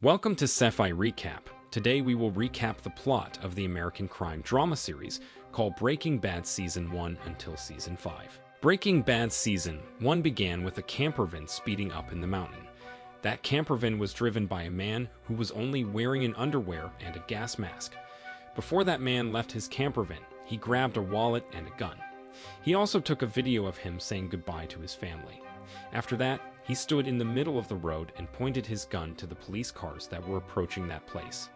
Welcome to Sci-fi Recap. Today we will recap the plot of the American crime drama series called Breaking Bad Season 1 until Season 5. Breaking Bad Season 1 began with a camper van speeding up in the mountain. That camper van was driven by a man who was only wearing an underwear and a gas mask. Before that man left his camper van, he grabbed a wallet and a gun. He also took a video of him saying goodbye to his family. After that, he stood in the middle of the road and pointed his gun to the police cars that were approaching that place.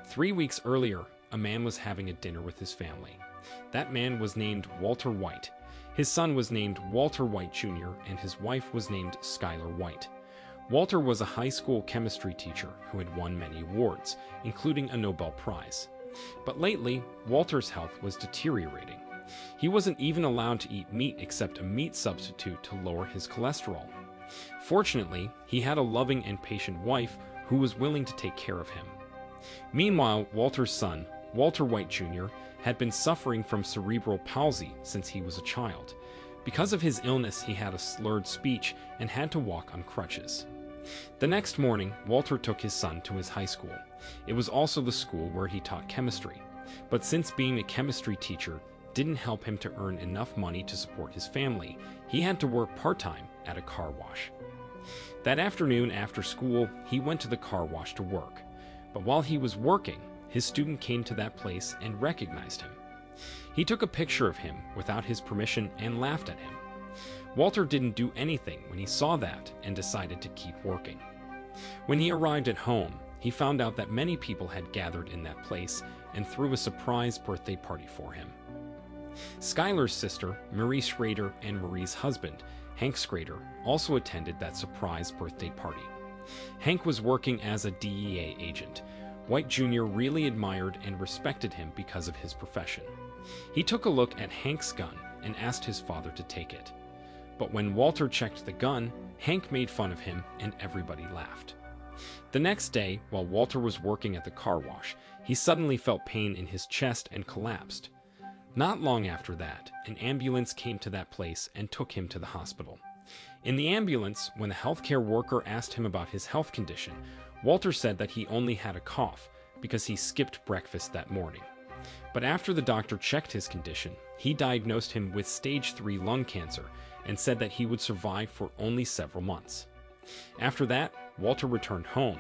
3 weeks earlier, a man was having a dinner with his family. That man was named Walter White. His son was named Walter White Jr., and his wife was named Skylar White. Walter was a high school chemistry teacher who had won many awards, including a Nobel Prize. But lately, Walter's health was deteriorating. He wasn't even allowed to eat meat except a meat substitute to lower his cholesterol. Fortunately, he had a loving and patient wife who was willing to take care of him. Meanwhile, Walter's son, Walter White Jr., had been suffering from cerebral palsy since he was a child. Because of his illness, he had a slurred speech and had to walk on crutches. The next morning, Walter took his son to his high school. It was also the school where he taught chemistry. But since being a chemistry teacher didn't help him to earn enough money to support his family, he had to work part-time at a car wash. That afternoon after school, he went to the car wash to work. But while he was working, his student came to that place and recognized him. He took a picture of him without his permission and laughed at him. Walter didn't do anything when he saw that and decided to keep working. When he arrived at home, he found out that many people had gathered in that place and threw a surprise birthday party for him. Skylar's sister, Marie Schrader, and Marie's husband, Hank Schrader, also attended that surprise birthday party. Hank was working as a DEA agent. White Jr. really admired and respected him because of his profession. He took a look at Hank's gun and asked his father to take it. But when Walter checked the gun, Hank made fun of him and everybody laughed. The next day, while Walter was working at the car wash, he suddenly felt pain in his chest and collapsed. Not long after that, an ambulance came to that place and took him to the hospital. In the ambulance, when the healthcare worker asked him about his health condition, Walter said that he only had a cough because he skipped breakfast that morning. But after the doctor checked his condition, he diagnosed him with stage 3 lung cancer and said that he would survive for only several months. After that, Walter returned home,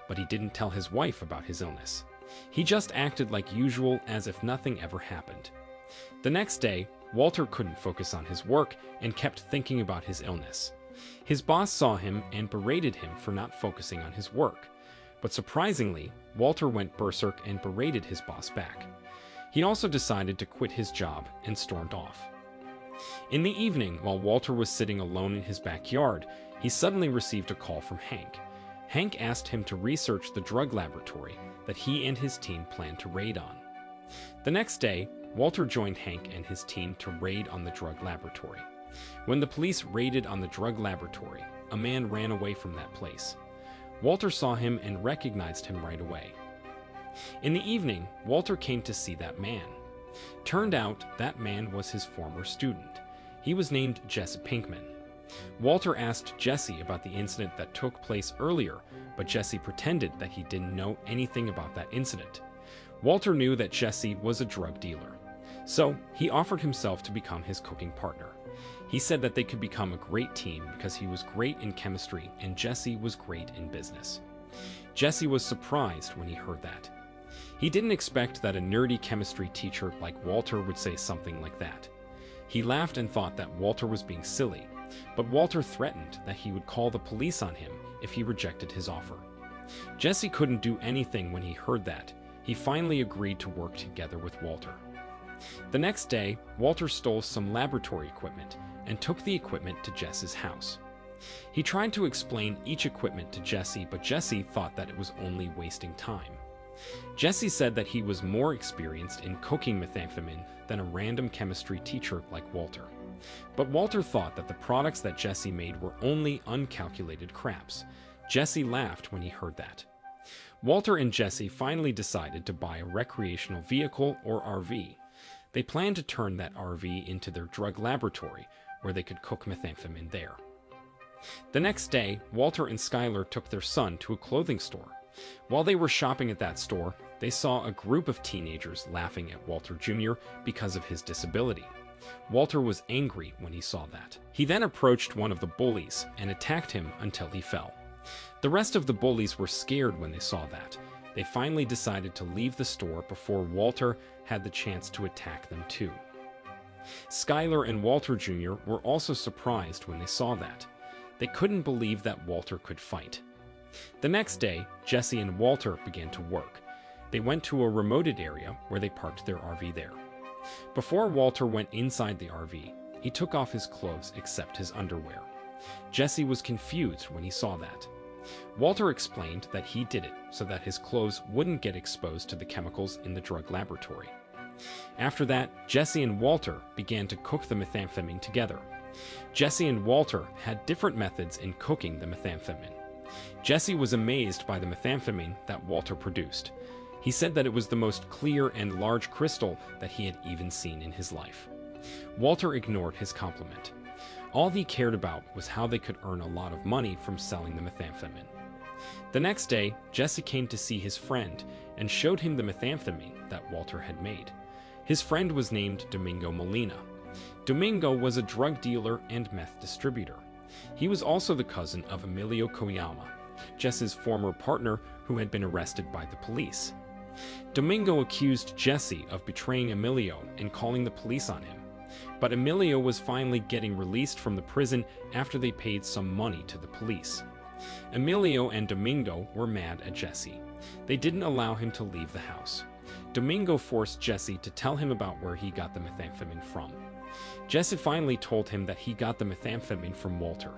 but he didn't tell his wife about his illness. He just acted like usual as if nothing ever happened. The next day, Walter couldn't focus on his work and kept thinking about his illness. His boss saw him and berated him for not focusing on his work. But surprisingly, Walter went berserk and berated his boss back. He also decided to quit his job and stormed off. In the evening, while Walter was sitting alone in his backyard, he suddenly received a call from Hank. Hank asked him to research the drug laboratory that he and his team planned to raid on. The next day, Walter joined Hank and his team to raid on the drug laboratory. When the police raided on the drug laboratory, a man ran away from that place. Walter saw him and recognized him right away. In the evening, Walter came to see that man. Turned out, that man was his former student. He was named Jesse Pinkman. Walter asked Jesse about the incident that took place earlier, but Jesse pretended that he didn't know anything about that incident. Walter knew that Jesse was a drug dealer, so he offered himself to become his cooking partner. He said that they could become a great team because he was great in chemistry and Jesse was great in business. Jesse was surprised when he heard that. He didn't expect that a nerdy chemistry teacher like Walter would say something like that. He laughed and thought that Walter was being silly, but Walter threatened that he would call the police on him if he rejected his offer. Jesse couldn't do anything when he heard that. He finally agreed to work together with Walter. The next day, Walter stole some laboratory equipment and took the equipment to Jesse's house. He tried to explain each equipment to Jesse, but Jesse thought that it was only wasting time. Jesse said that he was more experienced in cooking methamphetamine than a random chemistry teacher like Walter. But Walter thought that the products that Jesse made were only uncalculated craps. Jesse laughed when he heard that. Walter and Jesse finally decided to buy a recreational vehicle, or RV. They planned to turn that RV into their drug laboratory, where they could cook methamphetamine there. The next day, Walter and Skylar took their son to a clothing store. While they were shopping at that store, they saw a group of teenagers laughing at Walter Jr. because of his disability. Walter was angry when he saw that. He then approached one of the bullies and attacked him until he fell. The rest of the bullies were scared when they saw that. They finally decided to leave the store before Walter had the chance to attack them too. Skylar and Walter Jr. were also surprised when they saw that. They couldn't believe that Walter could fight. The next day, Jesse and Walter began to work. They went to a remoted area where they parked their RV there. Before Walter went inside the RV, he took off his clothes except his underwear. Jesse was confused when he saw that. Walter explained that he did it so that his clothes wouldn't get exposed to the chemicals in the drug laboratory. After that, Jesse and Walter began to cook the methamphetamine together. Jesse and Walter had different methods in cooking the methamphetamine. Jesse was amazed by the methamphetamine that Walter produced. He said that it was the most clear and large crystal that he had even seen in his life. Walter ignored his compliment. All he cared about was how they could earn a lot of money from selling the methamphetamine. The next day, Jesse came to see his friend and showed him the methamphetamine that Walter had made. His friend was named Domingo Molina. Domingo was a drug dealer and meth distributor. He was also the cousin of Emilio Koyama, Jesse's former partner who had been arrested by the police. Domingo accused Jesse of betraying Emilio and calling the police on him. But Emilio was finally getting released from the prison after they paid some money to the police. Emilio and Domingo were mad at Jesse. They didn't allow him to leave the house. Domingo forced Jesse to tell him about where he got the methamphetamine from. Jesse finally told him that he got the methamphetamine from Walter.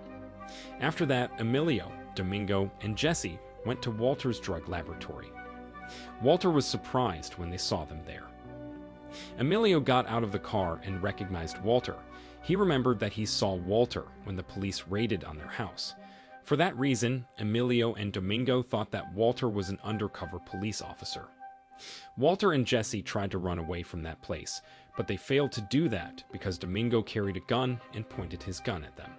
After that, Emilio, Domingo, and Jesse went to Walter's drug laboratory. Walter was surprised when they saw them there. Emilio got out of the car and recognized Walter. He remembered that he saw Walter when the police raided on their house. For that reason, Emilio and Domingo thought that Walter was an undercover police officer. Walter and Jesse tried to run away from that place, but they failed to do that because Domingo carried a gun and pointed his gun at them.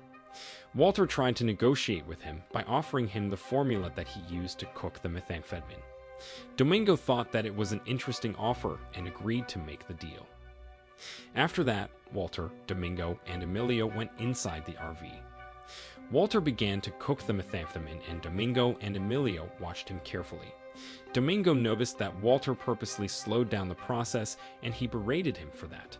Walter tried to negotiate with him by offering him the formula that he used to cook the methamphetamine. Domingo thought that it was an interesting offer and agreed to make the deal. After that, Walter, Domingo, and Emilio went inside the RV. Walter began to cook the methamphetamine and Domingo and Emilio watched him carefully. Domingo noticed that Walter purposely slowed down the process and he berated him for that.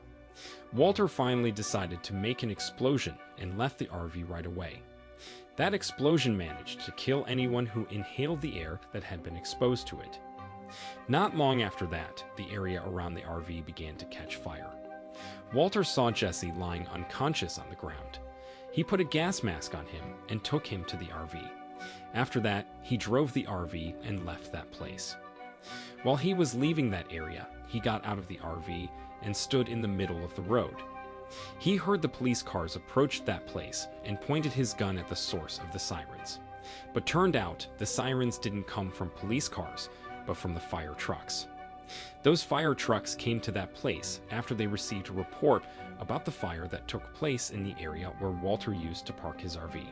Walter finally decided to make an explosion and left the RV right away. That explosion managed to kill anyone who inhaled the air that had been exposed to it. Not long after that, the area around the RV began to catch fire. Walter saw Jesse lying unconscious on the ground. He put a gas mask on him and took him to the RV. After that, he drove the RV and left that place. While he was leaving that area, he got out of the RV and stood in the middle of the road. He heard the police cars approach that place and pointed his gun at the source of the sirens. But turned out, the sirens didn't come from police cars, but from the fire trucks. Those fire trucks came to that place after they received a report about the fire that took place in the area where Walter used to park his RV.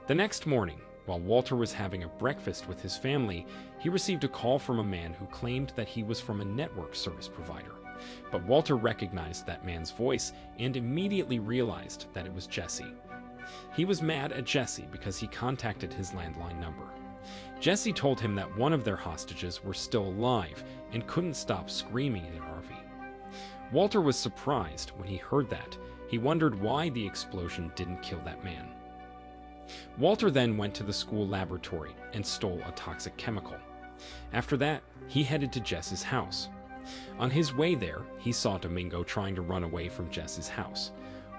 The next morning, while Walter was having a breakfast with his family, he received a call from a man who claimed that he was from a network service provider. But Walter recognized that man's voice and immediately realized that it was Jesse. He was mad at Jesse because he contacted his landline number. Jesse told him that one of their hostages were still alive and couldn't stop screaming in their RV. Walter was surprised when he heard that. He wondered why the explosion didn't kill that man. Walter then went to the school laboratory and stole a toxic chemical. After that, he headed to Jess's house. On his way there, he saw Domingo trying to run away from Jess's house.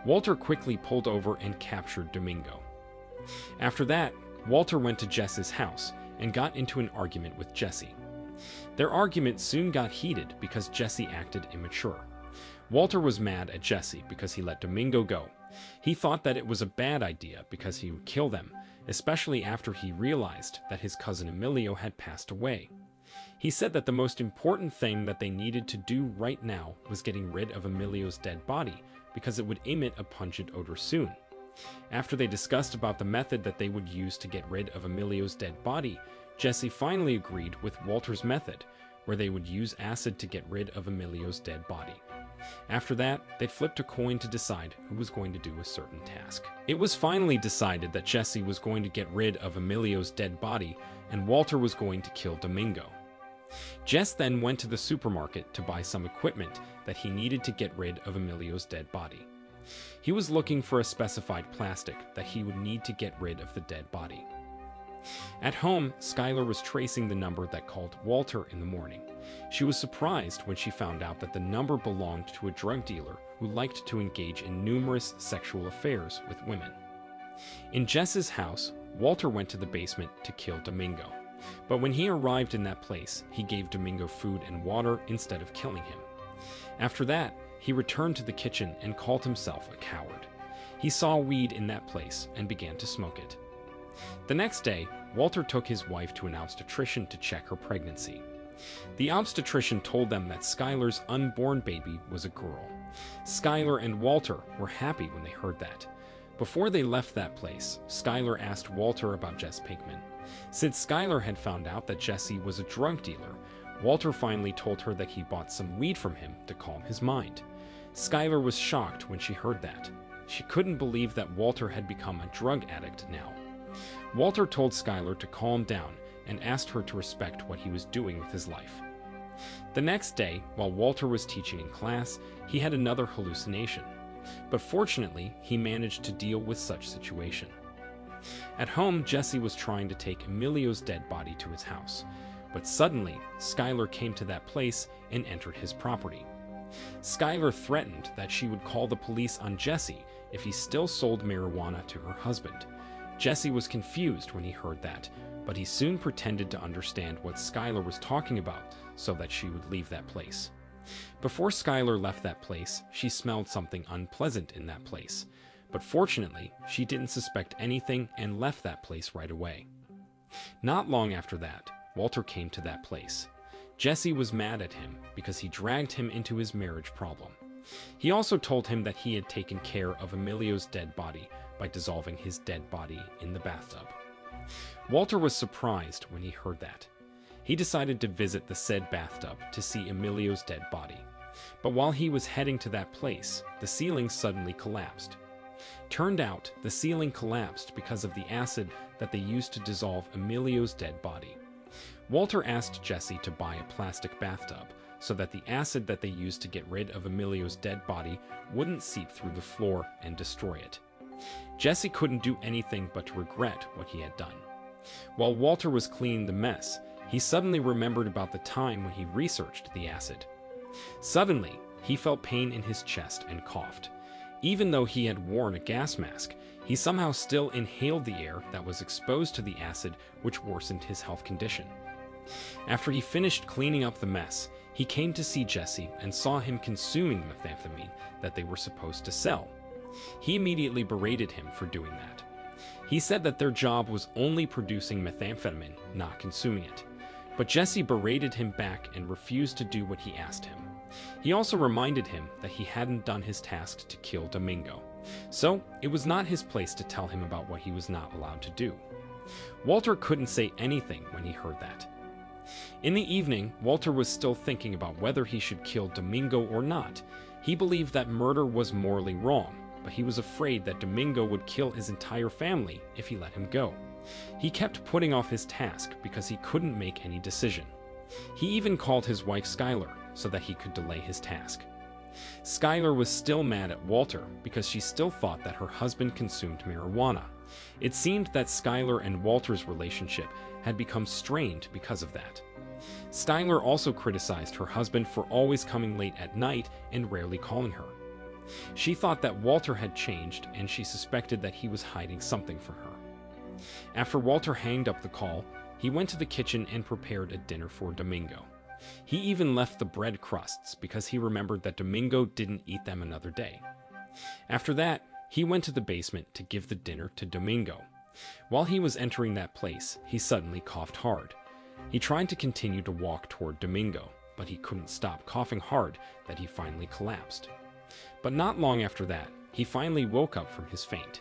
Walter quickly pulled over and captured Domingo. After that, Walter went to Jess's house and got into an argument with Jesse. Their argument soon got heated because Jesse acted immature. Walter was mad at Jesse because he let Domingo go. He thought that it was a bad idea because he would kill them, especially after he realized that his cousin Emilio had passed away. He said that the most important thing that they needed to do right now was getting rid of Emilio's dead body because it would emit a pungent odor soon. After they discussed about the method that they would use to get rid of Emilio's dead body, Jesse finally agreed with Walter's method, where they would use acid to get rid of Emilio's dead body. After that, they'd flipped a coin to decide who was going to do a certain task. It was finally decided that Jesse was going to get rid of Emilio's dead body, and Walter was going to kill Domingo. Jess then went to the supermarket to buy some equipment that he needed to get rid of Emilio's dead body. He was looking for a specified plastic that he would need to get rid of the dead body. At home, Skylar was tracing the number that called Walter in the morning. She was surprised when she found out that the number belonged to a drug dealer who liked to engage in numerous sexual affairs with women. In Jess's house, Walter went to the basement to kill Domingo. But when he arrived in that place, he gave Domingo food and water instead of killing him. After that, he returned to the kitchen and called himself a coward. He saw weed in that place and began to smoke it. The next day, Walter took his wife to an obstetrician to check her pregnancy. The obstetrician told them that Skylar's unborn baby was a girl. Skylar and Walter were happy when they heard that. Before they left that place, Skylar asked Walter about Jess Pinkman. Since Skylar had found out that Jesse was a drug dealer, Walter finally told her that he bought some weed from him to calm his mind. Skylar was shocked when she heard that. She couldn't believe that Walter had become a drug addict now. Walter told Skylar to calm down and asked her to respect what he was doing with his life. The next day, while Walter was teaching in class, he had another hallucination. But fortunately, he managed to deal with such situation. At home, Jesse was trying to take Emilio's dead body to his house. But suddenly, Skylar came to that place and entered his property. Skylar threatened that she would call the police on Jesse if he still sold marijuana to her husband. Jesse was confused when he heard that, but he soon pretended to understand what Skylar was talking about so that she would leave that place. Before Skylar left that place, she smelled something unpleasant in that place. But fortunately, she didn't suspect anything and left that place right away. Not long after that, Walter came to that place. Jesse was mad at him because he dragged him into his marriage problem. He also told him that he had taken care of Emilio's dead body by dissolving his dead body in the bathtub. Walter was surprised when he heard that. He decided to visit the said bathtub to see Emilio's dead body. But while he was heading to that place, the ceiling suddenly collapsed. Turned out, the ceiling collapsed because of the acid that they used to dissolve Emilio's dead body. Walter asked Jesse to buy a plastic bathtub so that the acid that they used to get rid of Emilio's dead body wouldn't seep through the floor and destroy it. Jesse couldn't do anything but to regret what he had done. While Walter was cleaning the mess, he suddenly remembered about the time when he researched the acid. Suddenly, he felt pain in his chest and coughed. Even though he had worn a gas mask, he somehow still inhaled the air that was exposed to the acid, which worsened his health condition. After he finished cleaning up the mess, he came to see Jesse and saw him consuming the methamphetamine that they were supposed to sell. He immediately berated him for doing that. He said that their job was only producing methamphetamine, not consuming it. But Jesse berated him back and refused to do what he asked him. He also reminded him that he hadn't done his task to kill Domingo, so it was not his place to tell him about what he was not allowed to do. Walter couldn't say anything when he heard that. In the evening, Walter was still thinking about whether he should kill Domingo or not. He believed that murder was morally wrong, but he was afraid that Domingo would kill his entire family if he let him go. He kept putting off his task because he couldn't make any decision. He even called his wife Skylar so that he could delay his task. Skylar was still mad at Walter because she still thought that her husband consumed marijuana. It seemed that Skylar and Walter's relationship had become strained because of that. Skylar also criticized her husband for always coming late at night and rarely calling her. She thought that Walter had changed, and she suspected that he was hiding something from her. After Walter hanged up the call, he went to the kitchen and prepared a dinner for Domingo. He even left the bread crusts because he remembered that Domingo didn't eat them another day. After that, he went to the basement to give the dinner to Domingo. While he was entering that place, he suddenly coughed hard. He tried to continue to walk toward Domingo, but he couldn't stop coughing hard that he finally collapsed. But not long after that, he finally woke up from his faint.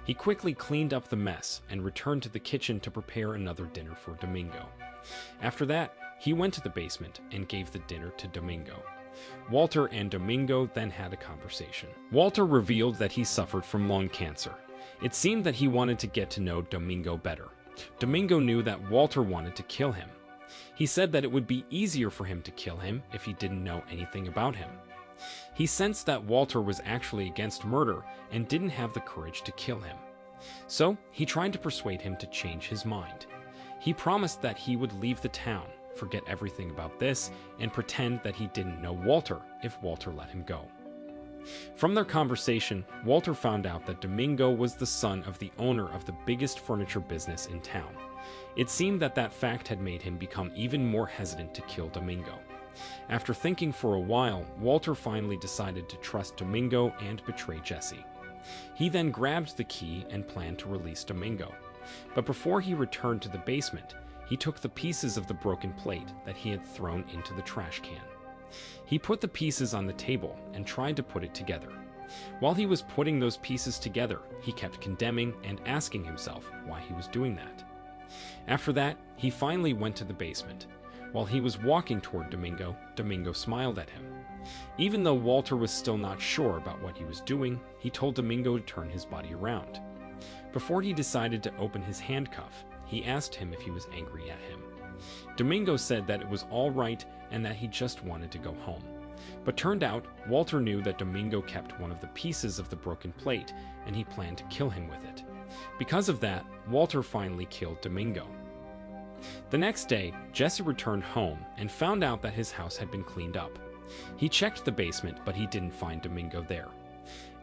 He quickly cleaned up the mess and returned to the kitchen to prepare another dinner for Domingo. After that, he went to the basement and gave the dinner to Domingo. Walter and Domingo then had a conversation. Walter revealed that he suffered from lung cancer. It seemed that he wanted to get to know Domingo better. Domingo knew that Walter wanted to kill him. He said that it would be easier for him to kill him if he didn't know anything about him. He sensed that Walter was actually against murder and didn't have the courage to kill him. So he tried to persuade him to change his mind. He promised that he would leave the town, forget everything about this, and pretend that he didn't know Walter if Walter let him go. From their conversation, Walter found out that Domingo was the son of the owner of the biggest furniture business in town. It seemed that that fact had made him become even more hesitant to kill Domingo. After thinking for a while, Walter finally decided to trust Domingo and betray Jesse. He then grabbed the key and planned to release Domingo. But before he returned to the basement, he took the pieces of the broken plate that he had thrown into the trash can. He put the pieces on the table and tried to put it together. While he was putting those pieces together, he kept condemning and asking himself why he was doing that. After that, he finally went to the basement. While he was walking toward Domingo, Domingo smiled at him. Even though Walter was still not sure about what he was doing, he told Domingo to turn his body around. Before he decided to open his handcuff, he asked him if he was angry at him. Domingo said that it was all right and that he just wanted to go home. But turned out, Walter knew that Domingo kept one of the pieces of the broken plate and he planned to kill him with it. Because of that, Walter finally killed Domingo. The next day, Jesse returned home and found out that his house had been cleaned up. He checked the basement, but he didn't find Domingo there.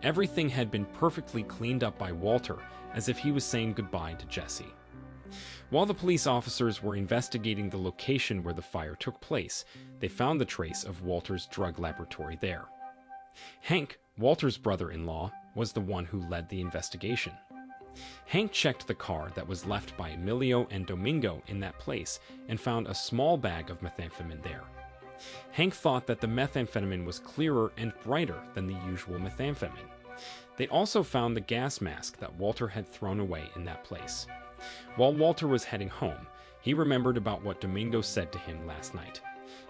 Everything had been perfectly cleaned up by Walter, as if he was saying goodbye to Jesse. While the police officers were investigating the location where the fire took place, they found the trace of Walter's drug laboratory there. Hank, Walter's brother-in-law, was the one who led the investigation. Hank checked the car that was left by Emilio and Domingo in that place and found a small bag of methamphetamine there. Hank thought that the methamphetamine was clearer and brighter than the usual methamphetamine. They also found the gas mask that Walter had thrown away in that place. While Walter was heading home, he remembered about what Domingo said to him last night.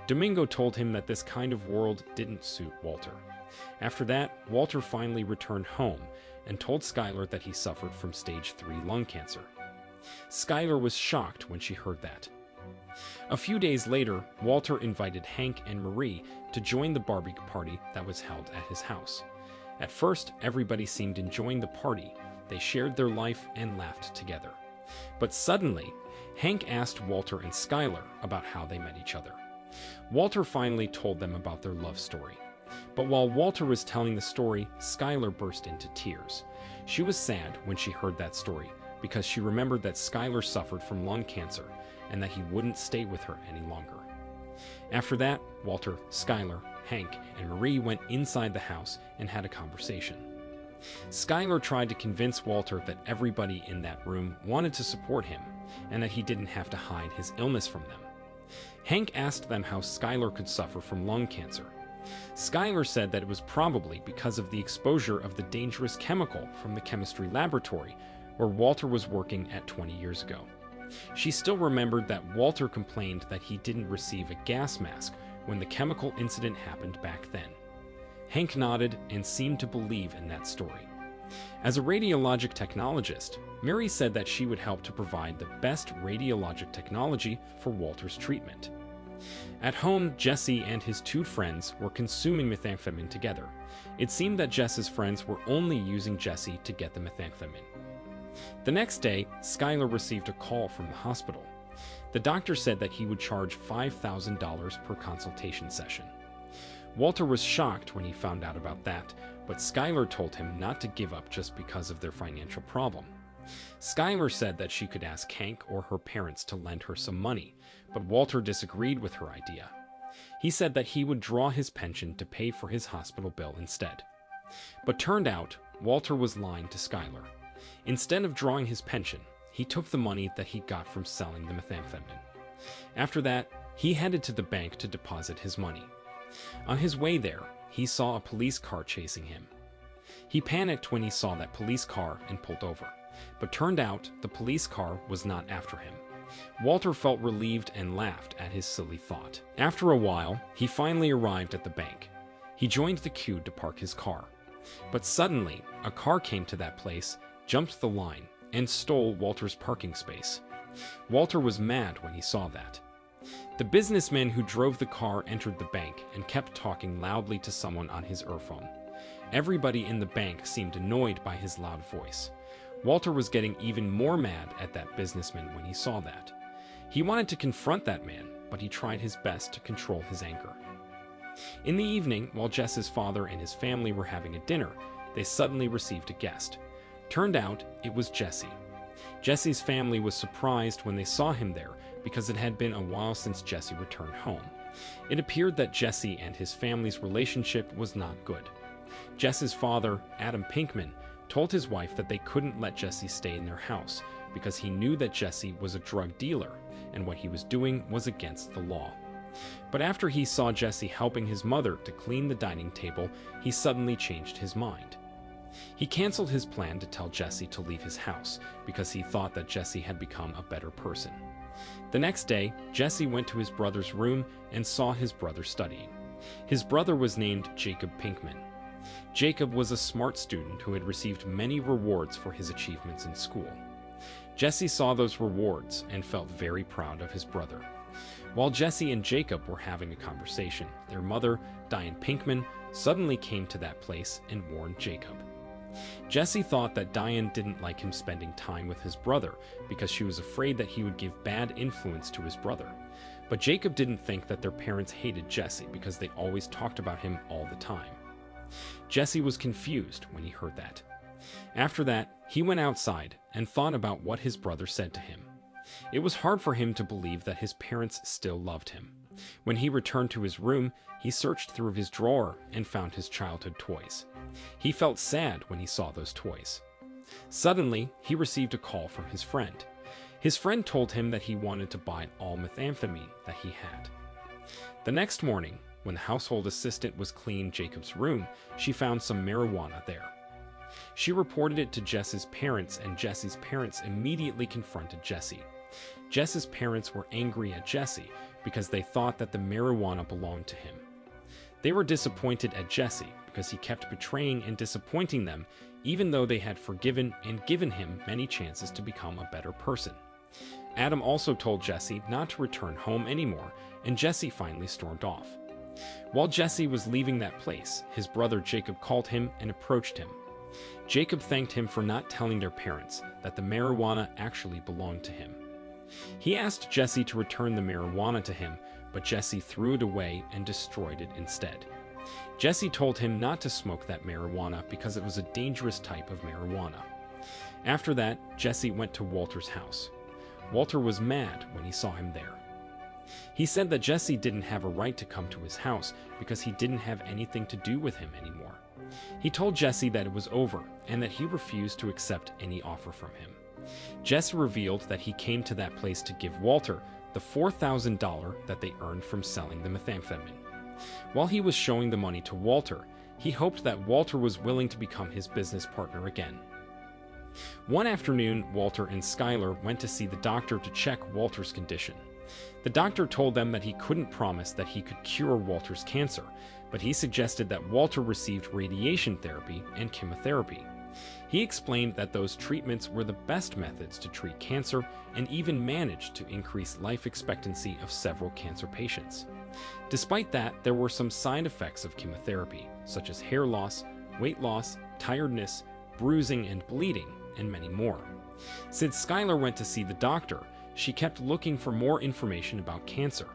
Domingo told him that this kind of world didn't suit Walter. After that, Walter finally returned home and told Skylar that he suffered from stage 3 lung cancer. Skylar was shocked when she heard that. A few days later, Walter invited Hank and Marie to join the barbecue party that was held at his house. At first, everybody seemed enjoying the party. They shared their life and laughed together. But suddenly, Hank asked Walter and Skylar about how they met each other. Walter finally told them about their love story. But while Walter was telling the story, Skylar burst into tears. She was sad when she heard that story because she remembered that Skylar suffered from lung cancer and that he wouldn't stay with her any longer. After that, Walter, Skylar, Hank, and Marie went inside the house and had a conversation. Skylar tried to convince Walter that everybody in that room wanted to support him and that he didn't have to hide his illness from them. Hank asked them how Skylar could suffer from lung cancer. Skylar said that it was probably because of the exposure of the dangerous chemical from the chemistry laboratory where Walter was working at 20 years ago. She still remembered that Walter complained that he didn't receive a gas mask when the chemical incident happened back then. Hank nodded and seemed to believe in that story. As a radiologic technologist, Mary said that she would help to provide the best radiologic technology for Walter's treatment. At home, Jesse and his 2 friends were consuming methamphetamine together. It seemed that Jess's friends were only using Jesse to get the methamphetamine. The next day, Skylar received a call from the hospital. The doctor said that he would charge $5,000 per consultation session. Walter was shocked when he found out about that, but Skylar told him not to give up just because of their financial problem. Skylar said that she could ask Hank or her parents to lend her some money, but Walter disagreed with her idea. He said that he would draw his pension to pay for his hospital bill instead. But turned out, Walter was lying to Skylar. Instead of drawing his pension, he took the money that he got from selling the methamphetamine. After that, he headed to the bank to deposit his money. On his way there, he saw a police car chasing him. He panicked when he saw that police car and pulled over, but turned out the police car was not after him. Walter felt relieved and laughed at his silly thought. After a while, he finally arrived at the bank. He joined the queue to park his car. But suddenly, a car came to that place, jumped the line, and stole Walter's parking space. Walter was mad when he saw that. The businessman who drove the car entered the bank and kept talking loudly to someone on his earphone. Everybody in the bank seemed annoyed by his loud voice. Walter was getting even more mad at that businessman when he saw that. He wanted to confront that man, but he tried his best to control his anger. In the evening, while Jess's father and his family were having a dinner, they suddenly received a guest. Turned out, it was Jesse. Jesse's family was surprised when they saw him there because it had been a while since Jesse returned home. It appeared that Jesse and his family's relationship was not good. Jess's father, Adam Pinkman, told his wife that they couldn't let Jesse stay in their house because he knew that Jesse was a drug dealer and what he was doing was against the law. But after he saw Jesse helping his mother to clean the dining table, he suddenly changed his mind. He canceled his plan to tell Jesse to leave his house because he thought that Jesse had become a better person. The next day, Jesse went to his brother's room and saw his brother studying. His brother was named Jacob Pinkman. Jacob was a smart student who had received many rewards for his achievements in school. Jesse saw those rewards and felt very proud of his brother. While Jesse and Jacob were having a conversation, their mother, Diane Pinkman, suddenly came to that place and warned Jacob. Jesse thought that Diane didn't like him spending time with his brother because she was afraid that he would give bad influence to his brother. But Jacob didn't think that their parents hated Jesse because they always talked about him all the time. Jesse was confused when he heard that. After that, he went outside and thought about what his brother said to him. It was hard for him to believe that his parents still loved him. When he returned to his room, he searched through his drawer and found his childhood toys. He felt sad when he saw those toys. Suddenly, he received a call from his friend. His friend told him that he wanted to buy all methamphetamine that he had. The next morning, when the household assistant was cleaning Jacob's room, she found some marijuana there. She reported it to Jess's parents, and Jesse's parents immediately confronted Jesse. Jess's parents were angry at Jesse because they thought that the marijuana belonged to him. They were disappointed at Jesse because he kept betraying and disappointing them, even though they had forgiven and given him many chances to become a better person. Adam also told Jesse not to return home anymore, and Jesse finally stormed off. While Jesse was leaving that place, his brother Jacob called him and approached him. Jacob thanked him for not telling their parents that the marijuana actually belonged to him. He asked Jesse to return the marijuana to him, but Jesse threw it away and destroyed it instead. Jesse told him not to smoke that marijuana because it was a dangerous type of marijuana. After that, Jesse went to Walter's house. Walter was mad when he saw him there. He said that Jesse didn't have a right to come to his house because he didn't have anything to do with him anymore. He told Jesse that it was over and that he refused to accept any offer from him. Jesse revealed that he came to that place to give Walter the $4,000 that they earned from selling the methamphetamine. While he was showing the money to Walter, he hoped that Walter was willing to become his business partner again. One afternoon, Walter and Skylar went to see the doctor to check Walter's condition. The doctor told them that he couldn't promise that he could cure Walter's cancer, but he suggested that Walter received radiation therapy and chemotherapy. He explained that those treatments were the best methods to treat cancer and even managed to increase life expectancy of several cancer patients. Despite that, there were some side effects of chemotherapy, such as hair loss, weight loss, tiredness, bruising and bleeding, and many more. Since Skylar went to see the doctor, she kept looking for more information about cancer.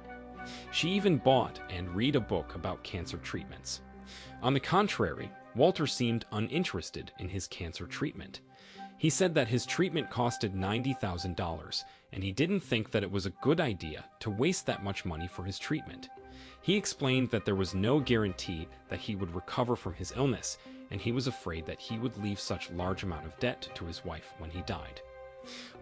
She even bought and read a book about cancer treatments. On the contrary, Walter seemed uninterested in his cancer treatment. He said that his treatment costed $90,000, and he didn't think that it was a good idea to waste that much money for his treatment. He explained that there was no guarantee that he would recover from his illness, and he was afraid that he would leave such a large amount of debt to his wife when he died.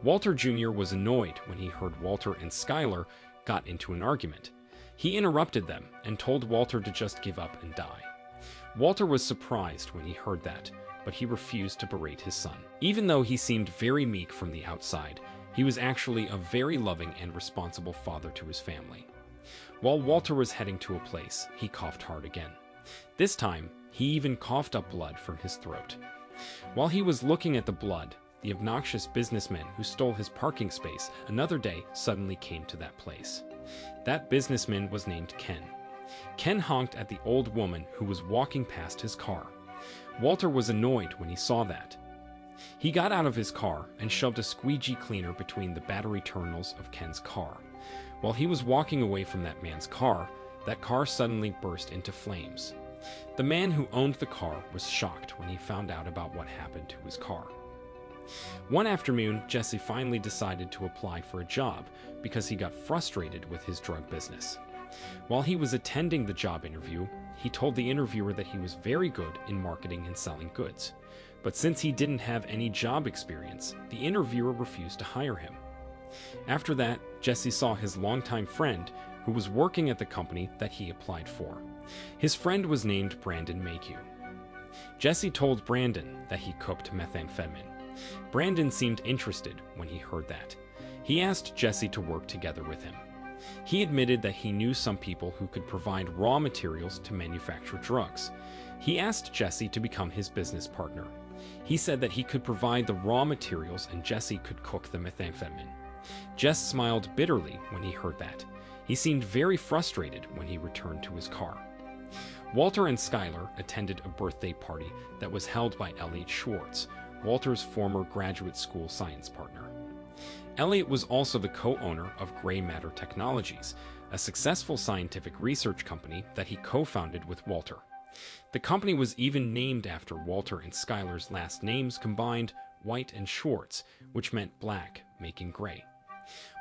Walter Jr. was annoyed when he heard Walter and Skylar got into an argument. He interrupted them and told Walter to just give up and die. Walter was surprised when he heard that, but he refused to berate his son. Even though he seemed very meek from the outside, he was actually a very loving and responsible father to his family. While Walter was heading to a place, he coughed hard again. This time, he even coughed up blood from his throat. While he was looking at the blood, the obnoxious businessman who stole his parking space another day suddenly came to that place. That businessman was named Ken. Ken honked at the old woman who was walking past his car. Walter was annoyed when he saw that. He got out of his car and shoved a squeegee cleaner between the battery terminals of Ken's car. While he was walking away from that man's car, that car suddenly burst into flames. The man who owned the car was shocked when he found out about what happened to his car. One afternoon, Jesse finally decided to apply for a job because he got frustrated with his drug business. While he was attending the job interview, he told the interviewer that he was very good in marketing and selling goods. But since he didn't have any job experience, the interviewer refused to hire him. After that, Jesse saw his longtime friend who was working at the company that he applied for. His friend was named Brandon Mayhew. Jesse told Brandon that he cooked methamphetamine. Brandon seemed interested when he heard that. He asked Jesse to work together with him. He admitted that he knew some people who could provide raw materials to manufacture drugs. He asked Jesse to become his business partner. He said that he could provide the raw materials and Jesse could cook the methamphetamine. Jess smiled bitterly when he heard that. He seemed very frustrated when he returned to his car. Walter and Skylar attended a birthday party that was held by Elliot Schwartz, Walter's former graduate school science partner. Elliot was also the co-owner of Gray Matter Technologies, a successful scientific research company that he co-founded with Walter. The company was even named after Walter and Skylar's last names combined, White and Schwartz, which meant black, making gray.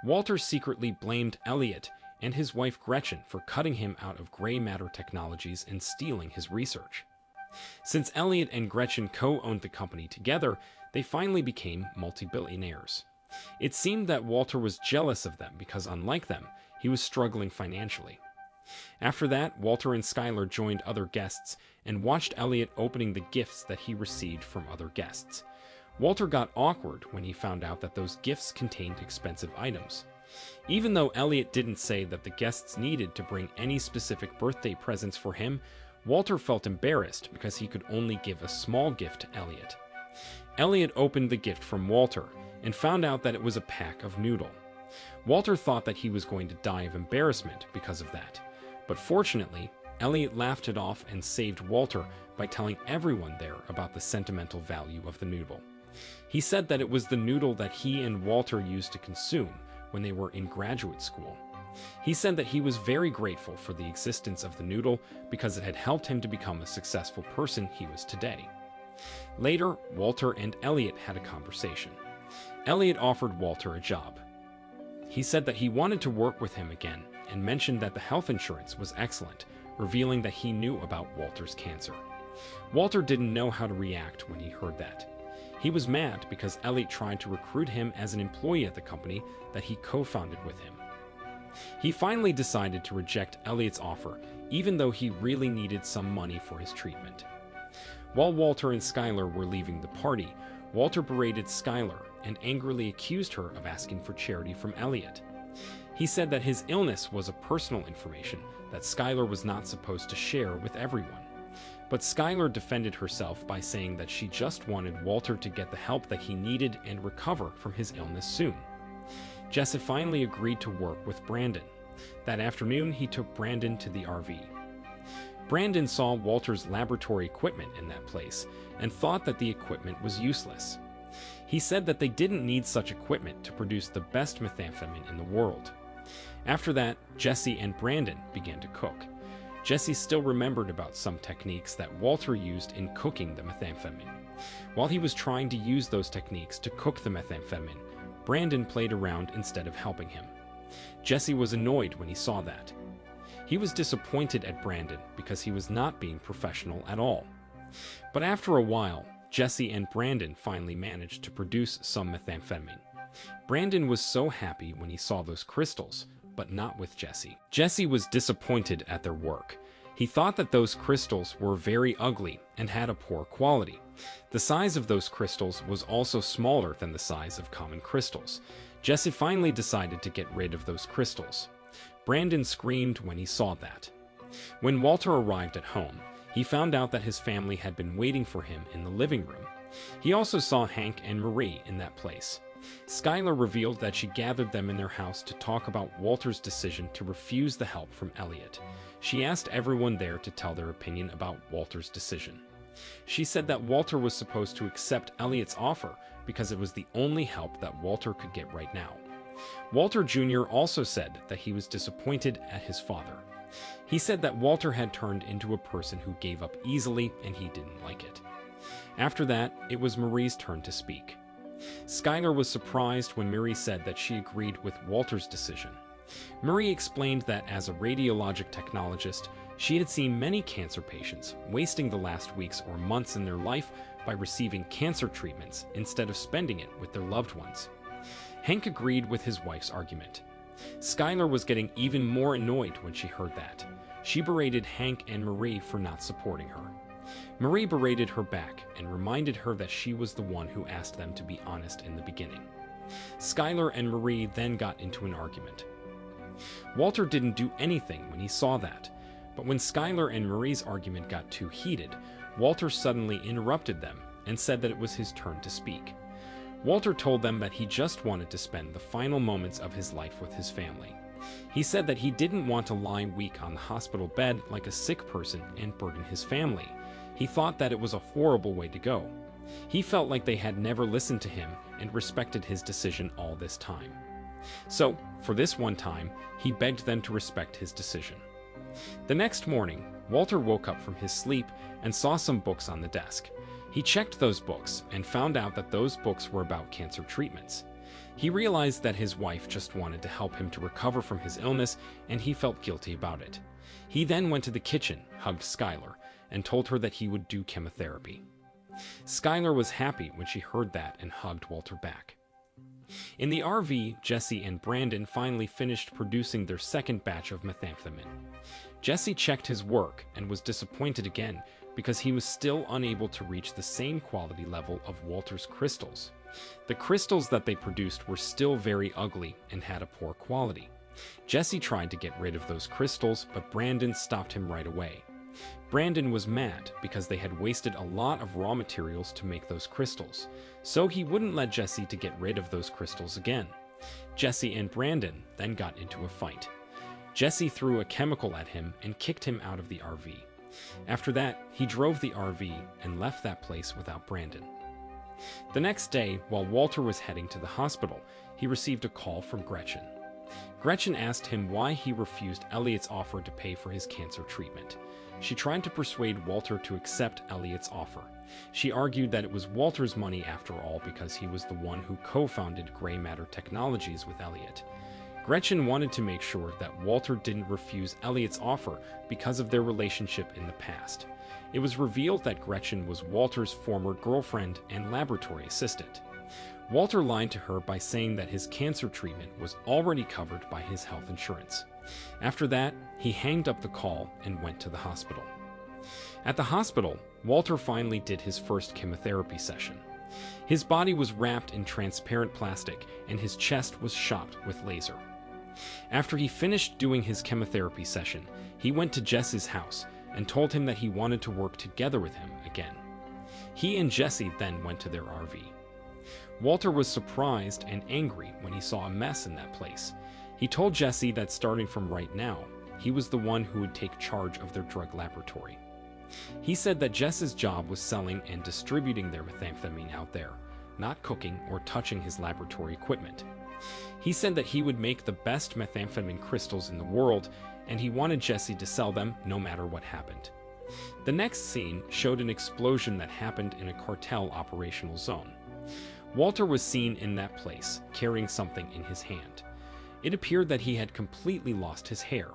Walter secretly blamed Elliot and his wife Gretchen for cutting him out of Gray Matter Technologies and stealing his research. Since Elliot and Gretchen co-owned the company together, they finally became multi-billionaires. It seemed that Walter was jealous of them because, unlike them, he was struggling financially. After that, Walter and Skylar joined other guests and watched Elliot opening the gifts that he received from other guests. Walter got awkward when he found out that those gifts contained expensive items. Even though Elliot didn't say that the guests needed to bring any specific birthday presents for him, Walter felt embarrassed because he could only give a small gift to Elliot. Elliot opened the gift from Walter and found out that it was a pack of noodle. Walter thought that he was going to die of embarrassment because of that, but fortunately, Elliot laughed it off and saved Walter by telling everyone there about the sentimental value of the noodle. He said that it was the noodle that he and Walter used to consume when they were in graduate school. He said that he was very grateful for the existence of the noodle because it had helped him to become a successful person he was today. Later, Walter and Elliot had a conversation. Elliot offered Walter a job. He said that he wanted to work with him again and mentioned that the health insurance was excellent, revealing that he knew about Walter's cancer. Walter didn't know how to react when he heard that. He was mad because Elliot tried to recruit him as an employee at the company that he co-founded with him. He finally decided to reject Elliot's offer, even though he really needed some money for his treatment. While Walter and Skylar were leaving the party, Walter berated Skylar and angrily accused her of asking for charity from Elliot. He said that his illness was a personal information that Skylar was not supposed to share with everyone. But Skylar defended herself by saying that she just wanted Walter to get the help that he needed and recover from his illness soon. Jesse finally agreed to work with Brandon. That afternoon, he took Brandon to the RV. Brandon saw Walter's laboratory equipment in that place and thought that the equipment was useless. He said that they didn't need such equipment to produce the best methamphetamine in the world. After that, Jesse and Brandon began to cook. Jesse still remembered about some techniques that Walter used in cooking the methamphetamine. While he was trying to use those techniques to cook the methamphetamine, Brandon played around instead of helping him. Jesse was annoyed when he saw that. He was disappointed at Brandon because he was not being professional at all. But after a while, Jesse and Brandon finally managed to produce some methamphetamine. Brandon was so happy when he saw those crystals, but not with Jesse. Jesse was disappointed at their work. He thought that those crystals were very ugly and had a poor quality, The size of those crystals was also smaller than the size of common crystals. Jesse finally decided to get rid of those crystals. Brandon screamed when he saw that. When Walter arrived at home, he found out that his family had been waiting for him in the living room. He also saw Hank and Marie in that place. Skylar revealed that she gathered them in their house to talk about Walter's decision to refuse the help from Elliot. She asked everyone there to tell their opinion about Walter's decision. She said that Walter was supposed to accept Elliot's offer because it was the only help that Walter could get right now. Walter Jr. also said that he was disappointed at his father. He said that Walter had turned into a person who gave up easily and he didn't like it. After that, it was Marie's turn to speak. Skylar was surprised when Marie said that she agreed with Walter's decision. Marie explained that as a radiologic technologist, she had seen many cancer patients wasting the last weeks or months in their life by receiving cancer treatments instead of spending it with their loved ones. Hank agreed with his wife's argument. Skylar was getting even more annoyed when she heard that. She berated Hank and Marie for not supporting her. Marie berated her back and reminded her that she was the one who asked them to be honest in the beginning. Skylar and Marie then got into an argument. Walter didn't do anything when he saw that, but when Skylar and Marie's argument got too heated, Walter suddenly interrupted them and said that it was his turn to speak. Walter told them that he just wanted to spend the final moments of his life with his family. He said that he didn't want to lie weak on the hospital bed like a sick person and burden his family. He thought that it was a horrible way to go. He felt like they had never listened to him and respected his decision all this time. So, for this one time, he begged them to respect his decision. The next morning, Walter woke up from his sleep and saw some books on the desk. He checked those books and found out that those books were about cancer treatments. He realized that his wife just wanted to help him to recover from his illness, and he felt guilty about it. He then went to the kitchen, hugged Skylar, and told her that he would do chemotherapy. Skylar was happy when she heard that and hugged Walter back. In the RV, Jesse and Brandon finally finished producing their second batch of methamphetamine. Jesse checked his work and was disappointed again because he was still unable to reach the same quality level of Walter's crystals. The crystals that they produced were still very ugly and had a poor quality. Jesse tried to get rid of those crystals, but Brandon stopped him right away. Brandon was mad because they had wasted a lot of raw materials to make those crystals, so he wouldn't let Jesse to get rid of those crystals again. Jesse and Brandon then got into a fight. Jesse threw a chemical at him and kicked him out of the RV. After that, he drove the RV and left that place without Brandon. The next day, while Walter was heading to the hospital, he received a call from Gretchen. Gretchen asked him why he refused Elliot's offer to pay for his cancer treatment. She tried to persuade Walter to accept Elliot's offer. She argued that it was Walter's money after all because he was the one who co-founded Gray Matter Technologies with Elliot. Gretchen wanted to make sure that Walter didn't refuse Elliot's offer because of their relationship in the past. It was revealed that Gretchen was Walter's former girlfriend and laboratory assistant. Walter lied to her by saying that his cancer treatment was already covered by his health insurance. After that, he hanged up the call and went to the hospital. At the hospital, Walter finally did his first chemotherapy session. His body was wrapped in transparent plastic and his chest was shot with laser. After he finished doing his chemotherapy session, he went to Jesse's house and told him that he wanted to work together with him again. He and Jesse then went to their RV. Walter was surprised and angry when he saw a mess in that place. He told Jesse that starting from right now, he was the one who would take charge of their drug laboratory. He said that Jess's job was selling and distributing their methamphetamine out there, not cooking or touching his laboratory equipment. He said that he would make the best methamphetamine crystals in the world, and he wanted Jesse to sell them no matter what happened. The next scene showed an explosion that happened in a cartel operational zone. Walter was seen in that place, carrying something in his hand. It appeared that he had completely lost his hair.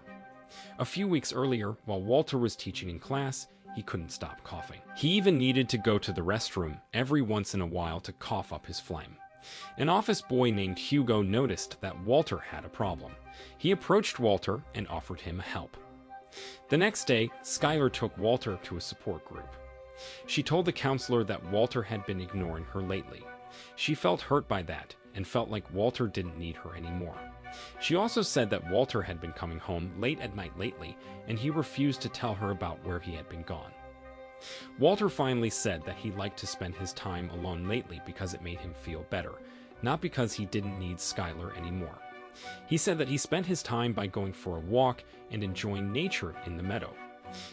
A few weeks earlier, while Walter was teaching in class, he couldn't stop coughing. He even needed to go to the restroom every once in a while to cough up his phlegm. An office boy named Hugo noticed that Walter had a problem. He approached Walter and offered him help. The next day, Skylar took Walter to a support group. She told the counselor that Walter had been ignoring her lately. She felt hurt by that and felt like Walter didn't need her anymore. She also said that Walter had been coming home late at night lately, and he refused to tell her about where he had been gone. Walter finally said that he liked to spend his time alone lately because it made him feel better, not because he didn't need Skylar anymore. He said that he spent his time by going for a walk and enjoying nature in the meadow.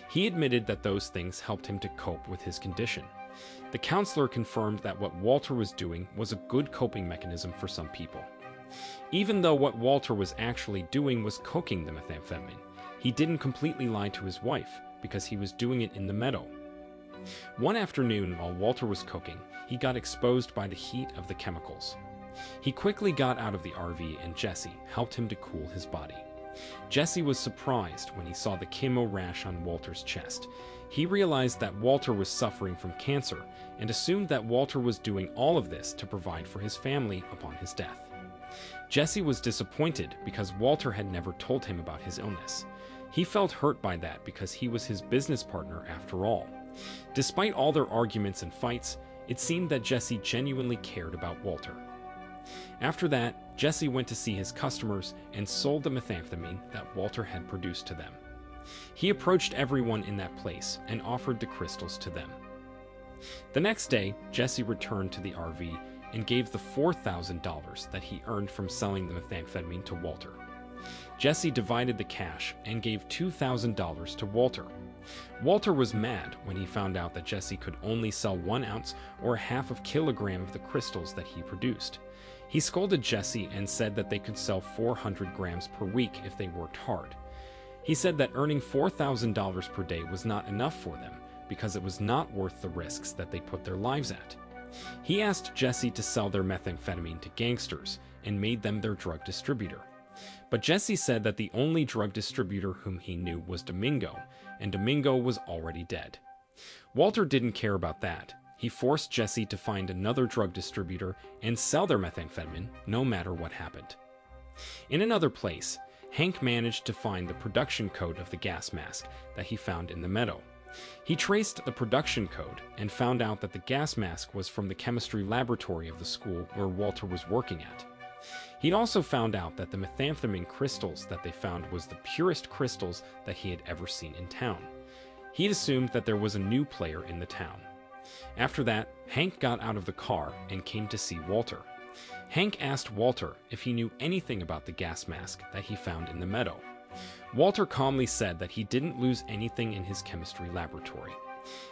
He admitted that those things helped him to cope with his condition. The counselor confirmed that what Walter was doing was a good coping mechanism for some people. Even though what Walter was actually doing was coking the methamphetamine, he didn't completely lie to his wife because he was doing it in the meadow. One afternoon, while Walter was cooking, he got exposed by the heat of the chemicals. He quickly got out of the RV and Jesse helped him to cool his body. Jesse was surprised when he saw the chemo rash on Walter's chest. He realized that Walter was suffering from cancer and assumed that Walter was doing all of this to provide for his family upon his death. Jesse was disappointed because Walter had never told him about his illness. He felt hurt by that because he was his business partner after all. Despite all their arguments and fights, it seemed that Jesse genuinely cared about Walter. After that, Jesse went to see his customers and sold the methamphetamine that Walter had produced to them. He approached everyone in that place and offered the crystals to them. The next day, Jesse returned to the RV and gave the $4,000 that he earned from selling the methamphetamine to Walter. Jesse divided the cash and gave $2,000 to Walter. Walter was mad when he found out that Jesse could only sell 1 ounce or a half of kilogram of the crystals that he produced. He scolded Jesse and said that they could sell 400 grams per week if they worked hard. He said that earning $4,000 per day was not enough for them because it was not worth the risks that they put their lives at. He asked Jesse to sell their methamphetamine to gangsters and made them their drug distributor. But Jesse said that the only drug distributor whom he knew was Domingo, and Domingo was already dead. Walter didn't care about that. He forced Jesse to find another drug distributor and sell their methamphetamine, no matter what happened. In another place, Hank managed to find the production code of the gas mask that he found in the meadow. He traced the production code and found out that the gas mask was from the chemistry laboratory of the school where Walter was working at. He'd also found out that the methamphetamine crystals that they found was the purest crystals that he had ever seen in town. He'd assumed that there was a new player in the town. After that, Hank got out of the car and came to see Walter. Hank asked Walter if he knew anything about the gas mask that he found in the meadow. Walter calmly said that he didn't lose anything in his chemistry laboratory.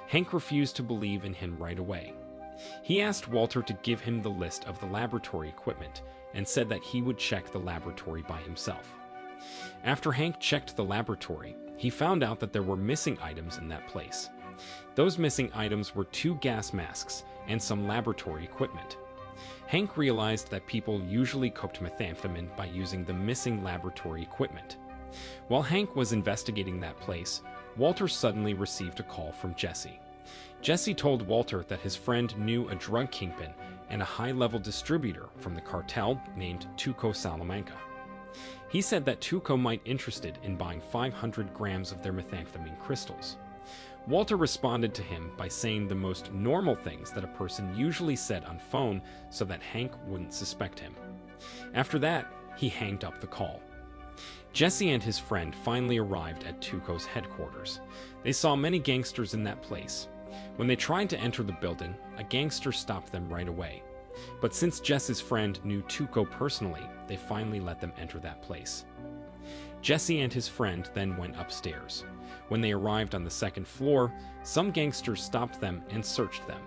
Hank refused to believe in him right away. He asked Walter to give him the list of the laboratory equipment and said that he would check the laboratory by himself. After Hank checked the laboratory, he found out that there were missing items in that place. Those missing items were 2 gas masks and some laboratory equipment. Hank realized that people usually cooked methamphetamine by using the missing laboratory equipment. While Hank was investigating that place, Walter suddenly received a call from Jesse. Jesse told Walter that his friend knew a drug kingpin and a high-level distributor from the cartel named Tuco Salamanca. He said that Tuco might be interested in buying 500 grams of their methamphetamine crystals. Walter responded to him by saying the most normal things that a person usually said on phone so that Hank wouldn't suspect him. After that, he hanged up the call. Jesse and his friend finally arrived at Tuco's headquarters. They saw many gangsters in that place. When they tried to enter the building, a gangster stopped them right away. But since Jesse's friend knew Tuco personally, they finally let them enter that place. Jesse and his friend then went upstairs. When they arrived on the 2nd floor, some gangsters stopped them and searched them.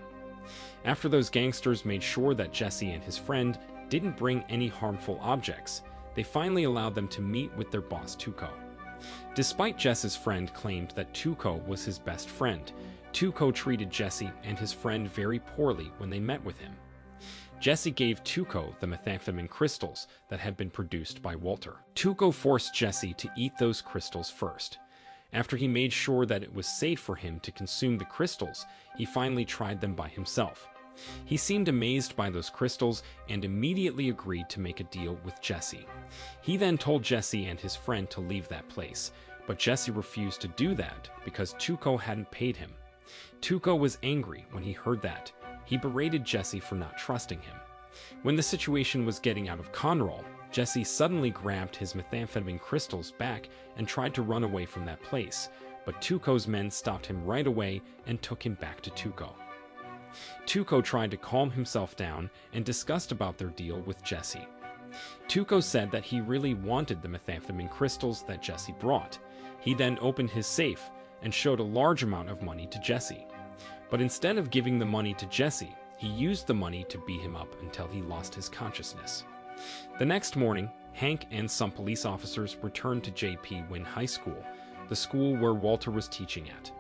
After those gangsters made sure that Jesse and his friend didn't bring any harmful objects, they finally allowed them to meet with their boss Tuco. Despite Jesse's friend claimed that Tuco was his best friend, Tuco treated Jesse and his friend very poorly when they met with him. Jesse gave Tuco the methamphetamine crystals that had been produced by Walter. Tuco forced Jesse to eat those crystals first. After he made sure that it was safe for him to consume the crystals, he finally tried them by himself. He seemed amazed by those crystals and immediately agreed to make a deal with Jesse. He then told Jesse and his friend to leave that place, but Jesse refused to do that because Tuco hadn't paid him. Tuco was angry when he heard that. He berated Jesse for not trusting him. When the situation was getting out of control, Jesse suddenly grabbed his methamphetamine crystals back and tried to run away from that place, but Tuco's men stopped him right away and took him back to Tuco. Tuco tried to calm himself down and discussed about their deal with Jesse. Tuco said that he really wanted the methamphetamine crystals that Jesse brought. He then opened his safe and showed a large amount of money to Jesse. But instead of giving the money to Jesse, he used the money to beat him up until he lost his consciousness. The next morning, Hank and some police officers returned to J.P. Wynne High School, the school where Walter was teaching at.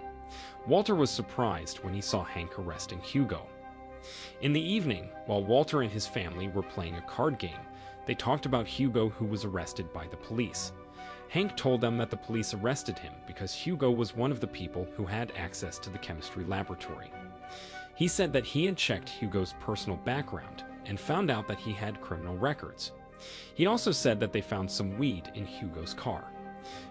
Walter was surprised when he saw Hank arresting Hugo. In the evening, while Walter and his family were playing a card game, they talked about Hugo, who was arrested by the police. Hank told them that the police arrested him because Hugo was one of the people who had access to the chemistry laboratory. He said that he had checked Hugo's personal background and found out that he had criminal records. He also said that they found some weed in Hugo's car.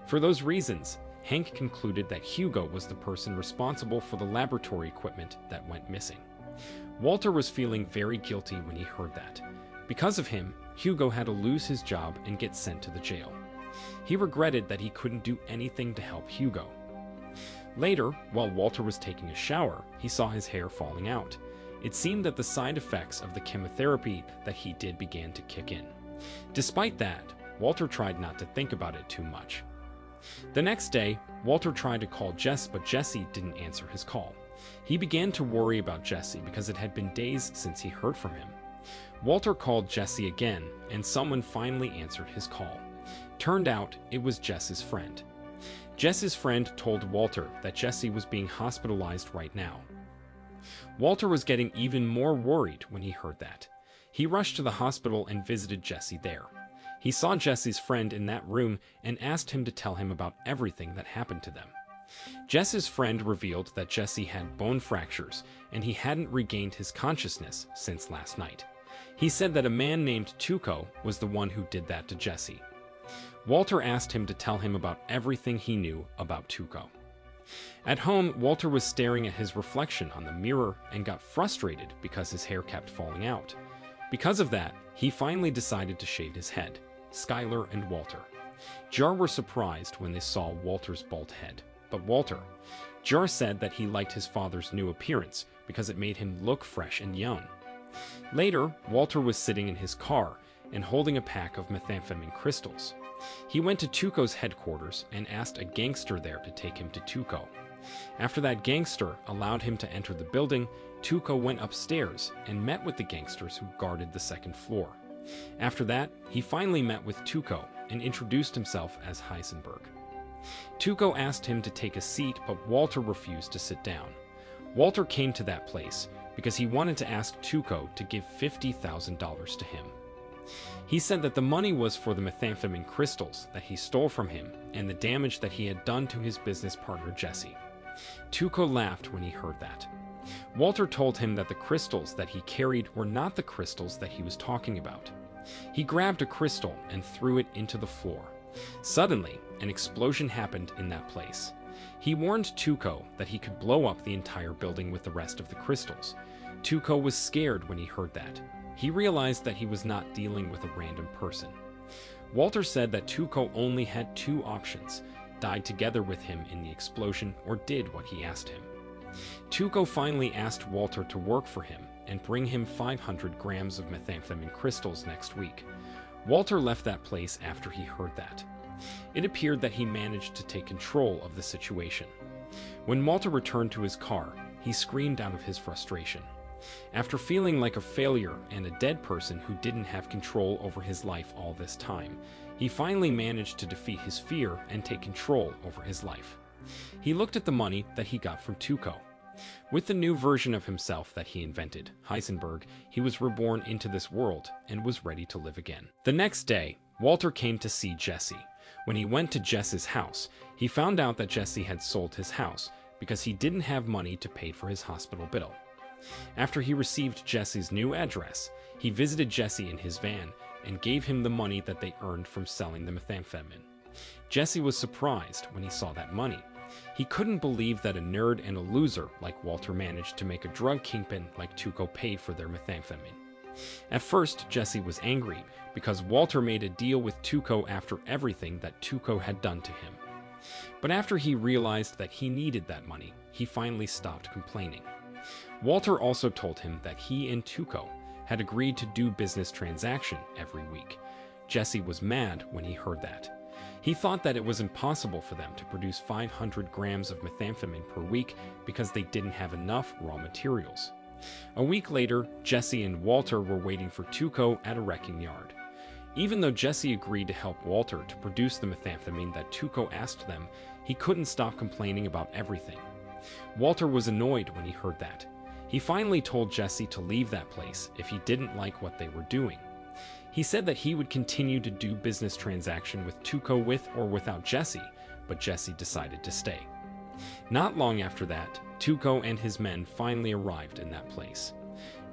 For those reasons, Hank concluded that Hugo was the person responsible for the laboratory equipment that went missing. Walter was feeling very guilty when he heard that. Because of him, Hugo had to lose his job and get sent to the jail. He regretted that he couldn't do anything to help Hugo. Later, while Walter was taking a shower, he saw his hair falling out. It seemed that the side effects of the chemotherapy that he did began to kick in. Despite that, Walter tried not to think about it too much. The next day, Walter tried to call Jess, but Jesse didn't answer his call. He began to worry about Jesse because it had been days since he heard from him. Walter called Jesse again, and someone finally answered his call. Turned out, it was Jess's friend. Jess's friend told Walter that Jesse was being hospitalized right now. Walter was getting even more worried when he heard that. He rushed to the hospital and visited Jesse there. He saw Jesse's friend in that room and asked him to tell him about everything that happened to them. Jess's friend revealed that Jesse had bone fractures and he hadn't regained his consciousness since last night. He said that a man named Tuco was the one who did that to Jesse. Walter asked him to tell him about everything he knew about Tuco. At home, Walter was staring at his reflection on the mirror and got frustrated because his hair kept falling out. Because of that, he finally decided to shave his head. Skylar and Walter. Jar were surprised when they saw Walter's bald head. But Jar said that he liked his father's new appearance because it made him look fresh and young. Later, Walter was sitting in his car and holding a pack of methamphetamine crystals. He went to Tuco's headquarters and asked a gangster there to take him to Tuco. After that gangster allowed him to enter the building, Tuco went upstairs and met with the gangsters who guarded the second floor. After that, he finally met with Tuco and introduced himself as Heisenberg. Tuco asked him to take a seat, but Walter refused to sit down. Walter came to that place because he wanted to ask Tuco to give $50,000 to him. He said that the money was for the methamphetamine crystals that he stole from him and the damage that he had done to his business partner Jesse. Tuco laughed when he heard that. Walter told him that the crystals that he carried were not the crystals that he was talking about. He grabbed a crystal and threw it into the floor. Suddenly, an explosion happened in that place. He warned Tuco that he could blow up the entire building with the rest of the crystals. Tuco was scared when he heard that. He realized that he was not dealing with a random person. Walter said that Tuco only had two options: died together with him in the explosion or did what he asked him. Tuco finally asked Walter to work for him and bring him 500 grams of methamphetamine crystals next week. Walter left that place after he heard that. It appeared that he managed to take control of the situation. When Walter returned to his car, he screamed out of his frustration. After feeling like a failure and a dead person who didn't have control over his life all this time, he finally managed to defeat his fear and take control over his life. He looked at the money that he got from Tuco. With the new version of himself that he invented, Heisenberg, he was reborn into this world and was ready to live again. The next day, Walter came to see Jesse. When he went to Jess's house, he found out that Jesse had sold his house because he didn't have money to pay for his hospital bill. After he received Jesse's new address, he visited Jesse in his van and gave him the money that they earned from selling the methamphetamine. Jesse was surprised when he saw that money. He couldn't believe that a nerd and a loser like Walter managed to make a drug kingpin like Tuco pay for their methamphetamine. At first, Jesse was angry because Walter made a deal with Tuco after everything that Tuco had done to him. But after he realized that he needed that money, he finally stopped complaining. Walter also told him that he and Tuco had agreed to do business transaction every week. Jesse was mad when he heard that. He thought that it was impossible for them to produce 500 grams of methamphetamine per week because they didn't have enough raw materials. A week later, Jesse and Walter were waiting for Tuco at a wrecking yard. Even though Jesse agreed to help Walter to produce the methamphetamine that Tuco asked them, he couldn't stop complaining about everything. Walter was annoyed when he heard that. He finally told Jesse to leave that place if he didn't like what they were doing. He said that he would continue to do business transaction with Tuco with or without Jesse, but Jesse decided to stay. Not long after that, Tuco and his men finally arrived in that place.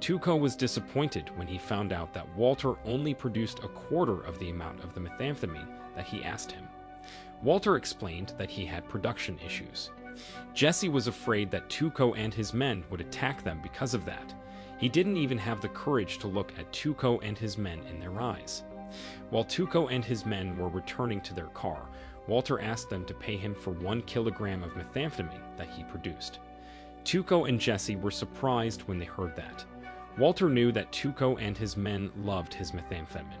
Tuco was disappointed when he found out that Walter only produced a quarter of the amount of the methamphetamine that he asked him. Walter explained that he had production issues. Jesse was afraid that Tuco and his men would attack them because of that. He didn't even have the courage to look at Tuco and his men in their eyes. While Tuco and his men were returning to their car, Walter asked them to pay him for 1 kilogram of methamphetamine that he produced. Tuco and Jesse were surprised when they heard that. Walter knew that Tuco and his men loved his methamphetamine,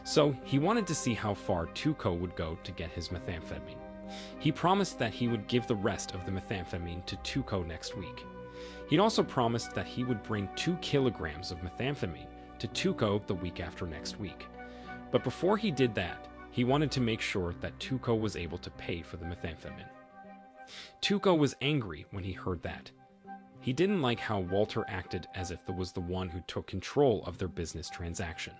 so he wanted to see how far Tuco would go to get his methamphetamine. He promised that he would give the rest of the methamphetamine to Tuco next week. He'd also promised that he would bring 2 kilograms of methamphetamine to Tuco the week after next week. But before he did that, he wanted to make sure that Tuco was able to pay for the methamphetamine. Tuco was angry when he heard that. He didn't like how Walter acted as if he was the one who took control of their business transaction.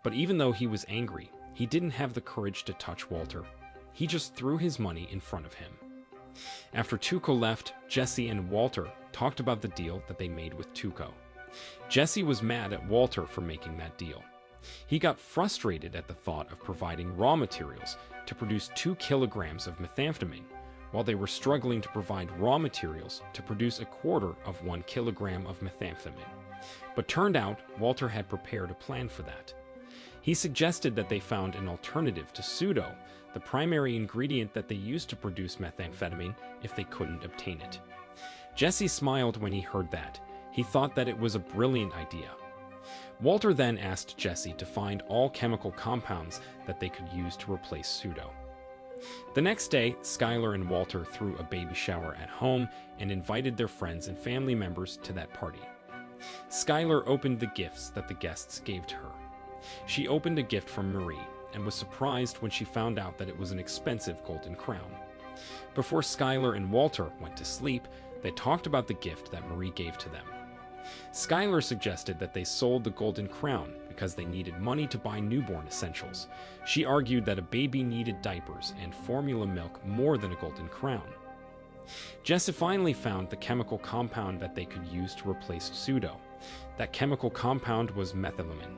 But even though he was angry, he didn't have the courage to touch Walter. He just threw his money in front of him. After Tuco left, Jesse and Walter talked about the deal that they made with Tuco. Jesse was mad at Walter for making that deal. He got frustrated at the thought of providing raw materials to produce 2 kilograms of methamphetamine, while they were struggling to provide raw materials to produce a quarter of 1 kilogram of methamphetamine. But turned out, Walter had prepared a plan for that. He suggested that they found an alternative to pseudo, the primary ingredient that they used to produce methamphetamine if they couldn't obtain it. Jesse smiled when he heard that. He thought that it was a brilliant idea. Walter then asked Jesse to find all chemical compounds that they could use to replace pseudo. The next day, Skylar and Walter threw a baby shower at home and invited their friends and family members to that party. Skylar opened the gifts that the guests gave to her. She opened a gift from Marie and was surprised when she found out that it was an expensive golden crown. Before Skylar and Walter went to sleep, they talked about the gift that Marie gave to them. Skylar suggested that they sold the golden crown because they needed money to buy newborn essentials. She argued that a baby needed diapers and formula milk more than a golden crown. Jesse finally found the chemical compound that they could use to replace pseudo. That chemical compound was methylamine.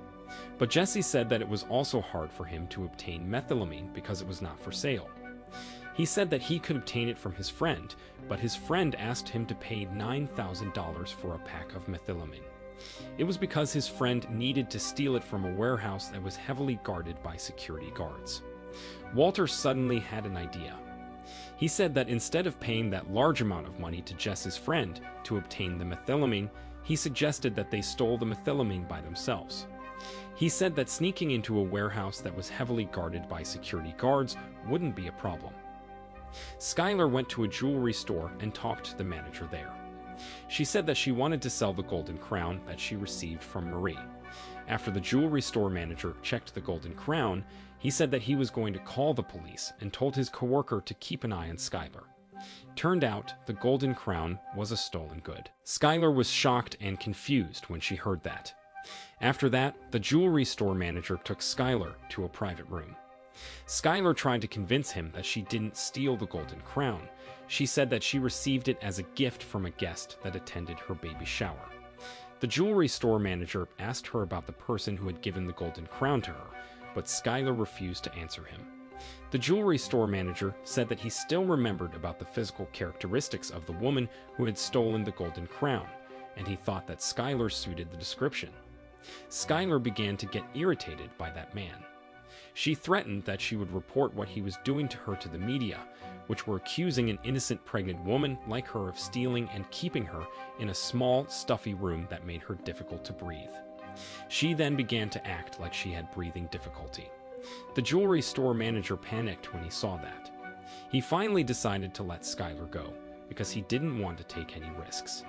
But Jesse said that it was also hard for him to obtain methylamine because it was not for sale. He said that he could obtain it from his friend, but his friend asked him to pay $9,000 for a pack of methylamine. It was because his friend needed to steal it from a warehouse that was heavily guarded by security guards. Walter suddenly had an idea. He said that instead of paying that large amount of money to Jess's friend to obtain the methylamine, he suggested that they stole the methylamine by themselves. He said that sneaking into a warehouse that was heavily guarded by security guards wouldn't be a problem. Skylar went to a jewelry store and talked to the manager there. She said that she wanted to sell the golden crown that she received from Marie. After the jewelry store manager checked the golden crown, he said that he was going to call the police and told his coworker to keep an eye on Skylar. Turned out, the golden crown was a stolen good. Skylar was shocked and confused when she heard that. After that, the jewelry store manager took Skylar to a private room. Skylar tried to convince him that she didn't steal the golden crown. She said that she received it as a gift from a guest that attended her baby shower. The jewelry store manager asked her about the person who had given the golden crown to her, but Skylar refused to answer him. The jewelry store manager said that he still remembered about the physical characteristics of the woman who had stolen the golden crown, and he thought that Skylar suited the description. Skylar began to get irritated by that man. She threatened that she would report what he was doing to her to the media, which were accusing an innocent pregnant woman like her of stealing and keeping her in a small, stuffy room that made her difficult to breathe. She then began to act like she had breathing difficulty. The jewelry store manager panicked when he saw that. He finally decided to let Skylar go, because he didn't want to take any risks.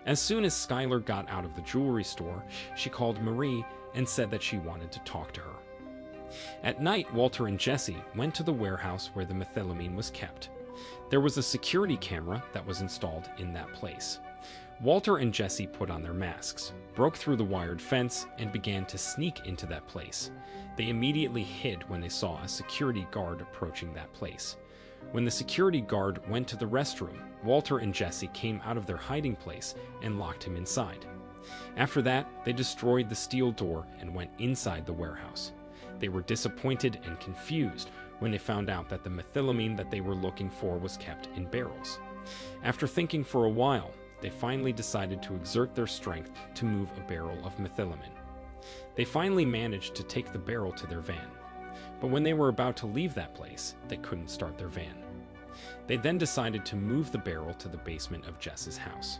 As soon as Skylar got out of the jewelry store, she called Marie and said that she wanted to talk to her. At night, Walter and Jesse went to the warehouse where the methylamine was kept. There was a security camera that was installed in that place. Walter and Jesse put on their masks, broke through the wired fence, and began to sneak into that place. They immediately hid when they saw a security guard approaching that place. When the security guard went to the restroom, Walter and Jesse came out of their hiding place and locked him inside. After that, they destroyed the steel door and went inside the warehouse. They were disappointed and confused when they found out that the methylamine that they were looking for was kept in barrels. After thinking for a while, they finally decided to exert their strength to move a barrel of methylamine. They finally managed to take the barrel to their van, but when they were about to leave that place, they couldn't start their van. They then decided to move the barrel to the basement of Jess's house.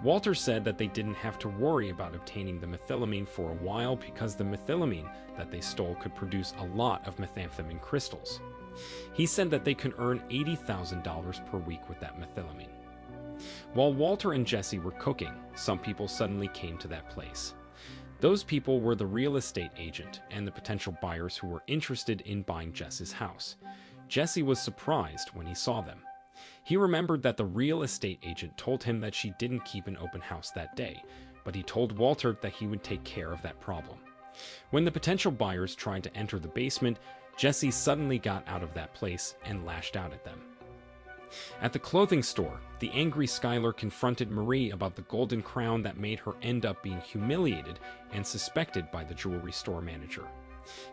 Walter said that they didn't have to worry about obtaining the methylamine for a while because the methylamine that they stole could produce a lot of methamphetamine crystals. He said that they could earn $80,000 per week with that methylamine. While Walter and Jesse were cooking, some people suddenly came to that place. Those people were the real estate agent and the potential buyers who were interested in buying Jess's house. Jesse was surprised when he saw them. He remembered that the real estate agent told him that she didn't keep an open house that day, but he told Walter that he would take care of that problem. When the potential buyers tried to enter the basement, Jesse suddenly got out of that place and lashed out at them. At the clothing store, the angry Skylar confronted Marie about the golden crown that made her end up being humiliated and suspected by the jewelry store manager.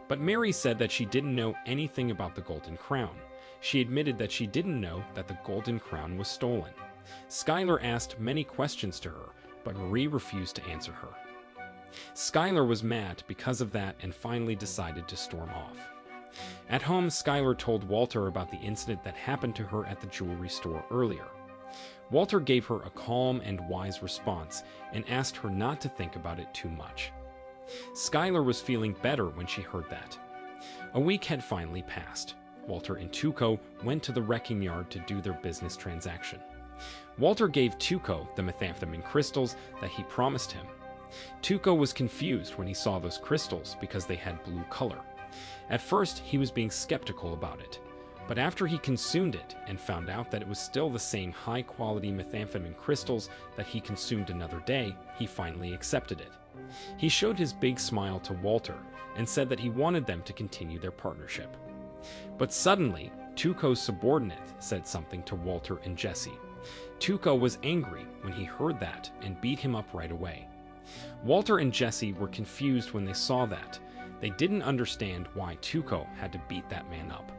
But Mary said that she didn't know anything about the golden crown. She admitted that she didn't know that the golden crown was stolen. Skylar asked many questions to her, but Marie refused to answer her. Skylar was mad because of that and finally decided to storm off. At home, Skylar told Walter about the incident that happened to her at the jewelry store earlier. Walter gave her a calm and wise response and asked her not to think about it too much. Skylar was feeling better when she heard that. A week had finally passed. Walter and Tuco went to the wrecking yard to do their business transaction. Walter gave Tuco the methamphetamine crystals that he promised him. Tuco was confused when he saw those crystals because they had blue color. At first, he was being skeptical about it, but after he consumed it and found out that it was still the same high-quality methamphetamine crystals that he consumed another day, he finally accepted it. He showed his big smile to Walter and said that he wanted them to continue their partnership. But suddenly, Tuco's subordinate said something to Walter and Jesse. Tuco was angry when he heard that and beat him up right away. Walter and Jesse were confused when they saw that. They didn't understand why Tuco had to beat that man up.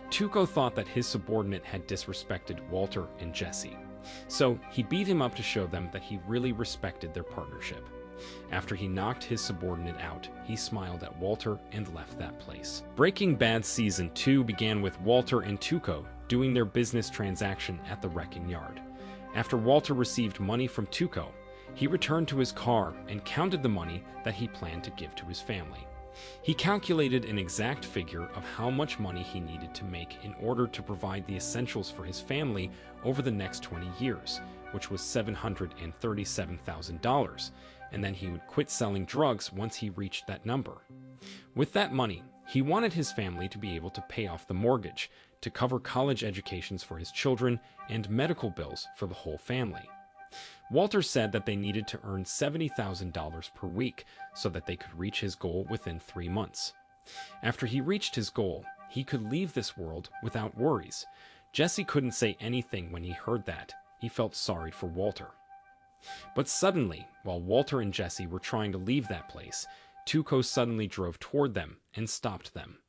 Tuco thought that his subordinate had disrespected Walter and Jesse, so he beat him up to show them that he really respected their partnership. After he knocked his subordinate out, he smiled at Walter and left that place. Breaking Bad Season 2 began with Walter and Tuco doing their business transaction at the wrecking yard. After Walter received money from Tuco, he returned to his car and counted the money that he planned to give to his family. He calculated an exact figure of how much money he needed to make in order to provide the essentials for his family over the next 20 years, which was $737,000, and then he would quit selling drugs once he reached that number. With that money, he wanted his family to be able to pay off the mortgage, to cover college educations for his children, and medical bills for the whole family. Walter said that they needed to earn $70,000 per week so that they could reach his goal within 3 months. After he reached his goal, he could leave this world without worries. Jesse couldn't say anything when he heard that. He felt sorry for Walter. But suddenly, while Walter and Jesse were trying to leave that place, Tuco suddenly drove toward them and stopped them.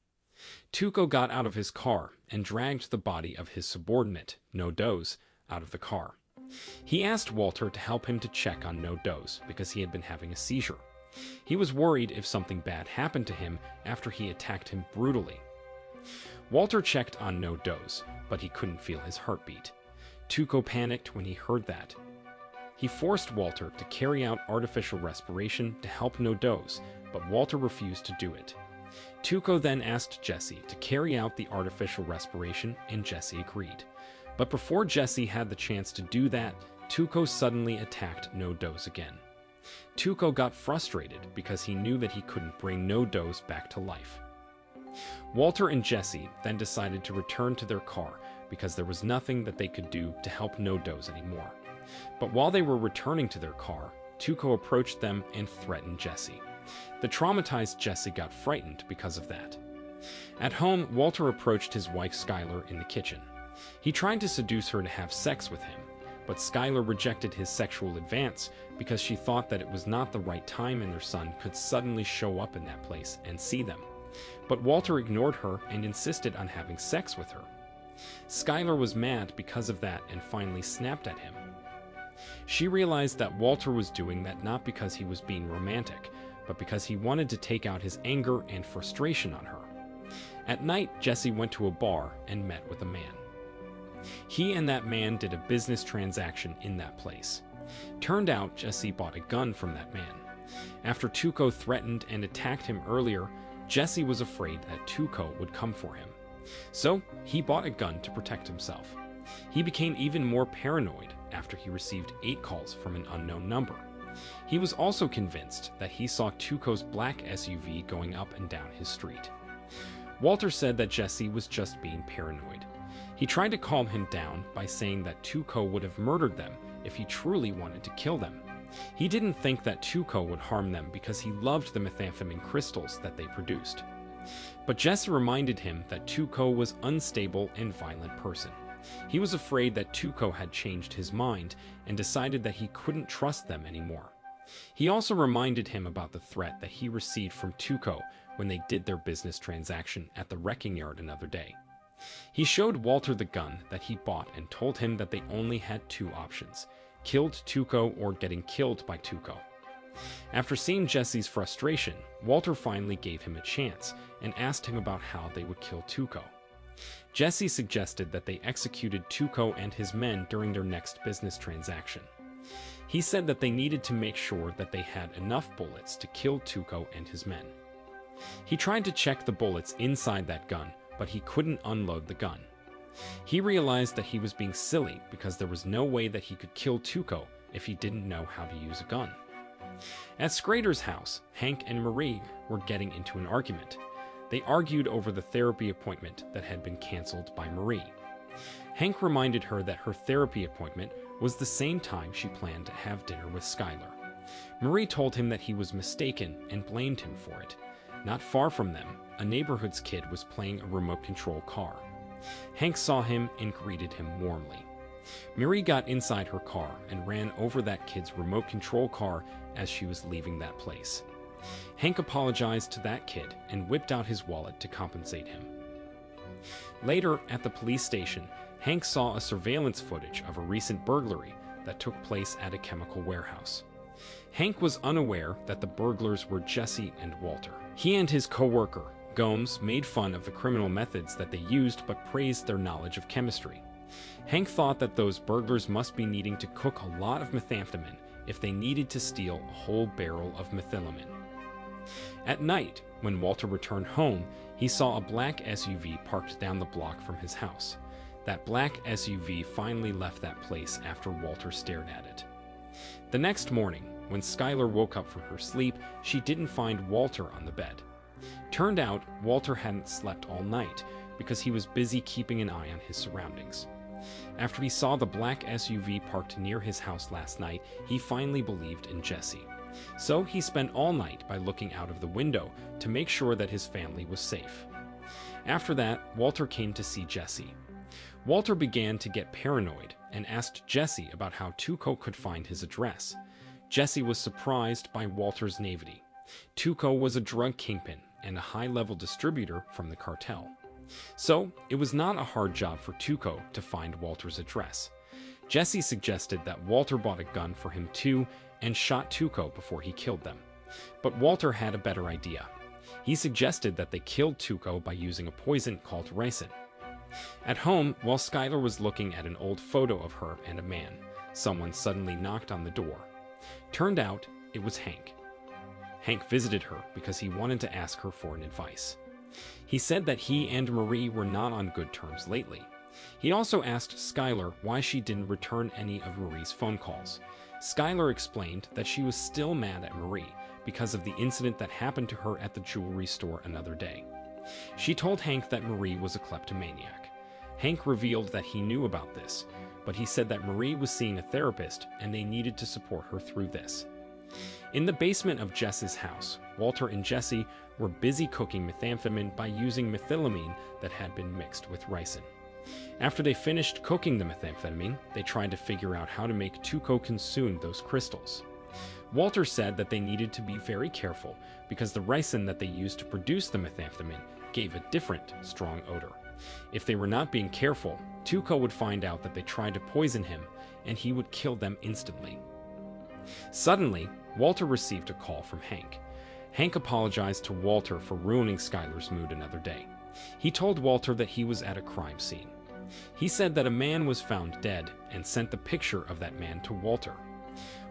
Tuco got out of his car and dragged the body of his subordinate, No Doze, out of the car. He asked Walter to help him to check on No Doze because he had been having a seizure. He was worried if something bad happened to him after he attacked him brutally. Walter checked on No Doze, but he couldn't feel his heartbeat. Tuco panicked when he heard that. He forced Walter to carry out artificial respiration to help No Doze, but Walter refused to do it. Tuco then asked Jesse to carry out the artificial respiration, and Jesse agreed. But before Jesse had the chance to do that, Tuco suddenly attacked No Doze again. Tuco got frustrated because he knew that he couldn't bring No Doze back to life. Walter and Jesse then decided to return to their car because there was nothing that they could do to help No Doze anymore. But while they were returning to their car, Tuco approached them and threatened Jesse. The traumatized Jesse got frightened because of that. At home, Walter approached his wife Skylar in the kitchen. He tried to seduce her to have sex with him, but Skylar rejected his sexual advance because she thought that it was not the right time and their son could suddenly show up in that place and see them. But Walter ignored her and insisted on having sex with her. Skylar was mad because of that and finally snapped at him. She realized that Walter was doing that not because he was being romantic, but because he wanted to take out his anger and frustration on her. At night, Jesse went to a bar and met with a man. He and that man did a business transaction in that place. Turned out Jesse bought a gun from that man. After Tuco threatened and attacked him earlier, Jesse was afraid that Tuco would come for him. So he bought a gun to protect himself. He became even more paranoid after he received 8 calls from an unknown number. He was also convinced that he saw Tuco's black SUV going up and down his street. Walter said that Jesse was just being paranoid. He tried to calm him down by saying that Tuco would have murdered them if he truly wanted to kill them. He didn't think that Tuco would harm them because he loved the methamphetamine crystals that they produced. But Jesse reminded him that Tuco was an unstable and violent person. He was afraid that Tuco had changed his mind and decided that he couldn't trust them anymore. He also reminded him about the threat that he received from Tuco when they did their business transaction at the wrecking yard another day. He showed Walter the gun that he bought and told him that they only had 2 options: killed Tuco or getting killed by Tuco. After seeing Jesse's frustration, Walter finally gave him a chance and asked him about how they would kill Tuco. Jesse suggested that they executed Tuco and his men during their next business transaction. He said that they needed to make sure that they had enough bullets to kill Tuco and his men. He tried to check the bullets inside that gun, but he couldn't unload the gun. He realized that he was being silly because there was no way that he could kill Tuco if he didn't know how to use a gun. At Schrader's house, Hank and Marie were getting into an argument. They argued over the therapy appointment that had been canceled by Marie. Hank reminded her that her therapy appointment was the same time she planned to have dinner with Skylar. Marie told him that he was mistaken and blamed him for it. Not far from them, a neighborhood's kid was playing a remote control car. Hank saw him and greeted him warmly. Marie got inside her car and ran over that kid's remote control car as she was leaving that place. Hank apologized to that kid and whipped out his wallet to compensate him. Later, at the police station, Hank saw a surveillance footage of a recent burglary that took place at a chemical warehouse. Hank was unaware that the burglars were Jesse and Walter. He and his co-worker, Gomes, made fun of the criminal methods that they used but praised their knowledge of chemistry. Hank thought that those burglars must be needing to cook a lot of methamphetamine if they needed to steal a whole barrel of methylamine. At night, when Walter returned home, he saw a black SUV parked down the block from his house. That black SUV finally left that place after Walter stared at it. The next morning, when Skylar woke up from her sleep, she didn't find Walter on the bed. Turned out, Walter hadn't slept all night because he was busy keeping an eye on his surroundings. After he saw the black SUV parked near his house last night, he finally believed in Jesse. So he spent all night by looking out of the window to make sure that his family was safe. After that, Walter came to see Jesse. Walter began to get paranoid and asked Jesse about how Tuco could find his address. Jesse was surprised by Walter's naivety. Tuco was a drug kingpin, and a high-level distributor from the cartel. So, it was not a hard job for Tuco to find Walter's address. Jesse suggested that Walter bought a gun for him too and shot Tuco before he killed them. But Walter had a better idea. He suggested that they killed Tuco by using a poison called ricin. At home, while Skylar was looking at an old photo of her and a man, someone suddenly knocked on the door. Turned out, it was Hank. Hank visited her because he wanted to ask her for an advice. He said that he and Marie were not on good terms lately. He also asked Skylar why she didn't return any of Marie's phone calls. Skylar explained that she was still mad at Marie because of the incident that happened to her at the jewelry store another day. She told Hank that Marie was a kleptomaniac. Hank revealed that he knew about this, but he said that Marie was seeing a therapist and they needed to support her through this. In the basement of Jess's house, Walter and Jesse were busy cooking methamphetamine by using methylamine that had been mixed with ricin. After they finished cooking the methamphetamine, they tried to figure out how to make Tuco consume those crystals. Walter said that they needed to be very careful because the ricin that they used to produce the methamphetamine gave a different, strong odor. If they were not being careful, Tuco would find out that they tried to poison him, and he would kill them instantly. Suddenly, Walter received a call from Hank. Hank apologized to Walter for ruining Skylar's mood another day. He told Walter that he was at a crime scene. He said that a man was found dead and sent the picture of that man to Walter.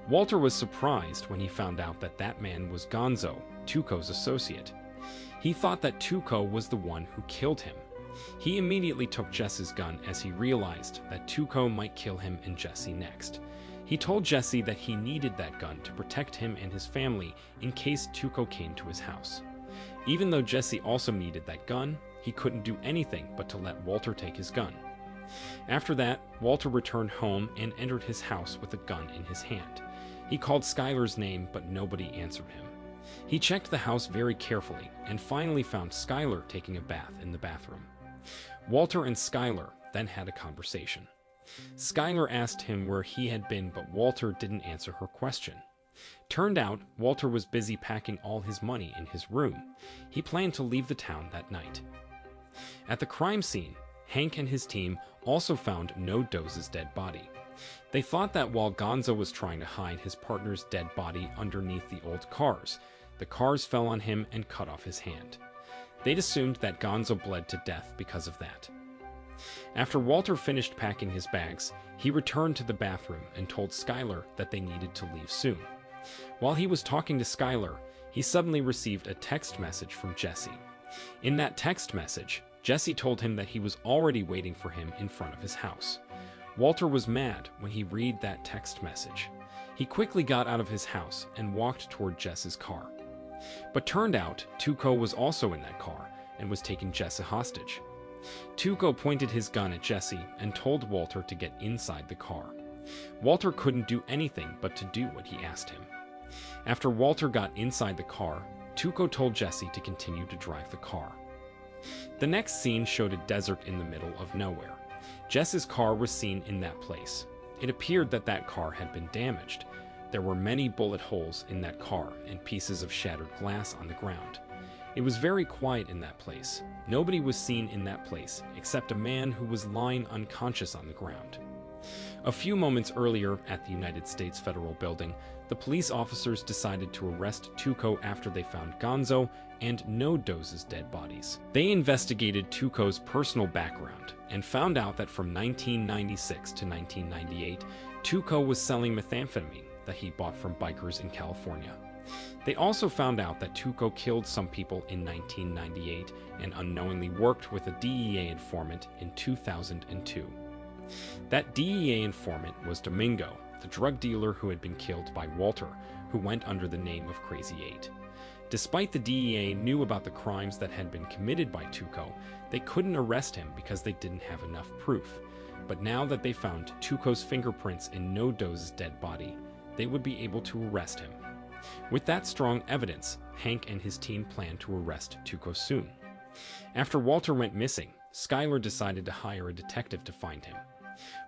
Walter was surprised when he found out that that man was Gonzo, Tuco's associate. He thought that Tuco was the one who killed him. He immediately took Jess's gun as he realized that Tuco might kill him and Jesse next. He told Jesse that he needed that gun to protect him and his family in case Tuco came to his house. Even though Jesse also needed that gun, he couldn't do anything but to let Walter take his gun. After that, Walter returned home and entered his house with a gun in his hand. He called Skylar's name, but nobody answered him. He checked the house very carefully and finally found Skylar taking a bath in the bathroom. Walter and Skylar then had a conversation. Skylar asked him where he had been, but Walter didn't answer her question. Turned out, Walter was busy packing all his money in his room. He planned to leave the town that night. At the crime scene, Hank and his team also found No Dose's dead body. They thought that while Gonzo was trying to hide his partner's dead body underneath the old cars, the cars fell on him and cut off his hand. They'd assumed that Gonzo bled to death because of that. After Walter finished packing his bags, he returned to the bathroom and told Skylar that they needed to leave soon. While he was talking to Skylar, he suddenly received a text message from Jesse. In that text message, Jesse told him that he was already waiting for him in front of his house. Walter was mad when he read that text message. He quickly got out of his house and walked toward Jess's car. But turned out, Tuco was also in that car and was taking Jesse hostage. Tuco pointed his gun at Jesse and told Walter to get inside the car. Walter couldn't do anything but to do what he asked him. After Walter got inside the car, Tuco told Jesse to continue to drive the car. The next scene showed a desert in the middle of nowhere. Jess's car was seen in that place. It appeared that that car had been damaged. There were many bullet holes in that car and pieces of shattered glass on the ground. It was very quiet in that place. Nobody was seen in that place except a man who was lying unconscious on the ground. A few moments earlier, at the United States Federal Building, the police officers decided to arrest Tuco after they found Gonzo and No Dose's dead bodies. They investigated Tuco's personal background and found out that from 1996 to 1998, Tuco was selling methamphetamine that he bought from bikers in California. They also found out that Tuco killed some people in 1998 and unknowingly worked with a DEA informant in 2002. That DEA informant was Domingo, the drug dealer who had been killed by Walter, who went under the name of Crazy 8. Despite the DEA knew about the crimes that had been committed by Tuco, they couldn't arrest him because they didn't have enough proof. But now that they found Tuco's fingerprints in No Dose's dead body, they would be able to arrest him. With that strong evidence, Hank and his team planned to arrest Tuco soon. After Walter went missing, Skylar decided to hire a detective to find him.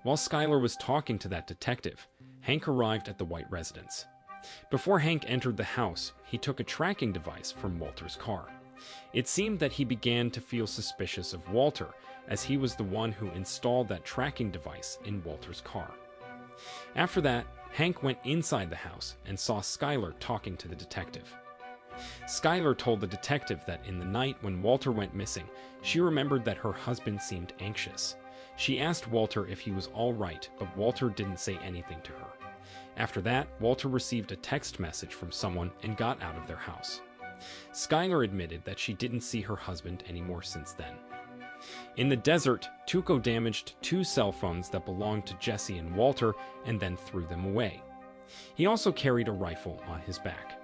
While Skylar was talking to that detective, Hank arrived at the White residence. Before Hank entered the house, he took a tracking device from Walter's car. It seemed that he began to feel suspicious of Walter, as he was the one who installed that tracking device in Walter's car. After that, Hank went inside the house and saw Skylar talking to the detective. Skylar told the detective that in the night when Walter went missing, she remembered that her husband seemed anxious. She asked Walter if he was all right, but Walter didn't say anything to her. After that, Walter received a text message from someone and got out of their house. Skylar admitted that she didn't see her husband anymore since then. In the desert, Tuco damaged 2 cell phones that belonged to Jesse and Walter and then threw them away. He also carried a rifle on his back.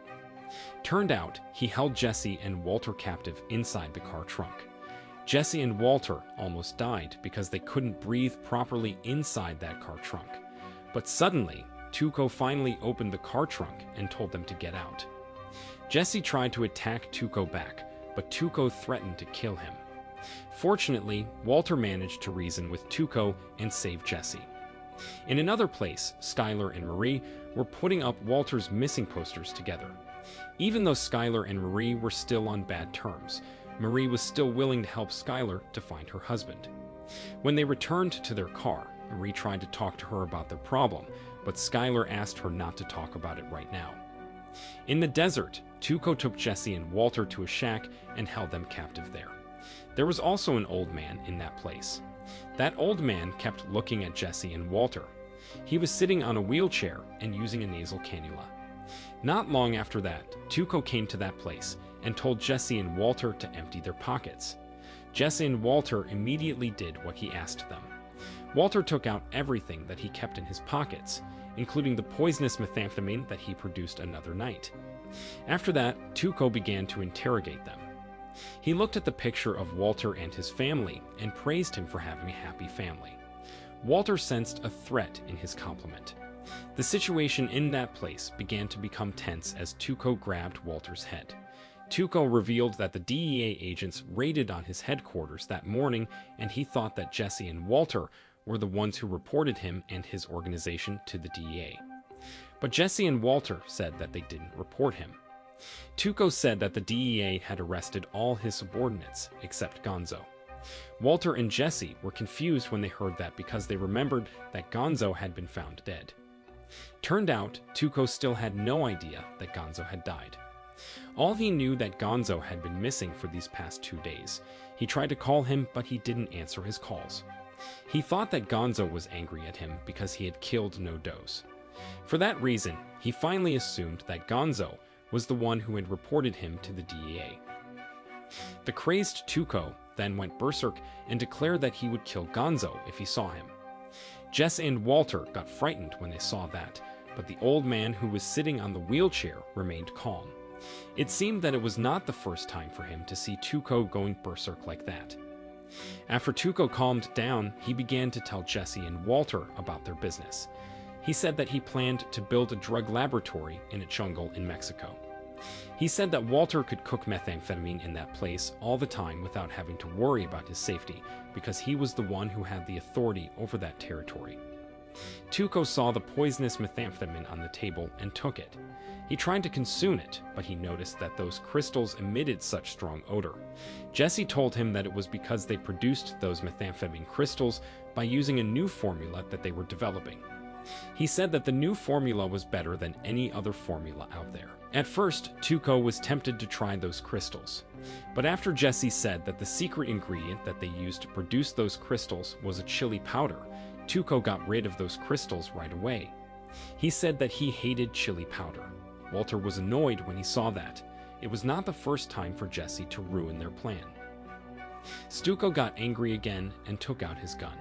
Turned out, he held Jesse and Walter captive inside the car trunk. Jesse and Walter almost died because they couldn't breathe properly inside that car trunk. But suddenly, Tuco finally opened the car trunk and told them to get out. Jesse tried to attack Tuco back, but Tuco threatened to kill him. Fortunately, Walter managed to reason with Tuco and save Jesse. In another place, Skylar and Marie were putting up Walter's missing posters together. Even though Skylar and Marie were still on bad terms, Marie was still willing to help Skylar to find her husband. When they returned to their car, Marie tried to talk to her about their problem, but Skylar asked her not to talk about it right now. In the desert, Tuco took Jesse and Walter to a shack and held them captive there. There was also an old man in that place. That old man kept looking at Jesse and Walter. He was sitting on a wheelchair and using a nasal cannula. Not long after that, Tuco came to that place and told Jesse and Walter to empty their pockets. Jesse and Walter immediately did what he asked them. Walter took out everything that he kept in his pockets, including the poisonous methamphetamine that he produced another night. After that, Tuco began to interrogate them. He looked at the picture of Walter and his family and praised him for having a happy family. Walter sensed a threat in his compliment. The situation in that place began to become tense as Tuco grabbed Walter's head. Tuco revealed that the DEA agents raided on his headquarters that morning, and he thought that Jesse and Walter were the ones who reported him and his organization to the DEA. But Jesse and Walter said that they didn't report him. Tuco said that the DEA had arrested all his subordinates except Gonzo. Walter and Jesse were confused when they heard that because they remembered that Gonzo had been found dead. Turned out, Tuco still had no idea that Gonzo had died. All he knew that Gonzo had been missing for these past 2 days. He tried to call him, but he didn't answer his calls. He thought that Gonzo was angry at him because he had killed no does. For that reason, he finally assumed that Gonzo was the one who had reported him to the DEA. The crazed Tuco then went berserk and declared that he would kill Gonzo if he saw him. Jess and Walter got frightened when they saw that, but the old man who was sitting on the wheelchair remained calm. It seemed that it was not the first time for him to see Tuco going berserk like that. After Tuco calmed down, he began to tell Jesse and Walter about their business. He said that he planned to build a drug laboratory in a jungle in Mexico. He said that Walter could cook methamphetamine in that place all the time without having to worry about his safety, because he was the one who had the authority over that territory. Tuco saw the poisonous methamphetamine on the table and took it. He tried to consume it, but he noticed that those crystals emitted such strong odor. Jesse told him that it was because they produced those methamphetamine crystals by using a new formula that they were developing. He said that the new formula was better than any other formula out there. At first, Tuco was tempted to try those crystals. But after Jesse said that the secret ingredient that they used to produce those crystals was a chili powder, Tuco got rid of those crystals right away. He said that he hated chili powder. Walter was annoyed when he saw that. It was not the first time for Jesse to ruin their plan. Tuco got angry again and took out his gun.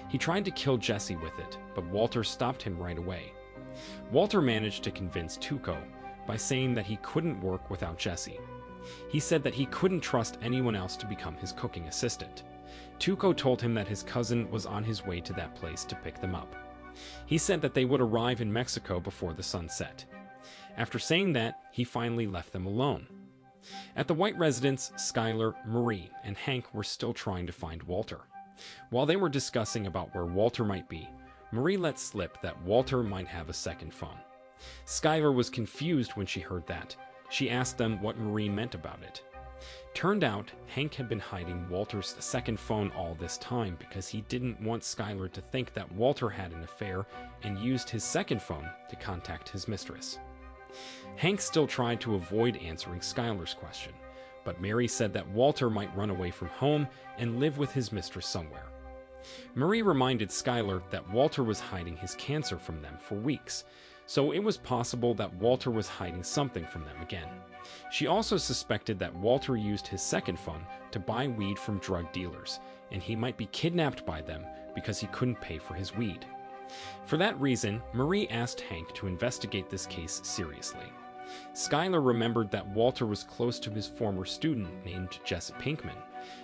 He tried to kill Jesse with it, but Walter stopped him right away. Walter managed to convince Tuco by saying that he couldn't work without Jesse. He said that he couldn't trust anyone else to become his cooking assistant. Tuco told him that his cousin was on his way to that place to pick them up. He said that they would arrive in Mexico before the sun set. After saying that, he finally left them alone. At the White residence, Skylar, Marie, and Hank were still trying to find Walter. While they were discussing about where Walter might be, Marie let slip that Walter might have a second phone. Skylar was confused when she heard that. She asked them what Marie meant about it. Turned out, Hank had been hiding Walter's second phone all this time because he didn't want Skylar to think that Walter had an affair and used his second phone to contact his mistress. Hank still tried to avoid answering Skylar's question, but Mary said that Walter might run away from home and live with his mistress somewhere. Marie reminded Skylar that Walter was hiding his cancer from them for weeks, so it was possible that Walter was hiding something from them again. She also suspected that Walter used his second phone to buy weed from drug dealers, and he might be kidnapped by them because he couldn't pay for his weed. For that reason, Marie asked Hank to investigate this case seriously. Skylar remembered that Walter was close to his former student named Jesse Pinkman.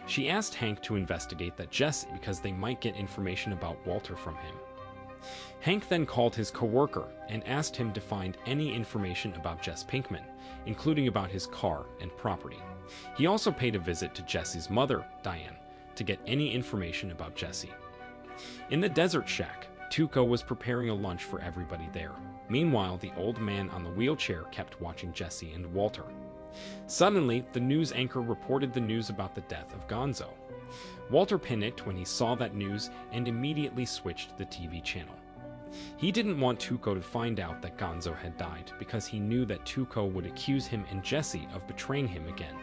She asked Hank to investigate that Jesse because they might get information about Walter from him. Hank then called his coworker and asked him to find any information about Jesse Pinkman, including about his car and property. He also paid a visit to Jesse's mother, Diane, to get any information about Jesse. In the desert shack, Tuco was preparing a lunch for everybody there. Meanwhile, the old man on the wheelchair kept watching Jesse and Walter. Suddenly, the news anchor reported the news about the death of Gonzo. Walter panicked when he saw that news and immediately switched the TV channel. He didn't want Tuco to find out that Gonzo had died because he knew that Tuco would accuse him and Jesse of betraying him again.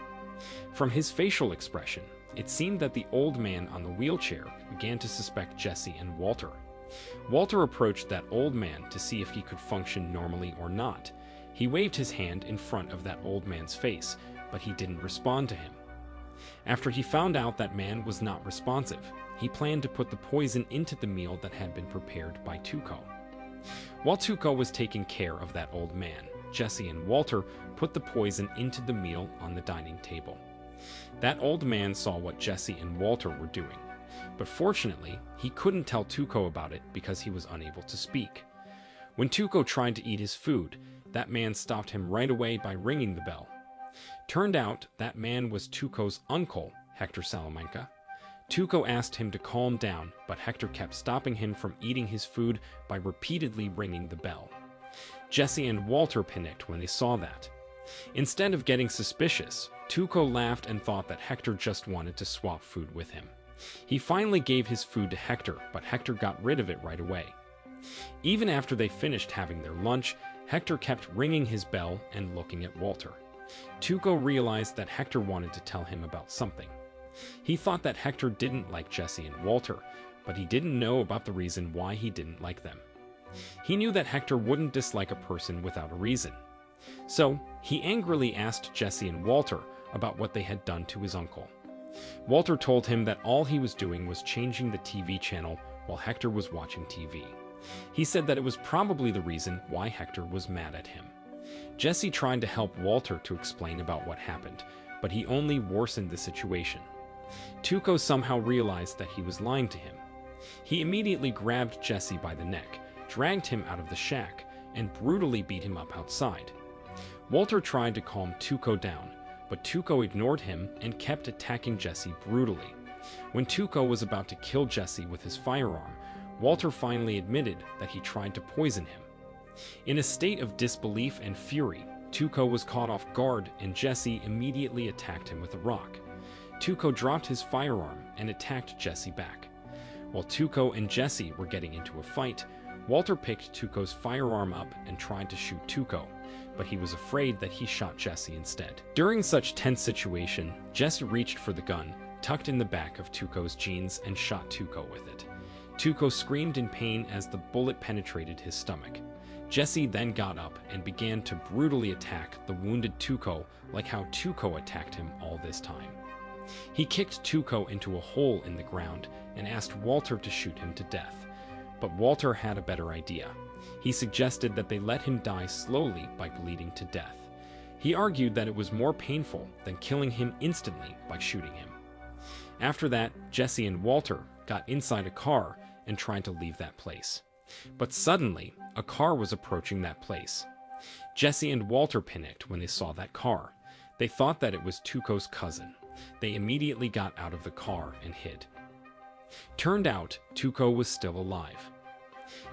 From his facial expression, it seemed that the old man on the wheelchair began to suspect Jesse and Walter. Walter approached that old man to see if he could function normally or not. He waved his hand in front of that old man's face, but he didn't respond to him. After he found out that man was not responsive, he planned to put the poison into the meal that had been prepared by Tuco. While Tuco was taking care of that old man, Jesse and Walter put the poison into the meal on the dining table. That old man saw what Jesse and Walter were doing, but fortunately, he couldn't tell Tuco about it because he was unable to speak. When Tuco tried to eat his food, that man stopped him right away by ringing the bell. Turned out, that man was Tuco's uncle, Hector Salamanca. Tuco asked him to calm down, but Hector kept stopping him from eating his food by repeatedly ringing the bell. Jesse and Walter panicked when they saw that. Instead of getting suspicious, Tuco laughed and thought that Hector just wanted to swap food with him. He finally gave his food to Hector, but Hector got rid of it right away. Even after they finished having their lunch, Hector kept ringing his bell and looking at Walter. Tuco realized that Hector wanted to tell him about something. He thought that Hector didn't like Jesse and Walter, but he didn't know about the reason why he didn't like them. He knew that Hector wouldn't dislike a person without a reason. So, he angrily asked Jesse and Walter about what they had done to his uncle. Walter told him that all he was doing was changing the TV channel while Hector was watching TV. He said that it was probably the reason why Hector was mad at him. Jesse tried to help Walter to explain about what happened, but he only worsened the situation. Tuco somehow realized that he was lying to him. He immediately grabbed Jesse by the neck, dragged him out of the shack, and brutally beat him up outside. Walter tried to calm Tuco down, but Tuco ignored him and kept attacking Jesse brutally. When Tuco was about to kill Jesse with his firearm, Walter finally admitted that he tried to poison him. In a state of disbelief and fury, Tuco was caught off guard and Jesse immediately attacked him with a rock. Tuco dropped his firearm and attacked Jesse back. While Tuco and Jesse were getting into a fight, Walter picked Tuco's firearm up and tried to shoot Tuco, but he was afraid that he shot Jesse instead. During such tense situation, Jesse reached for the gun, tucked in the back of Tuco's jeans, and shot Tuco with it. Tuco screamed in pain as the bullet penetrated his stomach. Jesse then got up and began to brutally attack the wounded Tuco like how Tuco attacked him all this time. He kicked Tuco into a hole in the ground and asked Walter to shoot him to death. But Walter had a better idea. He suggested that they let him die slowly by bleeding to death. He argued that it was more painful than killing him instantly by shooting him. After that, Jesse and Walter got inside a car and tried to leave that place. But suddenly, a car was approaching that place. Jesse and Walter panicked when they saw that car. They thought that it was Tuco's cousin. They immediately got out of the car and hid. Turned out, Tuco was still alive.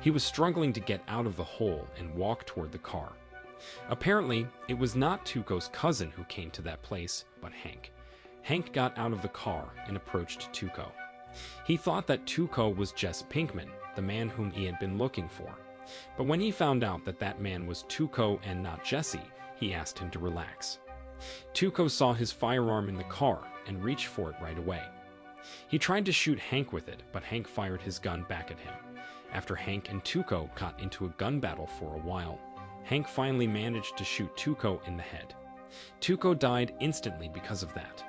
He was struggling to get out of the hole and walk toward the car. Apparently, it was not Tuco's cousin who came to that place, but Hank. Hank got out of the car and approached Tuco. He thought that Tuco was Jess Pinkman, the man whom he had been looking for. But when he found out that that man was Tuco and not Jesse, he asked him to relax. Tuco saw his firearm in the car and reached for it right away. He tried to shoot Hank with it, but Hank fired his gun back at him. After Hank and Tuco got into a gun battle for a while, Hank finally managed to shoot Tuco in the head. Tuco died instantly because of that.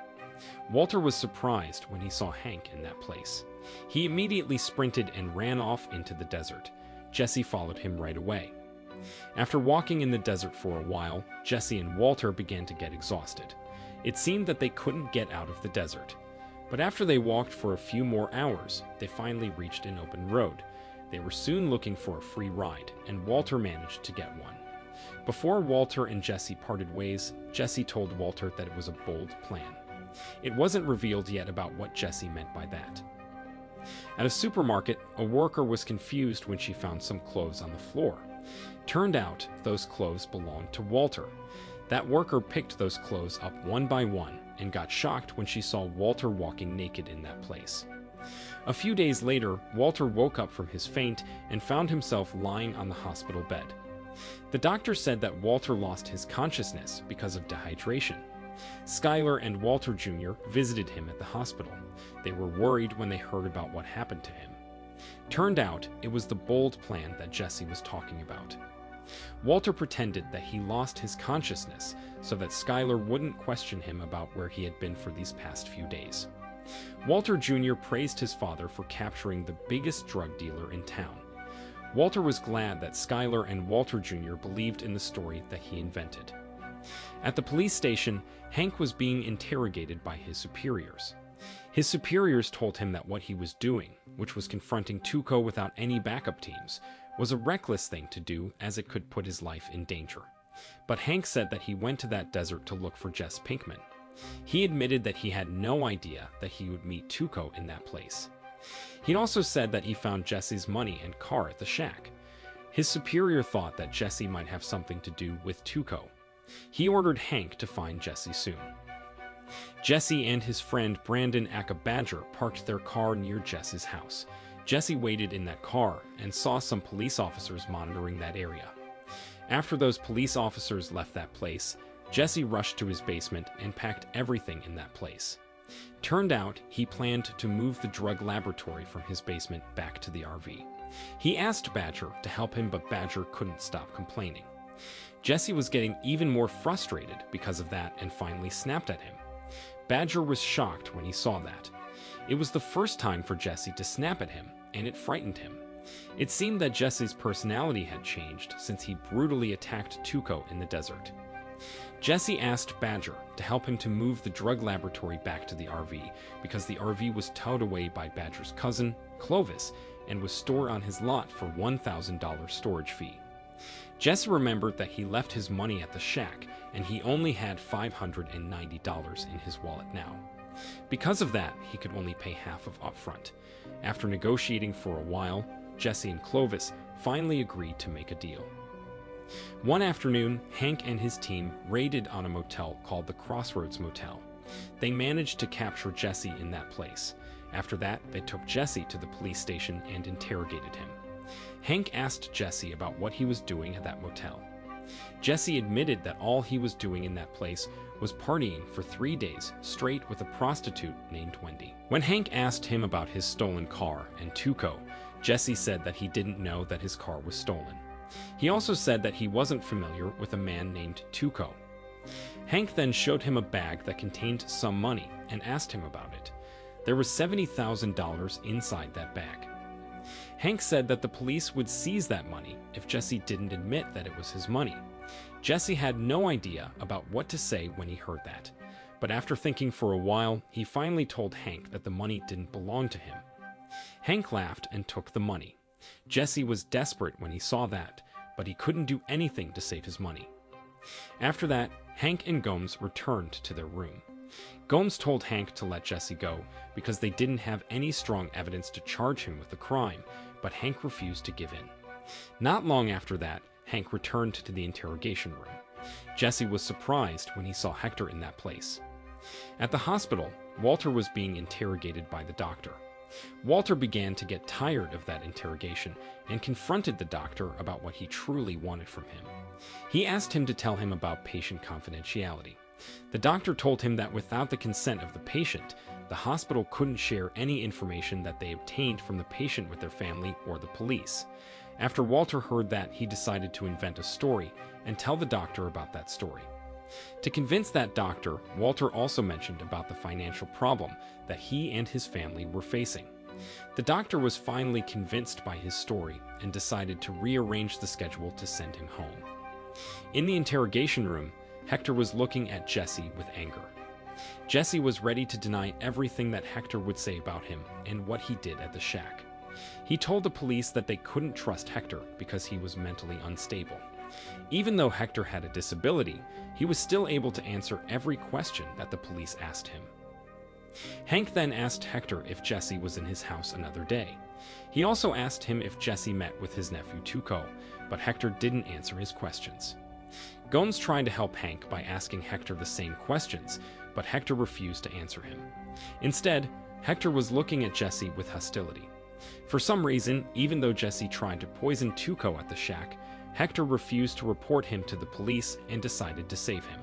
Walter was surprised when he saw Hank in that place. He immediately sprinted and ran off into the desert. Jesse followed him right away. After walking in the desert for a while, Jesse and Walter began to get exhausted. It seemed that they couldn't get out of the desert. But after they walked for a few more hours, they finally reached an open road. They were soon looking for a free ride, and Walter managed to get one. Before Walter and Jesse parted ways, Jesse told Walter that it was a bold plan. It wasn't revealed yet about what Jesse meant by that. At a supermarket, a worker was confused when she found some clothes on the floor. Turned out, those clothes belonged to Walter. That worker picked those clothes up one by one and got shocked when she saw Walter walking naked in that place. A few days later, Walter woke up from his faint and found himself lying on the hospital bed. The doctor said that Walter lost his consciousness because of dehydration. Skylar and Walter Jr. visited him at the hospital. They were worried when they heard about what happened to him. Turned out, it was the bold plan that Jesse was talking about. Walter pretended that he lost his consciousness so that Skylar wouldn't question him about where he had been for these past few days. Walter Jr. praised his father for capturing the biggest drug dealer in town. Walter was glad that Skylar and Walter Jr. believed in the story that he invented. At the police station, Hank was being interrogated by his superiors. His superiors told him that what he was doing, which was confronting Tuco without any backup teams, was a reckless thing to do as it could put his life in danger. But Hank said that he went to that desert to look for Jess Pinkman. He admitted that he had no idea that he would meet Tuco in that place. He'd also said that he found Jesse's money and car at the shack. His superior thought that Jesse might have something to do with Tuco. He ordered Hank to find Jesse soon. Jesse and his friend Brandon Aka Badger parked their car near Jesse's house. Jesse waited in that car and saw some police officers monitoring that area. After those police officers left that place, Jesse rushed to his basement and packed everything in that place. Turned out, he planned to move the drug laboratory from his basement back to the RV. He asked Badger to help him, but Badger couldn't stop complaining. Jesse was getting even more frustrated because of that and finally snapped at him. Badger was shocked when he saw that. It was the first time for Jesse to snap at him, and it frightened him. It seemed that Jesse's personality had changed since he brutally attacked Tuco in the desert. Jesse asked Badger to help him to move the drug laboratory back to the RV because the RV was towed away by Badger's cousin, Clovis, and was stored on his lot for $1,000 storage fee. Jesse remembered that he left his money at the shack and he only had $590 in his wallet now. Because of that, he could only pay half of upfront. After negotiating for a while, Jesse and Clovis finally agreed to make a deal. One afternoon, Hank and his team raided on a motel called the Crossroads Motel. They managed to capture Jesse in that place. After that, they took Jesse to the police station and interrogated him. Hank asked Jesse about what he was doing at that motel. Jesse admitted that all he was doing in that place was partying for 3 days straight with a prostitute named Wendy. When Hank asked him about his stolen car and Tuco, Jesse said that he didn't know that his car was stolen. He also said that he wasn't familiar with a man named Tuco. Hank then showed him a bag that contained some money and asked him about it. There was $70,000 inside that bag. Hank said that the police would seize that money if Jesse didn't admit that it was his money. Jesse had no idea about what to say when he heard that, but after thinking for a while, he finally told Hank that the money didn't belong to him. Hank laughed and took the money. Jesse was desperate when he saw that, but he couldn't do anything to save his money. After that, Hank and Gomes returned to their room. Gomes told Hank to let Jesse go because they didn't have any strong evidence to charge him with the crime, but Hank refused to give in. Not long after that, Hank returned to the interrogation room. Jesse was surprised when he saw Hector in that place. At the hospital, Walter was being interrogated by the doctor. Walter began to get tired of that interrogation and confronted the doctor about what he truly wanted from him. He asked him to tell him about patient confidentiality. The doctor told him that without the consent of the patient, the hospital couldn't share any information that they obtained from the patient with their family or the police. After Walter heard that, he decided to invent a story and tell the doctor about that story. To convince that doctor, Walter also mentioned about the financial problem that he and his family were facing. The doctor was finally convinced by his story and decided to rearrange the schedule to send him home. In the interrogation room, Hector was looking at Jesse with anger. Jesse was ready to deny everything that Hector would say about him and what he did at the shack. He told the police that they couldn't trust Hector because he was mentally unstable. Even though Hector had a disability, he was still able to answer every question that the police asked him. Hank then asked Hector if Jesse was in his house another day. He also asked him if Jesse met with his nephew Tuco, but Hector didn't answer his questions. Gomes tried to help Hank by asking Hector the same questions, but Hector refused to answer him. Instead, Hector was looking at Jesse with hostility. For some reason, even though Jesse tried to poison Tuco at the shack, Hector refused to report him to the police and decided to save him.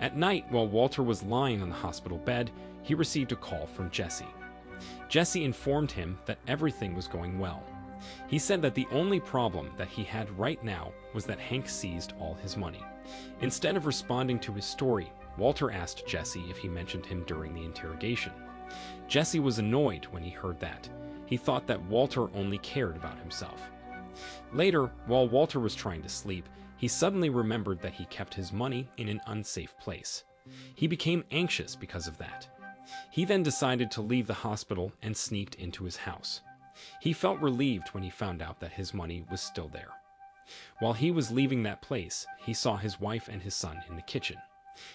At night, while Walter was lying on the hospital bed, he received a call from Jesse. Jesse informed him that everything was going well. He said that the only problem that he had right now was that Hank seized all his money. Instead of responding to his story, Walter asked Jesse if he mentioned him during the interrogation. Jesse was annoyed when he heard that. He thought that Walter only cared about himself. Later, while Walter was trying to sleep, he suddenly remembered that he kept his money in an unsafe place. He became anxious because of that. He then decided to leave the hospital and sneaked into his house. He felt relieved when he found out that his money was still there. While he was leaving that place, he saw his wife and his son in the kitchen.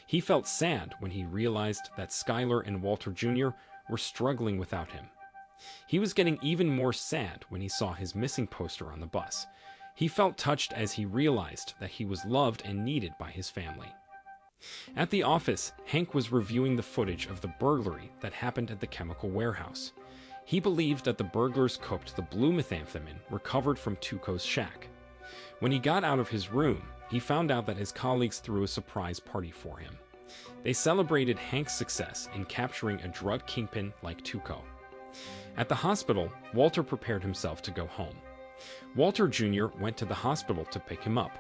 He felt sad when he realized that Skylar and Walter Jr. were struggling without him. He was getting even more sad when he saw his missing poster on the bus. He felt touched as he realized that he was loved and needed by his family. At the office, Hank was reviewing the footage of the burglary that happened at the chemical warehouse. He believed that the burglars cooked the blue methamphetamine recovered from Tuco's shack. When he got out of his room, he found out that his colleagues threw a surprise party for him. They celebrated Hank's success in capturing a drug kingpin like Tuco. At the hospital, Walter prepared himself to go home. Walter Jr. went to the hospital to pick him up.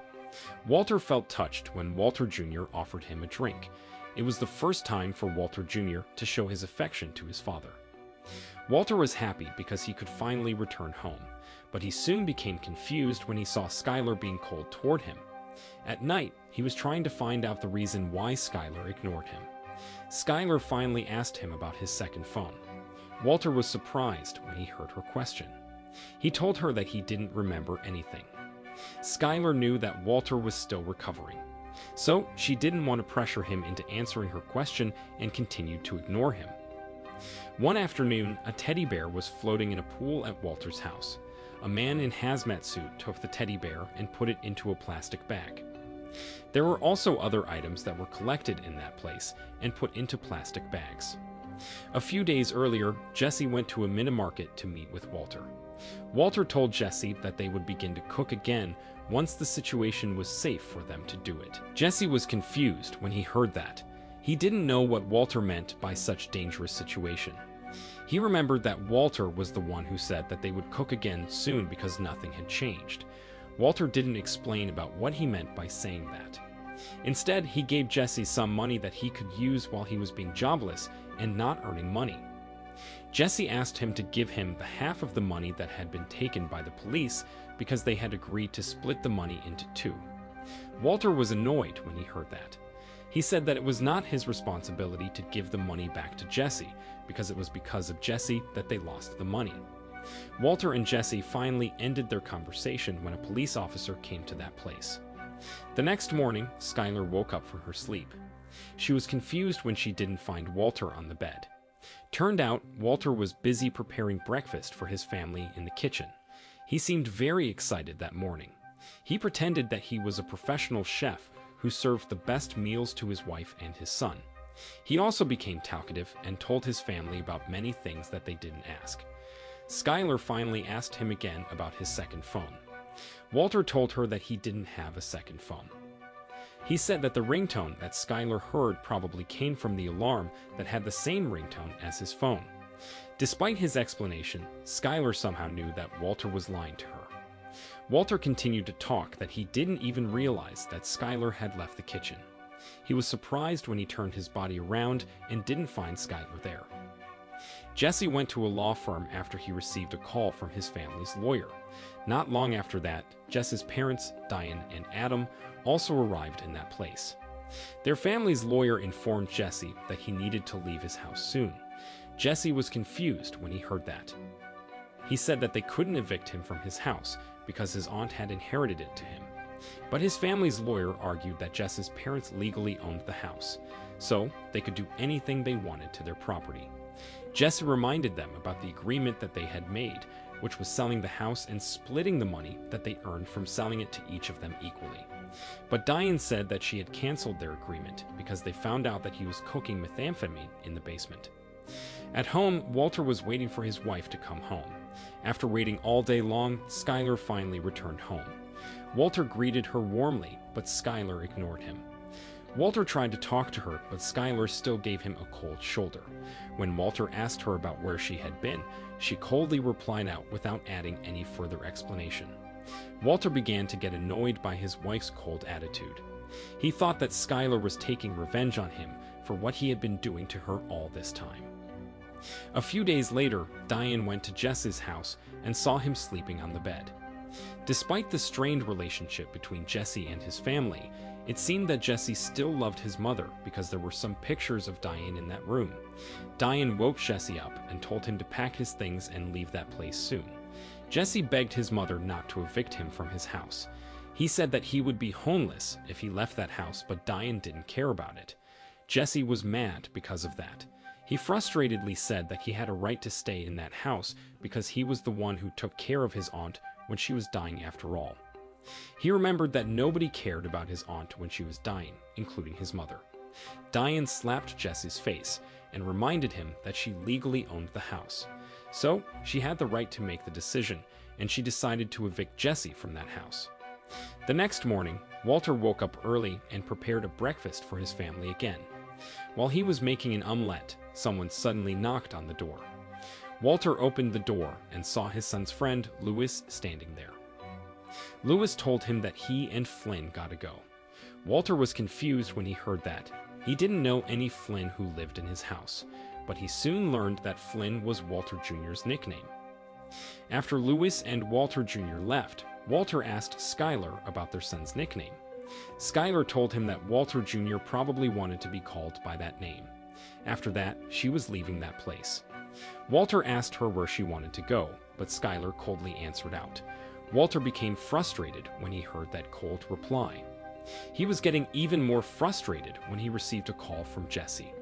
Walter felt touched when Walter Jr. offered him a drink. It was the first time for Walter Jr. to show his affection to his father. Walter was happy because he could finally return home, but he soon became confused when he saw Skylar being cold toward him. At night, he was trying to find out the reason why Skylar ignored him. Skylar finally asked him about his second phone. Walter was surprised when he heard her question. He told her that he didn't remember anything. Skylar knew that Walter was still recovering, so she didn't want to pressure him into answering her question and continued to ignore him. One afternoon, a teddy bear was floating in a pool at Walter's house. A man in hazmat suit took the teddy bear and put it into a plastic bag. There were also other items that were collected in that place and put into plastic bags. A few days earlier, Jesse went to a mini-market to meet with Walter. Walter told Jesse that they would begin to cook again once the situation was safe for them to do it. Jesse was confused when he heard that. He didn't know what Walter meant by such dangerous situation. He remembered that Walter was the one who said that they would cook again soon because nothing had changed. Walter didn't explain about what he meant by saying that. Instead, he gave Jesse some money that he could use while he was being jobless and not earning money. Jesse asked him to give him the half of the money that had been taken by the police because they had agreed to split the money into two. Walter was annoyed when he heard that. He said that it was not his responsibility to give the money back to Jesse because it was because of Jesse that they lost the money. Walter and Jesse finally ended their conversation when a police officer came to that place. The next morning, Skylar woke up from her sleep. She was confused when she didn't find Walter on the bed. Turned out, Walter was busy preparing breakfast for his family in the kitchen. He seemed very excited that morning. He pretended that he was a professional chef who served the best meals to his wife and his son. He also became talkative and told his family about many things that they didn't ask. Skylar finally asked him again about his second phone. Walter told her that he didn't have a second phone. He said that the ringtone that Skylar heard probably came from the alarm that had the same ringtone as his phone. Despite his explanation, Skylar somehow knew that Walter was lying to her. Walter continued to talk that he didn't even realize that Skylar had left the kitchen. He was surprised when he turned his body around and didn't find Skylar there. Jesse went to a law firm after he received a call from his family's lawyer. Not long after that, Jesse's parents, Diane and Adam, also arrived in that place. Their family's lawyer informed Jesse that he needed to leave his house soon. Jesse was confused when he heard that. He said that they couldn't evict him from his house because his aunt had inherited it to him. But his family's lawyer argued that Jesse's parents legally owned the house, so they could do anything they wanted to their property. Jesse reminded them about the agreement that they had made, which was selling the house and splitting the money that they earned from selling it to each of them equally. But Diane said that she had canceled their agreement because they found out that he was cooking methamphetamine in the basement. At home, Walter was waiting for his wife to come home. After waiting all day long, Skylar finally returned home. Walter greeted her warmly, but Skylar ignored him. Walter tried to talk to her, but Skylar still gave him a cold shoulder. When Walter asked her about where she had been, she coldly replied out without adding any further explanation. Walter began to get annoyed by his wife's cold attitude. He thought that Skylar was taking revenge on him for what he had been doing to her all this time. A few days later, Diane went to Jesse's house and saw him sleeping on the bed. Despite the strained relationship between Jesse and his family, it seemed that Jesse still loved his mother because there were some pictures of Diane in that room. Diane woke Jesse up and told him to pack his things and leave that place soon. Jesse begged his mother not to evict him from his house. He said that he would be homeless if he left that house, but Diane didn't care about it. Jesse was mad because of that. He frustratedly said that he had a right to stay in that house because he was the one who took care of his aunt when she was dying after all. He remembered that nobody cared about his aunt when she was dying, including his mother. Diane slapped Jesse's face and reminded him that she legally owned the house. So she had the right to make the decision, and she decided to evict Jesse from that house. The next morning, Walter woke up early and prepared a breakfast for his family again. While he was making an omelette, someone suddenly knocked on the door. Walter opened the door and saw his son's friend, Louis, standing there. Louis told him that he and Flynn gotta go. Walter was confused when he heard that. He didn't know any Flynn who lived in his house, but he soon learned that Flynn was Walter Jr.'s nickname. After Louis and Walter Jr. left, Walter asked Skylar about their son's nickname. Skylar told him that Walter Jr. probably wanted to be called by that name. After that, she was leaving that place. Walter asked her where she wanted to go, but Skylar coldly answered out. Walter became frustrated when he heard that cold reply. He was getting even more frustrated when he received a call from Jesse.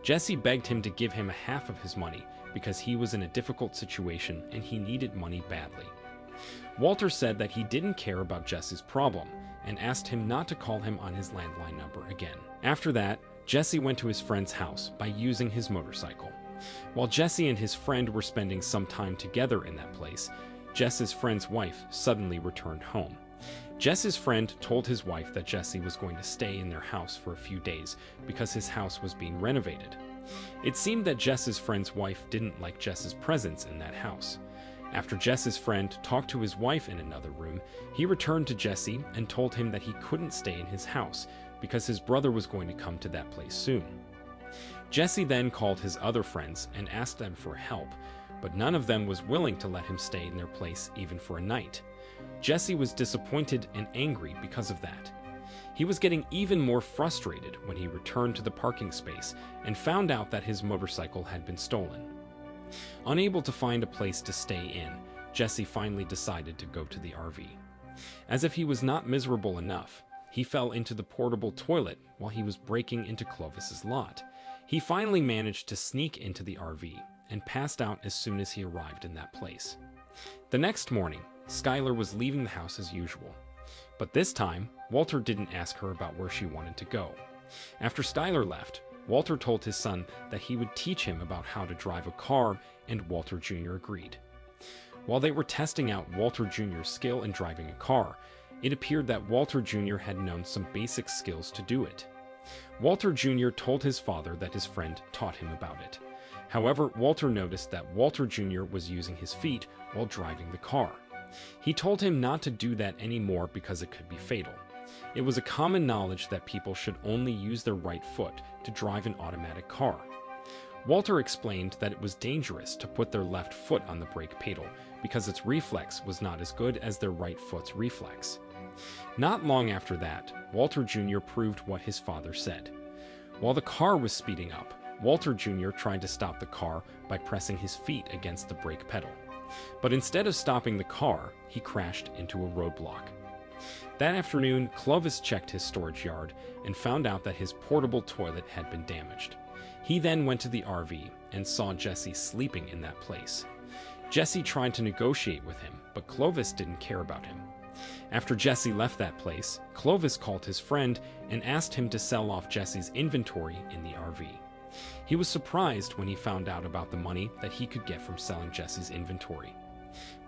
Jesse begged him to give him half of his money because he was in a difficult situation and he needed money badly. Walter said that he didn't care about Jesse's problem and asked him not to call him on his landline number again. After that, Jesse went to his friend's house by using his motorcycle. While Jesse and his friend were spending some time together in that place, Jess's friend's wife suddenly returned home. Jess's friend told his wife that Jesse was going to stay in their house for a few days because his house was being renovated. It seemed that Jess's friend's wife didn't like Jess's presence in that house. After Jess's friend talked to his wife in another room, he returned to Jesse and told him that he couldn't stay in his house because his brother was going to come to that place soon. Jesse then called his other friends and asked them for help, but none of them was willing to let him stay in their place even for a night. Jesse was disappointed and angry because of that. He was getting even more frustrated when he returned to the parking space and found out that his motorcycle had been stolen. Unable to find a place to stay in, Jesse finally decided to go to the RV. As if he was not miserable enough, he fell into the portable toilet while he was breaking into Clovis's lot. He finally managed to sneak into the RV and passed out as soon as he arrived in that place. The next morning, Skylar was leaving the house as usual. But this time, Walter didn't ask her about where she wanted to go. After Skylar left, Walter told his son that he would teach him about how to drive a car, and Walter Jr. agreed. While they were testing out Walter Jr.'s skill in driving a car, it appeared that Walter Jr. had known some basic skills to do it. Walter Jr. told his father that his friend taught him about it. However, Walter noticed that Walter Jr. was using his feet while driving the car. He told him not to do that anymore because it could be fatal. It was a common knowledge that people should only use their right foot to drive an automatic car. Walter explained that it was dangerous to put their left foot on the brake pedal because its reflex was not as good as their right foot's reflex. Not long after that, Walter Jr. proved what his father said. While the car was speeding up, Walter Jr. tried to stop the car by pressing his feet against the brake pedal. But instead of stopping the car, he crashed into a roadblock. That afternoon, Clovis checked his storage yard and found out that his portable toilet had been damaged. He then went to the RV and saw Jesse sleeping in that place. Jesse tried to negotiate with him, but Clovis didn't care about him. After Jesse left that place, Clovis called his friend and asked him to sell off Jesse's inventory in the RV. He was surprised when he found out about the money that he could get from selling Jesse's inventory.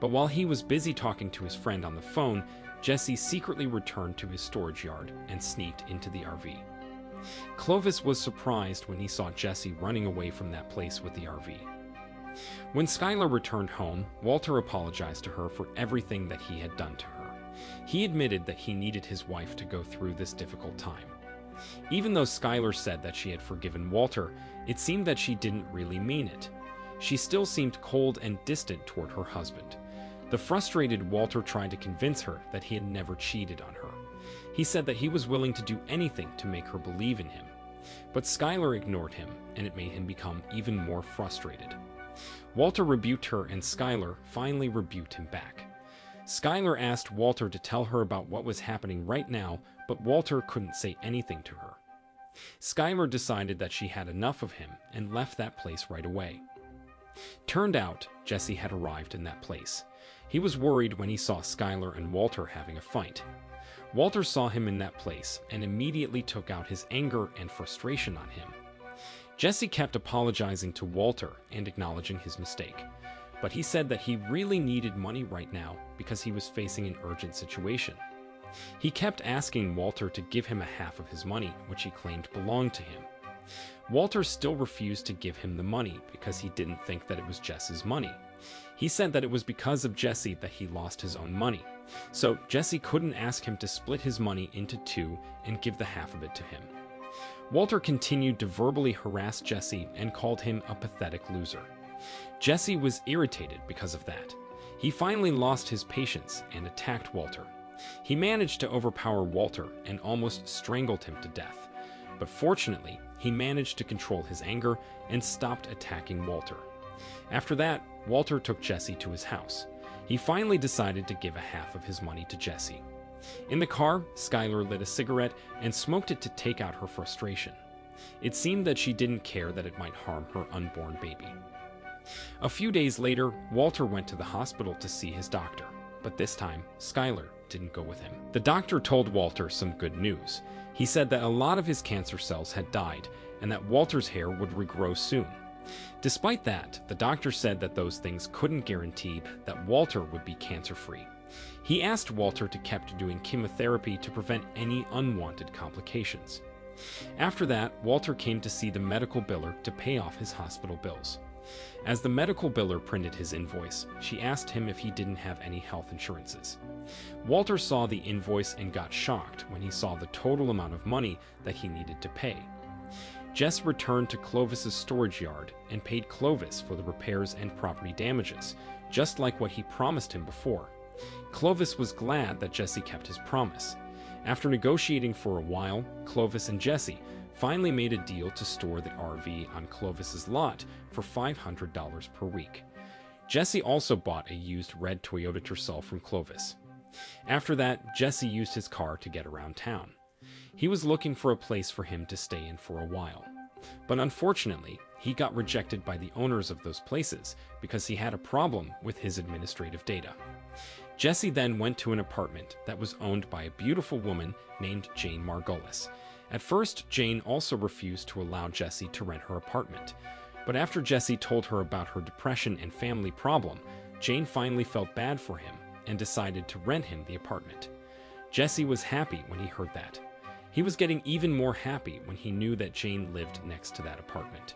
But while he was busy talking to his friend on the phone, Jesse secretly returned to his storage yard and sneaked into the RV. Clovis was surprised when he saw Jesse running away from that place with the RV. When Skylar returned home, Walter apologized to her for everything that he had done to her. He admitted that he needed his wife to go through this difficult time. Even though Skylar said that she had forgiven Walter, it seemed that she didn't really mean it. She still seemed cold and distant toward her husband. The frustrated Walter tried to convince her that he had never cheated on her. He said that he was willing to do anything to make her believe in him. But Skylar ignored him, and it made him become even more frustrated. Walter rebuked her, and Skylar finally rebuked him back. Skylar asked Walter to tell her about what was happening right now, but Walter couldn't say anything to her. Skylar decided that she had enough of him and left that place right away. Turned out, Jesse had arrived in that place. He was worried when he saw Skylar and Walter having a fight. Walter saw him in that place and immediately took out his anger and frustration on him. Jesse kept apologizing to Walter and acknowledging his mistake, but he said that he really needed money right now because he was facing an urgent situation. He kept asking Walter to give him a half of his money, which he claimed belonged to him. Walter still refused to give him the money because he didn't think that it was Jesse's money. He said that it was because of Jesse that he lost his own money, so Jesse couldn't ask him to split his money into two and give the half of it to him. Walter continued to verbally harass Jesse and called him a pathetic loser. Jesse was irritated because of that. He finally lost his patience and attacked Walter. He managed to overpower Walter and almost strangled him to death. But fortunately, he managed to control his anger and stopped attacking Walter. After that, Walter took Jesse to his house. He finally decided to give a half of his money to Jesse. In the car, Skylar lit a cigarette and smoked it to take out her frustration. It seemed that she didn't care that it might harm her unborn baby. A few days later, Walter went to the hospital to see his doctor, but this time, Skylar didn't go with him. The doctor told Walter some good news. He said that a lot of his cancer cells had died and that Walter's hair would regrow soon. Despite that, the doctor said that those things couldn't guarantee that Walter would be cancer-free. He asked Walter to keep doing chemotherapy to prevent any unwanted complications. After that, Walter came to see the medical biller to pay off his hospital bills. As the medical biller printed his invoice, she asked him if he didn't have any health insurances. Walter saw the invoice and got shocked when he saw the total amount of money that he needed to pay. Jess returned to Clovis's storage yard and paid Clovis for the repairs and property damages, just like what he promised him before. Clovis was glad that Jesse kept his promise. After negotiating for a while, Clovis and Jesse finally made a deal to store the RV on Clovis's lot for $500 per week. Jesse also bought a used red Toyota Tercel from Clovis. After that, Jesse used his car to get around town. He was looking for a place for him to stay in for a while. But unfortunately, he got rejected by the owners of those places because he had a problem with his administrative data. Jesse then went to an apartment that was owned by a beautiful woman named Jane Margolis. At first, Jane also refused to allow Jesse to rent her apartment. But after Jesse told her about her depression and family problem, Jane finally felt bad for him and decided to rent him the apartment. Jesse was happy when he heard that. He was getting even more happy when he knew that Jane lived next to that apartment.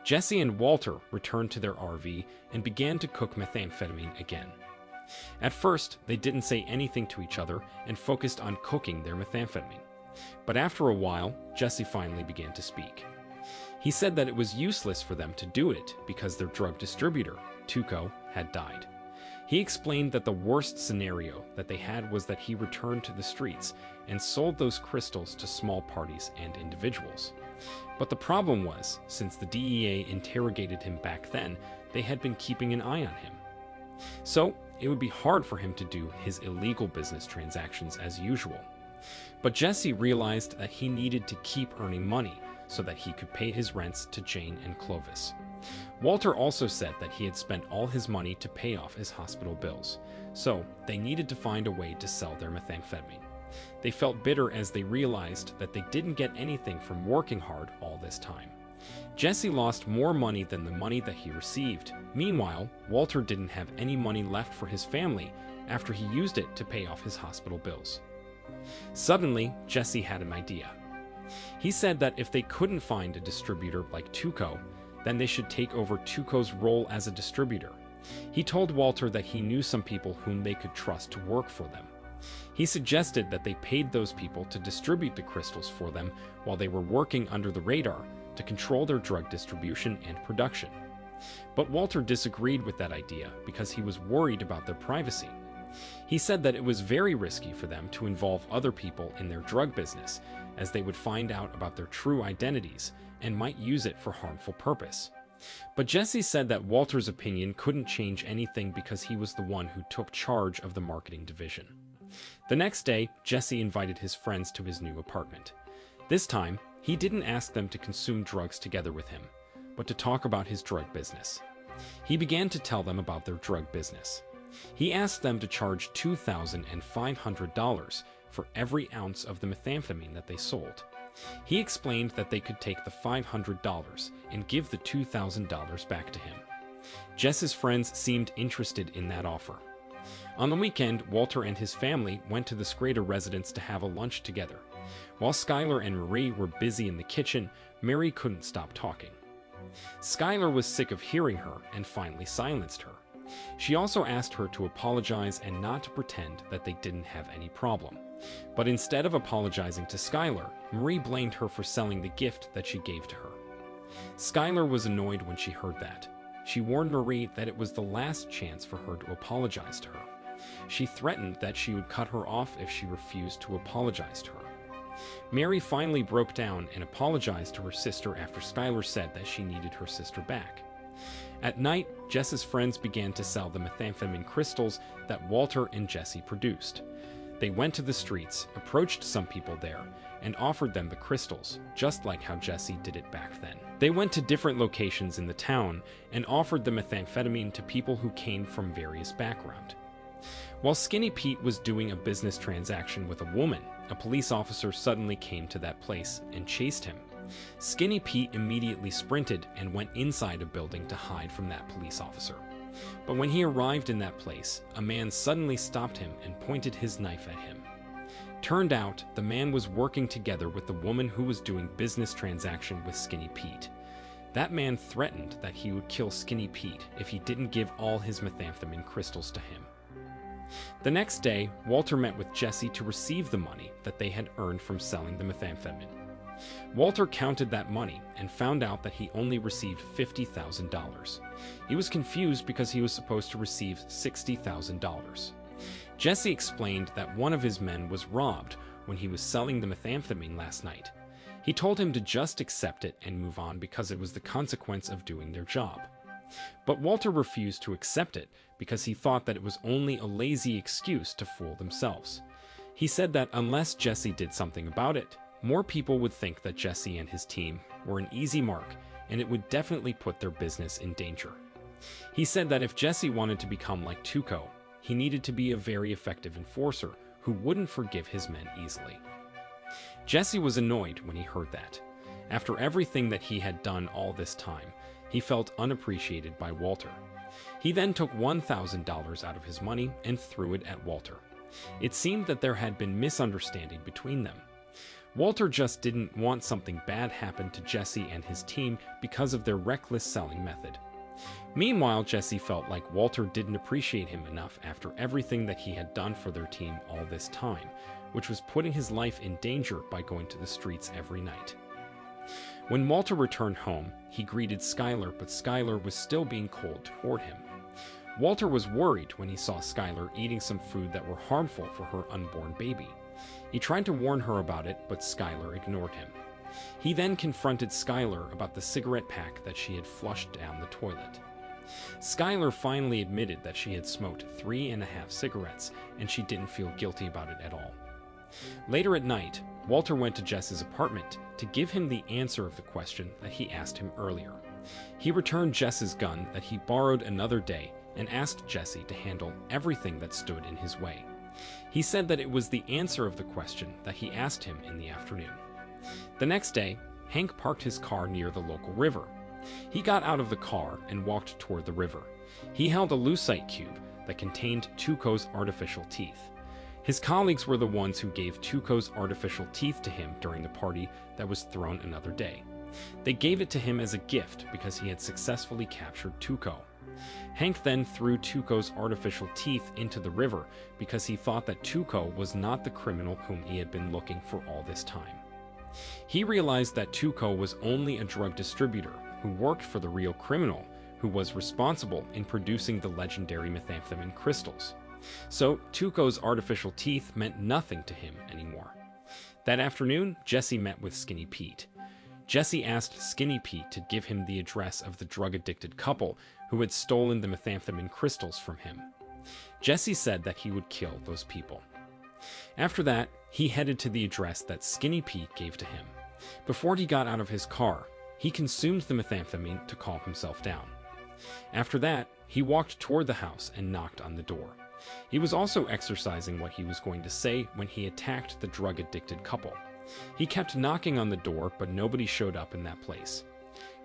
Jesse and Walter returned to their RV and began to cook methamphetamine again. At first, they didn't say anything to each other and focused on cooking their methamphetamine. But after a while, Jesse finally began to speak. He said that it was useless for them to do it because their drug distributor, Tuco, had died. He explained that the worst scenario that they had was that he returned to the streets and sold those crystals to small parties and individuals. But the problem was, since the DEA interrogated him back then, they had been keeping an eye on him. So, it would be hard for him to do his illegal business transactions as usual. But Jesse realized that he needed to keep earning money so that he could pay his rents to Jane and Clovis. Walter also said that he had spent all his money to pay off his hospital bills, so they needed to find a way to sell their methamphetamine. They felt bitter as they realized that they didn't get anything from working hard all this time. Jesse lost more money than the money that he received. Meanwhile, Walter didn't have any money left for his family after he used it to pay off his hospital bills. Suddenly, Jesse had an idea. He said that if they couldn't find a distributor like Tuco, then they should take over Tuco's role as a distributor. He told Walter that he knew some people whom they could trust to work for them. He suggested that they paid those people to distribute the crystals for them while they were working under the radar to control their drug distribution and production. But Walter disagreed with that idea because he was worried about their privacy. He said that it was very risky for them to involve other people in their drug business, as they would find out about their true identities and might use it for harmful purpose. But Jesse said that Walter's opinion couldn't change anything because he was the one who took charge of the marketing division. The next day, Jesse invited his friends to his new apartment. This time, he didn't ask them to consume drugs together with him, but to talk about his drug business. He began to tell them about their drug business. He asked them to charge $2,500 for every ounce of the methamphetamine that they sold. He explained that they could take the $500 and give the $2,000 back to him. Jess's friends seemed interested in that offer. On the weekend, Walter and his family went to the Schrader residence to have a lunch together. While Skylar and Marie were busy in the kitchen, Mary couldn't stop talking. Skylar was sick of hearing her and finally silenced her. She also asked her to apologize and not to pretend that they didn't have any problem. But instead of apologizing to Skylar, Marie blamed her for selling the gift that she gave to her. Skylar was annoyed when she heard that. She warned Marie that it was the last chance for her to apologize to her. She threatened that she would cut her off if she refused to apologize to her. Mary finally broke down and apologized to her sister after Skylar said that she needed her sister back. At night, Jess's friends began to sell the methamphetamine crystals that Walter and Jesse produced. They went to the streets, approached some people there, and offered them the crystals, just like how Jesse did it back then. They went to different locations in the town and offered the methamphetamine to people who came from various backgrounds. While Skinny Pete was doing a business transaction with a woman, a police officer suddenly came to that place and chased him. Skinny Pete immediately sprinted and went inside a building to hide from that police officer. But when he arrived in that place, a man suddenly stopped him and pointed his knife at him. Turned out, the man was working together with the woman who was doing business transaction with Skinny Pete. That man threatened that he would kill Skinny Pete if he didn't give all his methamphetamine crystals to him. The next day, Walter met with Jesse to receive the money that they had earned from selling the methamphetamine. Walter counted that money and found out that he only received $50,000. He was confused because he was supposed to receive $60,000. Jesse explained that one of his men was robbed when he was selling the methamphetamine last night. He told him to just accept it and move on because it was the consequence of doing their job. But Walter refused to accept it because he thought that it was only a lazy excuse to fool themselves. He said that unless Jesse did something about it, more people would think that Jesse and his team were an easy mark, and it would definitely put their business in danger. He said that if Jesse wanted to become like Tuco, he needed to be a very effective enforcer who wouldn't forgive his men easily. Jesse was annoyed when he heard that. After everything that he had done all this time, he felt unappreciated by Walter. He then took $1,000 out of his money and threw it at Walter. It seemed that there had been misunderstanding between them. Walter just didn't want something bad happen to Jesse and his team because of their reckless selling method. Meanwhile, Jesse felt like Walter didn't appreciate him enough after everything that he had done for their team all this time, which was putting his life in danger by going to the streets every night. When Walter returned home, he greeted Skylar, but Skylar was still being cold toward him. Walter was worried when he saw Skylar eating some food that were harmful for her unborn baby. He tried to warn her about it, but Skylar ignored him. He then confronted Skylar about the cigarette pack that she had flushed down the toilet. Skylar finally admitted that she had smoked 3.5 cigarettes, and she didn't feel guilty about it at all. Later at night, Walter went to Jesse's apartment to give him the answer of the question that he asked him earlier. He returned Jesse's gun that he borrowed another day and asked Jesse to handle everything that stood in his way. He said that it was the answer of the question that he asked him in the afternoon. The next day, Hank parked his car near the local river. He got out of the car and walked toward the river. He held a lucite cube that contained Tuco's artificial teeth. His colleagues were the ones who gave Tuco's artificial teeth to him during the party that was thrown another day. They gave it to him as a gift because he had successfully captured Tuco. Hank then threw Tuco's artificial teeth into the river because he thought that Tuco was not the criminal whom he had been looking for all this time. He realized that Tuco was only a drug distributor who worked for the real criminal, who was responsible in producing the legendary methamphetamine crystals. So Tuco's artificial teeth meant nothing to him anymore. That afternoon, Jesse met with Skinny Pete. Jesse asked Skinny Pete to give him the address of the drug-addicted couple who had stolen the methamphetamine crystals from him. Jesse said that he would kill those people. After that, he headed to the address that Skinny Pete gave to him. Before he got out of his car, he consumed the methamphetamine to calm himself down. After that, he walked toward the house and knocked on the door. He was also exercising what he was going to say when he attacked the drug-addicted couple. He kept knocking on the door, but nobody showed up in that place.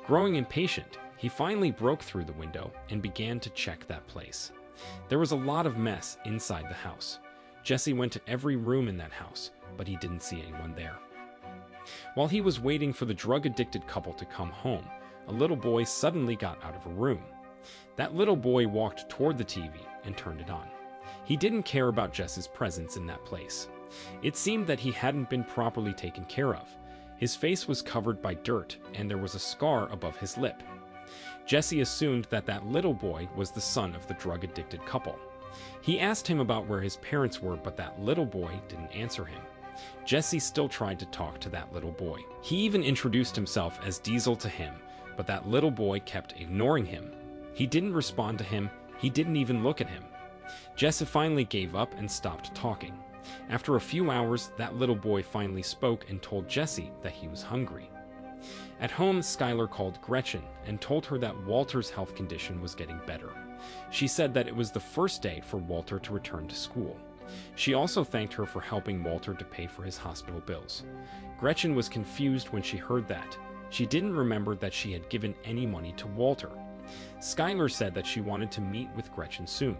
Growing impatient, he finally broke through the window and began to check that place. There was a lot of mess inside the house. Jesse went to every room in that house, but he didn't see anyone there. While he was waiting for the drug-addicted couple to come home, a little boy suddenly got out of a room. That little boy walked toward the TV and turned it on. He didn't care about Jesse's presence in that place. It seemed that he hadn't been properly taken care of. His face was covered by dirt, and there was a scar above his lip. Jesse assumed that that little boy was the son of the drug-addicted couple. He asked him about where his parents were, but that little boy didn't answer him. Jesse still tried to talk to that little boy. He even introduced himself as Diesel to him, but that little boy kept ignoring him. He didn't respond to him. He didn't even look at him. Jesse finally gave up and stopped talking. After a few hours, that little boy finally spoke and told Jesse that he was hungry. At home, Skylar called Gretchen and told her that Walter's health condition was getting better. She said that it was the first day for Walter to return to school. She also thanked her for helping Walter to pay for his hospital bills. Gretchen was confused when she heard that. She didn't remember that she had given any money to Walter. Skylar said that she wanted to meet with Gretchen soon.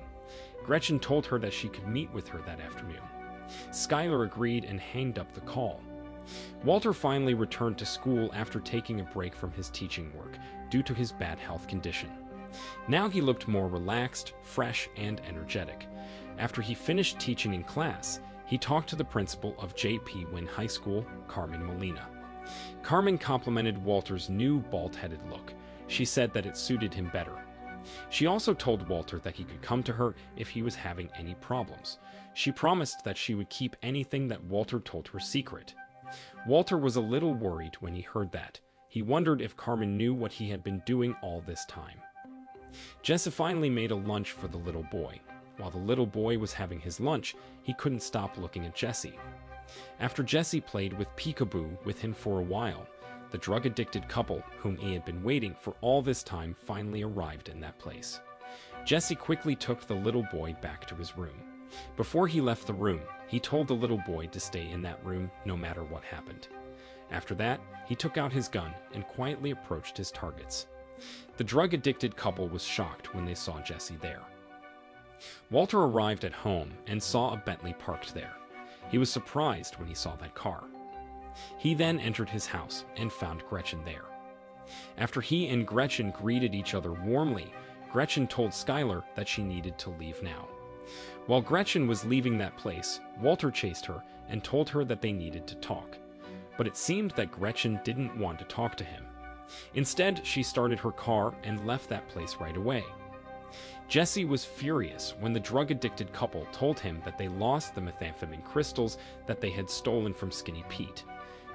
Gretchen told her that she could meet with her that afternoon. Skylar agreed and hanged up the call. Walter finally returned to school after taking a break from his teaching work due to his bad health condition. Now he looked more relaxed, fresh, and energetic. After he finished teaching in class, he talked to the principal of J.P. Wynn High School, Carmen Molina. Carmen complimented Walter's new bald-headed look. She said that it suited him better. She also told Walter that he could come to her if he was having any problems. She promised that she would keep anything that Walter told her secret. Walter was a little worried when he heard that. He wondered if Carmen knew what he had been doing all this time. Jesse finally made a lunch for the little boy. While the little boy was having his lunch, he couldn't stop looking at Jesse. After Jesse played with peekaboo with him for a while, the drug-addicted couple, whom he had been waiting for all this time, finally arrived in that place. Jesse quickly took the little boy back to his room. Before he left the room, he told the little boy to stay in that room no matter what happened. After that, he took out his gun and quietly approached his targets. The drug-addicted couple was shocked when they saw Jesse there. Walter arrived at home and saw a Bentley parked there. He was surprised when he saw that car. He then entered his house and found Gretchen there. After he and Gretchen greeted each other warmly, Gretchen told Skylar that she needed to leave now. While Gretchen was leaving that place, Walter chased her and told her that they needed to talk. But it seemed that Gretchen didn't want to talk to him. Instead, she started her car and left that place right away. Jesse was furious when the drug-addicted couple told him that they lost the methamphetamine crystals that they had stolen from Skinny Pete.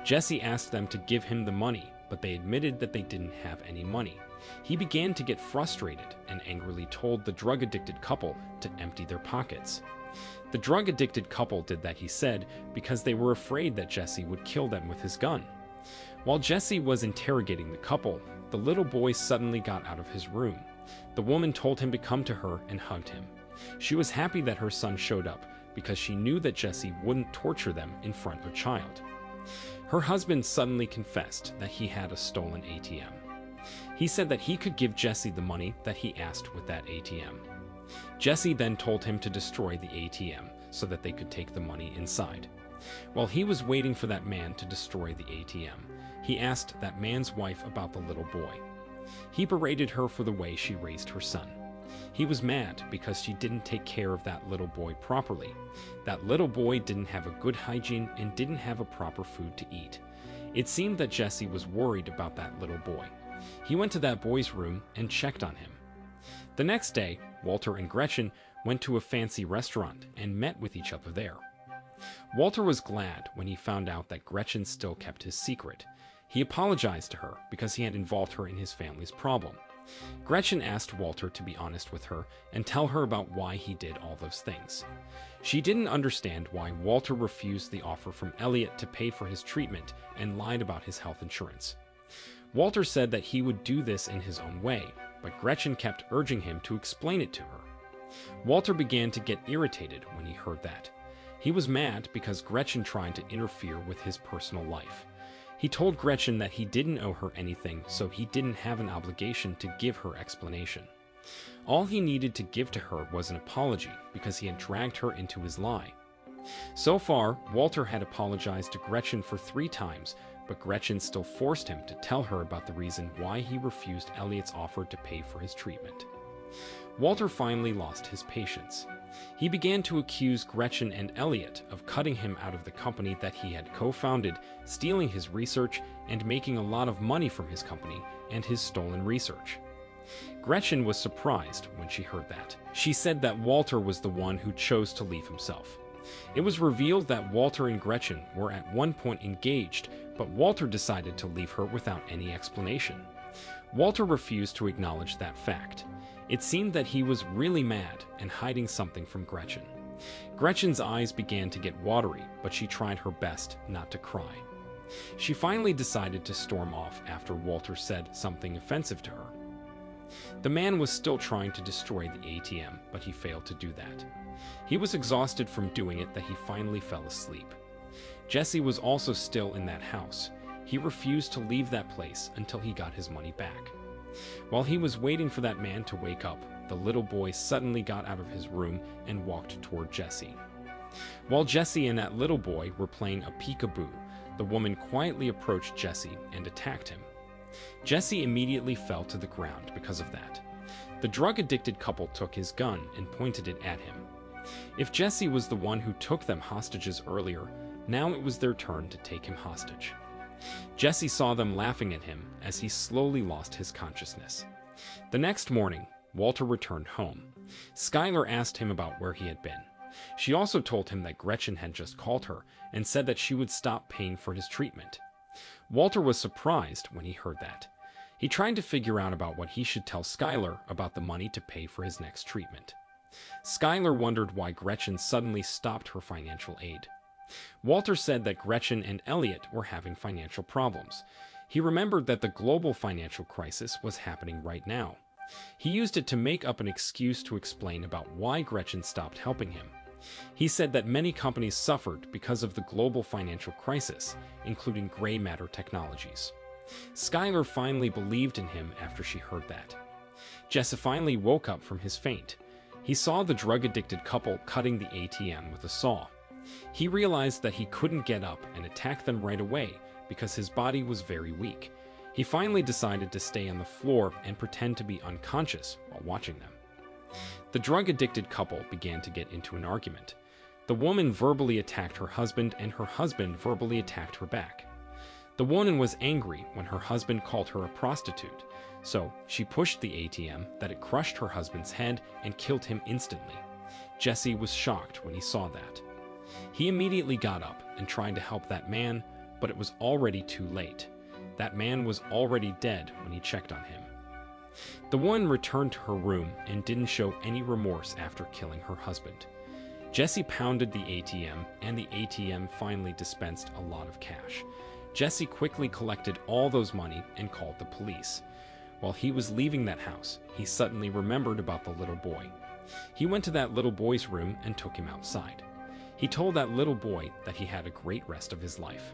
Jesse asked them to give him the money, but they admitted that they didn't have any money. He began to get frustrated and angrily told the drug-addicted couple to empty their pockets. The drug-addicted couple did that, he said, because they were afraid that Jesse would kill them with his gun. While Jesse was interrogating the couple, the little boy suddenly got out of his room. The woman told him to come to her and hugged him. She was happy that her son showed up because she knew that Jesse wouldn't torture them in front of a child. Her husband suddenly confessed that he had a stolen ATM. He said that he could give Jesse the money that he asked with that ATM. Jesse then told him to destroy the ATM so that they could take the money inside. While he was waiting for that man to destroy the ATM, he asked that man's wife about the little boy. He berated her for the way she raised her son. He was mad because she didn't take care of that little boy properly. That little boy didn't have a good hygiene and didn't have a proper food to eat. It seemed that Jesse was worried about that little boy. He went to that boy's room and checked on him. The next day, Walter and Gretchen went to a fancy restaurant and met with each other there. Walter was glad when he found out that Gretchen still kept his secret. He apologized to her because he had involved her in his family's problem. Gretchen asked Walter to be honest with her and tell her about why he did all those things. She didn't understand why Walter refused the offer from Elliot to pay for his treatment and lied about his health insurance. Walter said that he would do this in his own way, but Gretchen kept urging him to explain it to her. Walter began to get irritated when he heard that. He was mad because Gretchen tried to interfere with his personal life. He told Gretchen that he didn't owe her anything, so he didn't have an obligation to give her explanation. All he needed to give to her was an apology because he had dragged her into his lie. So far, Walter had apologized to Gretchen for 3 times, but Gretchen still forced him to tell her about the reason why he refused Elliot's offer to pay for his treatment. Walter finally lost his patience. He began to accuse Gretchen and Elliot of cutting him out of the company that he had co-founded, stealing his research, and making a lot of money from his company and his stolen research. Gretchen was surprised when she heard that. She said that Walter was the one who chose to leave himself. It was revealed that Walter and Gretchen were at one point engaged, but Walter decided to leave her without any explanation. Walter refused to acknowledge that fact. It seemed that he was really mad and hiding something from Gretchen. Gretchen's eyes began to get watery, but she tried her best not to cry. She finally decided to storm off after Walter said something offensive to her. The man was still trying to destroy the ATM, but he failed to do that. He was exhausted from doing it that he finally fell asleep. Jesse was also still in that house. He refused to leave that place until he got his money back. While he was waiting for that man to wake up, the little boy suddenly got out of his room and walked toward Jesse. While Jesse and that little boy were playing a peekaboo, the woman quietly approached Jesse and attacked him. Jesse immediately fell to the ground because of that. The drug-addicted couple took his gun and pointed it at him. If Jesse was the one who took them hostages earlier, now it was their turn to take him hostage. Jesse saw them laughing at him as he slowly lost his consciousness. The next morning, Walter returned home. Skylar asked him about where he had been. She also told him that Gretchen had just called her and said that she would stop paying for his treatment. Walter was surprised when he heard that. He tried to figure out about what he should tell Skylar about the money to pay for his next treatment. Skylar wondered why Gretchen suddenly stopped her financial aid. Walter said that Gretchen and Elliot were having financial problems. He remembered that the global financial crisis was happening right now. He used it to make up an excuse to explain about why Gretchen stopped helping him. He said that many companies suffered because of the global financial crisis, including gray matter technologies. Skylar finally believed in him after she heard that. Jesse finally woke up from his faint. He saw the drug-addicted couple cutting the ATM with a saw. He realized that he couldn't get up and attack them right away because his body was very weak. He finally decided to stay on the floor and pretend to be unconscious while watching them. The drug-addicted couple began to get into an argument. The woman verbally attacked her husband, and her husband verbally attacked her back. The woman was angry when her husband called her a prostitute, so she pushed the ATM that it crushed her husband's head and killed him instantly. Jesse was shocked when he saw that. He immediately got up and tried to help that man, but it was already too late. That man was already dead when he checked on him. The woman returned to her room and didn't show any remorse after killing her husband. Jesse pounded the ATM, and the ATM finally dispensed a lot of cash. Jesse quickly collected all those money and called the police. While he was leaving that house, he suddenly remembered about the little boy. He went to that little boy's room and took him outside. He told that little boy that he had a great rest of his life.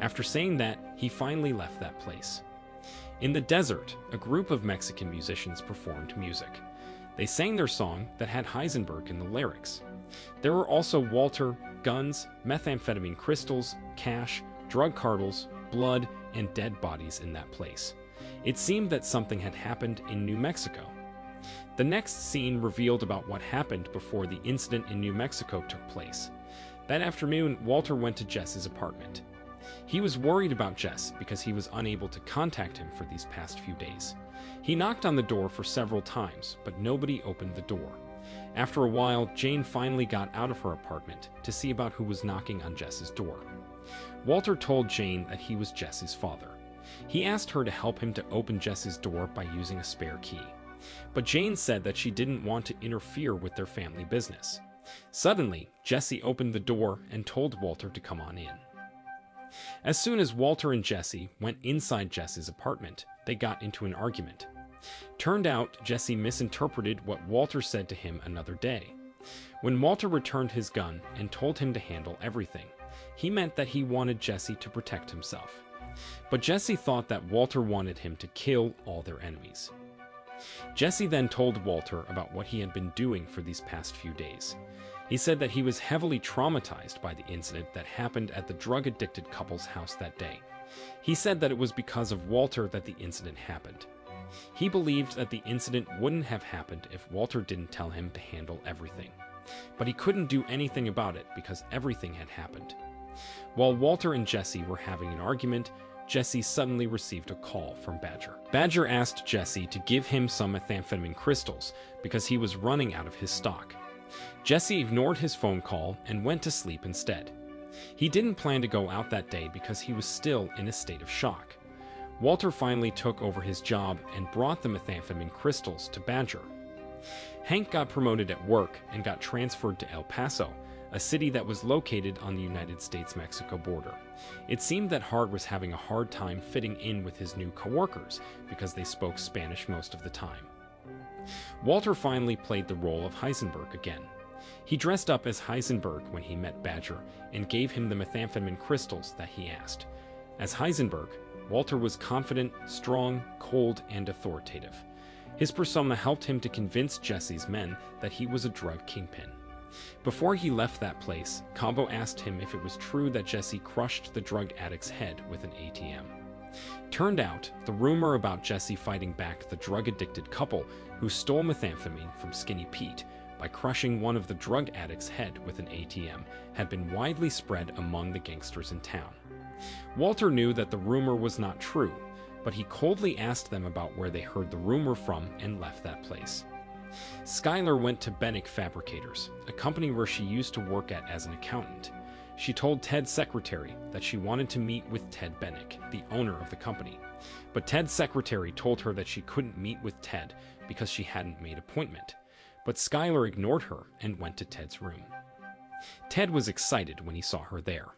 After saying that, he finally left that place. In the desert, a group of Mexican musicians performed music. They sang their song that had Heisenberg in the lyrics. There were also Walter, guns, methamphetamine crystals, cash, drug cartels, blood, and dead bodies in that place. It seemed that something had happened in New Mexico. The next scene revealed about what happened before the incident in New Mexico took place. That afternoon, Walter went to Jess's apartment. He was worried about Jess because he was unable to contact him for these past few days. He knocked on the door for several times, but nobody opened the door. After a while, Jane finally got out of her apartment to see about who was knocking on Jess's door. Walter told Jane that he was Jess's father. He asked her to help him to open Jess's door by using a spare key. But Jane said that she didn't want to interfere with their family business. Suddenly, Jesse opened the door and told Walter to come on in. As soon as Walter and Jesse went inside Jess's apartment, they got into an argument. Turned out, Jesse misinterpreted what Walter said to him another day. When Walter returned his gun and told him to handle everything, he meant that he wanted Jesse to protect himself. But Jesse thought that Walter wanted him to kill all their enemies. Jesse then told Walter about what he had been doing for these past few days. He said that he was heavily traumatized by the incident that happened at the drug-addicted couple's house that day. He said that it was because of Walter that the incident happened. He believed that the incident wouldn't have happened if Walter didn't tell him to handle everything. But he couldn't do anything about it because everything had happened. While Walter and Jesse were having an argument, Jesse suddenly received a call from Badger. Badger asked Jesse to give him some methamphetamine crystals because he was running out of his stock. Jesse ignored his phone call and went to sleep instead. He didn't plan to go out that day because he was still in a state of shock. Walter finally took over his job and brought the methamphetamine crystals to Badger. Hank got promoted at work and got transferred to El Paso, a city that was located on the United States-Mexico border. It seemed that Hart was having a hard time fitting in with his new coworkers because they spoke Spanish most of the time. Walter finally played the role of Heisenberg again. He dressed up as Heisenberg when he met Badger and gave him the methamphetamine crystals that he asked. As Heisenberg, Walter was confident, strong, cold, and authoritative. His persona helped him to convince Jesse's men that he was a drug kingpin. Before he left that place, Combo asked him if it was true that Jesse crushed the drug addict's head with an ATM. Turned out, the rumor about Jesse fighting back the drug-addicted couple who stole methamphetamine from Skinny Pete by crushing one of the drug addict's head with an ATM had been widely spread among the gangsters in town. Walter knew that the rumor was not true, but he coldly asked them about where they heard the rumor from and left that place. Skylar went to Bennick Fabricators, a company where she used to work at as an accountant. She told Ted's secretary that she wanted to meet with Ted Bennick, the owner of the company. But Ted's secretary told her that she couldn't meet with Ted because she hadn't made appointment. But Skylar ignored her and went to Ted's room. Ted was excited when he saw her there.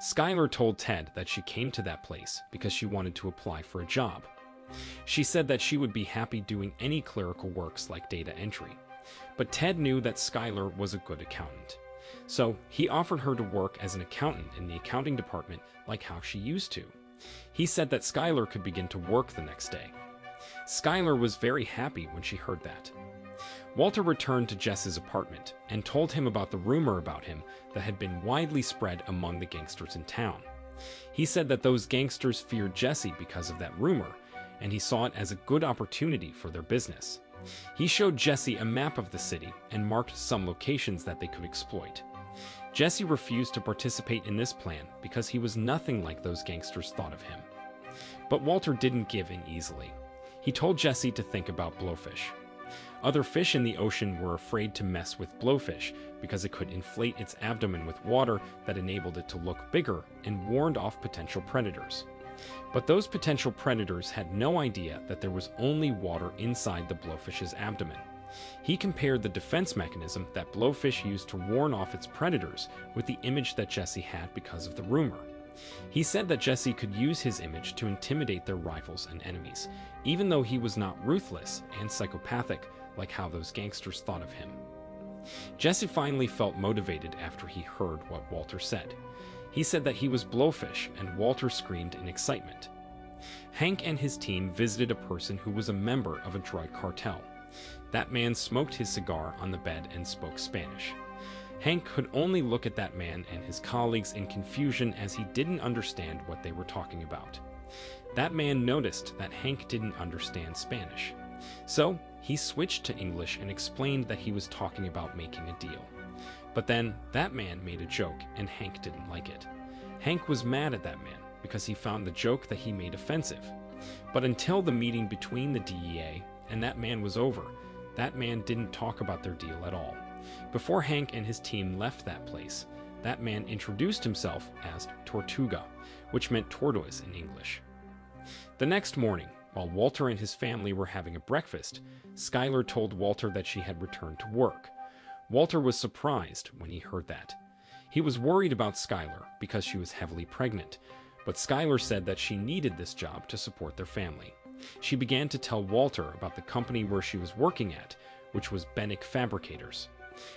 Skylar told Ted that she came to that place because she wanted to apply for a job. She said that she would be happy doing any clerical works like data entry. But Ted knew that Skylar was a good accountant. So he offered her to work as an accountant in the accounting department like how she used to. He said that Skylar could begin to work the next day. Skylar was very happy when she heard that. Walter returned to Jess's apartment and told him about the rumor about him that had been widely spread among the gangsters in town. He said that those gangsters feared Jesse because of that rumor, and he saw it as a good opportunity for their business. He showed Jesse a map of the city and marked some locations that they could exploit. Jesse refused to participate in this plan because he was nothing like those gangsters thought of him. But Walter didn't give in easily. He told Jesse to think about blowfish. Other fish in the ocean were afraid to mess with blowfish because it could inflate its abdomen with water that enabled it to look bigger and warned off potential predators. But those potential predators had no idea that there was only water inside the blowfish's abdomen. He compared the defense mechanism that blowfish used to warn off its predators with the image that Jesse had because of the rumor. He said that Jesse could use his image to intimidate their rivals and enemies, even though he was not ruthless and psychopathic like how those gangsters thought of him. Jesse finally felt motivated after he heard what Walter said. He said that he was blowfish, and Walter screamed in excitement. Hank and his team visited a person who was a member of a drug cartel. That man smoked his cigar on the bed and spoke Spanish. Hank could only look at that man and his colleagues in confusion as he didn't understand what they were talking about. That man noticed that Hank didn't understand Spanish. So he switched to English and explained that he was talking about making a deal. But then that man made a joke and Hank didn't like it. Hank was mad at that man because he found the joke that he made offensive. But until the meeting between the DEA and that man was over, that man didn't talk about their deal at all. Before Hank and his team left that place, that man introduced himself as Tortuga, which meant tortoise in English. The next morning, while Walter and his family were having a breakfast, Skylar told Walter that she had returned to work. Walter was surprised when he heard that. He was worried about Skylar because she was heavily pregnant, but Skylar said that she needed this job to support their family. She began to tell Walter about the company where she was working at, which was Bennick Fabricators.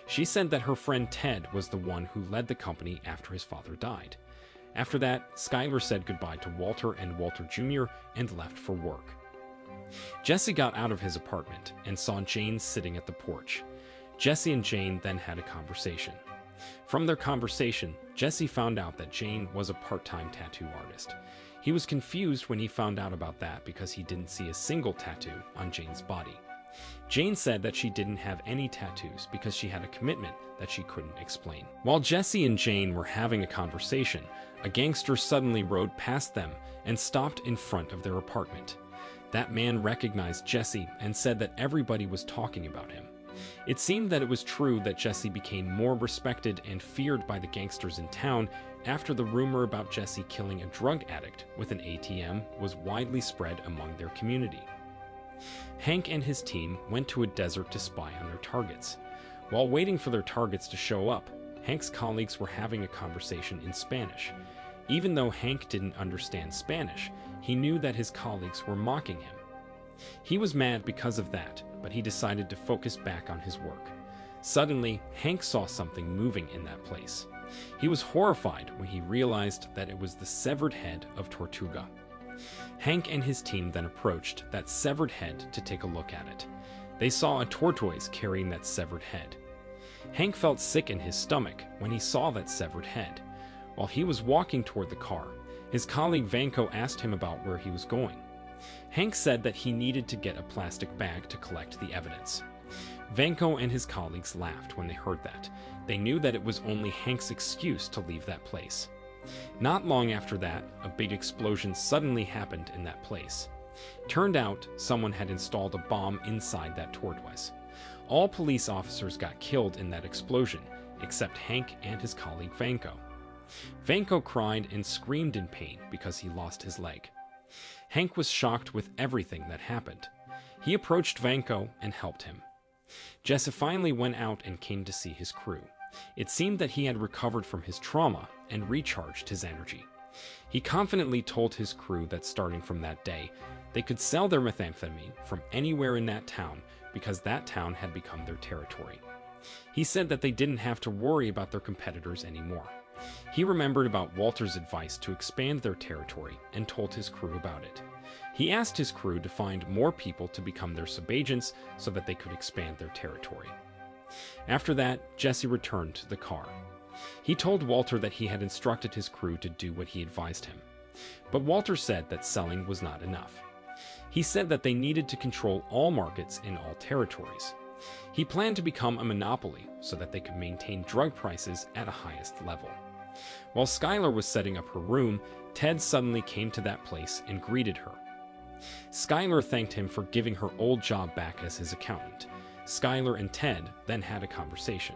She said that her friend Ted was the one who led the company after his father died. After that, Skylar said goodbye to Walter and Walter Jr. and left for work. Jesse got out of his apartment and saw Jane sitting at the porch. Jesse and Jane then had a conversation. From their conversation, Jesse found out that Jane was a part-time tattoo artist. He was confused when he found out about that because he didn't see a single tattoo on Jane's body. Jane said that she didn't have any tattoos because she had a commitment that she couldn't explain. While Jesse and Jane were having a conversation, a gangster suddenly rode past them and stopped in front of their apartment. That man recognized Jesse and said that everybody was talking about him. It seemed that it was true that Jesse became more respected and feared by the gangsters in town after the rumor about Jesse killing a drug addict with an ATM was widely spread among their community. Hank and his team went to a desert to spy on their targets. While waiting for their targets to show up, Hank's colleagues were having a conversation in Spanish. Even though Hank didn't understand Spanish, he knew that his colleagues were mocking him. He was mad because of that, but he decided to focus back on his work. Suddenly, Hank saw something moving in that place. He was horrified when he realized that it was the severed head of Tortuga. Hank and his team then approached that severed head to take a look at it. They saw a tortoise carrying that severed head. Hank felt sick in his stomach when he saw that severed head. While he was walking toward the car, his colleague Vanko asked him about where he was going. Hank said that he needed to get a plastic bag to collect the evidence. Vanko and his colleagues laughed when they heard that. They knew that it was only Hank's excuse to leave that place. Not long after that, a big explosion suddenly happened in that place. Turned out, someone had installed a bomb inside that tortoise. All police officers got killed in that explosion, except Hank and his colleague Vanko. Vanko cried and screamed in pain because he lost his leg. Hank was shocked with everything that happened. He approached Vanko and helped him. Jesse finally went out and came to see his crew. It seemed that he had recovered from his trauma and recharged his energy. He confidently told his crew that starting from that day, they could sell their methamphetamine from anywhere in that town because that town had become their territory. He said that they didn't have to worry about their competitors anymore. He remembered about Walter's advice to expand their territory and told his crew about it. He asked his crew to find more people to become their subagents so that they could expand their territory. After that, Jesse returned to the car. He told Walter that he had instructed his crew to do what he advised him. But Walter said that selling was not enough. He said that they needed to control all markets in all territories. He planned to become a monopoly so that they could maintain drug prices at a highest level. While Skylar was setting up her room, Ted suddenly came to that place and greeted her. Skylar thanked him for giving her old job back as his accountant. Skylar and Ted then had a conversation.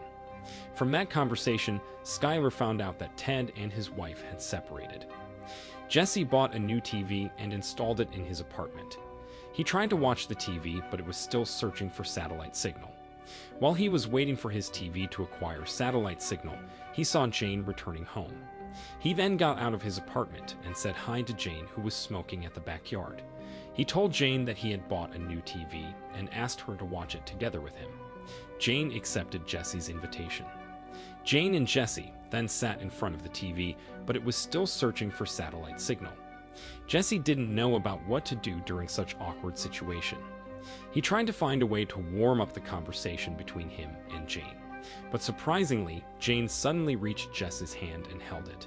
From that conversation, Skylar found out that Ted and his wife had separated. Jesse bought a new TV and installed it in his apartment. He tried to watch the TV, but it was still searching for satellite signal. While he was waiting for his TV to acquire satellite signal, he saw Jane returning home. He then got out of his apartment and said hi to Jane, who was smoking at the backyard. He told Jane that he had bought a new TV and asked her to watch it together with him. Jane accepted Jesse's invitation. Jane and Jesse then sat in front of the TV, but it was still searching for satellite signal. Jesse didn't know about what to do during such awkward situation. He tried to find a way to warm up the conversation between him and Jane, but surprisingly, Jane suddenly reached Jesse's hand and held it.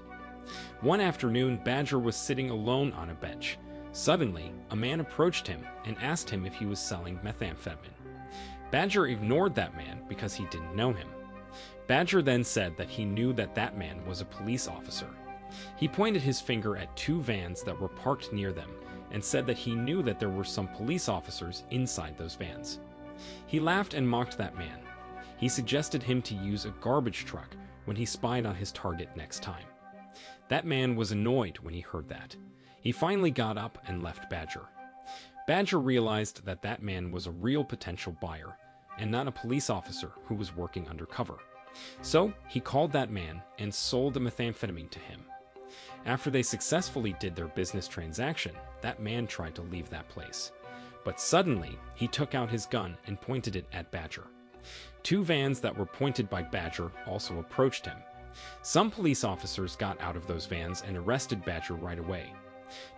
One afternoon, Badger was sitting alone on a bench. Suddenly, a man approached him and asked him if he was selling methamphetamine. Badger ignored that man because he didn't know him. Badger then said that he knew that that man was a police officer. He pointed his finger at two vans that were parked near them and said that he knew that there were some police officers inside those vans. He laughed and mocked that man. He suggested him to use a garbage truck when he spied on his target next time. That man was annoyed when he heard that. He finally got up and left Badger. Badger realized that that man was a real potential buyer and not a police officer who was working undercover. So he called that man and sold the methamphetamine to him. After they successfully did their business transaction, that man tried to leave that place. But suddenly, he took out his gun and pointed it at Badger. Two vans that were pointed by Badger also approached him. Some police officers got out of those vans and arrested Badger right away.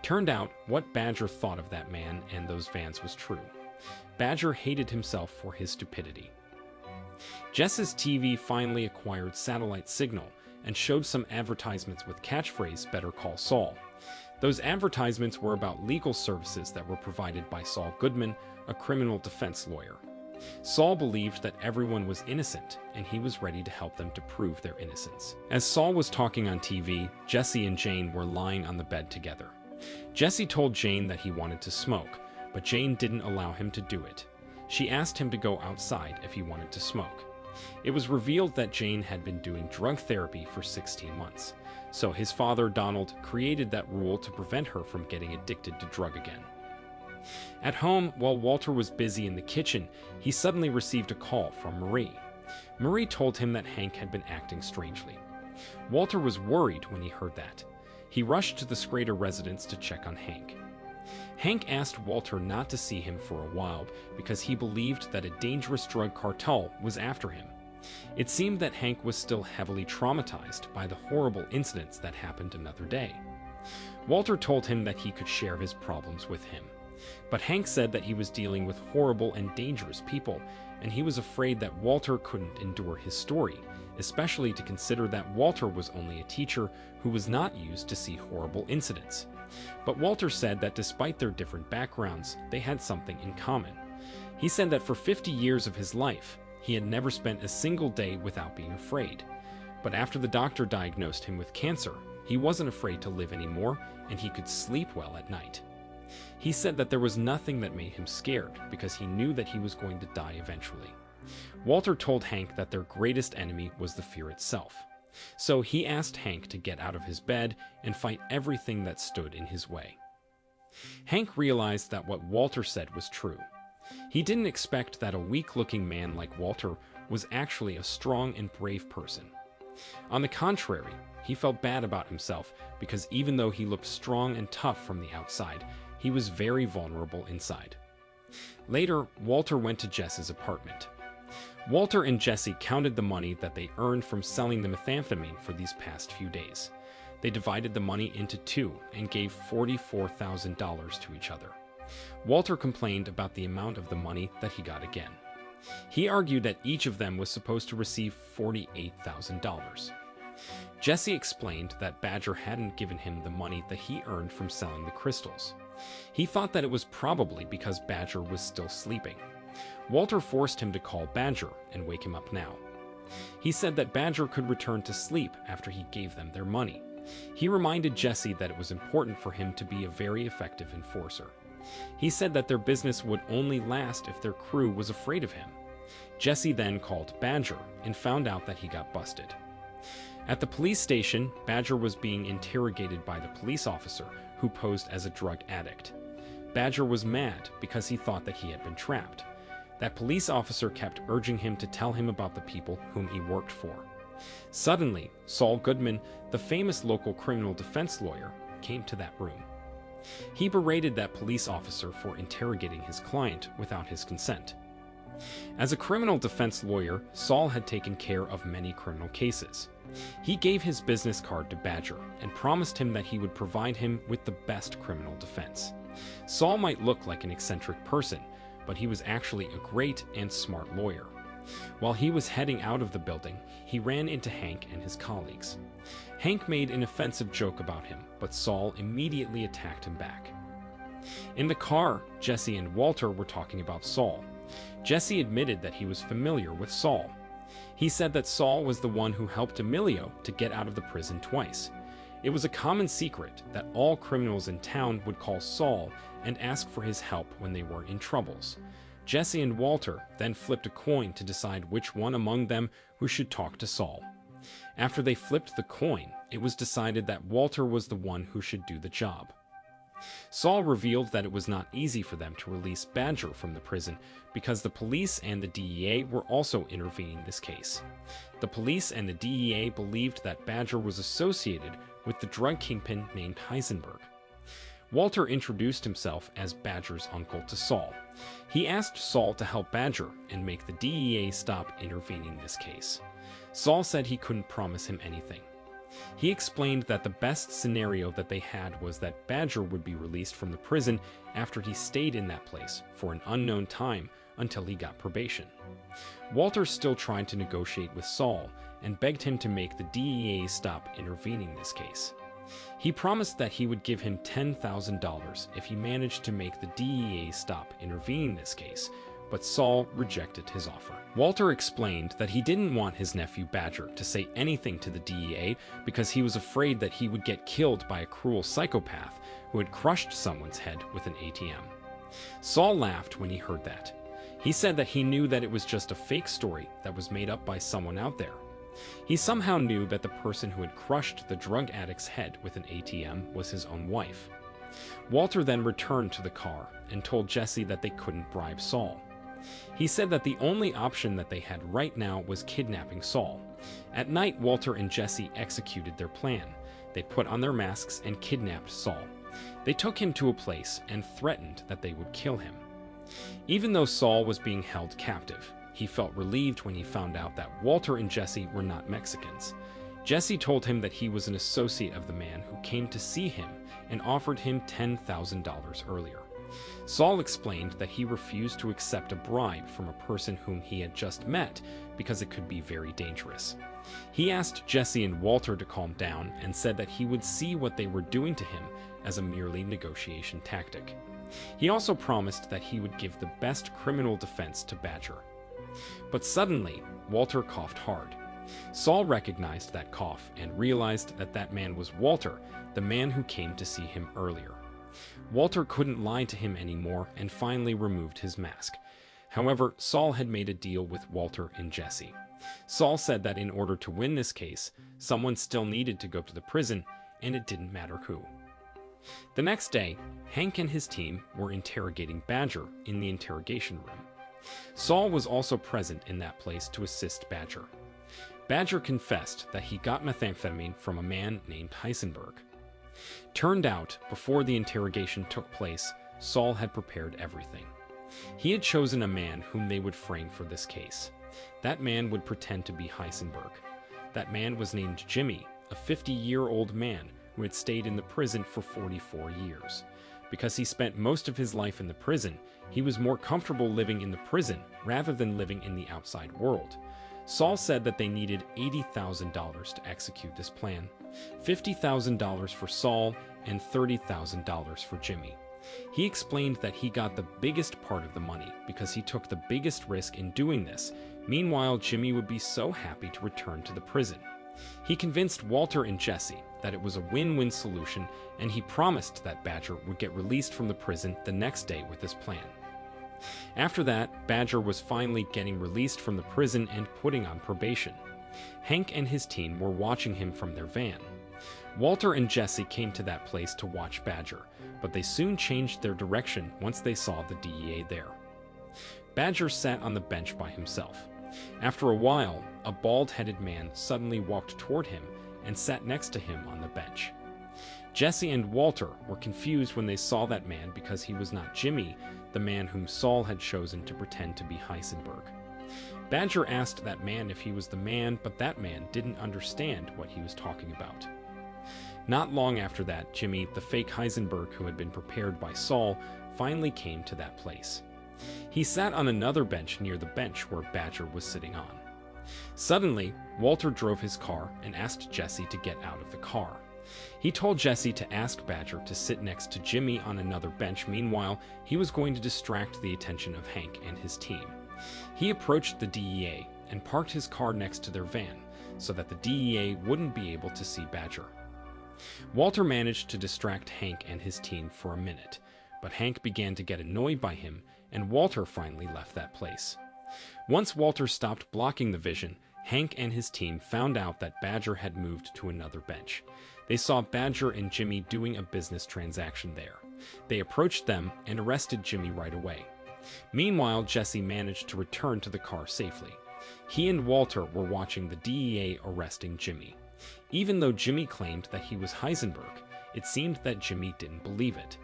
Turned out, what Badger thought of that man and those vans was true. Badger hated himself for his stupidity. Jess's TV finally acquired satellite signal and showed some advertisements with catchphrase "Better Call Saul." Those advertisements were about legal services that were provided by Saul Goodman, a criminal defense lawyer. Saul believed that everyone was innocent, and he was ready to help them to prove their innocence. As Saul was talking on TV, Jesse and Jane were lying on the bed together. Jesse told Jane that he wanted to smoke, but Jane didn't allow him to do it. She asked him to go outside if he wanted to smoke. It was revealed that Jane had been doing drug therapy for 16 months, so his father, Donald, created that rule to prevent her from getting addicted to drug again. At home, while Walter was busy in the kitchen, he suddenly received a call from Marie. Marie told him that Hank had been acting strangely. Walter was worried when he heard that. He rushed to the Schrader residence to check on Hank. Hank asked Walter not to see him for a while because he believed that a dangerous drug cartel was after him. It seemed that Hank was still heavily traumatized by the horrible incidents that happened another day. Walter told him that he could share his problems with him. But Hank said that he was dealing with horrible and dangerous people, and he was afraid that Walter couldn't endure his story, especially to consider that Walter was only a teacher who was not used to see horrible incidents. But Walter said that despite their different backgrounds, they had something in common. He said that for 50 years of his life, he had never spent a single day without being afraid. But after the doctor diagnosed him with cancer, he wasn't afraid to live anymore, and he could sleep well at night. He said that there was nothing that made him scared because he knew that he was going to die eventually. Walter told Hank that their greatest enemy was the fear itself. So he asked Hank to get out of his bed and fight everything that stood in his way. Hank realized that what Walter said was true. He didn't expect that a weak-looking man like Walter was actually a strong and brave person. On the contrary, he felt bad about himself because even though he looked strong and tough from the outside, he was very vulnerable inside. Later, Walter went to Jesse's apartment. Walter and Jesse counted the money that they earned from selling the methamphetamine for these past few days. They divided the money into two and gave $44,000 to each other. Walter complained about the amount of the money that he got again. He argued that each of them was supposed to receive $48,000. Jesse explained that Badger hadn't given him the money that he earned from selling the crystals. He thought that it was probably because Badger was still sleeping. Walter forced him to call Badger and wake him up now. He said that Badger could return to sleep after he gave them their money. He reminded Jesse that it was important for him to be a very effective enforcer. He said that their business would only last if their crew was afraid of him. Jesse then called Badger and found out that he got busted. At the police station, Badger was being interrogated by the police officer who posed as a drug addict. Badger was mad because he thought that he had been trapped. That police officer kept urging him to tell him about the people whom he worked for. Suddenly, Saul Goodman, the famous local criminal defense lawyer, came to that room. He berated that police officer for interrogating his client without his consent. As a criminal defense lawyer, Saul had taken care of many criminal cases. He gave his business card to Badger and promised him that he would provide him with the best criminal defense. Saul might look like an eccentric person, but he was actually a great and smart lawyer. While he was heading out of the building, he ran into Hank and his colleagues. Hank made an offensive joke about him, but Saul immediately attacked him back. In the car, Jesse and Walter were talking about Saul. Jesse admitted that he was familiar with Saul. He said that Saul was the one who helped Emilio to get out of the prison twice. It was a common secret that all criminals in town would call Saul and ask for his help when they were in troubles. Jesse and Walter then flipped a coin to decide which one among them who should talk to Saul. After they flipped the coin, it was decided that Walter was the one who should do the job. Saul revealed that it was not easy for them to release Badger from the prison because the police and the DEA were also intervening in this case. The police and the DEA believed that Badger was associated with the drug kingpin named Heisenberg. Walter introduced himself as Badger's uncle to Saul. He asked Saul to help Badger and make the DEA stop intervening in this case. Saul said he couldn't promise him anything. He explained that the best scenario that they had was that Badger would be released from the prison after he stayed in that place for an unknown time until he got probation. Walter still tried to negotiate with Saul and begged him to make the DEA stop intervening in this case. He promised that he would give him $10,000 if he managed to make the DEA stop intervening in this case, but Saul rejected his offer. Walter explained that he didn't want his nephew Badger to say anything to the DEA because he was afraid that he would get killed by a cruel psychopath who had crushed someone's head with an ATM. Saul laughed when he heard that. He said that he knew that it was just a fake story that was made up by someone out there. He somehow knew that the person who had crushed the drug addict's head with an ATM was his own wife. Walter then returned to the car and told Jesse that they couldn't bribe Saul. He said that the only option that they had right now was kidnapping Saul. At night, Walter and Jesse executed their plan. They put on their masks and kidnapped Saul. They took him to a place and threatened that they would kill him. Even though Saul was being held captive, he felt relieved when he found out that Walter and Jesse were not Mexicans. Jesse told him that he was an associate of the man who came to see him and offered him $10,000 earlier. Saul explained that he refused to accept a bribe from a person whom he had just met because it could be very dangerous. He asked Jesse and Walter to calm down and said that he would see what they were doing to him as a merely negotiation tactic. He also promised that he would give the best criminal defense to Badger. But suddenly, Walter coughed hard. Saul recognized that cough and realized that that man was Walter, the man who came to see him earlier. Walter couldn't lie to him anymore and finally removed his mask. However, Saul had made a deal with Walter and Jesse. Saul said that in order to win this case, someone still needed to go to the prison, and it didn't matter who. The next day, Hank and his team were interrogating Badger in the interrogation room. Saul was also present in that place to assist Badger. Badger confessed that he got methamphetamine from a man named Heisenberg. Turned out, before the interrogation took place, Saul had prepared everything. He had chosen a man whom they would frame for this case. That man would pretend to be Heisenberg. That man was named Jimmy, a 50-year-old man who had stayed in the prison for 44 years. Because he spent most of his life in the prison, he was more comfortable living in the prison rather than living in the outside world. Saul said that they needed $80,000 to execute this plan, $50,000 for Saul and $30,000 for Jimmy. He explained that he got the biggest part of the money because he took the biggest risk in doing this. Meanwhile, Jimmy would be so happy to return to the prison. He convinced Walter and Jesse that it was a win-win solution, and he promised that Badger would get released from the prison the next day with this plan. After that, Badger was finally getting released from the prison and putting on probation. Hank and his team were watching him from their van. Walter and Jesse came to that place to watch Badger, but they soon changed their direction once they saw the DEA there. Badger sat on the bench by himself. After a while, a bald-headed man suddenly walked toward him and sat next to him on the bench. Jesse and Walter were confused when they saw that man because he was not Jimmy, the man whom Saul had chosen to pretend to be Heisenberg. Badger asked that man if he was the man, but that man didn't understand what he was talking about. Not long after that, Jimmy, the fake Heisenberg who had been prepared by Saul, finally came to that place. He sat on another bench near the bench where Badger was sitting on. Suddenly, Walter drove his car and asked Jesse to get out of the car. He told Jesse to ask Badger to sit next to Jimmy on another bench. Meanwhile, he was going to distract the attention of Hank and his team. He approached the DEA and parked his car next to their van so that the DEA wouldn't be able to see Badger. Walter managed to distract Hank and his team for a minute, but Hank began to get annoyed by him, and Walter finally left that place. Once Walter stopped blocking the vision, Hank and his team found out that Badger had moved to another bench. They saw Badger and Jimmy doing a business transaction there. They approached them and arrested Jimmy right away. Meanwhile, Jesse managed to return to the car safely. He and Walter were watching the DEA arresting Jimmy. Even though Jimmy claimed that he was Heisenberg, it seemed that Jimmy didn't believe it.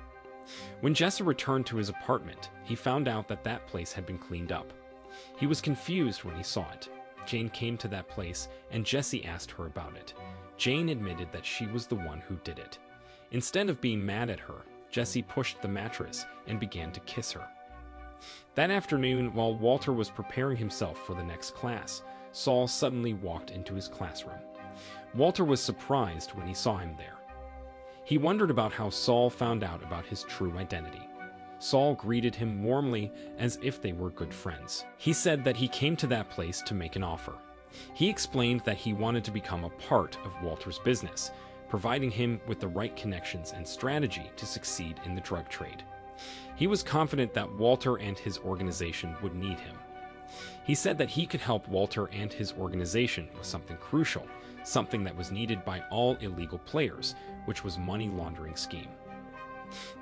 When Jesse returned to his apartment, he found out that that place had been cleaned up. He was confused when he saw it. Jane came to that place, and Jesse asked her about it. Jane admitted that she was the one who did it. Instead of being mad at her, Jesse pushed the mattress and began to kiss her. That afternoon, while Walter was preparing himself for the next class, Saul suddenly walked into his classroom. Walter was surprised when he saw him there. He wondered about how Saul found out about his true identity. Saul greeted him warmly as if they were good friends. He said that he came to that place to make an offer. He explained that he wanted to become a part of Walter's business, providing him with the right connections and strategy to succeed in the drug trade. He was confident that Walter and his organization would need him. He said that he could help Walter and his organization with something crucial, something that was needed by all illegal players, which was money laundering scheme.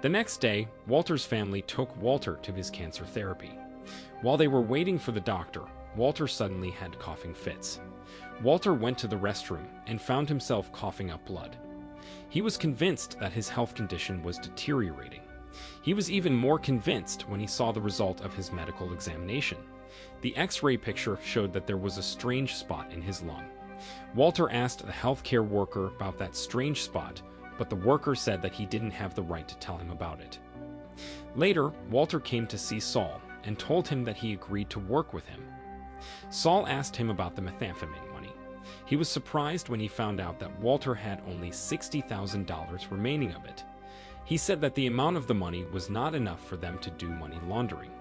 The next day, Walter's family took Walter to his cancer therapy. While they were waiting for the doctor, Walter suddenly had coughing fits. Walter went to the restroom and found himself coughing up blood. He was convinced that his health condition was deteriorating. He was even more convinced when he saw the result of his medical examination. The X-ray picture showed that there was a strange spot in his lung. Walter asked the healthcare worker about that strange spot, but the worker said that he didn't have the right to tell him about it. Later, Walter came to see Saul and told him that he agreed to work with him. Saul asked him about the methamphetamine money. He was surprised when he found out that Walter had only $60,000 remaining of it. He said that the amount of the money was not enough for them to do money laundering.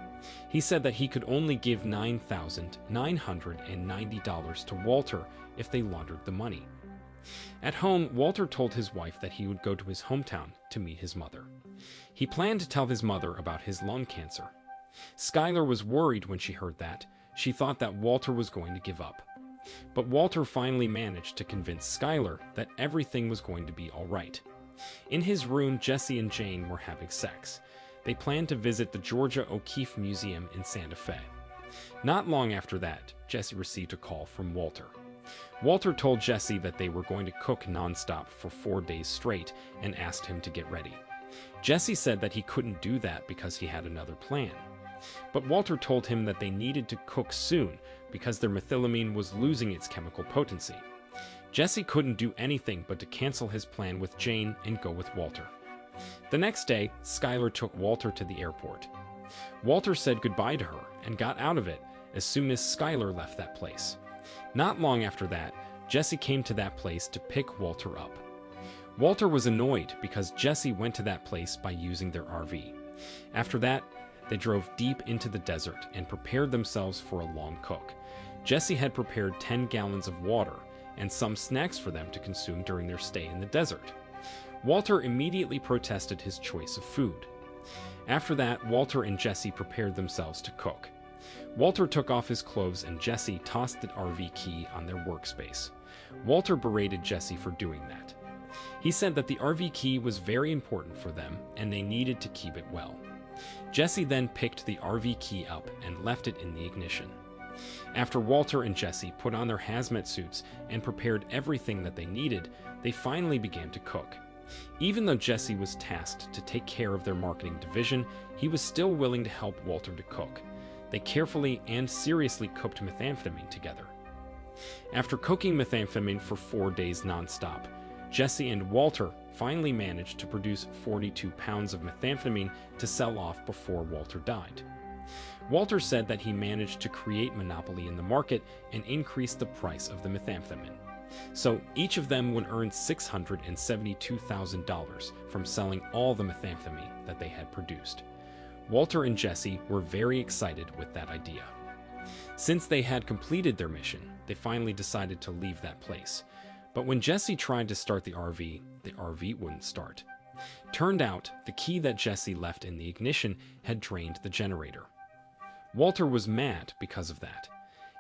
He said that he could only give $9,990 to Walter if they laundered the money. At home, Walter told his wife that he would go to his hometown to meet his mother. He planned to tell his mother about his lung cancer. Skylar was worried when she heard that. She thought that Walter was going to give up. But Walter finally managed to convince Skylar that everything was going to be all right. In his room, Jesse and Jane were having sex. They planned to visit the Georgia O'Keeffe Museum in Santa Fe. Not long after that, Jesse received a call from Walter. Walter told Jesse that they were going to cook nonstop for 4 days straight and asked him to get ready. Jesse said that he couldn't do that because he had another plan. But Walter told him that they needed to cook soon because their methylamine was losing its chemical potency. Jesse couldn't do anything but to cancel his plan with Jane and go with Walter. The next day, Skylar took Walter to the airport. Walter said goodbye to her and got out of it as soon as Skylar left that place. Not long after that, Jesse came to that place to pick Walter up. Walter was annoyed because Jesse went to that place by using their RV. After that, they drove deep into the desert and prepared themselves for a long cook. Jesse had prepared 10 gallons of water and some snacks for them to consume during their stay in the desert. Walter immediately protested his choice of food. After that, Walter and Jesse prepared themselves to cook. Walter took off his clothes and Jesse tossed the RV key on their workspace. Walter berated Jesse for doing that. He said that the RV key was very important for them and they needed to keep it well. Jesse then picked the RV key up and left it in the ignition. After Walter and Jesse put on their hazmat suits and prepared everything that they needed, they finally began to cook. Even though Jesse was tasked to take care of their marketing division, he was still willing to help Walter to cook. They carefully and seriously cooked methamphetamine together. After cooking methamphetamine for 4 days nonstop, Jesse and Walter finally managed to produce 42 pounds of methamphetamine to sell off before Walter died. Walter said that he managed to create monopoly in the market and increase the price of the methamphetamine. So each of them would earn $672,000 from selling all the methamphetamine that they had produced. Walter and Jesse were very excited with that idea. Since they had completed their mission, they finally decided to leave that place. But when Jesse tried to start the RV wouldn't start. Turned out, the key that Jesse left in the ignition had drained the generator. Walter was mad because of that.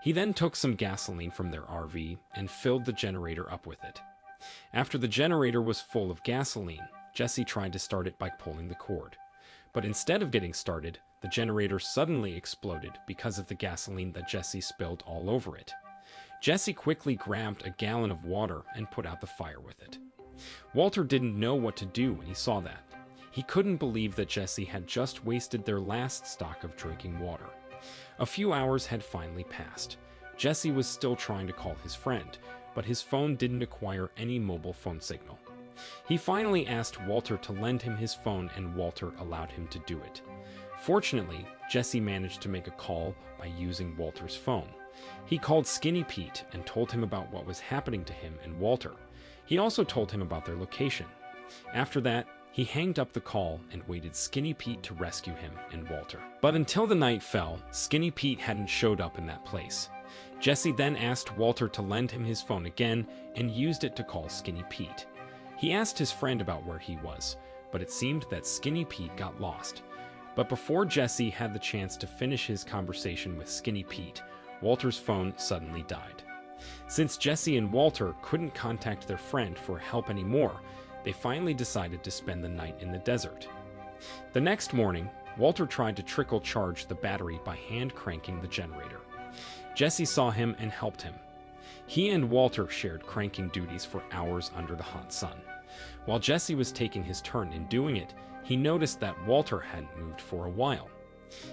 He then took some gasoline from their RV and filled the generator up with it. After the generator was full of gasoline, Jesse tried to start it by pulling the cord. But instead of getting started, the generator suddenly exploded because of the gasoline that Jesse spilled all over it. Jesse quickly grabbed a gallon of water and put out the fire with it. Walter didn't know what to do when he saw that. He couldn't believe that Jesse had just wasted their last stock of drinking water. A few hours had finally passed. Jesse was still trying to call his friend, but his phone didn't acquire any mobile phone signal. He finally asked Walter to lend him his phone and Walter allowed him to do it. Fortunately, Jesse managed to make a call by using Walter's phone. He called Skinny Pete and told him about what was happening to him and Walter. He also told him about their location. After that, he hanged up the call and waited Skinny Pete to rescue him and Walter. But until the night fell, Skinny Pete hadn't showed up in that place. Jesse then asked Walter to lend him his phone again and used it to call Skinny Pete. He asked his friend about where he was, but it seemed that Skinny Pete got lost. But before Jesse had the chance to finish his conversation with Skinny Pete, Walter's phone suddenly died. Since Jesse and Walter couldn't contact their friend for help anymore, they finally decided to spend the night in the desert. The next morning, Walter tried to trickle charge the battery by hand cranking the generator. Jesse saw him and helped him. He and Walter shared cranking duties for hours under the hot sun. While Jesse was taking his turn in doing it, he noticed that Walter hadn't moved for a while.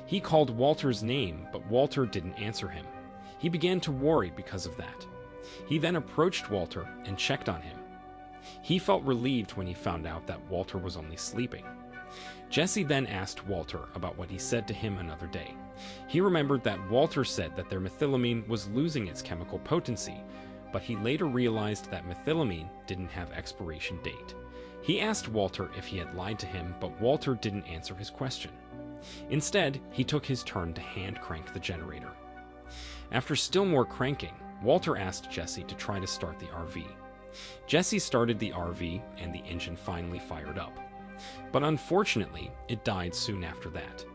He called Walter's name, but Walter didn't answer him. He began to worry because of that. He then approached Walter and checked on him. He felt relieved when he found out that Walter was only sleeping. Jesse then asked Walter about what he said to him another day. He remembered that Walter said that their methylamine was losing its chemical potency, but he later realized that methylamine didn't have expiration date. He asked Walter if he had lied to him, but Walter didn't answer his question. Instead, he took his turn to hand crank the generator. After still more cranking, Walter asked Jesse to try to start the RV. Jesse started the RV and the engine finally fired up. But unfortunately, it died soon after that.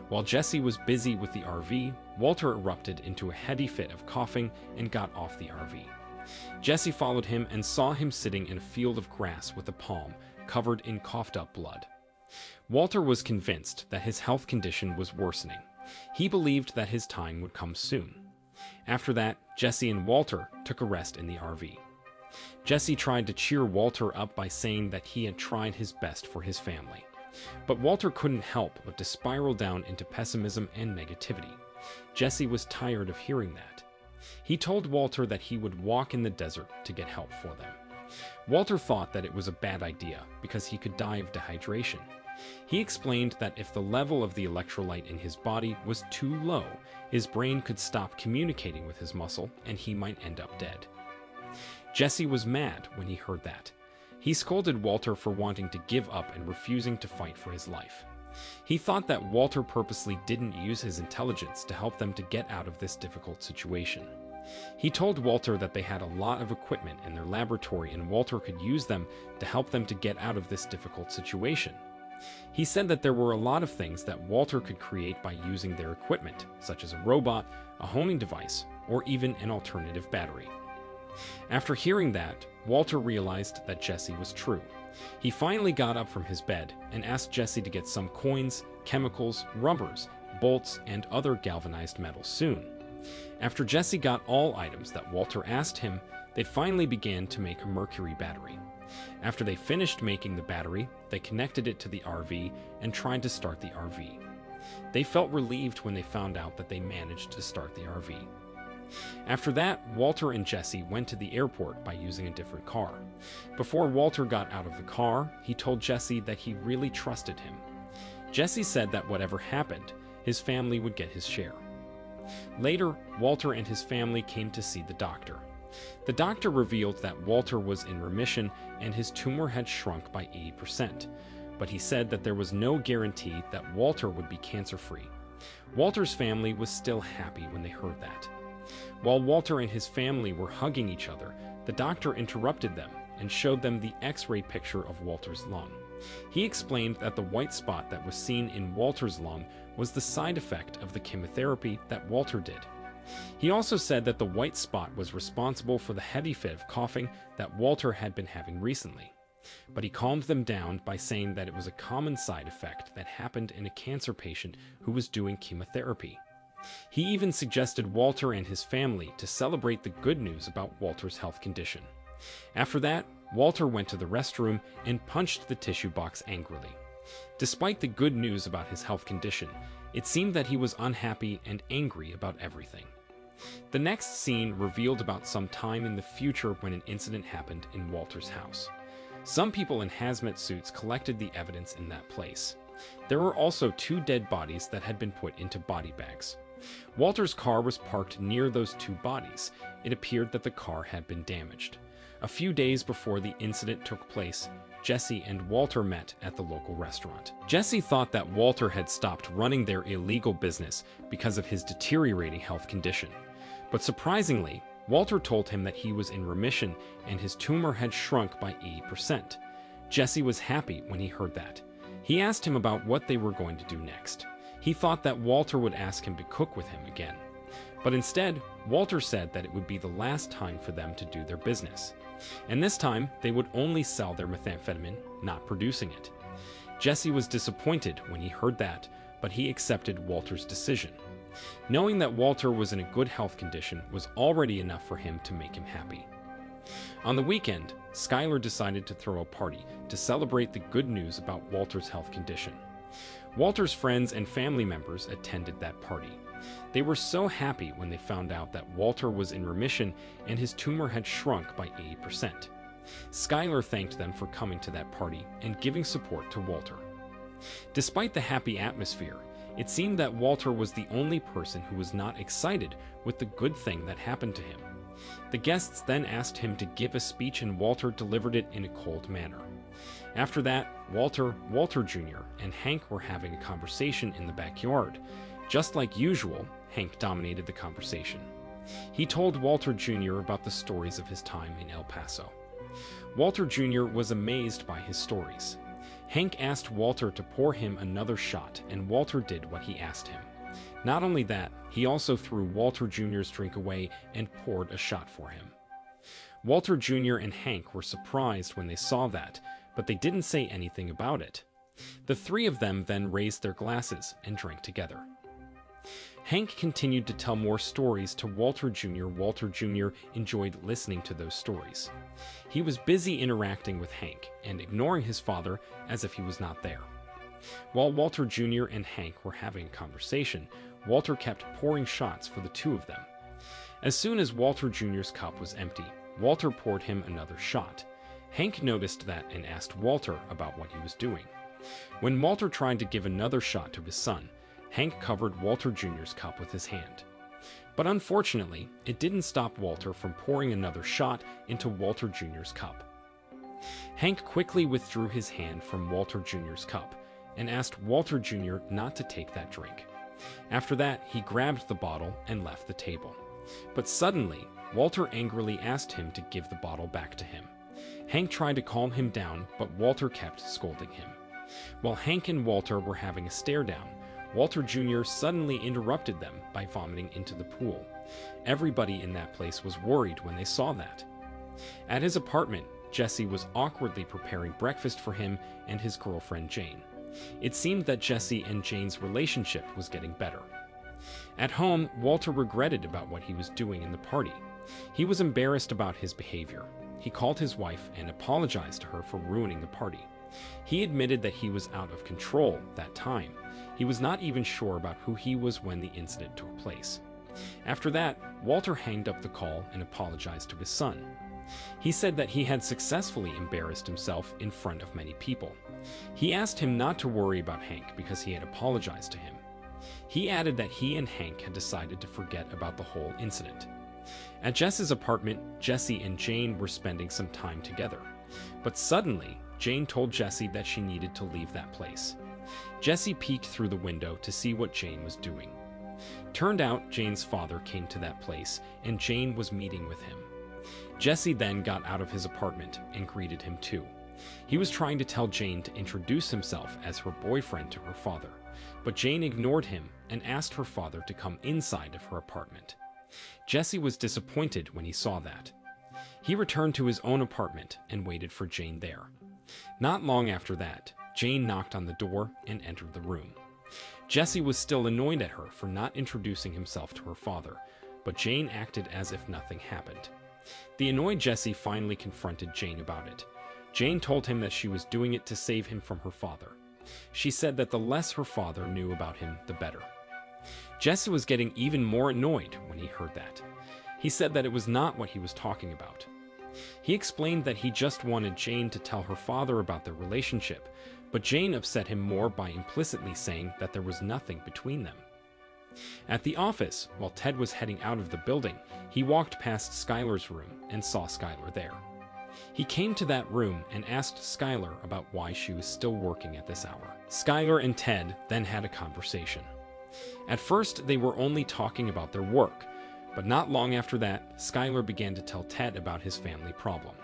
While Jesse was busy with the RV, Walter erupted into a heady fit of coughing and got off the RV. Jesse followed him and saw him sitting in a field of grass with a palm covered in coughed-up blood. Walter was convinced that his health condition was worsening. He believed that his time would come soon. After that, Jesse and Walter took a rest in the RV. Jesse tried to cheer Walter up by saying that he had tried his best for his family. But Walter couldn't help but to spiral down into pessimism and negativity. Jesse was tired of hearing that. He told Walter that he would walk in the desert to get help for them. Walter thought that it was a bad idea because he could die of dehydration. He explained that if the level of the electrolyte in his body was too low, his brain could stop communicating with his muscle and he might end up dead. Jesse was mad when he heard that. He scolded Walter for wanting to give up and refusing to fight for his life. He thought that Walter purposely didn't use his intelligence to help them to get out of this difficult situation. He told Walter that they had a lot of equipment in their laboratory and Walter could use them to help them to get out of this difficult situation. He said that there were a lot of things that Walter could create by using their equipment, such as a robot, a homing device, or even an alternative battery. After hearing that, Walter realized that Jesse was true. He finally got up from his bed and asked Jesse to get some coins, chemicals, rubbers, bolts, and other galvanized metals soon. After Jesse got all items that Walter asked him, they finally began to make a mercury battery. After they finished making the battery, they connected it to the RV and tried to start the RV. They felt relieved when they found out that they managed to start the RV. After that, Walter and Jesse went to the airport by using a different car. Before Walter got out of the car, he told Jesse that he really trusted him. Jesse said that whatever happened, his family would get his share. Later, Walter and his family came to see the doctor. The doctor revealed that Walter was in remission and his tumor had shrunk by 80%, but he said that there was no guarantee that Walter would be cancer-free. Walter's family was still happy when they heard that. While Walter and his family were hugging each other, the doctor interrupted them and showed them the X-ray picture of Walter's lung. He explained that the white spot that was seen in Walter's lung was the side effect of the chemotherapy that Walter did. He also said that the white spot was responsible for the heavy fit of coughing that Walter had been having recently. But he calmed them down by saying that it was a common side effect that happened in a cancer patient who was doing chemotherapy. He even suggested Walter and his family to celebrate the good news about Walter's health condition. After that, Walter went to the restroom and punched the tissue box angrily. Despite the good news about his health condition, it seemed that he was unhappy and angry about everything. The next scene revealed about some time in the future when an incident happened in Walter's house. Some people in hazmat suits collected the evidence in that place. There were also 2 dead bodies that had been put into body bags. Walter's car was parked near those 2 bodies. It appeared that the car had been damaged. A few days before the incident took place, Jesse and Walter met at the local restaurant. Jesse thought that Walter had stopped running their illegal business because of his deteriorating health condition. But surprisingly, Walter told him that he was in remission and his tumor had shrunk by 80%. Jesse was happy when he heard that. He asked him about what they were going to do next. He thought that Walter would ask him to cook with him again. But instead, Walter said that it would be the last time for them to do their business. And this time, they would only sell their methamphetamine, not producing it. Jesse was disappointed when he heard that, but he accepted Walter's decision. Knowing that Walter was in a good health condition was already enough for him to make him happy. On the weekend, Skylar decided to throw a party to celebrate the good news about Walter's health condition. Walter's friends and family members attended that party. They were so happy when they found out that Walter was in remission and his tumor had shrunk by 80%. Skylar thanked them for coming to that party and giving support to Walter. Despite the happy atmosphere, it seemed that Walter was the only person who was not excited with the good thing that happened to him. The guests then asked him to give a speech and Walter delivered it in a cold manner. After that, Walter Jr., and Hank were having a conversation in the backyard. Just like usual, Hank dominated the conversation. He told Walter Jr. about the stories of his time in El Paso. Walter Jr. was amazed by his stories. Hank asked Walter to pour him another shot, and Walter did what he asked him. Not only that, he also threw Walter Jr.'s drink away and poured a shot for him. Walter Jr. and Hank were surprised when they saw that, but they didn't say anything about it. The 3 of them then raised their glasses and drank together. Hank continued to tell more stories to Walter Jr. Walter Jr. enjoyed listening to those stories. He was busy interacting with Hank and ignoring his father as if he was not there. While Walter Jr. and Hank were having a conversation, Walter kept pouring shots for the two of them. As soon as Walter Jr.'s cup was empty, Walter poured him another shot. Hank noticed that and asked Walter about what he was doing. When Walter tried to give another shot to his son, Hank covered Walter Jr.'s cup with his hand. But unfortunately, it didn't stop Walter from pouring another shot into Walter Jr.'s cup. Hank quickly withdrew his hand from Walter Jr.'s cup and asked Walter Jr. not to take that drink. After that, he grabbed the bottle and left the table. But suddenly, Walter angrily asked him to give the bottle back to him. Hank tried to calm him down, but Walter kept scolding him. While Hank and Walter were having a stare-down, Walter Jr. suddenly interrupted them by vomiting into the pool. Everybody in that place was worried when they saw that. At his apartment, Jesse was awkwardly preparing breakfast for him and his girlfriend Jane. It seemed that Jesse and Jane's relationship was getting better. At home, Walter regretted about what he was doing in the party. He was embarrassed about his behavior. He called his wife and apologized to her for ruining the party. He admitted that he was out of control that time. He was not even sure about who he was when the incident took place. After that, Walter hanged up the call and apologized to his son. He said that he had successfully embarrassed himself in front of many people. He asked him not to worry about Hank because he had apologized to him. He added that he and Hank had decided to forget about the whole incident. At Jess's apartment, Jesse and Jane were spending some time together. But suddenly, Jane told Jesse that she needed to leave that place. Jesse peeked through the window to see what Jane was doing. Turned out Jane's father came to that place, and Jane was meeting with him. Jesse then got out of his apartment and greeted him too. He was trying to tell Jane to introduce himself as her boyfriend to her father, but Jane ignored him and asked her father to come inside of her apartment. Jesse was disappointed when he saw that. He returned to his own apartment and waited for Jane there. Not long after that, Jane knocked on the door and entered the room. Jesse was still annoyed at her for not introducing himself to her father, but Jane acted as if nothing happened. The annoyed Jesse finally confronted Jane about it. Jane told him that she was doing it to save him from her father. She said that the less her father knew about him, the better. Jesse was getting even more annoyed when he heard that. He said that it was not what he was talking about. He explained that he just wanted Jane to tell her father about their relationship, but Jane upset him more by implicitly saying that there was nothing between them. At the office, while Ted was heading out of the building, he walked past Skylar's room and saw Skylar there. He came to that room and asked Skylar about why she was still working at this hour. Skylar and Ted then had a conversation. At first, they were only talking about their work, but not long after that, Skylar began to tell Ted about his family problem.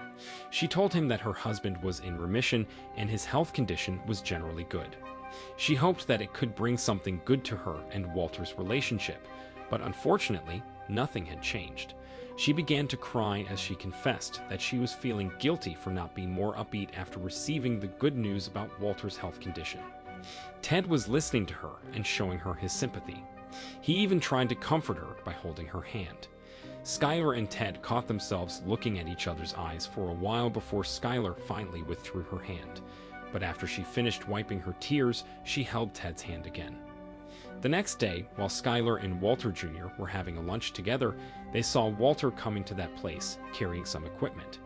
She told him that her husband was in remission and his health condition was generally good. She hoped that it could bring something good to her and Walter's relationship, but unfortunately, nothing had changed. She began to cry as she confessed that she was feeling guilty for not being more upbeat after receiving the good news about Walter's health condition. Ted was listening to her and showing her his sympathy. He even tried to comfort her by holding her hand. Skylar and Ted caught themselves looking at each other's eyes for a while before Skylar finally withdrew her hand. But after she finished wiping her tears, she held Ted's hand again. The next day, while Skylar and Walter Jr. were having a lunch together, they saw Walter coming to that place, carrying some equipment.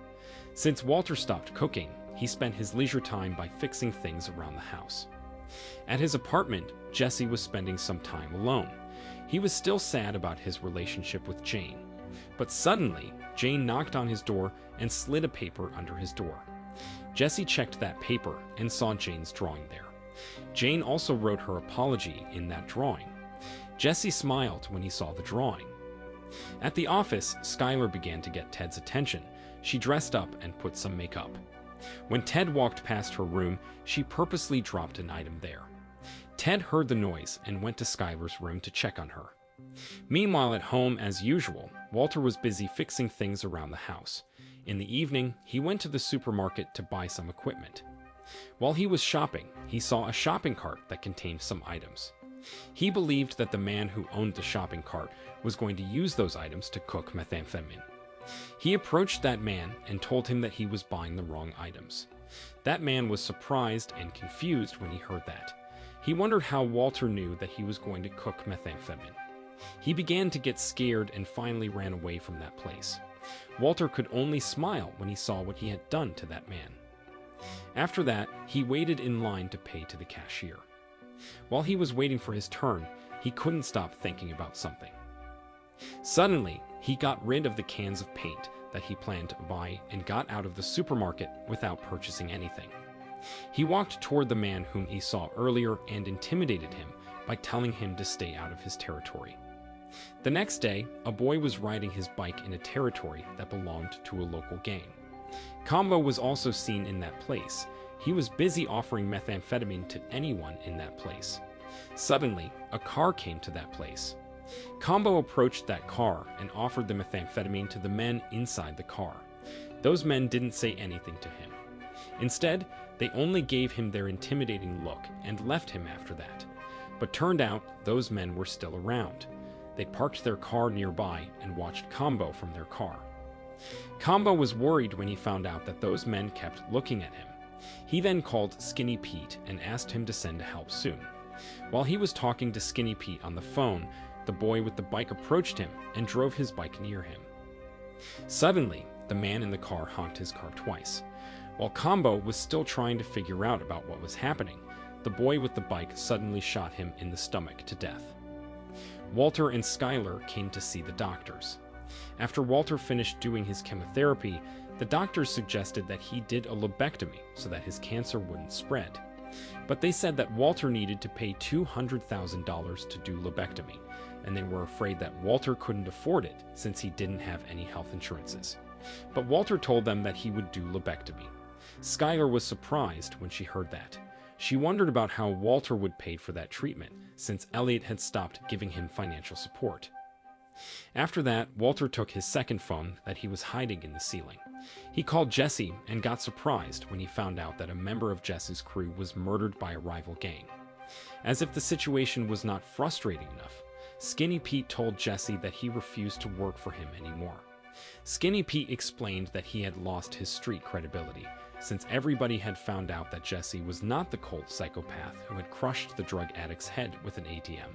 Since Walter stopped cooking, he spent his leisure time by fixing things around the house. At his apartment, Jesse was spending some time alone. He was still sad about his relationship with Jane. But suddenly, Jane knocked on his door and slid a paper under his door. Jesse checked that paper and saw Jane's drawing there. Jane also wrote her apology in that drawing. Jesse smiled when he saw the drawing. At the office, Skylar began to get Ted's attention. She dressed up and put some makeup. When Ted walked past her room, she purposely dropped an item there. Ted heard the noise and went to Skylar's room to check on her. Meanwhile, at home, as usual, Walter was busy fixing things around the house. In the evening, he went to the supermarket to buy some equipment. While he was shopping, he saw a shopping cart that contained some items. He believed that the man who owned the shopping cart was going to use those items to cook methamphetamine. He approached that man and told him that he was buying the wrong items. That man was surprised and confused when he heard that. He wondered how Walter knew that he was going to cook methamphetamine. He began to get scared and finally ran away from that place. Walter could only smile when he saw what he had done to that man. After that, he waited in line to pay to the cashier. While he was waiting for his turn, he couldn't stop thinking about something. Suddenly, he got rid of the cans of paint that he planned to buy and got out of the supermarket without purchasing anything. He walked toward the man whom he saw earlier and intimidated him by telling him to stay out of his territory. The next day, a boy was riding his bike in a territory that belonged to a local gang. Combo was also seen in that place. He was busy offering methamphetamine to anyone in that place. Suddenly, a car came to that place. Combo approached that car and offered the methamphetamine to the men inside the car. Those men didn't say anything to him. Instead, they only gave him their intimidating look and left him after that. But turned out, those men were still around. They parked their car nearby and watched Combo from their car. Combo was worried when he found out that those men kept looking at him. He then called Skinny Pete and asked him to send help soon. While he was talking to Skinny Pete on the phone, the boy with the bike approached him and drove his bike near him. Suddenly, the man in the car honked his car twice. While Combo was still trying to figure out about what was happening, the boy with the bike suddenly shot him in the stomach to death. Walter and Skylar came to see the doctors. After Walter finished doing his chemotherapy, the doctors suggested that he did a lobectomy so that his cancer wouldn't spread. But they said that Walter needed to pay $200,000 to do lobectomy, and they were afraid that Walter couldn't afford it since he didn't have any health insurances. But Walter told them that he would do lobectomy. Skylar was surprised when she heard that. She wondered about how Walter would pay for that treatment, since Elliot had stopped giving him financial support. After that, Walter took his second phone that he was hiding in the ceiling. He called Jesse and got surprised when he found out that a member of Jesse's crew was murdered by a rival gang. As if the situation was not frustrating enough, Skinny Pete told Jesse that he refused to work for him anymore. Skinny Pete explained that he had lost his street credibility, since everybody had found out that Jesse was not the cold psychopath who had crushed the drug addict's head with an ATM.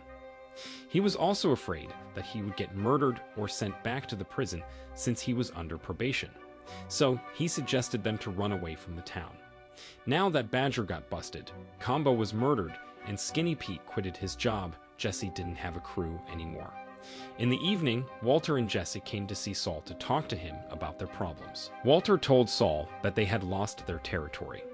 He was also afraid that he would get murdered or sent back to the prison since he was under probation. So he suggested them to run away from the town. Now that Badger got busted, Combo was murdered, and Skinny Pete quitted his job, Jesse didn't have a crew anymore. In the evening, Walter and Jesse came to see Saul to talk to him about their problems. Walter told Saul that they had lost their territory.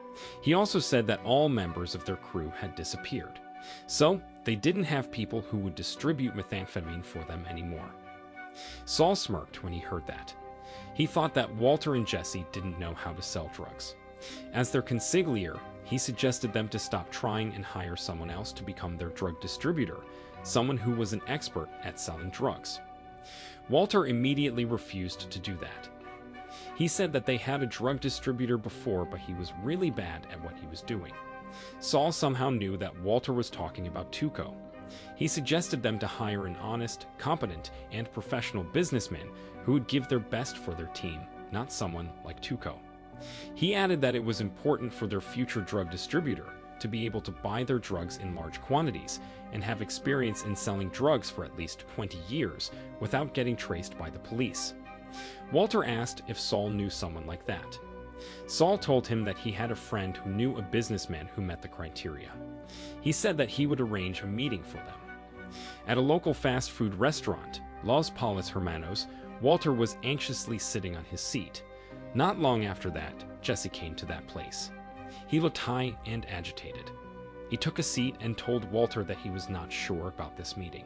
He also said that all members of their crew had disappeared. So, they didn't have people who would distribute methamphetamine for them anymore. Saul smirked when he heard that. He thought that Walter and Jesse didn't know how to sell drugs. As their consigliere, he suggested them to stop trying and hire someone else to become their drug distributor, someone who was an expert at selling drugs. Walter immediately refused to do that. He said that they had a drug distributor before, but he was really bad at what he was doing. Saul somehow knew that Walter was talking about Tuco. He suggested them to hire an honest, competent, and professional businessman who would give their best for their team, not someone like Tuco. He added that it was important for their future drug distributor to be able to buy their drugs in large quantities and have experience in selling drugs for at least 20 years without getting traced by the police. Walter asked if Saul knew someone like that. Saul told him that he had a friend who knew a businessman who met the criteria. He said that he would arrange a meeting for them. At a local fast food restaurant, Los Palos Hermanos, Walter was anxiously sitting on his seat. Not long after that, Jesse came to that place. He looked high and agitated. He took a seat and told Walter that he was not sure about this meeting.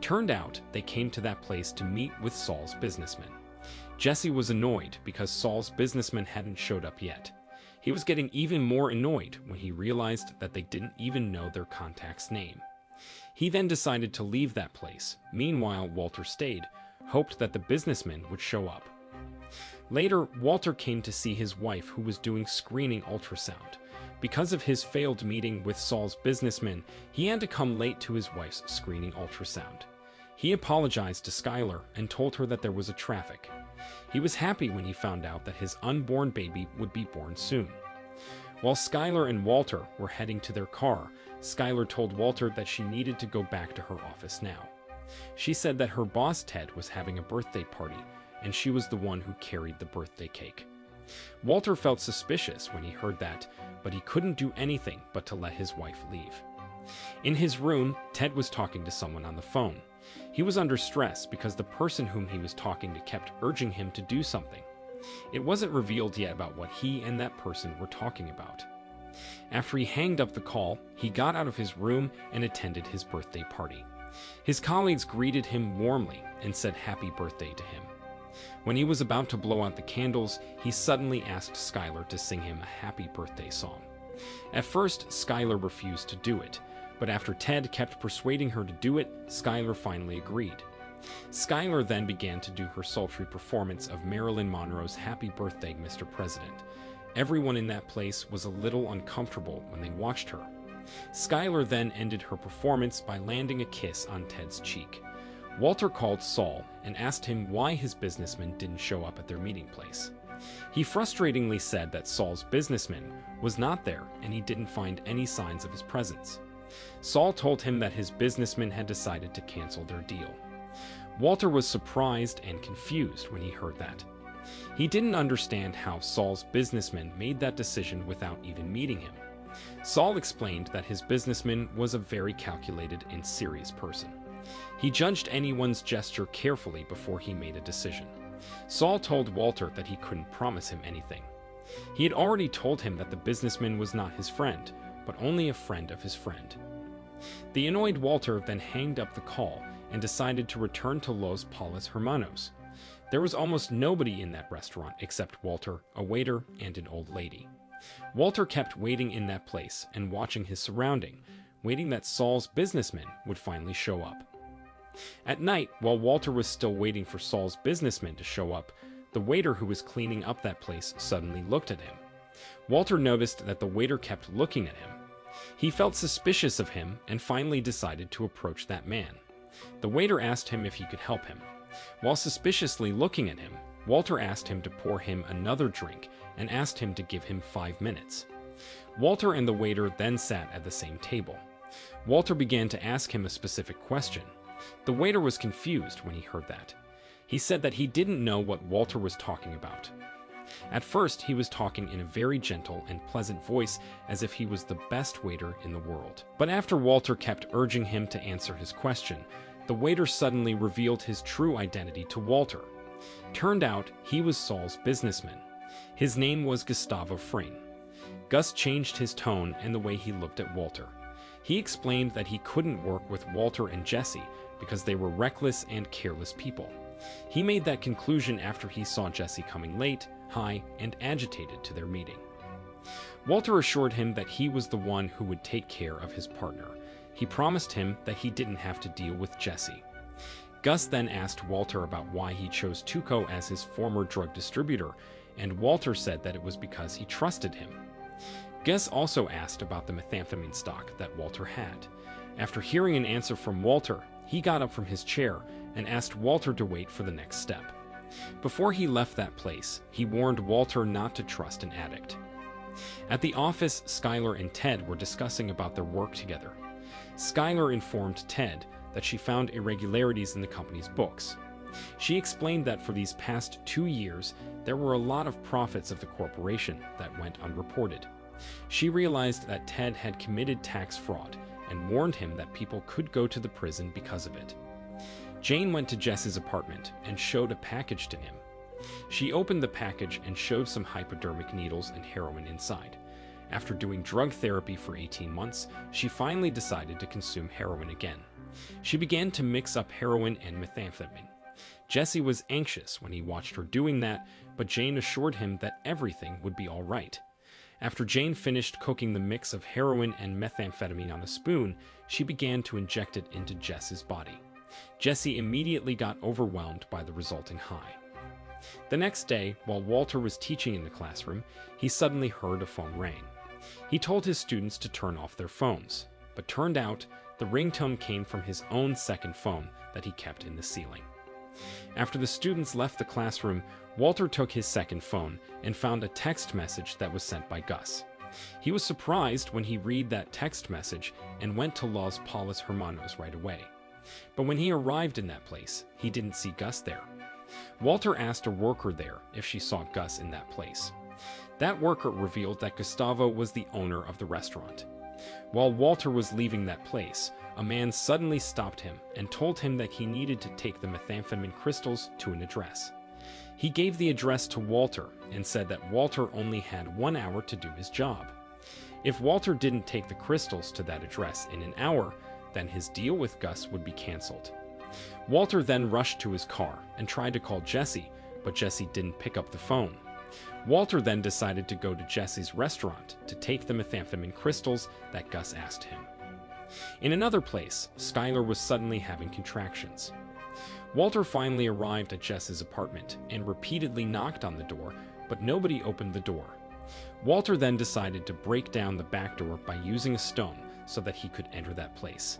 Turned out, they came to that place to meet with Saul's businessman. Jesse was annoyed because Saul's businessman hadn't showed up yet. He was getting even more annoyed when he realized that they didn't even know their contact's name. He then decided to leave that place. Meanwhile, Walter stayed, hoped that the businessman would show up. Later, Walter came to see his wife, who was doing screening ultrasound. Because of his failed meeting with Saul's businessman, he had to come late to his wife's screening ultrasound. He apologized to Skylar and told her that there was a traffic. He was happy when he found out that his unborn baby would be born soon. While Skylar and Walter were heading to their car, Skylar told Walter that she needed to go back to her office now. She said that her boss Ted was having a birthday party, and she was the one who carried the birthday cake. Walter felt suspicious when he heard that, but he couldn't do anything but to let his wife leave. In his room, Ted was talking to someone on the phone. He was under stress because the person whom he was talking to kept urging him to do something. It wasn't revealed yet about what he and that person were talking about. After he hanged up the call, he got out of his room and attended his birthday party. His colleagues greeted him warmly and said happy birthday to him. When he was about to blow out the candles, he suddenly asked Skylar to sing him a happy birthday song. At first, Skylar refused to do it, but after Ted kept persuading her to do it, Skylar finally agreed. Skylar then began to do her sultry performance of Marilyn Monroe's Happy Birthday, Mr. President. Everyone in that place was a little uncomfortable when they watched her. Skylar then ended her performance by landing a kiss on Ted's cheek. Walter called Saul and asked him why his businessman didn't show up at their meeting place. He frustratingly said that Saul's businessman was not there and he didn't find any signs of his presence. Saul told him that his businessman had decided to cancel their deal. Walter was surprised and confused when he heard that. He didn't understand how Saul's businessman made that decision without even meeting him. Saul explained that his businessman was a very calculated and serious person. He judged anyone's gesture carefully before he made a decision. Saul told Walter that he couldn't promise him anything. He had already told him that the businessman was not his friend, but only a friend of his friend. The annoyed Walter then hanged up the call and decided to return to Los Palos Hermanos. There was almost nobody in that restaurant except Walter, a waiter, and an old lady. Walter kept waiting in that place and watching his surrounding, waiting that Saul's businessman would finally show up. At night, while Walter was still waiting for Saul's businessman to show up, the waiter who was cleaning up that place suddenly looked at him. Walter noticed that the waiter kept looking at him. He felt suspicious of him and finally decided to approach that man. The waiter asked him if he could help him. While suspiciously looking at him, Walter asked him to pour him another drink and asked him to give him 5 minutes. Walter and the waiter then sat at the same table. Walter began to ask him a specific question. The waiter was confused when he heard that. He said that he didn't know what Walter was talking about. At first, he was talking in a very gentle and pleasant voice as if he was the best waiter in the world. But after Walter kept urging him to answer his question, the waiter suddenly revealed his true identity to Walter. Turned out, he was Saul's businessman. His name was Gustavo Fring. Gus changed his tone and the way he looked at Walter. He explained that he couldn't work with Walter and Jesse because they were reckless and careless people. He made that conclusion after he saw Jesse coming late, high, and agitated to their meeting. Walter assured him that he was the one who would take care of his partner. He promised him that he didn't have to deal with Jesse. Gus then asked Walter about why he chose Tuco as his former drug distributor, and Walter said that it was because he trusted him. Gus also asked about the methamphetamine stock that Walter had. After hearing an answer from Walter, he got up from his chair and asked Walter to wait for the next step. Before he left that place, he warned Walter not to trust an addict. At the office, Skylar and Ted were discussing about their work together. Skylar informed Ted that she found irregularities in the company's books. She explained that for these past 2 years, there were a lot of profits of the corporation that went unreported. She realized that Ted had committed tax fraud and warned him that people could go to the prison because of it. Jane went to Jess's apartment and showed a package to him. She opened the package and showed some hypodermic needles and heroin inside. After doing drug therapy for 18 months, she finally decided to consume heroin again. She began to mix up heroin and methamphetamine. Jesse was anxious when he watched her doing that, but Jane assured him that everything would be all right. After Jane finished cooking the mix of heroin and methamphetamine on a spoon, she began to inject it into Jess's body. Jesse immediately got overwhelmed by the resulting high. The next day, while Walter was teaching in the classroom, he suddenly heard a phone ring. He told his students to turn off their phones, but turned out the ringtone came from his own second phone that he kept in the ceiling. After the students left the classroom, Walter took his second phone and found a text message that was sent by Gus. He was surprised when he read that text message and went to Los Palos Hermanos right away. But when he arrived in that place, he didn't see Gus there. Walter asked a worker there if she saw Gus in that place. That worker revealed that Gustavo was the owner of the restaurant. While Walter was leaving that place, a man suddenly stopped him and told him that he needed to take the methamphetamine crystals to an address. He gave the address to Walter and said that Walter only had 1 hour to do his job. If Walter didn't take the crystals to that address in an hour, then his deal with Gus would be canceled. Walter then rushed to his car and tried to call Jesse, but Jesse didn't pick up the phone. Walter then decided to go to Jesse's restaurant to take the methamphetamine crystals that Gus asked him. In another place, Skylar was suddenly having contractions. Walter finally arrived at Jess's apartment and repeatedly knocked on the door, but nobody opened the door. Walter then decided to break down the back door by using a stone so that he could enter that place.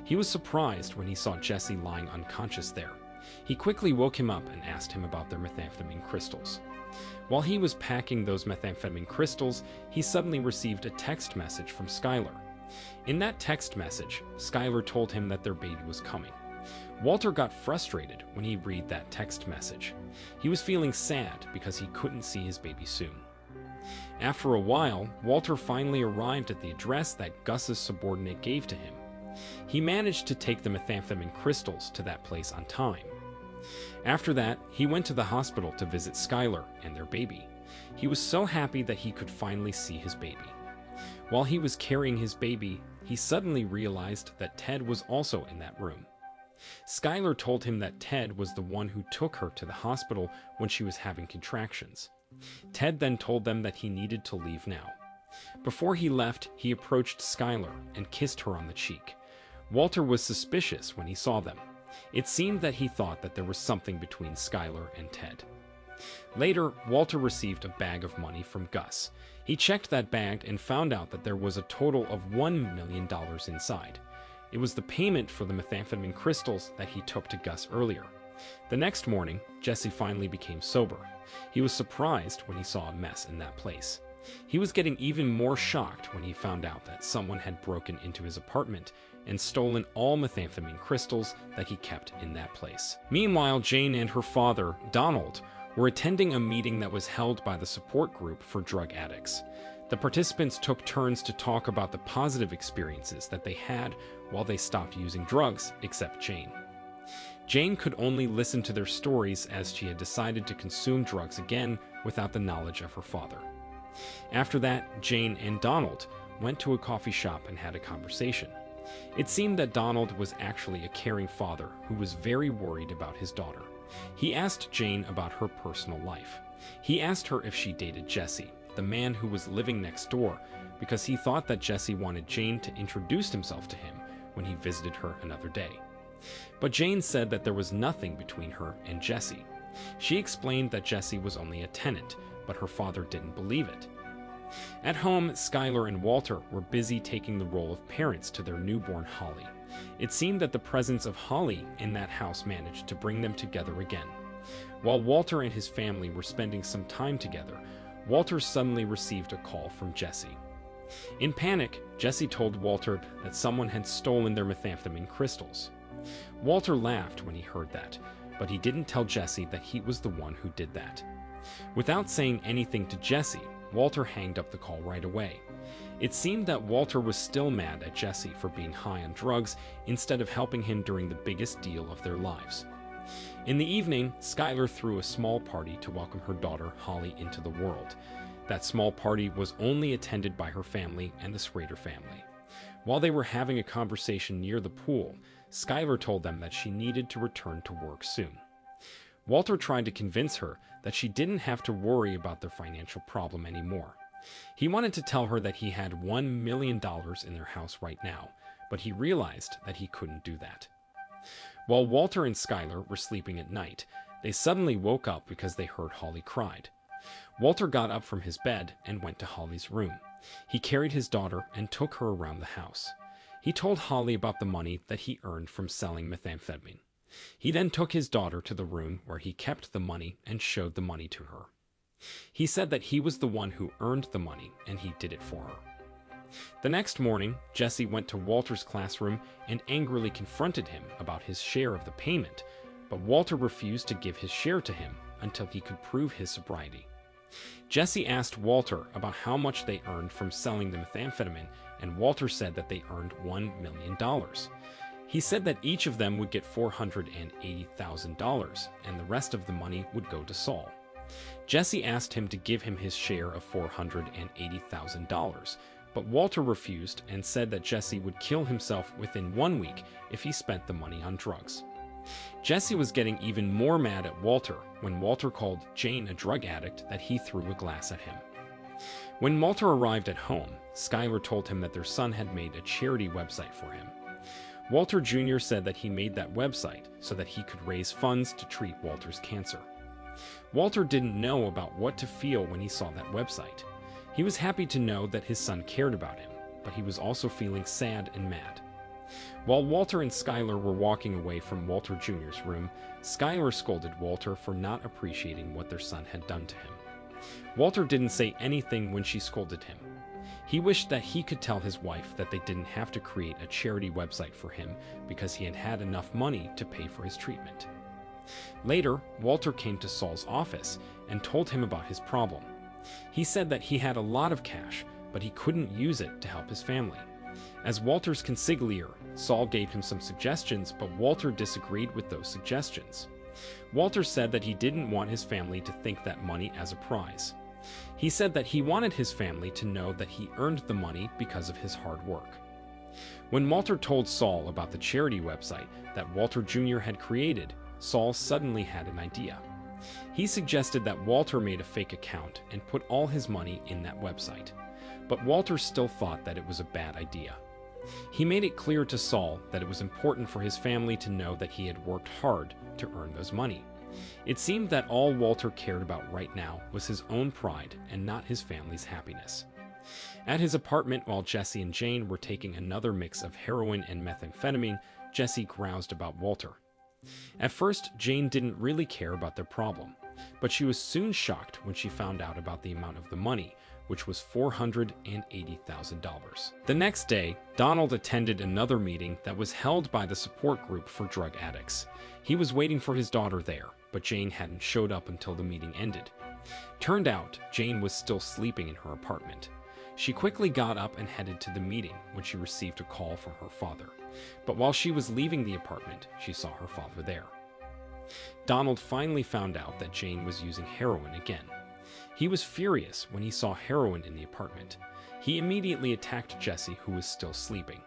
He was surprised when he saw Jesse lying unconscious there. He quickly woke him up and asked him about their methamphetamine crystals. While he was packing those methamphetamine crystals, he suddenly received a text message from Skylar. In that text message, Skylar told him that their baby was coming. Walter got frustrated when he read that text message. He was feeling sad because he couldn't see his baby soon. After a while, Walter finally arrived at the address that Gus's subordinate gave to him. He managed to take the methamphetamine crystals to that place on time. After that, he went to the hospital to visit Skylar and their baby. He was so happy that he could finally see his baby. While he was carrying his baby, he suddenly realized that Ted was also in that room. Skylar told him that Ted was the one who took her to the hospital when she was having contractions. Ted then told them that he needed to leave now. Before he left, he approached Skylar and kissed her on the cheek. Walter was suspicious when he saw them. It seemed that he thought that there was something between Skylar and Ted. Later, Walter received a bag of money from Gus. He checked that bag and found out that there was a total of $1 million inside. It was the payment for the methamphetamine crystals that he took to Gus earlier. The next morning, Jesse finally became sober. He was surprised when he saw a mess in that place. He was getting even more shocked when he found out that someone had broken into his apartment and stolen all methamphetamine crystals that he kept in that place. Meanwhile, Jane and her father, Donald, were attending a meeting that was held by the support group for drug addicts. The participants took turns to talk about the positive experiences that they had while they stopped using drugs, except Jane. Jane could only listen to their stories as she had decided to consume drugs again without the knowledge of her father. After that, Jane and Donald went to a coffee shop and had a conversation. It seemed that Donald was actually a caring father who was very worried about his daughter. He asked Jane about her personal life. He asked her if she dated Jesse, the man who was living next door, because he thought that Jesse wanted Jane to introduce himself to him when he visited her another day. But Jane said that there was nothing between her and Jesse. She explained that Jesse was only a tenant, but her father didn't believe it. At home, Skylar and Walter were busy taking the role of parents to their newborn Holly. It seemed that the presence of Holly in that house managed to bring them together again. While Walter and his family were spending some time together, Walter suddenly received a call from Jesse. In panic, Jesse told Walter that someone had stolen their methamphetamine crystals. Walter laughed when he heard that, but he didn't tell Jesse that he was the one who did that. Without saying anything to Jesse, Walter hanged up the call right away. It seemed that Walter was still mad at Jesse for being high on drugs instead of helping him during the biggest deal of their lives. In the evening, Skylar threw a small party to welcome her daughter Holly into the world. That small party was only attended by her family and the Schrader family. While they were having a conversation near the pool, Skylar told them that she needed to return to work soon. Walter tried to convince her that she didn't have to worry about their financial problem anymore. He wanted to tell her that he had $1 million in their house right now, but he realized that he couldn't do that. While Walter and Skylar were sleeping at night, they suddenly woke up because they heard Holly cried. Walter got up from his bed and went to Holly's room. He carried his daughter and took her around the house. He told Holly about the money that he earned from selling methamphetamine. He then took his daughter to the room where he kept the money and showed the money to her. He said that he was the one who earned the money and he did it for her. The next morning, Jesse went to Walter's classroom and angrily confronted him about his share of the payment, but Walter refused to give his share to him until he could prove his sobriety. Jesse asked Walter about how much they earned from selling the methamphetamine, and Walter said that they earned $1 million. He said that each of them would get $480,000, and the rest of the money would go to Saul. Jesse asked him to give him his share of $480,000, but Walter refused and said that Jesse would kill himself within 1 week if he spent the money on drugs. Jesse was getting even more mad at Walter when Walter called Jane a drug addict that he threw a glass at him. When Walter arrived at home, Skylar told him that their son had made a charity website for him. Walter Jr. said that he made that website so that he could raise funds to treat Walter's cancer. Walter didn't know about what to feel when he saw that website. He was happy to know that his son cared about him, but he was also feeling sad and mad. While Walter and Skylar were walking away from Walter Jr.'s room, Skylar scolded Walter for not appreciating what their son had done to him. Walter didn't say anything when she scolded him. He wished that he could tell his wife that they didn't have to create a charity website for him because he had had enough money to pay for his treatment. Later, Walter came to Saul's office and told him about his problem. He said that he had a lot of cash, but he couldn't use it to help his family. As Walter's consigliere, Saul gave him some suggestions, but Walter disagreed with those suggestions. Walter said that he didn't want his family to think that money as a prize. He said that he wanted his family to know that he earned the money because of his hard work. When Walter told Saul about the charity website that Walter Jr. had created, Saul suddenly had an idea. He suggested that Walter made a fake account and put all his money in that website. But Walter still thought that it was a bad idea. He made it clear to Saul that it was important for his family to know that he had worked hard to earn those money. It seemed that all Walter cared about right now was his own pride and not his family's happiness. At his apartment, while Jesse and Jane were taking another mix of heroin and methamphetamine, Jesse groused about Walter. At first, Jane didn't really care about their problem, but she was soon shocked when she found out about the amount of the money, which was $480,000. The next day, Donald attended another meeting that was held by the support group for drug addicts. He was waiting for his daughter there, but Jane hadn't showed up until the meeting ended. Turned out, Jane was still sleeping in her apartment. She quickly got up and headed to the meeting when she received a call from her father. But while she was leaving the apartment, she saw her father there. Donald finally found out that Jane was using heroin again. He was furious when he saw heroin in the apartment. He immediately attacked Jesse, who was still sleeping.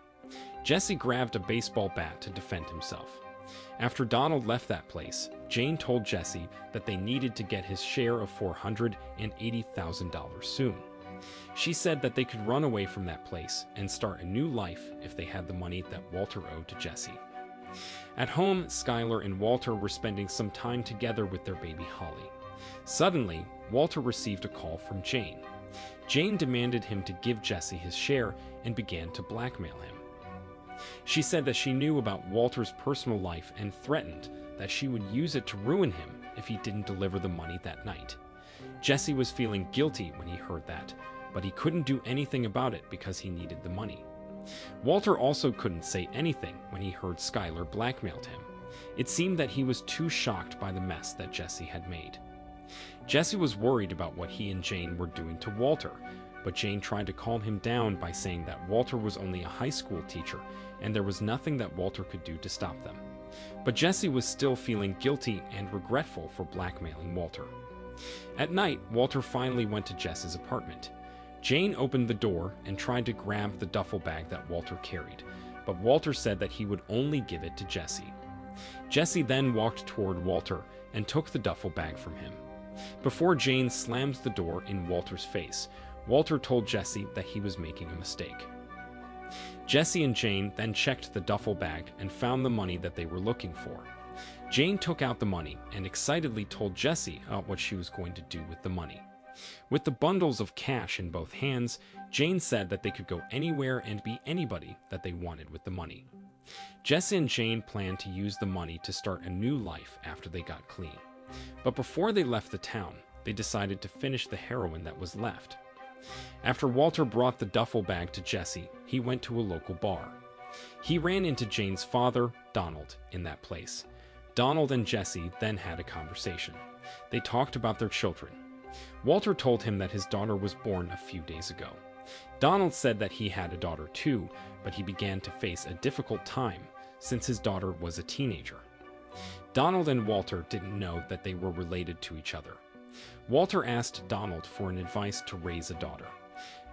Jesse grabbed a baseball bat to defend himself. After Donald left that place, Jane told Jesse that they needed to get his share of $480,000 soon. She said that they could run away from that place and start a new life if they had the money that Walter owed to Jesse. At home, Skylar and Walter were spending some time together with their baby Holly. Suddenly, Walter received a call from Jane. Jane demanded him to give Jesse his share and began to blackmail him. She said that she knew about Walter's personal life and threatened that she would use it to ruin him if he didn't deliver the money that night. Jesse was feeling guilty when he heard that, but he couldn't do anything about it because he needed the money. Walter also couldn't say anything when he heard Skylar blackmailed him. It seemed that he was too shocked by the mess that Jesse had made. Jesse was worried about what he and Jane were doing to Walter, but Jane tried to calm him down by saying that Walter was only a high school teacher and there was nothing that Walter could do to stop them. But Jesse was still feeling guilty and regretful for blackmailing Walter. At night, Walter finally went to Jesse's apartment. Jane opened the door and tried to grab the duffel bag that Walter carried, but Walter said that he would only give it to Jesse. Jesse then walked toward Walter and took the duffel bag from him. Before Jane slammed the door in Walter's face, Walter told Jesse that he was making a mistake. Jesse and Jane then checked the duffel bag and found the money that they were looking for. Jane took out the money and excitedly told Jesse what she was going to do with the money. With the bundles of cash in both hands, Jane said that they could go anywhere and be anybody that they wanted with the money. Jesse and Jane planned to use the money to start a new life after they got clean. But before they left the town, they decided to finish the heroin that was left. After Walter brought the duffel bag to Jesse, he went to a local bar. He ran into Jane's father, Donald, in that place. Donald and Jesse then had a conversation. They talked about their children. Walter told him that his daughter was born a few days ago. Donald said that he had a daughter too, but he began to face a difficult time since his daughter was a teenager. Donald and Walter didn't know that they were related to each other. Walter asked Donald for an advice to raise a daughter.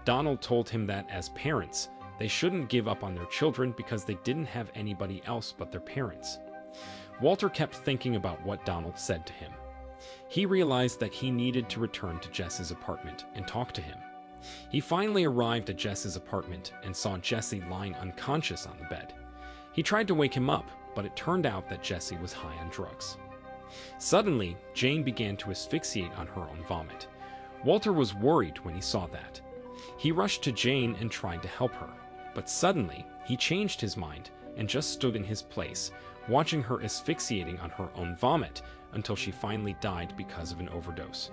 Donald told him that as parents, they shouldn't give up on their children because they didn't have anybody else but their parents. Walter kept thinking about what Donald said to him. He realized that he needed to return to Jess's apartment and talk to him. He finally arrived at Jess's apartment and saw Jesse lying unconscious on the bed. He tried to wake him up, but it turned out that Jesse was high on drugs. Suddenly, Jane began to asphyxiate on her own vomit. Walter was worried when he saw that. He rushed to Jane and tried to help her, but suddenly he changed his mind and just stood in his place, watching her asphyxiating on her own vomit until she finally died because of an overdose.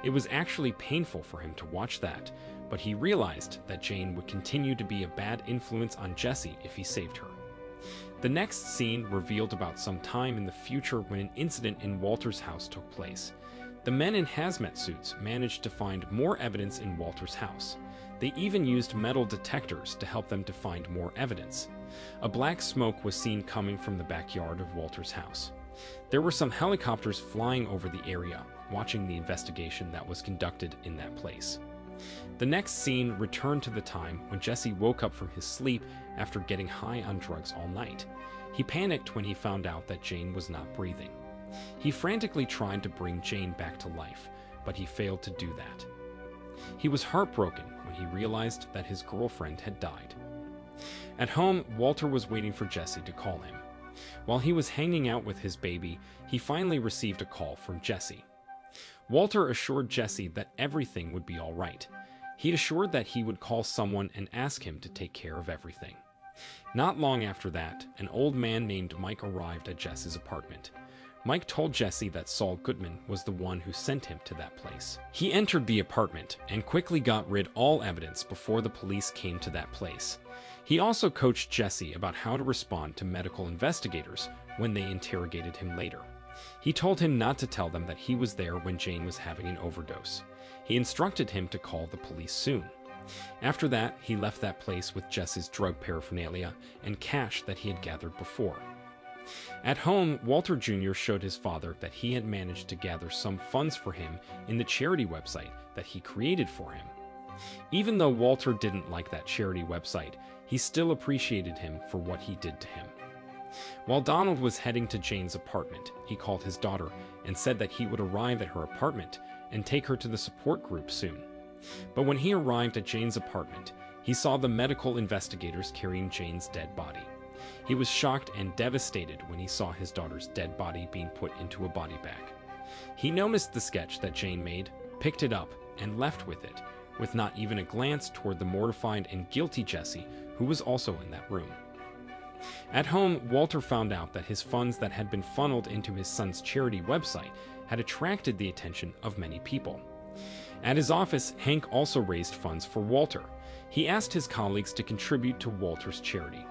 It was actually painful for him to watch that, but he realized that Jane would continue to be a bad influence on Jesse if he saved her. The next scene revealed about some time in the future when an incident in Walter's house took place. The men in hazmat suits managed to find more evidence in Walter's house. They even used metal detectors to help them to find more evidence. A black smoke was seen coming from the backyard of Walter's house. There were some helicopters flying over the area, watching the investigation that was conducted in that place. The next scene returned to the time when Jesse woke up from his sleep after getting high on drugs all night. He panicked when he found out that Jane was not breathing. He frantically tried to bring Jane back to life, but he failed to do that. He was heartbroken when he realized that his girlfriend had died. At home, Walter was waiting for Jesse to call him. While he was hanging out with his baby, he finally received a call from Jesse. Walter assured Jesse that everything would be all right. He'd assured that he would call someone and ask him to take care of everything. Not long after that, an old man named Mike arrived at Jesse's apartment. Mike told Jesse that Saul Goodman was the one who sent him to that place. He entered the apartment and quickly got rid of all evidence before the police came to that place. He also coached Jesse about how to respond to medical investigators when they interrogated him later. He told him not to tell them that he was there when Jane was having an overdose. He instructed him to call the police soon. After that, he left that place with Jesse's drug paraphernalia and cash that he had gathered before. At home, Walter Jr. showed his father that he had managed to gather some funds for him in the charity website that he created for him. Even though Walter didn't like that charity website, he still appreciated him for what he did to him. While Donald was heading to Jane's apartment, he called his daughter and said that he would arrive at her apartment and take her to the support group soon. But when he arrived at Jane's apartment, he saw the medical investigators carrying Jane's dead body. He was shocked and devastated when he saw his daughter's dead body being put into a body bag. He noticed the sketch that Jane made, picked it up, and left with it, with not even a glance toward the mortified and guilty Jesse, who was also in that room. At home, Walter found out that his funds that had been funneled into his son's charity website had attracted the attention of many people. At his office, Hank also raised funds for Walter. He asked his colleagues to contribute to Walter's charity.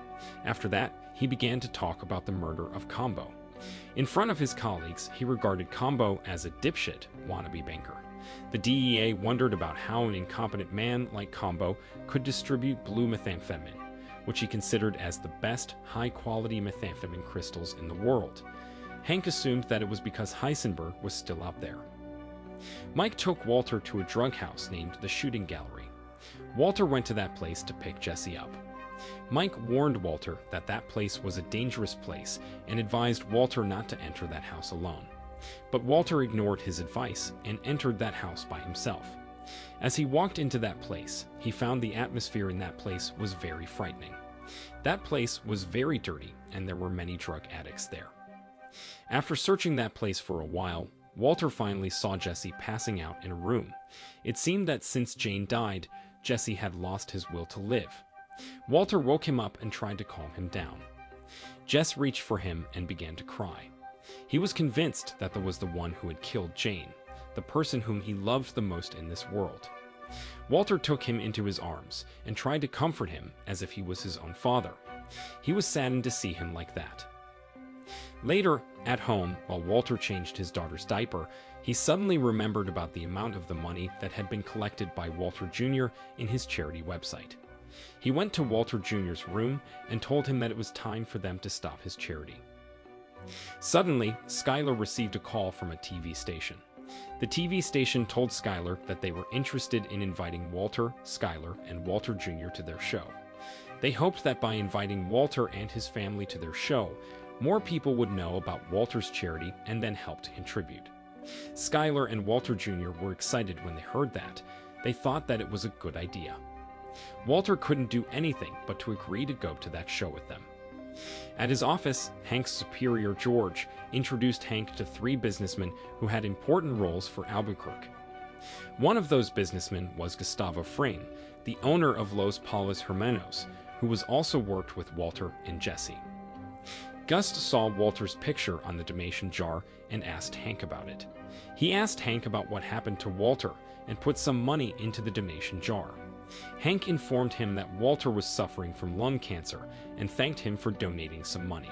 After that, he began to talk about the murder of Combo. In front of his colleagues, he regarded Combo as a dipshit wannabe banker. The DEA wondered about how an incompetent man like Combo could distribute blue methamphetamine, which he considered as the best high-quality methamphetamine crystals in the world. Hank assumed that it was because Heisenberg was still out there. Mike took Walter to a drug house named the Shooting Gallery. Walter went to that place to pick Jesse up. Mike warned Walter that that place was a dangerous place and advised Walter not to enter that house alone. But Walter ignored his advice and entered that house by himself. As he walked into that place, he found the atmosphere in that place was very frightening. That place was very dirty and there were many drug addicts there. After searching that place for a while, Walter finally saw Jesse passing out in a room. It seemed that since Jane died, Jesse had lost his will to live. Walter woke him up and tried to calm him down. Jess reached for him and began to cry. He was convinced that that was the one who had killed Jane, the person whom he loved the most in this world. Walter took him into his arms and tried to comfort him as if he was his own father. He was saddened to see him like that. Later, at home, while Walter changed his daughter's diaper, he suddenly remembered about the amount of the money that had been collected by Walter Jr. in his charity website. He went to Walter Jr.'s room and told him that it was time for them to stop his charity. Suddenly, Skylar received a call from a TV station. The TV station told Skylar that they were interested in inviting Walter, Skylar, and Walter Jr. to their show. They hoped that by inviting Walter and his family to their show, more people would know about Walter's charity and then help to contribute. Skylar and Walter Jr. were excited when they heard that. They thought that it was a good idea. Walter couldn't do anything but to agree to go to that show with them. At his office, Hank's superior, George, introduced Hank to 3 businessmen who had important roles for Albuquerque. One of those businessmen was Gustavo Frame, the owner of Los Palos Hermanos, who was also worked with Walter and Jesse. Gus saw Walter's picture on the donation jar and asked Hank about it. He asked Hank about what happened to Walter and put some money into the donation jar. Hank informed him that Walter was suffering from lung cancer and thanked him for donating some money.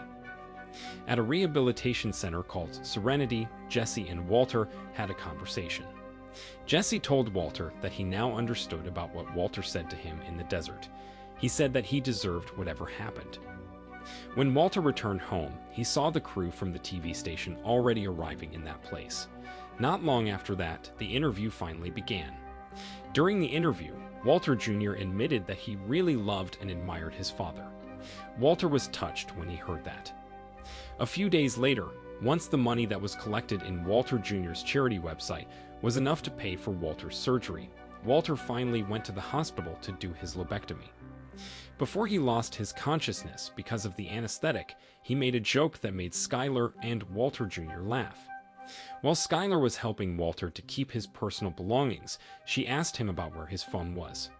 At a rehabilitation center called Serenity, Jesse and Walter had a conversation. Jesse told Walter that he now understood about what Walter said to him in the desert. He said that he deserved whatever happened. When Walter returned home, he saw the crew from the TV station already arriving in that place. Not long after that, the interview finally began. During the interview, Walter Jr. admitted that he really loved and admired his father. Walter was touched when he heard that. A few days later, once the money that was collected in Walter Jr.'s charity website was enough to pay for Walter's surgery, Walter finally went to the hospital to do his lobectomy. Before he lost his consciousness because of the anesthetic, he made a joke that made Skylar and Walter Jr. laugh. While Skylar was helping Walter to keep his personal belongings, she asked him about where his phone was.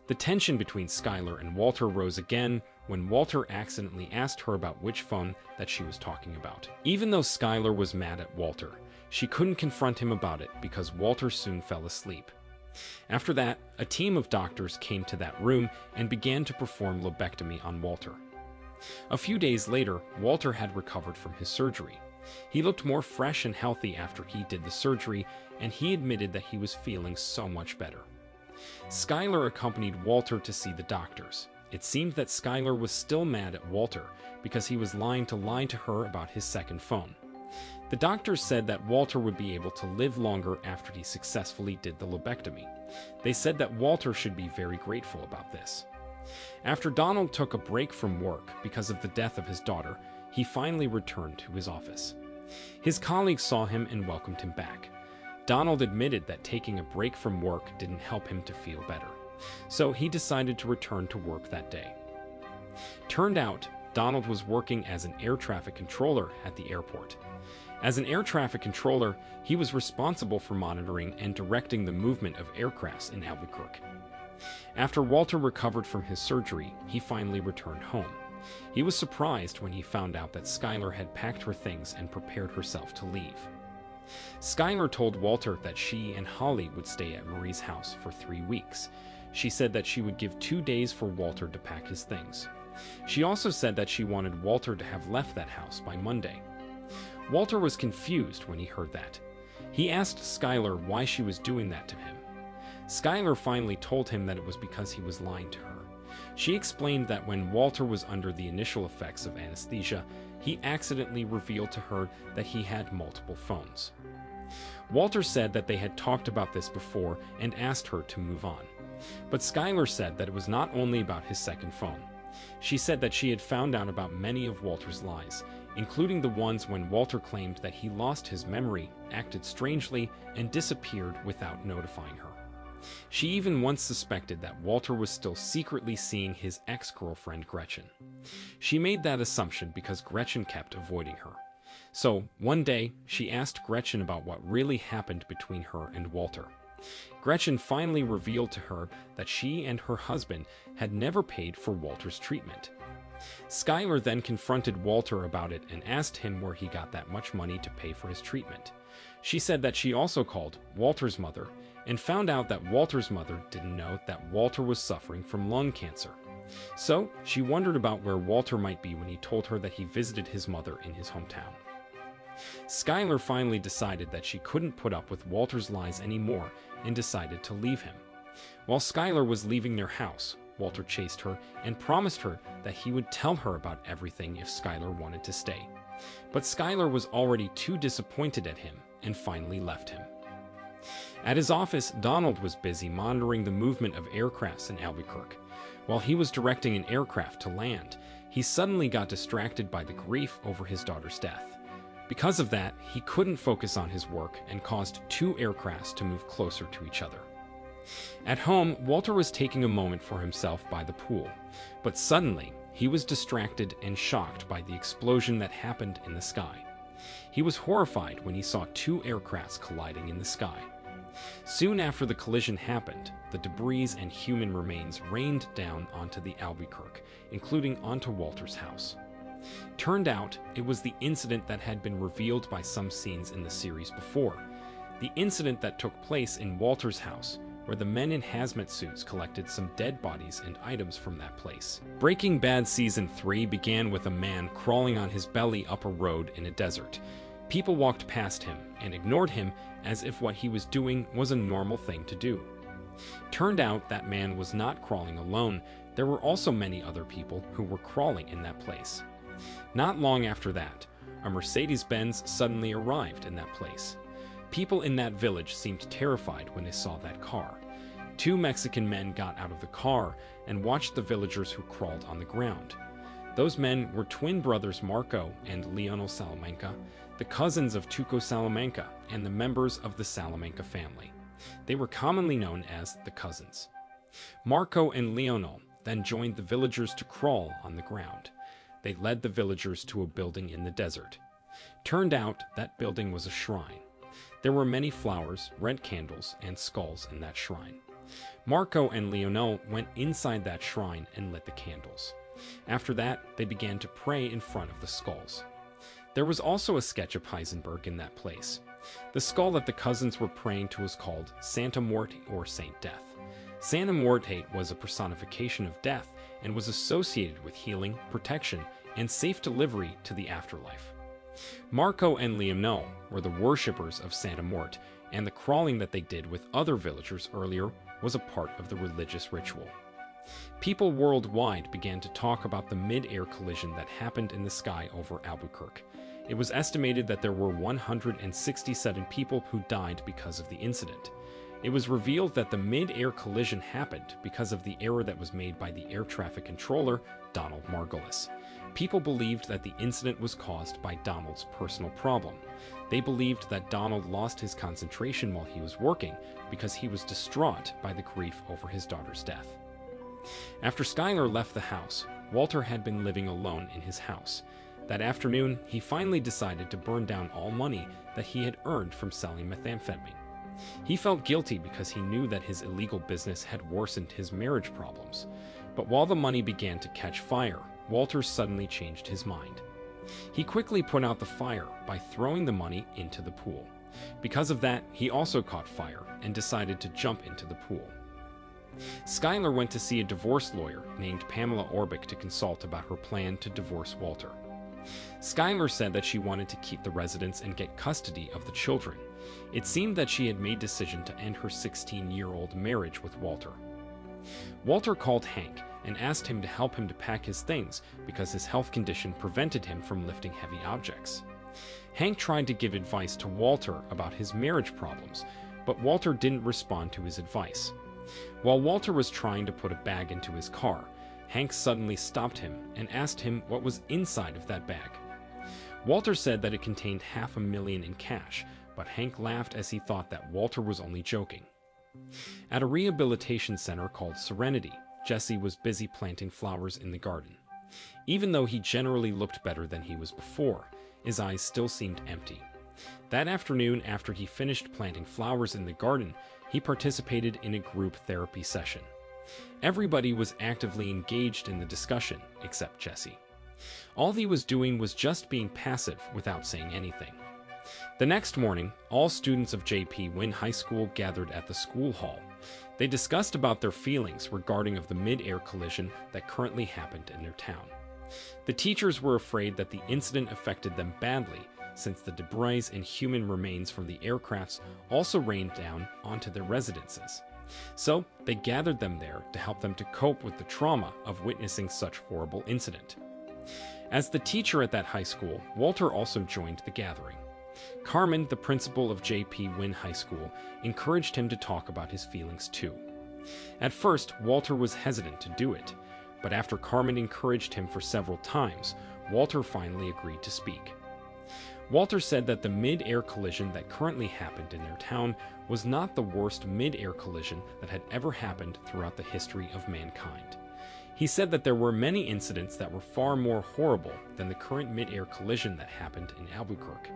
The tension between Skylar and Walter rose again when Walter accidentally asked her about which phone that she was talking about. Even though Skylar was mad at Walter, she couldn't confront him about it because Walter soon fell asleep. After that, a team of doctors came to that room and began to perform lobectomy on Walter. A few days later, Walter had recovered from his surgery. He looked more fresh and healthy after he did the surgery, and he admitted that he was feeling so much better. Skylar accompanied Walter to see the doctors. It seemed that Skylar was still mad at Walter because he was lying to her about his second phone. The doctors said that Walter would be able to live longer after he successfully did the lobectomy. They said that Walter should be very grateful about this. After Donald took a break from work because of the death of his daughter, he finally returned to his office. His colleagues saw him and welcomed him back. Donald admitted that taking a break from work didn't help him to feel better, so he decided to return to work that day. Turned out, Donald was working as an air traffic controller at the airport. As an air traffic controller, he was responsible for monitoring and directing the movement of aircrafts in Albuquerque. After Walter recovered from his surgery, he finally returned home. He was surprised when he found out that Skylar had packed her things and prepared herself to leave. Skylar told Walter that she and Holly would stay at Marie's house for 3 weeks. She said that she would give 2 days for Walter to pack his things. She also said that she wanted Walter to have left that house by Monday. Walter was confused when he heard that. He asked Skylar why she was doing that to him. Skylar finally told him that it was because he was lying to her. She explained that when Walter was under the initial effects of anesthesia, he accidentally revealed to her that he had multiple phones. Walter said that they had talked about this before and asked her to move on. But Skylar said that it was not only about his second phone. She said that she had found out about many of Walter's lies, including the ones when Walter claimed that he lost his memory, acted strangely, and disappeared without notifying her. She even once suspected that Walter was still secretly seeing his ex-girlfriend Gretchen. She made that assumption because Gretchen kept avoiding her. So, one day, she asked Gretchen about what really happened between her and Walter. Gretchen finally revealed to her that she and her husband had never paid for Walter's treatment. Skylar then confronted Walter about it and asked him where he got that much money to pay for his treatment. She said that she also called Walter's mother and found out that Walter's mother didn't know that Walter was suffering from lung cancer. So, she wondered about where Walter might be when he told her that he visited his mother in his hometown. Skylar finally decided that she couldn't put up with Walter's lies anymore and decided to leave him. While Skylar was leaving their house, Walter chased her and promised her that he would tell her about everything if Skylar wanted to stay. But Skylar was already too disappointed at him and finally left him. At his office, Donald was busy monitoring the movement of aircrafts in Albuquerque. While he was directing an aircraft to land, he suddenly got distracted by the grief over his daughter's death. Because of that, he couldn't focus on his work and caused 2 aircrafts to move closer to each other. At home, Walter was taking a moment for himself by the pool, but suddenly he was distracted and shocked by the explosion that happened in the sky. He was horrified when he saw 2 aircrafts colliding in the sky. Soon after the collision happened, the debris and human remains rained down onto the Albuquerque, including onto Walter's house. Turned out, it was the incident that had been revealed by some scenes in the series before. The incident that took place in Walter's house, where the men in hazmat suits collected some dead bodies and items from that place. Breaking Bad Season 3 began with a man crawling on his belly up a road in a desert. People walked past him and ignored him as if what he was doing was a normal thing to do. Turned out that man was not crawling alone. There were also many other people who were crawling in that place. Not long after that, a Mercedes-Benz suddenly arrived in that place. People in that village seemed terrified when they saw that car. 2 Mexican men got out of the car and watched the villagers who crawled on the ground. Those men were twin brothers Marco and Leonel Salamanca, the cousins of Tuco Salamanca, and the members of the Salamanca family. They were commonly known as the Cousins. Marco and Leonel then joined the villagers to crawl on the ground. They led the villagers to a building in the desert. Turned out that building was a shrine. There were many flowers, red candles, and skulls in that shrine. Marco and Leonel went inside that shrine and lit the candles. After that, they began to pray in front of the skulls. There was also a sketch of Heisenberg in that place. The skull that the cousins were praying to was called Santa Muerte or Saint Death. Santa Muerte was a personification of death and was associated with healing, protection, and safe delivery to the afterlife. Marco and Leonel were the worshippers of Santa Muerte, and the crawling that they did with other villagers earlier was a part of the religious ritual. People worldwide began to talk about the mid-air collision that happened in the sky over Albuquerque. It was estimated that there were 167 people who died because of the incident. It was revealed that the mid-air collision happened because of the error that was made by the air traffic controller, Donald Margulis. People believed that the incident was caused by Donald's personal problem. They believed that Donald lost his concentration while he was working because he was distraught by the grief over his daughter's death. After Skylar left the house, Walter had been living alone in his house. That afternoon, he finally decided to burn down all money that he had earned from selling methamphetamine. He felt guilty because he knew that his illegal business had worsened his marriage problems. But while the money began to catch fire, Walter suddenly changed his mind. He quickly put out the fire by throwing the money into the pool. Because of that, he also caught fire and decided to jump into the pool. Skylar went to see a divorce lawyer named Pamela Orbick to consult about her plan to divorce Walter. Skylar said that she wanted to keep the residence and get custody of the children. It seemed that she had made a decision to end her 16-year-old marriage with Walter. Walter called Hank and asked him to help him to pack his things because his health condition prevented him from lifting heavy objects. Hank tried to give advice to Walter about his marriage problems, but Walter didn't respond to his advice. While Walter was trying to put a bag into his car, Hank suddenly stopped him and asked him what was inside of that bag. Walter said that it contained $500,000 in cash, but Hank laughed as he thought that Walter was only joking. At a rehabilitation center called Serenity, Jesse was busy planting flowers in the garden. Even though he generally looked better than he was before, his eyes still seemed empty. That afternoon, after he finished planting flowers in the garden, he participated in a group therapy session. Everybody was actively engaged in the discussion, except Jesse. All he was doing was just being passive without saying anything. The next morning, all students of J.P. Wynne High School gathered at the school hall. They discussed about their feelings regarding of the mid-air collision that currently happened in their town. The teachers were afraid that the incident affected them badly, since the debris and human remains from the aircrafts also rained down onto their residences. So they gathered them there to help them to cope with the trauma of witnessing such horrible incident. As the teacher at that high school, Walter also joined the gathering. Carmen, the principal of J.P. Wynne High School, encouraged him to talk about his feelings too. At first, Walter was hesitant to do it, but after Carmen encouraged him for several times, Walter finally agreed to speak. Walter said that the mid-air collision that currently happened in their town was not the worst mid-air collision that had ever happened throughout the history of mankind. He said that there were many incidents that were far more horrible than the current mid-air collision that happened in Albuquerque.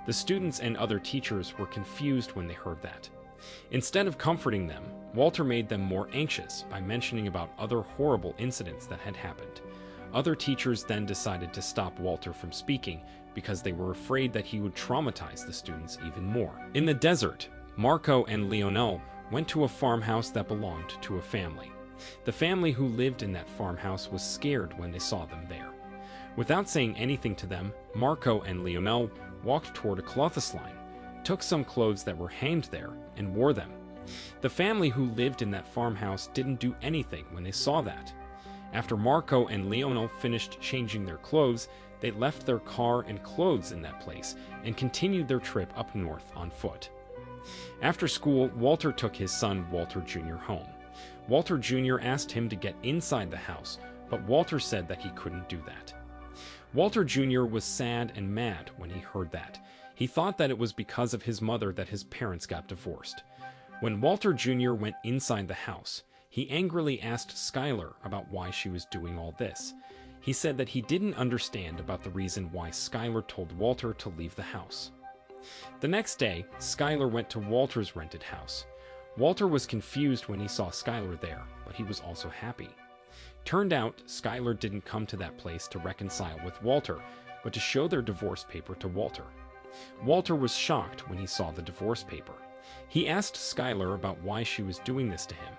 The students and other teachers were confused when they heard that. Instead of comforting them, Walter made them more anxious by mentioning about other horrible incidents that had happened. Other teachers then decided to stop Walter from speaking because they were afraid that he would traumatize the students even more. In the desert, Marco and Leonel went to a farmhouse that belonged to a family. The family who lived in that farmhouse was scared when they saw them there. Without saying anything to them, Marco and Leonel walked toward a clothes line, took some clothes that were hanged there, and wore them. The family who lived in that farmhouse didn't do anything when they saw that. After Marco and Leonel finished changing their clothes, they left their car and clothes in that place and continued their trip up north on foot. After school, Walter took his son Walter Jr. home. Walter Jr. asked him to get inside the house, but Walter said that he couldn't do that. Walter Jr. was sad and mad when he heard that. He thought that it was because of his mother that his parents got divorced. When Walter Jr. went inside the house, he angrily asked Skylar about why she was doing all this. He said that he didn't understand about the reason why Skylar told Walter to leave the house. The next day, Skylar went to Walter's rented house. Walter was confused when he saw Skylar there, but he was also happy. Turned out, Skylar didn't come to that place to reconcile with Walter, but to show their divorce paper to Walter. Walter was shocked when he saw the divorce paper. He asked Skylar about why she was doing this to him.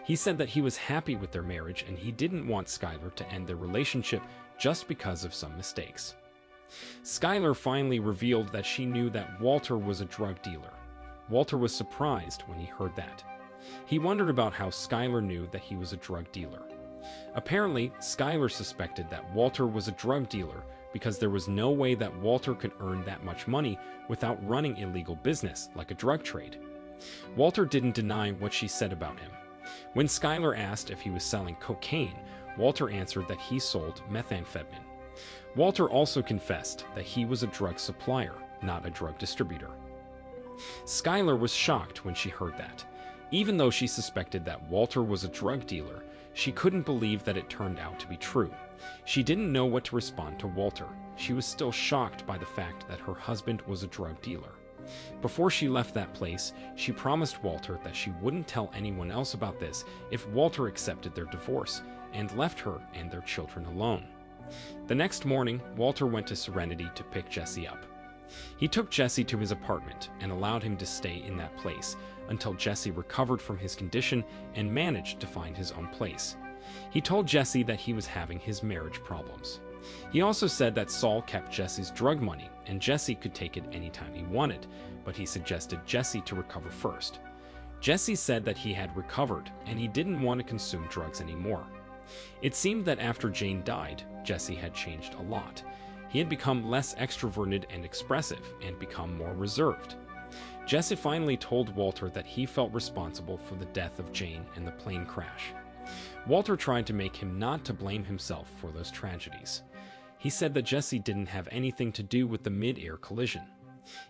He said that he was happy with their marriage and he didn't want Skylar to end their relationship just because of some mistakes. Skylar finally revealed that she knew that Walter was a drug dealer. Walter was surprised when he heard that. He wondered about how Skylar knew that he was a drug dealer. Apparently, Skylar suspected that Walter was a drug dealer because there was no way that Walter could earn that much money without running illegal business like a drug trade. Walter didn't deny what she said about him. When Skylar asked if he was selling cocaine, Walter answered that he sold methamphetamine. Walter also confessed that he was a drug supplier, not a drug distributor. Skylar was shocked when she heard that. Even though she suspected that Walter was a drug dealer, she couldn't believe that it turned out to be true. She didn't know what to respond to Walter. She was still shocked by the fact that her husband was a drug dealer. Before she left that place, she promised Walter that she wouldn't tell anyone else about this if Walter accepted their divorce and left her and their children alone. The next morning, Walter went to Serenity to pick Jesse up. He took Jesse to his apartment and allowed him to stay in that place until Jesse recovered from his condition and managed to find his own place. He told Jesse that he was having his marriage problems. He also said that Saul kept Jesse's drug money and Jesse could take it anytime he wanted, but he suggested Jesse to recover first. Jesse said that he had recovered and he didn't want to consume drugs anymore. It seemed that after Jane died, Jesse had changed a lot. He had become less extroverted and expressive and become more reserved. Jesse finally told Walter that he felt responsible for the death of Jane and the plane crash. Walter tried to make him not to blame himself for those tragedies. He said that Jesse didn't have anything to do with the mid-air collision.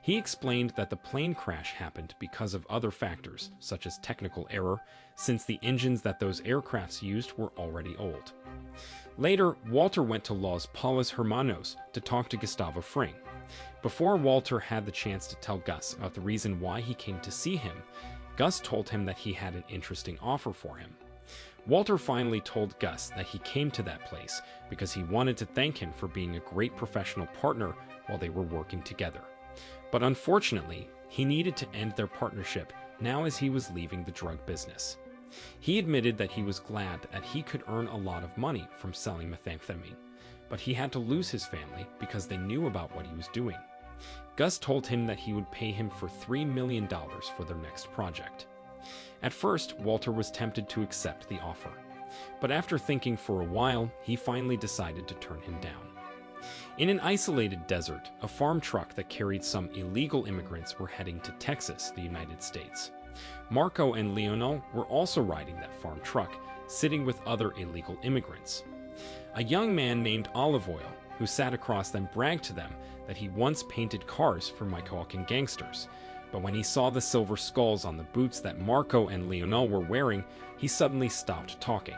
He explained that the plane crash happened because of other factors, such as technical error, since the engines that those aircrafts used were already old. Later, Walter went to Los Palos Hermanos to talk to Gustavo Fring. Before Walter had the chance to tell Gus about the reason why he came to see him, Gus told him that he had an interesting offer for him. Walter finally told Gus that he came to that place because he wanted to thank him for being a great professional partner while they were working together. But unfortunately, he needed to end their partnership now as he was leaving the drug business. He admitted that he was glad that he could earn a lot of money from selling methamphetamine, but he had to lose his family because they knew about what he was doing. Gus told him that he would pay him for $3 million for their next project. At first, Walter was tempted to accept the offer, but after thinking for a while, he finally decided to turn him down. In an isolated desert, a farm truck that carried some illegal immigrants were heading to Texas, the United States. Marco and Leonel were also riding that farm truck, sitting with other illegal immigrants. A young man named Olive Oil, who sat across them, bragged to them that he once painted cars for Michoacan gangsters. But when he saw the silver skulls on the boots that Marco and Leonel were wearing, he suddenly stopped talking.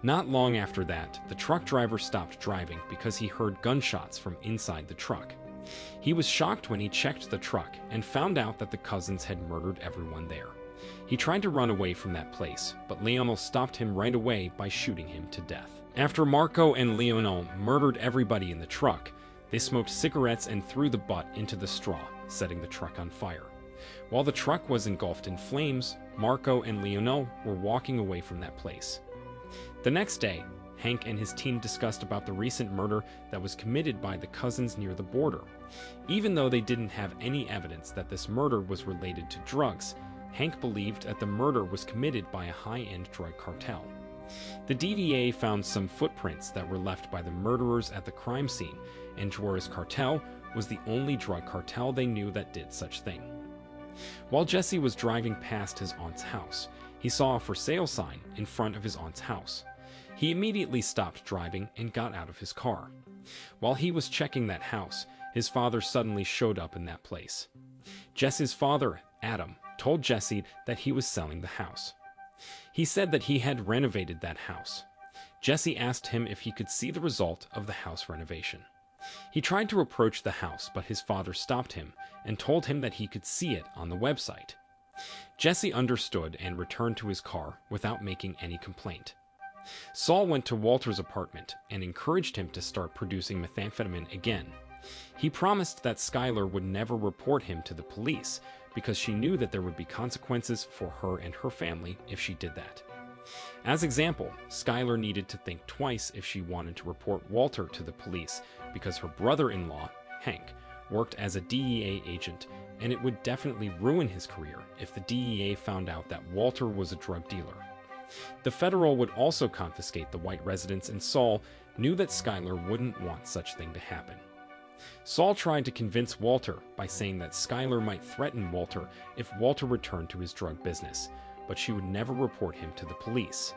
Not long after that, the truck driver stopped driving because he heard gunshots from inside the truck. He was shocked when he checked the truck and found out that the cousins had murdered everyone there. He tried to run away from that place, but Leonel stopped him right away by shooting him to death. After Marco and Leonel murdered everybody in the truck, they smoked cigarettes and threw the butt into the straw, setting the truck on fire. While the truck was engulfed in flames, Marco and Leonel were walking away from that place. The next day, Hank and his team discussed about the recent murder that was committed by the cousins near the border. Even though they didn't have any evidence that this murder was related to drugs, Hank believed that the murder was committed by a high-end drug cartel. The DEA found some footprints that were left by the murderers at the crime scene, and Juarez cartel was the only drug cartel they knew that did such thing. While Jesse was driving past his aunt's house, he saw a for sale sign in front of his aunt's house. He immediately stopped driving and got out of his car. While he was checking that house, his father suddenly showed up in that place. Jesse's father, Adam, told Jesse that he was selling the house. He said that he had renovated that house. Jesse asked him if he could see the result of the house renovation. He tried to approach the house, but his father stopped him and told him that he could see it on the website. Jesse understood and returned to his car without making any complaint. Saul went to Walter's apartment and encouraged him to start producing methamphetamine again. He promised that Skylar would never report him to the police because she knew that there would be consequences for her and her family if she did that. As example, Skylar needed to think twice if she wanted to report Walter to the police because her brother-in-law, Hank, worked as a DEA agent, and it would definitely ruin his career if the DEA found out that Walter was a drug dealer. The federal would also confiscate the white residence, and Saul knew that Skylar wouldn't want such thing to happen. Saul tried to convince Walter by saying that Skylar might threaten Walter if Walter returned to his drug business, but she would never report him to the police.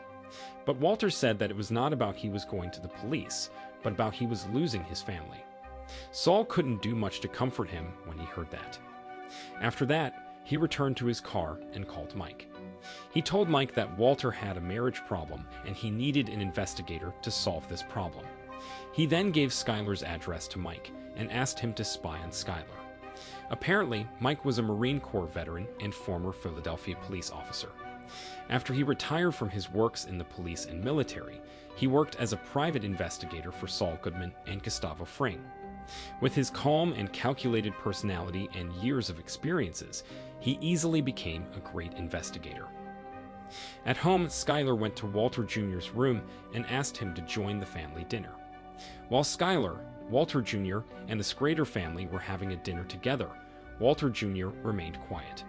But Walter said that it was not about he was going to the police, but about he was losing his family. Saul couldn't do much to comfort him when he heard that. After that, he returned to his car and called Mike. He told Mike that Walter had a marriage problem and he needed an investigator to solve this problem. He then gave Skylar's address to Mike and asked him to spy on Skylar. Apparently, Mike was a Marine Corps veteran and former Philadelphia police officer. After he retired from his works in the police and military, he worked as a private investigator for Saul Goodman and Gustavo Fring. With his calm and calculated personality and years of experiences, he easily became a great investigator. At home, Skylar went to Walter Jr.'s room and asked him to join the family dinner. While Skylar, Walter Jr., and the Schrader family were having a dinner together, Walter Jr. remained quiet.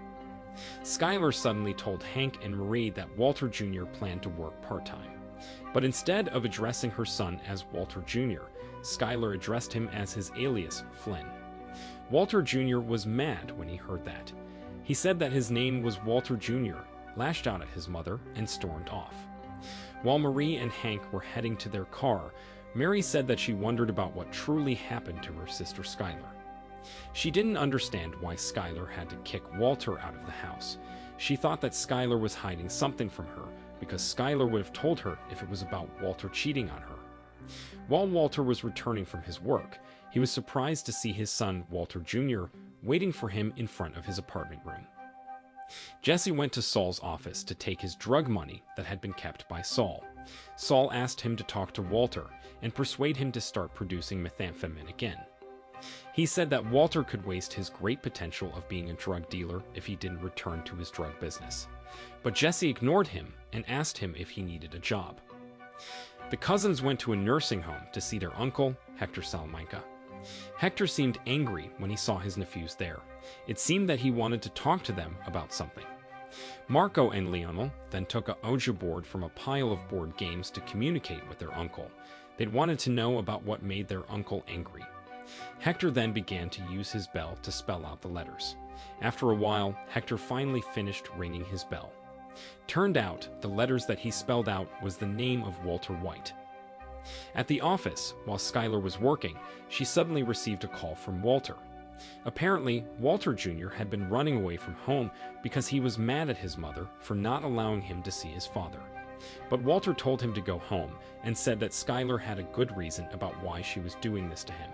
Skylar suddenly told Hank and Marie that Walter Jr. planned to work part-time. But instead of addressing her son as Walter Jr., Skylar addressed him as his alias, Flynn. Walter Jr. was mad when he heard that. He said that his name was Walter Jr., lashed out at his mother, and stormed off. While Marie and Hank were heading to their car, Mary said that she wondered about what truly happened to her sister Skylar. She didn't understand why Skylar had to kick Walter out of the house. She thought that Skylar was hiding something from her because Skylar would have told her if it was about Walter cheating on her. While Walter was returning from his work, he was surprised to see his son, Walter Jr., waiting for him in front of his apartment room. Jesse went to Saul's office to take his drug money that had been kept by Saul. Saul asked him to talk to Walter and persuade him to start producing methamphetamine again. He said that Walter could waste his great potential of being a drug dealer if he didn't return to his drug business. But Jesse ignored him and asked him if he needed a job. The cousins went to a nursing home to see their uncle, Hector Salamanca. Hector seemed angry when he saw his nephews there. It seemed that he wanted to talk to them about something. Marco and Lionel then took a Ouija board from a pile of board games to communicate with their uncle. They'd wanted to know about what made their uncle angry. Hector then began to use his bell to spell out the letters. After a while, Hector finally finished ringing his bell. Turned out, the letters that he spelled out was the name of Walter White. At the office, while Skylar was working, she suddenly received a call from Walter. Apparently, Walter Jr. had been running away from home because he was mad at his mother for not allowing him to see his father. But Walter told him to go home and said that Skylar had a good reason about why she was doing this to him.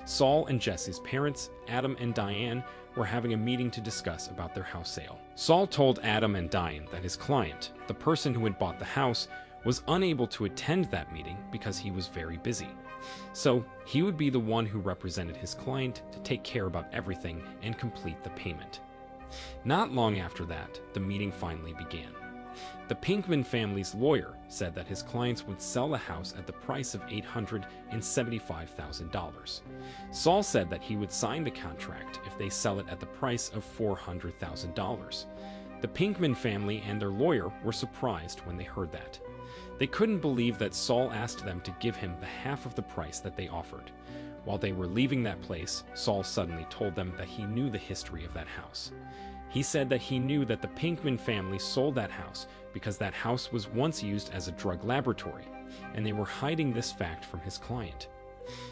Saul and Jesse's parents, Adam and Diane, were having a meeting to discuss about their house sale. Saul told Adam and Diane that his client, the person who had bought the house, was unable to attend that meeting because he was very busy. So he would be the one who represented his client to take care about everything and complete the payment. Not long after that, the meeting finally began. The Pinkman family's lawyer said that his clients would sell the house at the price of $875,000. Saul said that he would sign the contract if they sell it at the price of $400,000. The Pinkman family and their lawyer were surprised when they heard that. They couldn't believe that Saul asked them to give him the half of the price that they offered. While they were leaving that place, Saul suddenly told them that he knew the history of that house. He said that he knew that the Pinkman family sold that house because that house was once used as a drug laboratory, and they were hiding this fact from his client.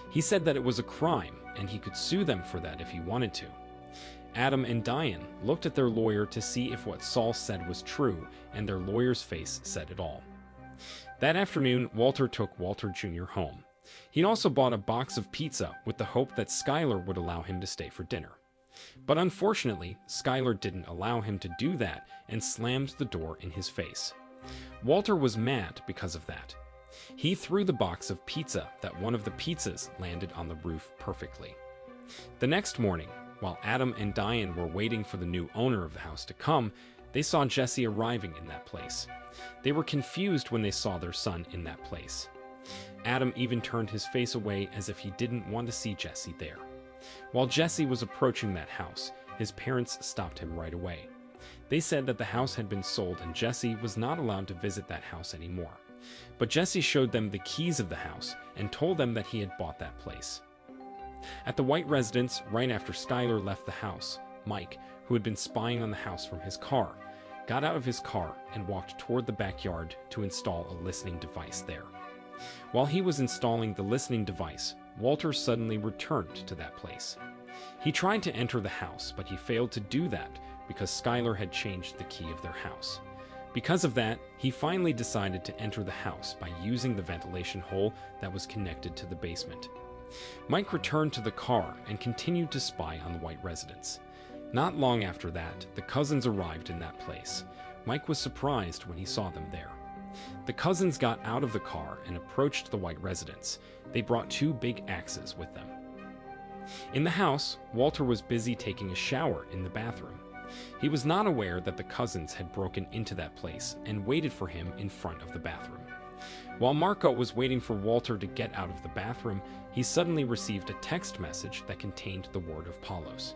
He said that it was a crime, and he could sue them for that if he wanted to. Adam and Diane looked at their lawyer to see if what Saul said was true, and their lawyer's face said it all. That afternoon, Walter took Walter Jr. home. He'd also bought a box of pizza with the hope that Skylar would allow him to stay for dinner. But unfortunately, Skylar didn't allow him to do that and slammed the door in his face. Walter was mad because of that. He threw the box of pizza that one of the pizzas landed on the roof perfectly. The next morning, while Adam and Diane were waiting for the new owner of the house to come, they saw Jesse arriving in that place. They were confused when they saw their son in that place. Adam even turned his face away as if he didn't want to see Jesse there. While Jesse was approaching that house, his parents stopped him right away. They said that the house had been sold and Jesse was not allowed to visit that house anymore. But Jesse showed them the keys of the house and told them that he had bought that place. At the White residence, right after Skylar left the house, Mike, who had been spying on the house from his car, got out of his car and walked toward the backyard to install a listening device there. While he was installing the listening device, Walter suddenly returned to that place. He tried to enter the house, but he failed to do that because Skylar had changed the key of their house. Because of that, he finally decided to enter the house by using the ventilation hole that was connected to the basement. Mike returned to the car and continued to spy on the White residence. Not long after that, the cousins arrived in that place. Mike was surprised when he saw them there. The cousins got out of the car and approached the White residence. They brought two big axes with them. In the house, Walter was busy taking a shower in the bathroom. He was not aware that the cousins had broken into that place and waited for him in front of the bathroom. While Marco was waiting for Walter to get out of the bathroom, he suddenly received a text message that contained the word of Paulos.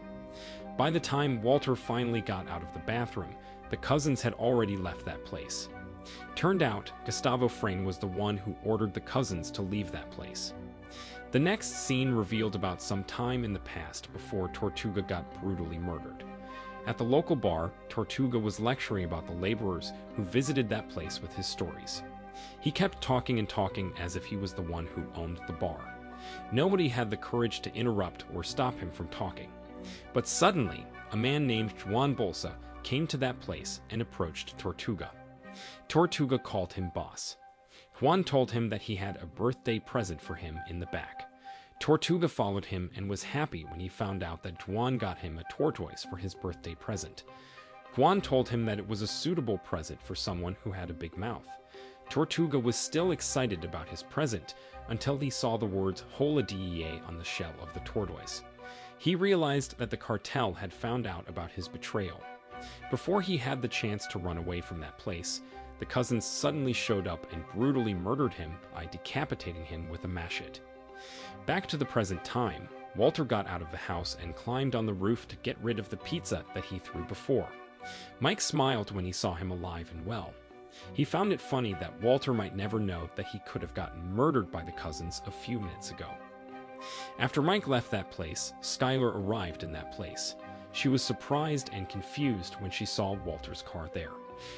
By the time Walter finally got out of the bathroom, the cousins had already left that place. Turned out, Gustavo Frayne was the one who ordered the cousins to leave that place. The next scene revealed about some time in the past before Tortuga got brutally murdered. At the local bar, Tortuga was lecturing about the laborers who visited that place with his stories. He kept talking and talking as if he was the one who owned the bar. Nobody had the courage to interrupt or stop him from talking. But suddenly, a man named Juan Bolsa came to that place and approached Tortuga. Tortuga called him boss. Juan told him that he had a birthday present for him in the back. Tortuga followed him and was happy when he found out that Juan got him a tortoise for his birthday present. Juan told him that it was a suitable present for someone who had a big mouth. Tortuga was still excited about his present until he saw the words Hola Dea on the shell of the tortoise. He realized that the cartel had found out about his betrayal. Before he had the chance to run away from that place, the cousins suddenly showed up and brutally murdered him by decapitating him with a machete. Back to the present time, Walter got out of the house and climbed on the roof to get rid of the pizza that he threw before. Mike smiled when he saw him alive and well. He found it funny that Walter might never know that he could have gotten murdered by the cousins a few minutes ago. After Mike left that place, Skylar arrived in that place. She was surprised and confused when she saw Walter's car there.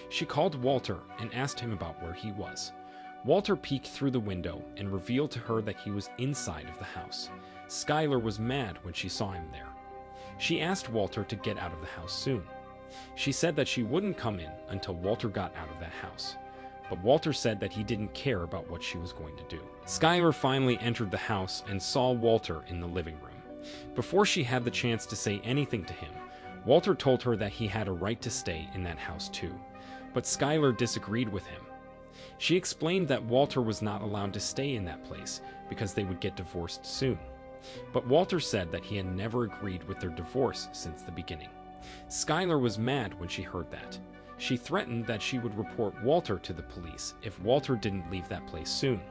She called Walter and asked him about where he was. Walter peeked through the window and revealed to her that he was inside of the house. Skylar was mad when she saw him there. She asked Walter to get out of the house soon. She said that she wouldn't come in until Walter got out of that house. But Walter said that he didn't care about what she was going to do. Skylar finally entered the house and saw Walter in the living room. Before she had the chance to say anything to him, Walter told her that he had a right to stay in that house too. But Skylar disagreed with him. She explained that Walter was not allowed to stay in that place because they would get divorced soon. But Walter said that he had never agreed with their divorce since the beginning. Skylar was mad when she heard that. She threatened that she would report Walter to the police if Walter didn't leave that place soon.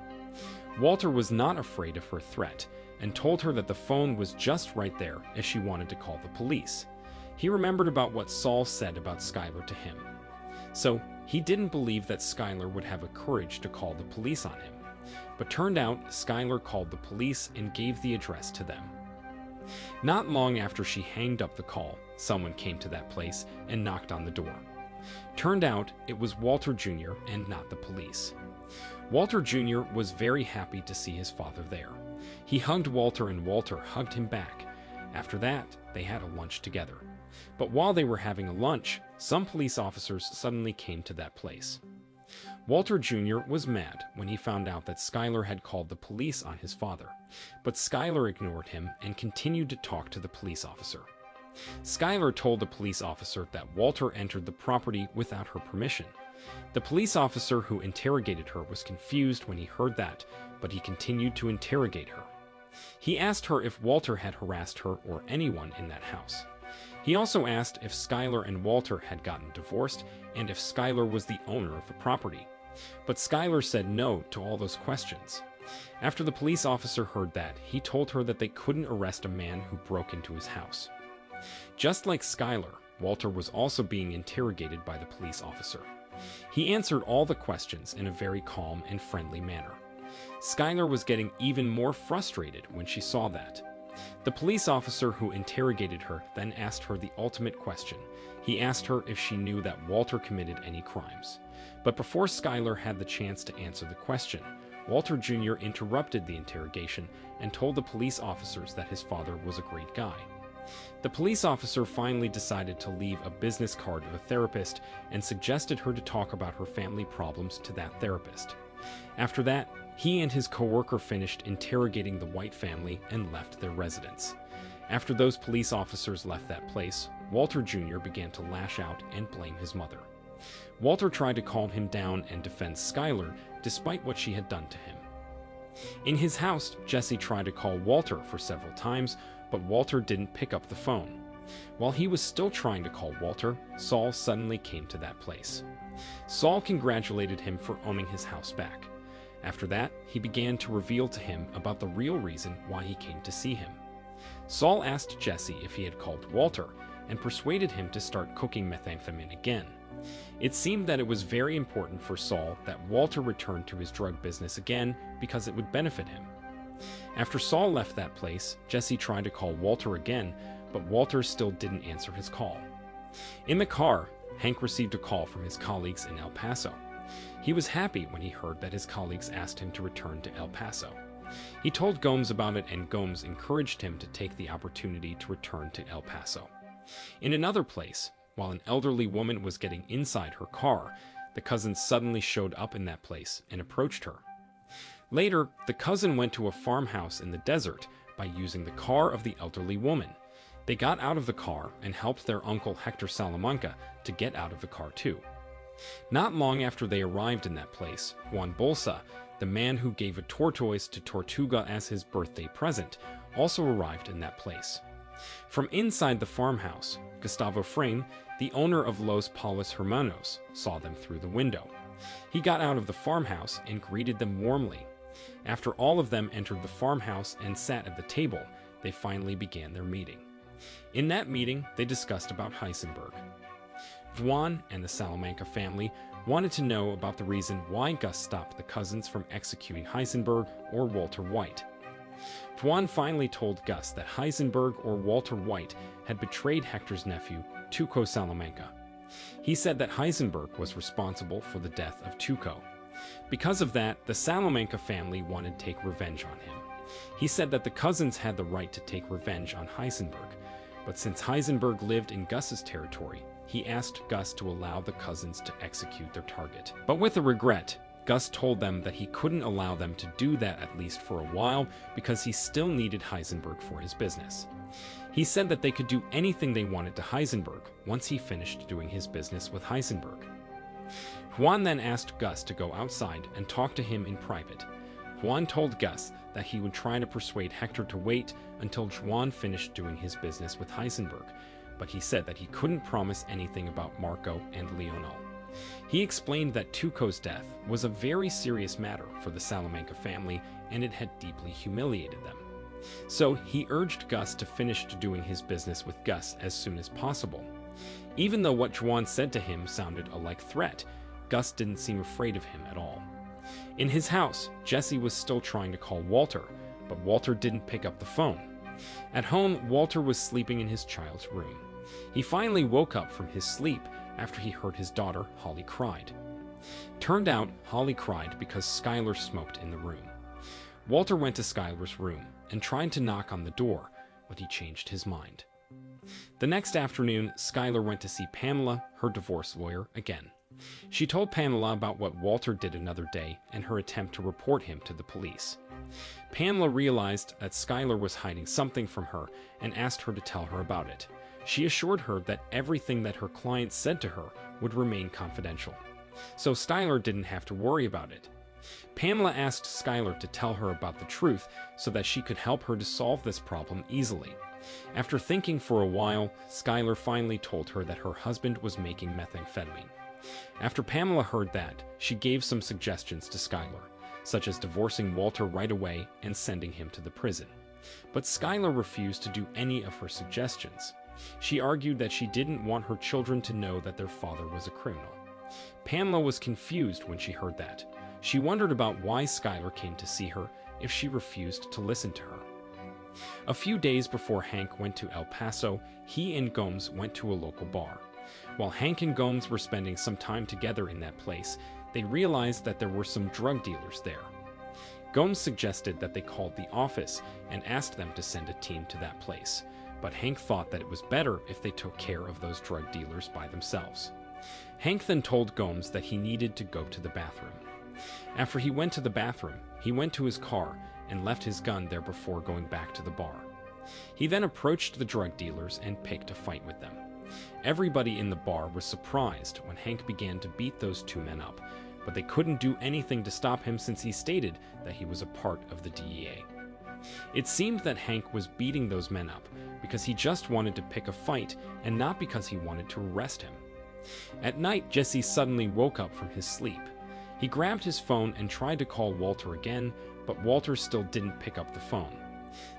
Walter was not afraid of her threat and told her that the phone was just right there if she wanted to call the police. He remembered about what Saul said about Skylar to him. So he didn't believe that Skylar would have the courage to call the police on him. But turned out Skylar called the police and gave the address to them. Not long after she hanged up the call, someone came to that place and knocked on the door. Turned out it was Walter Jr. and not the police. Walter Jr. was very happy to see his father there. He hugged Walter and Walter hugged him back. After that, they had a lunch together. But while they were having a lunch, some police officers suddenly came to that place. Walter Jr. was mad when he found out that Skylar had called the police on his father, but Skylar ignored him and continued to talk to the police officer. Skylar told the police officer that Walter entered the property without her permission. The police officer who interrogated her was confused when he heard that, but he continued to interrogate her. He asked her if Walter had harassed her or anyone in that house. He also asked if Skylar and Walter had gotten divorced and if Skylar was the owner of the property. But Skylar said no to all those questions. After the police officer heard that, he told her that they couldn't arrest a man who broke into his house. Just like Skylar, Walter was also being interrogated by the police officer. He answered all the questions in a very calm and friendly manner. Skylar was getting even more frustrated when she saw that. The police officer who interrogated her then asked her the ultimate question. He asked her if she knew that Walter committed any crimes. But before Skylar had the chance to answer the question, Walter Jr. interrupted the interrogation and told the police officers that his father was a great guy. The police officer finally decided to leave a business card of a therapist and suggested her to talk about her family problems to that therapist. After that, he and his coworker finished interrogating the White family and left their residence. After those police officers left that place, Walter Jr. began to lash out and blame his mother. Walter tried to calm him down and defend Skylar despite what she had done to him. In his house, Jesse tried to call Walter for several times, but Walter didn't pick up the phone. While he was still trying to call Walter, Saul suddenly came to that place. Saul congratulated him for owning his house back. After that, he began to reveal to him about the real reason why he came to see him. Saul asked Jesse if he had called Walter and persuaded him to start cooking methamphetamine again. It seemed that it was very important for Saul that Walter return to his drug business again because it would benefit him. After Saul left that place, Jesse tried to call Walter again, but Walter still didn't answer his call. In the car, Hank received a call from his colleagues in El Paso. He was happy when he heard that his colleagues asked him to return to El Paso. He told Gomes about it, and Gomes encouraged him to take the opportunity to return to El Paso. In another place, while an elderly woman was getting inside her car, the cousin suddenly showed up in that place and approached her. Later, the cousin went to a farmhouse in the desert by using the car of the elderly woman. They got out of the car and helped their uncle Hector Salamanca to get out of the car too. Not long after they arrived in that place, Juan Bolsa, the man who gave a tortoise to Tortuga as his birthday present, also arrived in that place. From inside the farmhouse, Gustavo Frame, the owner of Los Palos Hermanos, saw them through the window. He got out of the farmhouse and greeted them warmly. After all of them entered the farmhouse and sat at the table, they finally began their meeting. In that meeting, they discussed about Heisenberg. Juan and the Salamanca family wanted to know about the reason why Gus stopped the cousins from executing Heisenberg or Walter White. Juan finally told Gus that Heisenberg or Walter White had betrayed Hector's nephew, Tuco Salamanca. He said that Heisenberg was responsible for the death of Tuco. Because of that, the Salamanca family wanted to take revenge on him. He said that the cousins had the right to take revenge on Heisenberg, but since Heisenberg lived in Gus's territory, he asked Gus to allow the cousins to execute their target. But with a regret, Gus told them that he couldn't allow them to do that, at least for a while, because he still needed Heisenberg for his business. He said that they could do anything they wanted to Heisenberg once he finished doing his business with Heisenberg. Juan then asked Gus to go outside and talk to him in private. Juan told Gus that he would try to persuade Hector to wait until Juan finished doing his business with Heisenberg, but he said that he couldn't promise anything about Marco and Leonel. He explained that Tuco's death was a very serious matter for the Salamanca family, and it had deeply humiliated them. So he urged Gus to finish doing his business with Gus as soon as possible. Even though what Juan said to him sounded a like threat, Gus didn't seem afraid of him at all. In his house, Jesse was still trying to call Walter, but Walter didn't pick up the phone. At home, Walter was sleeping in his child's room. He finally woke up from his sleep after he heard his daughter, Holly, cried. Turned out, Holly cried because Skylar smoked in the room. Walter went to Skylar's room and tried to knock on the door, but he changed his mind. The next afternoon, Skylar went to see Pamela, her divorce lawyer, again. She told Pamela about what Walter did another day and her attempt to report him to the police. Pamela realized that Skylar was hiding something from her and asked her to tell her about it. She assured her that everything that her client said to her would remain confidential, so Skylar didn't have to worry about it. Pamela asked Skylar to tell her about the truth so that she could help her to solve this problem easily. After thinking for a while, Skylar finally told her that her husband was making methamphetamine. After Pamela heard that, she gave some suggestions to Skylar, such as divorcing Walter right away and sending him to the prison. But Skylar refused to do any of her suggestions. She argued that she didn't want her children to know that their father was a criminal. Pamela was confused when she heard that. She wondered about why Skylar came to see her if she refused to listen to her. A few days before Hank went to El Paso, he and Gomes went to a local bar. While Hank and Gomes were spending some time together in that place, they realized that there were some drug dealers there. Gomes suggested that they called the office and asked them to send a team to that place, but Hank thought that it was better if they took care of those drug dealers by themselves. Hank then told Gomes that he needed to go to the bathroom. After he went to the bathroom, he went to his car and left his gun there before going back to the bar. He then approached the drug dealers and picked a fight with them. Everybody in the bar was surprised when Hank began to beat those two men up, but they couldn't do anything to stop him since he stated that he was a part of the DEA. It seemed that Hank was beating those men up because he just wanted to pick a fight and not because he wanted to arrest him. At night, Jesse suddenly woke up from his sleep. He grabbed his phone and tried to call Walter again, but Walter still didn't pick up the phone.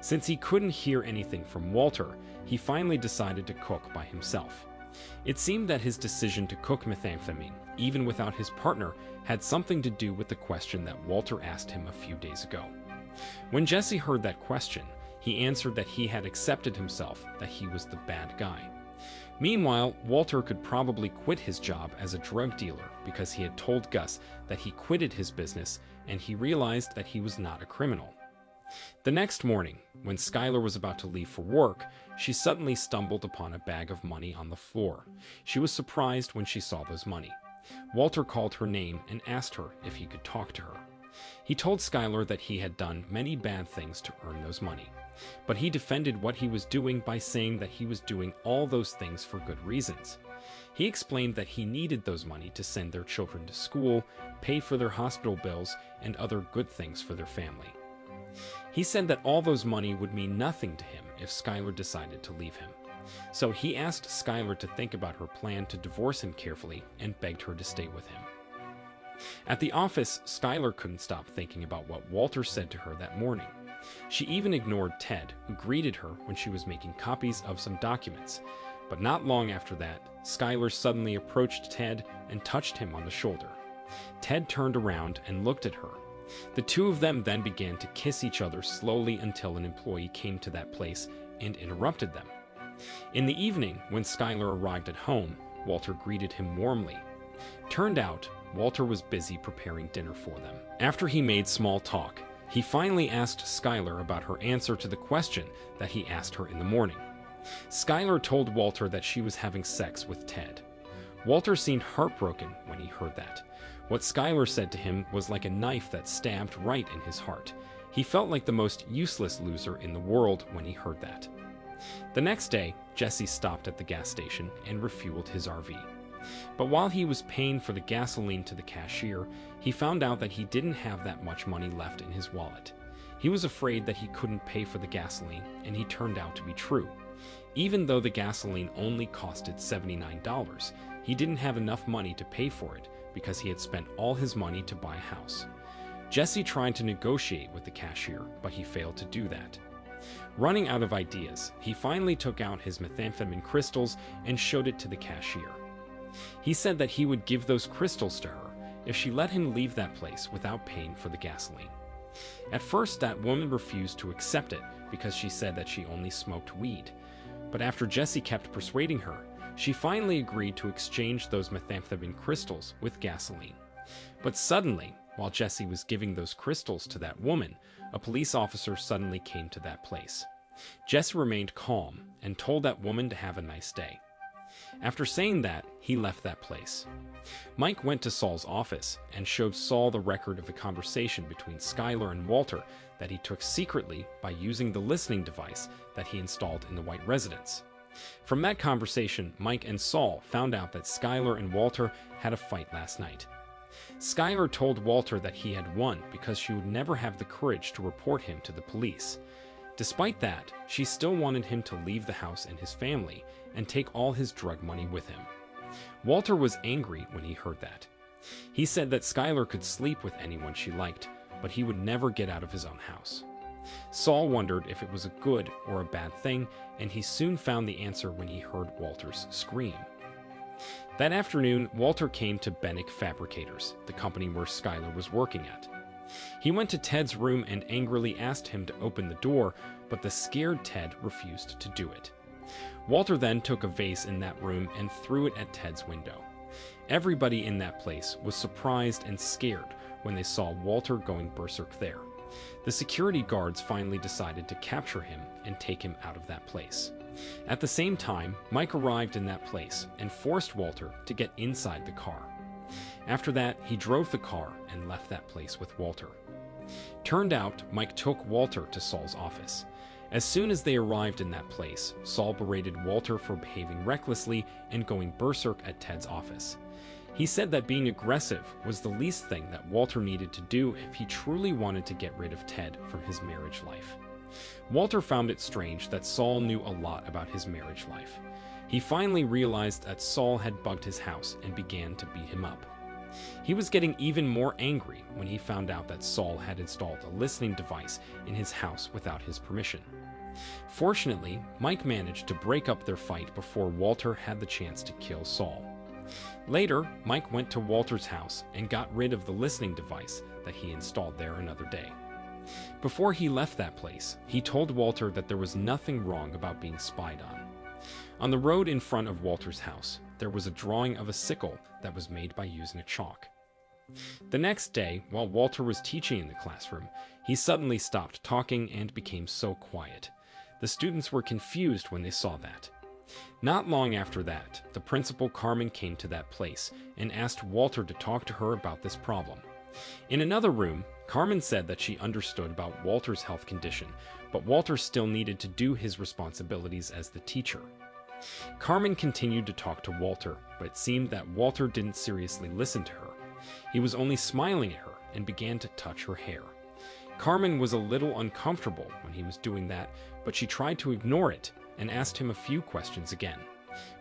Since he couldn't hear anything from Walter, he finally decided to cook by himself. It seemed that his decision to cook methamphetamine, even without his partner, had something to do with the question that Walter asked him a few days ago. When Jesse heard that question, he answered that he had accepted himself, that he was the bad guy. Meanwhile, Walter could probably quit his job as a drug dealer because he had told Gus that he quitted his business and he realized that he was not a criminal. The next morning, when Skylar was about to leave for work, she suddenly stumbled upon a bag of money on the floor. She was surprised when she saw those money. Walter called her name and asked her if he could talk to her. He told Skylar that he had done many bad things to earn those money, but he defended what he was doing by saying that he was doing all those things for good reasons. He explained that he needed those money to send their children to school, pay for their hospital bills, and other good things for their family. He said that all those money would mean nothing to him if Skylar decided to leave him. So he asked Skylar to think about her plan to divorce him carefully and begged her to stay with him. At the office, Skylar couldn't stop thinking about what Walter said to her that morning. She even ignored Ted, who greeted her when she was making copies of some documents. But not long after that, Skylar suddenly approached Ted and touched him on the shoulder. Ted turned around and looked at her. The two of them then began to kiss each other slowly until an employee came to that place and interrupted them. In the evening, when Skylar arrived at home, Walter greeted him warmly. Turned out, Walter was busy preparing dinner for them. After he made small talk, he finally asked Skylar about her answer to the question that he asked her in the morning. Skylar told Walter that she was having sex with Ted. Walter seemed heartbroken when he heard that. What Skylar said to him was like a knife that stabbed right in his heart. He felt like the most useless loser in the world when he heard that. The next day, Jesse stopped at the gas station and refueled his RV. But while he was paying for the gasoline to the cashier, he found out that he didn't have that much money left in his wallet. He was afraid that he couldn't pay for the gasoline, and he turned out to be true. Even though the gasoline only costed $79, he didn't have enough money to pay for it because he had spent all his money to buy a house. Jesse tried to negotiate with the cashier, but he failed to do that. Running out of ideas, he finally took out his methamphetamine crystals and showed it to the cashier. He said that he would give those crystals to her if she let him leave that place without paying for the gasoline. At first, that woman refused to accept it because she said that she only smoked weed. But after Jesse kept persuading her, she finally agreed to exchange those methamphetamine crystals with gasoline. But suddenly, while Jesse was giving those crystals to that woman, a police officer suddenly came to that place. Jesse remained calm and told that woman to have a nice day. After saying that, he left that place. Mike went to Saul's office and showed Saul the record of the conversation between Skylar and Walter that he took secretly by using the listening device that he installed in the White residence. From that conversation, Mike and Saul found out that Skylar and Walter had a fight last night. Skylar told Walter that he had won because she would never have the courage to report him to the police. Despite that, she still wanted him to leave the house and his family and take all his drug money with him. Walter was angry when he heard that. He said that Skylar could sleep with anyone she liked, but he would never get out of his own house. Saul wondered if it was a good or a bad thing, and he soon found the answer when he heard Walter's scream. That afternoon, Walter came to Bennick Fabricators, the company where Skylar was working at. He went to Ted's room and angrily asked him to open the door, but the scared Ted refused to do it. Walter then took a vase in that room and threw it at Ted's window. Everybody in that place was surprised and scared when they saw Walter going berserk there. The security guards finally decided to capture him and take him out of that place. At the same time, Mike arrived in that place and forced Walter to get inside the car. After that, he drove the car and left that place with Walter. Turned out, Mike took Walter to Saul's office. As soon as they arrived in that place, Saul berated Walter for behaving recklessly and going berserk at Ted's office. He said that being aggressive was the least thing that Walter needed to do if he truly wanted to get rid of Ted from his marriage life. Walter found it strange that Saul knew a lot about his marriage life. He finally realized that Saul had bugged his house and began to beat him up. He was getting even more angry when he found out that Saul had installed a listening device in his house without his permission. Fortunately, Mike managed to break up their fight before Walter had the chance to kill Saul. Later, Mike went to Walter's house and got rid of the listening device that he installed there another day. Before he left that place, he told Walter that there was nothing wrong about being spied on. On the road in front of Walter's house, there was a drawing of a sickle that was made by using a chalk. The next day, while Walter was teaching in the classroom, He suddenly stopped talking and became so quiet. The students were confused when they saw that. Not long after that, the principal Carmen came to that place and asked Walter to talk to her about this problem. In another room, Carmen said that she understood about Walter's health condition, but Walter still needed to do his responsibilities as the teacher. Carmen continued to talk to Walter, but it seemed that Walter didn't seriously listen to her. He was only smiling at her and began to touch her hair. Carmen was a little uncomfortable when he was doing that, but she tried to ignore it and asked him a few questions again.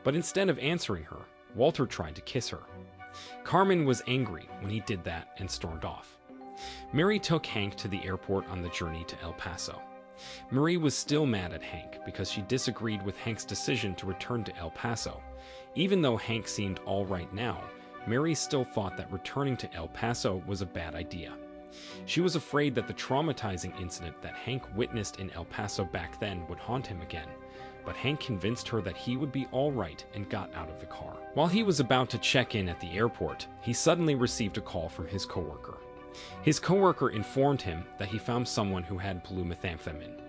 But instead of answering her, Walter tried to kiss her. Carmen was angry when he did that and stormed off. Mary took Hank to the airport on the journey to El Paso. Marie was still mad at Hank because she disagreed with Hank's decision to return to El Paso. Even though Hank seemed all right now, Mary still thought that returning to El Paso was a bad idea. She was afraid that the traumatizing incident that Hank witnessed in El Paso back then would haunt him again. But Hank convinced her that he would be all right and got out of the car. While he was about to check in at the airport, he suddenly received a call from his coworker. His coworker informed him that he found someone who had blue methamphetamine.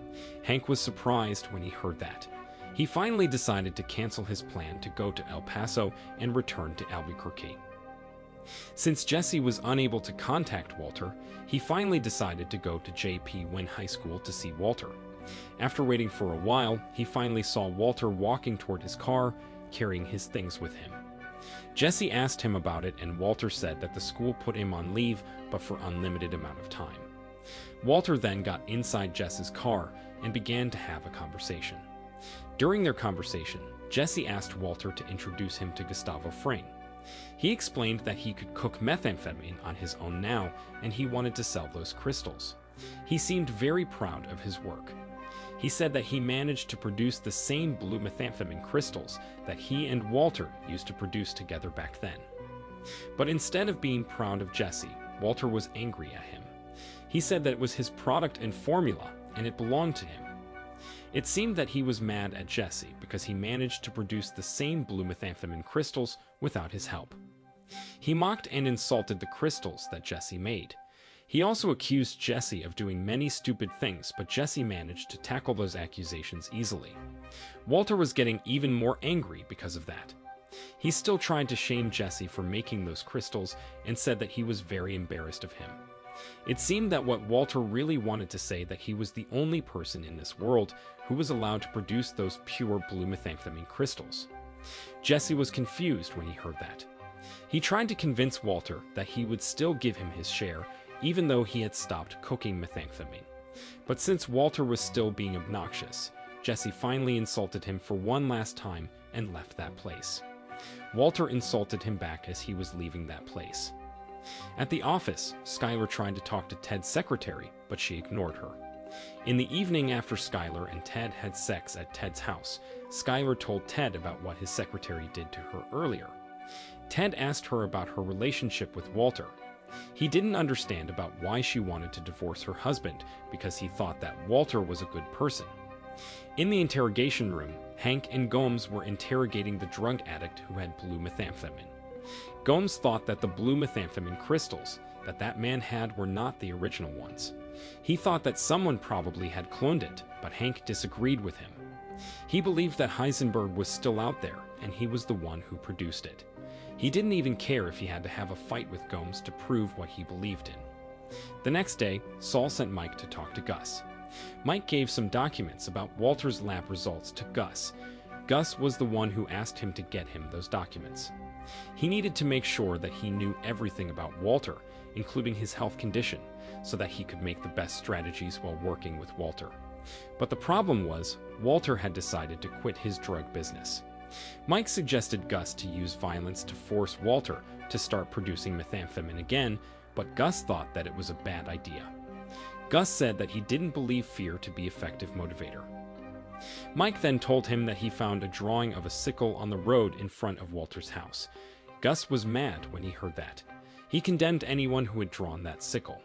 Hank was surprised when he heard that. He finally decided to cancel his plan to go to El Paso and return to Albuquerque. Since Jesse was unable to contact Walter, he finally decided to go to J.P. Wynn High School to see Walter. After waiting for a while, he finally saw Walter walking toward his car, carrying his things with him. Jesse asked him about it, and Walter said that the school put him on leave, but for unlimited amount of time. Walter then got inside Jesse's car and began to have a conversation. During their conversation, Jesse asked Walter to introduce him to Gustavo Frayne. He explained that he could cook methamphetamine on his own now, and he wanted to sell those crystals. He seemed very proud of his work. He said that he managed to produce the same blue methamphetamine crystals that he and Walter used to produce together back then. But instead of being proud of Jesse, Walter was angry at him. He said that it was his product and formula, and it belonged to him. It seemed that he was mad at Jesse because he managed to produce the same blue methamphetamine crystals without his help. He mocked and insulted the crystals that Jesse made. He also accused Jesse of doing many stupid things, but Jesse managed to tackle those accusations easily. Walter was getting even more angry because of that. He still tried to shame Jesse for making those crystals and said that he was very embarrassed of him. It seemed that what Walter really wanted to say that he was the only person in this world who was allowed to produce those pure blue methamphetamine crystals. Jesse was confused when he heard that. He tried to convince Walter that he would still give him his share, even though he had stopped cooking methamphetamine. But since Walter was still being obnoxious, Jesse finally insulted him for one last time and left that place. Walter insulted him back as he was leaving that place. At the office, Skylar tried to talk to Ted's secretary, but she ignored her. In the evening after Skylar and Ted had sex at Ted's house, Skylar told Ted about what his secretary did to her earlier. Ted asked her about her relationship with Walter. He didn't understand about why she wanted to divorce her husband because he thought that Walter was a good person. In the interrogation room, Hank and Gomes were interrogating the drug addict who had blue methamphetamine. Gomes thought that the blue methamphetamine crystals that man had were not the original ones. He thought that someone probably had cloned it, but Hank disagreed with him. He believed that Heisenberg was still out there, and he was the one who produced it. He didn't even care if he had to have a fight with Gomes to prove what he believed in. The next day, Saul sent Mike to talk to Gus. Mike gave some documents about Walter's lab results to Gus. Gus was the one who asked him to get him those documents. He needed to make sure that he knew everything about Walter, including his health condition, so that he could make the best strategies while working with Walter. But the problem was, Walter had decided to quit his drug business. Mike suggested Gus to use violence to force Walter to start producing methamphetamine again, but Gus thought that it was a bad idea. Gus said that he didn't believe fear to be an effective motivator. Mike then told him that he found a drawing of a sickle on the road in front of Walter's house. Gus was mad when he heard that. He condemned anyone who had drawn that sickle.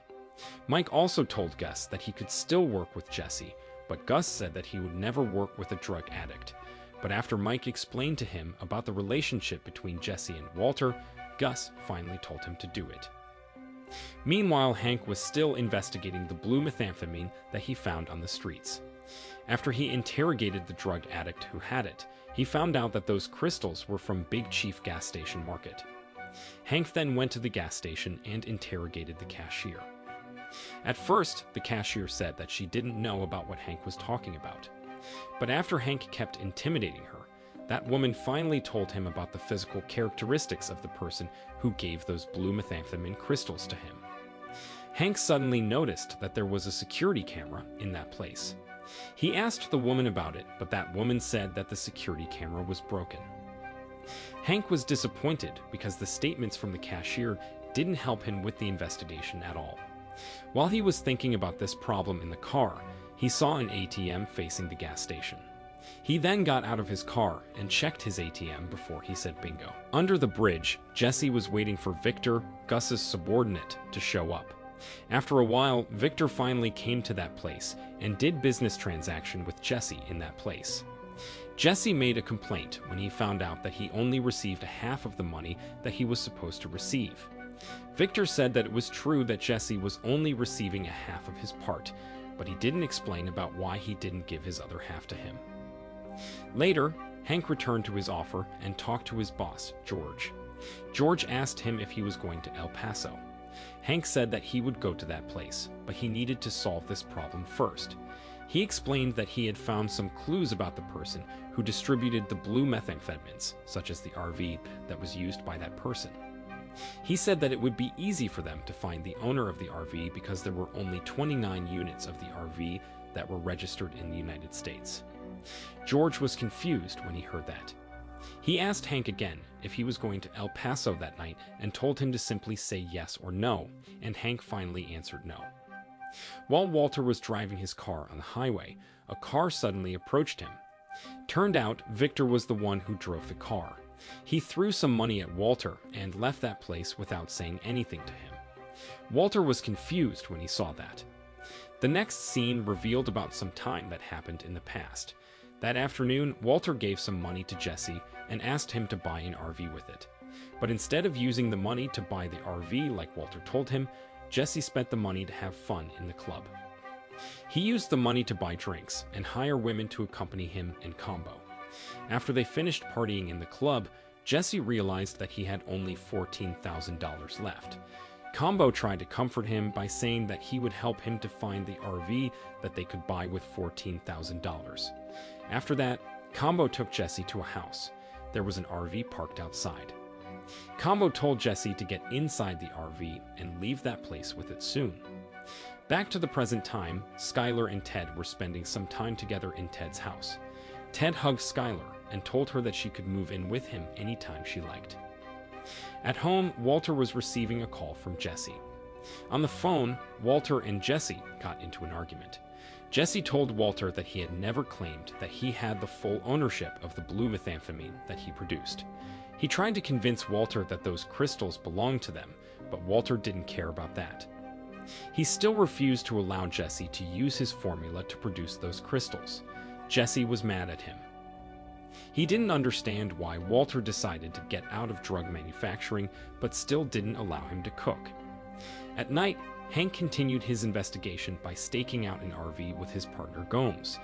Mike also told Gus that he could still work with Jesse, but Gus said that he would never work with a drug addict. But after Mike explained to him about the relationship between Jesse and Walter, Gus finally told him to do it. Meanwhile, Hank was still investigating the blue methamphetamine that he found on the streets. After he interrogated the drug addict who had it, he found out that those crystals were from Big Chief gas station market. Hank then went to the gas station and interrogated the cashier. At first, the cashier said that she didn't know about what Hank was talking about. But after Hank kept intimidating her, that woman finally told him about the physical characteristics of the person who gave those blue methamphetamine crystals to him. Hank suddenly noticed that there was a security camera in that place. He asked the woman about it, but that woman said that the security camera was broken. Hank was disappointed because the statements from the cashier didn't help him with the investigation at all. While he was thinking about this problem in the car, he saw an ATM facing the gas station. He then got out of his car and checked his ATM before he said bingo. Under the bridge, Jesse was waiting for Victor, Gus's subordinate, to show up. After a while, Victor finally came to that place and did business transaction with Jesse in that place. Jesse made a complaint when he found out that he only received a half of the money that he was supposed to receive. Victor said that it was true that Jesse was only receiving a half of his part, but he didn't explain about why he didn't give his other half to him. Later, Hank returned to his offer and talked to his boss, George. George asked him if he was going to El Paso. Hank said that he would go to that place, but he needed to solve this problem first. He explained that he had found some clues about the person who distributed the blue methamphetamines, such as the RV that was used by that person. He said that it would be easy for them to find the owner of the RV because there were only 29 units of the RV that were registered in the United States. George was confused when he heard that. He asked Hank again if he was going to El Paso that night and told him to simply say yes or no, and Hank finally answered no. While Walter was driving his car on the highway, a car suddenly approached him. Turned out, Victor was the one who drove the car. He threw some money at Walter and left that place without saying anything to him. Walter was confused when he saw that. The next scene revealed about some time that happened in the past. That afternoon, Walter gave some money to Jesse and asked him to buy an RV with it. But instead of using the money to buy the RV like Walter told him, Jesse spent the money to have fun in the club. He used the money to buy drinks and hire women to accompany him in combo. After they finished partying in the club, Jesse realized that he had only $14,000 left. Combo tried to comfort him by saying that he would help him to find the RV that they could buy with $14,000. After that, Combo took Jesse to a house. There was an RV parked outside. Combo told Jesse to get inside the RV and leave that place with it soon. Back to the present time, Skylar and Ted were spending some time together in Ted's house. Ted hugged Skylar and told her that she could move in with him anytime she liked. At home, Walter was receiving a call from Jesse. On the phone, Walter and Jesse got into an argument. Jesse told Walter that he had never claimed that he had the full ownership of the blue methamphetamine that he produced. He tried to convince Walter that those crystals belonged to them, but Walter didn't care about that. He still refused to allow Jesse to use his formula to produce those crystals. Jesse was mad at him. He didn't understand why Walter decided to get out of drug manufacturing, but still didn't allow him to cook. At night, Hank continued his investigation by staking out an RV with his partner Gomes.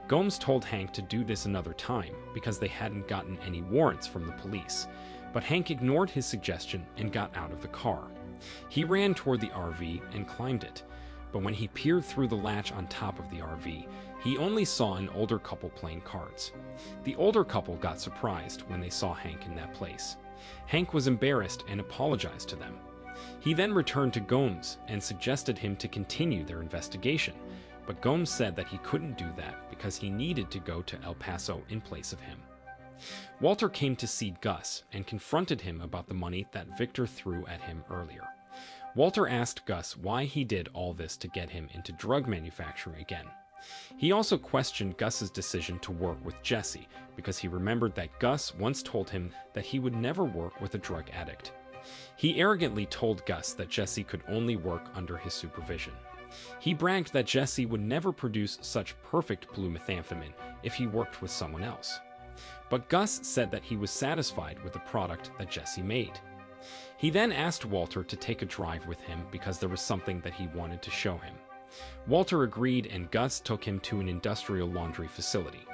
Gomes told Hank to do this another time because they hadn't gotten any warrants from the police, but Hank ignored his suggestion and got out of the car. He ran toward the RV and climbed it, but when he peered through the latch on top of the RV, he only saw an older couple playing cards. The older couple got surprised when they saw Hank in that place. Hank was embarrassed and apologized to them. He then returned to Gomes and suggested him to continue their investigation, but Gomes said that he couldn't do that because he needed to go to El Paso in place of him. Walter came to see Gus and confronted him about the money that Victor threw at him earlier. Walter asked Gus why he did all this to get him into drug manufacturing again. He also questioned Gus's decision to work with Jesse because he remembered that Gus once told him that he would never work with a drug addict. He arrogantly told Gus that Jesse could only work under his supervision. He bragged that Jesse would never produce such perfect blue methamphetamine if he worked with someone else. But Gus said that he was satisfied with the product that Jesse made. He then asked Walter to take a drive with him because there was something that he wanted to show him. Walter agreed, and Gus took him to an industrial laundry facility.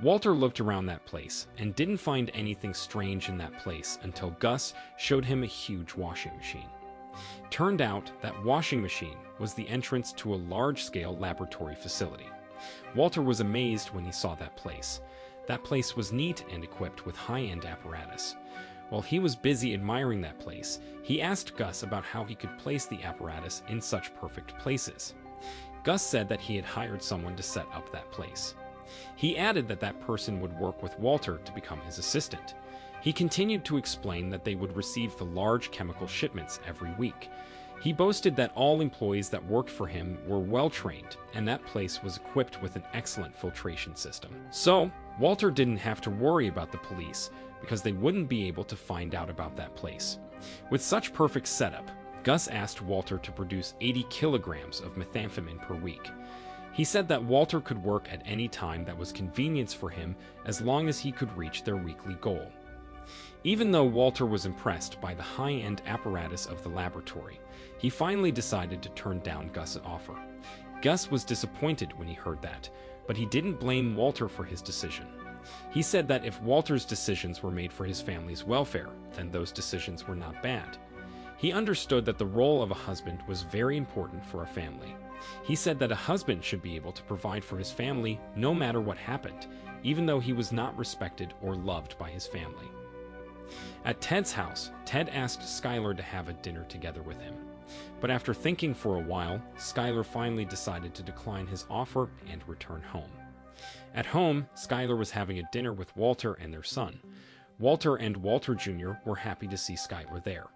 Walter looked around that place and didn't find anything strange in that place until Gus showed him a huge washing machine. Turned out that washing machine was the entrance to a large-scale laboratory facility. Walter was amazed when he saw that place. That place was neat and equipped with high-end apparatus. While he was busy admiring that place, he asked Gus about how he could place the apparatus in such perfect places. Gus said that he had hired someone to set up that place. He added that that person would work with Walter to become his assistant. He continued to explain that they would receive the large chemical shipments every week. He boasted that all employees that worked for him were well-trained, and that place was equipped with an excellent filtration system. So, Walter didn't have to worry about the police, because they wouldn't be able to find out about that place. With such perfect setup, Gus asked Walter to produce 80 kilograms of methamphetamine per week. He said that Walter could work at any time that was convenient for him as long as he could reach their weekly goal. Even though Walter was impressed by the high-end apparatus of the laboratory, he finally decided to turn down Gus's offer. Gus was disappointed when he heard that, but he didn't blame Walter for his decision. He said that if Walter's decisions were made for his family's welfare, then those decisions were not bad. He understood that the role of a husband was very important for a family. He said that a husband should be able to provide for his family no matter what happened, even though he was not respected or loved by his family. At Ted's house, Ted asked Skylar to have a dinner together with him. But after thinking for a while, Skylar finally decided to decline his offer and return home. At home, Skylar was having a dinner with Walter and their son. Walter and Walter Jr. were happy to see Skylar there.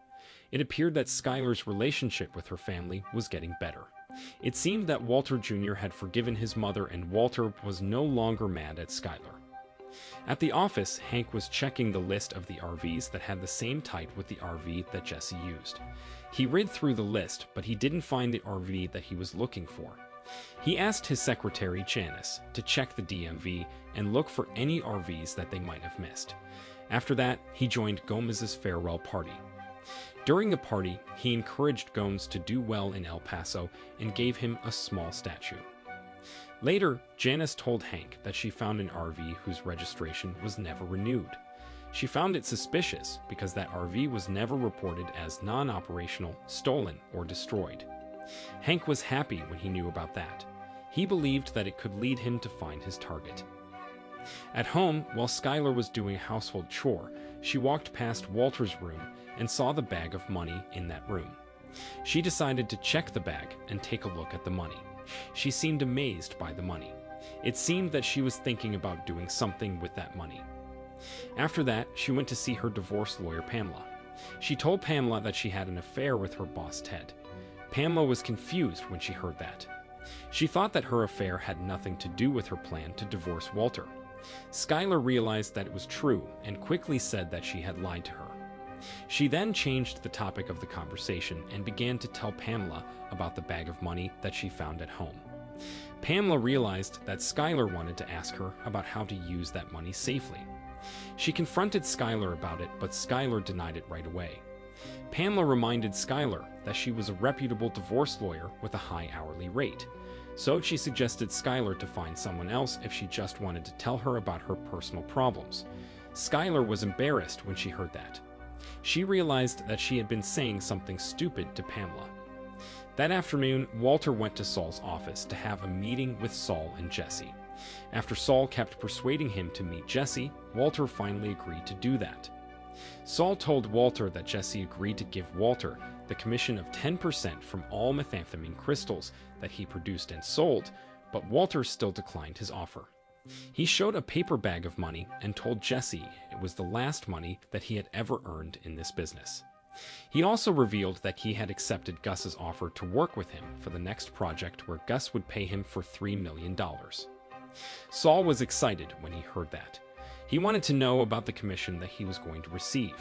It appeared that Skylar's relationship with her family was getting better. It seemed that Walter Jr. had forgiven his mother, and Walter was no longer mad at Skylar. At the office, Hank was checking the list of the RVs that had the same type with the RV that Jesse used. He read through the list, but he didn't find the RV that he was looking for. He asked his secretary, Janice, to check the DMV and look for any RVs that they might have missed. After that, he joined Gomez's farewell party. During the party, he encouraged Gomes to do well in El Paso and gave him a small statue. Later, Janice told Hank that she found an RV whose registration was never renewed. She found it suspicious because that RV was never reported as non-operational, stolen, or destroyed. Hank was happy when he knew about that. He believed that it could lead him to find his target. At home, while Skylar was doing a household chore, she walked past Walter's room and saw the bag of money in that room. She decided to check the bag and take a look at the money. She seemed amazed by the money. It seemed that she was thinking about doing something with that money. After that, she went to see her divorce lawyer, Pamela. She told Pamela that she had an affair with her boss, Ted. Pamela was confused when she heard that. She thought that her affair had nothing to do with her plan to divorce Walter. Skylar realized that it was true and quickly said that she had lied to her. She then changed the topic of the conversation and began to tell Pamela about the bag of money that she found at home. Pamela realized that Skylar wanted to ask her about how to use that money safely. She confronted Skylar about it, but Skylar denied it right away. Pamela reminded Skylar that she was a reputable divorce lawyer with a high hourly rate, so she suggested Skylar to find someone else if she just wanted to tell her about her personal problems. Skylar was embarrassed when she heard that. She realized that she had been saying something stupid to Pamela. That afternoon, Walter went to Saul's office to have a meeting with Saul and Jesse. After Saul kept persuading him to meet Jesse, Walter finally agreed to do that. Saul told Walter that Jesse agreed to give Walter the commission of 10% from all methamphetamine crystals that he produced and sold, but Walter still declined his offer. He showed a paper bag of money and told Jesse it was the last money that he had ever earned in this business. He also revealed that he had accepted Gus's offer to work with him for the next project where Gus would pay him for $3 million. Saul was excited when he heard that. He wanted to know about the commission that he was going to receive.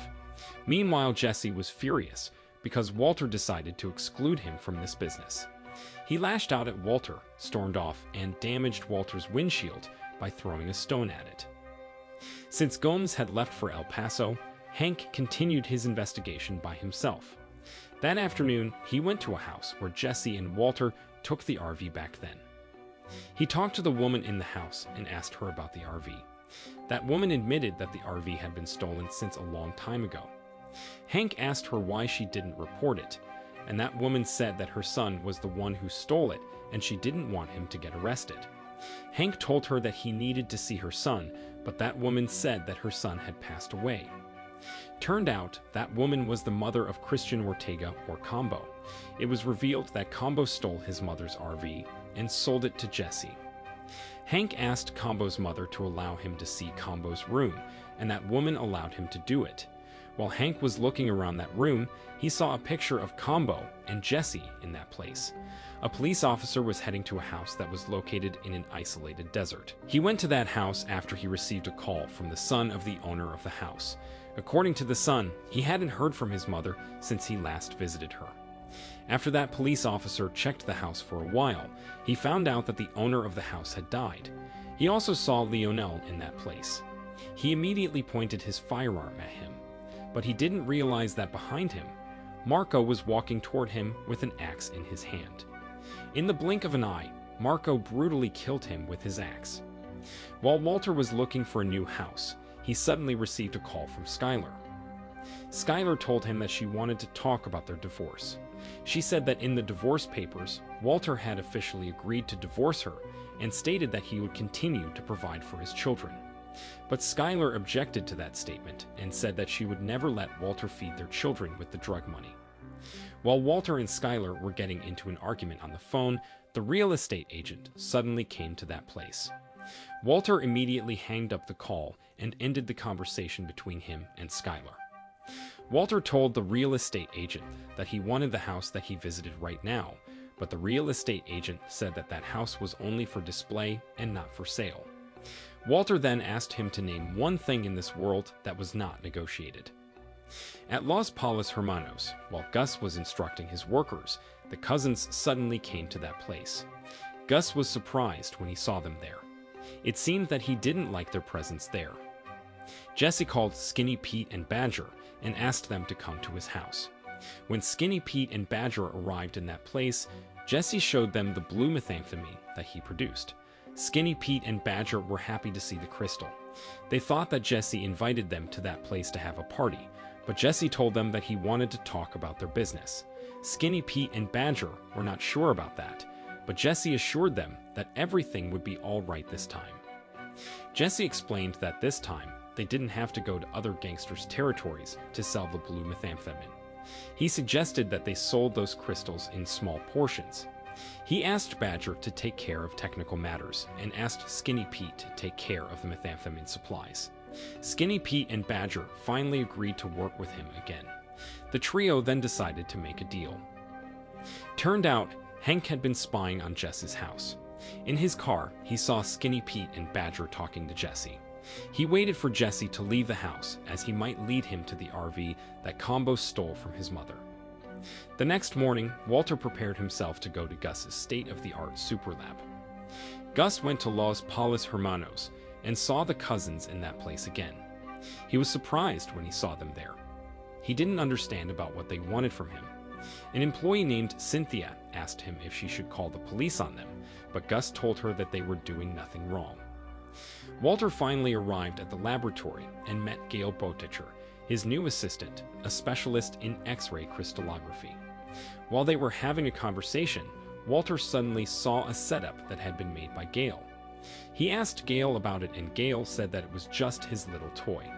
Meanwhile, Jesse was furious because Walter decided to exclude him from this business. He lashed out at Walter, stormed off, and damaged Walter's windshield by throwing a stone at it. Since Gomes had left for El Paso, Hank continued his investigation by himself. That afternoon, he went to a house where Jesse and Walter took the RV back then. He talked to the woman in the house and asked her about the RV. That woman admitted that the RV had been stolen since a long time ago. Hank asked her why she didn't report it, and that woman said that her son was the one who stole it and she didn't want him to get arrested. Hank told her that he needed to see her son, but that woman said that her son had passed away. Turned out, that woman was the mother of Christian Ortega, or Combo. It was revealed that Combo stole his mother's RV and sold it to Jesse. Hank asked Combo's mother to allow him to see Combo's room, and that woman allowed him to do it. While Hank was looking around that room, he saw a picture of Combo and Jesse in that place. A police officer was heading to a house that was located in an isolated desert. He went to that house after he received a call from the son of the owner of the house. According to the son, he hadn't heard from his mother since he last visited her. After that police officer checked the house for a while, he found out that the owner of the house had died. He also saw Lionel in that place. He immediately pointed his firearm at him, but he didn't realize that behind him, Marco was walking toward him with an axe in his hand. In the blink of an eye, Marco brutally killed him with his axe. While Walter was looking for a new house, he suddenly received a call from Skylar. Skylar told him that she wanted to talk about their divorce. She said that in the divorce papers, Walter had officially agreed to divorce her and stated that he would continue to provide for his children. But Skylar objected to that statement and said that she would never let Walter feed their children with the drug money. While Walter and Skylar were getting into an argument on the phone, the real estate agent suddenly came to that place. Walter immediately hanged up the call and ended the conversation between him and Skylar. Walter told the real estate agent that he wanted the house that he visited right now, but the real estate agent said that that house was only for display and not for sale. Walter then asked him to name one thing in this world that was not negotiated. At Los Palos Hermanos, while Gus was instructing his workers, the cousins suddenly came to that place. Gus was surprised when he saw them there. It seemed that he didn't like their presence there. Jesse called Skinny Pete and Badger and asked them to come to his house. When Skinny Pete and Badger arrived in that place, Jesse showed them the blue methamphetamine that he produced. Skinny Pete and Badger were happy to see the crystal. They thought that Jesse invited them to that place to have a party, but Jesse told them that he wanted to talk about their business. Skinny Pete and Badger were not sure about that, but Jesse assured them that everything would be all right this time. Jesse explained that this time, they didn't have to go to other gangsters' territories to sell the blue methamphetamine. He suggested that they sold those crystals in small portions. He asked Badger to take care of technical matters and asked Skinny Pete to take care of the methamphetamine supplies. Skinny Pete and Badger finally agreed to work with him again. The trio then decided to make a deal. Turned out, Hank had been spying on Jesse's house. In his car, he saw Skinny Pete and Badger talking to Jesse. He waited for Jesse to leave the house as he might lead him to the RV that Combo stole from his mother. The next morning, Walter prepared himself to go to Gus's state-of-the-art super lab. Gus went to Los Palos Hermanos and saw the cousins in that place again. He was surprised when he saw them there. He didn't understand about what they wanted from him. An employee named Cynthia asked him if she should call the police on them, but Gus told her that they were doing nothing wrong. Walter finally arrived at the laboratory and met Gail Boticher, his new assistant, a specialist in X-ray crystallography. While they were having a conversation, Walter suddenly saw a setup that had been made by Gail. He asked Gail about it, and Gail said that it was just his little toy.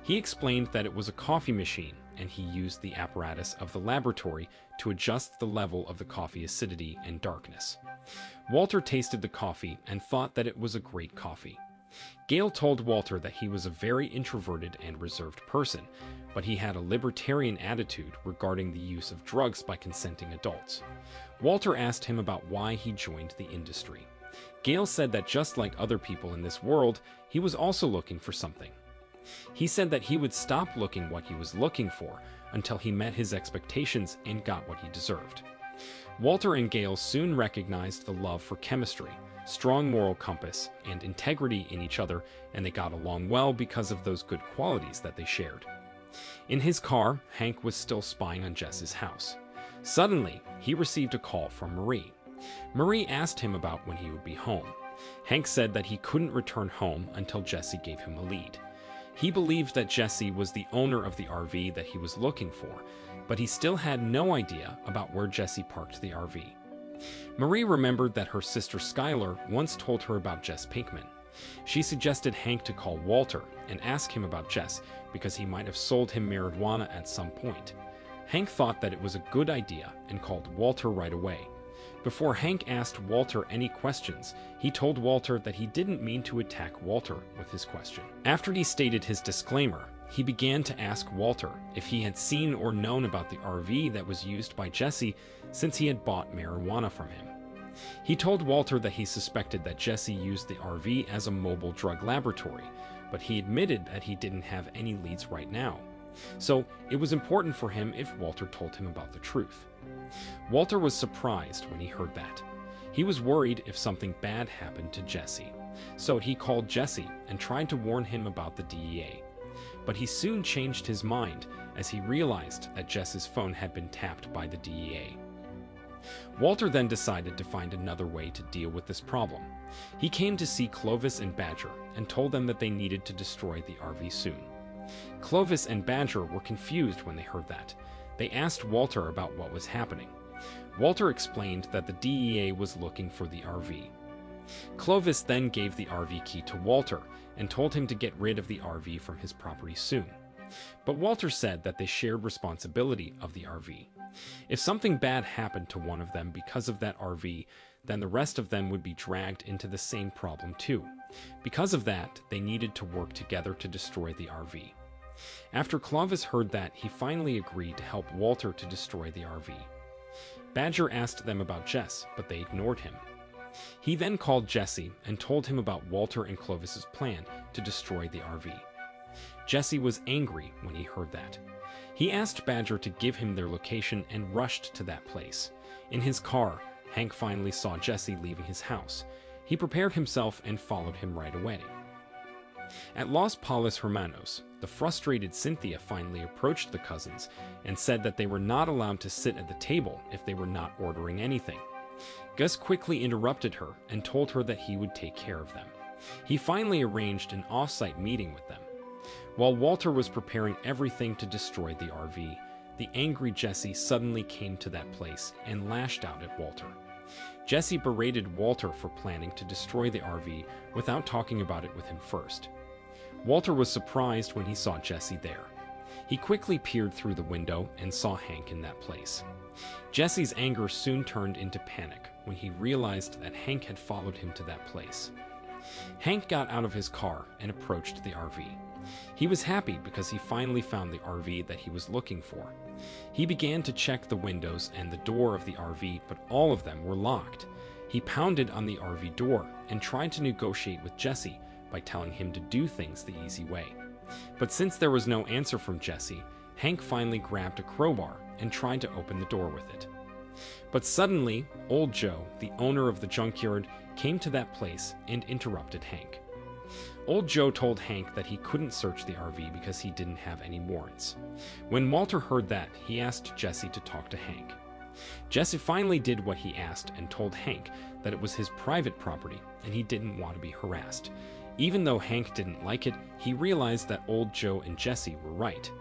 He explained that it was a coffee machine, and he used the apparatus of the laboratory to adjust the level of the coffee acidity and darkness. Walter tasted the coffee and thought that it was a great coffee. Gail told Walter that he was a very introverted and reserved person, but he had a libertarian attitude regarding the use of drugs by consenting adults. Walter asked him about why he joined the industry. Gail said that just like other people in this world, he was also looking for something. He said that he would stop looking what he was looking for until he met his expectations and got what he deserved. Walter and Gail soon recognized the love for chemistry, strong moral compass, and integrity in each other, and they got along well because of those good qualities that they shared. In his car, Hank was still spying on Jess's house. Suddenly, he received a call from Marie. Marie asked him about when he would be home. Hank said that he couldn't return home until Jesse gave him a lead. He believed that Jesse was the owner of the RV that he was looking for, but he still had no idea about where Jesse parked the RV. Marie remembered that her sister Skylar once told her about Jess Pinkman. She suggested Hank to call Walter and ask him about Jess because he might have sold him marijuana at some point. Hank thought that it was a good idea and called Walter right away. Before Hank asked Walter any questions, he told Walter that he didn't mean to attack Walter with his question. After he stated his disclaimer, he began to ask Walter if he had seen or known about the RV that was used by Jesse since he had bought marijuana from him. He told Walter that he suspected that Jesse used the RV as a mobile drug laboratory, but he admitted that he didn't have any leads right now. So it was important for him if Walter told him about the truth. Walter was surprised when he heard that. He was worried if something bad happened to Jesse. So he called Jesse and tried to warn him about the DEA. But he soon changed his mind as he realized that Jess's phone had been tapped by the DEA. Walter then decided to find another way to deal with this problem. He came to see Clovis and Badger and told them that they needed to destroy the RV soon. Clovis and Badger were confused when they heard that. They asked Walter about what was happening. Walter explained that the DEA was looking for the RV. Clovis then gave the RV key to Walter and told him to get rid of the RV from his property soon. But Walter said that they shared responsibility of the RV. If something bad happened to one of them because of that RV, then the rest of them would be dragged into the same problem too. Because of that, they needed to work together to destroy the RV. After Clovis heard that, he finally agreed to help Walter to destroy the RV. Badger asked them about Jess, but they ignored him. He then called Jesse and told him about Walter and Clovis's plan to destroy the RV. Jesse was angry when he heard that. He asked Badger to give him their location and rushed to that place. In his car, Hank finally saw Jesse leaving his house. He prepared himself and followed him right away. At Los Palos Hermanos, the frustrated Cynthia finally approached the cousins and said that they were not allowed to sit at the table if they were not ordering anything. Gus quickly interrupted her and told her that he would take care of them. He finally arranged an off-site meeting with them. While Walter was preparing everything to destroy the RV, the angry Jesse suddenly came to that place and lashed out at Walter. Jesse berated Walter for planning to destroy the RV without talking about it with him first. Walter was surprised when he saw Jesse there. He quickly peered through the window and saw Hank in that place. Jesse's anger soon turned into panic when he realized that Hank had followed him to that place. Hank got out of his car and approached the RV. He was happy because he finally found the RV that he was looking for. He began to check the windows and the door of the RV, but all of them were locked. He pounded on the RV door and tried to negotiate with Jesse by telling him to do things the easy way. But since there was no answer from Jesse, Hank finally grabbed a crowbar and tried to open the door with it. But suddenly, Old Joe, the owner of the junkyard, came to that place and interrupted Hank. Old Joe told Hank that he couldn't search the RV because he didn't have any warrants. When Walter heard that, he asked Jesse to talk to Hank. Jesse finally did what he asked and told Hank that it was his private property and he didn't want to be harassed. Even though Hank didn't like it, he realized that Old Joe and Jesse were right.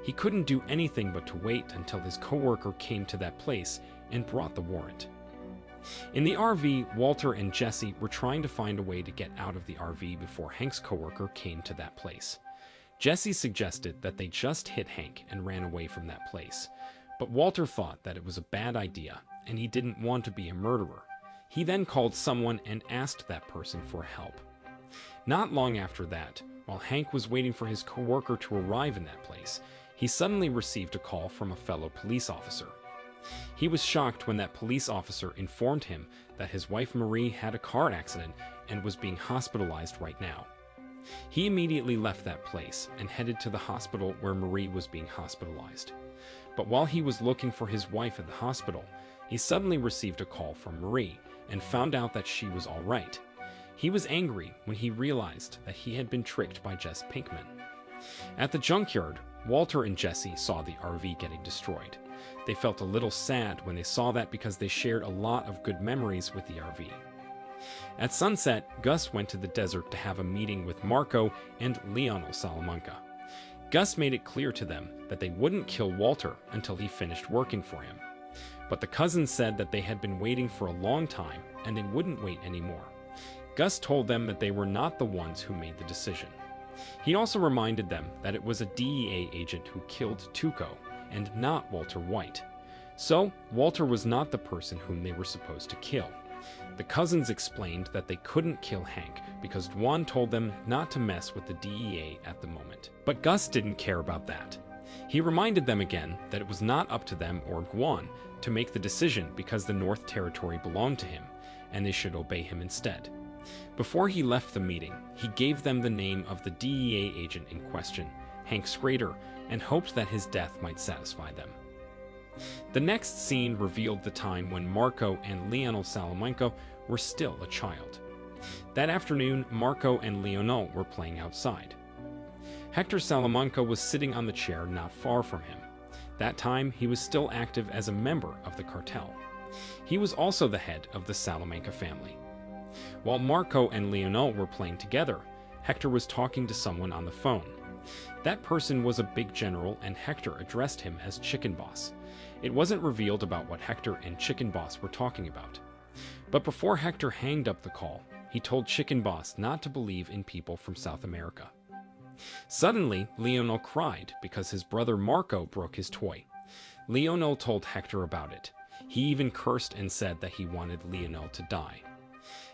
He couldn't do anything but to wait until his coworker came to that place and brought the warrant. In the RV, Walter and Jesse were trying to find a way to get out of the RV before Hank's coworker came to that place. Jesse suggested that they just hit Hank and ran away from that place. But Walter thought that it was a bad idea, and he didn't want to be a murderer. He then called someone and asked that person for help. Not long after that, while Hank was waiting for his coworker to arrive in that place, he suddenly received a call from a fellow police officer. He was shocked when that police officer informed him that his wife Marie had a car accident and was being hospitalized right now. He immediately left that place and headed to the hospital where Marie was being hospitalized. But while he was looking for his wife at the hospital, he suddenly received a call from Marie and found out that she was all right. He was angry when he realized that he had been tricked by Jess Pinkman. At the junkyard, Walter and Jesse saw the RV getting destroyed. They felt a little sad when they saw that because they shared a lot of good memories with the RV. At sunset, Gus went to the desert to have a meeting with Marco and Leonel Salamanca. Gus made it clear to them that they wouldn't kill Walter until he finished working for him. But the cousins said that they had been waiting for a long time and they wouldn't wait anymore. Gus told them that they were not the ones who made the decision. He also reminded them that it was a DEA agent who killed Tuco and not Walter White. So, Walter was not the person whom they were supposed to kill. The cousins explained that they couldn't kill Hank because Juan told them not to mess with the DEA at the moment. But Gus didn't care about that. He reminded them again that it was not up to them or Guan to make the decision because the North Territory belonged to him, and they should obey him instead. Before he left the meeting, he gave them the name of the DEA agent in question, Hank Schrader, and hoped that his death might satisfy them. The next scene revealed the time when Marco and Leonel Salamanca were still a child. That afternoon, Marco and Leonel were playing outside. Hector Salamanca was sitting on the chair not far from him. That time, he was still active as a member of the cartel. He was also the head of the Salamanca family. While Marco and Leonel were playing together, Hector was talking to someone on the phone. That person was a big general, and Hector addressed him as Chicken Boss. It wasn't revealed about what Hector and Chicken Boss were talking about. But before Hector hanged up the call, he told Chicken Boss not to believe in people from South America. Suddenly, Leonel cried because his brother Marco broke his toy. Leonel told Hector about it. He even cursed and said that he wanted Leonel to die.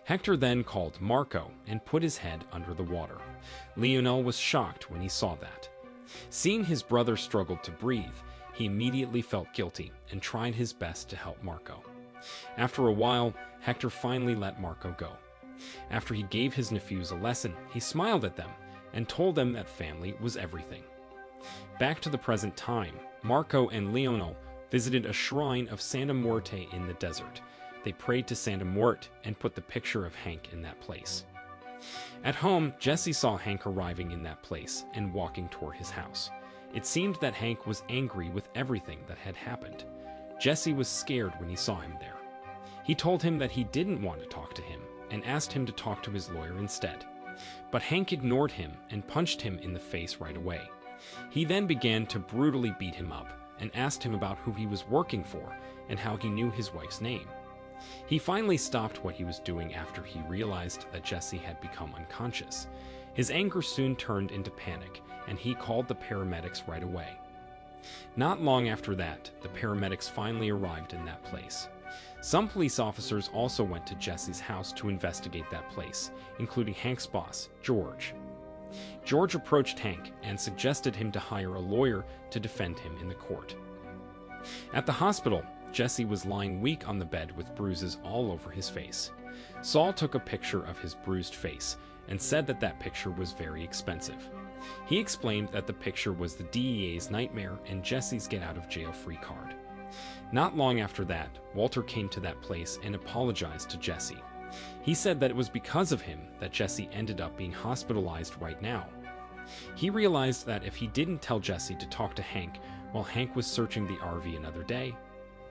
Hector then called Marco and put his head under the water. Leonel was shocked when he saw that. Seeing his brother struggle to breathe, he immediately felt guilty and tried his best to help Marco. After a while, Hector finally let Marco go. After he gave his nephews a lesson, he smiled at them and told them that family was everything. Back to the present time, Marco and Leonel visited a shrine of Santa Muerte in the desert. They prayed to Santa Muerte and put the picture of Hank in that place. At home, Jesse saw Hank arriving in that place and walking toward his house. It seemed that Hank was angry with everything that had happened. Jesse was scared when he saw him there. He told him that he didn't want to talk to him and asked him to talk to his lawyer instead. But Hank ignored him and punched him in the face right away. He then began to brutally beat him up and asked him about who he was working for and how he knew his wife's name. He finally stopped what he was doing after he realized that Jesse had become unconscious. His anger soon turned into panic, and he called the paramedics right away. Not long after that, the paramedics finally arrived in that place. Some police officers also went to Jesse's house to investigate that place, including Hank's boss, George. George approached Hank and suggested him to hire a lawyer to defend him in the court. At the hospital, Jesse was lying weak on the bed with bruises all over his face. Saul took a picture of his bruised face and said that that picture was very expensive. He explained that the picture was the DEA's nightmare and Jesse's get-out-of-jail-free card. Not long after that, Walter came to that place and apologized to Jesse. He said that it was because of him that Jesse ended up being hospitalized right now. He realized that if he didn't tell Jesse to talk to Hank while Hank was searching the RV another day,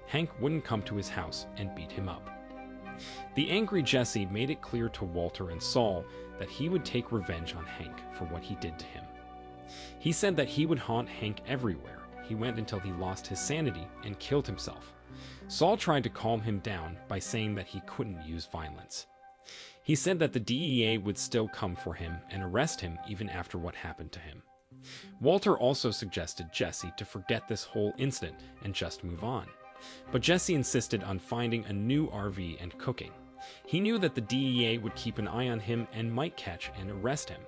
Hank wouldn't come to his house and beat him up. The angry Jesse made it clear to Walter and Saul that he would take revenge on Hank for what he did to him. He said that he would haunt Hank everywhere he went until he lost his sanity and killed himself. Saul tried to calm him down by saying that he couldn't use violence. He said that the DEA would still come for him and arrest him even after what happened to him. Walter also suggested Jesse to forget this whole incident and just move on. But Jesse insisted on finding a new RV and cooking. He knew that the DEA would keep an eye on him and might catch and arrest him.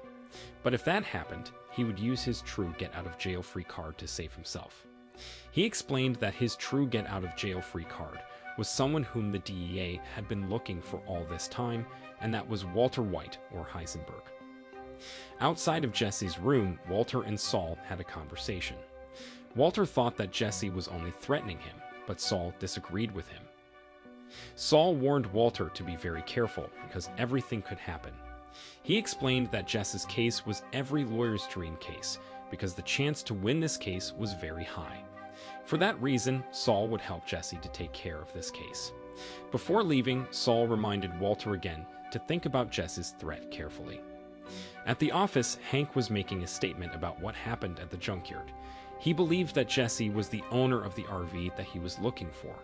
But if that happened, he would use his true get-out-of-jail-free card to save himself. He explained that his true get-out-of-jail-free card was someone whom the DEA had been looking for all this time, and that was Walter White or Heisenberg. Outside of Jesse's room, Walter and Saul had a conversation. Walter thought that Jesse was only threatening him, but Saul disagreed with him. Saul warned Walter to be very careful because everything could happen. He explained that Jess's case was every lawyer's dream case because the chance to win this case was very high. For that reason, Saul would help Jesse to take care of this case. Before leaving, Saul reminded Walter again to think about Jesse's threat carefully. At the office, Hank was making a statement about what happened at the junkyard. He believed that Jesse was the owner of the RV that he was looking for.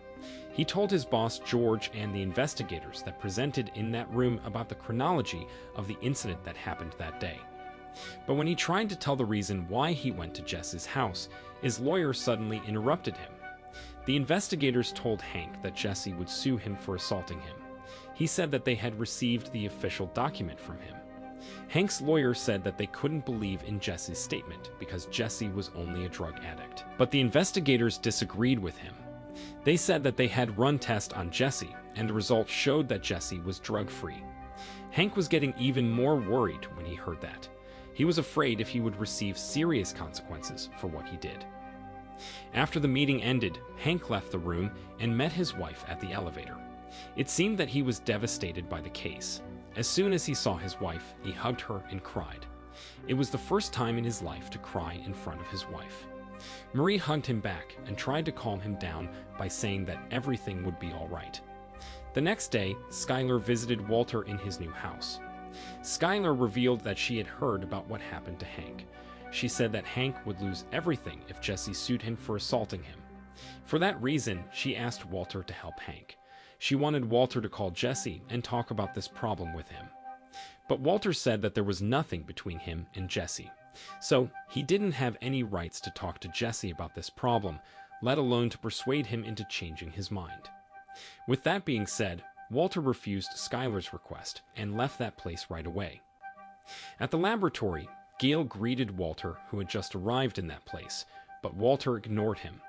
He told his boss George and the investigators that presented in that room about the chronology of the incident that happened that day. But when he tried to tell the reason why he went to Jesse's house, his lawyer suddenly interrupted him. The investigators told Hank that Jesse would sue him for assaulting him. He said that they had received the official document from him. Hank's lawyer said that they couldn't believe in Jesse's statement because Jesse was only a drug addict. But the investigators disagreed with him. They said that they had run tests on Jesse, and the results showed that Jesse was drug-free. Hank was getting even more worried when he heard that. He was afraid if he would receive serious consequences for what he did. After the meeting ended, Hank left the room and met his wife at the elevator. It seemed that he was devastated by the case. As soon as he saw his wife, he hugged her and cried. It was the first time in his life to cry in front of his wife. Marie hugged him back and tried to calm him down by saying that everything would be all right. The next day, Skylar visited Walter in his new house. Skylar revealed that she had heard about what happened to Hank. She said that Hank would lose everything if Jesse sued him for assaulting him. For that reason, she asked Walter to help Hank. She wanted Walter to call Jesse and talk about this problem with him. But Walter said that there was nothing between him and Jesse. So he didn't have any rights to talk to Jesse about this problem, let alone to persuade him into changing his mind. With that being said, Walter refused Skylar's request and left that place right away. At the laboratory, Gale greeted Walter, who had just arrived in that place, but Walter ignored him.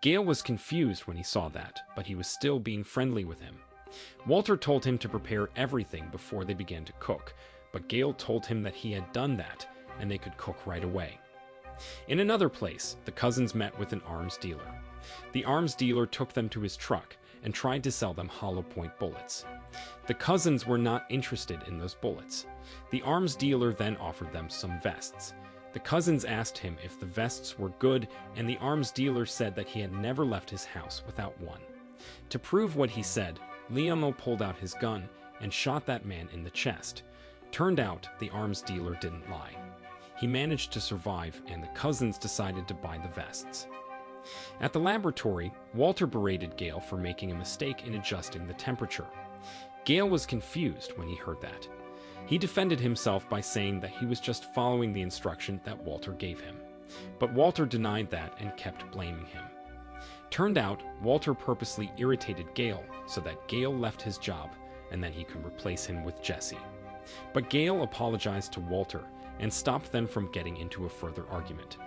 Gale was confused when he saw that, but he was still being friendly with him. Walter told him to prepare everything before they began to cook, but Gale told him that he had done that, and they could cook right away. In another place, the cousins met with an arms dealer. The arms dealer took them to his truck and tried to sell them hollow point bullets. The cousins were not interested in those bullets. The arms dealer then offered them some vests. The cousins asked him if the vests were good, and the arms dealer said that he had never left his house without one. To prove what he said, Leono pulled out his gun and shot that man in the chest. Turned out, the arms dealer didn't lie. He managed to survive, and the cousins decided to buy the vests. At the laboratory, Walter berated Gale for making a mistake in adjusting the temperature. Gale was confused when he heard that. He defended himself by saying that he was just following the instruction that Walter gave him. But Walter denied that and kept blaming him. Turned out, Walter purposely irritated Gale so that Gale left his job and then he could replace him with Jesse. But Gale apologized to Walter and stopped them from getting into a further argument.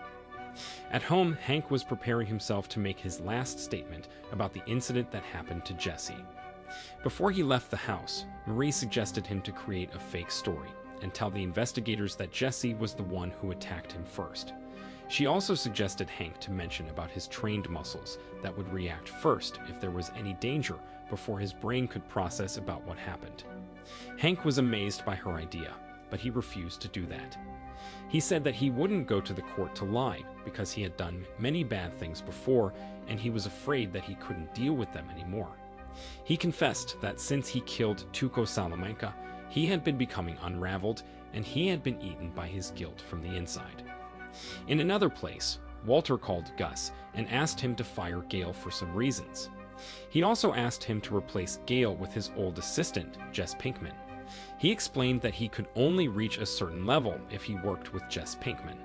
At home, Hank was preparing himself to make his last statement about the incident that happened to Jesse. Before he left the house, Marie suggested him to create a fake story and tell the investigators that Jesse was the one who attacked him first. She also suggested Hank to mention about his trained muscles that would react first if there was any danger before his brain could process about what happened. Hank was amazed by her idea, but he refused to do that. He said that he wouldn't go to the court to lie because he had done many bad things before and he was afraid that he couldn't deal with them anymore. He confessed that since he killed Tuco Salamanca, he had been becoming unraveled and he had been eaten by his guilt from the inside. In another place, Walter called Gus and asked him to fire Gale for some reasons. He also asked him to replace Gale with his old assistant, Jess Pinkman. He explained that he could only reach a certain level if he worked with Jess Pinkman.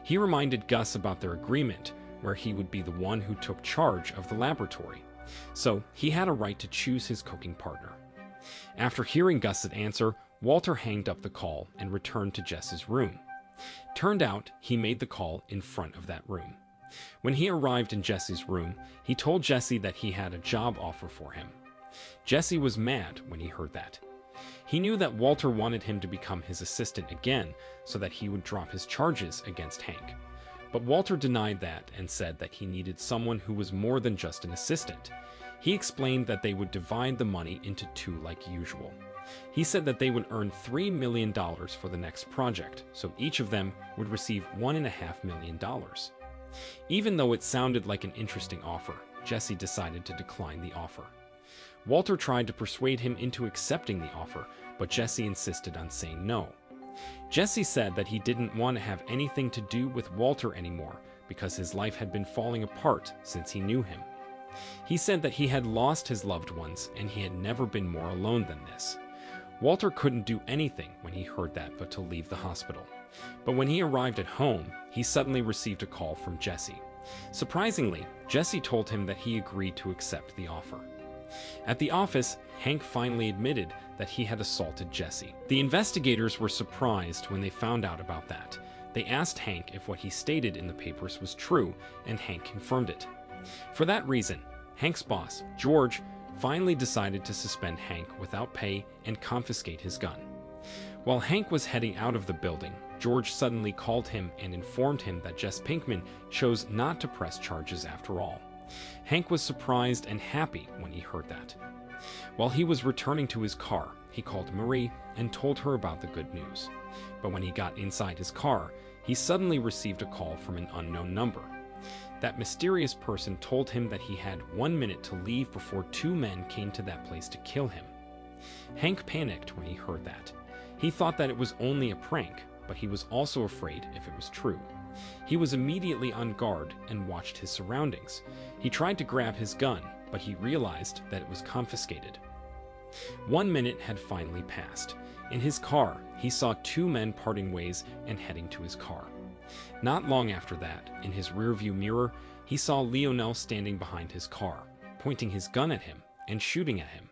He reminded Gus about their agreement, where he would be the one who took charge of the laboratory. So he had a right to choose his cooking partner. After hearing Gus's answer, Walter hanged up the call and returned to Jess's room. Turned out, he made the call in front of that room. When he arrived in Jesse's room, he told Jesse that he had a job offer for him. Jesse was mad when he heard that. He knew that Walter wanted him to become his assistant again so that he would drop his charges against Hank. But Walter denied that and said that he needed someone who was more than just an assistant. He explained that they would divide the money into two like usual. He said that they would earn $3 million for the next project, so each of them would receive $1.5 million. Even though it sounded like an interesting offer, Jesse decided to decline the offer. Walter tried to persuade him into accepting the offer, but Jesse insisted on saying no. Jesse said that he didn't want to have anything to do with Walter anymore because his life had been falling apart since he knew him. He said that he had lost his loved ones and he had never been more alone than this. Walter couldn't do anything when he heard that but to leave the hospital. But when he arrived at home, he suddenly received a call from Jesse. Surprisingly, Jesse told him that he agreed to accept the offer. At the office, Hank finally admitted that he had assaulted Jesse. The investigators were surprised when they found out about that. They asked Hank if what he stated in the papers was true, and Hank confirmed it. For that reason, Hank's boss, George, finally decided to suspend Hank without pay and confiscate his gun. While Hank was heading out of the building, George suddenly called him and informed him that Jess Pinkman chose not to press charges after all. Hank was surprised and happy when he heard that. While he was returning to his car, he called Marie and told her about the good news. But when he got inside his car, he suddenly received a call from an unknown number. That mysterious person told him that he had 1 minute to leave before 2 men came to that place to kill him. Hank panicked when he heard that. He thought that it was only a prank, but he was also afraid if it was true. He was immediately on guard and watched his surroundings. He tried to grab his gun, but he realized that it was confiscated. 1 minute had finally passed. In his car, he saw 2 men parting ways and heading to his car. Not long after that, in his rearview mirror, he saw Lionel standing behind his car, pointing his gun at him and shooting at him.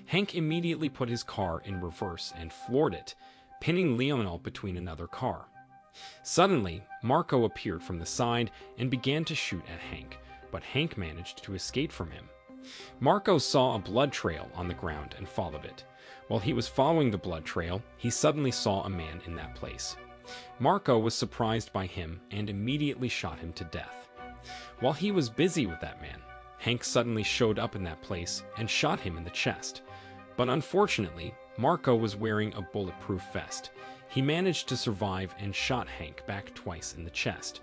Hank immediately put his car in reverse and floored it, pinning Lionel between another car. Suddenly, Marco appeared from the side and began to shoot at Hank, but Hank managed to escape from him. Marco saw a blood trail on the ground and followed it. While he was following the blood trail, he suddenly saw a man in that place. Marco was surprised by him and immediately shot him to death. While he was busy with that man, Hank suddenly showed up in that place and shot him in the chest. But unfortunately, Marco was wearing a bulletproof vest. He managed to survive and shot Hank back twice in the chest.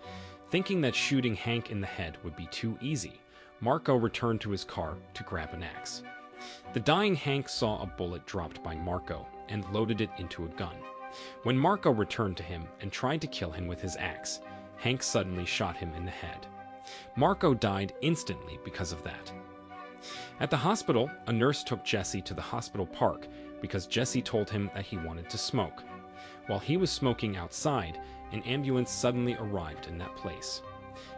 Thinking that shooting Hank in the head would be too easy, Marco returned to his car to grab an axe. The dying Hank saw a bullet dropped by Marco and loaded it into a gun. When Marco returned to him and tried to kill him with his axe, Hank suddenly shot him in the head. Marco died instantly because of that. At the hospital, a nurse took Jesse to the hospital park because Jesse told him that he wanted to smoke. While he was smoking outside, an ambulance suddenly arrived in that place.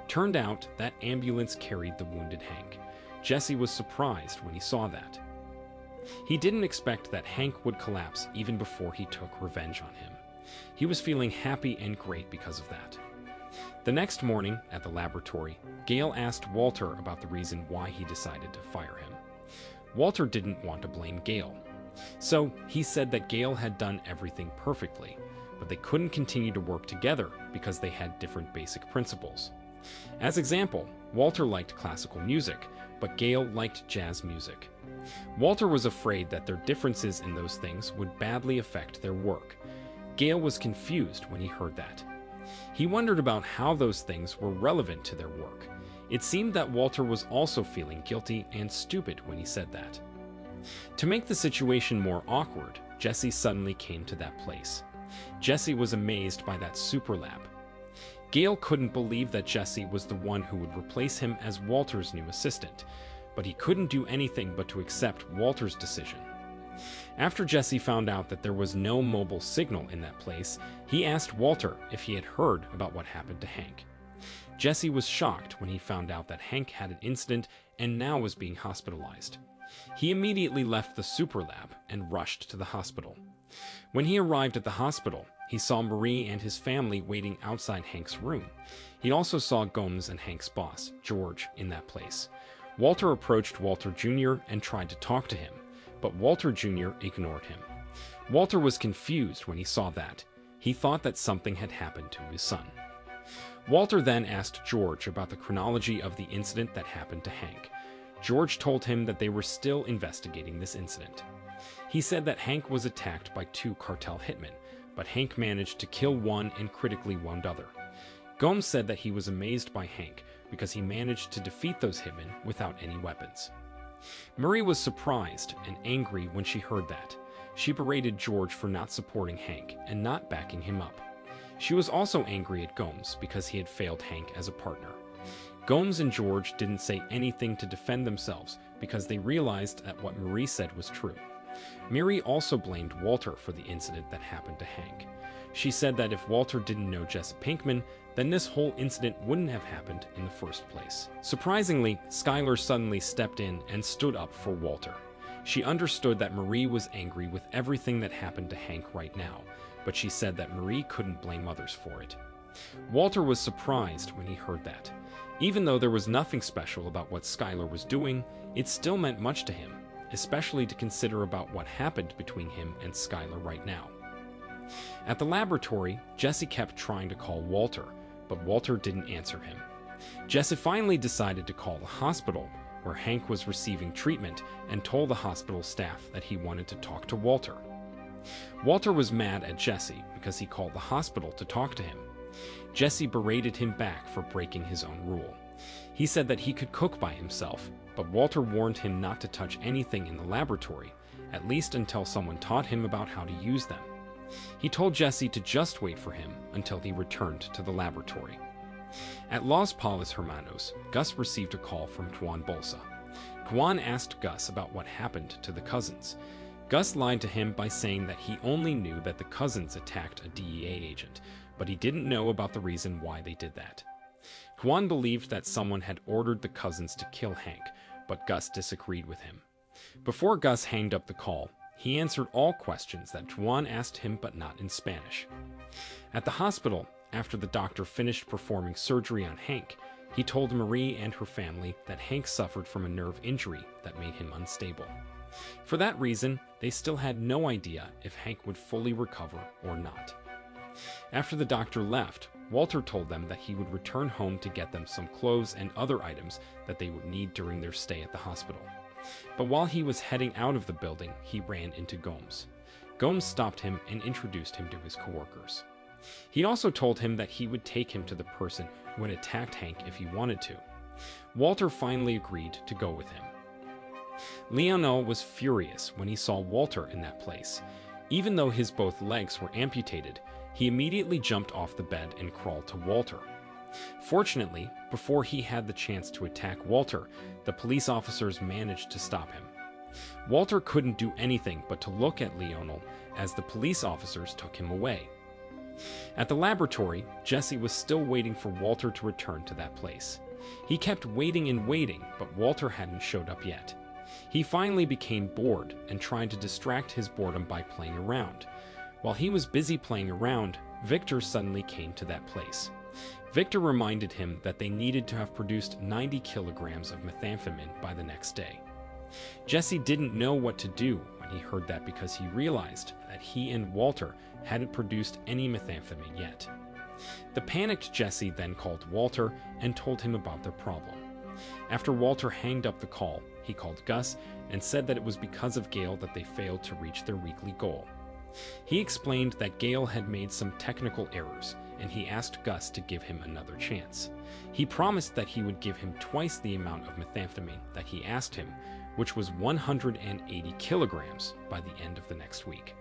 Turned out that ambulance carried the wounded Hank. Jesse was surprised when he saw that. He didn't expect that Hank would collapse even before he took revenge on him. He was feeling happy and great because of that. The next morning, at the laboratory, Gale asked Walter about the reason why he decided to fire him. Walter didn't want to blame Gale. So he said that Gale had done everything perfectly, but they couldn't continue to work together because they had different basic principles. As example, Walter liked classical music, but Gale liked jazz music. Walter was afraid that their differences in those things would badly affect their work. Gale was confused when he heard that. He wondered about how those things were relevant to their work. It seemed that Walter was also feeling guilty and stupid when he said that. To make the situation more awkward, Jesse suddenly came to that place. Jesse was amazed by that super lab. Gale couldn't believe that Jesse was the one who would replace him as Walter's new assistant, but he couldn't do anything but to accept Walter's decision. After Jesse found out that there was no mobile signal in that place, he asked Walter if he had heard about what happened to Hank. Jesse was shocked when he found out that Hank had an incident and now was being hospitalized. He immediately left the super lab and rushed to the hospital. When he arrived at the hospital, he saw Marie and his family waiting outside Hank's room. He also saw Gomes and Hank's boss, George, in that place. Walter approached Walter Jr. and tried to talk to him, but Walter Jr. ignored him. Walter was confused when he saw that. He thought that something had happened to his son. Walter then asked George about the chronology of the incident that happened to Hank. George told him that they were still investigating this incident. He said that Hank was attacked by 2 cartel hitmen, but Hank managed to kill one and critically wound other. Gomes said that he was amazed by Hank because he managed to defeat those hitmen without any weapons. Marie was surprised and angry when she heard that. She berated George for not supporting Hank and not backing him up. She was also angry at Gomes because he had failed Hank as a partner. Gomes and George didn't say anything to defend themselves because they realized that what Marie said was true. Marie also blamed Walter for the incident that happened to Hank. She said that if Walter didn't know Jesse Pinkman, then this whole incident wouldn't have happened in the first place. Surprisingly, Skylar suddenly stepped in and stood up for Walter. She understood that Marie was angry with everything that happened to Hank right now, but she said that Marie couldn't blame others for it. Walter was surprised when he heard that. Even though there was nothing special about what Skylar was doing, it still meant much to him, especially to consider about what happened between him and Skylar right now. At the laboratory, Jesse kept trying to call Walter, but Walter didn't answer him. Jesse finally decided to call the hospital, where Hank was receiving treatment, and told the hospital staff that he wanted to talk to Walter. Walter was mad at Jesse because he called the hospital to talk to him. Jesse berated him back for breaking his own rule. He said that he could cook by himself, but Walter warned him not to touch anything in the laboratory, at least until someone taught him about how to use them. He told Jesse to just wait for him until he returned to the laboratory. At Los Palos Hermanos, Gus received a call from Juan Bolsa. Juan asked Gus about what happened to the cousins. Gus lied to him by saying that he only knew that the cousins attacked a DEA agent, but he didn't know about the reason why they did that. Juan believed that someone had ordered the cousins to kill Hank, but Gus disagreed with him. Before Gus hanged up the call, he answered all questions that Juan asked him, but not in Spanish. At the hospital, after the doctor finished performing surgery on Hank, he told Marie and her family that Hank suffered from a nerve injury that made him unstable. For that reason, they still had no idea if Hank would fully recover or not. After the doctor left, Walter told them that he would return home to get them some clothes and other items that they would need during their stay at the hospital. But while he was heading out of the building, he ran into Gomes. Gomes stopped him and introduced him to his coworkers. He also told him that he would take him to the person who had attacked Hank if he wanted to. Walter finally agreed to go with him. Lionel was furious when he saw Walter in that place. Even though his both legs were amputated, he immediately jumped off the bed and crawled to Walter. Fortunately, before he had the chance to attack Walter, the police officers managed to stop him. Walter couldn't do anything but to look at Lionel as the police officers took him away. At the laboratory, Jesse was still waiting for Walter to return to that place. He kept waiting and waiting, but Walter hadn't showed up yet. He finally became bored and tried to distract his boredom by playing around. While he was busy playing around, Victor suddenly came to that place. Victor reminded him that they needed to have produced 90 kilograms of methamphetamine by the next day. Jesse didn't know what to do when he heard that because he realized that he and Walter hadn't produced any methamphetamine yet. The panicked Jesse then called Walter and told him about their problem. After Walter hanged up the call, he called Gus and said that it was because of Gail that they failed to reach their weekly goal. He explained that Gail had made some technical errors, and he asked Gus to give him another chance. He promised that he would give him twice the amount of methamphetamine that he asked him, which was 180 kilograms by the end of the next week.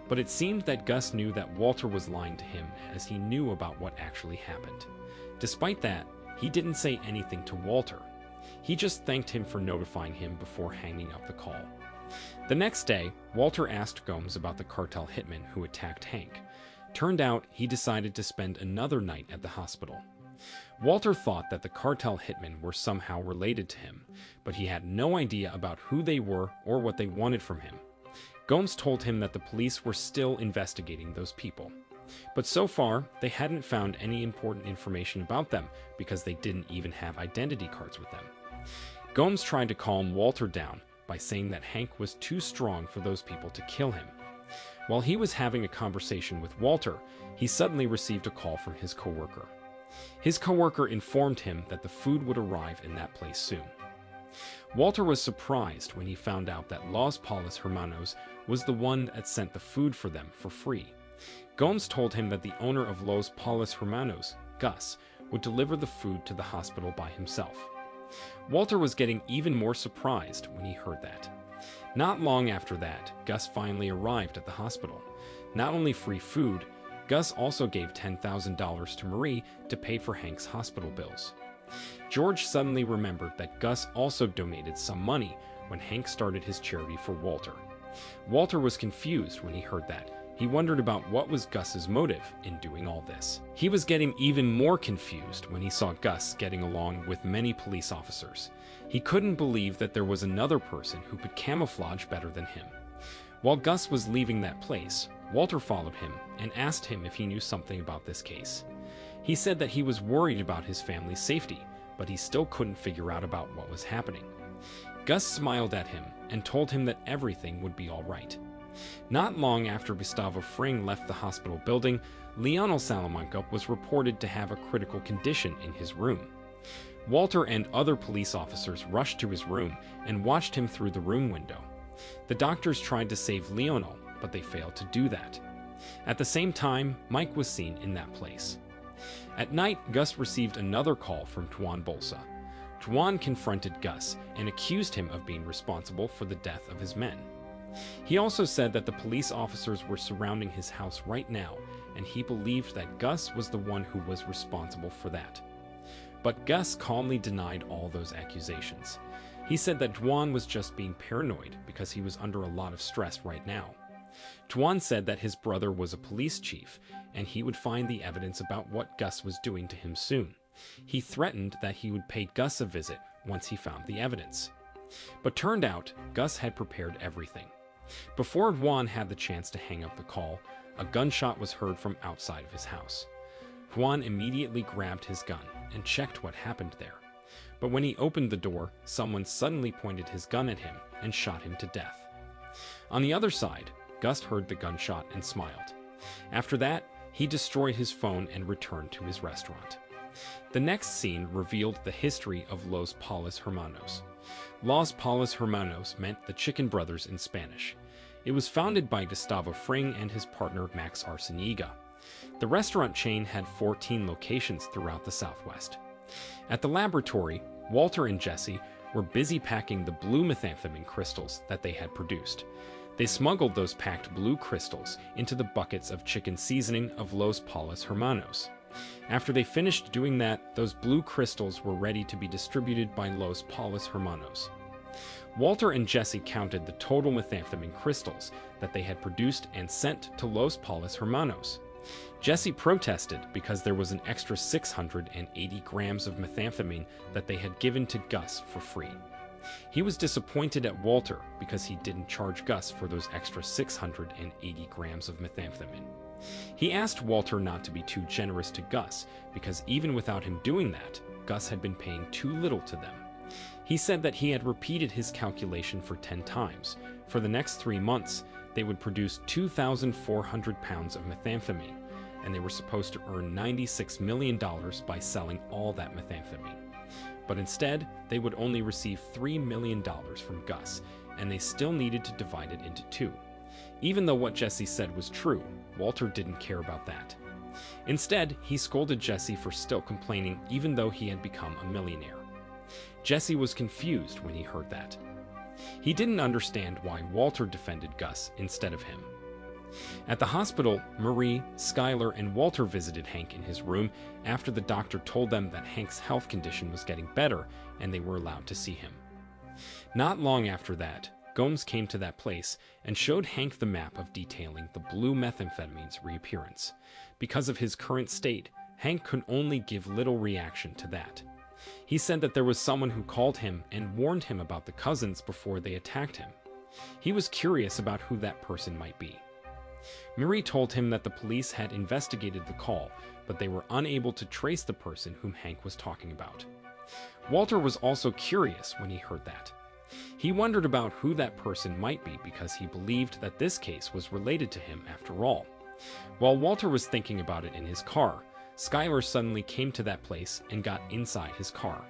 But it seemed that Gus knew that Walter was lying to him, as he knew about what actually happened. Despite that, he didn't say anything to Walter. He just thanked him for notifying him before hanging up the call. The next day, Walter asked Gomes about the cartel hitman who attacked Hank. Turned out, he decided to spend another night at the hospital. Walter thought that the cartel hitmen were somehow related to him, but he had no idea about who they were or what they wanted from him. Gomes told him that the police were still investigating those people. But so far, they hadn't found any important information about them because they didn't even have identity cards with them. Gomes tried to calm Walter down by saying that Hank was too strong for those people to kill him. While he was having a conversation with Walter, he suddenly received a call from his coworker. His coworker informed him that the food would arrive in that place soon. Walter was surprised when he found out that Los Palos Hermanos was the one that sent the food for them for free. Gomes told him that the owner of Los Palos Hermanos, Gus, would deliver the food to the hospital by himself. Walter was getting even more surprised when he heard that. Not long after that, Gus finally arrived at the hospital. Not only free food, Gus also gave $10,000 to Marie to pay for Hank's hospital bills. George suddenly remembered that Gus also donated some money when Hank started his charity for Walter. Walter was confused when he heard that. He wondered about what was Gus's motive in doing all this. He was getting even more confused when he saw Gus getting along with many police officers. He couldn't believe that there was another person who could camouflage better than him. While Gus was leaving that place, Walter followed him and asked him if he knew something about this case. He said that he was worried about his family's safety, but he still couldn't figure out about what was happening. Gus smiled at him and told him that everything would be all right. Not long after Gustavo Fring left the hospital building, Leonel Salamanca was reported to have a critical condition in his room. Walter and other police officers rushed to his room and watched him through the room window. The doctors tried to save Leonel, but they failed to do that. At the same time, Mike was seen in that place. At night, Gus received another call from Juan Bolsa. Juan confronted Gus and accused him of being responsible for the death of his men. He also said that the police officers were surrounding his house right now, and he believed that Gus was the one who was responsible for that. But Gus calmly denied all those accusations. He said that Juan was just being paranoid because he was under a lot of stress right now. Juan said that his brother was a police chief, and he would find the evidence about what Gus was doing to him soon. He threatened that he would pay Gus a visit once he found the evidence. But turned out, Gus had prepared everything. Before Juan had the chance to hang up the call, a gunshot was heard from outside of his house. Juan immediately grabbed his gun and checked what happened there. But when he opened the door, someone suddenly pointed his gun at him and shot him to death. On the other side, Gus heard the gunshot and smiled. After that, he destroyed his phone and returned to his restaurant. The next scene revealed the history of Los Palos Hermanos. Los Palos Hermanos meant the Chicken Brothers in Spanish. It was founded by Gustavo Fring and his partner Max Arciniega. The restaurant chain had 14 locations throughout the Southwest. At the laboratory, Walter and Jesse were busy packing the blue methamphetamine crystals that they had produced. They smuggled those packed blue crystals into the buckets of chicken seasoning of Los Palos Hermanos. After they finished doing that, those blue crystals were ready to be distributed by Los Palos Hermanos. Walter and Jesse counted the total methamphetamine crystals that they had produced and sent to Los Palos Hermanos. Jesse protested because there was an extra 680 grams of methamphetamine that they had given to Gus for free. He was disappointed at Walter because he didn't charge Gus for those extra 680 grams of methamphetamine. He asked Walter not to be too generous to Gus because even without him doing that, Gus had been paying too little to them. He said that he had repeated his calculation for 10 times. For the next 3 months, they would produce 2,400 pounds of methamphetamine, and they were supposed to earn $96 million by selling all that methamphetamine. But instead, they would only receive $3 million from Gus, and they still needed to divide it into 2. Even though what Jesse said was true, Walter didn't care about that. Instead, he scolded Jesse for still complaining even though he had become a millionaire. Jesse was confused when he heard that. He didn't understand why Walter defended Gus instead of him. At the hospital, Marie, Skylar, and Walter visited Hank in his room after the doctor told them that Hank's health condition was getting better and they were allowed to see him. Not long after that, Gomes came to that place and showed Hank the map of detailing the blue methamphetamine's reappearance. Because of his current state, Hank could only give little reaction to that. He said that there was someone who called him and warned him about the cousins before they attacked him. He was curious about who that person might be. Marie told him that the police had investigated the call, but they were unable to trace the person whom Hank was talking about. Walter was also curious when he heard that. He wondered about who that person might be because he believed that this case was related to him after all. While Walter was thinking about it in his car, Skylar suddenly came to that place and got inside his car.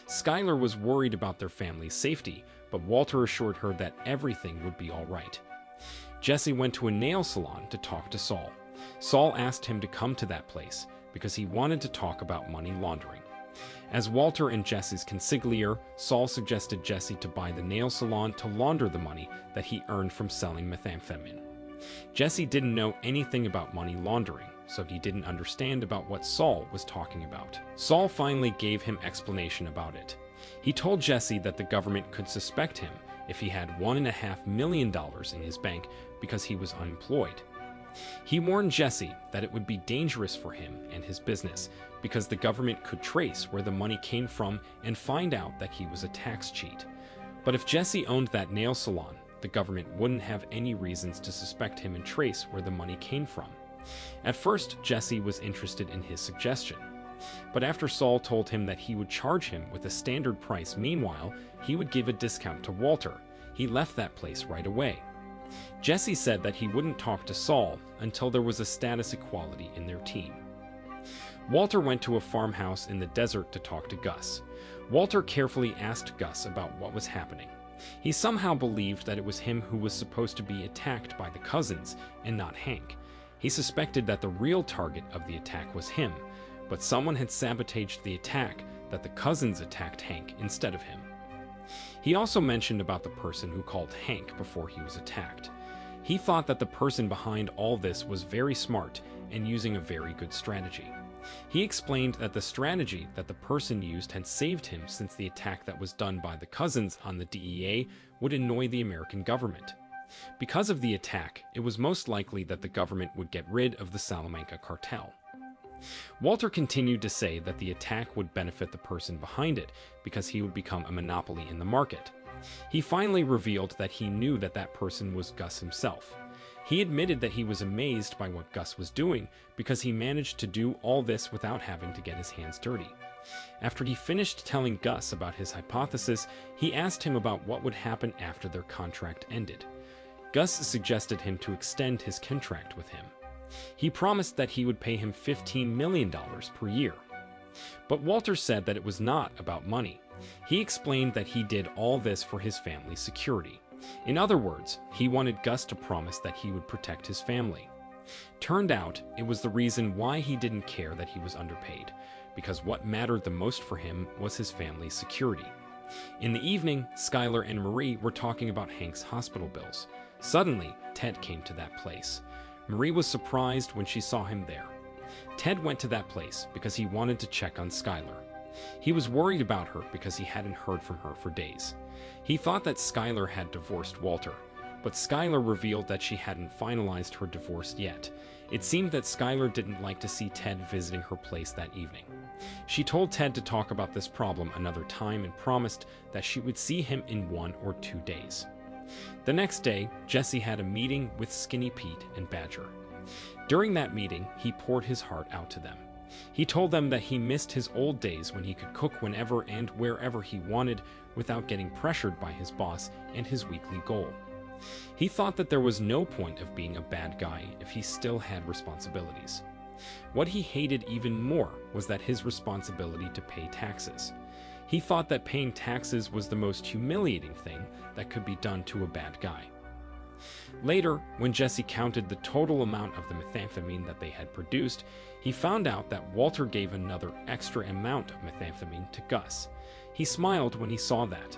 Skylar was worried about their family's safety, but Walter assured her that everything would be all right. Jesse went to a nail salon to talk to Saul. Saul asked him to come to that place because he wanted to talk about money laundering. As Walter and Jesse's consigliere, Saul suggested Jesse to buy the nail salon to launder the money that he earned from selling methamphetamine. Jesse didn't know anything about money laundering, so he didn't understand about what Saul was talking about. Saul finally gave him explanation about it. He told Jesse that the government could suspect him if he had $1.5 million in his bank because he was unemployed. He warned Jesse that it would be dangerous for him and his business because the government could trace where the money came from and find out that he was a tax cheat. But if Jesse owned that nail salon, the government wouldn't have any reasons to suspect him and trace where the money came from. At first, Jesse was interested in his suggestion. But after Saul told him that he would charge him with a standard price, meanwhile, he would give a discount to Walter, he left that place right away. Jesse said that he wouldn't talk to Saul until there was a status equality in their team. Walter went to a farmhouse in the desert to talk to Gus. Walter carefully asked Gus about what was happening. He somehow believed that it was him who was supposed to be attacked by the cousins and not Hank. He suspected that the real target of the attack was him, but someone had sabotaged the attack, that the cousins attacked Hank instead of him. He also mentioned about the person who called Hank before he was attacked. He thought that the person behind all this was very smart and using a very good strategy. He explained that the strategy that the person used had saved him since the attack that was done by the cousins on the DEA would annoy the American government. Because of the attack, it was most likely that the government would get rid of the Salamanca cartel. Walter continued to say that the attack would benefit the person behind it because he would become a monopoly in the market. He finally revealed that he knew that that person was Gus himself. He admitted that he was amazed by what Gus was doing because he managed to do all this without having to get his hands dirty. After he finished telling Gus about his hypothesis, he asked him about what would happen after their contract ended. Gus suggested him to extend his contract with him. He promised that he would pay him $15 million per year. But Walter said that it was not about money. He explained that he did all this for his family's security. In other words, he wanted Gus to promise that he would protect his family. Turned out, it was the reason why he didn't care that he was underpaid, because what mattered the most for him was his family's security. In the evening, Skylar and Marie were talking about Hank's hospital bills. Suddenly, Ted came to that place. Marie was surprised when she saw him there. Ted went to that place because he wanted to check on Skylar. He was worried about her because he hadn't heard from her for days. He thought that Skylar had divorced Walter, but Skylar revealed that she hadn't finalized her divorce yet. It seemed that Skylar didn't like to see Ted visiting her place that evening. She told Ted to talk about this problem another time and promised that she would see him in 1 or 2 days. The next day, Jesse had a meeting with Skinny Pete and Badger. During that meeting, he poured his heart out to them. He told them that he missed his old days when he could cook whenever and wherever he wanted without getting pressured by his boss and his weekly goal. He thought that there was no point of being a bad guy if he still had responsibilities. What he hated even more was that his responsibility to pay taxes. He thought that paying taxes was the most humiliating thing that could be done to a bad guy. Later, when Jesse counted the total amount of the methamphetamine that they had produced, he found out that Walter gave another extra amount of methamphetamine to Gus. He smiled when he saw that.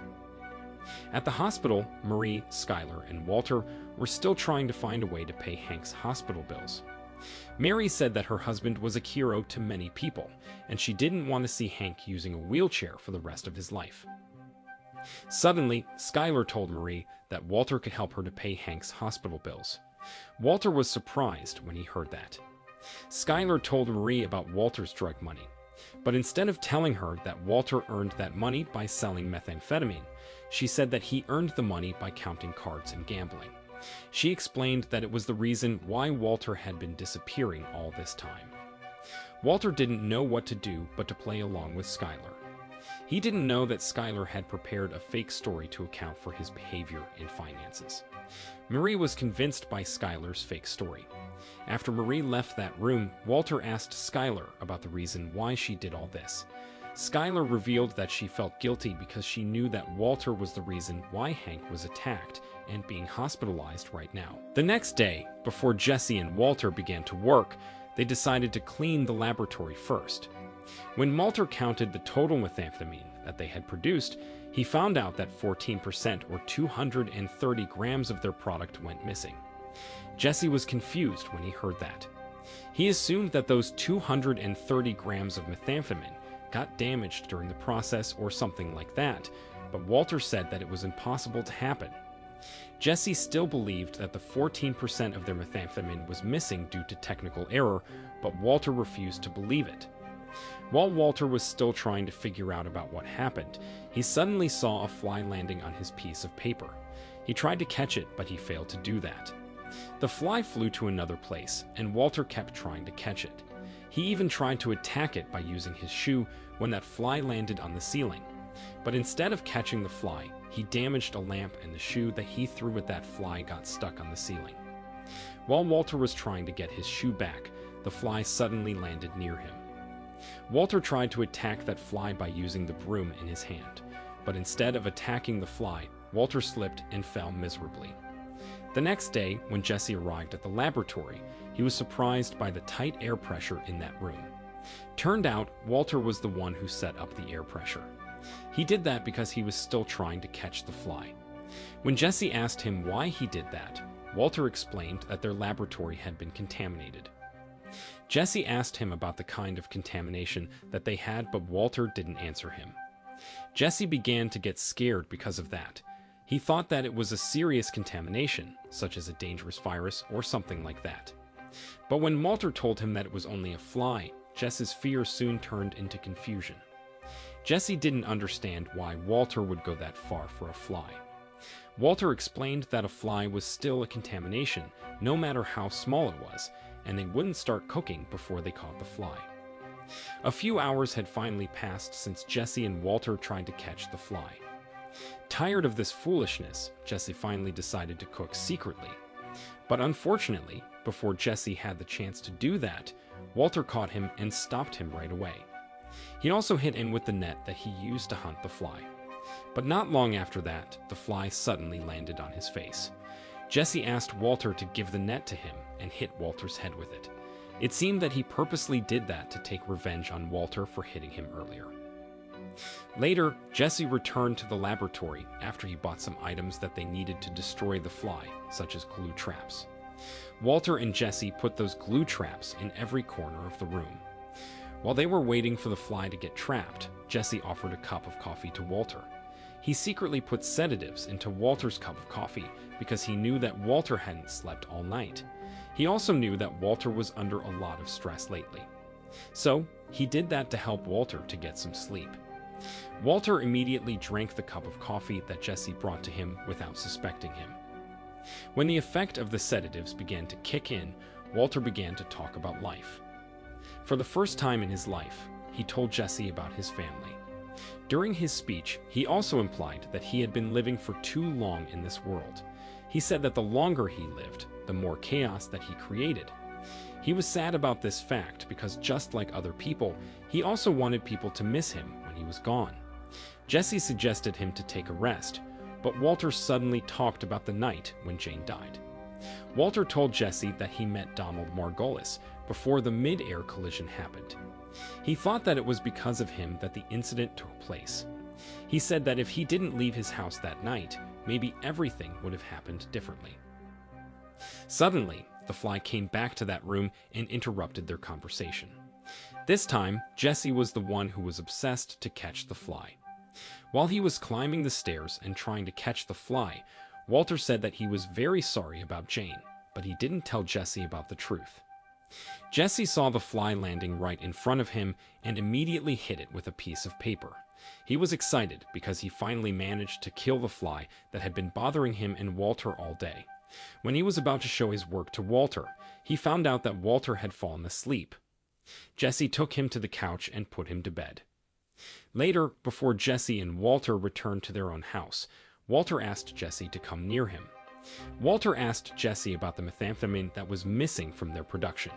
At the hospital, Marie, Skylar, and Walter were still trying to find a way to pay Hank's hospital bills. Mary said that her husband was a hero to many people, and she didn't want to see Hank using a wheelchair for the rest of his life. Suddenly, Skylar told Marie that Walter could help her to pay Hank's hospital bills. Walter was surprised when he heard that. Skylar told Marie about Walter's drug money, but instead of telling her that Walter earned that money by selling methamphetamine, she said that he earned the money by counting cards and gambling. She explained that it was the reason why Walter had been disappearing all this time. Walter didn't know what to do but to play along with Skylar. He didn't know that Skylar had prepared a fake story to account for his behavior and finances. Marie was convinced by Skylar's fake story. After Marie left that room, Walter asked Skylar about the reason why she did all this. Skylar revealed that she felt guilty because she knew that Walter was the reason why Hank was attacked and being hospitalized right now. The next day, before Jesse and Walter began to work, they decided to clean the laboratory first. When Walter counted the total methamphetamine that they had produced, he found out that 14% or 230 grams of their product went missing. Jesse was confused when he heard that. He assumed that those 230 grams of methamphetamine got damaged during the process or something like that, but Walter said that it was impossible to happen. Jesse still believed that the 14% of their methamphetamine was missing due to technical error, but Walter refused to believe it. While Walter was still trying to figure out about what happened, he suddenly saw a fly landing on his piece of paper. He tried to catch it, but he failed to do that. The fly flew to another place, and Walter kept trying to catch it. He even tried to attack it by using his shoe when that fly landed on the ceiling. But instead of catching the fly, he damaged a lamp, and the shoe that he threw at that fly got stuck on the ceiling. While Walter was trying to get his shoe back, the fly suddenly landed near him. Walter tried to attack that fly by using the broom in his hand, but instead of attacking the fly, Walter slipped and fell miserably. The next day, when Jesse arrived at the laboratory, he was surprised by the tight air pressure in that room. Turned out, Walter was the one who set up the air pressure. He did that because he was still trying to catch the fly. When Jesse asked him why he did that, Walter explained that their laboratory had been contaminated. Jesse asked him about the kind of contamination that they had, but Walter didn't answer him. Jesse began to get scared because of that. He thought that it was a serious contamination, such as a dangerous virus or something like that. But when Walter told him that it was only a fly, Jesse's fear soon turned into confusion. Jesse didn't understand why Walter would go that far for a fly. Walter explained that a fly was still a contamination, no matter how small it was, and they wouldn't start cooking before they caught the fly. A few hours had finally passed since Jesse and Walter tried to catch the fly. Tired of this foolishness, Jesse finally decided to cook secretly. But unfortunately, before Jesse had the chance to do that, Walter caught him and stopped him right away. He also hit him with the net that he used to hunt the fly. But not long after that, the fly suddenly landed on his face. Jesse asked Walter to give the net to him and hit Walter's head with it. It seemed that he purposely did that to take revenge on Walter for hitting him earlier. Later, Jesse returned to the laboratory after he bought some items that they needed to destroy the fly, such as glue traps. Walter and Jesse put those glue traps in every corner of the room. While they were waiting for the fly to get trapped, Jesse offered a cup of coffee to Walter. He secretly put sedatives into Walter's cup of coffee because he knew that Walter hadn't slept all night. He also knew that Walter was under a lot of stress lately. So, he did that to help Walter to get some sleep. Walter immediately drank the cup of coffee that Jesse brought to him without suspecting him. When the effect of the sedatives began to kick in, Walter began to talk about life. For the first time in his life, he told Jesse about his family. During his speech, he also implied that he had been living for too long in this world. He said that the longer he lived, the more chaos that he created. He was sad about this fact because just like other people, he also wanted people to miss him when he was gone. Jesse suggested him to take a rest, but Walter suddenly talked about the night when Jane died. Walter told Jesse that he met Donald Margolis before the mid-air collision happened. He thought that it was because of him that the incident took place. He said that if he didn't leave his house that night, maybe everything would have happened differently. Suddenly, the fly came back to that room and interrupted their conversation. This time, Jesse was the one who was obsessed to catch the fly. While he was climbing the stairs and trying to catch the fly, Walter said that he was very sorry about Jane, but he didn't tell Jesse about the truth. Jesse saw the fly landing right in front of him and immediately hit it with a piece of paper. He was excited because he finally managed to kill the fly that had been bothering him and Walter all day. When he was about to show his work to Walter, he found out that Walter had fallen asleep. Jesse took him to the couch and put him to bed. Later, before Jesse and Walter returned to their own house, Walter asked Jesse to come near him. Walter asked Jesse about the methamphetamine that was missing from their production.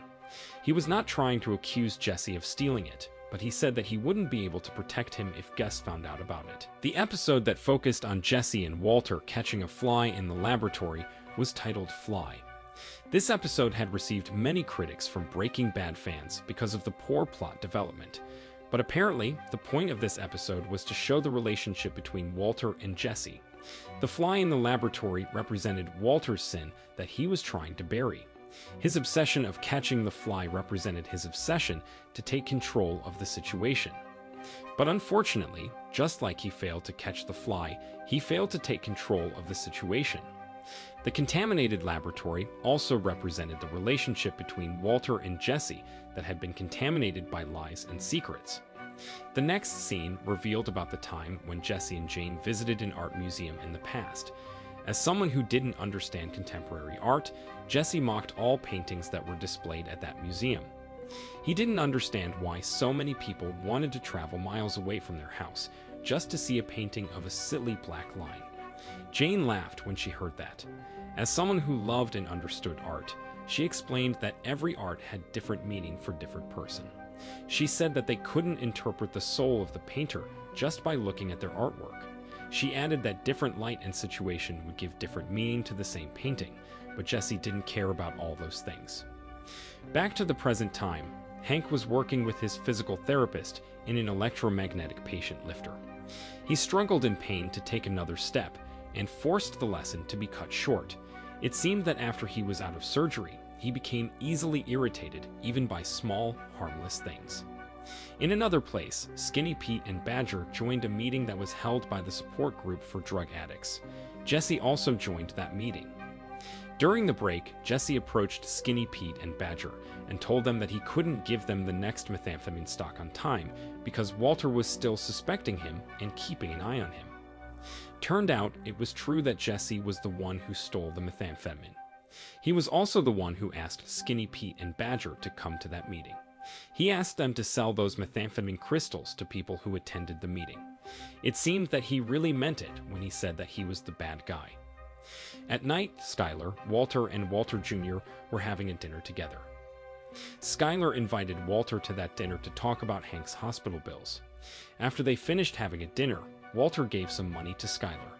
He was not trying to accuse Jesse of stealing it, but he said that he wouldn't be able to protect him if guests found out about it. The episode that focused on Jesse and Walter catching a fly in the laboratory was titled Fly. This episode had received many critics from Breaking Bad fans because of the poor plot development. But apparently, the point of this episode was to show the relationship between Walter and Jesse. The fly in the laboratory represented Walter's sin that he was trying to bury. His obsession of catching the fly represented his obsession to take control of the situation. But unfortunately, just like he failed to catch the fly, he failed to take control of the situation. The contaminated laboratory also represented the relationship between Walter and Jesse that had been contaminated by lies and secrets. The next scene revealed about the time when Jesse and Jane visited an art museum in the past. As someone who didn't understand contemporary art, Jesse mocked all paintings that were displayed at that museum. He didn't understand why so many people wanted to travel miles away from their house just to see a painting of a silly black line. Jane laughed when she heard that. As someone who loved and understood art, she explained that every art had different meaning for different person. She said that they couldn't interpret the soul of the painter just by looking at their artwork. She added that different light and situation would give different meaning to the same painting, but Jesse didn't care about all those things. Back to the present time, Hank was working with his physical therapist in an electromagnetic patient lifter. He struggled in pain to take another step and forced the lesson to be cut short. It seemed that after he was out of surgery, he became easily irritated even by small, harmless things. In another place, Skinny Pete and Badger joined a meeting that was held by the support group for drug addicts. Jesse also joined that meeting. During the break, Jesse approached Skinny Pete and Badger and told them that he couldn't give them the next methamphetamine stock on time because Walter was still suspecting him and keeping an eye on him. Turned out, it was true that Jesse was the one who stole the methamphetamine. He was also the one who asked Skinny Pete and Badger to come to that meeting. He asked them to sell those methamphetamine crystals to people who attended the meeting. It seemed that he really meant it when he said that he was the bad guy. At night, Skyler, Walter, and Walter Jr. were having a dinner together. Skyler invited Walter to that dinner to talk about Hank's hospital bills. After they finished having a dinner, Walter gave some money to Skyler.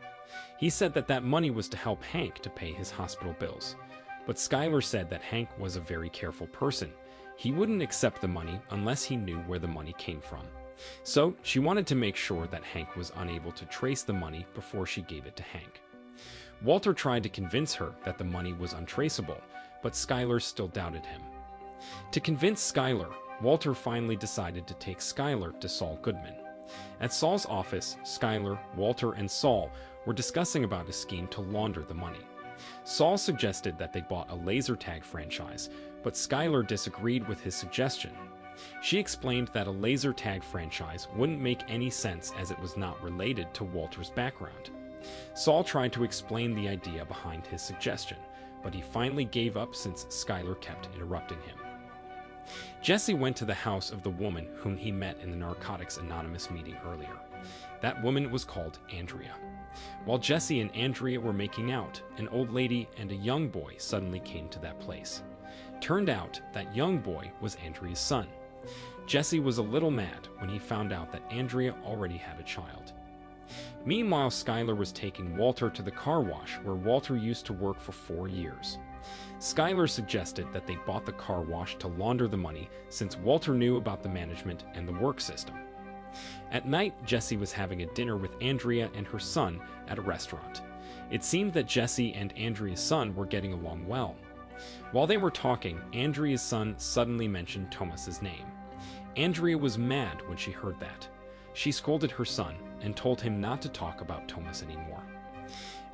He said that that money was to help Hank to pay his hospital bills. But Skyler said that Hank was a very careful person. He wouldn't accept the money unless he knew where the money came from. So she wanted to make sure that Hank was unable to trace the money before she gave it to Hank. Walter tried to convince her that the money was untraceable, but Skyler still doubted him. To convince Skyler, Walter finally decided to take Skyler to Saul Goodman. At Saul's office, Skyler, Walter, and Saul were discussing about a scheme to launder the money. Saul suggested that they bought a laser tag franchise, but Skyler disagreed with his suggestion. She explained that a laser tag franchise wouldn't make any sense as it was not related to Walter's background. Saul tried to explain the idea behind his suggestion, but he finally gave up since Skyler kept interrupting him. Jesse went to the house of the woman whom he met in the Narcotics Anonymous meeting earlier. That woman was called Andrea. While Jesse and Andrea were making out, an old lady and a young boy suddenly came to that place. Turned out that young boy was Andrea's son. Jesse was a little mad when he found out that Andrea already had a child. Meanwhile, Skyler was taking Walter to the car wash where Walter used to work for 4 years. Skyler suggested that they bought the car wash to launder the money since Walter knew about the management and the work system. At night, Jesse was having a dinner with Andrea and her son at a restaurant. It seemed that Jesse and Andrea's son were getting along well. While they were talking, Andrea's son suddenly mentioned Thomas's name. Andrea was mad when she heard that. She scolded her son and told him not to talk about Thomas anymore.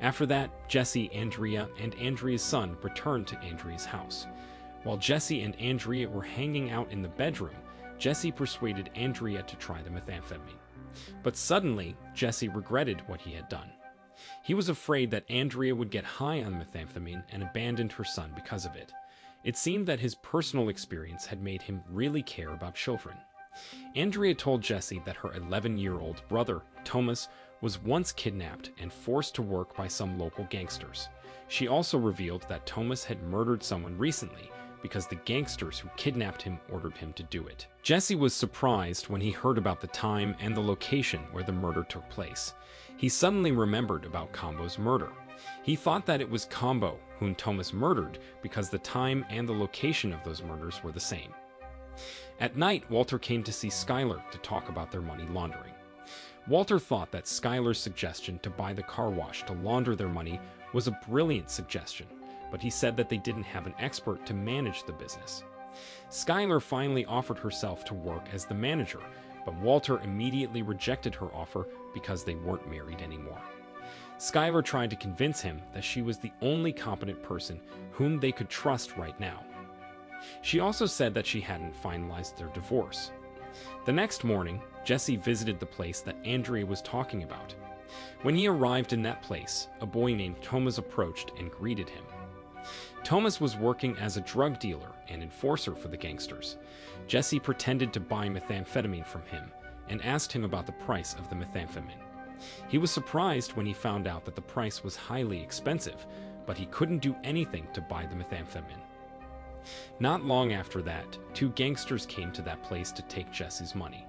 After that, Jesse, Andrea, and Andrea's son returned to Andrea's house. While Jesse and Andrea were hanging out in the bedroom, Jesse persuaded Andrea to try the methamphetamine. But suddenly, Jesse regretted what he had done. He was afraid that Andrea would get high on methamphetamine and abandoned her son because of it. It seemed that his personal experience had made him really care about children. Andrea told Jesse that her 11-year-old brother, Thomas, was once kidnapped and forced to work by some local gangsters. She also revealed that Thomas had murdered someone recently because the gangsters who kidnapped him ordered him to do it. Jesse was surprised when he heard about the time and the location where the murder took place. He suddenly remembered about Combo's murder. He thought that it was Combo whom Thomas murdered because the time and the location of those murders were the same. At night, Walter came to see Skylar to talk about their money laundering. Walter thought that Skylar's suggestion to buy the car wash to launder their money was a brilliant suggestion, but he said that they didn't have an expert to manage the business. Skylar finally offered herself to work as the manager, but Walter immediately rejected her offer because they weren't married anymore. Skylar tried to convince him that she was the only competent person whom they could trust right now. She also said that she hadn't finalized their divorce. The next morning, Jesse visited the place that Andrea was talking about. When he arrived in that place, a boy named Thomas approached and greeted him. Thomas was working as a drug dealer and enforcer for the gangsters. Jesse pretended to buy methamphetamine from him and asked him about the price of the methamphetamine. He was surprised when he found out that the price was highly expensive, but he couldn't do anything to buy the methamphetamine. Not long after that, two gangsters came to that place to take Jesse's money.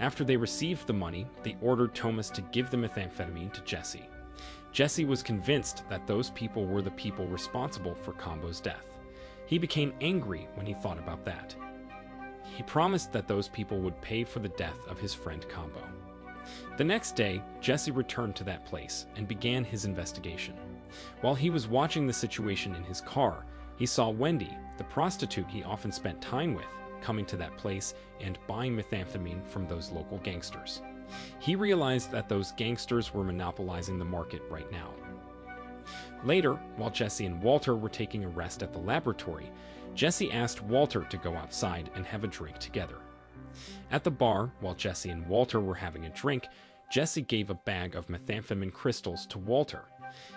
After they received the money, they ordered Thomas to give the methamphetamine to Jesse. Jesse was convinced that those people were the people responsible for Combo's death. He became angry when he thought about that. He promised that those people would pay for the death of his friend Combo. The next day, Jesse returned to that place and began his investigation. While he was watching the situation in his car, he saw Wendy, the prostitute he often spent time with, coming to that place and buying methamphetamine from those local gangsters. He realized that those gangsters were monopolizing the market right now. Later, while Jesse and Walter were taking a rest at the laboratory, Jesse asked Walter to go outside and have a drink together. At the bar, while Jesse and Walter were having a drink, Jesse gave a bag of methamphetamine crystals to Walter.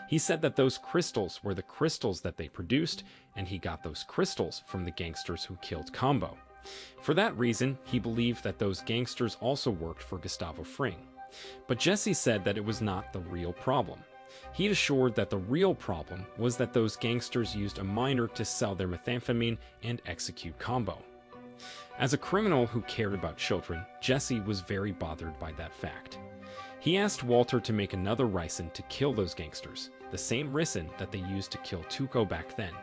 He said that those crystals were the crystals that they produced, and he got those crystals from the gangsters who killed Combo. For that reason, he believed that those gangsters also worked for Gustavo Fring. But Jesse said that it was not the real problem. He assured that the real problem was that those gangsters used a minor to sell their methamphetamine and execute Combo. As a criminal who cared about children, Jesse was very bothered by that fact. He asked Walter to make another ricin to kill those gangsters, the same ricin that they used to kill Tuco back then.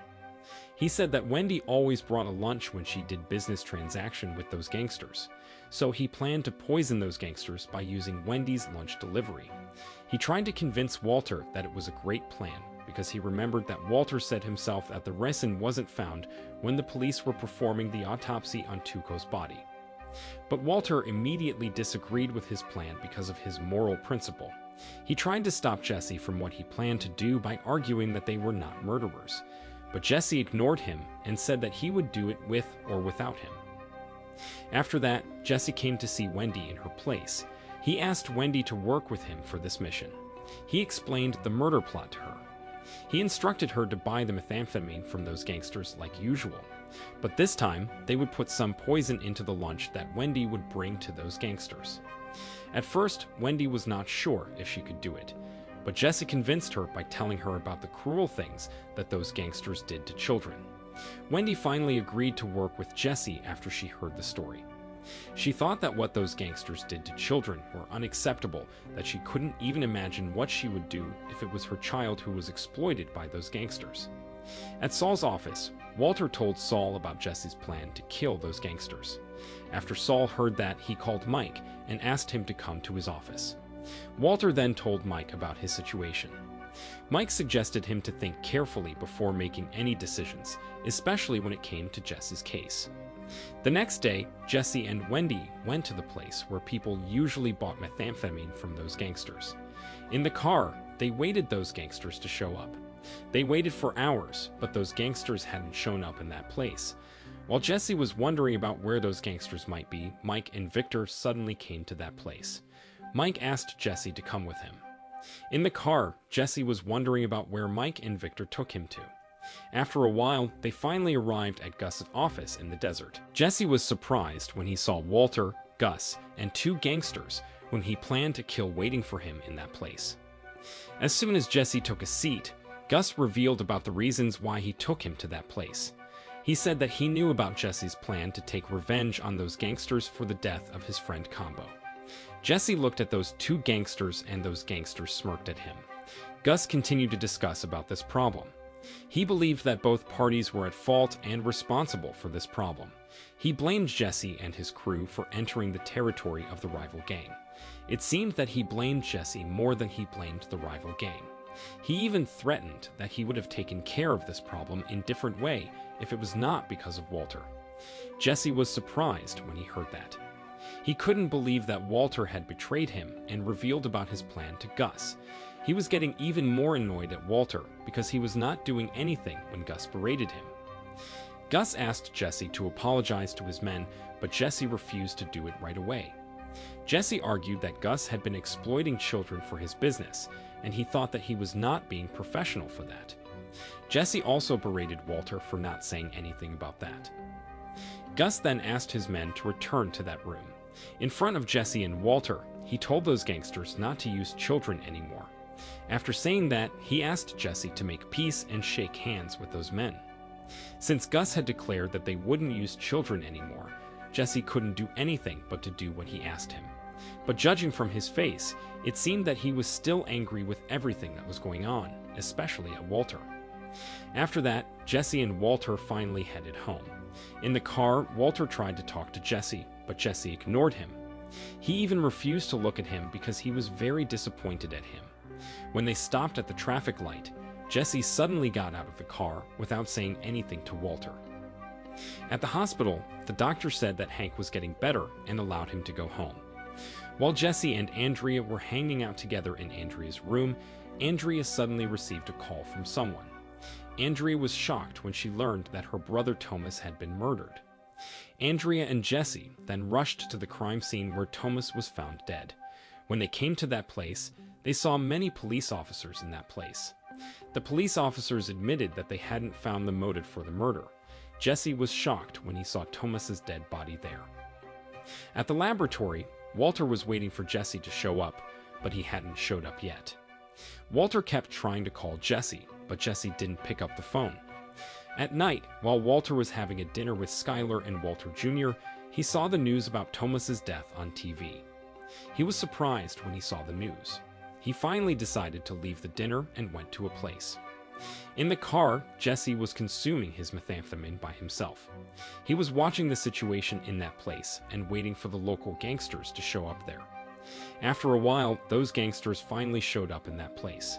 He said that Wendy always brought a lunch when she did business transaction with those gangsters, so he planned to poison those gangsters by using Wendy's lunch delivery. He tried to convince Walter that it was a great plan, because he remembered that Walter said himself that the ricin wasn't found when the police were performing the autopsy on Tuco's body. But Walter immediately disagreed with his plan because of his moral principle. He tried to stop Jesse from what he planned to do by arguing that they were not murderers. But Jesse ignored him and said that he would do it with or without him. After that, Jesse came to see Wendy in her place. He asked Wendy to work with him for this mission. He explained the murder plot to her. He instructed her to buy the methamphetamine from those gangsters like usual. But this time, they would put some poison into the lunch that Wendy would bring to those gangsters. At first, Wendy was not sure if she could do it, but Jesse convinced her by telling her about the cruel things that those gangsters did to children. Wendy finally agreed to work with Jesse after she heard the story. She thought that what those gangsters did to children were unacceptable, that she couldn't even imagine what she would do if it was her child who was exploited by those gangsters. At Saul's office, Walter told Saul about Jesse's plan to kill those gangsters. After Saul heard that, he called Mike and asked him to come to his office. Walter then told Mike about his situation. Mike suggested him to think carefully before making any decisions, especially when it came to Jesse's case. The next day, Jesse and Wendy went to the place where people usually bought methamphetamine from those gangsters. In the car, they waited those gangsters to show up. They waited for hours, but those gangsters hadn't shown up in that place. While Jesse was wondering about where those gangsters might be, Mike and Victor suddenly came to that place. Mike asked Jesse to come with him. In the car, Jesse was wondering about where Mike and Victor took him to. After a while, they finally arrived at Gus's office in the desert. Jesse was surprised when he saw Walter, Gus, and two gangsters whom he planned to kill waiting for him in that place. As soon as Jesse took a seat, Gus revealed about the reasons why he took him to that place. He said that he knew about Jesse's plan to take revenge on those gangsters for the death of his friend Combo. Jesse looked at those two gangsters and those gangsters smirked at him. Gus continued to discuss about this problem. He believed that both parties were at fault and responsible for this problem. He blamed Jesse and his crew for entering the territory of the rival gang. It seemed that he blamed Jesse more than he blamed the rival gang. He even threatened that he would have taken care of this problem in a different way if it was not because of Walter. Jesse was surprised when he heard that. He couldn't believe that Walter had betrayed him and revealed about his plan to Gus. He was getting even more annoyed at Walter because he was not doing anything when Gus berated him. Gus asked Jesse to apologize to his men, but Jesse refused to do it right away. Jesse argued that Gus had been exploiting children for his business, and he thought that he was not being professional for that. Jesse also berated Walter for not saying anything about that. Gus then asked his men to return to that room. In front of Jesse and Walter, he told those gangsters not to use children anymore. After saying that, he asked Jesse to make peace and shake hands with those men. Since Gus had declared that they wouldn't use children anymore, Jesse couldn't do anything but to do what he asked him. But judging from his face, it seemed that he was still angry with everything that was going on, especially at Walter. After that, Jesse and Walter finally headed home. In the car, Walter tried to talk to Jesse, but Jesse ignored him. He even refused to look at him because he was very disappointed at him. When they stopped at the traffic light, Jesse suddenly got out of the car without saying anything to Walter. At the hospital, the doctor said that Hank was getting better and allowed him to go home. While Jesse and Andrea were hanging out together in Andrea's room, Andrea suddenly received a call from someone. Andrea was shocked when she learned that her brother Thomas had been murdered. Andrea and Jesse then rushed to the crime scene where Thomas was found dead. When they came to that place, they saw many police officers in that place. The police officers admitted that they hadn't found the motive for the murder. Jesse was shocked when he saw Thomas's dead body there. At the laboratory, Walter was waiting for Jesse to show up, but he hadn't showed up yet. Walter kept trying to call Jesse, but Jesse didn't pick up the phone. At night, while Walter was having a dinner with Skylar and Walter Jr., he saw the news about Thomas's death on TV. He was surprised when he saw the news. He finally decided to leave the dinner and went to a place. In the car, Jesse was consuming his methamphetamine by himself. He was watching the situation in that place and waiting for the local gangsters to show up there. After a while, those gangsters finally showed up in that place.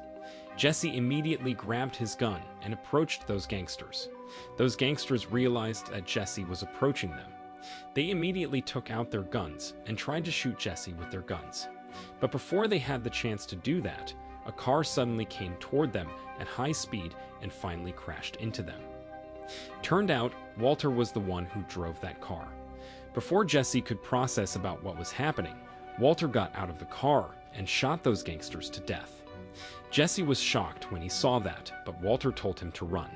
Jesse immediately grabbed his gun and approached those gangsters. Those gangsters realized that Jesse was approaching them. They immediately took out their guns and tried to shoot Jesse with their guns. But before they had the chance to do that, a car suddenly came toward them at high speed and finally crashed into them. Turned out, Walter was the one who drove that car. Before Jesse could process about what was happening, Walter got out of the car and shot those gangsters to death. Jesse was shocked when he saw that, but Walter told him to run.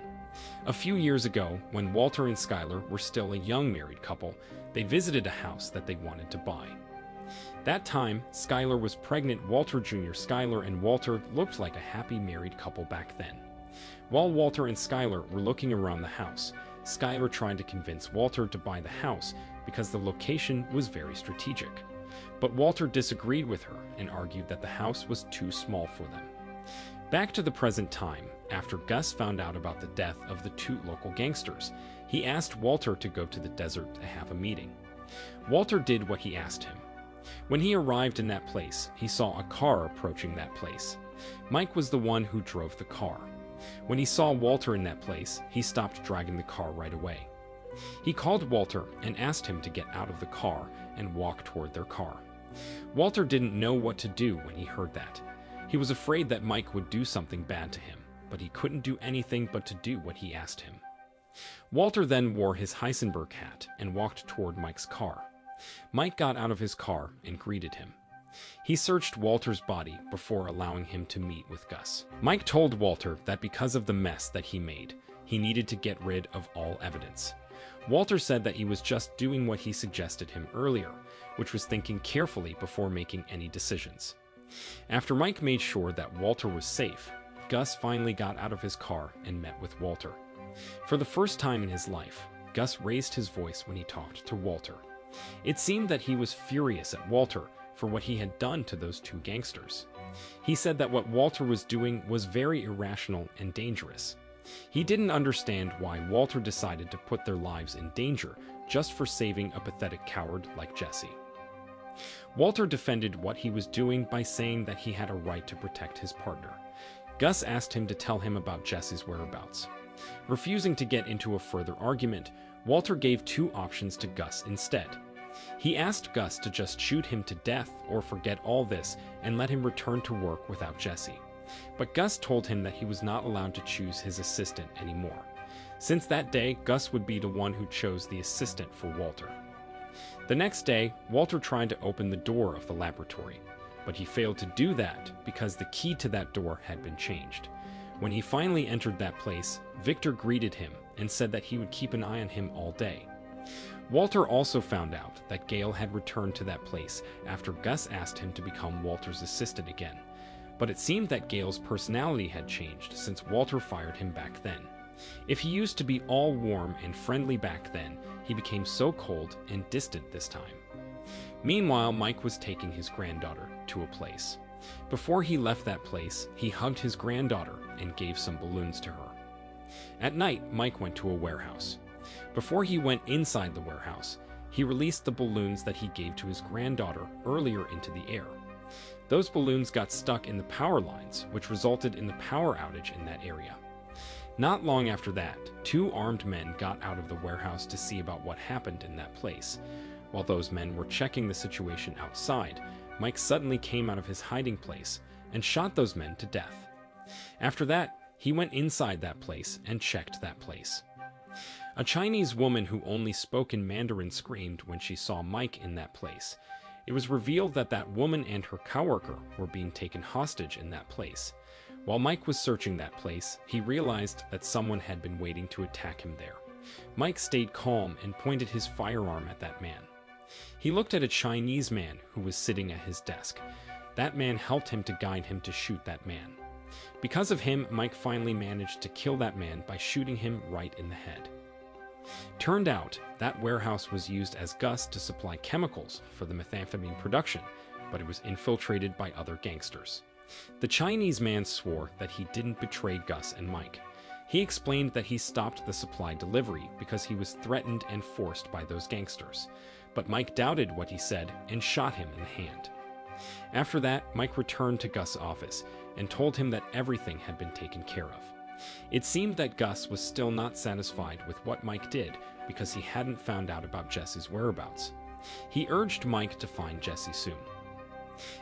A few years ago, when Walter and Skylar were still a young married couple, they visited a house that they wanted to buy. That time, Skylar was pregnant. Walter Jr. Skylar and Walter looked like a happy married couple back then. While Walter and Skylar were looking around the house, Skylar tried to convince Walter to buy the house because the location was very strategic. But Walter disagreed with her and argued that the house was too small for them. Back to the present time, after Gus found out about the death of the two local gangsters, he asked Walter to go to the desert to have a meeting. Walter did what he asked him. When he arrived in that place, he saw a car approaching that place. Mike was the one who drove the car. When he saw Walter in that place, he stopped dragging the car right away. He called Walter and asked him to get out of the car and walk toward their car. Walter didn't know what to do when he heard that. He was afraid that Mike would do something bad to him, but he couldn't do anything but to do what he asked him. Walter then wore his Heisenberg hat and walked toward Mike's car. Mike got out of his car and greeted him. He searched Walter's body before allowing him to meet with Gus. Mike told Walter that because of the mess that he made, he needed to get rid of all evidence. Walter said that he was just doing what he suggested him earlier, which was thinking carefully before making any decisions. After Mike made sure that Walter was safe, Gus finally got out of his car and met with Walter. For the first time in his life, Gus raised his voice when he talked to Walter. It seemed that he was furious at Walter for what he had done to those two gangsters. He said that what Walter was doing was very irrational and dangerous. He didn't understand why Walter decided to put their lives in danger just for saving a pathetic coward like Jesse. Walter defended what he was doing by saying that he had a right to protect his partner. Gus asked him to tell him about Jesse's whereabouts. Refusing to get into a further argument, Walter gave two options to Gus instead. He asked Gus to just shoot him to death or forget all this and let him return to work without Jesse. But Gus told him that he was not allowed to choose his assistant anymore. Since that day, Gus would be the one who chose the assistant for Walter. The next day, Walter tried to open the door of the laboratory, but he failed to do that because the key to that door had been changed. When he finally entered that place, Victor greeted him and said that he would keep an eye on him all day. Walter also found out that Gale had returned to that place after Gus asked him to become Walter's assistant again. But it seemed that Gale's personality had changed since Walter fired him back then. If he used to be all warm and friendly back then, he became so cold and distant this time. Meanwhile, Mike was taking his granddaughter to a place. Before he left that place, he hugged his granddaughter and gave some balloons to her. At night, Mike went to a warehouse. Before he went inside the warehouse, he released the balloons that he gave to his granddaughter earlier into the air. Those balloons got stuck in the power lines, which resulted in the power outage in that area. Not long after that, two armed men got out of the warehouse to see about what happened in that place. While those men were checking the situation outside, Mike suddenly came out of his hiding place and shot those men to death. After that, he went inside that place and checked that place. A Chinese woman who only spoke in Mandarin screamed when she saw Mike in that place. It was revealed that that woman and her coworker were being taken hostage in that place. While Mike was searching that place, he realized that someone had been waiting to attack him there. Mike stayed calm and pointed his firearm at that man. He looked at a Chinese man who was sitting at his desk. That man helped him to guide him to shoot that man. Because of him, Mike finally managed to kill that man by shooting him right in the head. Turned out, that warehouse was used as Gus to supply chemicals for the methamphetamine production, but it was infiltrated by other gangsters. The Chinese man swore that he didn't betray Gus and Mike. He explained that he stopped the supply delivery because he was threatened and forced by those gangsters. But Mike doubted what he said and shot him in the hand. After that, Mike returned to Gus' office and told him that everything had been taken care of. It seemed that Gus was still not satisfied with what Mike did because he hadn't found out about Jesse's whereabouts. He urged Mike to find Jesse soon.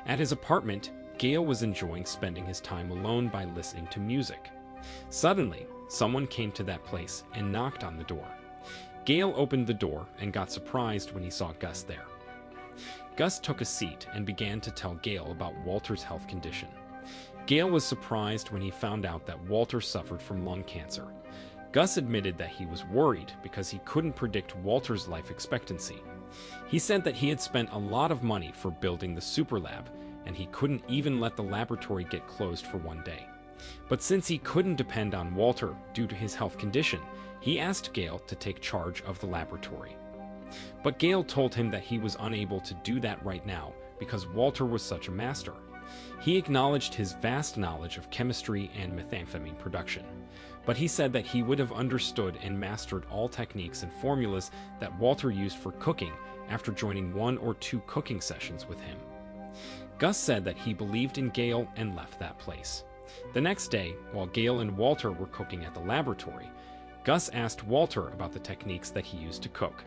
At his apartment, Gale was enjoying spending his time alone by listening to music. Suddenly, someone came to that place and knocked on the door. Gale opened the door and got surprised when he saw Gus there. Gus took a seat and began to tell Gale about Walter's health condition. Gale was surprised when he found out that Walter suffered from lung cancer. Gus admitted that he was worried because he couldn't predict Walter's life expectancy. He said that he had spent a lot of money for building the super lab, and he couldn't even let the laboratory get closed for one day. But since he couldn't depend on Walter due to his health condition, he asked Gale to take charge of the laboratory. But Gale told him that he was unable to do that right now because Walter was such a master. He acknowledged his vast knowledge of chemistry and methamphetamine production, but he said that he would have understood and mastered all techniques and formulas that Walter used for cooking after joining 1 or 2 cooking sessions with him. Gus said that he believed in Gale and left that place. The next day, while Gale and Walter were cooking at the laboratory, Gus asked Walter about the techniques that he used to cook.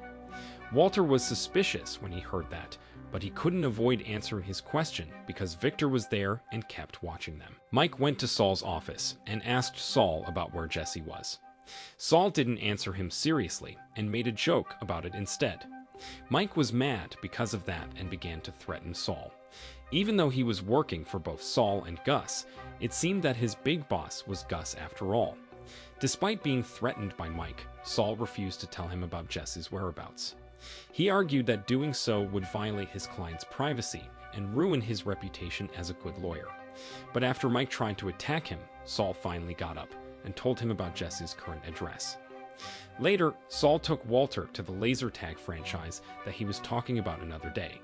Walter was suspicious when he heard that, but he couldn't avoid answering his question because Victor was there and kept watching them. Mike went to Saul's office and asked Saul about where Jesse was. Saul didn't answer him seriously and made a joke about it instead. Mike was mad because of that and began to threaten Saul. Even though he was working for both Saul and Gus, it seemed that his big boss was Gus after all. Despite being threatened by Mike, Saul refused to tell him about Jesse's whereabouts. He argued that doing so would violate his client's privacy and ruin his reputation as a good lawyer. But after Mike tried to attack him, Saul finally got up and told him about Jesse's current address. Later, Saul took Walter to the laser tag franchise that he was talking about another day.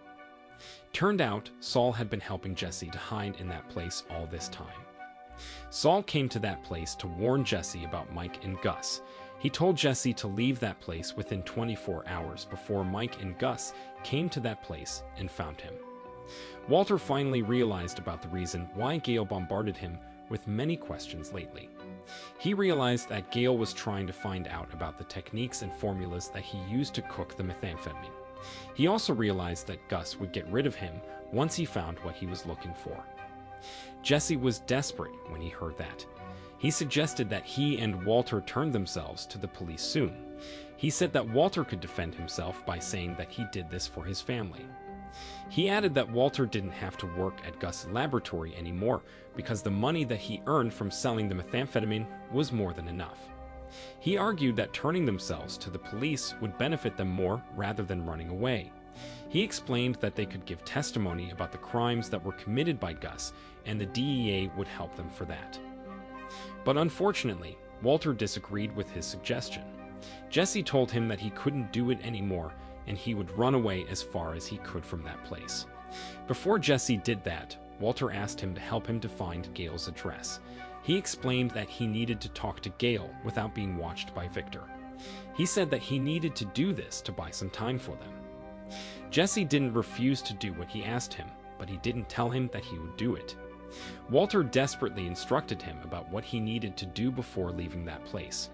Turned out, Saul had been helping Jesse to hide in that place all this time. Saul came to that place to warn Jesse about Mike and Gus. He told Jesse to leave that place within 24 hours before Mike and Gus came to that place and found him. Walter finally realized about the reason why Gale bombarded him with many questions lately. He realized that Gale was trying to find out about the techniques and formulas that he used to cook the methamphetamine. He also realized that Gus would get rid of him once he found what he was looking for. Jesse was desperate when he heard that. He suggested that he and Walter turn themselves to the police soon. He said that Walter could defend himself by saying that he did this for his family. He added that Walter didn't have to work at Gus' laboratory anymore because the money that he earned from selling the methamphetamine was more than enough. He argued that turning themselves to the police would benefit them more rather than running away. He explained that they could give testimony about the crimes that were committed by Gus, and the DEA would help them for that. But unfortunately, Walter disagreed with his suggestion. Jesse told him that he couldn't do it anymore, and he would run away as far as he could from that place. Before Jesse did that, Walter asked him to help him to find Gale's address. He explained that he needed to talk to Gale without being watched by Victor. He said that he needed to do this to buy some time for them. Jesse didn't refuse to do what he asked him, but he didn't tell him that he would do it. Walter desperately instructed him about what he needed to do before leaving that place.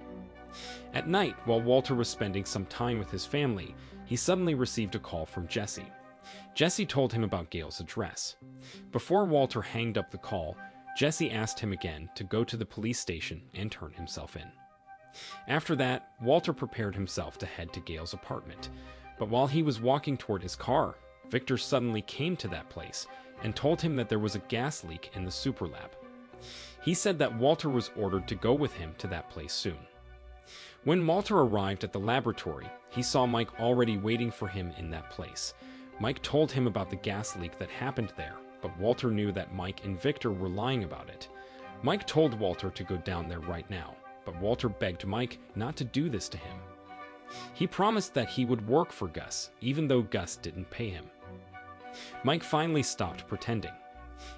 At night, while Walter was spending some time with his family, he suddenly received a call from Jesse. Jesse told him about Gale's address. Before Walter hanged up the call, Jesse asked him again to go to the police station and turn himself in. After that, Walter prepared himself to head to Gale's apartment, but while he was walking toward his car, Victor suddenly came to that place and told him that there was a gas leak in the super lab. He said that Walter was ordered to go with him to that place soon. When Walter arrived at the laboratory, he saw Mike already waiting for him in that place. Mike told him about the gas leak that happened there, but Walter knew that Mike and Victor were lying about it. Mike told Walter to go down there right now, but Walter begged Mike not to do this to him. He promised that he would work for Gus, even though Gus didn't pay him. Mike finally stopped pretending.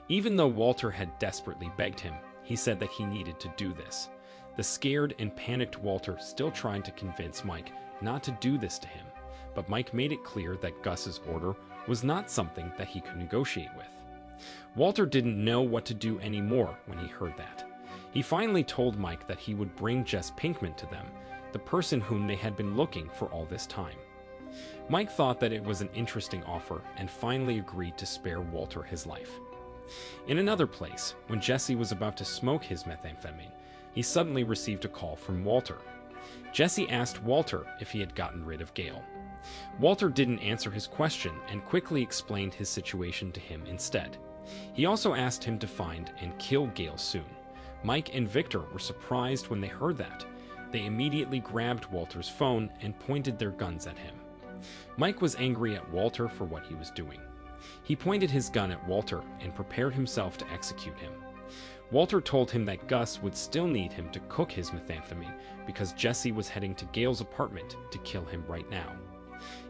Even though Walter had desperately begged him, he said that he needed to do this. The scared and panicked Walter still tried to convince Mike not to do this to him, but Mike made it clear that Gus's order was not something that he could negotiate with. Walter didn't know what to do anymore when he heard that. He finally told Mike that he would bring Jess Pinkman to them, the person whom they had been looking for all this time. Mike thought that it was an interesting offer and finally agreed to spare Walter his life. In another place, when Jesse was about to smoke his methamphetamine, he suddenly received a call from Walter. Jesse asked Walter if he had gotten rid of Gale. Walter didn't answer his question and quickly explained his situation to him instead. He also asked him to find and kill Gale soon. Mike and Victor were surprised when they heard that. They immediately grabbed Walter's phone and pointed their guns at him. Mike was angry at Walter for what he was doing. He pointed his gun at Walter and prepared himself to execute him. Walter told him that Gus would still need him to cook his methamphetamine because Jesse was heading to Gale's apartment to kill him right now.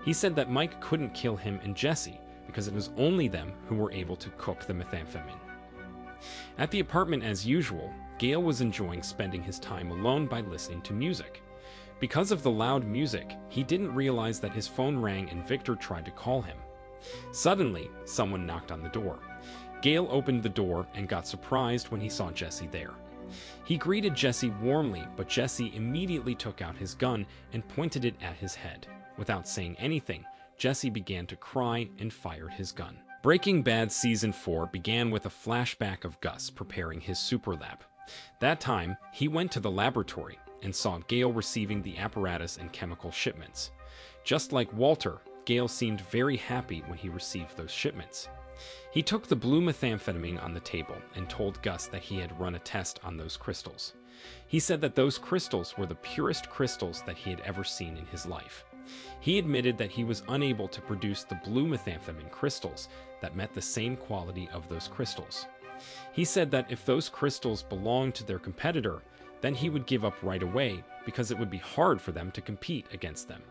He said that Mike couldn't kill him and Jesse because it was only them who were able to cook the methamphetamine. At the apartment as usual, Gale was enjoying spending his time alone by listening to music. Because of the loud music, he didn't realize that his phone rang and Victor tried to call him. Suddenly, someone knocked on the door. Gale opened the door and got surprised when he saw Jesse there. He greeted Jesse warmly, but Jesse immediately took out his gun and pointed it at his head. Without saying anything, Jesse began to cry and fired his gun. Breaking Bad Season 4 began with a flashback of Gus preparing his super lab. That time, he went to the laboratory and saw Gale receiving the apparatus and chemical shipments. Just like Walter, Gale seemed very happy when he received those shipments. He took the blue methamphetamine on the table and told Gus that he had run a test on those crystals. He said that those crystals were the purest crystals that he had ever seen in his life. He admitted that he was unable to produce the blue methamphetamine crystals that met the same quality of those crystals. He said that if those crystals belonged to their competitor, then he would give up right away because it would be hard for them to compete against them.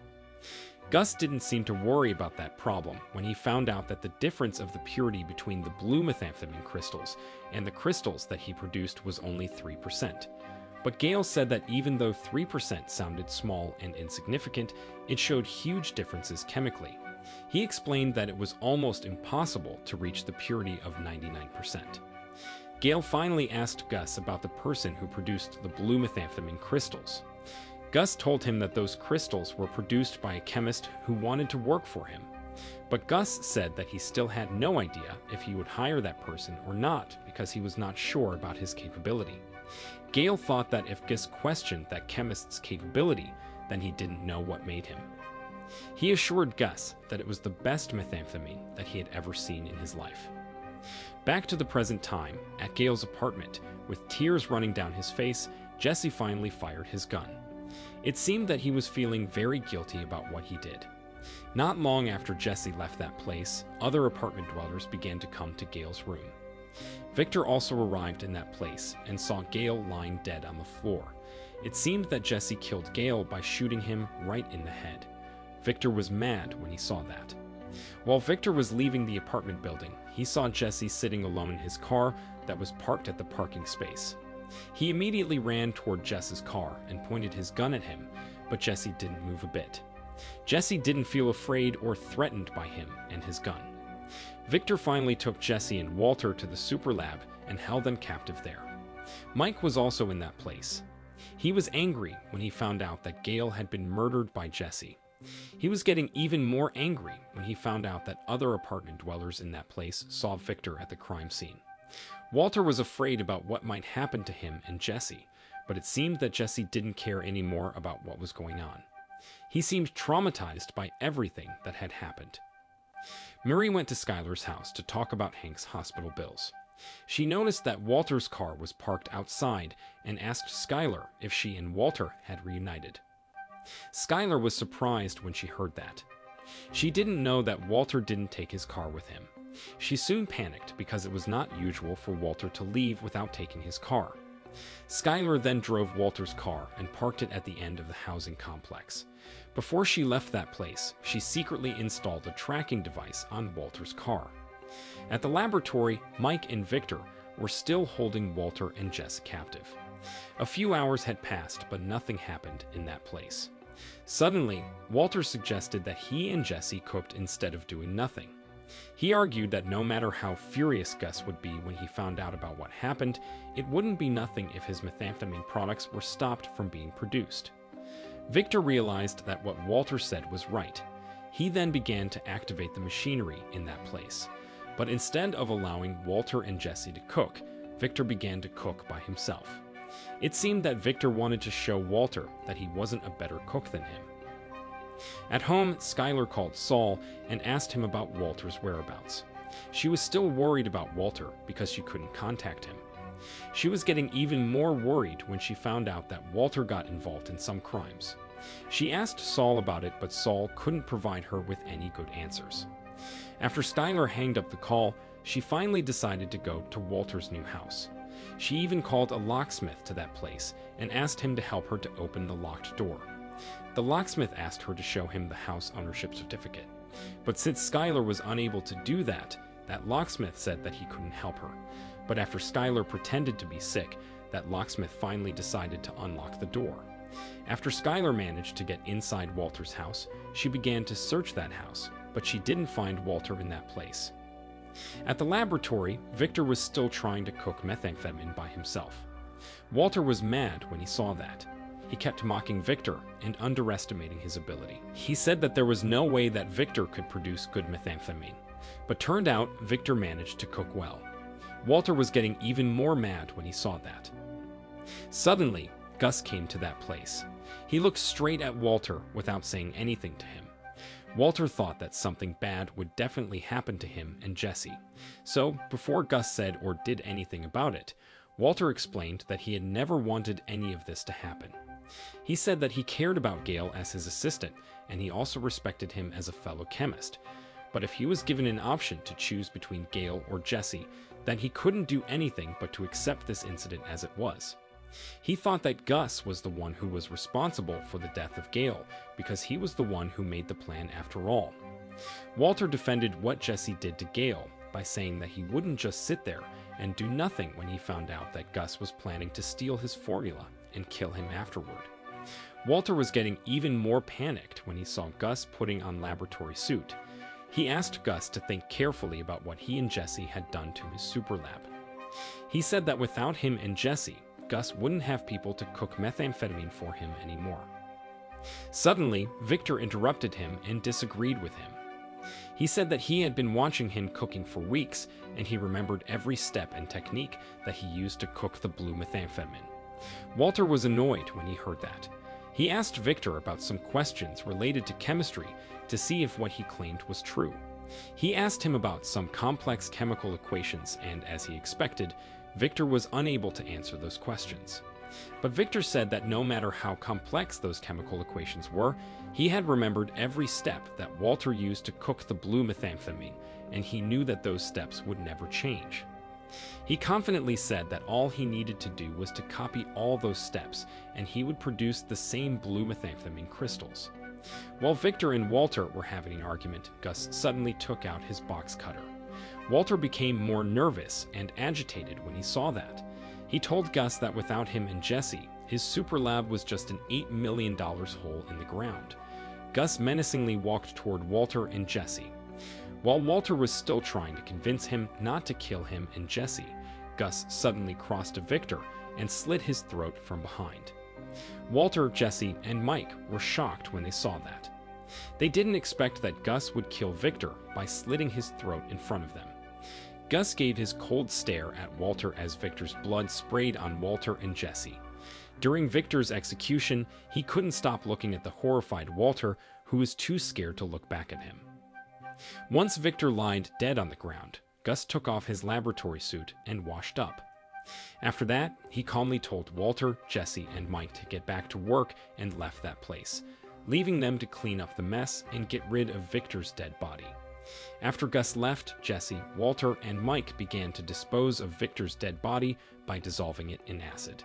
Gus didn't seem to worry about that problem when he found out that the difference of the purity between the blue methamphetamine crystals and the crystals that he produced was only 3%. But Gale said that even though 3% sounded small and insignificant, it showed huge differences chemically. He explained that it was almost impossible to reach the purity of 99%. Gale finally asked Gus about the person who produced the blue methamphetamine crystals. Gus told him that those crystals were produced by a chemist who wanted to work for him. But Gus said that he still had no idea if he would hire that person or not because he was not sure about his capability. Gale thought that if Gus questioned that chemist's capability, then he didn't know what made him. He assured Gus that it was the best methamphetamine that he had ever seen in his life. Back to the present time, at Gale's apartment, with tears running down his face, Jesse finally fired his gun. It seemed that he was feeling very guilty about what he did. Not long after Jesse left that place, other apartment dwellers began to come to Gale's room. Victor also arrived in that place and saw Gale lying dead on the floor. It seemed that Jesse killed Gale by shooting him right in the head. Victor was mad when he saw that. While Victor was leaving the apartment building, he saw Jesse sitting alone in his car that was parked at the parking space. He immediately ran toward Jesse's car and pointed his gun at him, but Jesse didn't move a bit. Jesse didn't feel afraid or threatened by him and his gun. Victor finally took Jesse and Walter to the super lab and held them captive there. Mike was also in that place. He was angry when he found out that Gale had been murdered by Jesse. He was getting even more angry when he found out that other apartment dwellers in that place saw Victor at the crime scene. Walter was afraid about what might happen to him and Jesse, but it seemed that Jesse didn't care anymore about what was going on. He seemed traumatized by everything that had happened. Murray went to Skylar's house to talk about Hank's hospital bills. She noticed that Walter's car was parked outside and asked Skylar if she and Walter had reunited. Skylar was surprised when she heard that. She didn't know that Walter didn't take his car with him. She soon panicked because it was not usual for Walter to leave without taking his car. Skylar then drove Walter's car and parked it at the end of the housing complex. Before she left that place, she secretly installed a tracking device on Walter's car. At the laboratory, Mike and Victor were still holding Walter and Jess captive. A few hours had passed, but nothing happened in that place. Suddenly, Walter suggested that he and Jesse cooked instead of doing nothing. He argued that no matter how furious Gus would be when he found out about what happened, it wouldn't be nothing if his methamphetamine products were stopped from being produced. Victor realized that what Walter said was right. He then began to activate the machinery in that place. But instead of allowing Walter and Jesse to cook, Victor began to cook by himself. It seemed that Victor wanted to show Walter that he wasn't a better cook than him. At home, Skylar called Saul and asked him about Walter's whereabouts. She was still worried about Walter because she couldn't contact him. She was getting even more worried when she found out that Walter got involved in some crimes. She asked Saul about it, but Saul couldn't provide her with any good answers. After Skylar hanged up the call, she finally decided to go to Walter's new house. She even called a locksmith to that place and asked him to help her to open the locked door. The locksmith asked her to show him the house ownership certificate. But since Skylar was unable to do that, that locksmith said that he couldn't help her. But after Skylar pretended to be sick, that locksmith finally decided to unlock the door. After Skylar managed to get inside Walter's house, she began to search that house, but she didn't find Walter in that place. At the laboratory, Victor was still trying to cook methamphetamine by himself. Walter was mad when he saw that. He kept mocking Victor and underestimating his ability. He said that there was no way that Victor could produce good methamphetamine, but turned out Victor managed to cook well. Walter was getting even more mad when he saw that. Suddenly, Gus came to that place. He looked straight at Walter without saying anything to him. Walter thought that something bad would definitely happen to him and Jesse. So, before Gus said or did anything about it, Walter explained that he had never wanted any of this to happen. He said that he cared about Gale as his assistant, and he also respected him as a fellow chemist. But if he was given an option to choose between Gale or Jesse, then he couldn't do anything but to accept this incident as it was. He thought that Gus was the one who was responsible for the death of Gale because he was the one who made the plan after all. Walter defended what Jesse did to Gale by saying that he wouldn't just sit there and do nothing when he found out that Gus was planning to steal his formula and kill him afterward. Walter was getting even more panicked when he saw Gus putting on laboratory suit. He asked Gus to think carefully about what he and Jesse had done to his super lab. He said that without him and Jesse, Gus wouldn't have people to cook methamphetamine for him anymore. Suddenly, Victor interrupted him and disagreed with him. He said that he had been watching him cooking for weeks, and he remembered every step and technique that he used to cook the blue methamphetamine. Walter was annoyed when he heard that. He asked Victor about some questions related to chemistry to see if what he claimed was true. He asked him about some complex chemical equations, and as he expected, Victor was unable to answer those questions. But Victor said that no matter how complex those chemical equations were, he had remembered every step that Walter used to cook the blue methamphetamine, and he knew that those steps would never change. He confidently said that all he needed to do was to copy all those steps, and he would produce the same blue methamphetamine crystals. While Victor and Walter were having an argument, Gus suddenly took out his box cutter. Walter became more nervous and agitated when he saw that. He told Gus that without him and Jesse, his super lab was just an $8 million hole in the ground. Gus menacingly walked toward Walter and Jesse. While Walter was still trying to convince him not to kill him and Jesse, Gus suddenly crossed to Victor and slit his throat from behind. Walter, Jesse, and Mike were shocked when they saw that. They didn't expect that Gus would kill Victor by slitting his throat in front of them. Gus gave his cold stare at Walter as Victor's blood sprayed on Walter and Jesse. During Victor's execution, he couldn't stop looking at the horrified Walter, who was too scared to look back at him. Once Victor lied dead on the ground, Gus took off his laboratory suit and washed up. After that, he calmly told Walter, Jesse, and Mike to get back to work and left that place, leaving them to clean up the mess and get rid of Victor's dead body. After Gus left, Jesse, Walter, and Mike began to dispose of Victor's dead body by dissolving it in acid.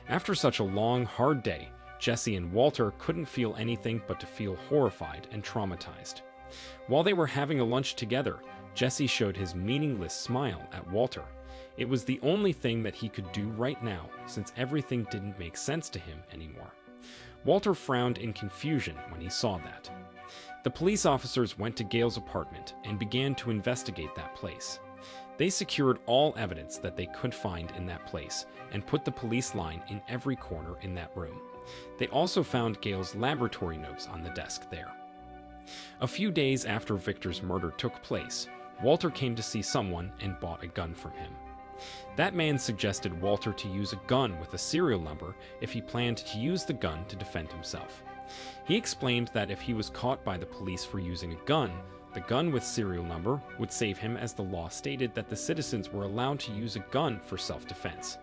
After such a long, hard day, Jesse and Walter couldn't feel anything but to feel horrified and traumatized. While they were having a lunch together, Jesse showed his meaningless smile at Walter. It was the only thing that he could do right now, since everything didn't make sense to him anymore. Walter frowned in confusion when he saw that. The police officers went to Gale's apartment and began to investigate that place. They secured all evidence that they could find in that place and put the police line in every corner in that room. They also found Gale's laboratory notes on the desk there. A few days after Victor's murder took place, Walter came to see someone and bought a gun from him. That man suggested Walter to use a gun with a serial number if he planned to use the gun to defend himself. He explained that if he was caught by the police for using a gun, the gun with serial number would save him, as the law stated that the citizens were allowed to use a gun for self-defense.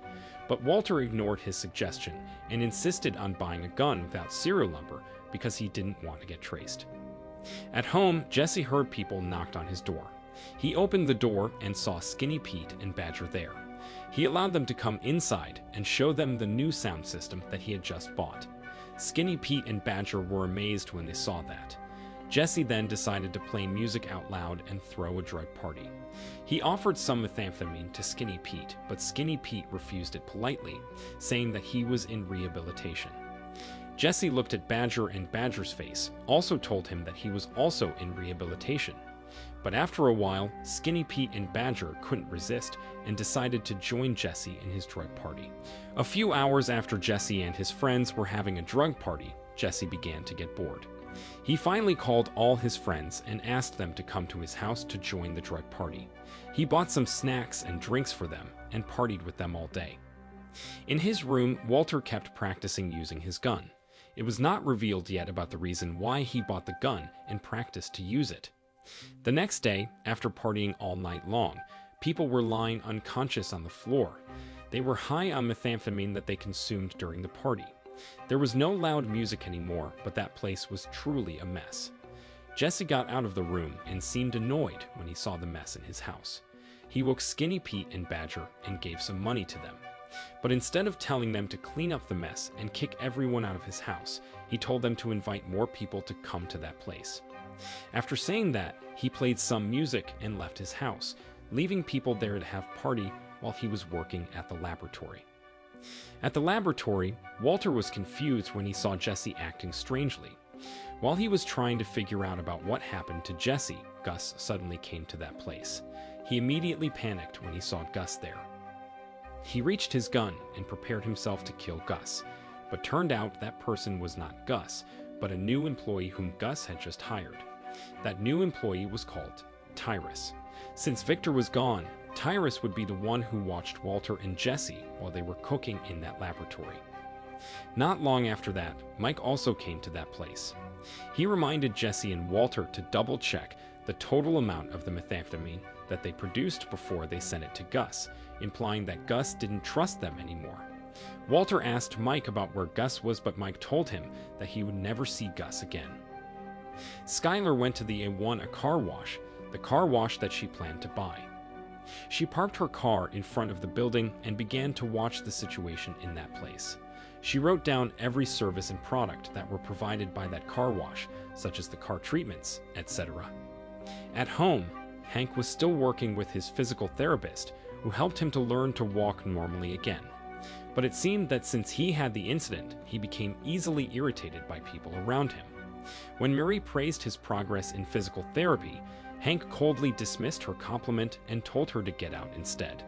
But Walter ignored his suggestion and insisted on buying a gun without serial number because he didn't want to get traced. At home, Jesse heard people knocked on his door. He opened the door and saw Skinny Pete and Badger there. He allowed them to come inside and show them the new sound system that he had just bought. Skinny Pete and Badger were amazed when they saw that. Jesse then decided to play music out loud and throw a drug party. He offered some methamphetamine to Skinny Pete, but Skinny Pete refused it politely, saying that he was in rehabilitation. Jesse looked at Badger, and Badger's face also told him that he was also in rehabilitation. But after a while, Skinny Pete and Badger couldn't resist and decided to join Jesse in his drug party. A few hours after Jesse and his friends were having a drug party, Jesse began to get bored. He finally called all his friends and asked them to come to his house to join the drug party. He bought some snacks and drinks for them and partied with them all day. In his room, Walter kept practicing using his gun. It was not revealed yet about the reason why he bought the gun and practiced to use it. The next day, after partying all night long, people were lying unconscious on the floor. They were high on methamphetamine that they consumed during the party. There was no loud music anymore, but that place was truly a mess. Jesse got out of the room and seemed annoyed when he saw the mess in his house. He woke Skinny Pete and Badger and gave some money to them. But instead of telling them to clean up the mess and kick everyone out of his house, he told them to invite more people to come to that place. After saying that, he played some music and left his house, leaving people there to have party while he was working at the laboratory. At the laboratory, Walter was confused when he saw Jesse acting strangely. While he was trying to figure out about what happened to Jesse, Gus suddenly came to that place. He immediately panicked when he saw Gus there. He reached his gun and prepared himself to kill Gus, but turned out that person was not Gus, but a new employee whom Gus had just hired. That new employee was called Tyrus. Since Victor was gone, Tyrus would be the one who watched Walter and Jesse while they were cooking in that laboratory. Not long after that, Mike also came to that place. He reminded Jesse and Walter to double-check the total amount of the methamphetamine that they produced before they sent it to Gus, implying that Gus didn't trust them anymore. Walter asked Mike about where Gus was, but Mike told him that he would never see Gus again. Skylar went to the A1, a car wash, the car wash that she planned to buy. She parked her car in front of the building and began to watch the situation in that place. She wrote down every service and product that were provided by that car wash, such as the car treatments, etc. At home, Hank was still working with his physical therapist, who helped him to learn to walk normally again. But it seemed that since he had the incident, he became easily irritated by people around him. When Mary praised his progress in physical therapy, Hank coldly dismissed her compliment and told her to get out instead.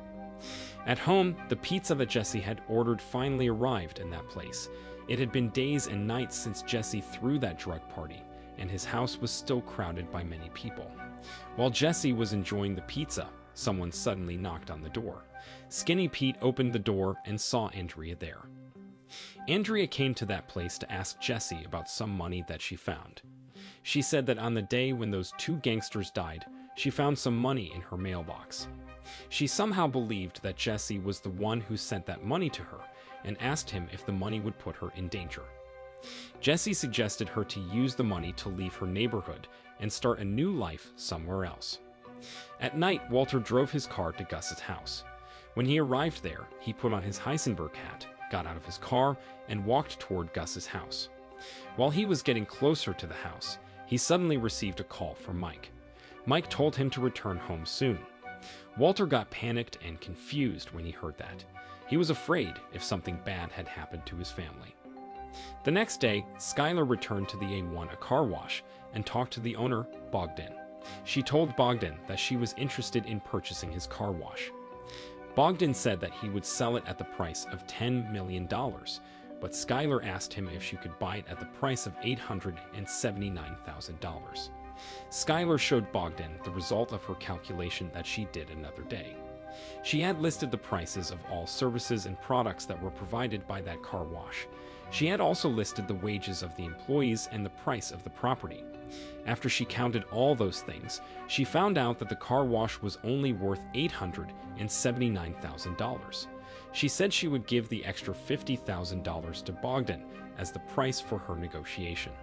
At home, the pizza that Jesse had ordered finally arrived in that place. It had been days and nights since Jesse threw that drug party, and his house was still crowded by many people. While Jesse was enjoying the pizza, someone suddenly knocked on the door. Skinny Pete opened the door and saw Andrea there. Andrea came to that place to ask Jesse about some money that she found. She said that on the day when those two gangsters died, she found some money in her mailbox. She somehow believed that Jesse was the one who sent that money to her and asked him if the money would put her in danger. Jesse suggested her to use the money to leave her neighborhood and start a new life somewhere else. At night, Walter drove his car to Gus's house. When he arrived there, he put on his Heisenberg hat, got out of his car, and walked toward Gus's house. While he was getting closer to the house, he suddenly received a call from Mike. Mike told him to return home soon. Walter got panicked and confused when he heard that. He was afraid if something bad had happened to his family. The next day, Skylar returned to the A1, a car wash, and talked to the owner, Bogdan. She told Bogdan that she was interested in purchasing his car wash. Bogdan said that he would sell it at the price of $10 million, but Skylar asked him if she could buy it at the price of $879,000. Skylar showed Bogdan the result of her calculation that she did another day. She had listed the prices of all services and products that were provided by that car wash. She had also listed the wages of the employees and the price of the property. After she counted all those things, she found out that the car wash was only worth $879,000. She said she would give the extra $50,000 to Bogdan as the price for her negotiation.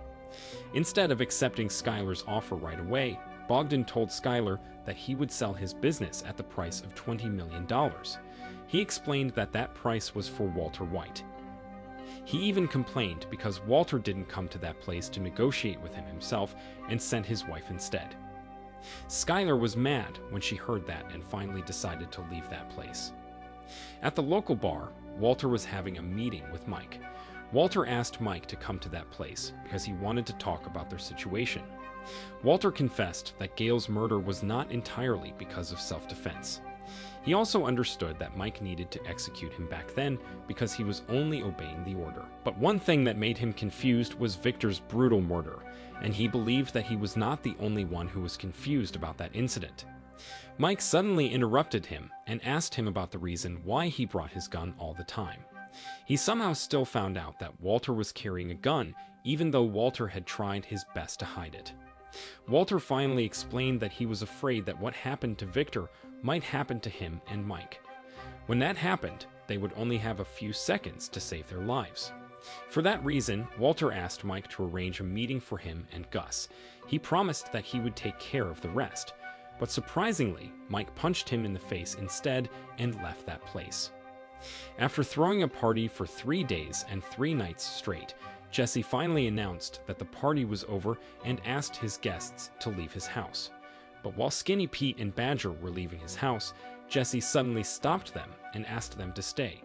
Instead of accepting Skylar's offer right away, Bogdan told Skylar that he would sell his business at the price of $20 million. He explained that that price was for Walter White. He even complained because Walter didn't come to that place to negotiate with him himself and sent his wife instead. Skylar was mad when she heard that and finally decided to leave that place. At the local bar, Walter was having a meeting with Mike. Walter asked Mike to come to that place because he wanted to talk about their situation. Walter confessed that Gail's murder was not entirely because of self-defense. He also understood that Mike needed to execute him back then because he was only obeying the order. But one thing that made him confused was Victor's brutal murder, and he believed that he was not the only one who was confused about that incident. Mike suddenly interrupted him and asked him about the reason why he brought his gun all the time. He somehow still found out that Walter was carrying a gun, even though Walter had tried his best to hide it. Walter finally explained that he was afraid that what happened to Victor might happen to him and Mike. When that happened, they would only have a few seconds to save their lives. For that reason, Walter asked Mike to arrange a meeting for him and Gus. He promised that he would take care of the rest, but surprisingly, Mike punched him in the face instead and left that place. After throwing a party for 3 days and 3 nights straight, Jesse finally announced that the party was over and asked his guests to leave his house. But while Skinny Pete and Badger were leaving his house, Jesse suddenly stopped them and asked them to stay.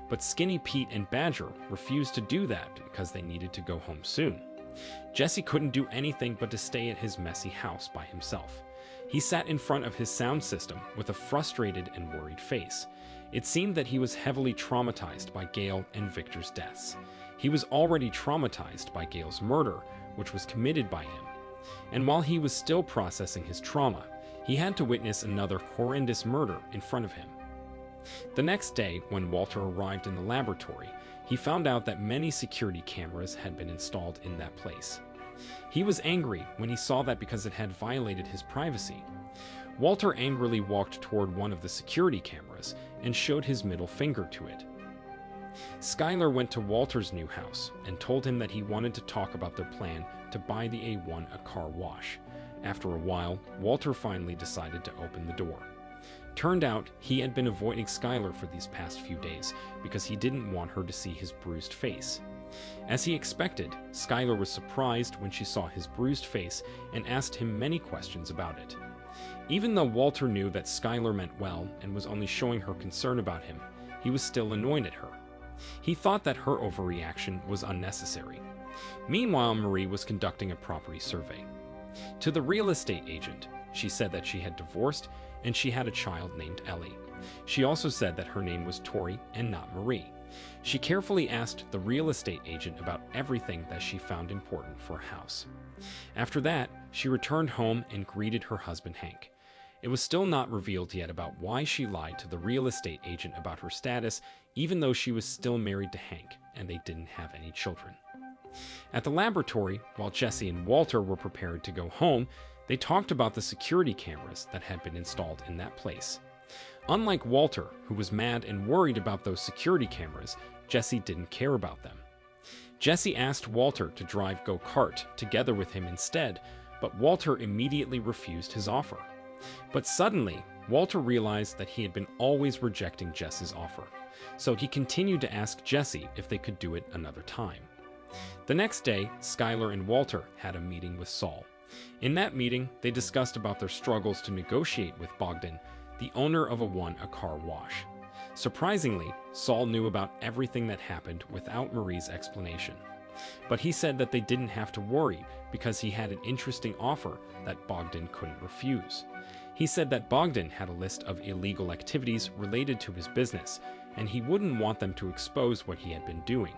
But Skinny Pete and Badger refused to do that because they needed to go home soon. Jesse couldn't do anything but to stay at his messy house by himself. He sat in front of his sound system with a frustrated and worried face. It seemed that he was heavily traumatized by Gail and Victor's deaths. He was already traumatized by Gail's murder, which was committed by him. And while he was still processing his trauma, he had to witness another horrendous murder in front of him. The next day, when Walter arrived in the laboratory, he found out that many security cameras had been installed in that place. He was angry when he saw that because it had violated his privacy. Walter angrily walked toward one of the security cameras and showed his middle finger to it. Skylar went to Walter's new house and told him that he wanted to talk about their plan to buy the A1 a car wash. After a while, Walter finally decided to open the door. Turned out, he had been avoiding Skylar for these past few days because he didn't want her to see his bruised face. As he expected, Skylar was surprised when she saw his bruised face and asked him many questions about it. Even though Walter knew that Skylar meant well and was only showing her concern about him, he was still annoyed at her. He thought that her overreaction was unnecessary. Meanwhile, Marie was conducting a property survey. To the real estate agent, she said that she had divorced and she had a child named Ellie. She also said that her name was Tori and not Marie. She carefully asked the real estate agent about everything that she found important for a house. After that, she returned home and greeted her husband Hank. It was still not revealed yet about why she lied to the real estate agent about her status, even though she was still married to Hank and they didn't have any children. At the laboratory, while Jesse and Walter were prepared to go home, they talked about the security cameras that had been installed in that place. Unlike Walter, who was mad and worried about those security cameras, Jesse didn't care about them. Jesse asked Walter to drive go-kart together with him instead, but Walter immediately refused his offer. But suddenly, Walter realized that he had been always rejecting Jesse's offer, so he continued to ask Jesse if they could do it another time. The next day, Skylar and Walter had a meeting with Saul. In that meeting, they discussed about their struggles to negotiate with Bogdan, the owner of a car wash. Surprisingly, Saul knew about everything that happened without Marie's explanation. But he said that they didn't have to worry because he had an interesting offer that Bogdan couldn't refuse. He said that Bogdan had a list of illegal activities related to his business, and he wouldn't want them to expose what he had been doing.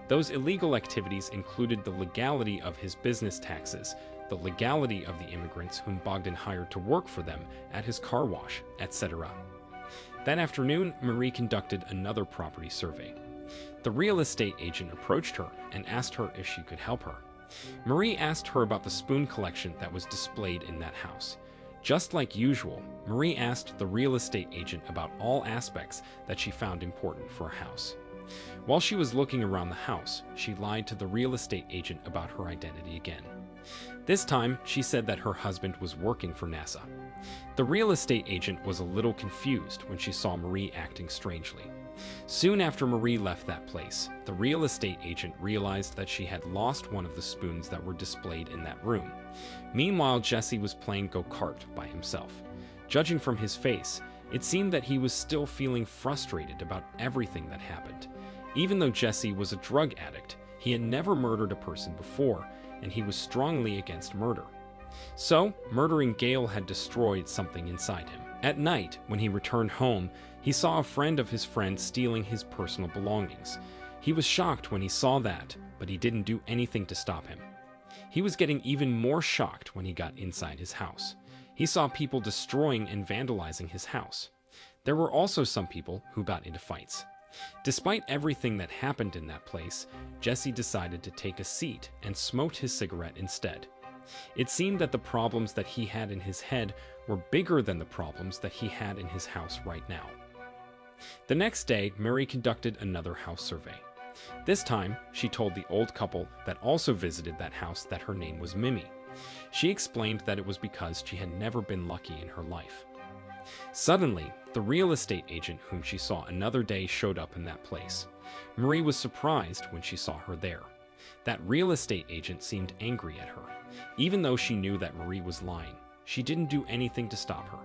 Those illegal activities included the legality of his business taxes, the legality of the immigrants whom Bogdan hired to work for them at his car wash, etc. That afternoon, Marie conducted another property survey. The real estate agent approached her and asked her if she could help her. Marie asked her about the spoon collection that was displayed in that house. Just like usual, Marie asked the real estate agent about all aspects that she found important for a house. While she was looking around the house, she lied to the real estate agent about her identity again. This time, she said that her husband was working for NASA. The real estate agent was a little confused when she saw Marie acting strangely. Soon after Marie left that place, the real estate agent realized that she had lost one of the spoons that were displayed in that room. Meanwhile, Jesse was playing go-kart by himself. Judging from his face, it seemed that he was still feeling frustrated about everything that happened. Even though Jesse was a drug addict, he had never murdered a person before, and he was strongly against murder. So, murdering Gail had destroyed something inside him. At night, when he returned home, he saw a friend of his friend stealing his personal belongings. He was shocked when he saw that, but he didn't do anything to stop him. He was getting even more shocked when he got inside his house. He saw people destroying and vandalizing his house. There were also some people who got into fights. Despite everything that happened in that place, Jesse decided to take a seat and smoked his cigarette instead. It seemed that the problems that he had in his head were bigger than the problems that he had in his house right now. The next day, Mary conducted another house survey. This time, she told the old couple that also visited that house that her name was Mimi. She explained that it was because she had never been lucky in her life. Suddenly, the real estate agent whom she saw another day showed up in that place. Marie was surprised when she saw her there. That real estate agent seemed angry at her. Even though she knew that Marie was lying, she didn't do anything to stop her.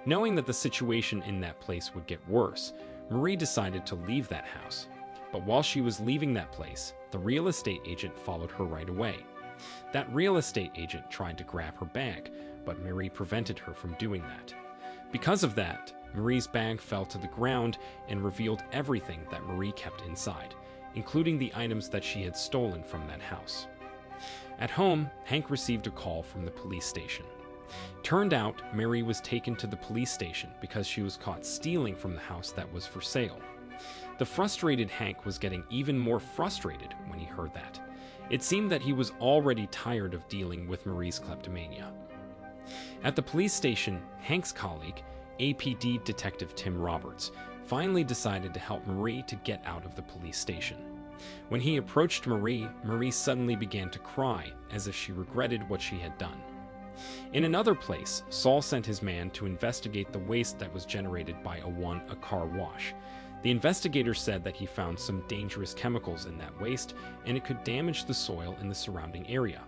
Knowing that the situation in that place would get worse, Marie decided to leave that house. But while she was leaving that place, the real estate agent followed her right away. That real estate agent tried to grab her bag, but Marie prevented her from doing that. Because of that, Marie's bag fell to the ground and revealed everything that Marie kept inside, including the items that she had stolen from that house. At home, Hank received a call from the police station. Turned out, Mary was taken to the police station because she was caught stealing from the house that was for sale. The frustrated Hank was getting even more frustrated when he heard that. It seemed that he was already tired of dealing with Marie's kleptomania. At the police station, Hank's colleague, APD Detective Tim Roberts, finally decided to help Marie to get out of the police station. When he approached Marie, Marie suddenly began to cry as if she regretted what she had done. In another place, Saul sent his man to investigate the waste that was generated by a car wash. The investigator said that he found some dangerous chemicals in that waste and it could damage the soil in the surrounding area.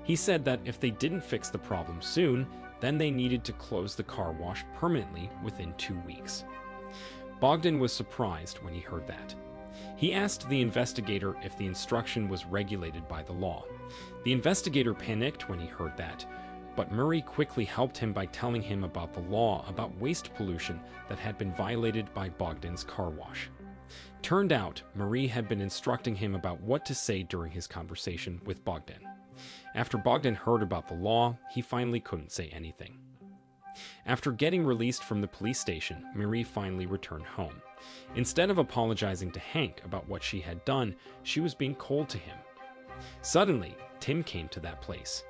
He said that if they didn't fix the problem soon, then they needed to close the car wash permanently within 2 weeks. Bogdan was surprised when he heard that. He asked the investigator if the instruction was regulated by the law. The investigator panicked when he heard that, but Murray quickly helped him by telling him about the law about waste pollution that had been violated by Bogdan's car wash. Turned out, Marie had been instructing him about what to say during his conversation with Bogdan. After Bogdan heard about the law, he finally couldn't say anything. After getting released from the police station, Marie finally returned home. Instead of apologizing to Hank about what she had done, she was being cold to him. Suddenly, Tim came to that place.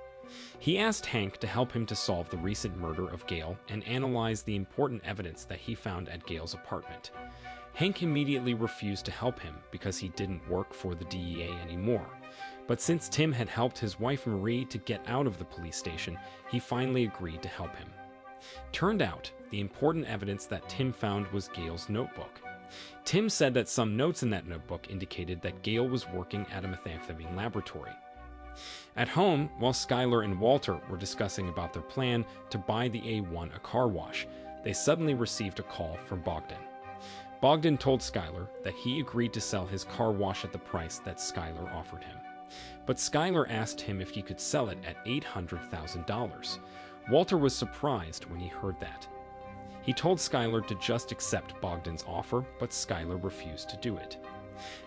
He asked Hank to help him to solve the recent murder of Gail and analyze the important evidence that he found at Gail's apartment. Hank immediately refused to help him because he didn't work for the DEA anymore. But since Tim had helped his wife Marie to get out of the police station, he finally agreed to help him. Turned out, the important evidence that Tim found was Gail's notebook. Tim said that some notes in that notebook indicated that Gail was working at a methamphetamine laboratory. At home, while Skylar and Walter were discussing about their plan to buy the a car wash, they suddenly received a call from Bogdan. Bogdan told Skylar that he agreed to sell his car wash at the price that Skylar offered him. But Skylar asked him if he could sell it at $800,000. Walter was surprised when he heard that. He told Skylar to just accept Bogdan's offer, but Skylar refused to do it.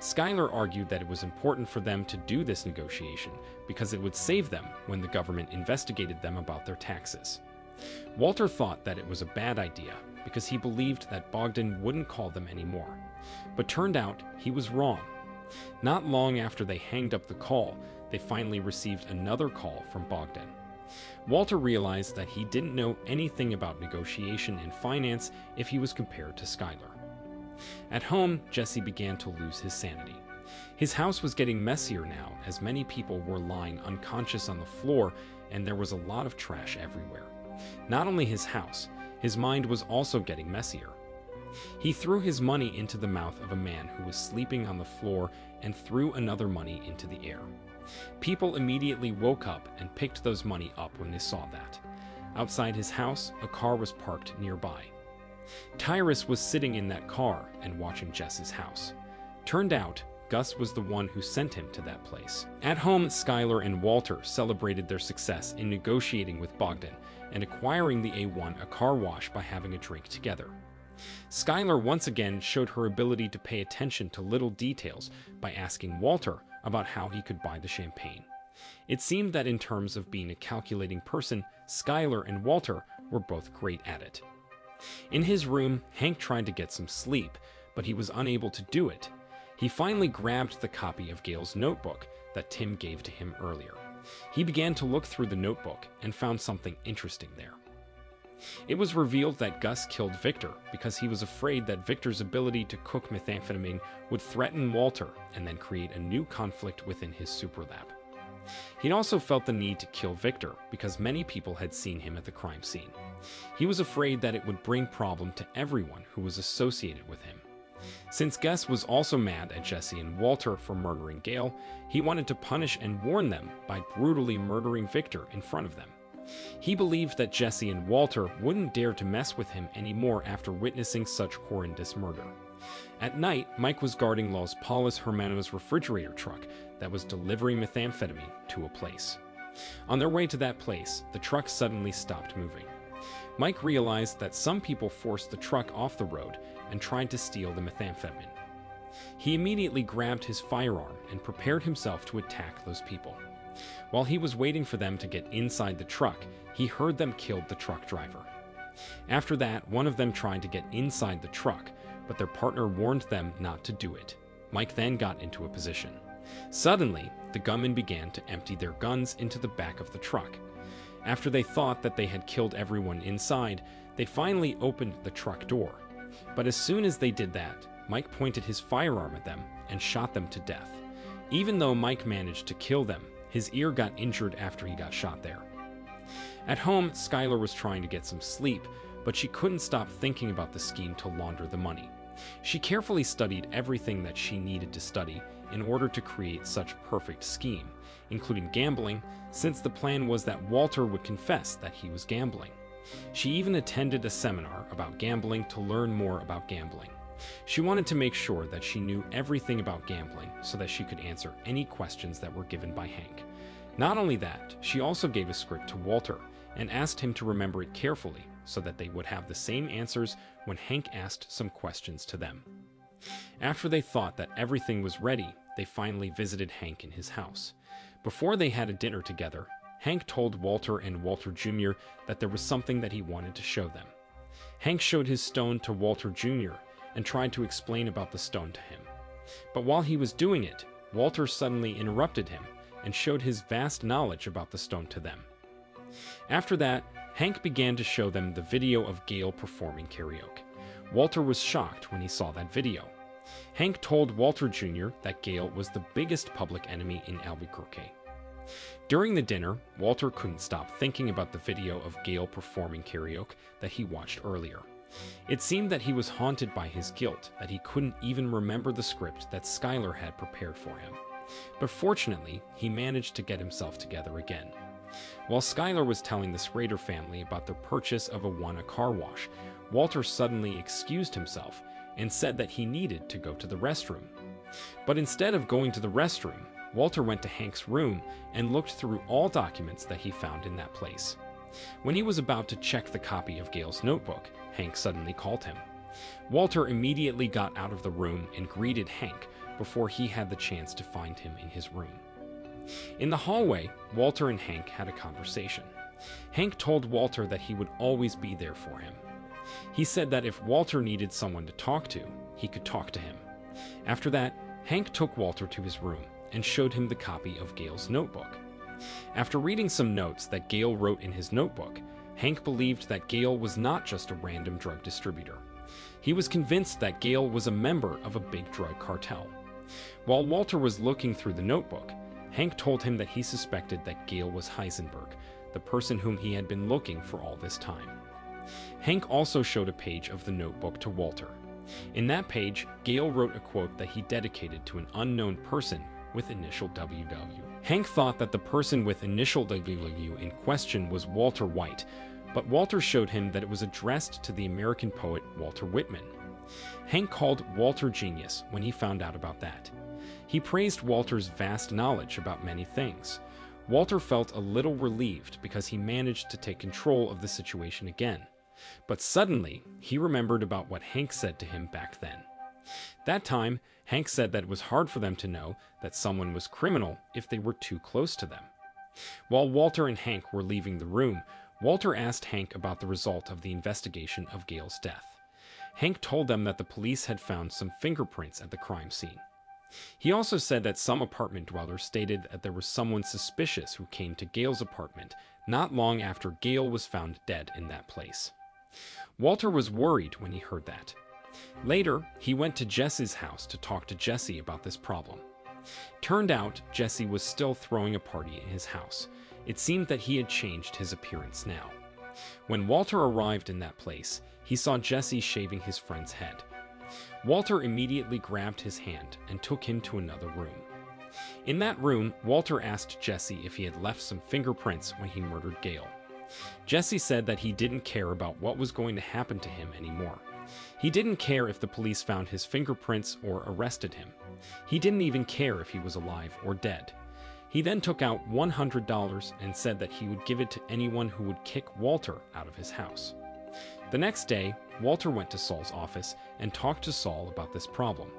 Skylar argued that it was important for them to do this negotiation because it would save them when the government investigated them about their taxes. Walter thought that it was a bad idea because he believed that Bogdan wouldn't call them anymore. But turned out he was wrong. Not long after they hanged up the call, they finally received another call from Bogdan. Walter realized that he didn't know anything about negotiation and finance if he was compared to Skylar. At home, Jesse began to lose his sanity. His house was getting messier now, as many people were lying unconscious on the floor and there was a lot of trash everywhere. Not only his house, his mind was also getting messier. He threw his money into the mouth of a man who was sleeping on the floor and threw another money into the air. People immediately woke up and picked those money up when they saw that. Outside his house, a car was parked nearby. Tyrus was sitting in that car and watching Jess's house. Turned out, Gus was the one who sent him to that place. At home, Skylar and Walter celebrated their success in negotiating with Bogdan and acquiring the a car wash by having a drink together. Skylar once again showed her ability to pay attention to little details by asking Walter about how he could buy the champagne. It seemed that in terms of being a calculating person, Skylar and Walter were both great at it. In his room, Hank tried to get some sleep, but he was unable to do it. He finally grabbed the copy of Gail's notebook that Tim gave to him earlier. He began to look through the notebook and found something interesting there. It was revealed that Gus killed Victor because he was afraid that Victor's ability to cook methamphetamine would threaten Walter and then create a new conflict within his superlab. He'd also felt the need to kill Victor because many people had seen him at the crime scene. He was afraid that it would bring problem to everyone who was associated with him. Since Gus was also mad at Jesse and Walter for murdering Gale, he wanted to punish and warn them by brutally murdering Victor in front of them. He believed that Jesse and Walter wouldn't dare to mess with him anymore after witnessing such horrendous murder. At night, Mike was guarding Los Palos Hermanos' refrigerator truck that was delivering methamphetamine to a place. On their way to that place, the truck suddenly stopped moving. Mike realized that some people forced the truck off the road and tried to steal the methamphetamine. He immediately grabbed his firearm and prepared himself to attack those people. While he was waiting for them to get inside the truck, he heard them kill the truck driver. After that, one of them tried to get inside the truck, but their partner warned them not to do it. Mike then got into a position. Suddenly, the gunmen began to empty their guns into the back of the truck. After they thought that they had killed everyone inside, they finally opened the truck door. But as soon as they did that, Mike pointed his firearm at them and shot them to death. Even though Mike managed to kill them, his ear got injured after he got shot there. At home, Skylar was trying to get some sleep, but she couldn't stop thinking about the scheme to launder the money. She carefully studied everything that she needed to study in order to create such a perfect scheme, including gambling, since the plan was that Walter would confess that he was gambling. She even attended a seminar about gambling to learn more about gambling. She wanted to make sure that she knew everything about gambling so that she could answer any questions that were given by Hank. Not only that, she also gave a script to Walter and asked him to remember it carefully so that they would have the same answers when Hank asked some questions to them. After they thought that everything was ready, they finally visited Hank in his house. Before they had a dinner together, Hank told Walter and Walter Jr. that there was something that he wanted to show them. Hank showed his stone to Walter Jr. and tried to explain about the stone to him. But while he was doing it, Walter suddenly interrupted him and showed his vast knowledge about the stone to them. After that, Hank began to show them the video of Gale performing karaoke. Walter was shocked when he saw that video. Hank told Walter Jr. that Gale was the biggest public enemy in Albuquerque. During the dinner, Walter couldn't stop thinking about the video of Gale performing karaoke that he watched earlier. It seemed that he was haunted by his guilt, that he couldn't even remember the script that Skylar had prepared for him. But fortunately, he managed to get himself together again. While Skylar was telling the Schrader family about their purchase of a car wash, Walter suddenly excused himself and said that he needed to go to the restroom. But instead of going to the restroom, Walter went to Hank's room and looked through all documents that he found in that place. When he was about to check the copy of Gale's notebook, Hank suddenly called him. Walter immediately got out of the room and greeted Hank before he had the chance to find him in his room. In the hallway, Walter and Hank had a conversation. Hank told Walter that he would always be there for him. He said that if Walter needed someone to talk to, he could talk to him. After that, Hank took Walter to his room and showed him the copy of Gale's notebook. After reading some notes that Gale wrote in his notebook, Hank believed that Gale was not just a random drug distributor. He was convinced that Gale was a member of a big drug cartel. While Walter was looking through the notebook, Hank told him that he suspected that Gale was Heisenberg, the person whom he had been looking for all this time. Hank also showed a page of the notebook to Walter. In that page, Gale wrote a quote that he dedicated to an unknown person with initial WW. Hank thought that the person with initial WW in question was Walter White, but Walter showed him that it was addressed to the American poet Walter Whitman. Hank called Walter genius when he found out about that. He praised Walter's vast knowledge about many things. Walter felt a little relieved because he managed to take control of the situation again. But suddenly, he remembered about what Hank said to him back then. That time, Hank said that it was hard for them to know that someone was criminal if they were too close to them. While Walter and Hank were leaving the room, Walter asked Hank about the result of the investigation of Gale's death. Hank told them that the police had found some fingerprints at the crime scene. He also said that some apartment dwellers stated that there was someone suspicious who came to Gale's apartment not long after Gale was found dead in that place. Walter was worried when he heard that. Later, he went to Jesse's house to talk to Jesse about this problem. Turned out, Jesse was still throwing a party in his house. It seemed that he had changed his appearance now. When Walter arrived in that place, he saw Jesse shaving his friend's head. Walter immediately grabbed his hand and took him to another room. In that room, Walter asked Jesse if he had left some fingerprints when he murdered Gail. Jesse said that he didn't care about what was going to happen to him anymore. He didn't care if the police found his fingerprints or arrested him. He didn't even care if he was alive or dead. He then took out $100 and said that he would give it to anyone who would kick Walter out of his house. The next day, Walter went to Saul's office and talked to Saul about this problem.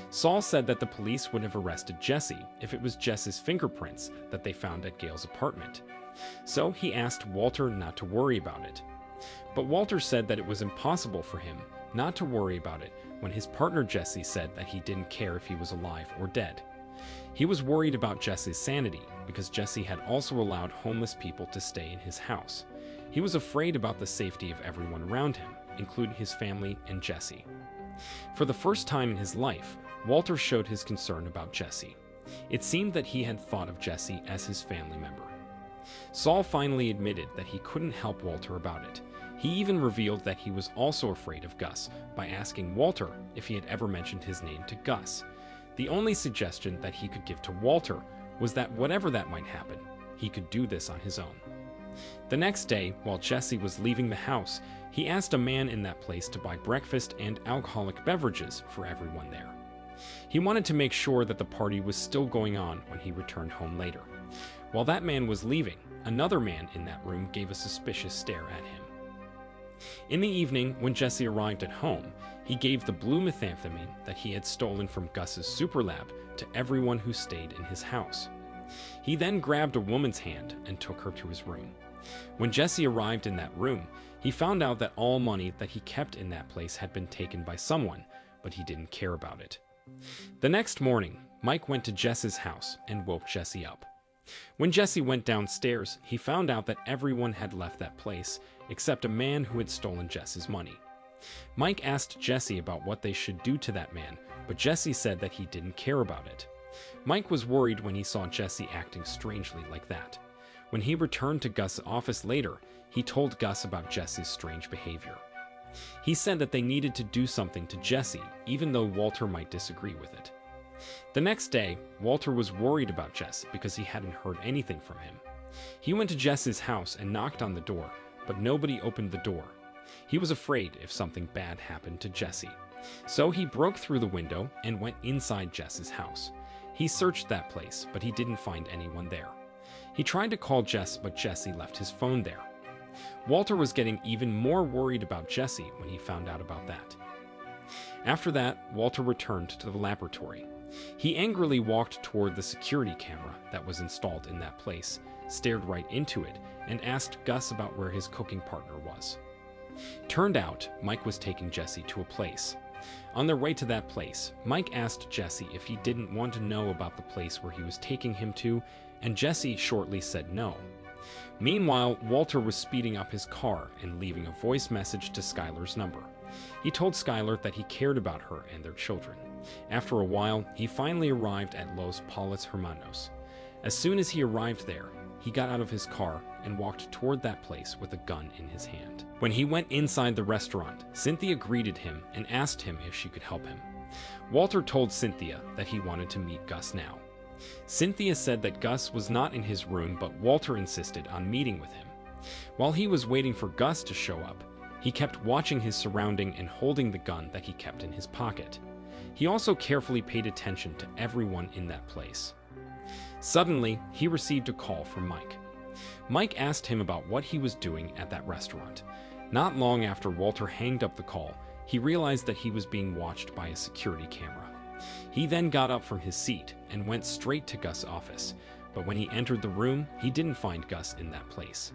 Saul said that the police would have arrested Jesse if it was Jesse's fingerprints that they found at Gail's apartment. So he asked Walter not to worry about it. But Walter said that it was impossible for him not to worry about it when his partner Jesse said that he didn't care if he was alive or dead. He was worried about Jesse's sanity because Jesse had also allowed homeless people to stay in his house. He was afraid about the safety of everyone around him, including his family and Jesse. For the first time in his life, Walter showed his concern about Jesse. It seemed that he had thought of Jesse as his family member. Saul finally admitted that he couldn't help Walter about it. He even revealed that he was also afraid of Gus by asking Walter if he had ever mentioned his name to Gus. The only suggestion that he could give to Walter was that whatever that might happen, he could do this on his own. The next day, while Jesse was leaving the house, he asked a man in that place to buy breakfast and alcoholic beverages for everyone there. He wanted to make sure that the party was still going on when he returned home later. While that man was leaving, another man in that room gave a suspicious stare at him. In the evening, when Jesse arrived at home, he gave the blue methamphetamine that he had stolen from Gus's super lab to everyone who stayed in his house. He then grabbed a woman's hand and took her to his room. When Jesse arrived in that room, he found out that all money that he kept in that place had been taken by someone, but he didn't care about it. The next morning, Mike went to Jesse's house and woke Jesse up. When Jesse went downstairs, he found out that everyone had left that place except a man who had stolen Jesse's money. Mike asked Jesse about what they should do to that man, but Jesse said that he didn't care about it. Mike was worried when he saw Jesse acting strangely like that. When he returned to Gus's office later, he told Gus about Jesse's strange behavior. He said that they needed to do something to Jesse, even though Walter might disagree with it. The next day, Walter was worried about Jesse because he hadn't heard anything from him. He went to Jesse's house and knocked on the door, but nobody opened the door. He was afraid if something bad happened to Jesse. So he broke through the window and went inside Jess's house. He searched that place, but he didn't find anyone there. He tried to call Jess, but Jesse left his phone there. Walter was getting even more worried about Jesse when he found out about that. After that, Walter returned to the laboratory. He angrily walked toward the security camera that was installed in that place, stared right into it, and asked Gus about where his cooking partner was. Turned out, Mike was taking Jesse to a place. On their way to that place, Mike asked Jesse if he didn't want to know about the place where he was taking him to, and Jesse shortly said no. Meanwhile, Walter was speeding up his car and leaving a voice message to Skylar's number. He told Skylar that he cared about her and their children. After a while, he finally arrived at Los Palos Hermanos. As soon as he arrived there, he got out of his car and walked toward that place with a gun in his hand. When he went inside the restaurant, Cynthia greeted him and asked him if she could help him. Walter told Cynthia that he wanted to meet Gus now. Cynthia said that Gus was not in his room, but Walter insisted on meeting with him. While he was waiting for Gus to show up, he kept watching his surrounding and holding the gun that he kept in his pocket. He also carefully paid attention to everyone in that place. Suddenly, he received a call from Mike. Mike asked him about what he was doing at that restaurant. Not long after Walter hanged up the call, he realized that he was being watched by a security camera. He then got up from his seat and went straight to Gus' office, but when he entered the room, he didn't find Gus in that place.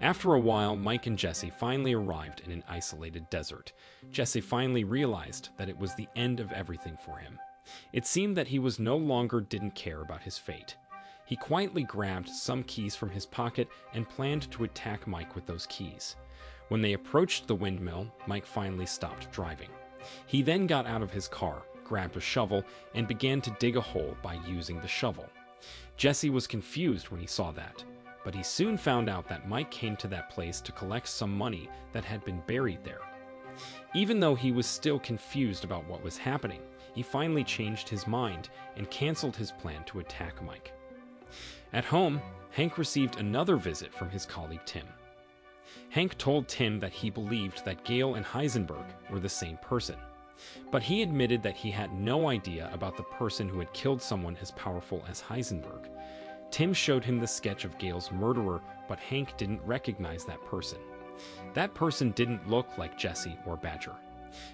After a while, Mike and Jesse finally arrived in an isolated desert. Jesse finally realized that it was the end of everything for him. It seemed that he was no longer didn't care about his fate. He quietly grabbed some keys from his pocket and planned to attack Mike with those keys. When they approached the windmill, Mike finally stopped driving. He then got out of his car, grabbed a shovel, and began to dig a hole by using the shovel. Jesse was confused when he saw that. but he soon found out that Mike came to that place to collect some money that had been buried there. Even though he was still confused about what was happening, he finally changed his mind and canceled his plan to attack Mike. At home, Hank received another visit from his colleague Tim. Hank told Tim that he believed that Gale and Heisenberg were the same person, but he admitted that he had no idea about the person who had killed someone as powerful as Heisenberg. Tim showed him the sketch of Gale's murderer, but Hank didn't recognize that person. That person didn't look like Jesse or Badger.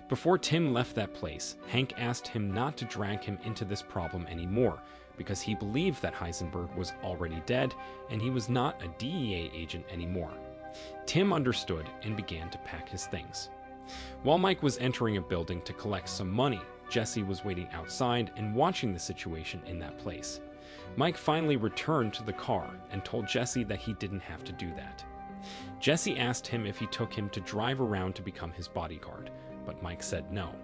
Before Tim left that place, Hank asked him not to drag him into this problem anymore, because he believed that Heisenberg was already dead and he was not a DEA agent anymore. Tim understood and began to pack his things. While Mike was entering a building to collect some money, Jesse was waiting outside and watching the situation in that place. Mike finally returned to the car and told Jesse that he didn't have to do that. Jesse asked him if he took him to drive around to become his bodyguard, but Mike said no.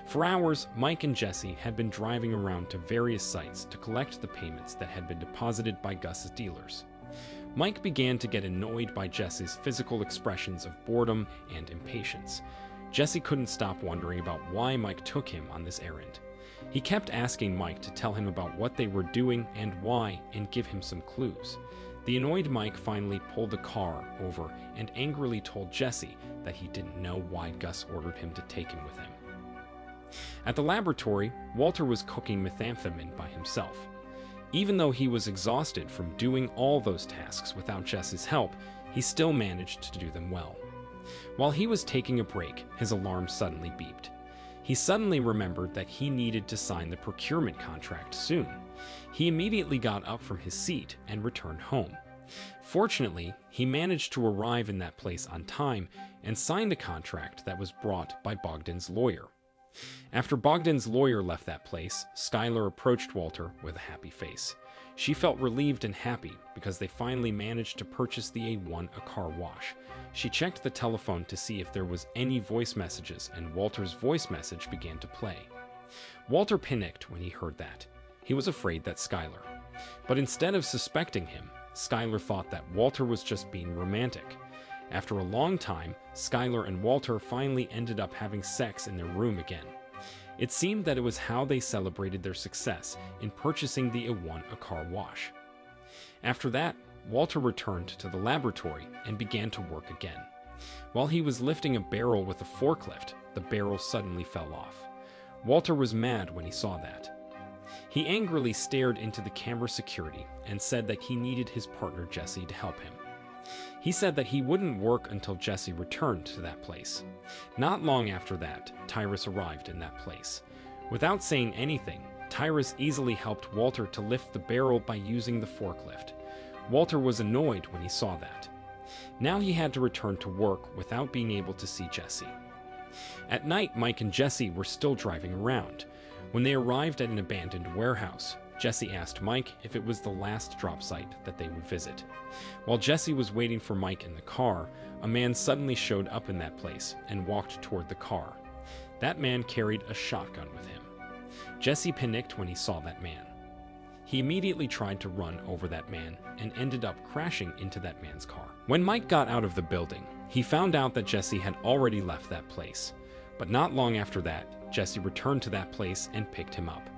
For hours, Mike and Jesse had been driving around to various sites to collect the payments that had been deposited by Gus's dealers. Mike began to get annoyed by Jesse's physical expressions of boredom and impatience. Jesse couldn't stop wondering about why Mike took him on this errand. He kept asking Mike to tell him about what they were doing and why, and give him some clues. The annoyed Mike finally pulled the car over and angrily told Jesse that he didn't know why Gus ordered him to take him with him. At the laboratory, Walter was cooking methamphetamine by himself. Even though he was exhausted from doing all those tasks without Jesse's help, he still managed to do them well. While he was taking a break, his alarm suddenly beeped. He suddenly remembered that he needed to sign the procurement contract soon. He immediately got up from his seat and returned home. Fortunately, he managed to arrive in that place on time and sign the contract that was brought by Bogdan's lawyer. After Bogdan's lawyer left that place, Skylar approached Walter with a happy face. She felt relieved and happy because they finally managed to purchase the A1 a car wash. She checked the telephone to see if there was any voice messages, and Walter's voice message began to play. Walter panicked when he heard that. He was afraid that Skylar. But instead of suspecting him, Skylar thought that Walter was just being romantic. After a long time, Skylar and Walter finally ended up having sex in their room again. It seemed that it was how they celebrated their success in purchasing the A1 a car wash. After that, Walter returned to the laboratory and began to work again. While he was lifting a barrel with a forklift, the barrel suddenly fell off. Walter was mad when he saw that. He angrily stared into the camera security and said that he needed his partner Jesse to help him. He said that he wouldn't work until Jesse returned to that place. Not long after that, Tyrus arrived in that place. Without saying anything, Tyrus easily helped Walter to lift the barrel by using the forklift. Walter was annoyed when he saw that. Now he had to return to work without being able to see Jesse. At night, Mike and Jesse were still driving around. When they arrived at an abandoned warehouse, Jesse asked Mike if it was the last drop site that they would visit. While Jesse was waiting for Mike in the car, a man suddenly showed up in that place and walked toward the car. That man carried a shotgun with him. Jesse panicked when he saw that man. He immediately tried to run over that man and ended up crashing into that man's car. When Mike got out of the building, he found out that Jesse had already left that place. But not long after that, Jesse returned to that place and picked him up.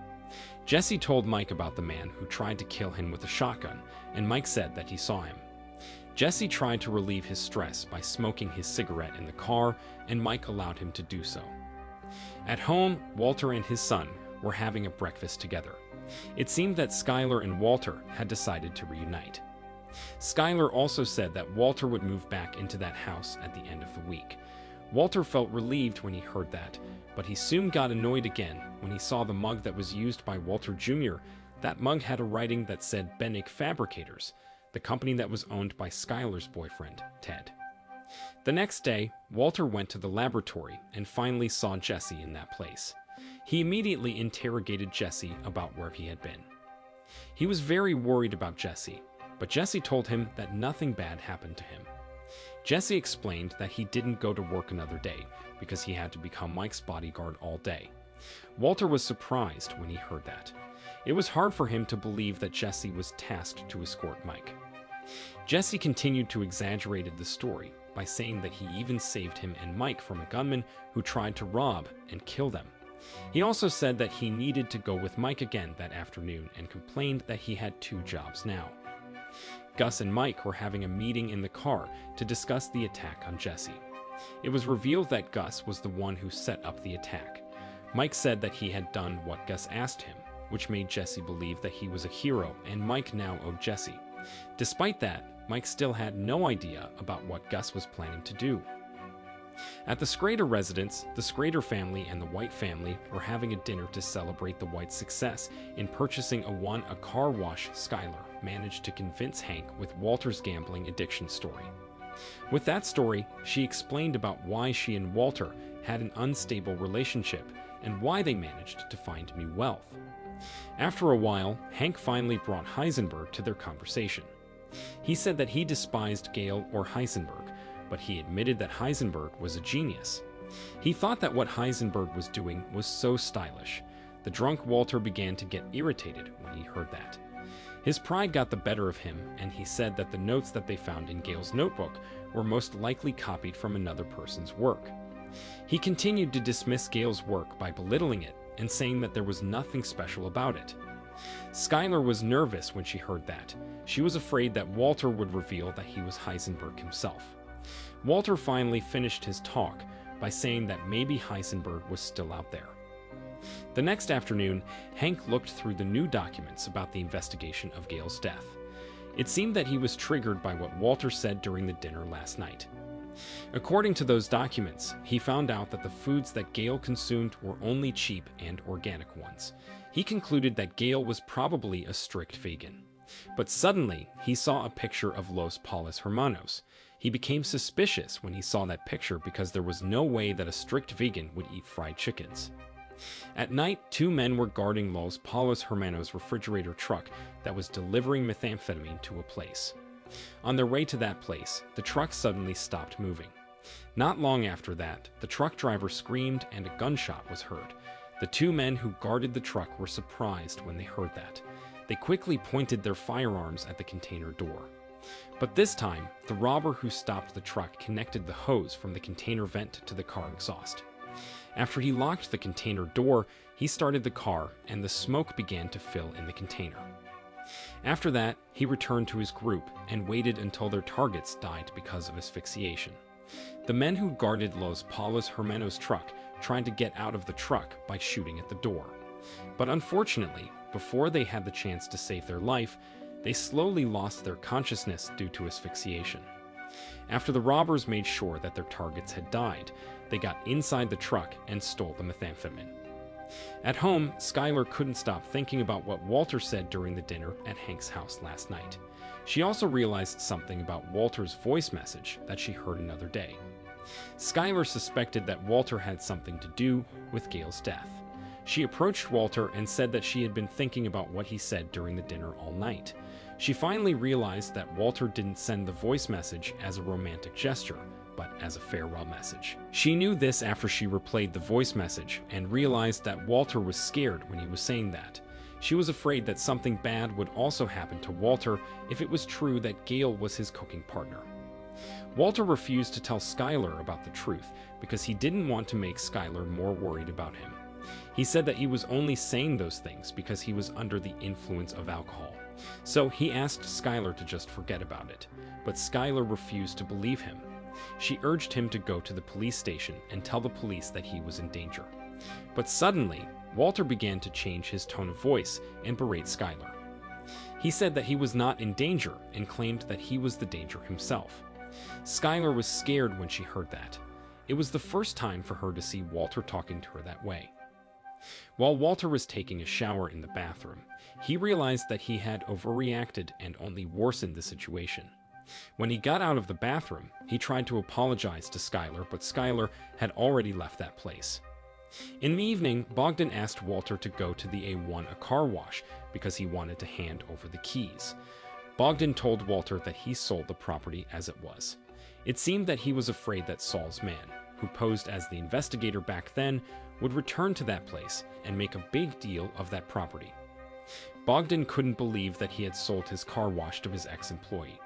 Jesse told Mike about the man who tried to kill him with a shotgun, and Mike said that he saw him. Jesse tried to relieve his stress by smoking his cigarette in the car, and Mike allowed him to do so. At home, Walter and his son were having a breakfast together. It seemed that Skylar and Walter had decided to reunite. Skylar also said that Walter would move back into that house at the end of the week. Walter felt relieved when he heard that, but he soon got annoyed again when he saw the mug that was used by Walter Jr. That mug had a writing that said Bennick Fabricators, the company that was owned by Skylar's boyfriend, Ted. The next day, Walter went to the laboratory and finally saw Jesse in that place. He immediately interrogated Jesse about where he had been. He was very worried about Jesse, but Jesse told him that nothing bad happened to him. Jesse explained that he didn't go to work another day because he had to become Mike's bodyguard all day. Walter was surprised when he heard that. It was hard for him to believe that Jesse was tasked to escort Mike. Jesse continued to exaggerate the story by saying that he even saved him and Mike from a gunman who tried to rob and kill them. He also said that he needed to go with Mike again that afternoon and complained that he had 2 jobs now. Gus and Mike were having a meeting in the car to discuss the attack on Jesse. It was revealed that Gus was the one who set up the attack. Mike said that he had done what Gus asked him, which made Jesse believe that he was a hero and Mike now owed Jesse. Despite that, Mike still had no idea about what Gus was planning to do. At the Schrader residence, the Schrader family and the White family were having a dinner to celebrate the White's success in purchasing a car wash. Skylar managed to convince Hank with Walter's gambling addiction story. With that story, she explained about why she and Walter had an unstable relationship and why they managed to find new wealth. After a while, Hank finally brought Heisenberg to their conversation. He said that he despised Gale or Heisenberg, but he admitted that Heisenberg was a genius. He thought that what Heisenberg was doing was so stylish. The drunk Walter began to get irritated when he heard that. His pride got the better of him, and he said that the notes that they found in Gale's notebook were most likely copied from another person's work. He continued to dismiss Gale's work by belittling it and saying that there was nothing special about it. Skylar was nervous when she heard that. She was afraid that Walter would reveal that he was Heisenberg himself. Walter finally finished his talk by saying that maybe Heisenberg was still out there. The next afternoon, Hank looked through the new documents about the investigation of Gale's death. It seemed that he was triggered by what Walter said during the dinner last night. According to those documents, he found out that the foods that Gale consumed were only cheap and organic ones. He concluded that Gale was probably a strict vegan. But suddenly, he saw a picture of Los Pollos Hermanos. He became suspicious when he saw that picture because there was no way that a strict vegan would eat fried chickens. At night, 2 men were guarding Los Pollos Hermanos' refrigerator truck that was delivering methamphetamine to a place. On their way to that place, the truck suddenly stopped moving. Not long after that, the truck driver screamed and a gunshot was heard. The 2 men who guarded the truck were surprised when they heard that. They quickly pointed their firearms at the container door. But this time, the robber who stopped the truck connected the hose from the container vent to the car exhaust. After he locked the container door, he started the car and the smoke began to fill in the container. After that, he returned to his group and waited until their targets died because of asphyxiation. The men who guarded Los Pollos Hermanos' truck tried to get out of the truck by shooting at the door. But unfortunately, before they had the chance to save their life, they slowly lost their consciousness due to asphyxiation. After the robbers made sure that their targets had died, they got inside the truck and stole the methamphetamine. At home, Skylar couldn't stop thinking about what Walter said during the dinner at Hank's house last night. She also realized something about Walter's voice message that she heard another day. Skylar suspected that Walter had something to do with Gale's death. She approached Walter and said that she had been thinking about what he said during the dinner all night. She finally realized that Walter didn't send the voice message as a romantic gesture, but as a farewell message. She knew this after she replayed the voice message and realized that Walter was scared when he was saying that. She was afraid that something bad would also happen to Walter if it was true that Gale was his cooking partner. Walter refused to tell Skylar about the truth because he didn't want to make Skylar more worried about him. He said that he was only saying those things because he was under the influence of alcohol. So he asked Skylar to just forget about it, but Skylar refused to believe him. She urged him to go to the police station and tell the police that he was in danger. But suddenly, Walter began to change his tone of voice and berate Skylar. He said that he was not in danger and claimed that he was the danger himself. Skylar was scared when she heard that. It was the first time for her to see Walter talking to her that way. While Walter was taking a shower in the bathroom, he realized that he had overreacted and only worsened the situation. When he got out of the bathroom, he tried to apologize to Skylar, but Skylar had already left that place. In the evening, Bogdan asked Walter to go to the A1 car wash because he wanted to hand over the keys. Bogdan told Walter that he sold the property as it was. It seemed that he was afraid that Saul's man, who posed as the investigator back then, would return to that place and make a big deal of that property. Bogdan couldn't believe that he had sold his car wash to his ex-employee.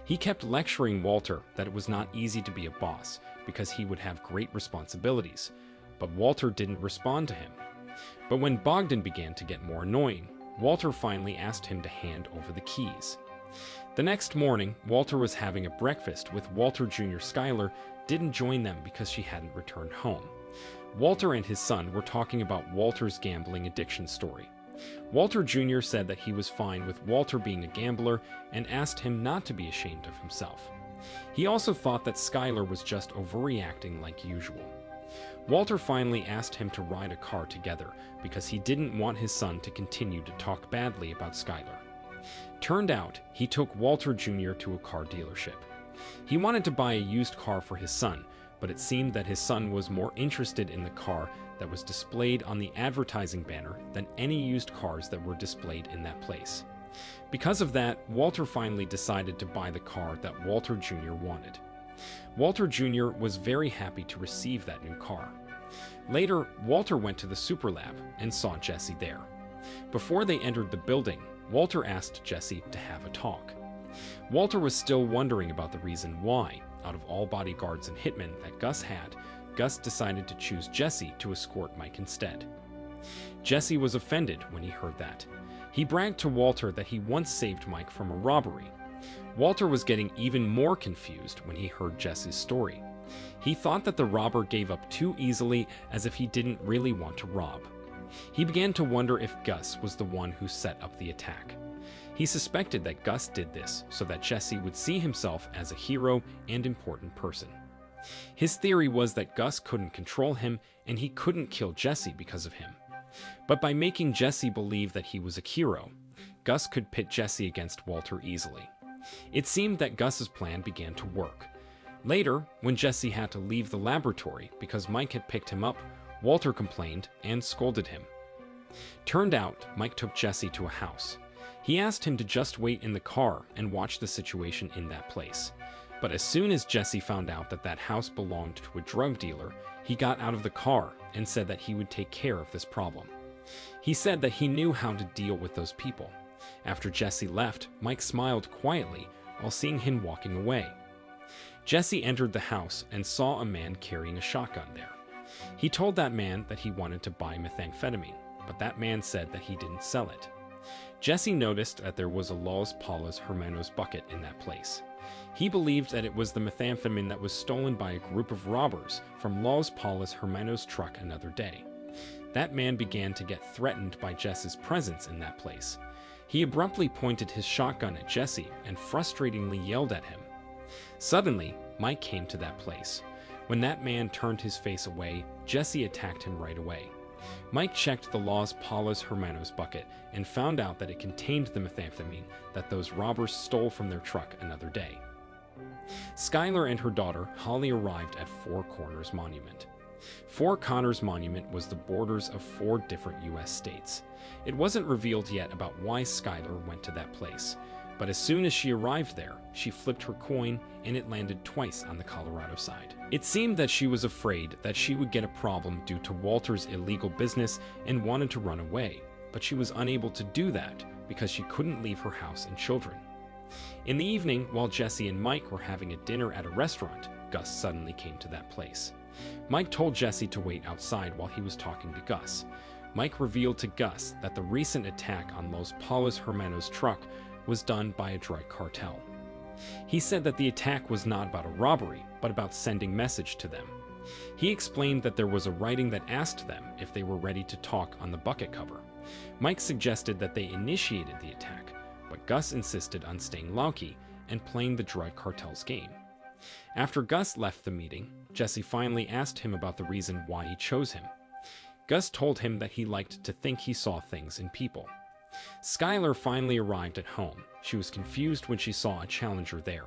He kept lecturing Walter that it was not easy to be a boss because he would have great responsibilities, but Walter didn't respond to him. But when Bogdan began to get more annoying, Walter finally asked him to hand over the keys. The next morning, Walter was having a breakfast with Walter Jr. Skylar didn't join them because she hadn't returned home. Walter and his son were talking about Walter's gambling addiction story. Walter Jr. said that he was fine with Walter being a gambler and asked him not to be ashamed of himself. He also thought that Skylar was just overreacting like usual. Walter finally asked him to ride a car together because he didn't want his son to continue to talk badly about Skylar. Turned out, he took Walter Jr. to a car dealership. He wanted to buy a used car for his son, but it seemed that his son was more interested in the car that was displayed on the advertising banner than any used cars that were displayed in that place. Because of that, Walter finally decided to buy the car that Walter Jr. wanted. Walter Jr. was very happy to receive that new car. Later, Walter went to the super lab and saw Jesse there. Before they entered the building, Walter asked Jesse to have a talk. Walter was still wondering about the reason why, out of all bodyguards and hitmen that Gus had, Gus decided to choose Jesse to escort Mike instead. Jesse was offended when he heard that. He bragged to Walter that he once saved Mike from a robbery. Walter was getting even more confused when he heard Jesse's story. He thought that the robber gave up too easily, as if he didn't really want to rob. He began to wonder if Gus was the one who set up the attack. He suspected that Gus did this so that Jesse would see himself as a hero and important person. His theory was that Gus couldn't control him and he couldn't kill Jesse because of him. But by making Jesse believe that he was a hero, Gus could pit Jesse against Walter easily. It seemed that Gus's plan began to work. Later, when Jesse had to leave the laboratory because Mike had picked him up, Walter complained and scolded him. Turned out, Mike took Jesse to a house. He asked him to just wait in the car and watch the situation in that place. But as soon as Jesse found out that that house belonged to a drug dealer, he got out of the car and said that he would take care of this problem. He said that he knew how to deal with those people. After Jesse left, Mike smiled quietly while seeing him walking away. Jesse entered the house and saw a man carrying a shotgun there. He told that man that he wanted to buy methamphetamine, but that man said that he didn't sell it. Jesse noticed that there was a Los Palos Hermanos bucket in that place. He believed that it was the methamphetamine that was stolen by a group of robbers from Los Palos Hermanos' truck another day. That man began to get threatened by Jesse's presence in that place. He abruptly pointed his shotgun at Jesse and frustratingly yelled at him. Suddenly, Mike came to that place. When that man turned his face away, Jesse attacked him right away. Mike checked the Los Palos Hermanos bucket and found out that it contained the methamphetamine that those robbers stole from their truck another day. Skylar and her daughter, Holly, arrived at Four Corners Monument. Four Corners Monument was the borders of 4 different U.S. states. It wasn't revealed yet about why Skylar went to that place, but as soon as she arrived there, she flipped her coin and it landed twice on the Colorado side. It seemed that she was afraid that she would get a problem due to Walter's illegal business and wanted to run away, but she was unable to do that because she couldn't leave her house and children. In the evening, while Jesse and Mike were having a dinner at a restaurant, Gus suddenly came to that place. Mike told Jesse to wait outside while he was talking to Gus. Mike revealed to Gus that the recent attack on Los Palos Hermanos' truck was done by a drug cartel. He said that the attack was not about a robbery, but about sending message to them. He explained that there was a writing that asked them if they were ready to talk on the bucket cover. Mike suggested that they initiated the attack, but Gus insisted on staying low-key and playing the drug cartel's game. After Gus left the meeting, Jesse finally asked him about the reason why he chose him. Gus told him that he liked to think he saw things in people. Skylar finally arrived at home. She was confused when she saw a Challenger there.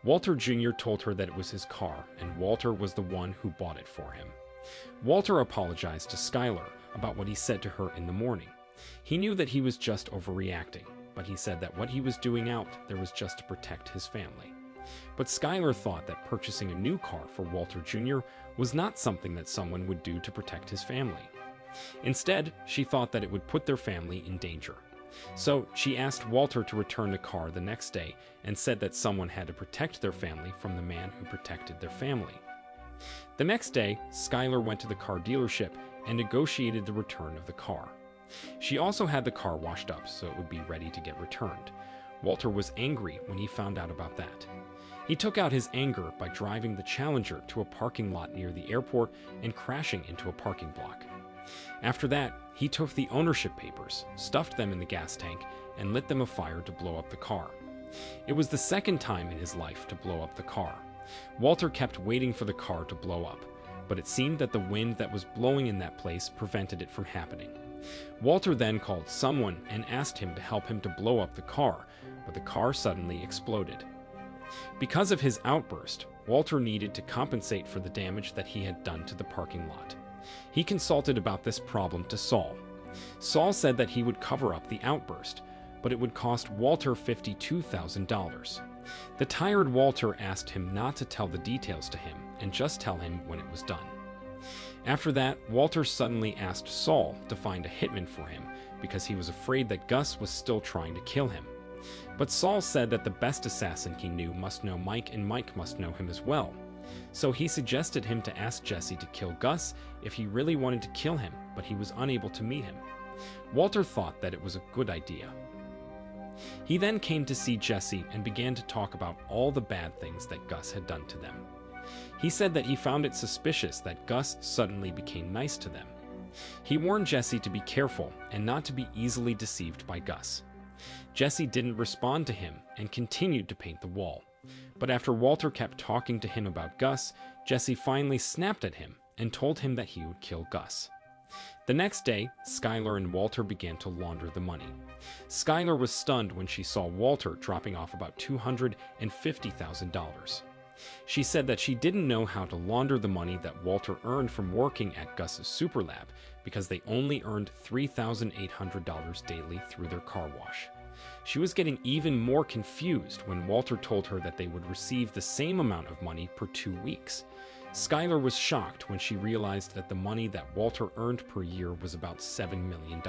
Walter Jr. told her that it was his car, and Walter was the one who bought it for him. Walter apologized to Skylar about what he said to her in the morning. He knew that he was just overreacting, but he said that what he was doing out there was just to protect his family. But Skylar thought that purchasing a new car for Walter Jr. was not something that someone would do to protect his family. Instead, she thought that it would put their family in danger. So she asked Walter to return the car the next day and said that someone had to protect their family from the man who protected their family. The next day, Skylar went to the car dealership and negotiated the return of the car. She also had the car washed up so it would be ready to get returned. Walter was angry when he found out about that. He took out his anger by driving the Challenger to a parking lot near the airport and crashing into a parking block. After that, he took the ownership papers, stuffed them in the gas tank, and lit them afire to blow up the car. It was the second time in his life to blow up the car. Walter kept waiting for the car to blow up, but it seemed that the wind that was blowing in that place prevented it from happening. Walter then called someone and asked him to help him to blow up the car, but the car suddenly exploded. Because of his outburst, Walter needed to compensate for the damage that he had done to the parking lot. He consulted about this problem to Saul. Saul said that he would cover up the outburst, but it would cost Walter $52,000. The tired Walter asked him not to tell the details to him and just tell him when it was done. After that, Walter suddenly asked Saul to find a hitman for him because he was afraid that Gus was still trying to kill him. But Saul said that the best assassin he knew must know Mike and Mike must know him as well. So he suggested him to ask Jesse to kill Gus if he really wanted to kill him, but he was unable to meet him. Walter thought that it was a good idea. He then came to see Jesse and began to talk about all the bad things that Gus had done to them. He said that he found it suspicious that Gus suddenly became nice to them. He warned Jesse to be careful and not to be easily deceived by Gus. Jesse didn't respond to him and continued to paint the wall. But after Walter kept talking to him about Gus, Jesse finally snapped at him and told him that he would kill Gus. The next day, Skylar and Walter began to launder the money. Skylar was stunned when she saw Walter dropping off about $250,000. She said that she didn't know how to launder the money that Walter earned from working at Gus's super lab because they only earned $3,800 daily through their car wash. She was getting even more confused when Walter told her that they would receive the same amount of money per 2 weeks. Skylar was shocked when she realized that the money that Walter earned per year was about $7 million.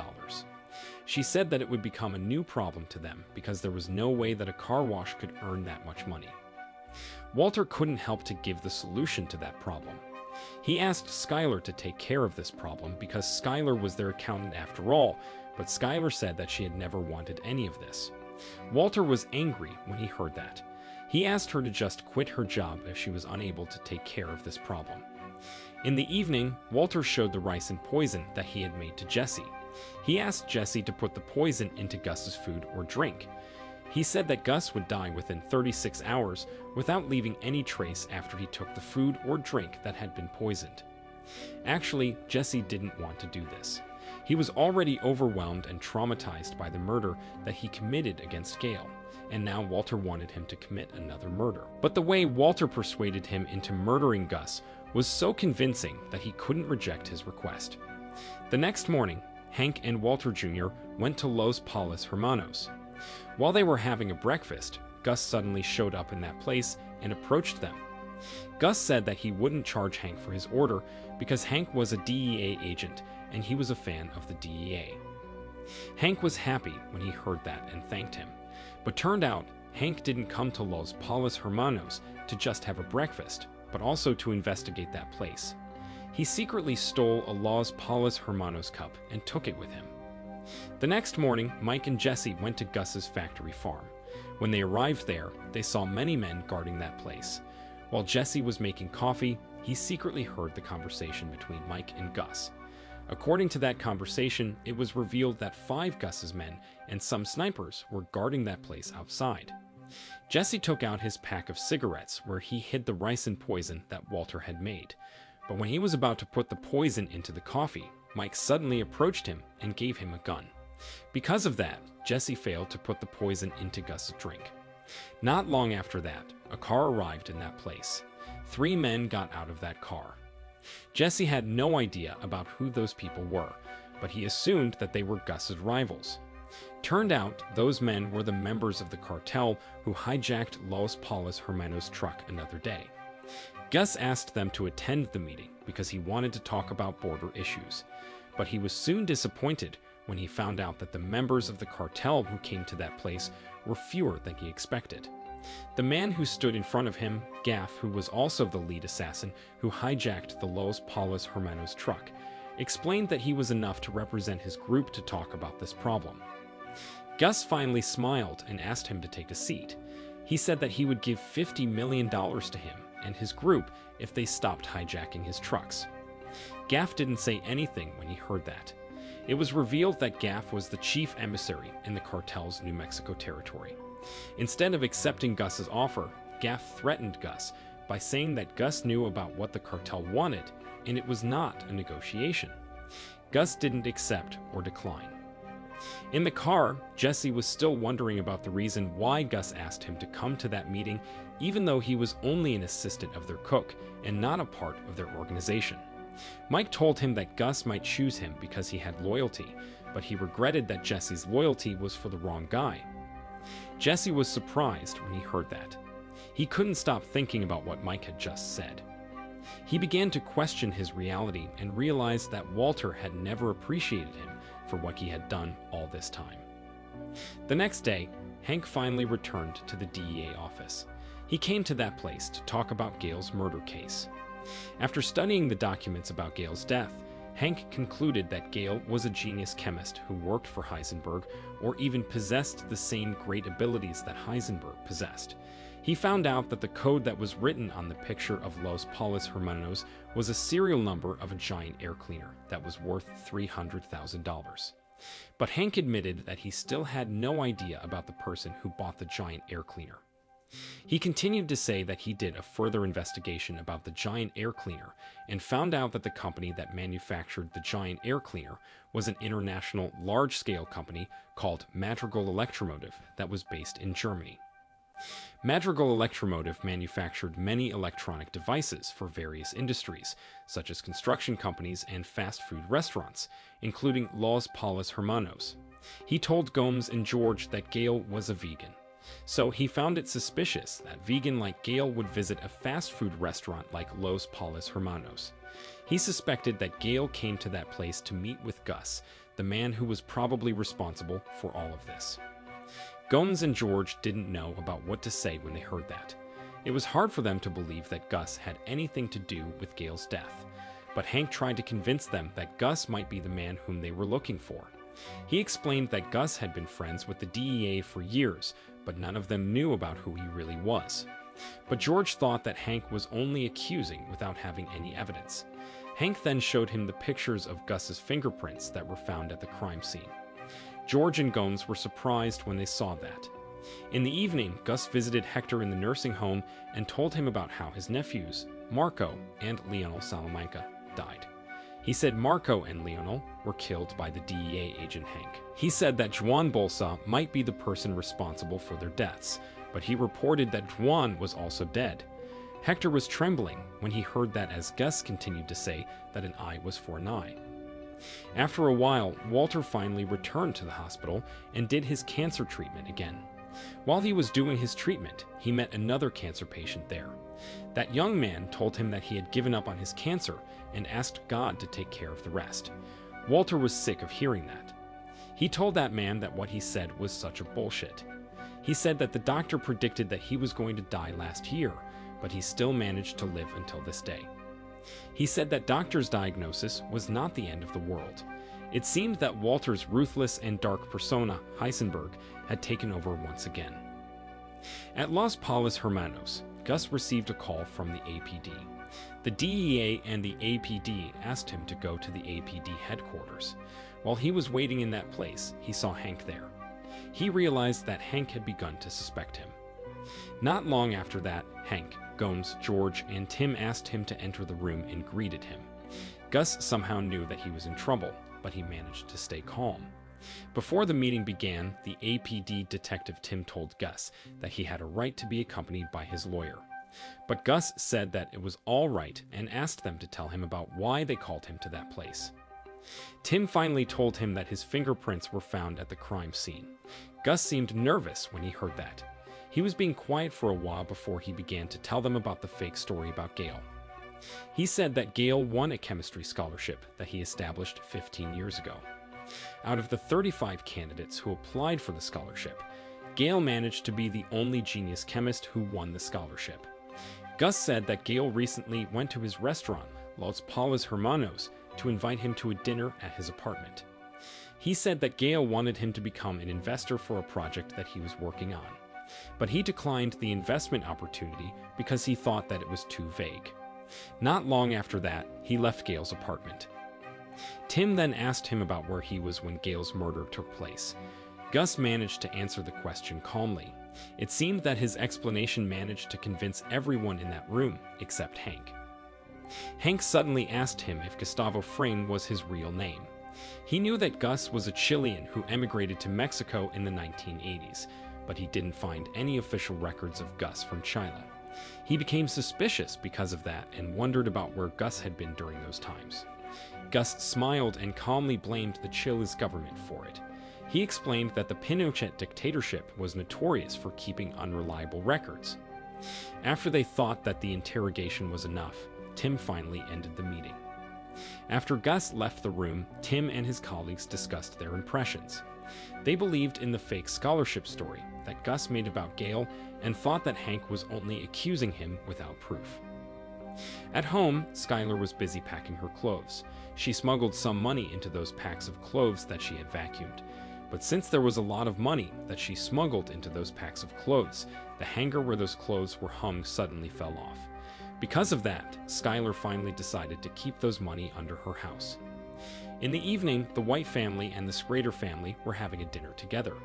She said that it would become a new problem to them because there was no way that a car wash could earn that much money. Walter couldn't help to give the solution to that problem. He asked Skylar to take care of this problem because Skylar was their accountant after all, but Skylar said that she had never wanted any of this. Walter was angry when he heard that. He asked her to just quit her job if she was unable to take care of this problem. In the evening, Walter showed the rice and poison that he had made to Jesse. He asked Jesse to put the poison into Gus's food or drink. He said that Gus would die within 36 hours without leaving any trace after he took the food or drink that had been poisoned. Actually, Jesse didn't want to do this. He was already overwhelmed and traumatized by the murder that he committed against Gail, and now Walter wanted him to commit another murder. But the way Walter persuaded him into murdering Gus was so convincing that he couldn't reject his request. The next morning, Hank and Walter Jr. went to Los Palos Hermanos. While they were having a breakfast, Gus suddenly showed up in that place and approached them. Gus said that he wouldn't charge Hank for his order because Hank was a DEA agent and he was a fan of the DEA. Hank was happy when he heard that and thanked him, but turned out Hank didn't come to Los Palos Hermanos to just have a breakfast, but also to investigate that place. He secretly stole a Los Palos Hermanos cup and took it with him. The next morning, Mike and Jesse went to Gus's factory farm. When they arrived there, they saw many men guarding that place. While Jesse was making coffee, he secretly heard the conversation between Mike and Gus. According to that conversation, it was revealed that 5 Gus's men and some snipers were guarding that place outside. Jesse took out his pack of cigarettes where he hid the rice and poison that Walter had made. But when he was about to put the poison into the coffee, Mike suddenly approached him and gave him a gun. Because of that, Jesse failed to put the poison into Gus's drink. Not long after that, a car arrived in that place. 3 men got out of that car. Jesse had no idea about who those people were, but he assumed that they were Gus's rivals. Turned out, those men were the members of the cartel who hijacked Los Palos Hermanos' truck another day. Gus asked them to attend the meeting because he wanted to talk about border issues, but he was soon disappointed when he found out that the members of the cartel who came to that place were fewer than he expected. The man who stood in front of him, Gaff, who was also the lead assassin who hijacked the Los Palos Hermanos truck, explained that he was enough to represent his group to talk about this problem. Gus finally smiled and asked him to take a seat. He said that he would give $50 million to him and his group if they stopped hijacking his trucks. Gaff didn't say anything when he heard that. It was revealed that Gaff was the chief emissary in the cartel's New Mexico territory. Instead of accepting Gus's offer, Gaff threatened Gus by saying that Gus knew about what the cartel wanted, and it was not a negotiation. Gus didn't accept or decline. In the car, Jesse was still wondering about the reason why Gus asked him to come to that meeting, even though he was only an assistant of their cook and not a part of their organization. Mike told him that Gus might choose him because he had loyalty, but he regretted that Jesse's loyalty was for the wrong guy. Jesse was surprised when he heard that. He couldn't stop thinking about what Mike had just said. He began to question his reality and realized that Walter had never appreciated him for what he had done all this time. The next day, Hank finally returned to the DEA office. He came to that place to talk about Gail's murder case. After studying the documents about Gail's death, Hank concluded that Gail was a genius chemist who worked for Heisenberg or even possessed the same great abilities that Heisenberg possessed. He found out that the code that was written on the picture of Los Palos Hermanos was a serial number of a giant air cleaner that was worth $300,000. But Hank admitted that he still had no idea about the person who bought the giant air cleaner. He continued to say that he did a further investigation about the giant air cleaner and found out that the company that manufactured the giant air cleaner was an international large-scale company called Madrigal Electromotive that was based in Germany. Madrigal Electromotive manufactured many electronic devices for various industries, such as construction companies and fast food restaurants, including Los Palos Hermanos. He told Gomes and George that Gail was a vegan, so he found it suspicious that vegan like Gail would visit a fast food restaurant like Los Palos Hermanos. He suspected that Gail came to that place to meet with Gus, the man who was probably responsible for all of this. Gomes and George didn't know about what to say when they heard that. It was hard for them to believe that Gus had anything to do with Gail's death, but Hank tried to convince them that Gus might be the man whom they were looking for. He explained that Gus had been friends with the DEA for years, but none of them knew about who he really was. But George thought that Hank was only accusing without having any evidence. Hank then showed him the pictures of Gus's fingerprints that were found at the crime scene. George and Gomes were surprised when they saw that. In the evening, Gus visited Hector in the nursing home and told him about how his nephews, Marco and Leonel Salamanca, died. He said Marco and Leonel were killed by the DEA agent Hank. He said that Juan Bolsa might be the person responsible for their deaths, but he reported that Juan was also dead. Hector was trembling when he heard that, as Gus continued to say that an eye was for an eye. After a while, Walter finally returned to the hospital and did his cancer treatment again. While he was doing his treatment, he met another cancer patient there. That young man told him that he had given up on his cancer and asked God to take care of the rest. Walter was sick of hearing that. He told that man that what he said was such a bullshit. He said that the doctor predicted that he was going to die last year, but he still managed to live until this day. He said that doctor's diagnosis was not the end of the world. It seemed that Walter's ruthless and dark persona, Heisenberg, had taken over once again. At Los Palos Hermanos, Gus received a call from the APD. The DEA and the APD asked him to go to the APD headquarters. While he was waiting in that place, he saw Hank there. He realized that Hank had begun to suspect him. Not long after that, Hank, Gomes, George, and Tim asked him to enter the room and greeted him. Gus somehow knew that he was in trouble, but he managed to stay calm. Before the meeting began, the APD detective Tim told Gus that he had a right to be accompanied by his lawyer. But Gus said that it was all right and asked them to tell him about why they called him to that place. Tim finally told him that his fingerprints were found at the crime scene. Gus seemed nervous when he heard that. He was being quiet for a while before he began to tell them about the fake story about Gail. He said that Gail won a chemistry scholarship that he established 15 years ago. Out of the 35 candidates who applied for the scholarship, Gale managed to be the only genius chemist who won the scholarship. Gus said that Gale recently went to his restaurant, Los Palos Hermanos, to invite him to a dinner at his apartment. He said that Gale wanted him to become an investor for a project that he was working on, but he declined the investment opportunity because he thought that it was too vague. Not long after that, he left Gale's apartment. Tim then asked him about where he was when Gale's murder took place. Gus managed to answer the question calmly. It seemed that his explanation managed to convince everyone in that room except Hank. Hank suddenly asked him if Gustavo Frayne was his real name. He knew that Gus was a Chilean who emigrated to Mexico in the 1980s, but he didn't find any official records of Gus from Chile. He became suspicious because of that and wondered about where Gus had been during those times. Gus smiled and calmly blamed the Chile's government for it. He explained that the Pinochet dictatorship was notorious for keeping unreliable records. After they thought that the interrogation was enough, Tim finally ended the meeting. After Gus left the room, Tim and his colleagues discussed their impressions. They believed in the fake scholarship story that Gus made about Gale and thought that Hank was only accusing him without proof. At home, Skylar was busy packing her clothes. She smuggled some money into those packs of clothes that she had vacuumed. But since there was a lot of money that she smuggled into those packs of clothes, the hanger where those clothes were hung suddenly fell off. Because of that, Skylar finally decided to keep those money under her house. In the evening, the White family and the Schrader family were having a dinner together.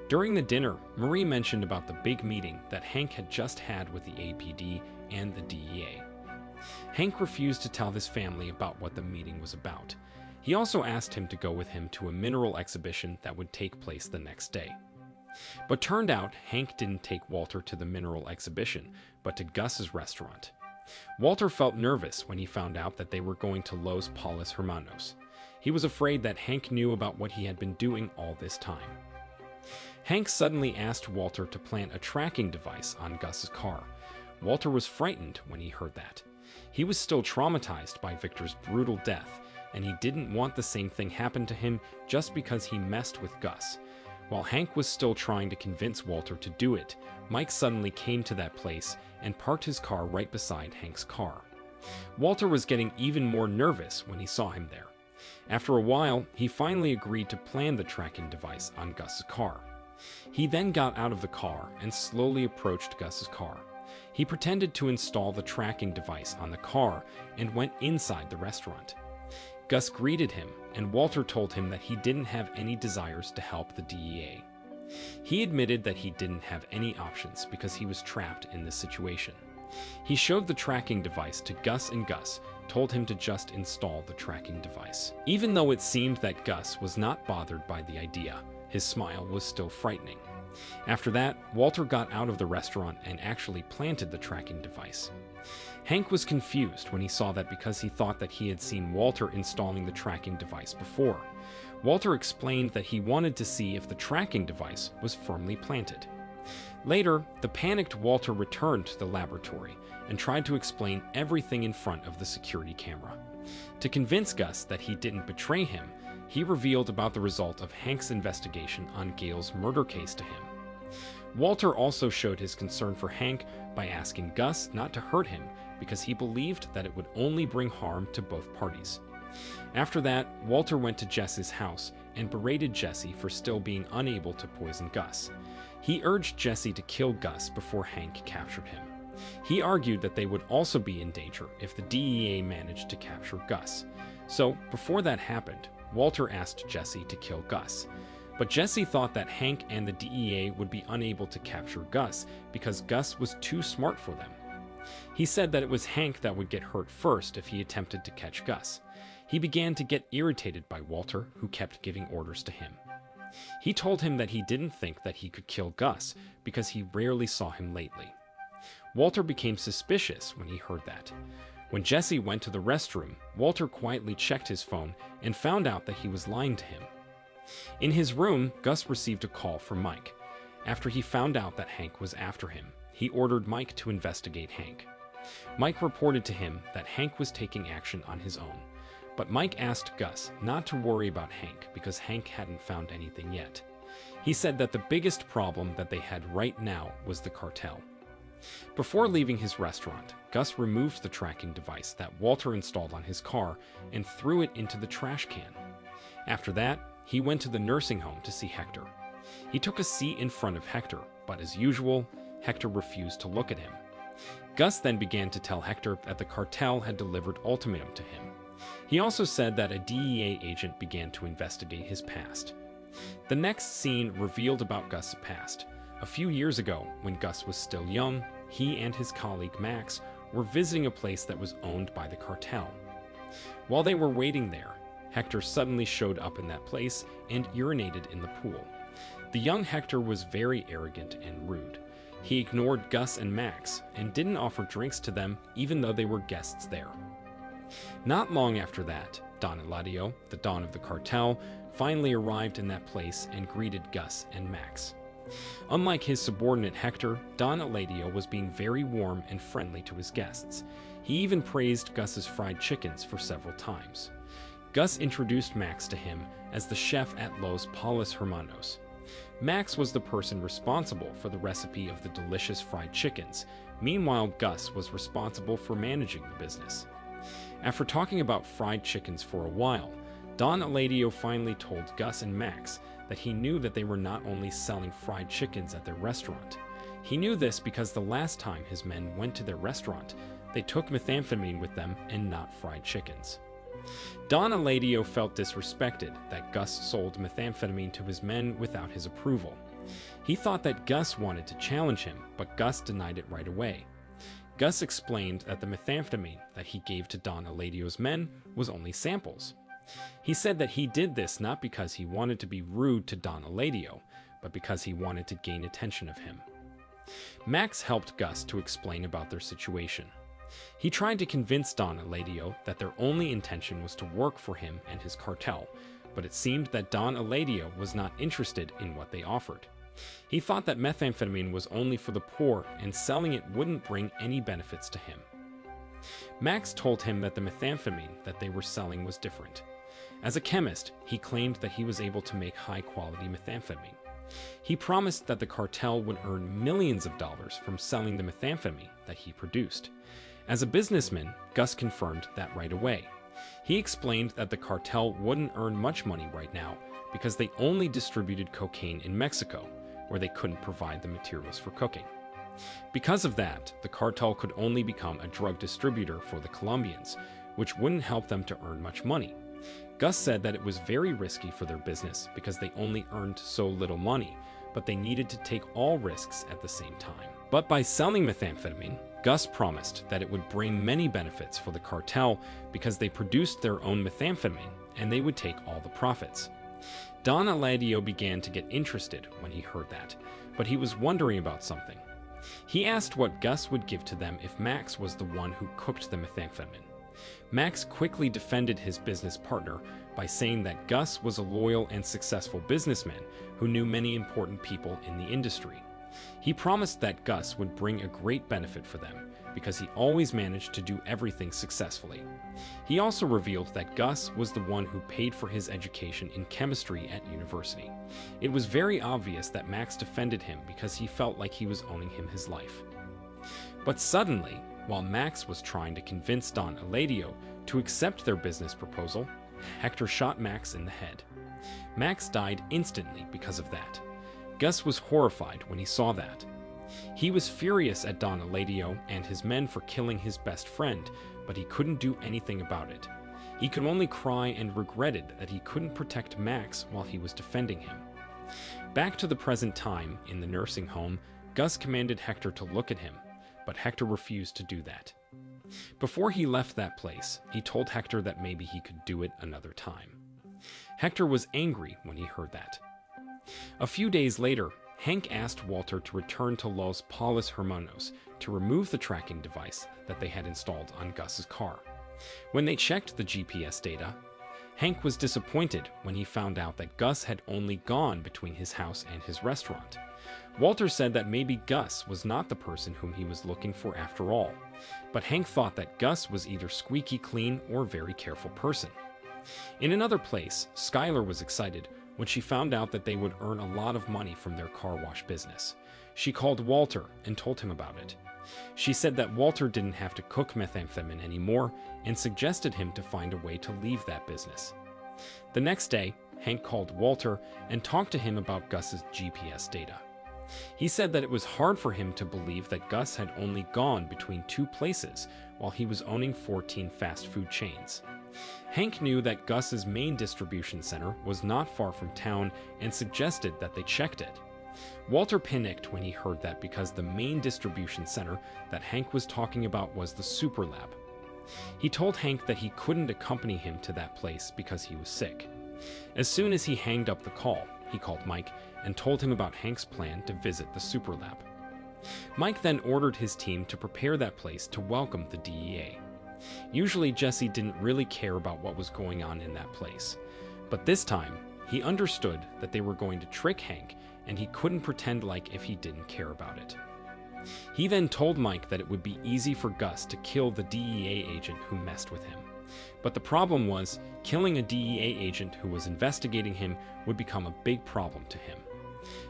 During the dinner, Marie mentioned about the big meeting that Hank had just had with the APD and the DEA. Hank refused to tell his family about what the meeting was about. He also asked him to go with him to a mineral exhibition that would take place the next day. But turned out, Hank didn't take Walter to the mineral exhibition, but to Gus's restaurant. Walter felt nervous when he found out that they were going to Los Palos Hermanos. He was afraid that Hank knew about what he had been doing all this time. Hank suddenly asked Walter to plant a tracking device on Gus's car. Walter was frightened when he heard that. He was still traumatized by Victor's brutal death, and he didn't want the same thing happen to him just because he messed with Gus. While Hank was still trying to convince Walter to do it, Mike suddenly came to that place and parked his car right beside Hank's car. Walter was getting even more nervous when he saw him there. After a while, he finally agreed to plant the tracking device on Gus's car. He then got out of the car and slowly approached Gus's car. He pretended to install the tracking device on the car and went inside the restaurant. Gus greeted him, and Walter told him that he didn't have any desires to help the DEA. He admitted that he didn't have any options because he was trapped in this situation. He showed the tracking device to Gus, and Gus told him to just install the tracking device. Even though it seemed that Gus was not bothered by the idea, his smile was still frightening. After that, Walter got out of the restaurant and actually planted the tracking device. Hank was confused when he saw that because he thought that he had seen Walter installing the tracking device before. Walter explained that he wanted to see if the tracking device was firmly planted. Later, the panicked Walter returned to the laboratory and tried to explain everything in front of the security camera. To convince Gus that he didn't betray him, he revealed about the result of Hank's investigation on Gale's murder case to him. Walter also showed his concern for Hank by asking Gus not to hurt him because he believed that it would only bring harm to both parties. After that, Walter went to Jesse's house and berated Jesse for still being unable to poison Gus. He urged Jesse to kill Gus before Hank captured him. He argued that they would also be in danger if the DEA managed to capture Gus. So, before that happened, Walter asked Jesse to kill Gus. But Jesse thought that Hank and the DEA would be unable to capture Gus because Gus was too smart for them. He said that it was Hank that would get hurt first if he attempted to catch Gus. He began to get irritated by Walter, who kept giving orders to him. He told him that he didn't think that he could kill Gus because he rarely saw him lately. Walter became suspicious when he heard that. When Jesse went to the restroom, Walter quietly checked his phone and found out that he was lying to him. In his room, Gus received a call from Mike. After he found out that Hank was after him, he ordered Mike to investigate Hank. Mike reported to him that Hank was taking action on his own, But Mike asked Gus not to worry about Hank because Hank hadn't found anything yet. He said that the biggest problem that they had right now was the cartel. Before leaving his restaurant, Gus removed the tracking device that Walter installed on his car and threw it into the trash can. After that, he went to the nursing home to see Hector. He took a seat in front of Hector, but as usual, Hector refused to look at him. Gus then began to tell Hector that the cartel had delivered ultimatum to him. He also said that a DEA agent began to investigate his past. The next scene revealed about Gus' past. A few years ago, when Gus was still young, he and his colleague Max were visiting a place that was owned by the cartel. While they were waiting there, Hector suddenly showed up in that place and urinated in the pool. The young Hector was very arrogant and rude. He ignored Gus and Max and didn't offer drinks to them even though they were guests there. Not long after that, Don Eladio, the Don of the cartel, finally arrived in that place and greeted Gus and Max. Unlike his subordinate Hector, Don Eladio was being very warm and friendly to his guests. He even praised Gus's fried chickens for several times. Gus introduced Max to him as the chef at Los Palos Hermanos. Max was the person responsible for the recipe of the delicious fried chickens. Meanwhile, Gus was responsible for managing the business. After talking about fried chickens for a while, Don Eladio finally told Gus and Max that he knew that they were not only selling fried chickens at their restaurant. He knew this because the last time his men went to their restaurant, they took methamphetamine with them and not fried chickens. Don Eladio felt disrespected that Gus sold methamphetamine to his men without his approval. He thought that Gus wanted to challenge him, but Gus denied it right away. Gus explained that the methamphetamine that he gave to Don Eladio's men was only samples. He said that he did this not because he wanted to be rude to Don Eladio, but because he wanted to gain attention of him. Max helped Gus to explain about their situation. He tried to convince Don Eladio that their only intention was to work for him and his cartel, but it seemed that Don Eladio was not interested in what they offered. He thought that methamphetamine was only for the poor and selling it wouldn't bring any benefits to him. Max told him that the methamphetamine that they were selling was different. As a chemist, he claimed that he was able to make high-quality methamphetamine. He promised that the cartel would earn millions of dollars from selling the methamphetamine that he produced. As a businessman, Gus confirmed that right away. He explained that the cartel wouldn't earn much money right now because they only distributed cocaine in Mexico, where they couldn't provide the materials for cooking. Because of that, the cartel could only become a drug distributor for the Colombians, which wouldn't help them to earn much money. Gus said that it was very risky for their business because they only earned so little money, but they needed to take all risks at the same time. But by selling methamphetamine, Gus promised that it would bring many benefits for the cartel because they produced their own methamphetamine and they would take all the profits. Don Eladio began to get interested when he heard that, but he was wondering about something. He asked what Gus would give to them if Max was the one who cooked the methamphetamine. Max quickly defended his business partner by saying that Gus was a loyal and successful businessman who knew many important people in the industry. He promised that Gus would bring a great benefit for them because he always managed to do everything successfully. He also revealed that Gus was the one who paid for his education in chemistry at university. It was very obvious that Max defended him because he felt like he was owing him his life. But suddenly, while Max was trying to convince Don Eladio to accept their business proposal, Hector shot Max in the head. Max died instantly because of that. Gus was horrified when he saw that. He was furious at Don Eladio and his men for killing his best friend, but he couldn't do anything about it. He could only cry and regretted that he couldn't protect Max while he was defending him. Back to the present time, in the nursing home, Gus commanded Hector to look at him, but Hector refused to do that. Before he left that place, he told Hector that maybe he could do it another time. Hector was angry when he heard that. A few days later, Hank asked Walter to return to Los Palos Hermanos to remove the tracking device that they had installed on Gus's car. When they checked the GPS data, Hank was disappointed when he found out that Gus had only gone between his house and his restaurant. Walter said that maybe Gus was not the person whom he was looking for after all, but Hank thought that Gus was either squeaky clean or a very careful person. In another place, Skylar was excited when she found out that they would earn a lot of money from their car wash business. She called Walter and told him about it. She said that Walter didn't have to cook methamphetamine anymore and suggested him to find a way to leave that business. The next day, Hank called Walter and talked to him about Gus's GPS data. He said that it was hard for him to believe that Gus had only gone between 2 places while he was owning 14 fast food chains. Hank knew that Gus's main distribution center was not far from town and suggested that they checked it. Walter panicked when he heard that because the main distribution center that Hank was talking about was the Super Lab. He told Hank that he couldn't accompany him to that place because he was sick. As soon as he hanged up the call, he called Mike and told him about Hank's plan to visit the Super Lab. Mike then ordered his team to prepare that place to welcome the DEA. Usually Jesse didn't really care about what was going on in that place, but this time he understood that they were going to trick Hank and he couldn't pretend like if he didn't care about it. He then told Mike that it would be easy for Gus to kill the DEA agent who messed with him. But the problem was, killing a DEA agent who was investigating him would become a big problem to him.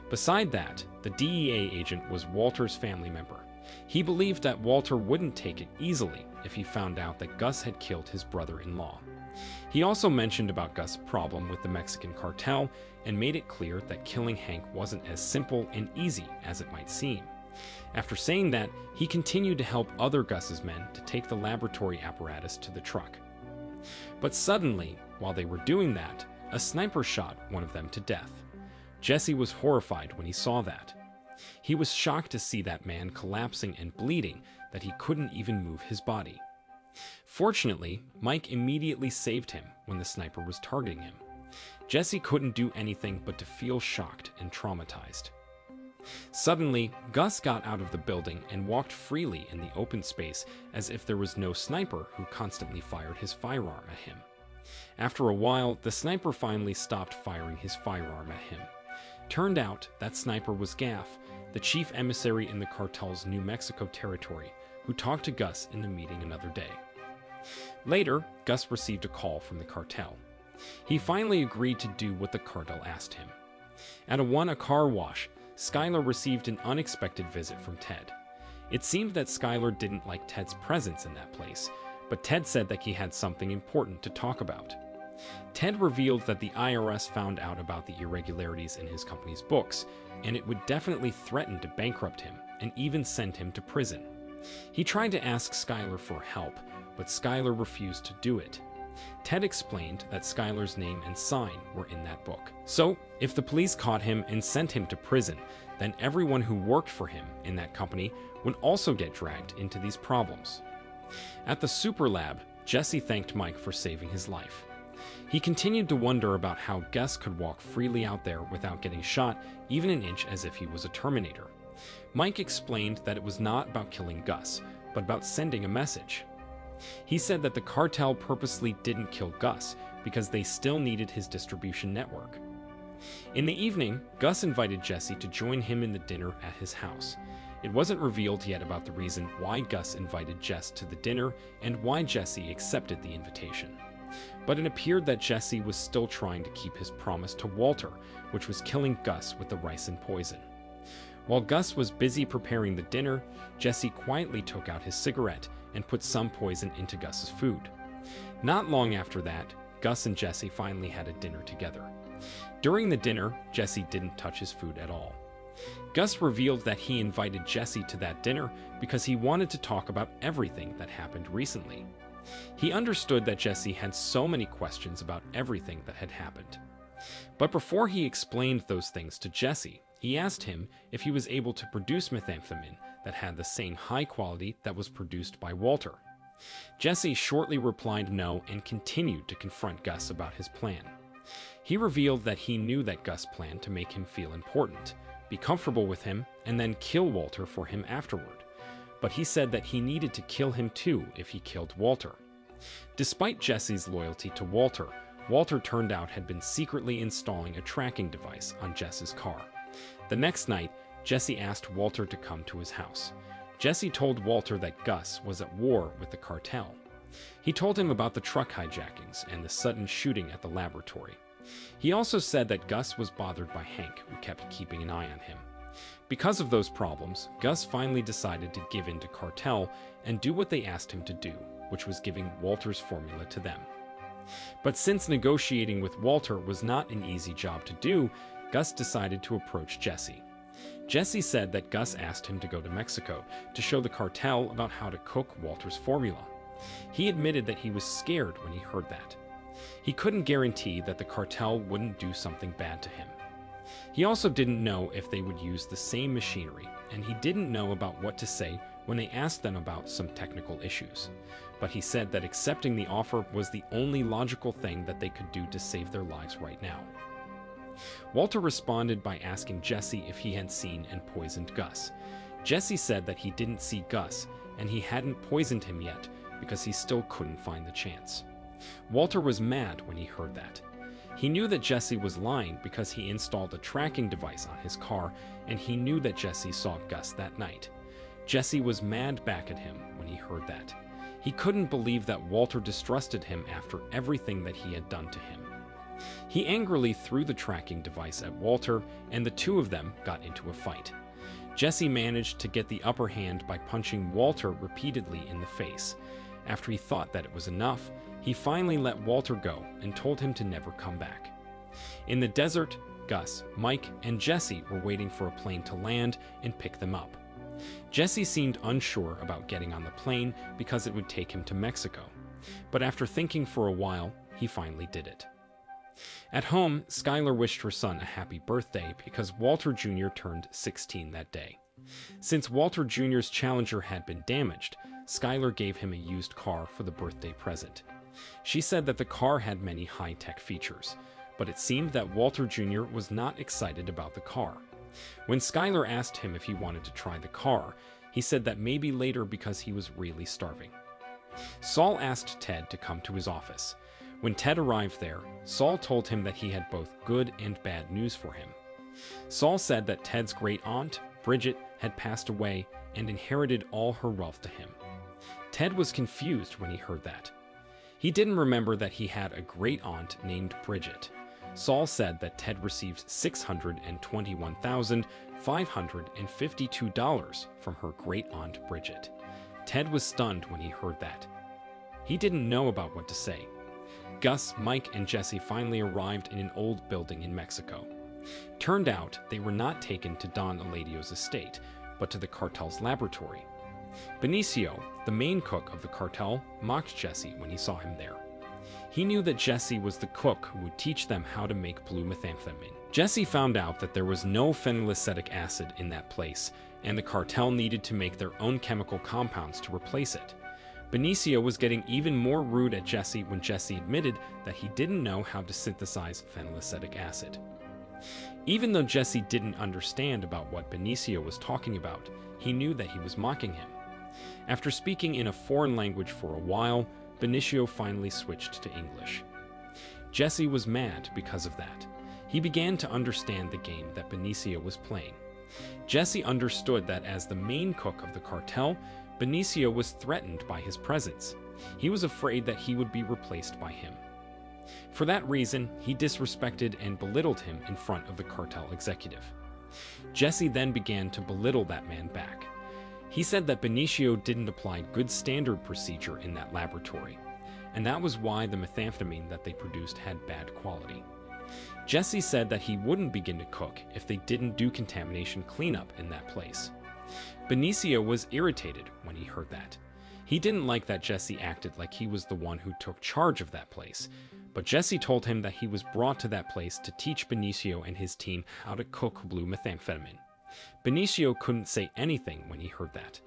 Beside that, the DEA agent was Walter's family member. He believed that Walter wouldn't take it easily if he found out that Gus had killed his brother-in-law. He also mentioned about Gus' problem with the Mexican cartel and made it clear that killing Hank wasn't as simple and easy as it might seem. After saying that, he continued to help other Gus's men to take the laboratory apparatus to the truck. But suddenly, while they were doing that, a sniper shot one of them to death. Jesse was horrified when he saw that. He was shocked to see that man collapsing and bleeding that he couldn't even move his body. Fortunately, Mike immediately saved him when the sniper was targeting him. Jesse couldn't do anything but to feel shocked and traumatized. Suddenly, Gus got out of the building and walked freely in the open space as if there was no sniper who constantly fired his firearm at him. After a while, the sniper finally stopped firing his firearm at him. Turned out that sniper was Gaff, the chief emissary in the cartel's New Mexico territory, who talked to Gus in the meeting another day. Later, Gus received a call from the cartel. He finally agreed to do what the cartel asked him. At a car wash, Skylar received an unexpected visit from Ted. It seemed that Skylar didn't like Ted's presence in that place, but Ted said that he had something important to talk about. Ted revealed that the IRS found out about the irregularities in his company's books, and it would definitely threaten to bankrupt him and even send him to prison. He tried to ask Skylar for help, but Skylar refused to do it. Ted explained that Skylar's name and sign were in that book. So, if the police caught him and sent him to prison, then everyone who worked for him in that company would also get dragged into these problems. At the Super Lab, Jesse thanked Mike for saving his life. He continued to wonder about how Gus could walk freely out there without getting shot even an inch as if he was a Terminator. Mike explained that it was not about killing Gus, but about sending a message. He said that the cartel purposely didn't kill Gus because they still needed his distribution network. In the evening, Gus invited Jesse to join him in the dinner at his house. It wasn't revealed yet about the reason why Gus invited Jess to the dinner and why Jesse accepted the invitation. But it appeared that Jesse was still trying to keep his promise to Walter, which was killing Gus with the ricin poison. While Gus was busy preparing the dinner, Jesse quietly took out his cigarette and put some poison into Gus's food. Not long after that, Gus and Jesse finally had a dinner together. During the dinner, Jesse didn't touch his food at all. Gus revealed that he invited Jesse to that dinner because he wanted to talk about everything that happened recently. He understood that Jesse had so many questions about everything that had happened. But before he explained those things to Jesse, he asked him if he was able to produce methamphetamine that had the same high quality that was produced by Walter. Jesse shortly replied no and continued to confront Gus about his plan. He revealed that he knew that Gus planned to make him feel important, be comfortable with him, and then kill Walter for him afterward. But he said that he needed to kill him too if he killed Walter. Despite Jesse's loyalty to Walter, Walter turned out had been secretly installing a tracking device on Jess's car. The next night, Jesse asked Walter to come to his house. Jesse told Walter that Gus was at war with the cartel. He told him about the truck hijackings and the sudden shooting at the laboratory. He also said that Gus was bothered by Hank, who kept keeping an eye on him. Because of those problems, Gus finally decided to give in to Cartel and do what they asked him to do, which was giving Walter's formula to them. But since negotiating with Walter was not an easy job to do, Gus decided to approach Jesse. Jesse said that Gus asked him to go to Mexico to show the cartel about how to cook Walter's formula. He admitted that he was scared when he heard that. He couldn't guarantee that the cartel wouldn't do something bad to him. He also didn't know if they would use the same machinery, and he didn't know about what to say when they asked them about some technical issues. But he said that accepting the offer was the only logical thing that they could do to save their lives right now. Walter responded by asking Jesse if he had seen and poisoned Gus. Jesse said that he didn't see Gus, and he hadn't poisoned him yet because he still couldn't find the chance. Walter was mad when he heard that. He knew that Jesse was lying because he installed a tracking device on his car, and he knew that Jesse saw Gus that night. Jesse was mad back at him when he heard that. He couldn't believe that Walter distrusted him after everything that he had done to him. He angrily threw the tracking device at Walter, and the two of them got into a fight. Jesse managed to get the upper hand by punching Walter repeatedly in the face. After he thought that it was enough, he finally let Walter go and told him to never come back. In the desert, Gus, Mike, and Jesse were waiting for a plane to land and pick them up. Jesse seemed unsure about getting on the plane because it would take him to Mexico, but after thinking for a while, he finally did it. At home, Skylar wished her son a happy birthday because Walter Jr. turned 16 that day. Since Walter Jr.'s Challenger had been damaged, Skylar gave him a used car for the birthday present. She said that the car had many high-tech features, but it seemed that Walter Jr. was not excited about the car. When Skylar asked him if he wanted to try the car, he said that maybe later because he was really starving. Saul asked Ted to come to his office. When Ted arrived there, Saul told him that he had both good and bad news for him. Saul said that Ted's great-aunt, Bridget, had passed away and inherited all her wealth to him. Ted was confused when he heard that. He didn't remember that he had a great-aunt named Bridget. Saul said that Ted received $621,552 from her great-aunt Bridget. Ted was stunned when he heard that. He didn't know about what to say. Gus, Mike, and Jesse finally arrived in an old building in Mexico. Turned out, they were not taken to Don Eladio's estate, but to the cartel's laboratory. Benicio, the main cook of the cartel, mocked Jesse when he saw him there. He knew that Jesse was the cook who would teach them how to make blue methamphetamine. Jesse found out that there was no phenylacetic acid in that place, and the cartel needed to make their own chemical compounds to replace it. Benicio was getting even more rude at Jesse when Jesse admitted that he didn't know how to synthesize phenylacetic acid. Even though Jesse didn't understand about what Benicio was talking about, he knew that he was mocking him. After speaking in a foreign language for a while, Benicio finally switched to English. Jesse was mad because of that. He began to understand the game that Benicio was playing. Jesse understood that as the main cook of the cartel, Benicio was threatened by his presence. He was afraid that he would be replaced by him. For that reason, he disrespected and belittled him in front of the cartel executive. Jesse then began to belittle that man back. He said that Benicio didn't apply good standard procedure in that laboratory, and that was why the methamphetamine that they produced had bad quality. Jesse said that he wouldn't begin to cook if they didn't do contamination cleanup in that place. Benicio was irritated when he heard that. He didn't like that Jesse acted like he was the one who took charge of that place, but Jesse told him that he was brought to that place to teach Benicio and his team how to cook blue methamphetamine. Benicio couldn't say anything when he heard that.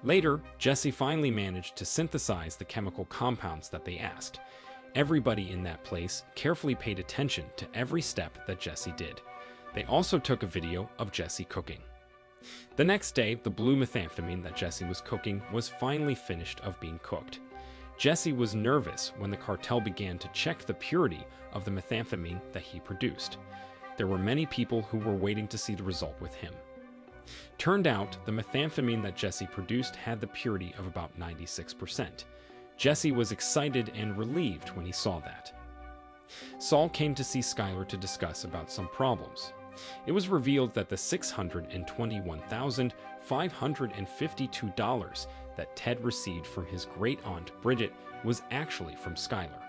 Later, Jesse finally managed to synthesize the chemical compounds that they asked. Everybody in that place carefully paid attention to every step that Jesse did. They also took a video of Jesse cooking. The next day, the blue methamphetamine that Jesse was cooking was finally finished of being cooked. Jesse was nervous when the cartel began to check the purity of the methamphetamine that he produced. There were many people who were waiting to see the result with him. Turned out, the methamphetamine that Jesse produced had the purity of about 96%. Jesse was excited and relieved when he saw that. Saul came to see Skylar to discuss about some problems. It was revealed that the $621,552 that Ted received from his great-aunt Bridget was actually from Skylar.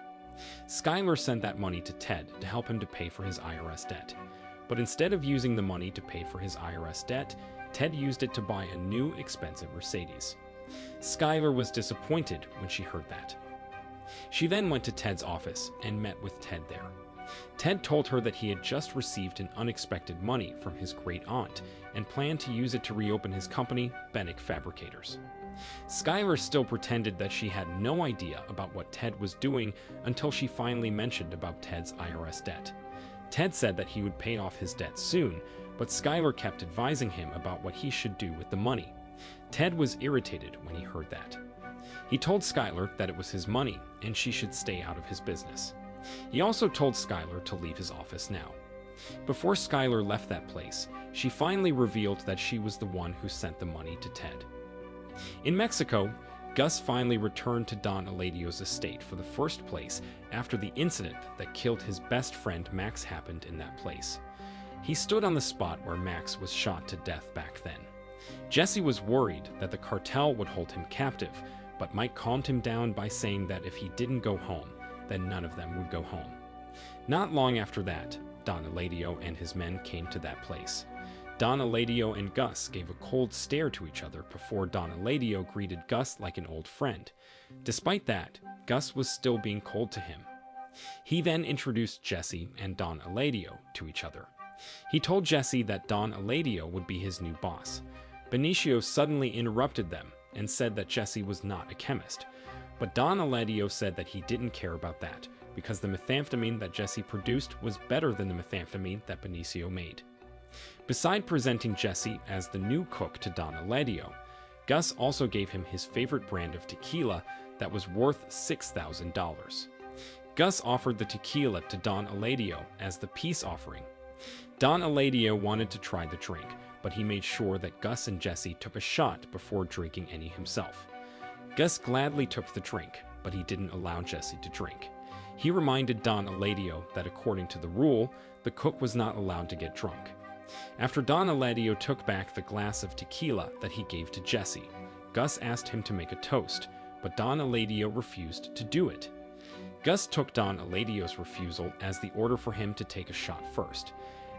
Skylar sent that money to Ted to help him to pay for his IRS debt. But instead of using the money to pay for his IRS debt, Ted used it to buy a new, expensive Mercedes. Skylar was disappointed when she heard that. She then went to Ted's office and met with Ted there. Ted told her that he had just received an unexpected money from his great-aunt and planned to use it to reopen his company, Bennick Fabricators. Skylar still pretended that she had no idea about what Ted was doing until she finally mentioned about Ted's IRS debt. Ted said that he would pay off his debt soon, but Skylar kept advising him about what he should do with the money. Ted was irritated when he heard that. He told Skylar that it was his money and she should stay out of his business. He also told Skylar to leave his office now. Before Skylar left that place, she finally revealed that she was the one who sent the money to Ted. In Mexico, Gus finally returned to Don Eladio's estate for the first place after the incident that killed his best friend Max happened in that place. He stood on the spot where Max was shot to death back then. Jesse was worried that the cartel would hold him captive, but Mike calmed him down by saying that if he didn't go home, then none of them would go home. Not long after that, Don Eladio and his men came to that place. Don Eladio and Gus gave a cold stare to each other before Don Eladio greeted Gus like an old friend. Despite that, Gus was still being cold to him. He then introduced Jesse and Don Eladio to each other. He told Jesse that Don Eladio would be his new boss. Benicio suddenly interrupted them and said that Jesse was not a chemist. But Don Eladio said that he didn't care about that, because the methamphetamine that Jesse produced was better than the methamphetamine that Benicio made. Beside presenting Jesse as the new cook to Don Eladio, Gus also gave him his favorite brand of tequila that was worth $6,000. Gus offered the tequila to Don Eladio as the peace offering. Don Eladio wanted to try the drink, but he made sure that Gus and Jesse took a shot before drinking any himself. Gus gladly took the drink, but he didn't allow Jesse to drink. He reminded Don Eladio that according to the rule, the cook was not allowed to get drunk. After Don Eladio took back the glass of tequila that he gave to Jesse, Gus asked him to make a toast, but Don Eladio refused to do it. Gus took Don Eladio's refusal as the order for him to take a shot first.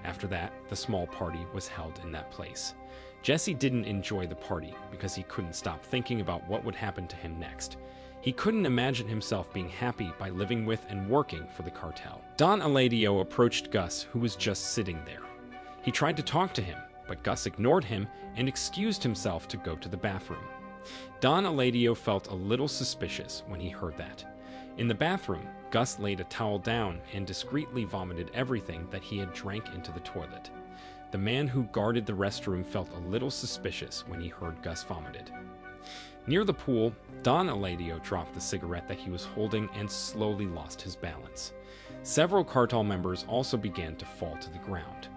After that, the small party was held in that place. Jesse didn't enjoy the party because he couldn't stop thinking about what would happen to him next. He couldn't imagine himself being happy by living with and working for the cartel. Don Eladio approached Gus, who was just sitting there. He tried to talk to him, but Gus ignored him and excused himself to go to the bathroom. Don Eladio felt a little suspicious when he heard that. In the bathroom, Gus laid a towel down and discreetly vomited everything that he had drank into the toilet. The man who guarded the restroom felt a little suspicious when he heard Gus vomited. Near the pool, Don Eladio dropped the cigarette that he was holding and slowly lost his balance. Several cartel members also began to fall to the ground.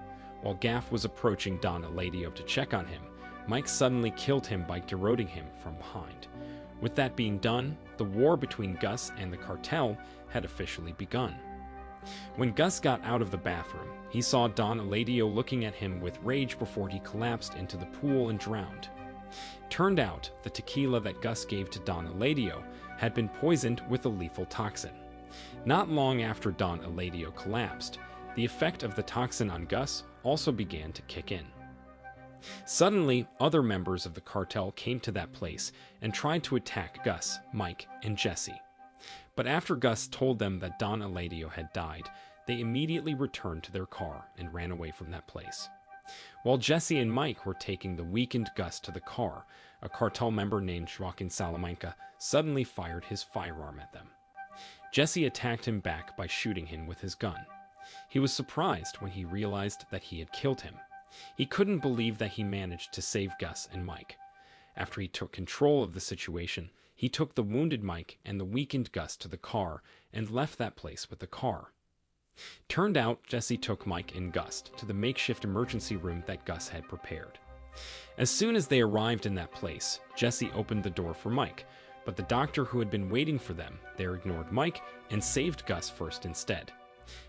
While Gaff was approaching Don Eladio to check on him, Mike suddenly killed him by garroting him from behind. With that being done, the war between Gus and the cartel had officially begun. When Gus got out of the bathroom, he saw Don Eladio looking at him with rage before he collapsed into the pool and drowned. Turned out, the tequila that Gus gave to Don Eladio had been poisoned with a lethal toxin. Not long after Don Eladio collapsed, the effect of the toxin on Gus also began to kick in. Suddenly, other members of the cartel came to that place and tried to attack Gus, Mike, and Jesse. But after Gus told them that Don Eladio had died, they immediately returned to their car and ran away from that place. While Jesse and Mike were taking the weakened Gus to the car, a cartel member named Joaquin Salamanca suddenly fired his firearm at them. Jesse attacked him back by shooting him with his gun. He was surprised when he realized that he had killed him. He couldn't believe that he managed to save Gus and Mike. After he took control of the situation, he took the wounded Mike and the weakened Gus to the car and left that place with the car. Turned out, Jesse took Mike and Gus to the makeshift emergency room that Gus had prepared. As soon as they arrived in that place, Jesse opened the door for Mike, but the doctor who had been waiting for them there ignored Mike and saved Gus first instead.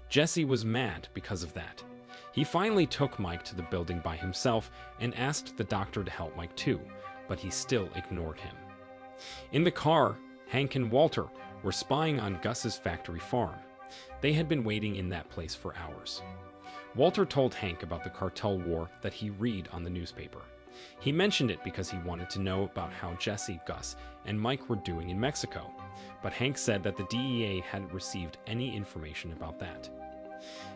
Jesse was mad because of that. He finally took Mike to the building by himself and asked the doctor to help Mike too, but he still ignored him. In the car, Hank and Walter were spying on Gus's factory farm. They had been waiting in that place for hours. Walter told Hank about the cartel war that he read on the newspaper. He mentioned it because he wanted to know about how Jesse, Gus, and Mike were doing in Mexico, but Hank said that the DEA hadn't received any information about that.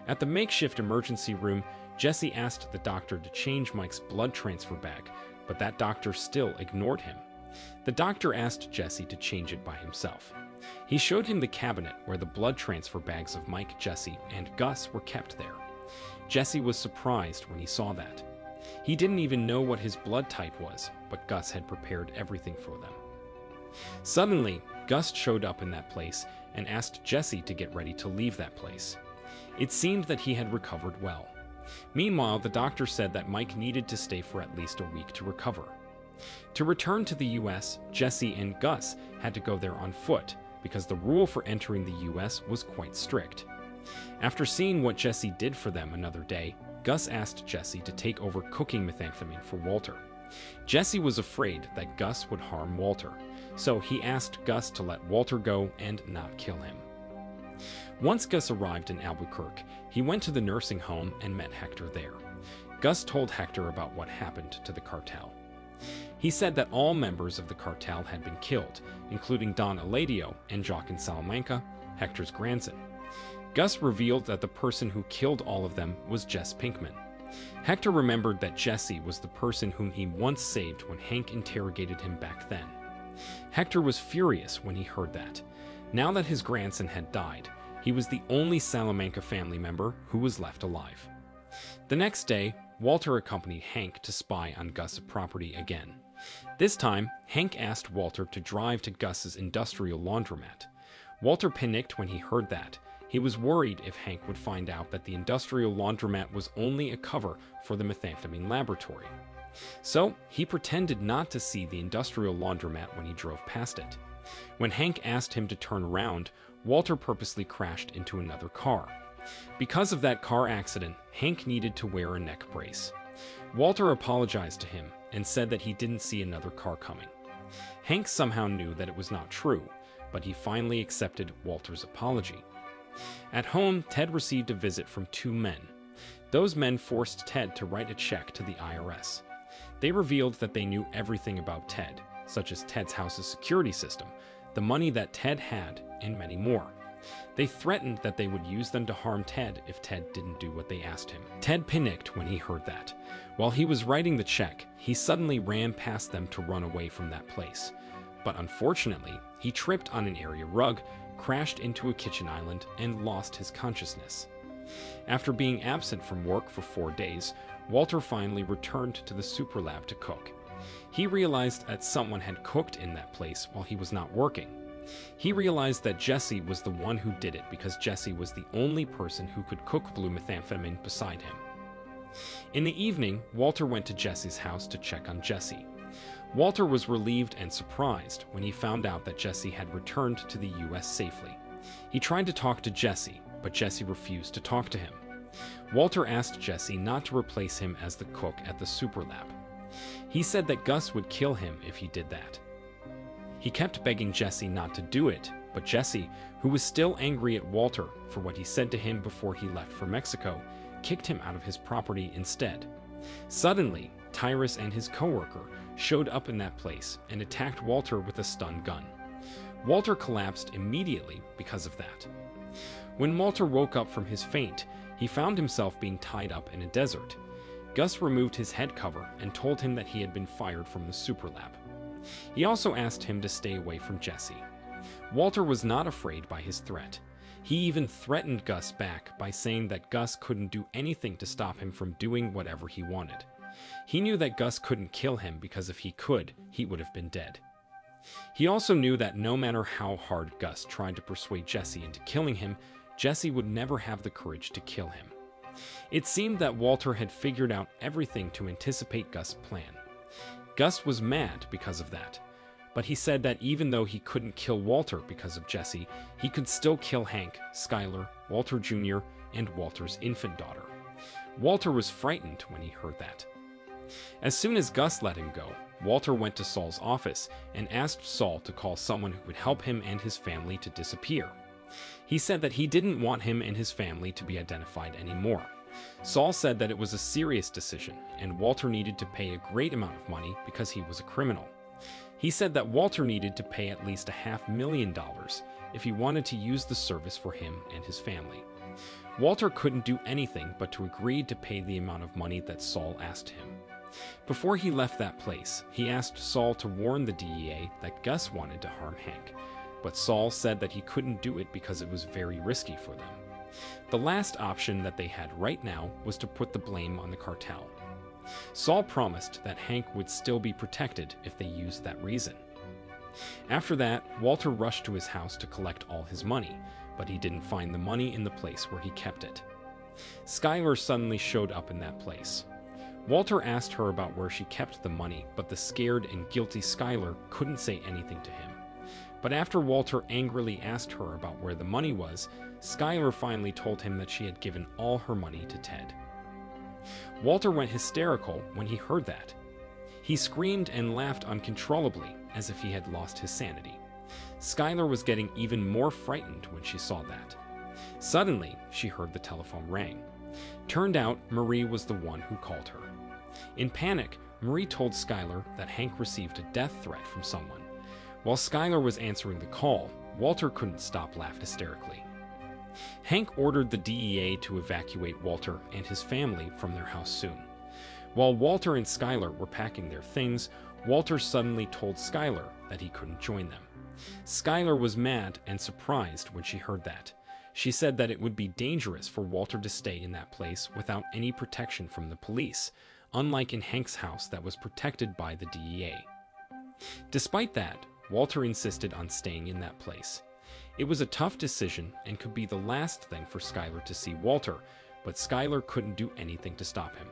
At the makeshift emergency room, Jesse asked the doctor to change Mike's blood transfer bag, but that doctor still ignored him. The doctor asked Jesse to change it by himself. He showed him the cabinet where the blood transfer bags of Mike, Jesse, and Gus were kept there. Jesse was surprised when he saw that. He didn't even know what his blood type was, but Gus had prepared everything for them. Suddenly, Gus showed up in that place and asked Jesse to get ready to leave that place. It seemed that he had recovered well. Meanwhile, the doctor said that Mike needed to stay for at least a week to recover. To return to the US, Jesse and Gus had to go there on foot because the rule for entering the US was quite strict. After seeing what Jesse did for them another day, Gus asked Jesse to take over cooking methamphetamine for Walter. Jesse was afraid that Gus would harm Walter, so he asked Gus to let Walter go and not kill him. Once Gus arrived in Albuquerque, he went to the nursing home and met Hector there. Gus told Hector about what happened to the cartel. He said that all members of the cartel had been killed, including Don Eladio and Joaquin Salamanca, Hector's grandson. Gus revealed that the person who killed all of them was Jess Pinkman. Hector remembered that Jesse was the person whom he once saved when Hank interrogated him back then. Hector was furious when he heard that. Now that his grandson had died, he was the only Salamanca family member who was left alive. The next day, Walter accompanied Hank to spy on Gus's property again. This time, Hank asked Walter to drive to Gus's industrial laundromat. Walter panicked when he heard that. He was worried if Hank would find out that the industrial laundromat was only a cover for the methamphetamine laboratory. So, he pretended not to see the industrial laundromat when he drove past it. When Hank asked him to turn around, Walter purposely crashed into another car. Because of that car accident, Hank needed to wear a neck brace. Walter apologized to him and said that he didn't see another car coming. Hank somehow knew that it was not true, but he finally accepted Walter's apology. At home, Ted received a visit from two men. Those men forced Ted to write a check to the IRS. They revealed that they knew everything about Ted, such as Ted's house's security system, the money that Ted had, and many more. They threatened that they would use them to harm Ted if Ted didn't do what they asked him. Ted panicked when he heard that. While he was writing the check, he suddenly ran past them to run away from that place. But unfortunately, he tripped on an area rug, crashed into a kitchen island, and lost his consciousness. After being absent from work for 4 days, Walter finally returned to the super lab to cook. He realized that someone had cooked in that place while he was not working. He realized that Jesse was the one who did it because Jesse was the only person who could cook blue methamphetamine beside him. In the evening, Walter went to Jesse's house to check on Jesse. Walter was relieved and surprised when he found out that Jesse had returned to the US safely. He tried to talk to Jesse, but Jesse refused to talk to him. Walter asked Jesse not to replace him as the cook at the super lab. He said that Gus would kill him if he did that. He kept begging Jesse not to do it, but Jesse, who was still angry at Walter for what he said to him before he left for Mexico, kicked him out of his property instead. Suddenly, Tyrus and his coworker showed up in that place and attacked Walter with a stun gun. Walter collapsed immediately because of that. When Walter woke up from his faint, he found himself being tied up in a desert. Gus removed his head cover and told him that he had been fired from the super lab. He also asked him to stay away from Jesse. Walter was not afraid by his threat. He even threatened Gus back by saying that Gus couldn't do anything to stop him from doing whatever he wanted. He knew that Gus couldn't kill him because if he could, he would have been dead. He also knew that no matter how hard Gus tried to persuade Jesse into killing him, Jesse would never have the courage to kill him. It seemed that Walter had figured out everything to anticipate Gus' plan. Gus was mad because of that. but he said that even though he couldn't kill Walter because of Jesse, he could still kill Hank, Skylar, Walter Jr., and Walter's infant daughter. Walter was frightened when he heard that. As soon as Gus let him go, Walter went to Saul's office and asked Saul to call someone who would help him and his family to disappear. He said that he didn't want him and his family to be identified anymore. Saul said that it was a serious decision, and Walter needed to pay a great amount of money because he was a criminal. He said that Walter needed to pay at least $500,000 if he wanted to use the service for him and his family. Walter couldn't do anything but to agree to pay the amount of money that Saul asked him. Before he left that place, he asked Saul to warn the DEA that Gus wanted to harm Hank, but Saul said that he couldn't do it because it was very risky for them. The last option that they had right now was to put the blame on the cartel. Saul promised that Hank would still be protected if they used that reason. After that, Walter rushed to his house to collect all his money, but he didn't find the money in the place where he kept it. Skylar suddenly showed up in that place. Walter asked her about where she kept the money, but the scared and guilty Skylar couldn't say anything to him. But after Walter angrily asked her about where the money was, Skylar finally told him that she had given all her money to Ted. Walter went hysterical when he heard that. He screamed and laughed uncontrollably, as if he had lost his sanity. Skylar was getting even more frightened when she saw that. Suddenly, she heard the telephone ring. Turned out, Marie was the one who called her. In panic, Marie told Skylar that Hank received a death threat from someone. While Skylar was answering the call, Walter couldn't stop laughing hysterically. Hank ordered the DEA to evacuate Walter and his family from their house soon. While Walter and Skylar were packing their things, Walter suddenly told Skylar that he couldn't join them. Skylar was mad and surprised when she heard that. She said that it would be dangerous for Walter to stay in that place without any protection from the police, unlike in Hank's house that was protected by the DEA. Despite that, Walter insisted on staying in that place. It was a tough decision and could be the last thing for Skylar to see Walter, but Skylar couldn't do anything to stop him.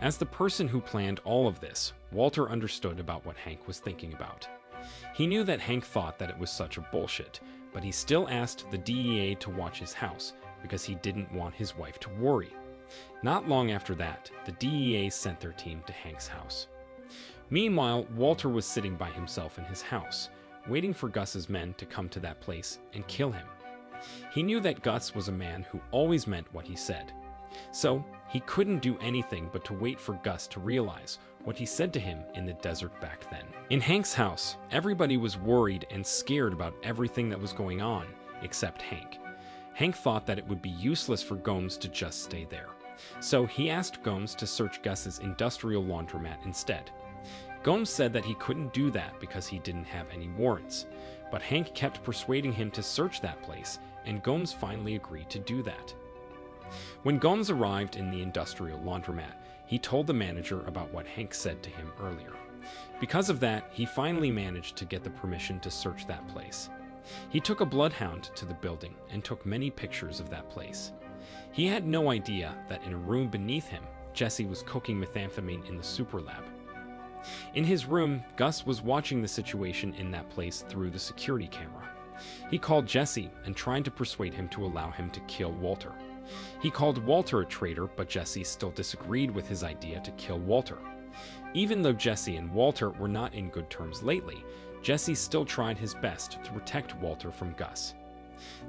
As the person who planned all of this, Walter understood about what Hank was thinking about. He knew that Hank thought that it was such a bullshit, but he still asked the DEA to watch his house because he didn't want his wife to worry. Not long after that, the DEA sent their team to Hank's house. Meanwhile, Walter was sitting by himself in his house, waiting for Gus's men to come to that place and kill him. He knew that Gus was a man who always meant what he said. So, he couldn't do anything but to wait for Gus to realize what he said to him in the desert back then. In Hank's house, everybody was worried and scared about everything that was going on, except Hank. Hank thought that it would be useless for Gomes to just stay there. So he asked Gomes to search Gus's industrial laundromat instead. Gomes said that he couldn't do that because he didn't have any warrants, but Hank kept persuading him to search that place, and Gomes finally agreed to do that. When Gomes arrived in the industrial laundromat, he told the manager about what Hank said to him earlier. Because of that, he finally managed to get the permission to search that place. He took a bloodhound to the building and took many pictures of that place. He had no idea that in a room beneath him, Jesse was cooking methamphetamine in the super lab. In his room, Gus was watching the situation in that place through the security camera. He called Jesse and tried to persuade him to allow him to kill Walter. He called Walter a traitor, but Jesse still disagreed with his idea to kill Walter. Even though Jesse and Walter were not in good terms lately, Jesse still tried his best to protect Walter from Gus.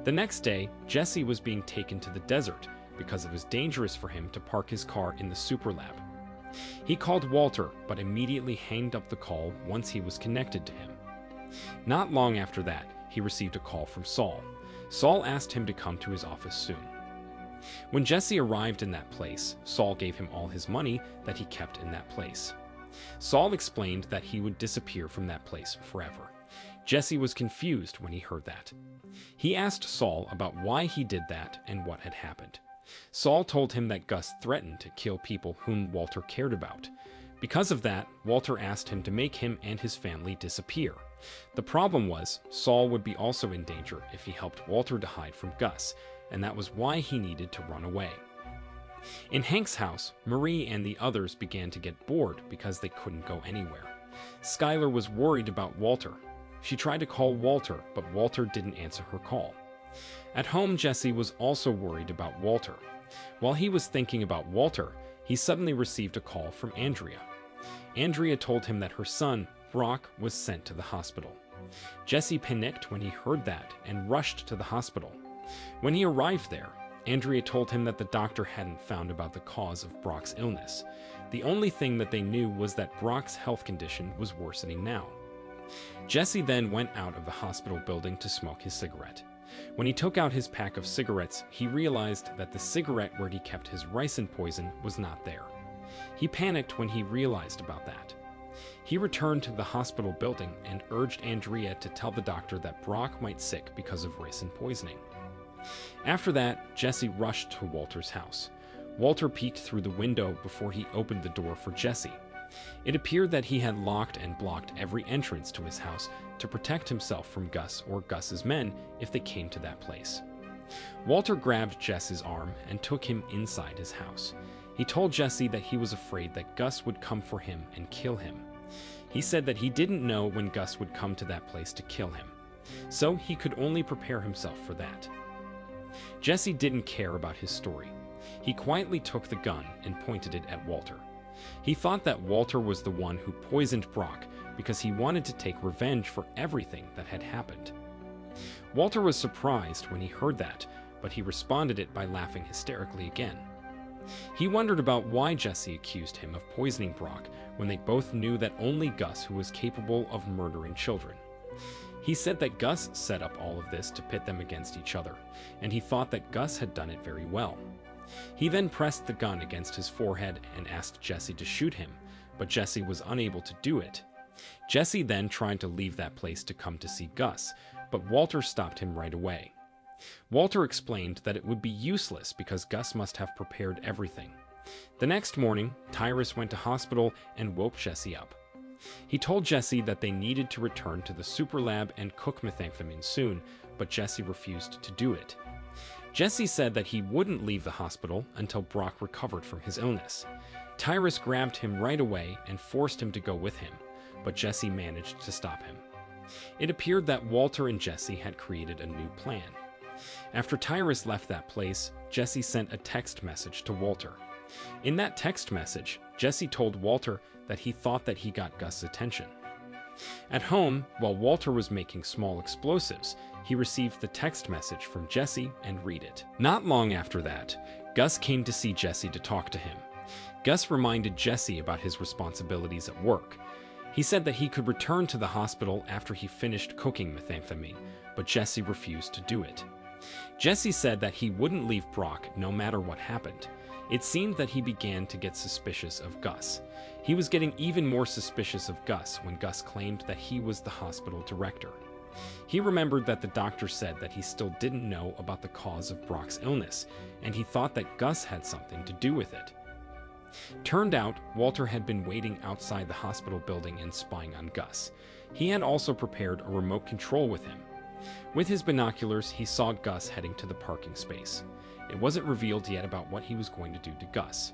The next day, Jesse was being taken to the desert because it was dangerous for him to park his car in the super lab. He called Walter, but immediately hanged up the call once he was connected to him. Not long after that, he received a call from Saul. Saul asked him to come to his office soon. When Jesse arrived in that place, Saul gave him all his money that he kept in that place. Saul explained that he would disappear from that place forever. Jesse was confused when he heard that. He asked Saul about why he did that and what had happened. Saul told him that Gus threatened to kill people whom Walter cared about. Because of that, Walter asked him to make him and his family disappear. The problem was, Saul would be also in danger if he helped Walter to hide from Gus, and that was why he needed to run away. In Hank's house, Marie and the others began to get bored because they couldn't go anywhere. Skylar was worried about Walter. She tried to call Walter, but Walter didn't answer her call. At home, Jesse was also worried about Walter. While he was thinking about Walter, he suddenly received a call from Andrea. Andrea told him that her son, Brock, was sent to the hospital. Jesse panicked when he heard that and rushed to the hospital. When he arrived there, Andrea told him that the doctor hadn't found about the cause of Brock's illness. The only thing that they knew was that Brock's health condition was worsening now. Jesse then went out of the hospital building to smoke his cigarette. When he took out his pack of cigarettes, he realized that the cigarette where he kept his ricin poison was not there. He panicked when he realized about that. He returned to the hospital building and urged Andrea to tell the doctor that Brock might sick because of ricin poisoning. After that, Jesse rushed to Walter's house. Walter peeked through the window before he opened the door for Jesse. It appeared that he had locked and blocked every entrance to his house to protect himself from Gus or Gus's men if they came to that place. Walter grabbed Jesse's arm and took him inside his house. He told Jesse that he was afraid that Gus would come for him and kill him. He said that he didn't know when Gus would come to that place to kill him, so he could only prepare himself for that. Jesse didn't care about his story. He quietly took the gun and pointed it at Walter. He thought that Walter was the one who poisoned Brock because he wanted to take revenge for everything that had happened. Walter was surprised when he heard that, but he responded it by laughing hysterically again. He wondered about why Jesse accused him of poisoning Brock when they both knew that only Gus who was capable of murdering children. He said that Gus set up all of this to pit them against each other, and he thought that Gus had done it very well. He then pressed the gun against his forehead and asked Jesse to shoot him, but Jesse was unable to do it. Jesse then tried to leave that place to come to see Gus, but Walter stopped him right away. Walter explained that it would be useless because Gus must have prepared everything. The next morning, Tyrus went to hospital and woke Jesse up. He told Jesse that they needed to return to the super lab and cook methamphetamine soon, but Jesse refused to do it. Jesse said that he wouldn't leave the hospital until Brock recovered from his illness. Tyrus grabbed him right away and forced him to go with him, but Jesse managed to stop him. It appeared that Walter and Jesse had created a new plan. After Tyrus left that place, Jesse sent a text message to Walter. In that text message, Jesse told Walter that he thought that he got Gus's attention. At home, while Walter was making small explosives, he received the text message from Jesse and read it. Not long after that, Gus came to see Jesse to talk to him. Gus reminded Jesse about his responsibilities at work. He said that he could return to the hospital after he finished cooking methamphetamine, but Jesse refused to do it. Jesse said that he wouldn't leave Brock no matter what happened. It seemed that he began to get suspicious of Gus. He was getting even more suspicious of Gus when Gus claimed that he was the hospital director. He remembered that the doctor said that he still didn't know about the cause of Brock's illness, and he thought that Gus had something to do with it. Turned out, Walter had been waiting outside the hospital building and spying on Gus. He had also prepared a remote control with him. With his binoculars, he saw Gus heading to the parking space. It wasn't revealed yet about what he was going to do to Gus.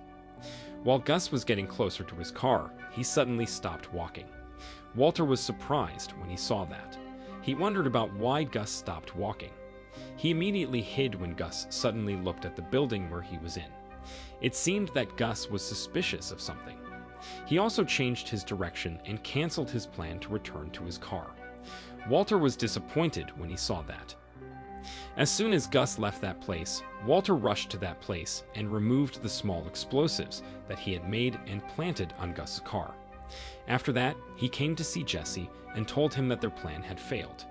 While Gus was getting closer to his car, he suddenly stopped walking. Walter was surprised when he saw that. He wondered about why Gus stopped walking. He immediately hid when Gus suddenly looked at the building where he was in. It seemed that Gus was suspicious of something. He also changed his direction and canceled his plan to return to his car. Walter was disappointed when he saw that. As soon as Gus left that place, Walter rushed to that place and removed the small explosives that he had made and planted on Gus's car. After that, he came to see Jesse and told him that their plan had failed.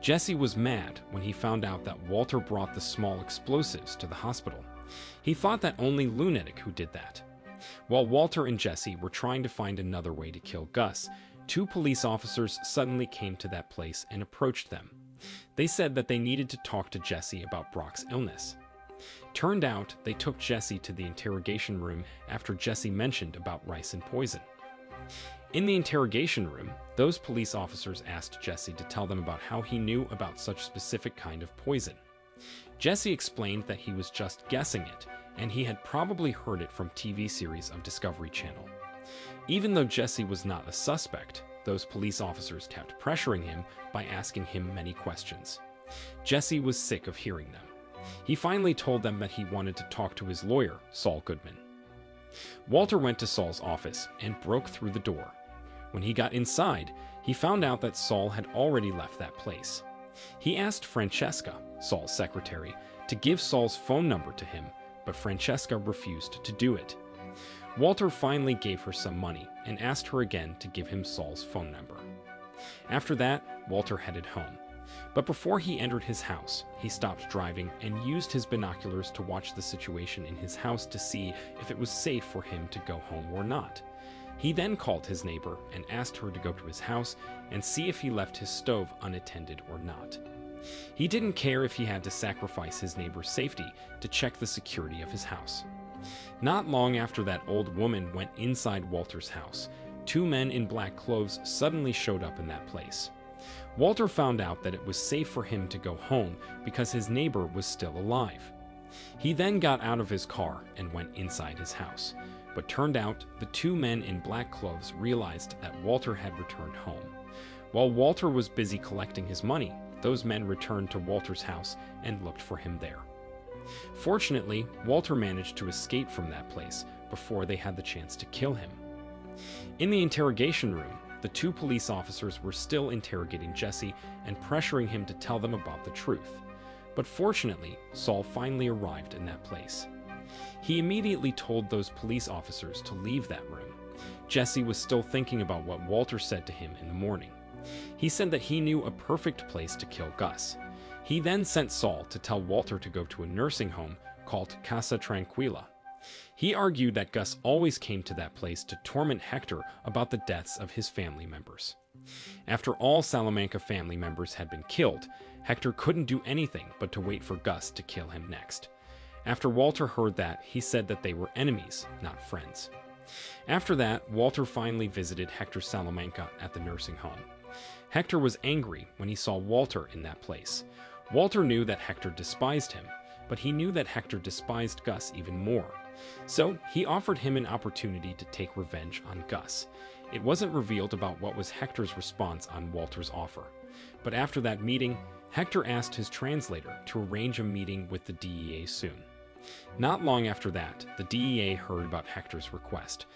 Jesse was mad when he found out that Walter brought the small explosives to the hospital. He thought that only Lunatic who did that. While Walter and Jesse were trying to find another way to kill Gus, 2 police officers suddenly came to that place and approached them. They said that they needed to talk to Jesse about Brock's illness. Turned out, they took Jesse to the interrogation room after Jesse mentioned about ricin poison. In the interrogation room, those police officers asked Jesse to tell them about how he knew about such specific kind of poison. Jesse explained that he was just guessing it, and he had probably heard it from TV series of Discovery Channel. Even though Jesse was not a suspect, those police officers kept pressuring him by asking him many questions. Jesse was sick of hearing them. He finally told them that he wanted to talk to his lawyer, Saul Goodman. Walter went to Saul's office and broke through the door. When he got inside, he found out that Saul had already left that place. He asked Francesca, Saul's secretary, to give Saul's phone number to him, but Francesca refused to do it. Walter finally gave her some money and asked her again to give him Saul's phone number. After that, Walter headed home. But before he entered his house, he stopped driving and used his binoculars to watch the situation in his house to see if it was safe for him to go home or not. He then called his neighbor and asked her to go to his house and see if he left his stove unattended or not. He didn't care if he had to sacrifice his neighbor's safety to check the security of his house. Not long after that old woman went inside Walter's house, two men in black clothes suddenly showed up in that place. Walter found out that it was safe for him to go home because his neighbor was still alive. He then got out of his car and went inside his house, but turned out the two men in black clothes realized that Walter had returned home. While Walter was busy collecting his money, those men returned to Walter's house and looked for him there. Fortunately, Walter managed to escape from that place before they had the chance to kill him. In the interrogation room, the two police officers were still interrogating Jesse and pressuring him to tell them about the truth. But fortunately, Saul finally arrived in that place. He immediately told those police officers to leave that room. Jesse was still thinking about what Walter said to him in the morning. He said that he knew a perfect place to kill Gus. He then sent Saul to tell Walter to go to a nursing home called Casa Tranquila. He argued that Gus always came to that place to torment Hector about the deaths of his family members. After all Salamanca family members had been killed, Hector couldn't do anything but to wait for Gus to kill him next. After Walter heard that, he said that they were enemies, not friends. After that, Walter finally visited Hector Salamanca at the nursing home. Hector was angry when he saw Walter in that place. Walter knew that Hector despised him, but he knew that Hector despised Gus even more. So he offered him an opportunity to take revenge on Gus. It wasn't revealed about what was Hector's response on Walter's offer. But after that meeting, Hector asked his translator to arrange a meeting with the DEA soon. Not long after that, the DEA heard about Hector's request.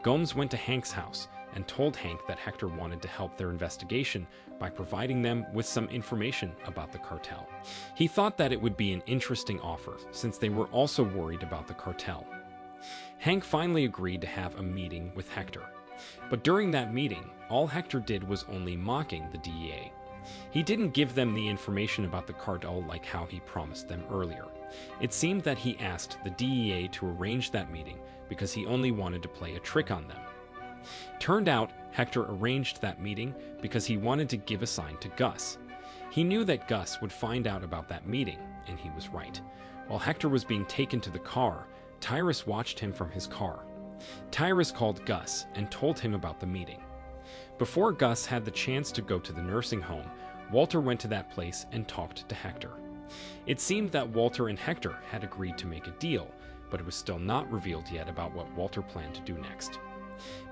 Gomes went to Hank's house and told Hank that Hector wanted to help their investigation by providing them with some information about the cartel. He thought that it would be an interesting offer since they were also worried about the cartel. Hank finally agreed to have a meeting with Hector. But during that meeting, all Hector did was only mocking the DEA. He didn't give them the information about the cartel like how he promised them earlier. It seemed that he asked the DEA to arrange that meeting because he only wanted to play a trick on them. Turned out, Hector arranged that meeting because he wanted to give a sign to Gus. He knew that Gus would find out about that meeting, and he was right. While Hector was being taken to the car, Tyrus watched him from his car. Tyrus called Gus and told him about the meeting. Before Gus had the chance to go to the nursing home, Walter went to that place and talked to Hector. It seemed that Walter and Hector had agreed to make a deal, but it was still not revealed yet about what Walter planned to do next.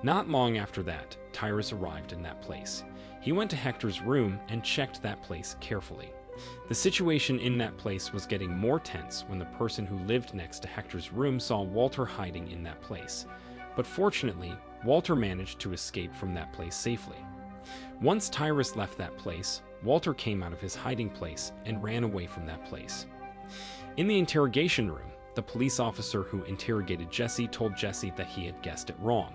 Not long after that, Tyrus arrived in that place. He went to Hector's room and checked that place carefully. The situation in that place was getting more tense when the person who lived next to Hector's room saw Walter hiding in that place. But fortunately, Walter managed to escape from that place safely. Once Tyrus left that place, Walter came out of his hiding place and ran away from that place. In the interrogation room, the police officer who interrogated Jesse told Jesse that he had guessed it wrong.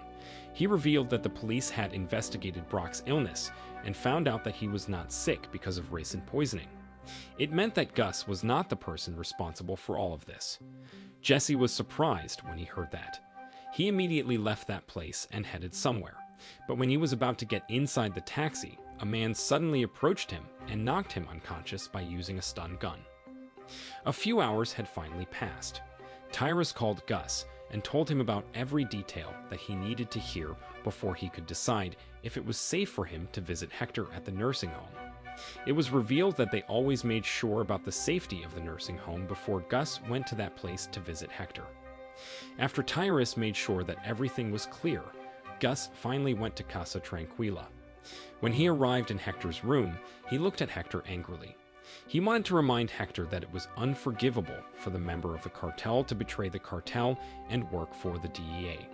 He revealed that the police had investigated Brock's illness and found out that he was not sick because of ricin poisoning. It meant that Gus was not the person responsible for all of this. Jesse was surprised when he heard that. He immediately left that place and headed somewhere. But when he was about to get inside the taxi, a man suddenly approached him and knocked him unconscious by using a stun gun. A few hours had finally passed. Tyrus called Gus and told him about every detail that he needed to hear before he could decide if it was safe for him to visit Hector at the nursing home. It was revealed that they always made sure about the safety of the nursing home before Gus went to that place to visit Hector. After Tyrus made sure that everything was clear, Gus finally went to Casa Tranquila. When he arrived in Hector's room, he looked at Hector angrily. He wanted to remind Hector that it was unforgivable for the member of the cartel to betray the cartel and work for the DEA.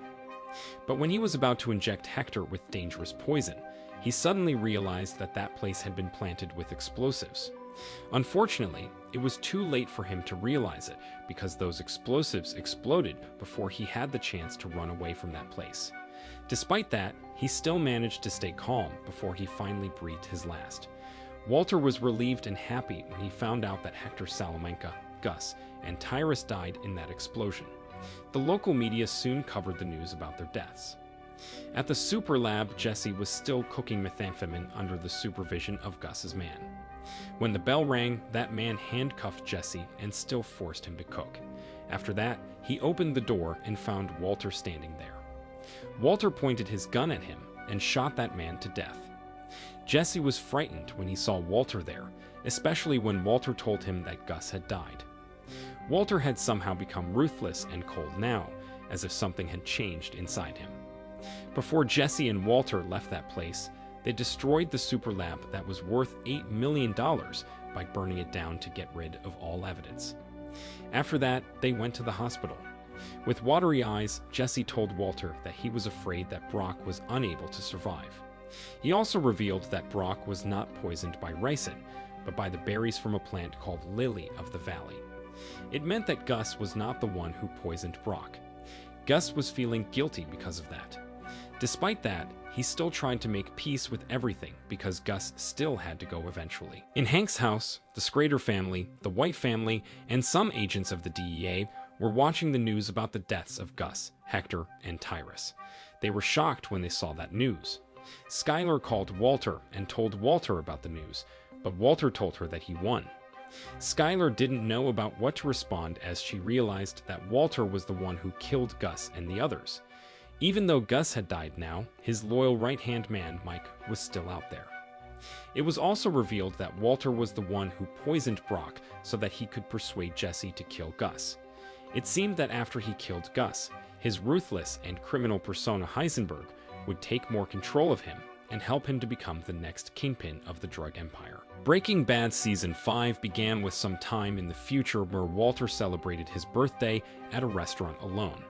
But when he was about to inject Hector with dangerous poison, he suddenly realized that that place had been planted with explosives. Unfortunately, it was too late for him to realize it because those explosives exploded before he had the chance to run away from that place. Despite that, he still managed to stay calm before he finally breathed his last. Walter was relieved and happy when he found out that Hector Salamanca, Gus, and Tyrus died in that explosion. The local media soon covered the news about their deaths. At the super lab, Jesse was still cooking methamphetamine under the supervision of Gus's man. When the bell rang, that man handcuffed Jesse and still forced him to cook. After that, he opened the door and found Walter standing there. Walter pointed his gun at him and shot that man to death. Jesse was frightened when he saw Walter there, especially when Walter told him that Gus had died. Walter had somehow become ruthless and cold now, as if something had changed inside him. Before Jesse and Walter left that place, they destroyed the super lab that was worth $8 million by burning it down to get rid of all evidence. After that, they went to the hospital. With watery eyes, Jesse told Walter that he was afraid that Brock was unable to survive. He also revealed that Brock was not poisoned by ricin, but by the berries from a plant called Lily of the Valley. It meant that Gus was not the one who poisoned Brock. Gus was feeling guilty because of that. Despite that, he still tried to make peace with everything because Gus still had to go eventually. In Hank's house, the Schrader family, the White family, and some agents of the DEA were watching the news about the deaths of Gus, Hector, and Tyrus. They were shocked when they saw that news. Skylar called Walter and told Walter about the news, but Walter told her that he won. Skylar didn't know about what to respond as she realized that Walter was the one who killed Gus and the others. Even though Gus had died now, his loyal right-hand man, Mike, was still out there. It was also revealed that Walter was the one who poisoned Brock so that he could persuade Jesse to kill Gus. It seemed that after he killed Gus, his ruthless and criminal persona Heisenberg would take more control of him and help him to become the next kingpin of the drug empire. Breaking Bad Season 5 began with some time in the future where Walter celebrated his birthday at a restaurant alone.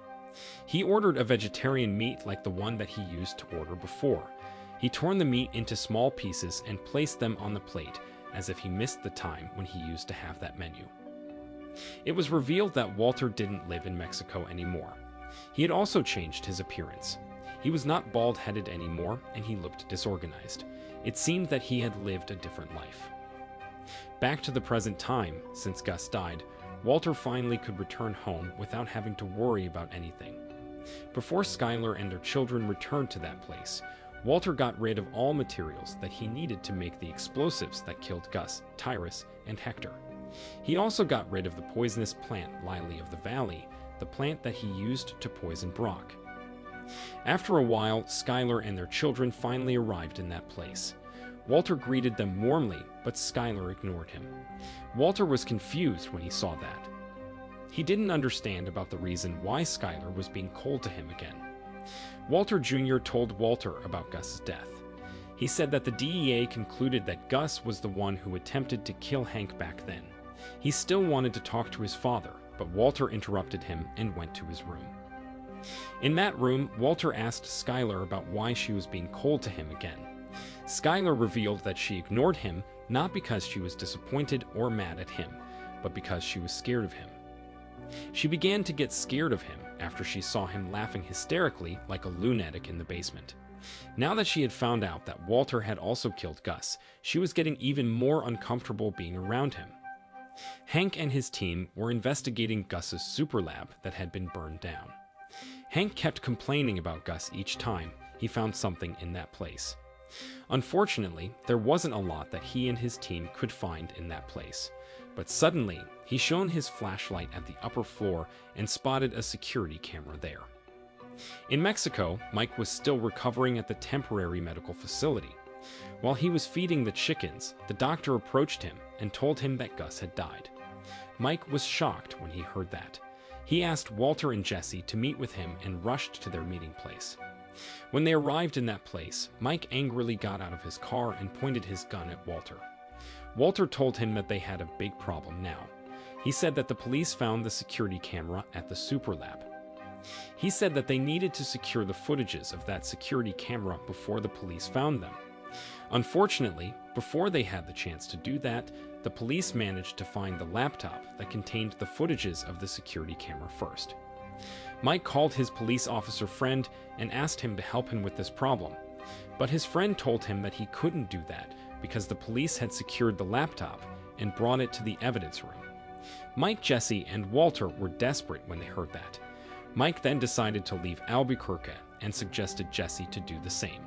He ordered a vegetarian meat like the one that he used to order before. He torn the meat into small pieces and placed them on the plate as if he missed the time when he used to have that menu. It was revealed that Walter didn't live in Mexico anymore. He had also changed his appearance. He was not bald-headed anymore, and he looked disorganized. It seemed that he had lived a different life. Back to the present time, since Gus died, Walter finally could return home without having to worry about anything. Before Skylar and their children returned to that place, Walter got rid of all materials that he needed to make the explosives that killed Gus, Tyrus, and Hector. He also got rid of the poisonous plant Lily of the Valley, the plant that he used to poison Brock. After a while, Skylar and their children finally arrived in that place. Walter greeted them warmly, but Skylar ignored him. Walter was confused when he saw that. He didn't understand about the reason why Skylar was being cold to him again. Walter Jr. told Walter about Gus's death. He said that the DEA concluded that Gus was the one who attempted to kill Hank back then. He still wanted to talk to his father, but Walter interrupted him and went to his room. In that room, Walter asked Skylar about why she was being cold to him again. Skylar revealed that she ignored him not because she was disappointed or mad at him, but because she was scared of him. She began to get scared of him after she saw him laughing hysterically like a lunatic in the basement. Now that she had found out that Walter had also killed Gus, she was getting even more uncomfortable being around him. Hank and his team were investigating Gus's super lab that had been burned down. Hank kept complaining about Gus each time he found something in that place. Unfortunately, there wasn't a lot that he and his team could find in that place. But suddenly, he shone his flashlight at the upper floor and spotted a security camera there. In Mexico, Mike was still recovering at the temporary medical facility. While he was feeding the chickens, the doctor approached him and told him that Gus had died. Mike was shocked when he heard that. He asked Walter and Jesse to meet with him and rushed to their meeting place. When they arrived in that place, Mike angrily got out of his car and pointed his gun at Walter. Walter told him that they had a big problem now. He said that the police found the security camera at the super lab. He said that they needed to secure the footages of that security camera before the police found them. Unfortunately, before they had the chance to do that, the police managed to find the laptop that contained the footages of the security camera first. Mike called his police officer friend and asked him to help him with this problem, but his friend told him that he couldn't do that because the police had secured the laptop and brought it to the evidence room. Mike, Jesse, and Walter were desperate when they heard that. Mike then decided to leave Albuquerque and suggested Jesse to do the same.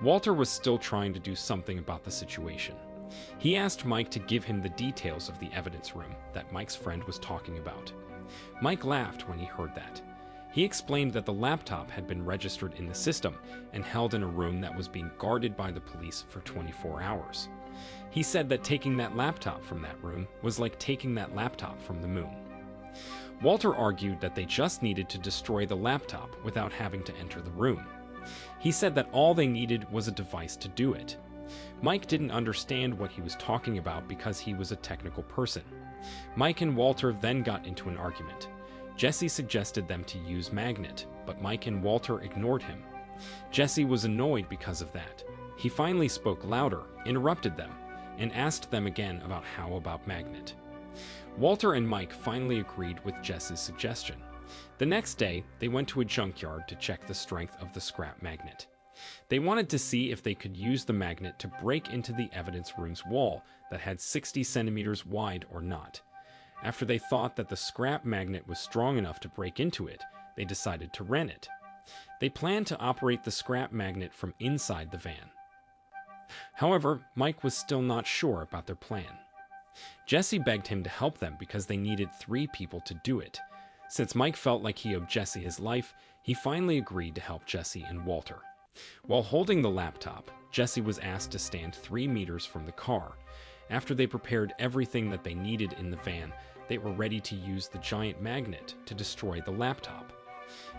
Walter was still trying to do something about the situation. He asked Mike to give him the details of the evidence room that Mike's friend was talking about. Mike laughed when he heard that. He explained that the laptop had been registered in the system and held in a room that was being guarded by the police for 24 hours. He said that taking that laptop from that room was like taking that laptop from the moon. Walter argued that they just needed to destroy the laptop without having to enter the room. He said that all they needed was a device to do it. Mike didn't understand what he was talking about because he was a technical person. Mike and Walter then got into an argument. Jesse suggested them to use magnet, but Mike and Walter ignored him. Jesse was annoyed because of that. He finally spoke louder, interrupted them, and asked them again about how about magnet. Walter and Mike finally agreed with Jesse's suggestion. The next day, they went to a junkyard to check the strength of the scrap magnet. They wanted to see if they could use the magnet to break into the evidence room's wall that had 60 centimeters wide or not. After they thought that the scrap magnet was strong enough to break into it, they decided to rent it. They planned to operate the scrap magnet from inside the van. However, Mike was still not sure about their plan. Jesse begged him to help them because they needed 3 people to do it. Since Mike felt like he owed Jesse his life, he finally agreed to help Jesse and Walter. While holding the laptop, Jesse was asked to stand 3 meters from the car. After they prepared everything that they needed in the van, they were ready to use the giant magnet to destroy the laptop.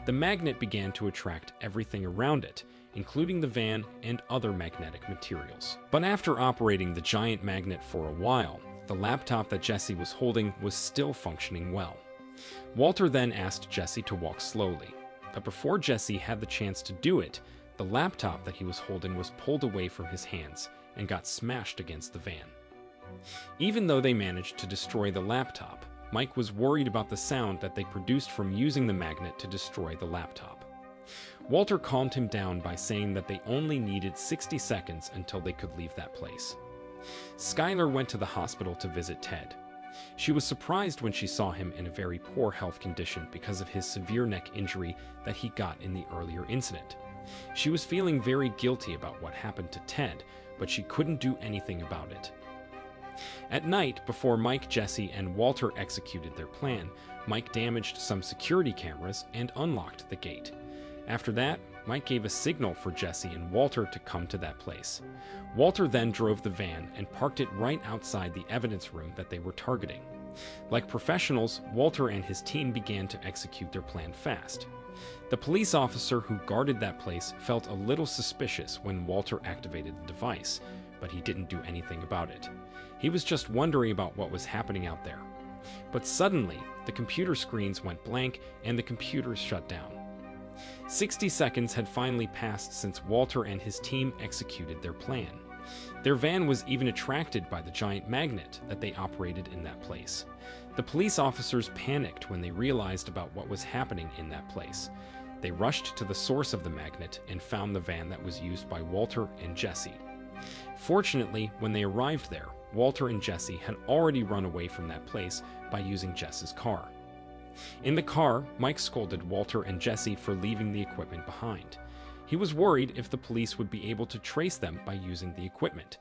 The magnet began to attract everything around it, including the van and other magnetic materials. But after operating the giant magnet for a while, the laptop that Jesse was holding was still functioning well. Walter then asked Jesse to walk slowly, but before Jesse had the chance to do it, the laptop that he was holding was pulled away from his hands and got smashed against the van. Even though they managed to destroy the laptop, Mike was worried about the sound that they produced from using the magnet to destroy the laptop. Walter calmed him down by saying that they only needed 60 seconds until they could leave that place. Skylar went to the hospital to visit Ted. She was surprised when she saw him in a very poor health condition because of his severe neck injury that he got in the earlier incident. She was feeling very guilty about what happened to Ted, but she couldn't do anything about it. At night, before Mike, Jesse, and Walter executed their plan, Mike damaged some security cameras and unlocked the gate. After that, Mike gave a signal for Jesse and Walter to come to that place. Walter then drove the van and parked it right outside the evidence room that they were targeting. Like professionals, Walter and his team began to execute their plan fast. The police officer who guarded that place felt a little suspicious when Walter activated the device, but he didn't do anything about it. He was just wondering about what was happening out there. But suddenly, the computer screens went blank and the computers shut down. 60 seconds had finally passed since Walter and his team executed their plan. Their van was even attracted by the giant magnet that they operated in that place. The police officers panicked when they realized about what was happening in that place. They rushed to the source of the magnet and found the van that was used by Walter and Jesse. Fortunately, when they arrived there, Walter and Jesse had already run away from that place by using Jess's car. In the car, Mike scolded Walter and Jesse for leaving the equipment behind. He was worried if the police would be able to trace them by using the equipment,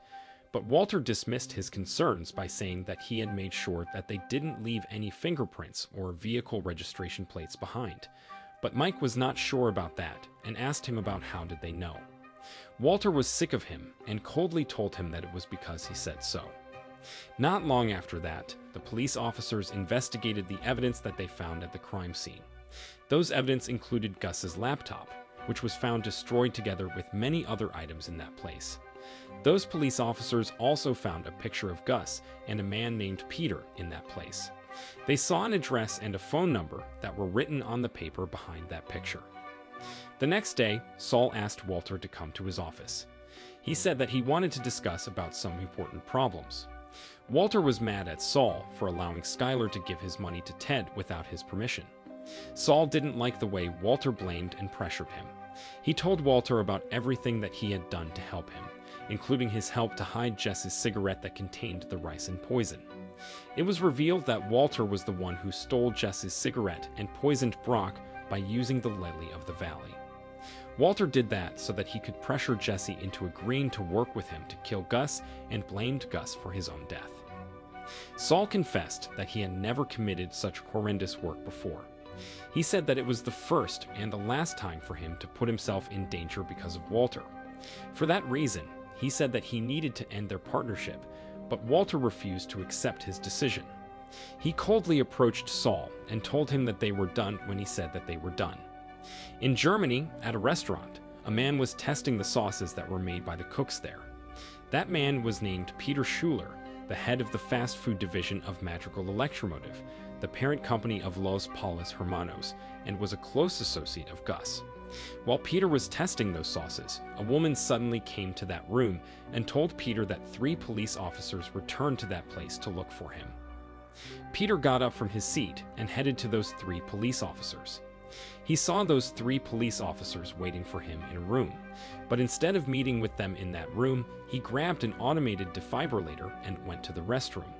but Walter dismissed his concerns by saying that he had made sure that they didn't leave any fingerprints or vehicle registration plates behind. But Mike was not sure about that and asked him about how did they know. Walter was sick of him and coldly told him that it was because he said so. Not long after that, the police officers investigated the evidence that they found at the crime scene. Those evidence included Gus's laptop, which was found destroyed together with many other items in that place. Those police officers also found a picture of Gus and a man named Peter in that place. They saw an address and a phone number that were written on the paper behind that picture. The next day, Saul asked Walter to come to his office. He said that he wanted to discuss about some important problems. Walter was mad at Saul for allowing Skylar to give his money to Ted without his permission. Saul didn't like the way Walter blamed and pressured him. He told Walter about everything that he had done to help him, including his help to hide Jesse's cigarette that contained the ricin poison. It was revealed that Walter was the one who stole Jesse's cigarette and poisoned Brock by using the lily of the valley. Walter did that so that he could pressure Jesse into agreeing to work with him to kill Gus and blamed Gus for his own death. Saul confessed that he had never committed such horrendous work before. He said that it was the first and the last time for him to put himself in danger because of Walter. For that reason, he said that he needed to end their partnership, but Walter refused to accept his decision. He coldly approached Saul and told him that they were done when he said that they were done. In Germany, at a restaurant, a man was testing the sauces that were made by the cooks there. That man was named Peter Schuler, the head of the fast food division of Magical Electromotive, the parent company of Los Pollos Hermanos, and was a close associate of Gus. While Peter was testing those sauces, a woman suddenly came to that room and told Peter that 3 police officers returned to that place to look for him. Peter got up from his seat and headed to those 3 police officers. He saw those 3 police officers waiting for him in a room, but instead of meeting with them in that room, he grabbed an automated defibrillator and went to the restroom.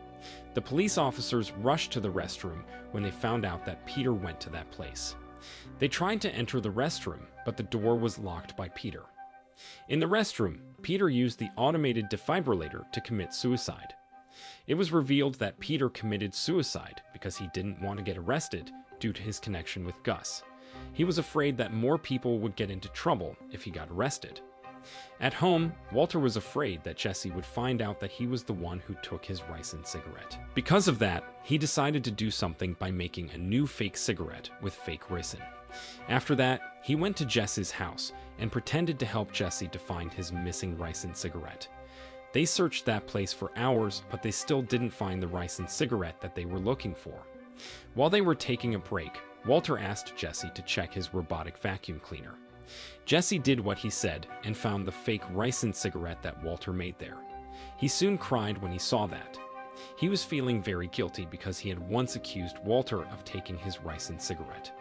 The police officers rushed to the restroom when they found out that Peter went to that place. They tried to enter the restroom, but the door was locked by Peter. In the restroom, Peter used the automated defibrillator to commit suicide. It was revealed that Peter committed suicide because he didn't want to get arrested due to his connection with Gus. He was afraid that more people would get into trouble if he got arrested. At home, Walter was afraid that Jesse would find out that he was the one who took his ricin cigarette. Because of that, he decided to do something by making a new fake cigarette with fake ricin. After that, he went to Jesse's house and pretended to help Jesse to find his missing ricin cigarette. They searched that place for hours, but they still didn't find the ricin cigarette that they were looking for. While they were taking a break, Walter asked Jesse to check his robotic vacuum cleaner. Jesse did what he said and found the fake ricin cigarette that Walter made there. He soon cried when he saw that. He was feeling very guilty because he had once accused Walter of taking his ricin cigarette.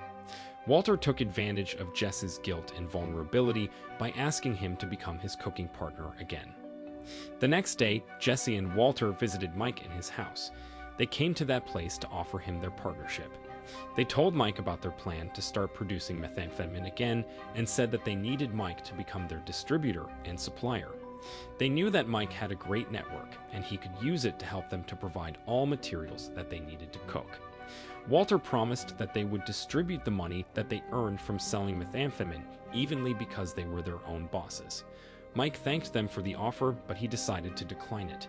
Walter took advantage of Jesse's guilt and vulnerability by asking him to become his cooking partner again. The next day, Jesse and Walter visited Mike in his house. They came to that place to offer him their partnership. They told Mike about their plan to start producing methamphetamine again and said that they needed Mike to become their distributor and supplier. They knew that Mike had a great network and he could use it to help them to provide all materials that they needed to cook. Walter promised that they would distribute the money that they earned from selling methamphetamine evenly because they were their own bosses. Mike thanked them for the offer, but he decided to decline it.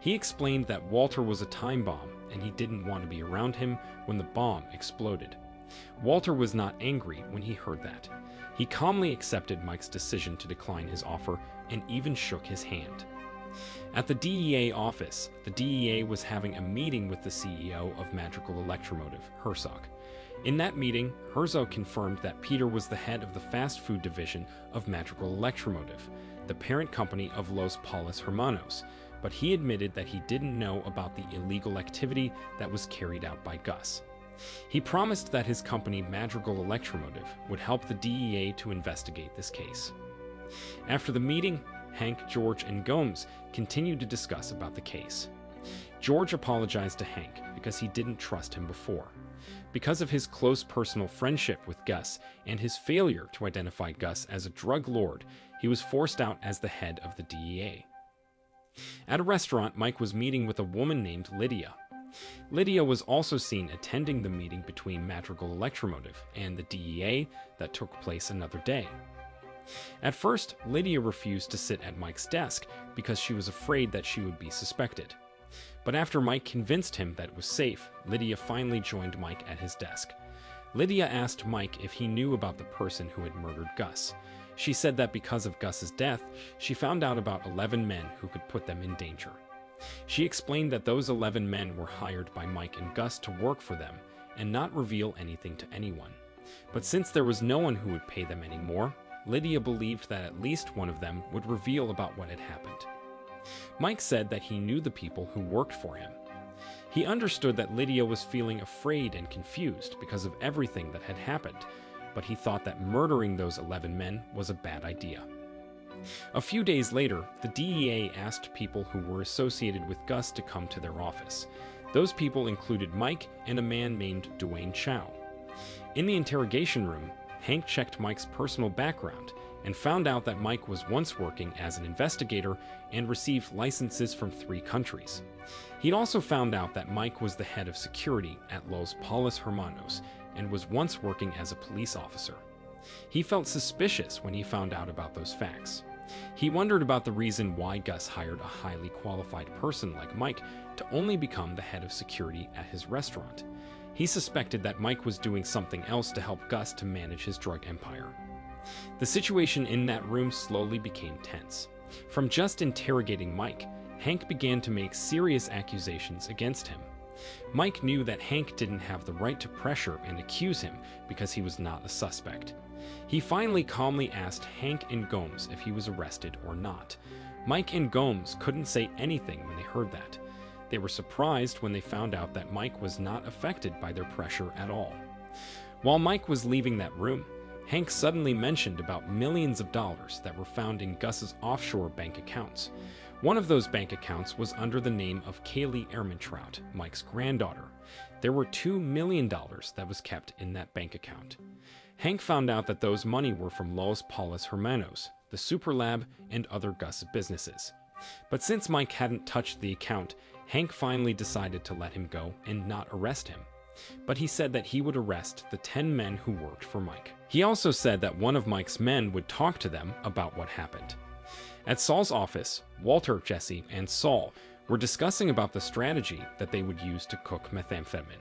He explained that Walter was a time bomb and he didn't want to be around him when the bomb exploded. Walter was not angry when he heard that. He calmly accepted Mike's decision to decline his offer and even shook his hand. At the DEA office, the DEA was having a meeting with the CEO of Magical Electromotive, Herzog. In that meeting, Herzog confirmed that Peter was the head of the fast food division of Magical Electromotive, the parent company of Los Pollos Hermanos, but he admitted that he didn't know about the illegal activity that was carried out by Gus. He promised that his company Magical Electromotive would help the DEA to investigate this case. After the meeting, Hank, George, and Gomes continued to discuss about the case. George apologized to Hank because he didn't trust him before. Because of his close personal friendship with Gus and his failure to identify Gus as a drug lord, he was forced out as the head of the DEA. At a restaurant, Mike was meeting with a woman named Lydia. Lydia was also seen attending the meeting between Magical Electromotive and the DEA that took place another day. At first, Lydia refused to sit at Mike's desk because she was afraid that she would be suspected. But after Mike convinced him that it was safe, Lydia finally joined Mike at his desk. Lydia asked Mike if he knew about the person who had murdered Gus. She said that because of Gus's death, she found out about 11 men who could put them in danger. She explained that those 11 men were hired by Mike and Gus to work for them and not reveal anything to anyone. But since there was no one who would pay them anymore, Lydia believed that at least one of them would reveal about what had happened. Mike said that he knew the people who worked for him. He understood that Lydia was feeling afraid and confused because of everything that had happened, but he thought that murdering those 11 men was a bad idea. A few days later, the DEA asked people who were associated with Gus to come to their office. Those people included Mike and a man named Dwayne Chow. In the interrogation room, Hank checked Mike's personal background and found out that Mike was once working as an investigator and received licenses from 3 countries. He'd also found out that Mike was the head of security at Los Palos Hermanos and was once working as a police officer. He felt suspicious when he found out about those facts. He wondered about the reason why Gus hired a highly qualified person like Mike to only become the head of security at his restaurant. He suspected that Mike was doing something else to help Gus to manage his drug empire. The situation in that room slowly became tense. From just interrogating Mike, Hank began to make serious accusations against him. Mike knew that Hank didn't have the right to pressure and accuse him because he was not a suspect. He finally calmly asked Hank and Gomes if he was arrested or not. Mike and Gomes couldn't say anything when they heard that. They were surprised when they found out that Mike was not affected by their pressure at all. While Mike was leaving that room, Hank suddenly mentioned about millions of dollars that were found in Gus's offshore bank accounts. One of those bank accounts was under the name of Kaylee Ehrmantraut, Mike's granddaughter. There were $2 million that was kept in that bank account. Hank found out that those money were from Los Palos Hermanos, the Super Lab, and other Gus businesses. But since Mike hadn't touched the account, Hank finally decided to let him go and not arrest him. But he said that he would arrest the 10 men who worked for Mike. He also said that one of Mike's men would talk to them about what happened. At Saul's office, Walter, Jesse, and Saul were discussing about the strategy that they would use to cook methamphetamine.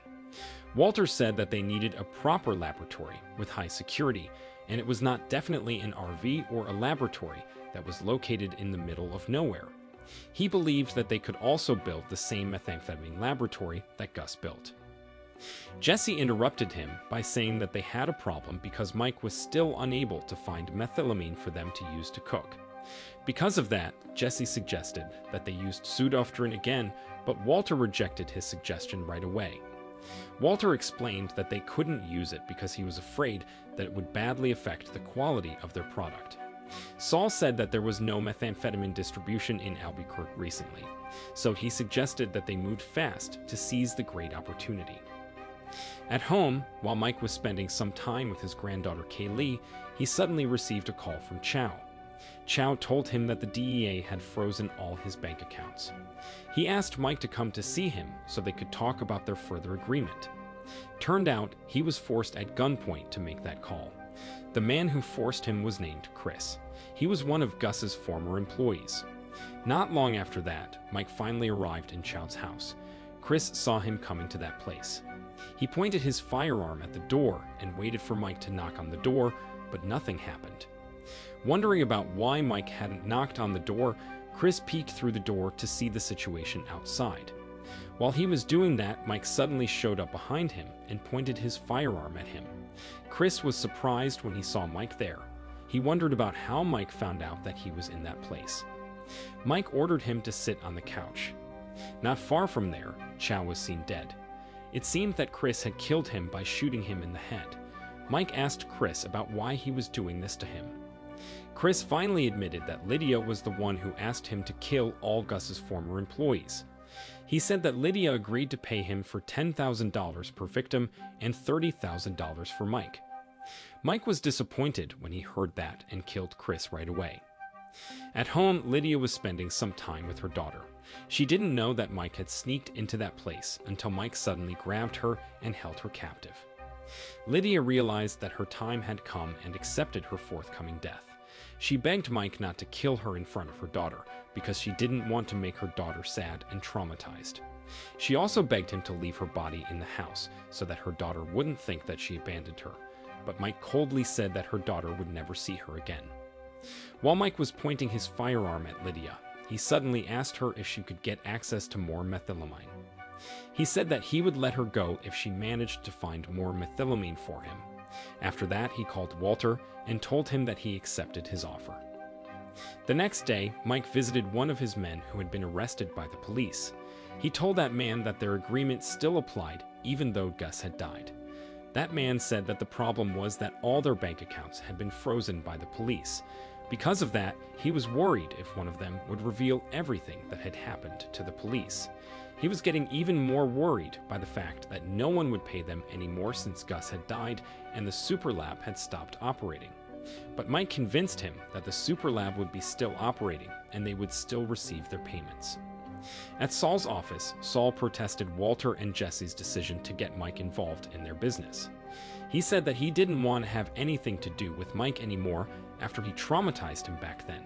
Walter said that they needed a proper laboratory with high security, and it was not definitely an RV or a laboratory that was located in the middle of nowhere. He believed that they could also build the same methamphetamine laboratory that Gus built. Jesse interrupted him by saying that they had a problem because Mike was still unable to find methylamine for them to use to cook. Because of that, Jesse suggested that they used pseudoephedrine again, but Walter rejected his suggestion right away. Walter explained that they couldn't use it because he was afraid that it would badly affect the quality of their product. Saul said that there was no methamphetamine distribution in Albuquerque recently, so he suggested that they moved fast to seize the great opportunity. At home, while Mike was spending some time with his granddaughter Kaylee, he suddenly received a call from Chow. Chow told him that the DEA had frozen all his bank accounts. He asked Mike to come to see him so they could talk about their further agreement. Turned out, he was forced at gunpoint to make that call. The man who forced him was named Chris. He was one of Gus's former employees. Not long after that, Mike finally arrived in Chow's house. Chris saw him coming to that place. He pointed his firearm at the door and waited for Mike to knock on the door, but nothing happened. Wondering about why Mike hadn't knocked on the door, Chris peeked through the door to see the situation outside. While he was doing that, Mike suddenly showed up behind him and pointed his firearm at him. Chris was surprised when he saw Mike there. He wondered about how Mike found out that he was in that place. Mike ordered him to sit on the couch. Not far from there, Chow was seen dead. It seemed that Chris had killed him by shooting him in the head. Mike asked Chris about why he was doing this to him. Chris finally admitted that Lydia was the one who asked him to kill all Gus's former employees. He said that Lydia agreed to pay him for $10,000 per victim and $30,000 for Mike. Mike was disappointed when he heard that and killed Chris right away. At home, Lydia was spending some time with her daughter. She didn't know that Mike had sneaked into that place until Mike suddenly grabbed her and held her captive. Lydia realized that her time had come and accepted her forthcoming death. She begged Mike not to kill her in front of her daughter because she didn't want to make her daughter sad and traumatized. She also begged him to leave her body in the house so that her daughter wouldn't think that she abandoned her, but Mike coldly said that her daughter would never see her again. While Mike was pointing his firearm at Lydia, he suddenly asked her if she could get access to more methylamine. He said that he would let her go if she managed to find more methylamine for him. After that, he called Walter and told him that he accepted his offer. The next day, Mike visited one of his men who had been arrested by the police. He told that man that their agreement still applied even though Gus had died. That man said that the problem was that all their bank accounts had been frozen by the police. Because of that, he was worried if one of them would reveal everything that had happened to the police. He was getting even more worried by the fact that no one would pay them anymore since Gus had died and the super lab had stopped operating. But Mike convinced him that the super lab would be still operating and they would still receive their payments. At Saul's office, Saul protested Walter and Jesse's decision to get Mike involved in their business. He said that he didn't want to have anything to do with Mike anymore after he traumatized him back then.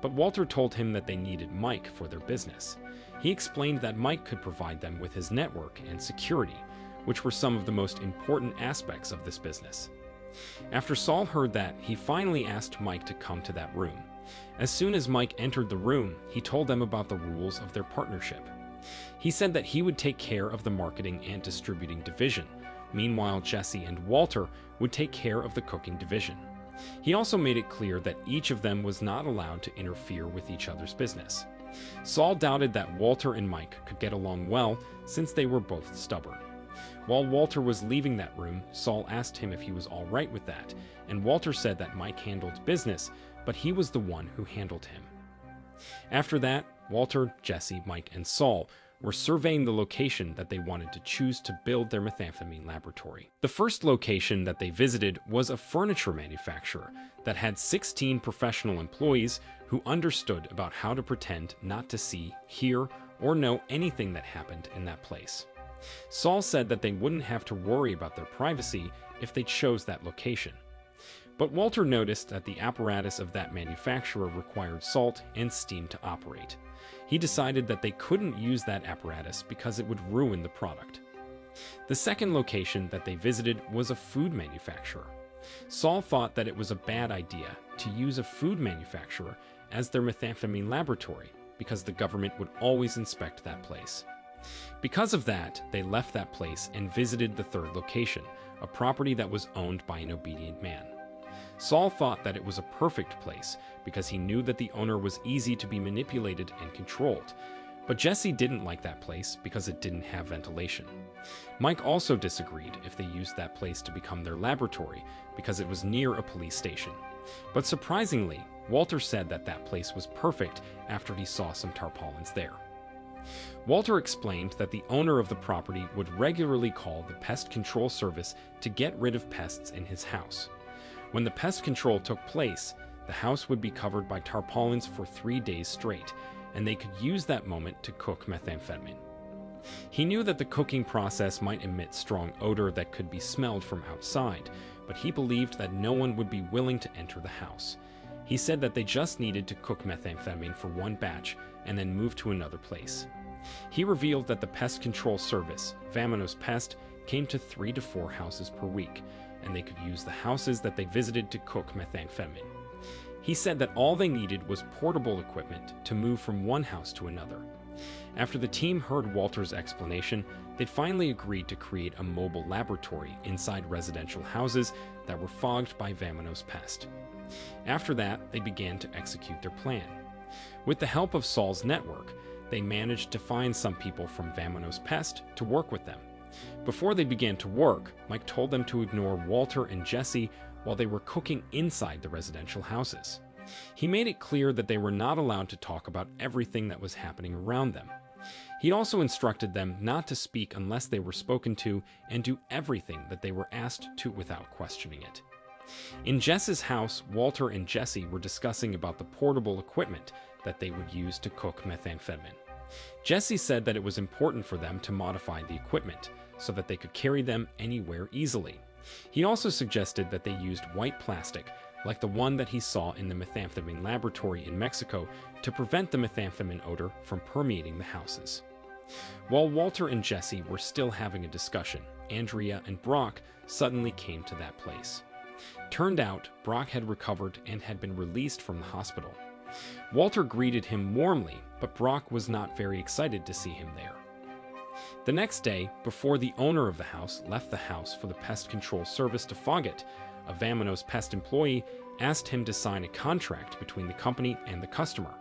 But Walter told him that they needed Mike for their business. He explained that Mike could provide them with his network and security, which were some of the most important aspects of this business. After Saul heard that, he finally asked Mike to come to that room. As soon as Mike entered the room, he told them about the rules of their partnership. He said that he would take care of the marketing and distributing division. Meanwhile, Jesse and Walter would take care of the cooking division. He also made it clear that each of them was not allowed to interfere with each other's business. Saul doubted that Walter and Mike could get along well since they were both stubborn. While Walter was leaving that room, Saul asked him if he was all right with that, and Walter said that Mike handled business, but he was the one who handled him. After that, Walter, Jesse, Mike, and Saul were surveying the location that they wanted to choose to build their methamphetamine laboratory. The first location that they visited was a furniture manufacturer that had 16 professional employees who understood about how to pretend not to see, hear, or know anything that happened in that place. Saul said that they wouldn't have to worry about their privacy if they chose that location. But Walter noticed that the apparatus of that manufacturer required salt and steam to operate. He decided that they couldn't use that apparatus because it would ruin the product. The second location that they visited was a food manufacturer. Saul thought that it was a bad idea to use a food manufacturer as their methamphetamine laboratory because the government would always inspect that place. Because of that, they left that place and visited the third location, a property that was owned by an obedient man. Saul thought that it was a perfect place because he knew that the owner was easy to be manipulated and controlled. But Jesse didn't like that place because it didn't have ventilation. Mike also disagreed if they used that place to become their laboratory because it was near a police station. But surprisingly, Walter said that that place was perfect after he saw some tarpaulins there. Walter explained that the owner of the property would regularly call the pest control service to get rid of pests in his house. When the pest control took place, the house would be covered by tarpaulins for 3 days straight, and they could use that moment to cook methamphetamine. He knew that the cooking process might emit strong odor that could be smelled from outside, but he believed that no one would be willing to enter the house. He said that they just needed to cook methamphetamine for one batch and then move to another place. He revealed that the pest control service, Vamonos Pest, came to 3 to 4 houses per week, and they could use the houses that they visited to cook methamphetamine. He said that all they needed was portable equipment to move from one house to another. After the team heard Walter's explanation, they finally agreed to create a mobile laboratory inside residential houses that were fogged by Vamonos Pest. After that, they began to execute their plan. With the help of Saul's network, they managed to find some people from Vamonos Pest to work with them. Before they began to work, Mike told them to ignore Walter and Jesse while they were cooking inside the residential houses. He made it clear that they were not allowed to talk about everything that was happening around them. He also instructed them not to speak unless they were spoken to and do everything that they were asked to without questioning it. In Jess's house, Walter and Jesse were discussing about the portable equipment that they would use to cook methamphetamine. Jesse said that it was important for them to modify the equipment so that they could carry them anywhere easily. He also suggested that they used white plastic like the one that he saw in the methamphetamine laboratory in Mexico, to prevent the methamphetamine odor from permeating the houses. While Walter and Jesse were still having a discussion, Andrea and Brock suddenly came to that place. Turned out, Brock had recovered and had been released from the hospital. Walter greeted him warmly, but Brock was not very excited to see him there. The next day, before the owner of the house left the house for the pest control service to fog it, a Vamonos pest employee asked him to sign a contract between the company and the customer.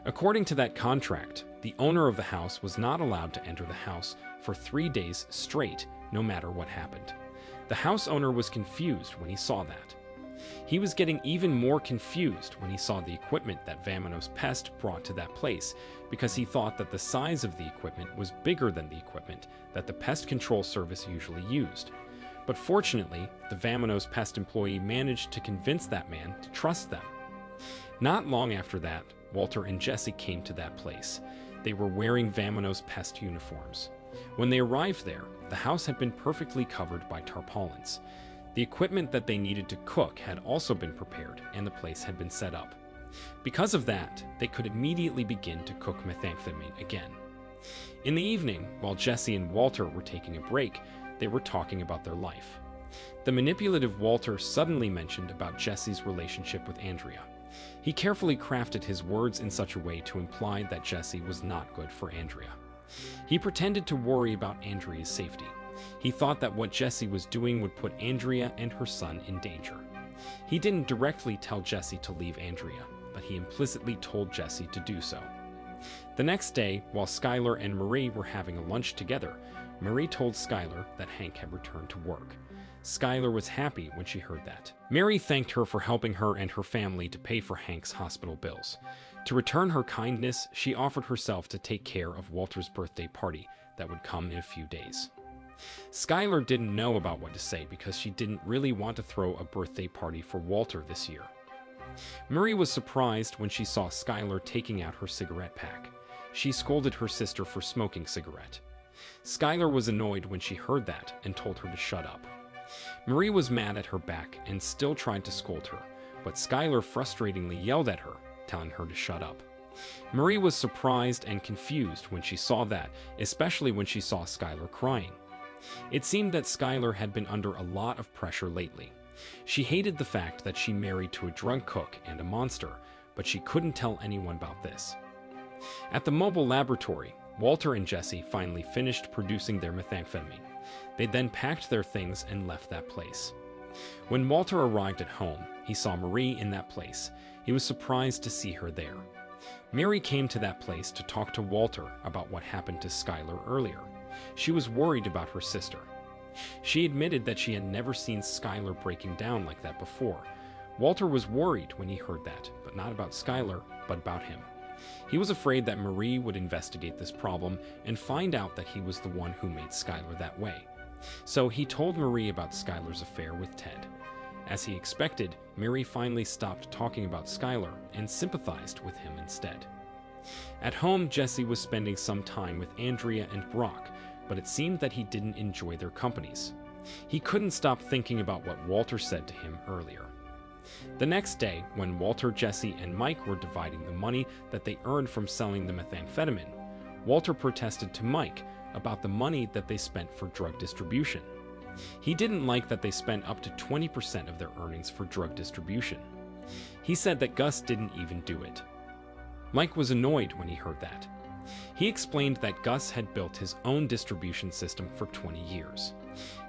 According to that contract, the owner of the house was not allowed to enter the house for 3 days straight, no matter what happened. The house owner was confused when he saw that. He was getting even more confused when he saw the equipment that Vamonos Pest brought to that place, because he thought that the size of the equipment was bigger than the equipment that the pest control service usually used. But fortunately, the Vamonos Pest employee managed to convince that man to trust them. Not long after that, Walter and Jesse came to that place. They were wearing Vamonos Pest uniforms. When they arrived there, the house had been perfectly covered by tarpaulins. The equipment that they needed to cook had also been prepared, and the place had been set up. Because of that, they could immediately begin to cook methamphetamine again. In the evening, while Jesse and Walter were taking a break, they were talking about their life. The manipulative Walter suddenly mentioned about Jesse's relationship with Andrea. He carefully crafted his words in such a way to imply that Jesse was not good for Andrea. He pretended to worry about Andrea's safety. He thought that what Jesse was doing would put Andrea and her son in danger. He didn't directly tell Jesse to leave Andrea, but he implicitly told Jesse to do so. The next day, while Skylar and Marie were having a lunch together, Marie told Skylar that Hank had returned to work. Skylar was happy when she heard that. Mary thanked her for helping her and her family to pay for Hank's hospital bills. To return her kindness, she offered herself to take care of Walter's birthday party that would come in a few days. Skylar didn't know about what to say because she didn't really want to throw a birthday party for Walter this year. Marie was surprised when she saw Skylar taking out her cigarette pack. She scolded her sister for smoking cigarette. Skylar was annoyed when she heard that and told her to shut up. Marie was mad at her back and still tried to scold her, but Skylar frustratingly yelled at her, telling her to shut up. Marie was surprised and confused when she saw that, especially when she saw Skylar crying. It seemed that Skylar had been under a lot of pressure lately. She hated the fact that she married to a drunk cook and a monster, but she couldn't tell anyone about this. At the mobile laboratory, Walter and Jesse finally finished producing their methamphetamine. They then packed their things and left that place. When Walter arrived at home, he saw Marie in that place. He was surprised to see her there. Mary came to that place to talk to Walter about what happened to Skylar earlier. She was worried about her sister. She admitted that she had never seen Skylar breaking down like that before. Walter was worried when he heard that, but not about Skylar, but about him. He was afraid that Marie would investigate this problem and find out that he was the one who made Skylar that way. So he told Marie about Skylar's affair with Ted. As he expected, Mary finally stopped talking about Skylar and sympathized with him instead. At home, Jesse was spending some time with Andrea and Brock, but it seemed that he didn't enjoy their companies. He couldn't stop thinking about what Walter said to him earlier. The next day, when Walter, Jesse, and Mike were dividing the money that they earned from selling the methamphetamine, Walter protested to Mike about the money that they spent for drug distribution. He didn't like that they spent up to 20% of their earnings for drug distribution. He said that Gus didn't even do it. Mike was annoyed when he heard that. He explained that Gus had built his own distribution system for 20 years.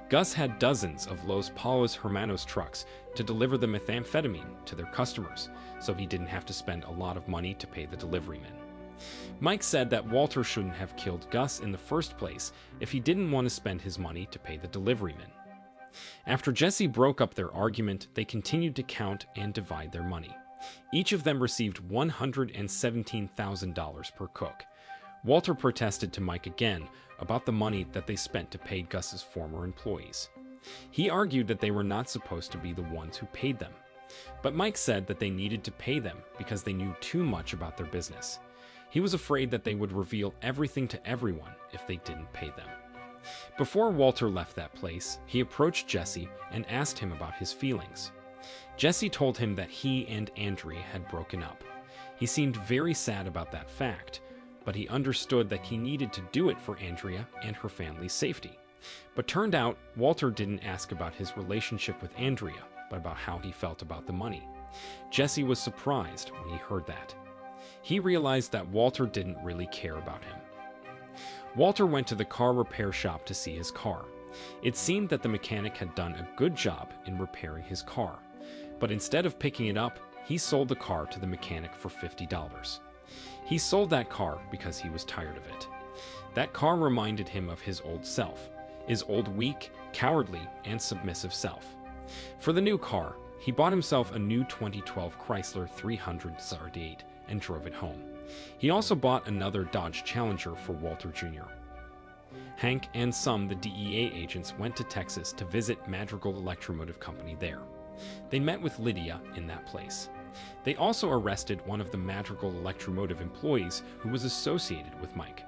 Gus had dozens of Los Palos Hermanos trucks to deliver the methamphetamine to their customers, so he didn't have to spend a lot of money to pay the deliverymen. Mike said that Walter shouldn't have killed Gus in the first place if he didn't want to spend his money to pay the deliverymen. After Jesse broke up their argument, they continued to count and divide their money. Each of them received $117,000 per cook. Walter protested to Mike again about the money that they spent to pay Gus's former employees. He argued that they were not supposed to be the ones who paid them. But Mike said that they needed to pay them because they knew too much about their business. He was afraid that they would reveal everything to everyone if they didn't pay them. Before Walter left that place, he approached Jesse and asked him about his feelings. Jesse told him that he and Andrea had broken up. He seemed very sad about that fact, but he understood that he needed to do it for Andrea and her family's safety. But turned out, Walter didn't ask about his relationship with Andrea, but about how he felt about the money. Jesse was surprised when he heard that. He realized that Walter didn't really care about him. Walter went to the car repair shop to see his car. It seemed that the mechanic had done a good job in repairing his car, but instead of picking it up, he sold the car to the mechanic for $50. He sold that car because he was tired of it. That car reminded him of his old self, his old weak, cowardly, and submissive self. For the new car, he bought himself a new 2012 Chrysler 300 ZR8 and drove it home. He also bought another Dodge Challenger for Walter Jr. Hank and some the DEA agents went to Texas to visit Madrigal Electromotive Company there. They met with Lydia in that place. They also arrested one of the Madrigal Electromotive employees who was associated with Mike.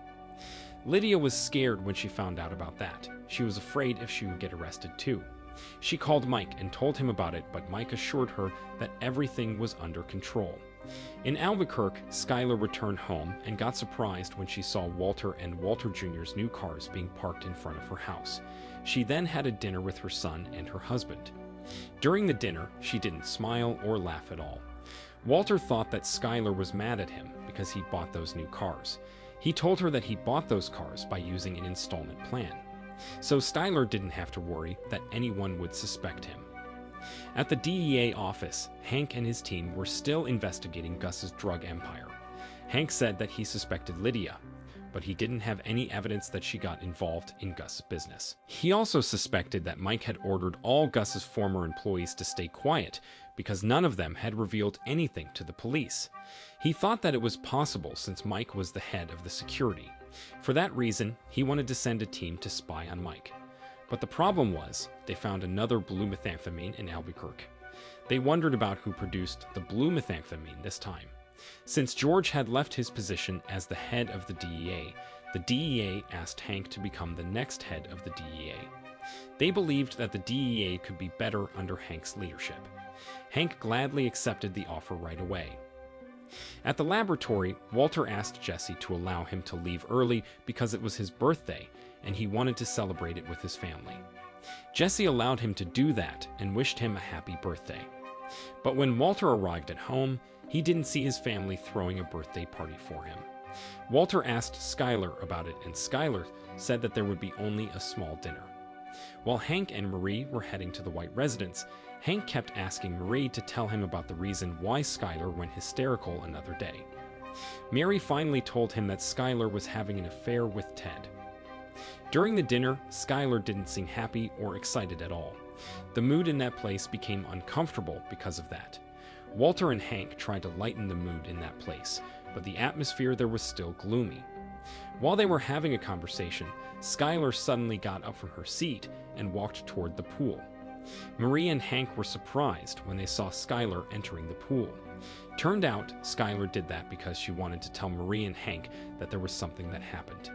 Lydia was scared when she found out about that. She was afraid if she would get arrested too. She called Mike and told him about it, but Mike assured her that everything was under control. In Albuquerque, Skylar returned home and got surprised when she saw Walter and Walter Jr.'s new cars being parked in front of her house. She then had a dinner with her son and her husband. During the dinner, she didn't smile or laugh at all. Walter thought that Skylar was mad at him because he bought those new cars. He told her that he bought those cars by using an installment plan. So Skylar didn't have to worry that anyone would suspect him. At the DEA office, Hank and his team were still investigating Gus's drug empire. Hank said that he suspected Lydia, but he didn't have any evidence that she got involved in Gus's business. He also suspected that Mike had ordered all Gus's former employees to stay quiet because none of them had revealed anything to the police. He thought that it was possible since Mike was the head of the security. For that reason, he wanted to send a team to spy on Mike. But the problem was, they found another blue methamphetamine in Albuquerque. They wondered about who produced the blue methamphetamine this time. Since George had left his position as the head of the DEA asked Hank to become the next head of the DEA. They believed that the DEA could be better under Hank's leadership. Hank gladly accepted the offer right away. At the laboratory, Walter asked Jesse to allow him to leave early because it was his birthday and he wanted to celebrate it with his family. Jesse allowed him to do that and wished him a happy birthday. But when Walter arrived at home, he didn't see his family throwing a birthday party for him. Walter asked Skylar about it, and Skylar said that there would be only a small dinner. While Hank and Marie were heading to the White residence, Hank kept asking Marie to tell him about the reason why Skylar went hysterical another day. Mary finally told him that Skylar was having an affair with Ted. During the dinner, Skylar didn't seem happy or excited at all. The mood in that place became uncomfortable because of that. Walter and Hank tried to lighten the mood in that place, but the atmosphere there was still gloomy. While they were having a conversation, Skylar suddenly got up from her seat and walked toward the pool. Marie and Hank were surprised when they saw Skylar entering the pool. Turned out, Skylar did that because she wanted to tell Marie and Hank that there was something that happened.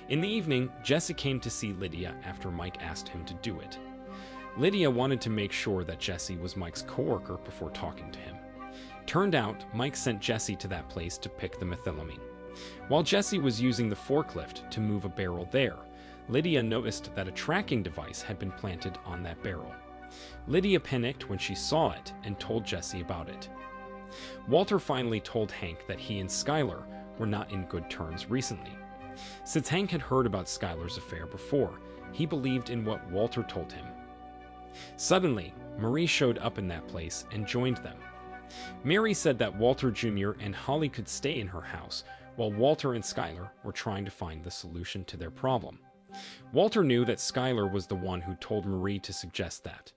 In the evening, Jesse came to see Lydia after Mike asked him to do it. Lydia wanted to make sure that Jesse was Mike's coworker before talking to him. Turned out, Mike sent Jesse to that place to pick the methylamine. While Jesse was using the forklift to move a barrel there, Lydia noticed that a tracking device had been planted on that barrel. Lydia panicked when she saw it and told Jesse about it. Walter finally told Hank that he and Skylar were not in good terms recently. Since Hank had heard about Skylar's affair before, he believed in what Walter told him. Suddenly, Marie showed up in that place and joined them. Mary said that Walter Jr. and Holly could stay in her house while Walter and Skylar were trying to find the solution to their problem. Walter knew that Skylar was the one who told Marie to suggest that.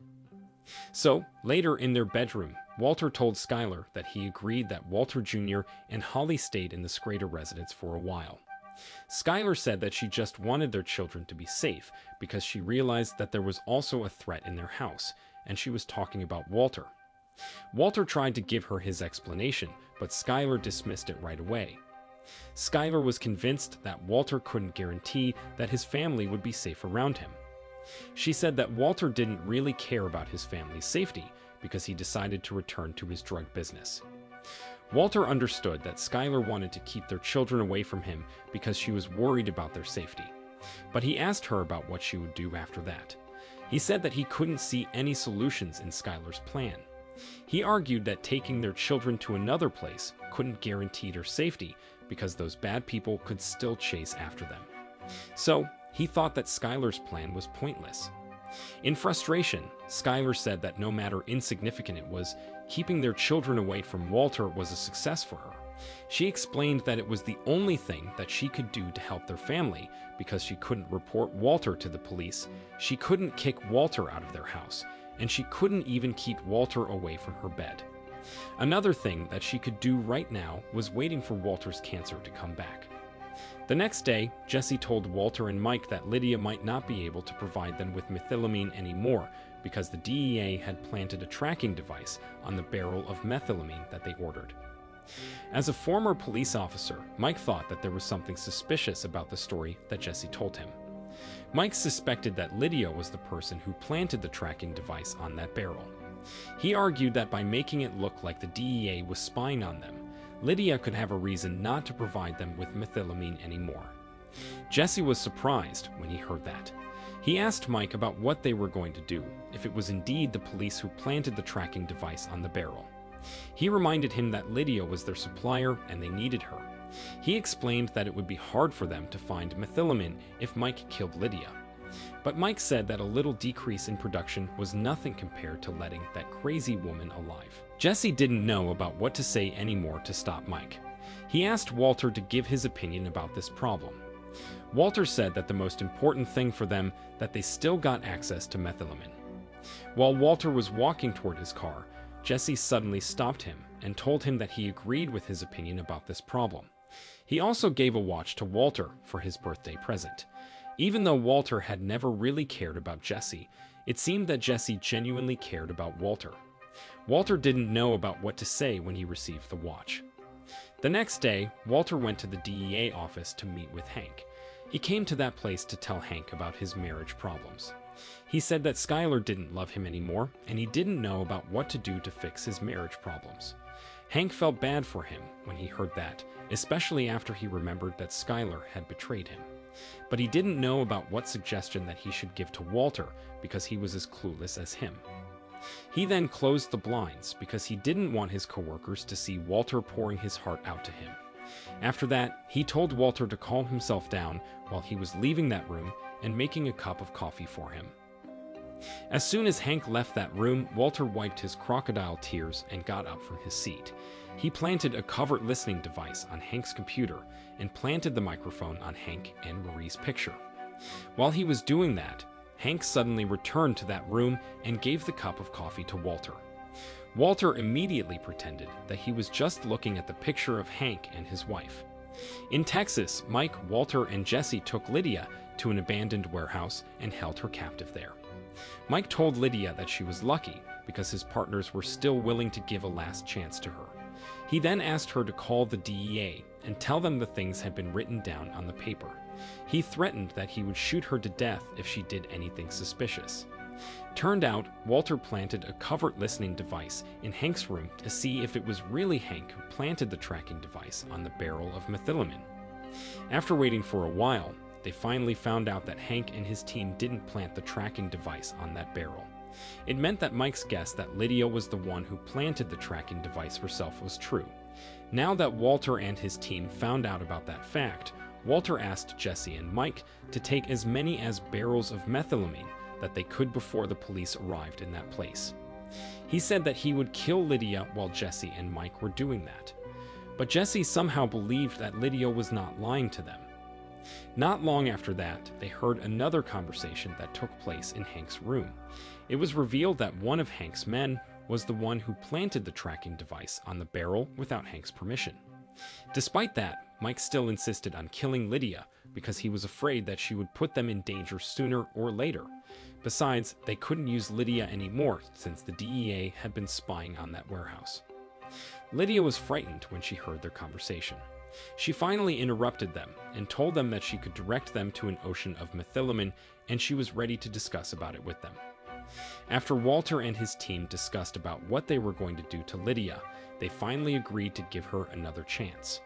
So, later in their bedroom, Walter told Skylar that he agreed that Walter Jr. and Holly stayed in the Schrader residence for a while. Skylar said that she just wanted their children to be safe because she realized that there was also a threat in their house, and she was talking about Walter. Walter tried to give her his explanation, but Skylar dismissed it right away. Skylar was convinced that Walter couldn't guarantee that his family would be safe around him. She said that Walter didn't really care about his family's safety because he decided to return to his drug business. Walter understood that Skylar wanted to keep their children away from him because she was worried about their safety. But he asked her about what she would do after that. He said that he couldn't see any solutions in Skylar's plan. He argued that taking their children to another place couldn't guarantee their safety because those bad people could still chase after them. So, he thought that Skylar's plan was pointless. In frustration, Skylar said that no matter insignificant it was, keeping their children away from Walter was a success for her. She explained that it was the only thing that she could do to help their family because she couldn't report Walter to the police, she couldn't kick Walter out of their house, and she couldn't even keep Walter away from her bed. Another thing that she could do right now was waiting for Walter's cancer to come back. The next day, Jesse told Walter and Mike that Lydia might not be able to provide them with methylamine anymore because the DEA had planted a tracking device on the barrel of methylamine that they ordered. As a former police officer, Mike thought that there was something suspicious about the story that Jesse told him. Mike suspected that Lydia was the person who planted the tracking device on that barrel. He argued that by making it look like the DEA was spying on them, Lydia could have a reason not to provide them with methylamine anymore. Jesse was surprised when he heard that. He asked Mike about what they were going to do if it was indeed the police who planted the tracking device on the barrel. He reminded him that Lydia was their supplier and they needed her. He explained that it would be hard for them to find methylamine if Mike killed Lydia. But Mike said that a little decrease in production was nothing compared to letting that crazy woman alive. Jesse didn't know about what to say anymore to stop Mike. He asked Walter to give his opinion about this problem. Walter said that the most important thing for them that they still got access to methylamine. While Walter was walking toward his car, Jesse suddenly stopped him and told him that he agreed with his opinion about this problem. He also gave a watch to Walter for his birthday present. Even though Walter had never really cared about Jesse, it seemed that Jesse genuinely cared about Walter. Walter didn't know about what to say when he received the watch. The next day, Walter went to the DEA office to meet with Hank. He came to that place to tell Hank about his marriage problems. He said that Skylar didn't love him anymore, and he didn't know about what to do to fix his marriage problems. Hank felt bad for him when he heard that, especially after he remembered that Skylar had betrayed him. But he didn't know about what suggestion that he should give to Walter because he was as clueless as him. He then closed the blinds because he didn't want his coworkers to see Walter pouring his heart out to him. After that, he told Walter to calm himself down while he was leaving that room and making a cup of coffee for him. As soon as Hank left that room, Walter wiped his crocodile tears and got up from his seat. He planted a covert listening device on Hank's computer and planted the microphone on Hank and Marie's picture. While he was doing that, Hank suddenly returned to that room and gave the cup of coffee to Walter. Walter immediately pretended that he was just looking at the picture of Hank and his wife. In Texas, Mike, Walter, and Jesse took Lydia to an abandoned warehouse and held her captive there. Mike told Lydia that she was lucky because his partners were still willing to give a last chance to her. He then asked her to call the DEA and tell them the things had been written down on the paper. He threatened that he would shoot her to death if she did anything suspicious. Turned out, Walter planted a covert listening device in Hank's room to see if it was really Hank who planted the tracking device on the barrel of methylamine. After waiting for a while, they finally found out that Hank and his team didn't plant the tracking device on that barrel. It meant that Mike's guess that Lydia was the one who planted the tracking device herself was true. Now that Walter and his team found out about that fact, Walter asked Jesse and Mike to take as many as barrels of methylamine that they could before the police arrived in that place. He said that he would kill Lydia while Jesse and Mike were doing that. But Jesse somehow believed that Lydia was not lying to them. Not long after that, they heard another conversation that took place in Hank's room. It was revealed that one of Hank's men was the one who planted the tracking device on the barrel without Hank's permission. Despite that, Mike still insisted on killing Lydia because he was afraid that she would put them in danger sooner or later. Besides, they couldn't use Lydia anymore since the DEA had been spying on that warehouse. Lydia was frightened when she heard their conversation. She finally interrupted them and told them that she could direct them to an ocean of methylamine and she was ready to discuss about it with them. After Walter and his team discussed about what they were going to do to Lydia, they finally agreed to give her another chance.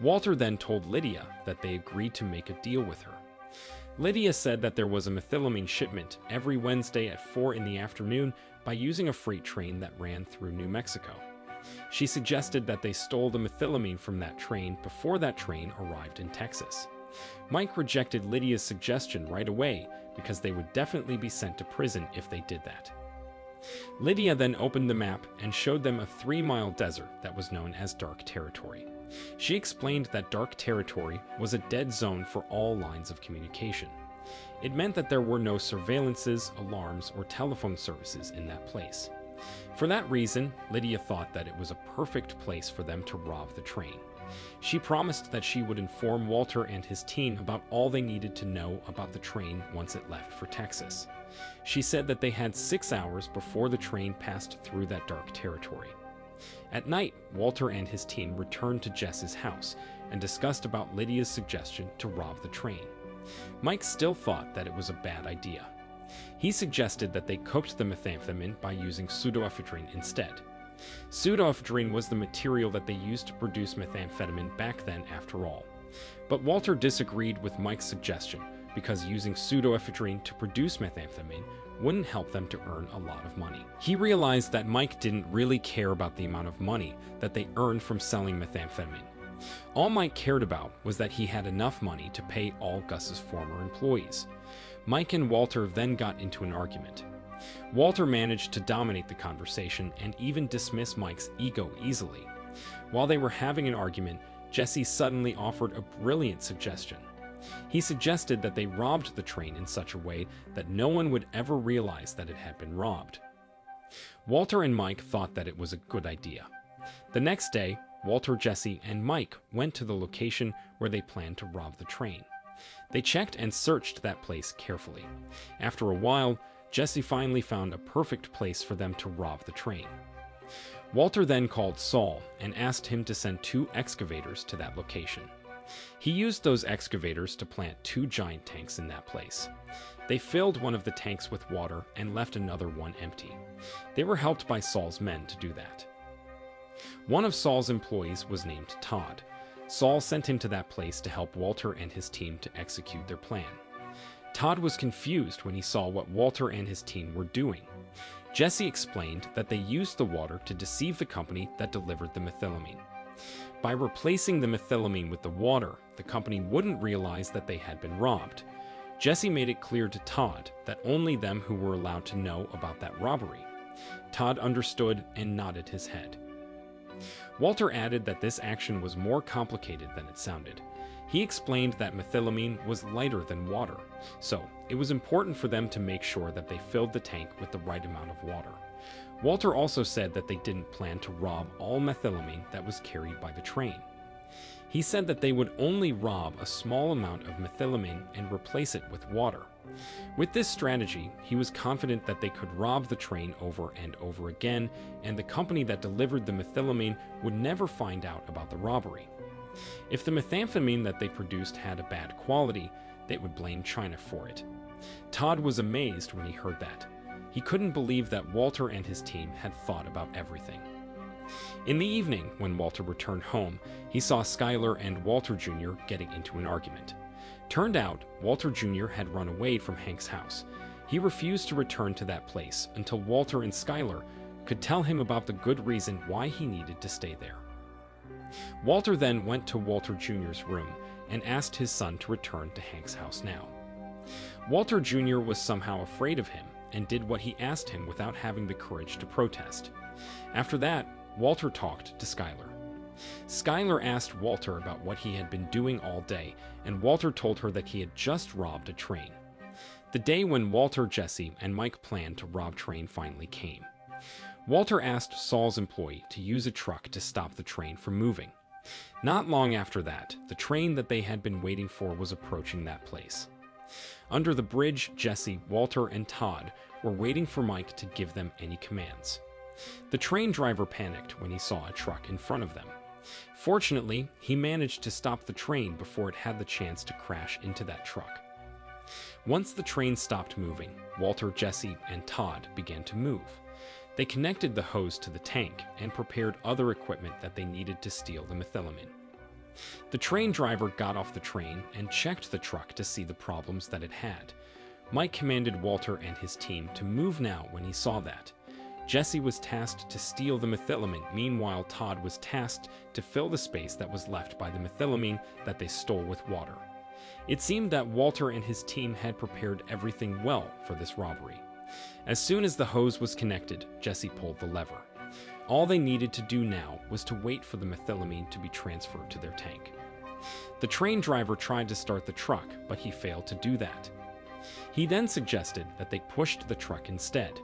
Walter then told Lydia that they agreed to make a deal with her. Lydia said that there was a methylamine shipment every Wednesday at 4 in the afternoon by using a freight train that ran through New Mexico. She suggested that they stole the methylamine from that train before that train arrived in Texas. Mike rejected Lydia's suggestion right away because they would definitely be sent to prison if they did that. Lydia then opened the map and showed them a 3-mile desert that was known as Dark Territory. She explained that Dark Territory was a dead zone for all lines of communication. It meant that there were no surveillances, alarms, or telephone services in that place. For that reason, Lydia thought that it was a perfect place for them to rob the train. She promised that she would inform Walter and his team about all they needed to know about the train once it left for Texas. She said that they had 6 hours before the train passed through that dark territory. At night, Walter and his team returned to Jess's house and discussed about Lydia's suggestion to rob the train. Mike still thought that it was a bad idea. He suggested that they cooked the methamphetamine by using pseudoephedrine instead. Pseudoephedrine was the material that they used to produce methamphetamine back then after all. But Walter disagreed with Mike's suggestion because using pseudoephedrine to produce methamphetamine wouldn't help them to earn a lot of money. He realized that Mike didn't really care about the amount of money that they earned from selling methamphetamine. All Mike cared about was that he had enough money to pay all Gus's former employees. Mike and Walter then got into an argument. Walter managed to dominate the conversation and even dismiss Mike's ego easily. While they were having an argument, Jesse suddenly offered a brilliant suggestion. He suggested that they robbed the train in such a way that no one would ever realize that it had been robbed. Walter and Mike thought that it was a good idea. The next day, Walter, Jesse, and Mike went to the location where they planned to rob the train. They checked and searched that place carefully. After a while, Jesse finally found a perfect place for them to rob the train. Walter then called Saul and asked him to send 2 excavators to that location. He used those excavators to plant 2 giant tanks in that place. They filled one of the tanks with water and left another one empty. They were helped by Saul's men to do that. One of Saul's employees was named Todd. Saul sent him to that place to help Walter and his team to execute their plan. Todd was confused when he saw what Walter and his team were doing. Jesse explained that they used the water to deceive the company that delivered the methylamine. By replacing the methylamine with the water, the company wouldn't realize that they had been robbed. Jesse made it clear to Todd that only them who were allowed to know about that robbery. Todd understood and nodded his head. Walter added that this action was more complicated than it sounded. He explained that methylamine was lighter than water, so it was important for them to make sure that they filled the tank with the right amount of water. Walter also said that they didn't plan to rob all methylamine that was carried by the train. He said that they would only rob a small amount of methylamine and replace it with water. With this strategy, he was confident that they could rob the train over and over again, and the company that delivered the methylamine would never find out about the robbery. If the methamphetamine that they produced had a bad quality, they would blame China for it. Todd was amazed when he heard that. He couldn't believe that Walter and his team had thought about everything. In the evening, when Walter returned home, he saw Skylar and Walter Jr. getting into an argument. Turned out, Walter Jr. had run away from Hank's house. He refused to return to that place until Walter and Skylar could tell him about the good reason why he needed to stay there. Walter then went to Walter Jr.'s room and asked his son to return to Hank's house now. Walter Jr. was somehow afraid of him and did what he asked him without having the courage to protest. After that, Walter talked to Skylar. Skylar asked Walter about what he had been doing all day, and Walter told her that he had just robbed a train. The day when Walter, Jesse, and Mike planned to rob train finally came. Walter asked Saul's employee to use a truck to stop the train from moving. Not long after that, the train that they had been waiting for was approaching that place. Under the bridge, Jesse, Walter, and Todd were waiting for Mike to give them any commands. The train driver panicked when he saw a truck in front of them. Fortunately, he managed to stop the train before it had the chance to crash into that truck. Once the train stopped moving, Walter, Jesse, and Todd began to move. They connected the hose to the tank and prepared other equipment that they needed to steal the methylamine. The train driver got off the train and checked the truck to see the problems that it had. Mike commanded Walter and his team to move now when he saw that. Jesse was tasked to steal the methylamine. Meanwhile, Todd was tasked to fill the space that was left by the methylamine that they stole with water. It seemed that Walter and his team had prepared everything well for this robbery. As soon as the hose was connected, Jesse pulled the lever. All they needed to do now was to wait for the methylamine to be transferred to their tank. The train driver tried to start the truck, but he failed to do that. He then suggested that they pushed the truck instead.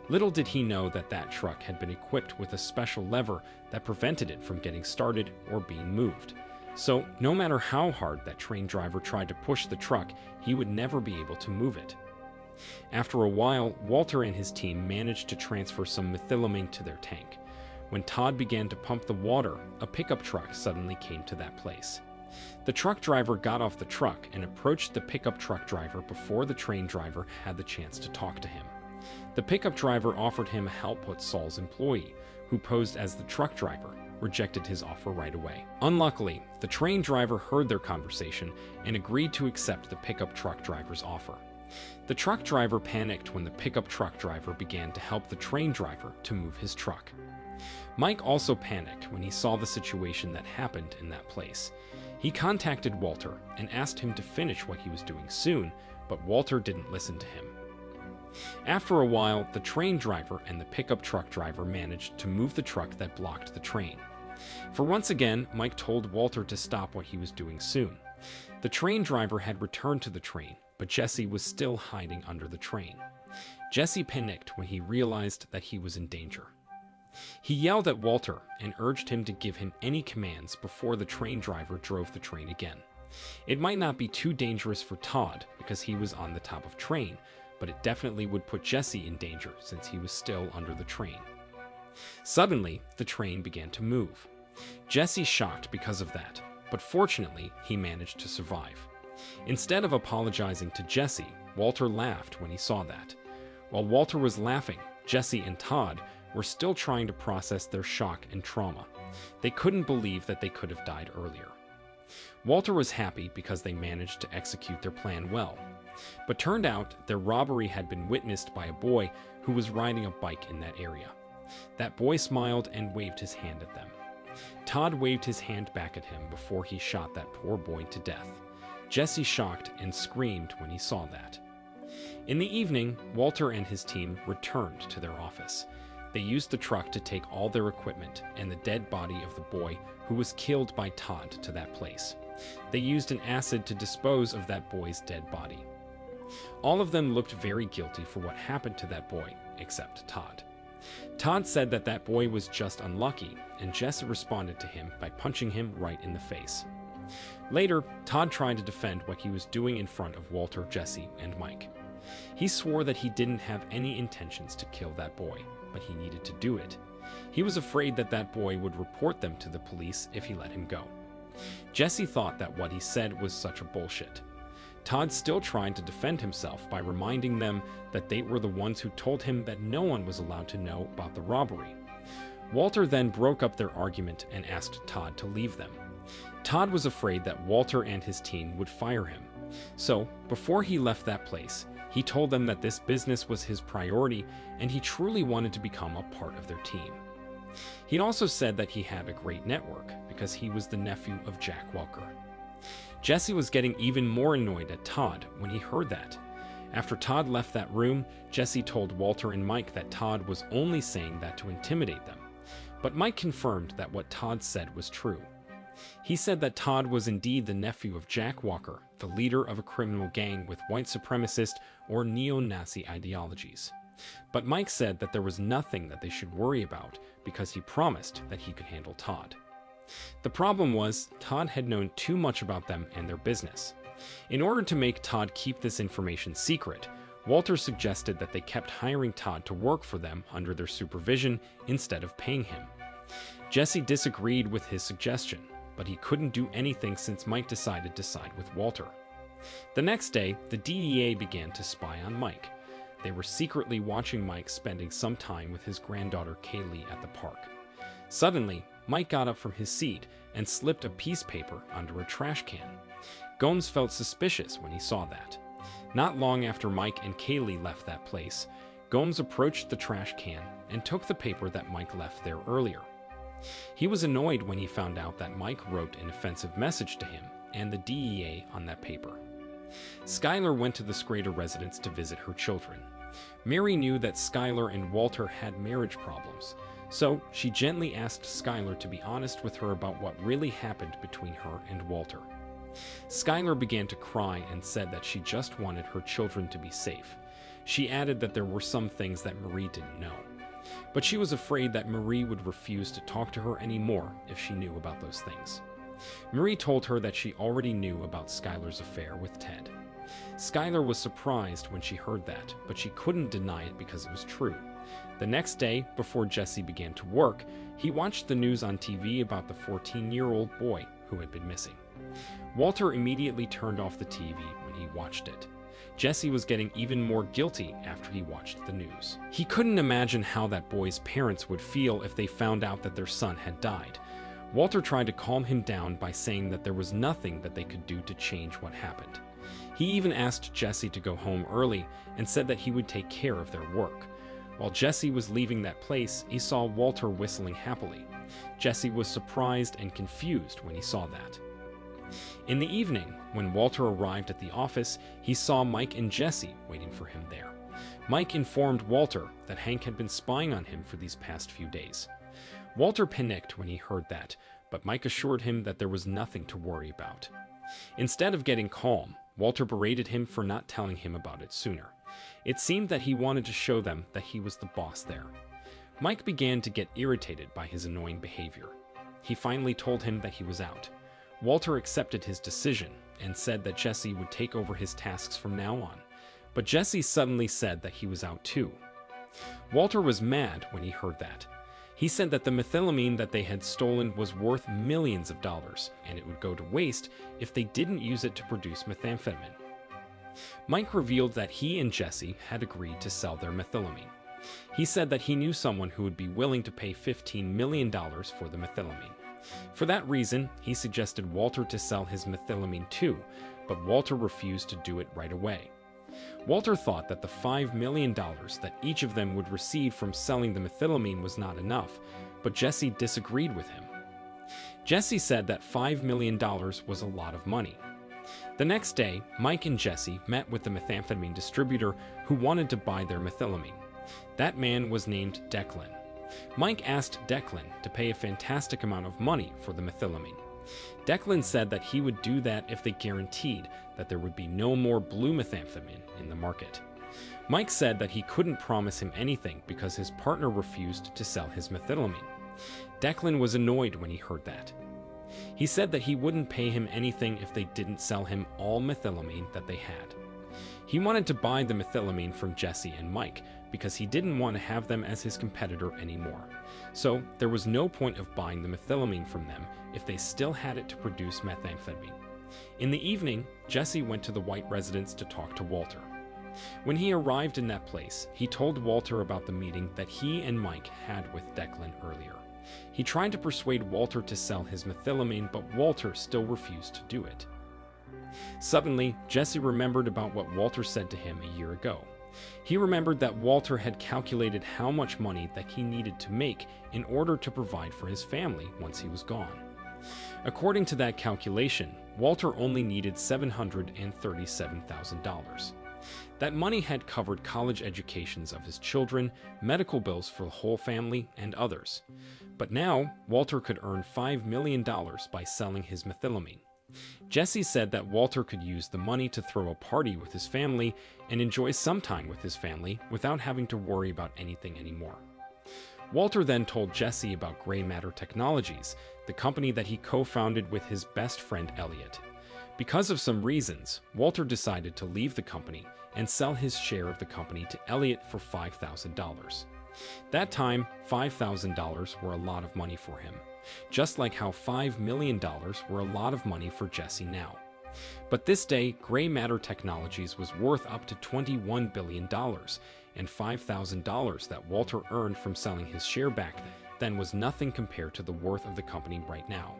Little did he know that that truck had been equipped with a special lever that prevented it from getting started or being moved. So, no matter how hard that train driver tried to push the truck, he would never be able to move it. After a while, Walter and his team managed to transfer some methylamine to their tank. When Todd began to pump the water, a pickup truck suddenly came to that place. The truck driver got off the truck and approached the pickup truck driver before the train driver had the chance to talk to him. The pickup driver offered him help, but Saul's employee, who posed as the truck driver, rejected his offer right away. Unluckily, the train driver heard their conversation and agreed to accept the pickup truck driver's offer. The truck driver panicked when the pickup truck driver began to help the train driver to move his truck. Mike also panicked when he saw the situation that happened in that place. He contacted Walter and asked him to finish what he was doing soon, but Walter didn't listen to him. After a while, the train driver and the pickup truck driver managed to move the truck that blocked the train. For once again, Mike told Walter to stop what he was doing soon. The train driver had returned to the train, but Jesse was still hiding under the train. Jesse panicked when he realized that he was in danger. He yelled at Walter and urged him to give him any commands before the train driver drove the train again. It might not be too dangerous for Todd because he was on the top of train, but it definitely would put Jesse in danger since he was still under the train. Suddenly, the train began to move. Jesse shocked because of that, but fortunately, he managed to survive. Instead of apologizing to Jesse, Walter laughed when he saw that. While Walter was laughing, Jesse and Todd were still trying to process their shock and trauma. They couldn't believe that they could have died earlier. Walter was happy because they managed to execute their plan well. But turned out their robbery had been witnessed by a boy who was riding a bike in that area. That boy smiled and waved his hand at them. Todd waved his hand back at him before he shot that poor boy to death. Jesse shocked and screamed when he saw that. In the evening, Walter and his team returned to their office. They used the truck to take all their equipment and the dead body of the boy who was killed by Todd to that place. They used an acid to dispose of that boy's dead body. All of them looked very guilty for what happened to that boy, except Todd. Todd said that that boy was just unlucky, and Jesse responded to him by punching him right in the face. Later, Todd tried to defend what he was doing in front of Walter, Jesse, and Mike. He swore that he didn't have any intentions to kill that boy, but he needed to do it. He was afraid that that boy would report them to the police if he let him go. Jesse thought that what he said was such a bullshit. Todd still tried to defend himself by reminding them that they were the ones who told him that no one was allowed to know about the robbery. Walter then broke up their argument and asked Todd to leave them. Todd was afraid that Walter and his team would fire him. So, before he left that place, he told them that this business was his priority and he truly wanted to become a part of their team. He also said that he had a great network because he was the nephew of Jack Walker. Jesse was getting even more annoyed at Todd when he heard that. After Todd left that room, Jesse told Walter and Mike that Todd was only saying that to intimidate them. But Mike confirmed that what Todd said was true. He said that Todd was indeed the nephew of Jack Walker, the leader of a criminal gang with white supremacist or neo-Nazi ideologies. But Mike said that there was nothing that they should worry about because he promised that he could handle Todd. The problem was, Todd had known too much about them and their business. In order to make Todd keep this information secret, Walter suggested that they kept hiring Todd to work for them under their supervision instead of paying him. Jesse disagreed with his suggestion, but he couldn't do anything since Mike decided to side with Walter. The next day, the DEA began to spy on Mike. They were secretly watching Mike spending some time with his granddaughter Kaylee at the park. Suddenly, Mike got up from his seat and slipped a piece of paper under a trash can. Gomes felt suspicious when he saw that. Not long after Mike and Kaylee left that place, Gomes approached the trash can and took the paper that Mike left there earlier. He was annoyed when he found out that Mike wrote an offensive message to him and the DEA on that paper. Skylar went to the Schrader residence to visit her children. Mary knew that Skylar and Walter had marriage problems, so she gently asked Skylar to be honest with her about what really happened between her and Walter. Skylar began to cry and said that she just wanted her children to be safe. She added that there were some things that Marie didn't know, but she was afraid that Marie would refuse to talk to her anymore if she knew about those things. Marie told her that she already knew about Skylar's affair with Ted. Skylar was surprised when she heard that, but she couldn't deny it because it was true. The next day, before Jesse began to work, he watched the news on TV about the 14-year-old boy who had been missing. Walter immediately turned off the TV when he watched it. Jesse was getting even more guilty after he watched the news. He couldn't imagine how that boy's parents would feel if they found out that their son had died. Walter tried to calm him down by saying that there was nothing that they could do to change what happened. He even asked Jesse to go home early and said that he would take care of their work. While Jesse was leaving that place, he saw Walter whistling happily. Jesse was surprised and confused when he saw that. In the evening, when Walter arrived at the office, he saw Mike and Jesse waiting for him there. Mike informed Walter that Hank had been spying on him for these past few days. Walter panicked when he heard that, but Mike assured him that there was nothing to worry about. Instead of getting calm, Walter berated him for not telling him about it sooner. It seemed that he wanted to show them that he was the boss there. Mike began to get irritated by his annoying behavior. He finally told him that he was out. Walter accepted his decision and said that Jesse would take over his tasks from now on, but Jesse suddenly said that he was out too. Walter was mad when he heard that. He said that the methylamine that they had stolen was worth millions of dollars, and it would go to waste if they didn't use it to produce methamphetamine. Mike revealed that he and Jesse had agreed to sell their methylamine. He said that he knew someone who would be willing to pay $15 million for the methylamine. For that reason, he suggested Walter to sell his methylamine too, but Walter refused to do it right away. Walter thought that the $5 million that each of them would receive from selling the methylamine was not enough, but Jesse disagreed with him. Jesse said that $5 million was a lot of money. The next day, Mike and Jesse met with the methamphetamine distributor who wanted to buy their methylamine. That man was named Declan. Mike asked Declan to pay a fantastic amount of money for the methylamine. Declan said that he would do that if they guaranteed that there would be no more blue methamphetamine in the market. Mike said that he couldn't promise him anything because his partner refused to sell his methylamine. Declan was annoyed when he heard that. He said that he wouldn't pay him anything if they didn't sell him all methylamine that they had. He wanted to buy the methylamine from Jesse and Mike because he didn't want to have them as his competitor anymore. So there was no point of buying the methylamine from them if they still had it to produce methamphetamine. In the evening, Jesse went to the White residence to talk to Walter. When he arrived in that place, he told Walter about the meeting that he and Mike had with Declan earlier. He tried to persuade Walter to sell his methylamine, but Walter still refused to do it. Suddenly, Jesse remembered about what Walter said to him a year ago. He remembered that Walter had calculated how much money that he needed to make in order to provide for his family once he was gone. According to that calculation, Walter only needed $737,000. That money had covered college educations of his children, medical bills for the whole family, and others. But now, Walter could earn $5 million by selling his methylamine. Jesse said that Walter could use the money to throw a party with his family and enjoy some time with his family without having to worry about anything anymore. Walter then told Jesse about Gray Matter Technologies, the company that he co-founded with his best friend Elliot. Because of some reasons, Walter decided to leave the company and sell his share of the company to Elliot for $5,000. That time, $5,000 were a lot of money for him, just like how $5 million were a lot of money for Jesse now. But this day, gray matter technologies was worth up to $21 billion, and $5,000 that Walter earned from selling his share back then was nothing compared to the worth of the company right now.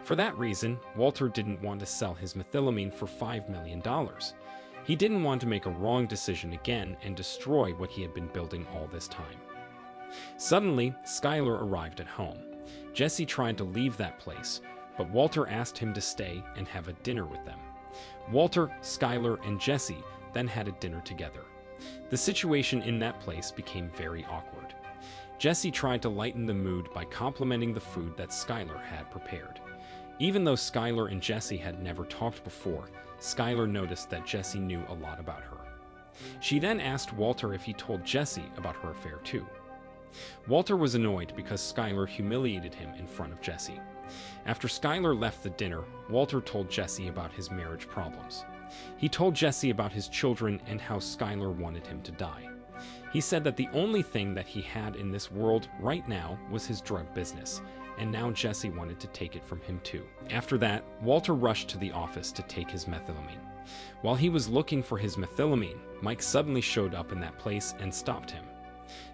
For that reason, Walter didn't want to sell his methylamine for $5 million. He didn't want to make a wrong decision again and destroy what he had been building all this time. Suddenly, Skylar arrived at home. Jesse tried to leave that place, but Walter asked him to stay and have a dinner with them. Walter, Skylar, and Jesse then had a dinner together. The situation in that place became very awkward. Jesse tried to lighten the mood by complimenting the food that Skylar had prepared. Even though Skylar and Jesse had never talked before, Skylar noticed that Jesse knew a lot about her. She then asked Walter if he told Jesse about her affair too. Walter was annoyed because Skylar humiliated him in front of Jesse. After Skylar left the dinner, Walter told Jesse about his marriage problems. He told Jesse about his children and how Skylar wanted him to die. He said that the only thing that he had in this world right now was his drug business, and now Jesse wanted to take it from him too. After that, Walter rushed to the office to take his methylamine. While he was looking for his methylamine, Mike suddenly showed up in that place and stopped him.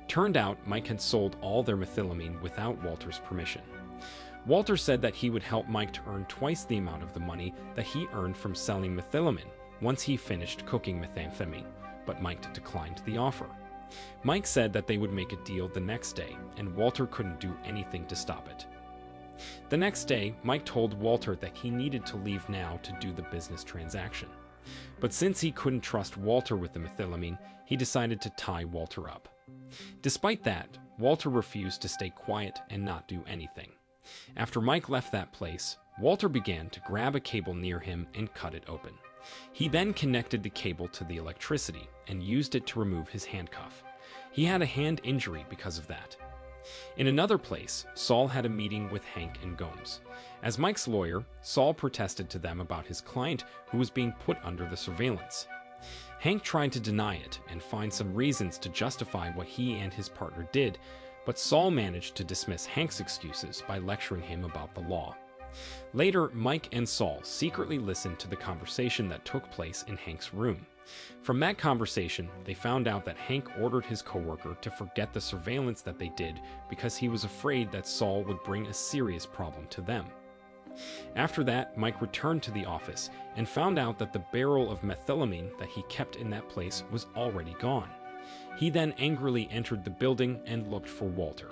Turned out, Mike had sold all their methylamine without Walter's permission. Walter said that he would help Mike to earn twice the amount of the money that he earned from selling methylamine once he finished cooking methamphetamine, but Mike declined the offer. Mike said that they would make a deal the next day, and Walter couldn't do anything to stop it. The next day, Mike told Walter that he needed to leave now to do the business transaction. But since he couldn't trust Walter with the methylamine, he decided to tie Walter up. Despite that, Walter refused to stay quiet and not do anything. After Mike left that place, Walter began to grab a cable near him and cut it open. He then connected the cable to the electricity and used it to remove his handcuff. He had a hand injury because of that. In another place, Saul had a meeting with Hank and Gomes. As Mike's lawyer, Saul protested to them about his client who was being put under the surveillance. Hank tried to deny it and find some reasons to justify what he and his partner did, but Saul managed to dismiss Hank's excuses by lecturing him about the law. Later, Mike and Saul secretly listened to the conversation that took place in Hank's room. From that conversation, they found out that Hank ordered his coworker to forget the surveillance that they did because he was afraid that Saul would bring a serious problem to them. After that, Mike returned to the office and found out that the barrel of methylamine that he kept in that place was already gone. He then angrily entered the building and looked for Walter.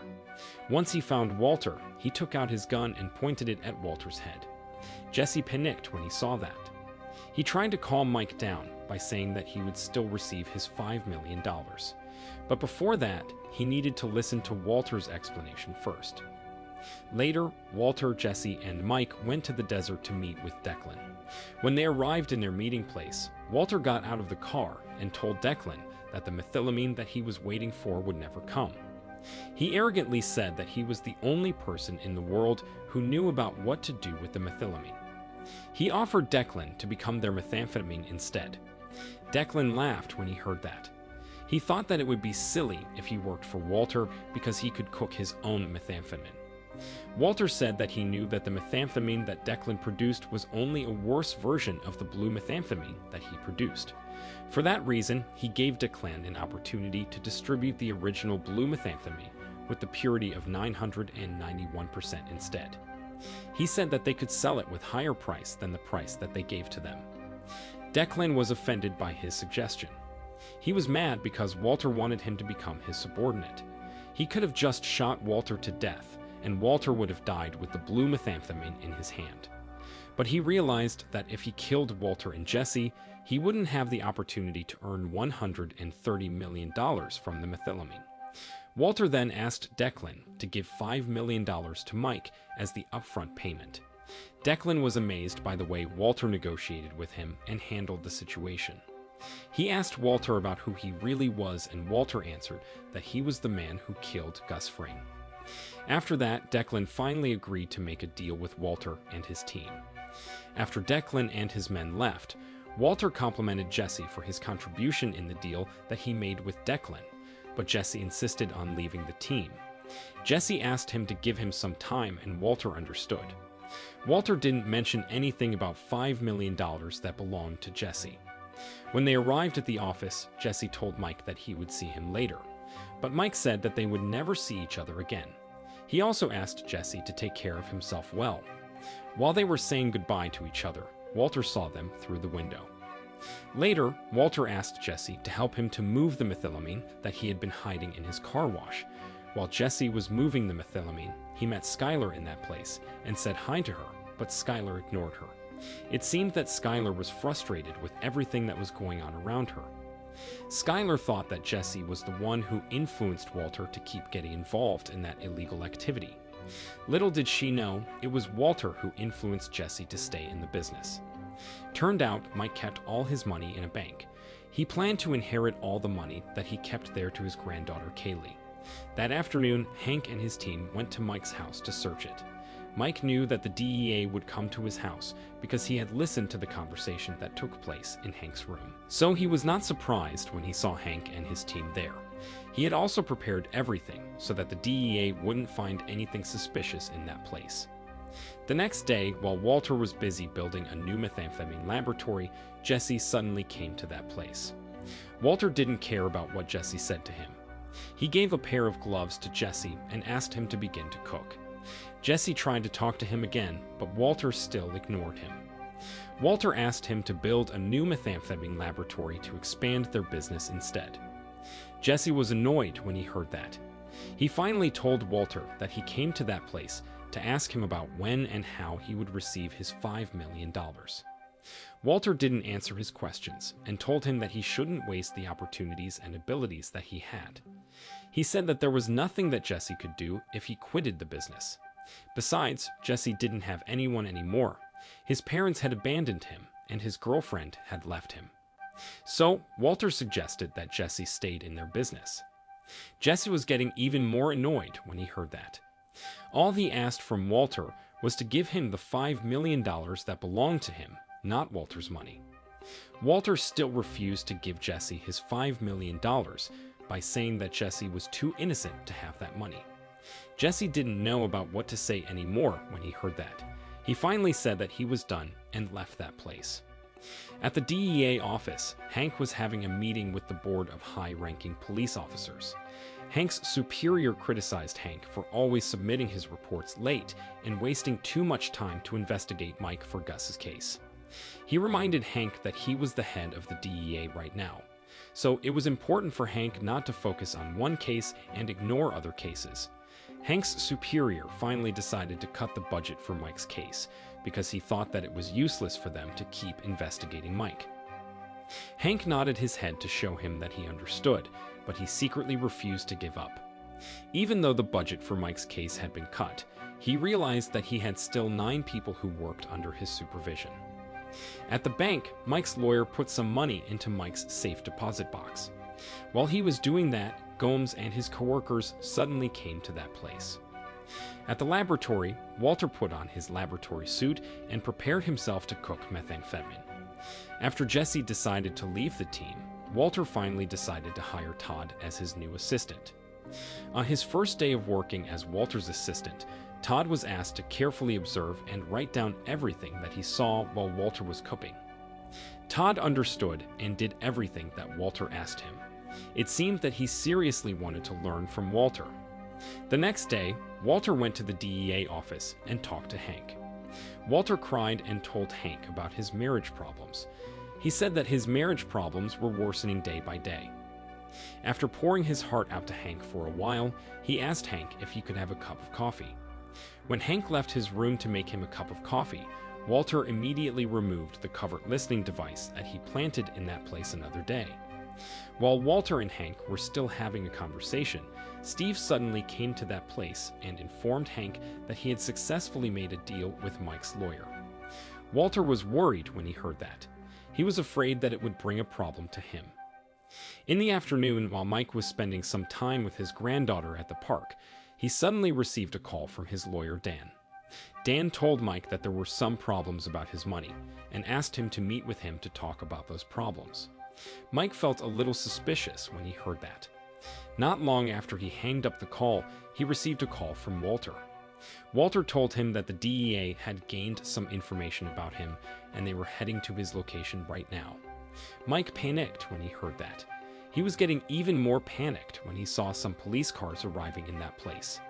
Once he found Walter, he took out his gun and pointed it at Walter's head. Jesse panicked when he saw that. He tried to calm Mike down by saying that he would still receive his $5 million. But before that, he needed to listen to Walter's explanation first. Later, Walter, Jesse, and Mike went to the desert to meet with Declan. When they arrived in their meeting place, Walter got out of the car and told Declan that the methylamine that he was waiting for would never come. He arrogantly said that he was the only person in the world who knew about what to do with the methylamine. He offered Declan to become their methamphetamine instead. Declan laughed when he heard that. He thought that it would be silly if he worked for Walter because he could cook his own methamphetamine. Walter said that he knew that the methamphetamine that Declan produced was only a worse version of the blue methamphetamine that he produced. For that reason, he gave Declan an opportunity to distribute the original blue methamphetamine with the purity of 991% instead. He said that they could sell it with higher price than the price that they gave to them. Declan was offended by his suggestion. He was mad because Walter wanted him to become his subordinate. He could have just shot Walter to death, and Walter would have died with the blue methamphetamine in his hand. But he realized that if he killed Walter and Jesse, he wouldn't have the opportunity to earn $130 million from the methylamine. Walter then asked Declan to give $5 million to Mike as the upfront payment. Declan was amazed by the way Walter negotiated with him and handled the situation. He asked Walter about who he really was, and Walter answered that he was the man who killed Gus Fring. After that, Declan finally agreed to make a deal with Walter and his team. After Declan and his men left, Walter complimented Jesse for his contribution in the deal that he made with Declan, but Jesse insisted on leaving the team. Jesse asked him to give him some time, and Walter understood. Walter didn't mention anything about $5 million that belonged to Jesse. When they arrived at the office, Jesse told Mike that he would see him later, but Mike said that they would never see each other again. He also asked Jesse to take care of himself well. While they were saying goodbye to each other, Walter saw them through the window. Later, Walter asked Jesse to help him to move the methylamine that he had been hiding in his car wash. While Jesse was moving the methylamine, he met Skylar in that place and said hi to her, but Skylar ignored her. It seemed that Skylar was frustrated with everything that was going on around her. Skylar thought that Jesse was the one who influenced Walter to keep getting involved in that illegal activity. Little did she know, it was Walter who influenced Jesse to stay in the business. Turned out, Mike kept all his money in a bank. He planned to inherit all the money that he kept there to his granddaughter Kaylee. That afternoon, Hank and his team went to Mike's house to search it. Mike knew that the DEA would come to his house because he had listened to the conversation that took place in Hank's room. So he was not surprised when he saw Hank and his team there. He had also prepared everything so that the DEA wouldn't find anything suspicious in that place. The next day, while Walter was busy building a new methamphetamine laboratory, Jesse suddenly came to that place. Walter didn't care about what Jesse said to him. He gave a pair of gloves to Jesse and asked him to begin to cook. Jesse tried to talk to him again, but Walter still ignored him. Walter asked him to build a new methamphetamine laboratory to expand their business instead. Jesse was annoyed when he heard that. He finally told Walter that he came to that place to ask him about when and how he would receive his $5 million. Walter didn't answer his questions and told him that he shouldn't waste the opportunities and abilities that he had. He said that there was nothing that Jesse could do if he quitted the business. Besides, Jesse didn't have anyone anymore. His parents had abandoned him, and his girlfriend had left him. So, Walter suggested that Jesse stayed in their business. Jesse was getting even more annoyed when he heard that. All he asked from Walter was to give him the $5 million that belonged to him, not Walter's money. Walter still refused to give Jesse his $5 million by saying that Jesse was too innocent to have that money. Jesse didn't know about what to say anymore when he heard that. He finally said that he was done and left that place. At the DEA office, Hank was having a meeting with the board of high-ranking police officers. Hank's superior criticized Hank for always submitting his reports late and wasting too much time to investigate Mike for Gus's case. He reminded Hank that he was the head of the DEA right now, so it was important for Hank not to focus on one case and ignore other cases. Hank's superior finally decided to cut the budget for Mike's case because he thought that it was useless for them to keep investigating Mike. Hank nodded his head to show him that he understood, but he secretly refused to give up. Even though the budget for Mike's case had been cut, he realized that he had still 9 people who worked under his supervision. At the bank, Mike's lawyer put some money into Mike's safe deposit box. While he was doing that, Gomes and his coworkers suddenly came to that place. At the laboratory, Walter put on his laboratory suit and prepared himself to cook methamphetamine. After Jesse decided to leave the team, Walter finally decided to hire Todd as his new assistant. On his first day of working as Walter's assistant, Todd was asked to carefully observe and write down everything that he saw while Walter was cooking. Todd understood and did everything that Walter asked him. It seemed that he seriously wanted to learn from Walter. The next day, Walter went to the DEA office and talked to Hank. Walter cried and told Hank about his marriage problems. He said that his marriage problems were worsening day by day. After pouring his heart out to Hank for a while, he asked Hank if he could have a cup of coffee. When Hank left his room to make him a cup of coffee, Walter immediately removed the covert listening device that he planted in that place another day. While Walter and Hank were still having a conversation, Steve suddenly came to that place and informed Hank that he had successfully made a deal with Mike's lawyer. Walter was worried when he heard that. He was afraid that it would bring a problem to him. In the afternoon, while Mike was spending some time with his granddaughter at the park, he suddenly received a call from his lawyer, Dan. Dan told Mike that there were some problems about his money and asked him to meet with him to talk about those problems. Mike felt a little suspicious when he heard that. Not long after he hanged up the call, he received a call from Walter. Walter told him that the DEA had gained some information about him and they were heading to his location right now. Mike panicked when he heard that. He was getting even more panicked when he saw some police cars arriving in that place.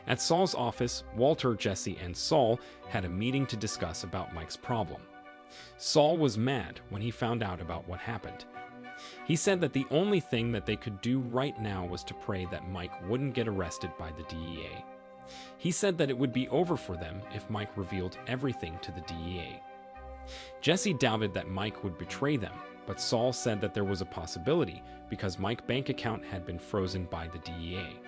At Saul's office, Walter, Jesse, and Saul had a meeting to discuss about Mike's problem. Saul was mad when he found out about what happened. He said that the only thing that they could do right now was to pray that Mike wouldn't get arrested by the DEA. He said that it would be over for them if Mike revealed everything to the DEA. Jesse doubted that Mike would betray them, but Saul said that there was a possibility because Mike's bank account had been frozen by the DEA.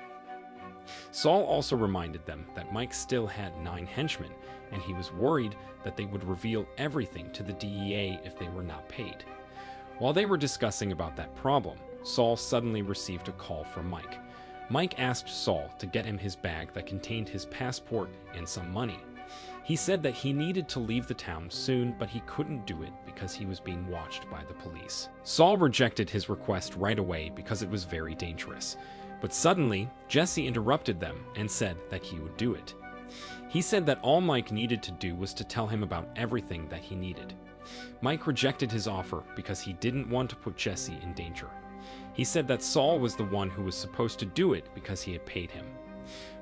Saul also reminded them that Mike still had 9 henchmen, and he was worried that they would reveal everything to the DEA if they were not paid. While they were discussing about that problem, Saul suddenly received a call from Mike. Mike asked Saul to get him his bag that contained his passport and some money. He said that he needed to leave the town soon, but he couldn't do it because he was being watched by the police. Saul rejected his request right away because it was very dangerous. But suddenly, Jesse interrupted them and said that he would do it. He said that all Mike needed to do was to tell him about everything that he needed. Mike rejected his offer because he didn't want to put Jesse in danger. He said that Saul was the one who was supposed to do it because he had paid him.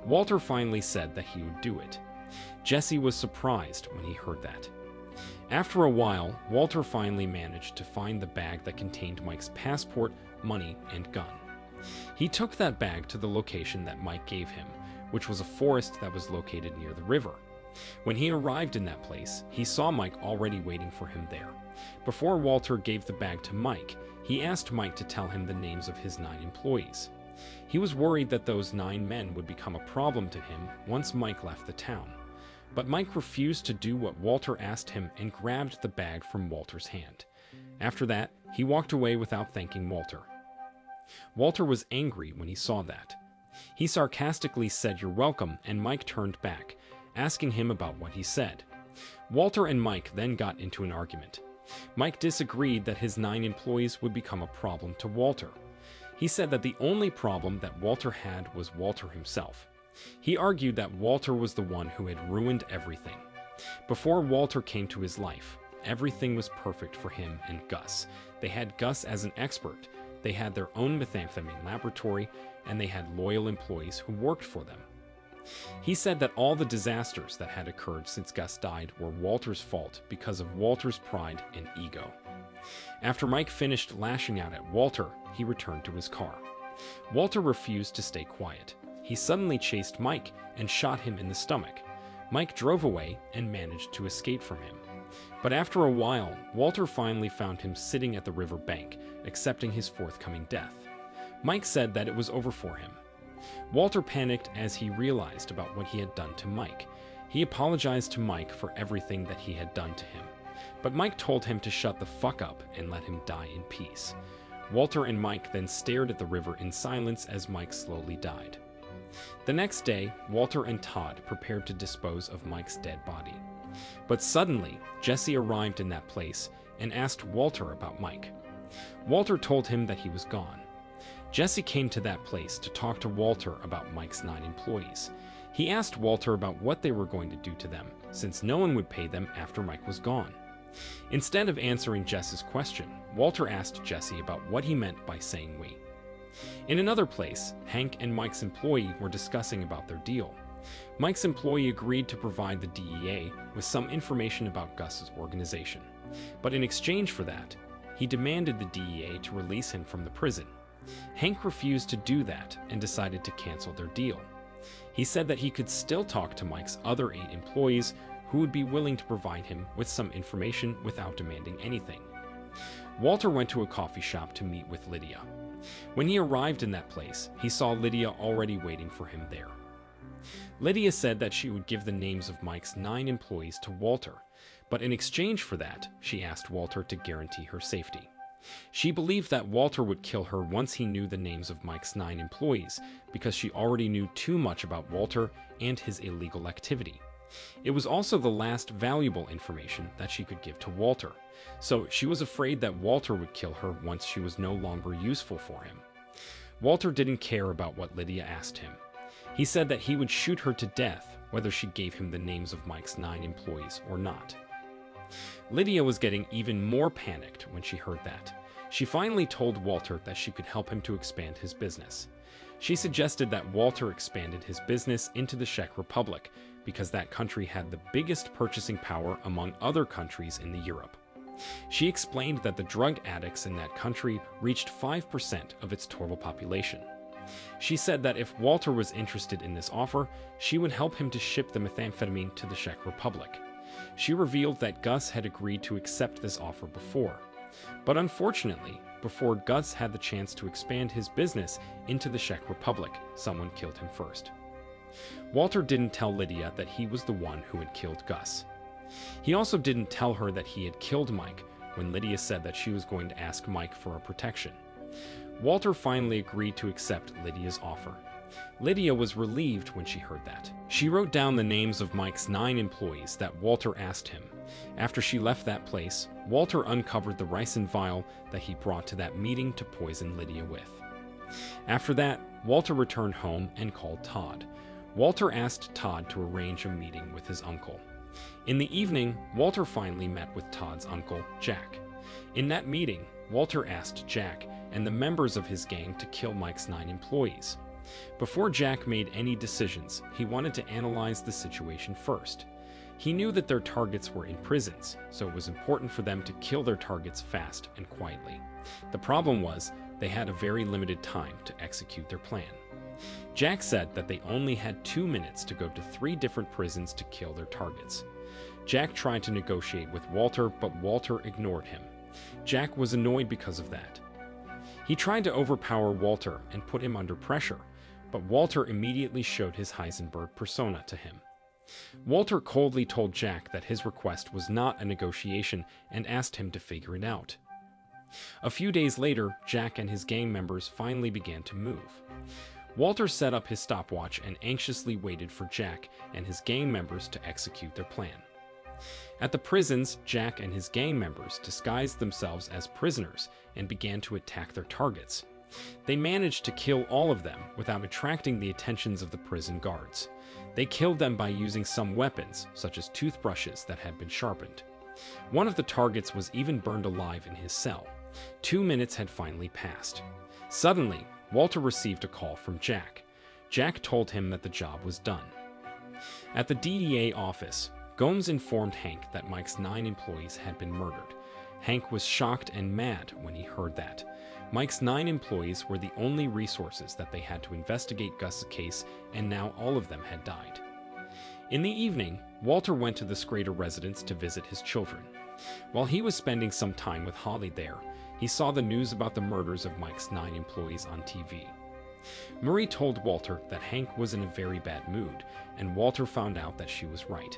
Walter finally said that he would do it. Jesse was surprised when he heard that. After a while, Walter finally managed to find the bag that contained Mike's passport, money, and gun. He took that bag to the location that Mike gave him, which was a forest that was located near the river. When he arrived in that place, he saw Mike already waiting for him there. Before Walter gave the bag to Mike, he asked Mike to tell him the names of his 9 employees. He was worried that those 9 men would become a problem to him once Mike left the town. But Mike refused to do what Walter asked him and grabbed the bag from Walter's hand. After that, he walked away without thanking Walter. Walter was angry when he saw that. He sarcastically said, "You're welcome," and Mike turned back, asking him about what he said. Walter and Mike then got into an argument. Mike disagreed that his 9 employees would become a problem to Walter. He said that the only problem that Walter had was Walter himself. He argued that Walter was the one who had ruined everything. Before Walter came to his life, everything was perfect for him and Gus. They had Gus as an expert. They had their own methamphetamine laboratory, and they had loyal employees who worked for them. He said that all the disasters that had occurred since Gus died were Walter's fault because of Walter's pride and ego. After Mike finished lashing out at Walter, he returned to his car. Walter refused to stay quiet. He suddenly chased Mike and shot him in the stomach. Mike drove away and managed to escape from him. But after a while, Walter finally found him sitting at the river bank, accepting his forthcoming death. Mike said that it was over for him. Walter panicked as he realized about what he had done to Mike. He apologized to Mike for everything that he had done to him. But Mike told him to shut the fuck up and let him die in peace. Walter and Mike then stared at the river in silence as Mike slowly died. The next day, Walter and Todd prepared to dispose of Mike's dead body. But suddenly, Jesse arrived in that place and asked Walter about Mike. Walter told him that he was gone. Jesse came to that place to talk to Walter about Mike's 9 employees. He asked Walter about what they were going to do to them, since no one would pay them after Mike was gone. Instead of answering Jesse's question, Walter asked Jesse about what he meant by saying "we." In another place, Hank and Mike's employee were discussing about their deal. Mike's employee agreed to provide the DEA with some information about Gus's organization. But in exchange for that, he demanded the DEA to release him from the prison. Hank refused to do that and decided to cancel their deal. He said that he could still talk to Mike's other 8 employees who would be willing to provide him with some information without demanding anything. Walter went to a coffee shop to meet with Lydia. When he arrived in that place, he saw Lydia already waiting for him there. Lydia said that she would give the names of Mike's 9 employees to Walter, but in exchange for that, she asked Walter to guarantee her safety. She believed that Walter would kill her once he knew the names of Mike's 9 employees, because she already knew too much about Walter and his illegal activity. It was also the last valuable information that she could give to Walter, so she was afraid that Walter would kill her once she was no longer useful for him. Walter didn't care about what Lydia asked him. He said that he would shoot her to death whether she gave him the names of Mike's 9 employees or not. Lydia was getting even more panicked when she heard that. She finally told Walter that she could help him to expand his business. She suggested that Walter expanded his business into the Czech Republic because that country had the biggest purchasing power among other countries in Europe. She explained that the drug addicts in that country reached 5% of its total population. She said that if Walter was interested in this offer, she would help him to ship the methamphetamine to the Czech Republic. She revealed that Gus had agreed to accept this offer before. But unfortunately, before Gus had the chance to expand his business into the Czech Republic, someone killed him first. Walter didn't tell Lydia that he was the one who had killed Gus. He also didn't tell her that he had killed Mike when Lydia said that she was going to ask Mike for a protection. Walter finally agreed to accept Lydia's offer. Lydia was relieved when she heard that. She wrote down the names of Mike's 9 employees that Walter asked him. After she left that place, Walter uncovered the ricin vial that he brought to that meeting to poison Lydia with. After that, Walter returned home and called Todd. Walter asked Todd to arrange a meeting with his uncle. In the evening, Walter finally met with Todd's uncle, Jack. In that meeting, Walter asked Jack and the members of his gang to kill Mike's 9 employees. Before Jack made any decisions, he wanted to analyze the situation first. He knew that their targets were in prisons, so it was important for them to kill their targets fast and quietly. The problem was, they had a very limited time to execute their plan. Jack said that they only had 2 minutes to go to 3 different prisons to kill their targets. Jack tried to negotiate with Walter, but Walter ignored him. Jack was annoyed because of that. He tried to overpower Walter and put him under pressure, but Walter immediately showed his Heisenberg persona to him. Walter coldly told Jack that his request was not a negotiation and asked him to figure it out. A few days later, Jack and his gang members finally began to move. Walter set up his stopwatch and anxiously waited for Jack and his gang members to execute their plan. At the prisons, Jack and his gang members disguised themselves as prisoners and began to attack their targets. They managed to kill all of them without attracting the attentions of the prison guards. They killed them by using some weapons, such as toothbrushes that had been sharpened. One of the targets was even burned alive in his cell. 2 minutes had finally passed. Suddenly, Walter received a call from Jack. Jack told him that the job was done. At the DEA office, Gomes informed Hank that Mike's 9 employees had been murdered. Hank was shocked and mad when he heard that. Mike's 9 employees were the only resources that they had to investigate Gus's case, and now all of them had died. In the evening, Walter went to the Schrader residence to visit his children. While he was spending some time with Holly there, he saw the news about the murders of Mike's 9 employees on TV. Marie told Walter that Hank was in a very bad mood, and Walter found out that she was right.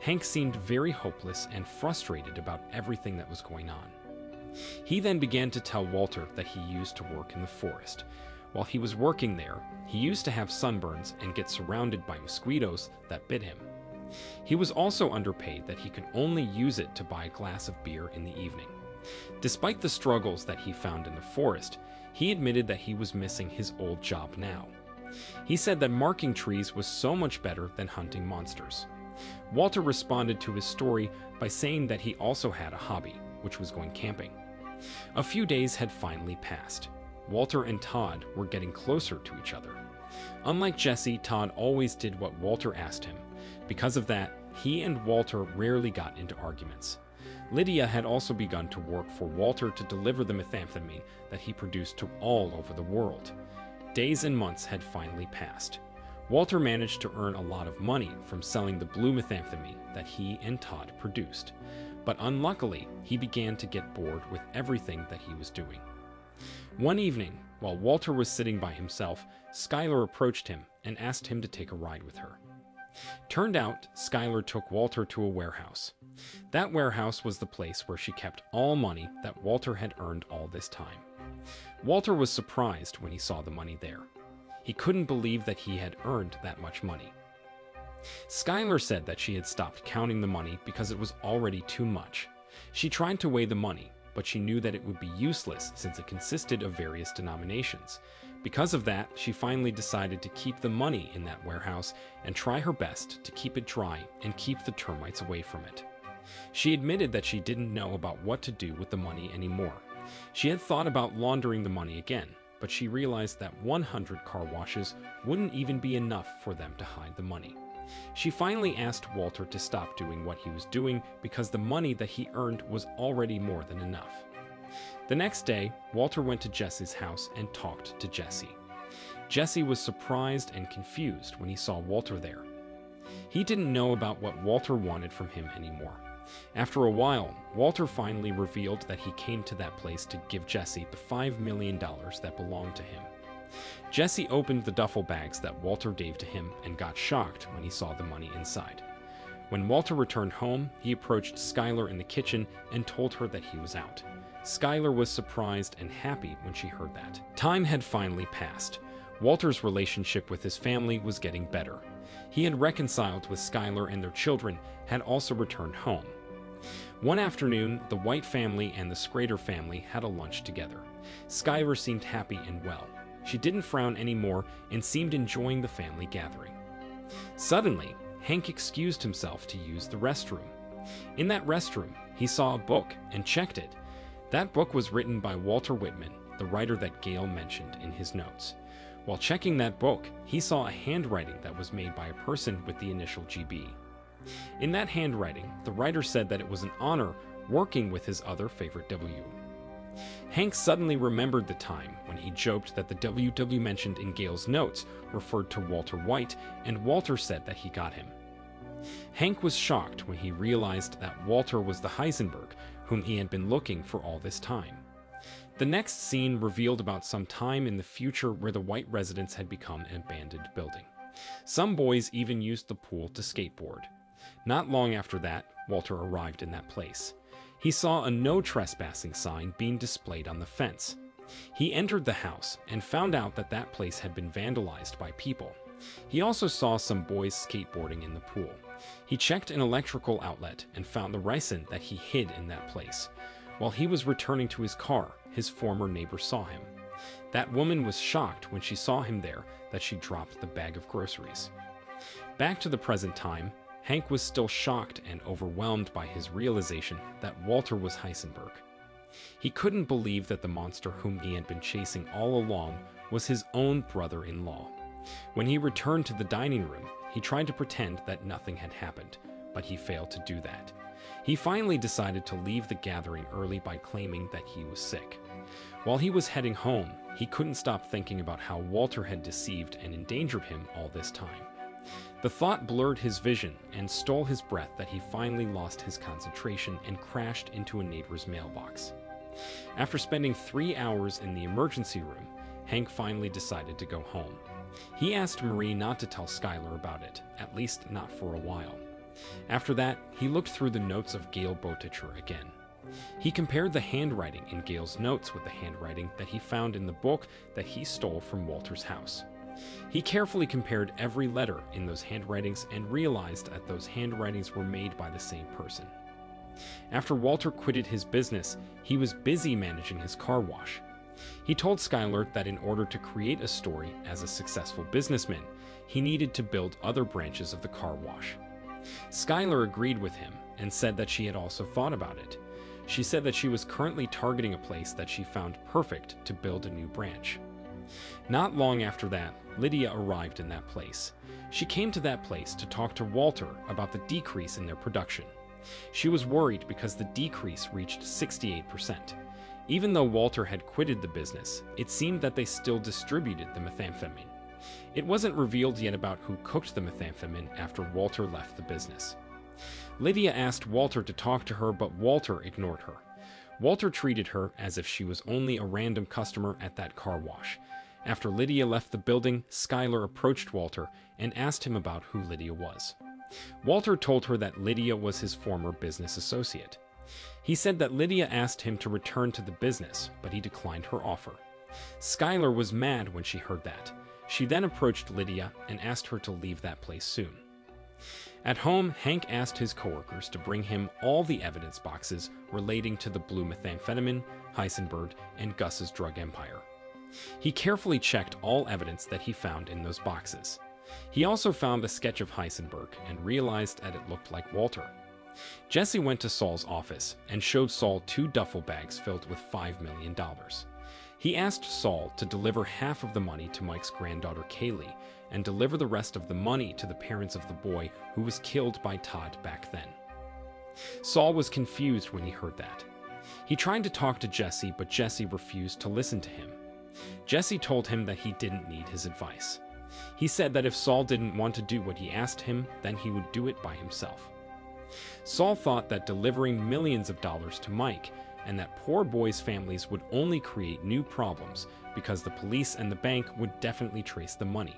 Hank seemed very hopeless and frustrated about everything that was going on. He then began to tell Walter that he used to work in the forest. While he was working there, he used to have sunburns and get surrounded by mosquitoes that bit him. He was also underpaid that he could only use it to buy a glass of beer in the evening. Despite the struggles that he found in the forest, he admitted that he was missing his old job now. He said that marking trees was so much better than hunting monsters. Walter responded to his story by saying that he also had a hobby, which was going camping. A few days had finally passed. Walter and Todd were getting closer to each other. Unlike Jesse, Todd always did what Walter asked him. Because of that, he and Walter rarely got into arguments. Lydia had also begun to work for Walter to deliver the methamphetamine that he produced to all over the world. Days and months had finally passed. Walter managed to earn a lot of money from selling the blue methamphetamine that he and Todd produced. But unluckily, he began to get bored with everything that he was doing. One evening, while Walter was sitting by himself, Skylar approached him and asked him to take a ride with her. Turned out, Skylar took Walter to a warehouse. That warehouse was the place where she kept all money that Walter had earned all this time. Walter was surprised when he saw the money there. He couldn't believe that he had earned that much money. Skylar said that she had stopped counting the money because it was already too much. She tried to weigh the money, but she knew that it would be useless since it consisted of various denominations. Because of that, she finally decided to keep the money in that warehouse and try her best to keep it dry and keep the termites away from it. She admitted that she didn't know about what to do with the money anymore. She had thought about laundering the money again, but she realized that 100 car washes wouldn't even be enough for them to hide the money. She finally asked Walter to stop doing what he was doing because the money that he earned was already more than enough. The next day, Walter went to Jesse's house and talked to Jesse. Jesse was surprised and confused when he saw Walter there. He didn't know about what Walter wanted from him anymore. After a while, Walter finally revealed that he came to that place to give Jesse the $5 million that belonged to him. Jesse opened the duffel bags that Walter gave to him and got shocked when he saw the money inside. When Walter returned home, he approached Skylar in the kitchen and told her that he was out. Skylar was surprised and happy when she heard that. Time had finally passed. Walter's relationship with his family was getting better. He had reconciled with Skylar and their children had also returned home. One afternoon, the White family and the Schrader family had a lunch together. Skylar seemed happy and well. She didn't frown anymore and seemed enjoying the family gathering. Suddenly, Hank excused himself to use the restroom. In that restroom, he saw a book and checked it. That book was written by Walter Whitman, the writer that Gale mentioned in his notes. While checking that book, he saw a handwriting that was made by a person with the initial GB. In that handwriting, the writer said that it was an honor working with his other favorite W. Hank suddenly remembered the time when he joked that the WW mentioned in Gale's notes referred to Walter White, and Walter said that he got him. Hank was shocked when he realized that Walter was the Heisenberg whom he had been looking for all this time. The next scene revealed about some time in the future where the White residence had become an abandoned building. Some boys even used the pool to skateboard. Not long after that, Walter arrived in that place. He saw a no trespassing sign being displayed on the fence. He entered the house and found out that that place had been vandalized by people. He also saw some boys skateboarding in the pool. He checked an electrical outlet and found the ricin that he hid in that place. While he was returning to his car, his former neighbor saw him. That woman was shocked when she saw him there that she dropped the bag of groceries. Back to the present time, Hank was still shocked and overwhelmed by his realization that Walter was Heisenberg. He couldn't believe that the monster whom he had been chasing all along was his own brother-in-law. When he returned to the dining room, he tried to pretend that nothing had happened, but he failed to do that. He finally decided to leave the gathering early by claiming that he was sick. While he was heading home, he couldn't stop thinking about how Walter had deceived and endangered him all this time. The thought blurred his vision and stole his breath that he finally lost his concentration and crashed into a neighbor's mailbox. After spending 3 hours in the emergency room, Hank finally decided to go home. He asked Marie not to tell Skylar about it, at least not for a while. After that, he looked through the notes of Gale Bowtitcher again. He compared the handwriting in Gale's notes with the handwriting that he found in the book that he stole from Walter's house. He carefully compared every letter in those handwritings and realized that those handwritings were made by the same person. After Walter quitted his business, he was busy managing his car wash. He told Skylar that in order to create a story as a successful businessman, he needed to build other branches of the car wash. Skylar agreed with him and said that she had also thought about it. She said that she was currently targeting a place that she found perfect to build a new branch. Not long after that, Lydia arrived in that place. She came to that place to talk to Walter about the decrease in their production. She was worried because the decrease reached 68%. Even though Walter had quitted the business, it seemed that they still distributed the methamphetamine. It wasn't revealed yet about who cooked the methamphetamine after Walter left the business. Lydia asked Walter to talk to her, but Walter ignored her. Walter treated her as if she was only a random customer at that car wash. After Lydia left the building, Skylar approached Walter and asked him about who Lydia was. Walter told her that Lydia was his former business associate. He said that Lydia asked him to return to the business, but he declined her offer. Skylar was mad when she heard that. She then approached Lydia and asked her to leave that place soon. At home, Hank asked his coworkers to bring him all the evidence boxes relating to the blue methamphetamine, Heisenberg, and Gus's drug empire. He carefully checked all evidence that he found in those boxes. He also found a sketch of Heisenberg and realized that it looked like Walter. Jesse went to Saul's office and showed Saul 2 duffel bags filled with $5 million. He asked Saul to deliver half of the money to Mike's granddaughter Kaylee and deliver the rest of the money to the parents of the boy who was killed by Todd back then. Saul was confused when he heard that. He tried to talk to Jesse, but Jesse refused to listen to him. Jesse told him that he didn't need his advice. He said that if Saul didn't want to do what he asked him, then he would do it by himself. Saul thought that delivering millions of dollars to Mike and that poor boys' families would only create new problems because the police and the bank would definitely trace the money.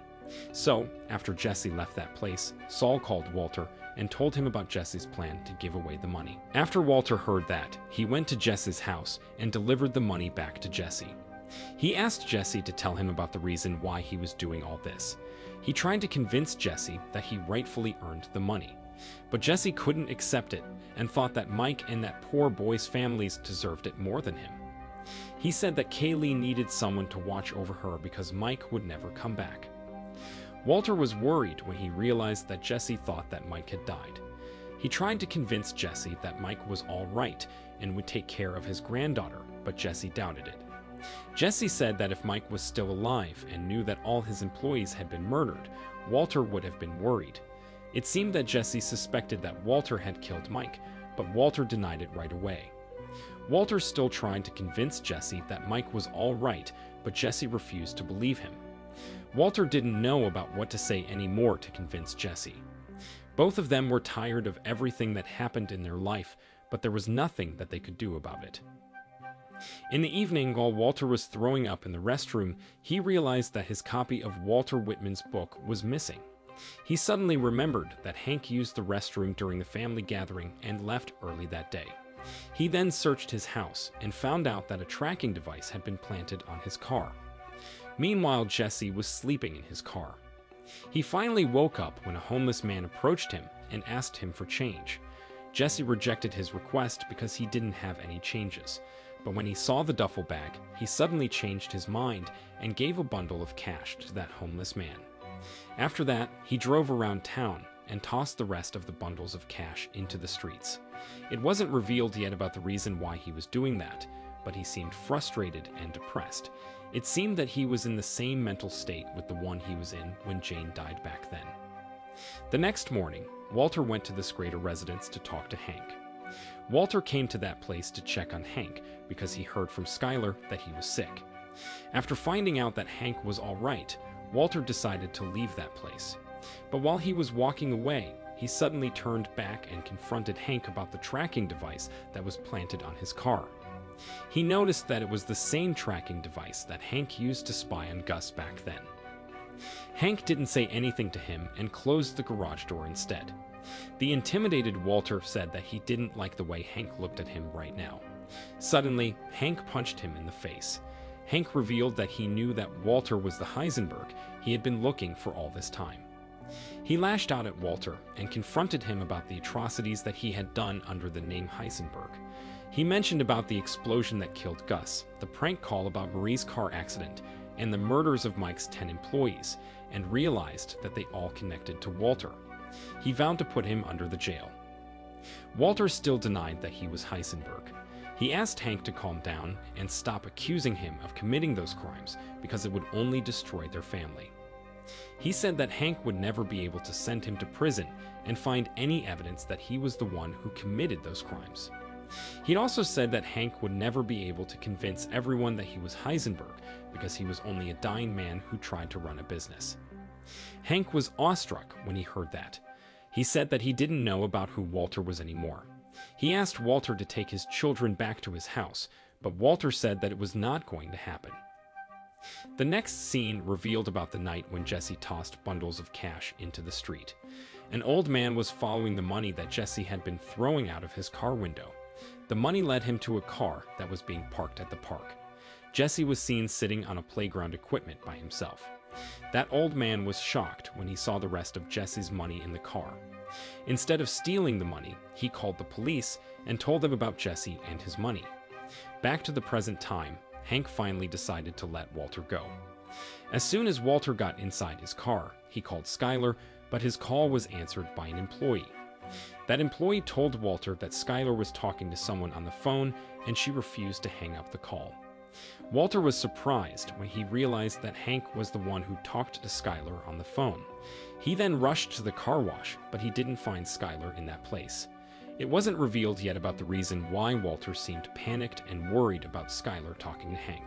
So, after Jesse left that place, Saul called Walter and told him about Jesse's plan to give away the money. After Walter heard that, he went to Jesse's house and delivered the money back to Jesse. He asked Jesse to tell him about the reason why he was doing all this. He tried to convince Jesse that he rightfully earned the money. But Jesse couldn't accept it and thought that Mike and that poor boy's families deserved it more than him. He said that Kaylee needed someone to watch over her because Mike would never come back. Walter was worried when he realized that Jesse thought that Mike had died. He tried to convince Jesse that Mike was all right and would take care of his granddaughter, but Jesse doubted it. Jesse said that if Mike was still alive and knew that all his employees had been murdered, Walter would have been worried. It seemed that Jesse suspected that Walter had killed Mike, but Walter denied it right away. Walter still tried to convince Jesse that Mike was all right, but Jesse refused to believe him. Walter didn't know about what to say anymore to convince Jesse. Both of them were tired of everything that happened in their life, but there was nothing that they could do about it. In the evening, while Walter was throwing up in the restroom, he realized that his copy of Walter Whitman's book was missing. He suddenly remembered that Hank used the restroom during the family gathering and left early that day. He then searched his house and found out that a tracking device had been planted on his car. Meanwhile, Jesse was sleeping in his car. He finally woke up when a homeless man approached him and asked him for change. Jesse rejected his request because he didn't have any changes. But when he saw the duffel bag, he suddenly changed his mind and gave a bundle of cash to that homeless man. After that, he drove around town and tossed the rest of the bundles of cash into the streets. It wasn't revealed yet about the reason why he was doing that, but he seemed frustrated and depressed. It seemed that he was in the same mental state with the one he was in when Jane died back then. The next morning, Walter went to the Schrader residence to talk to Hank. Walter came to that place to check on Hank because he heard from Skylar that he was sick. After finding out that Hank was all right, Walter decided to leave that place. But while he was walking away, he suddenly turned back and confronted Hank about the tracking device that was planted on his car. He noticed that it was the same tracking device that Hank used to spy on Gus back then. Hank didn't say anything to him and closed the garage door instead. The intimidated Walter said that he didn't like the way Hank looked at him right now. Suddenly, Hank punched him in the face. Hank revealed that he knew that Walter was the Heisenberg he had been looking for all this time. He lashed out at Walter and confronted him about the atrocities that he had done under the name Heisenberg. He mentioned about the explosion that killed Gus, the prank call about Marie's car accident, and the murders of Mike's 10 employees, and realized that they all connected to Walter. He vowed to put him under the jail. Walter still denied that he was Heisenberg. He asked Hank to calm down and stop accusing him of committing those crimes because it would only destroy their family. He said that Hank would never be able to send him to prison and find any evidence that he was the one who committed those crimes. He'd also said that Hank would never be able to convince everyone that he was Heisenberg because he was only a dying man who tried to run a business. Hank was awestruck when he heard that. He said that he didn't know about who Walter was anymore. He asked Walter to take his children back to his house, but Walter said that it was not going to happen. The next scene revealed about the night when Jesse tossed bundles of cash into the street. An old man was following the money that Jesse had been throwing out of his car window. The money led him to a car that was being parked at the park. Jesse was seen sitting on a playground equipment by himself. That old man was shocked when he saw the rest of Jesse's money in the car. Instead of stealing the money, he called the police and told them about Jesse and his money. Back to the present time, Hank finally decided to let Walter go. As soon as Walter got inside his car, he called Skylar, but his call was answered by an employee. That employee told Walter that Skylar was talking to someone on the phone, and she refused to hang up the call. Walter was surprised when he realized that Hank was the one who talked to Skylar on the phone. He then rushed to the car wash, but he didn't find Skylar in that place. It wasn't revealed yet about the reason why Walter seemed panicked and worried about Skylar talking to Hank.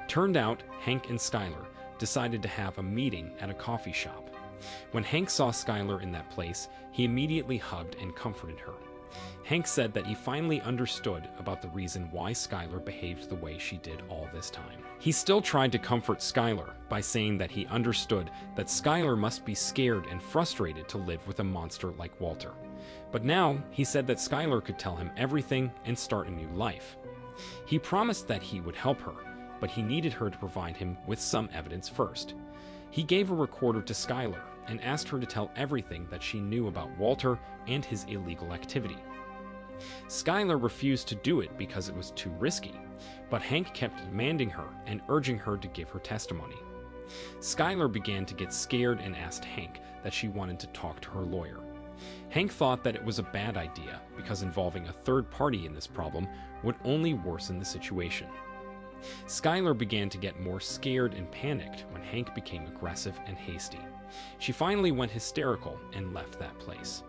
Turned out, Hank and Skylar decided to have a meeting at a coffee shop. When Hank saw Skylar in that place, he immediately hugged and comforted her. Hank said that he finally understood about the reason why Skylar behaved the way she did all this time. He still tried to comfort Skylar by saying that he understood that Skylar must be scared and frustrated to live with a monster like Walter. But now, he said that Skylar could tell him everything and start a new life. He promised that he would help her, but he needed her to provide him with some evidence first. He gave a recorder to Skylar and asked her to tell everything that she knew about Walter and his illegal activity. Skylar refused to do it because it was too risky, but Hank kept demanding her and urging her to give her testimony. Skylar began to get scared and asked Hank that she wanted to talk to her lawyer. Hank thought that it was a bad idea because involving a third party in this problem would only worsen the situation. Skylar began to get more scared and panicked when Hank became aggressive and hasty. She finally went hysterical and left that place.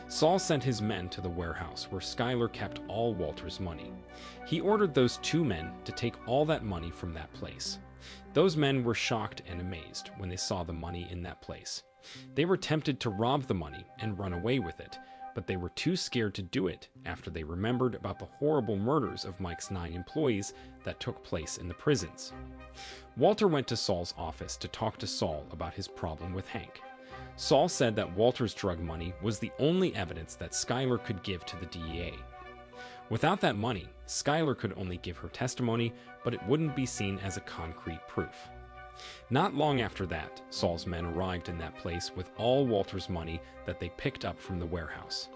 Saul sent his men to the warehouse where Skylar kept all Walter's money. He ordered those 2 men to take all that money from that place. Those men were shocked and amazed when they saw the money in that place. They were tempted to rob the money and run away with it, but they were too scared to do it after they remembered about the horrible murders of Mike's 9 employees that took place in the prisons. Walter went to Saul's office to talk to Saul about his problem with Hank. Saul said that Walter's drug money was the only evidence that Skylar could give to the DEA. Without that money, Skylar could only give her testimony, but it wouldn't be seen as a concrete proof. Not long after that, Saul's men arrived in that place with all Walter's money that they picked up from the warehouse.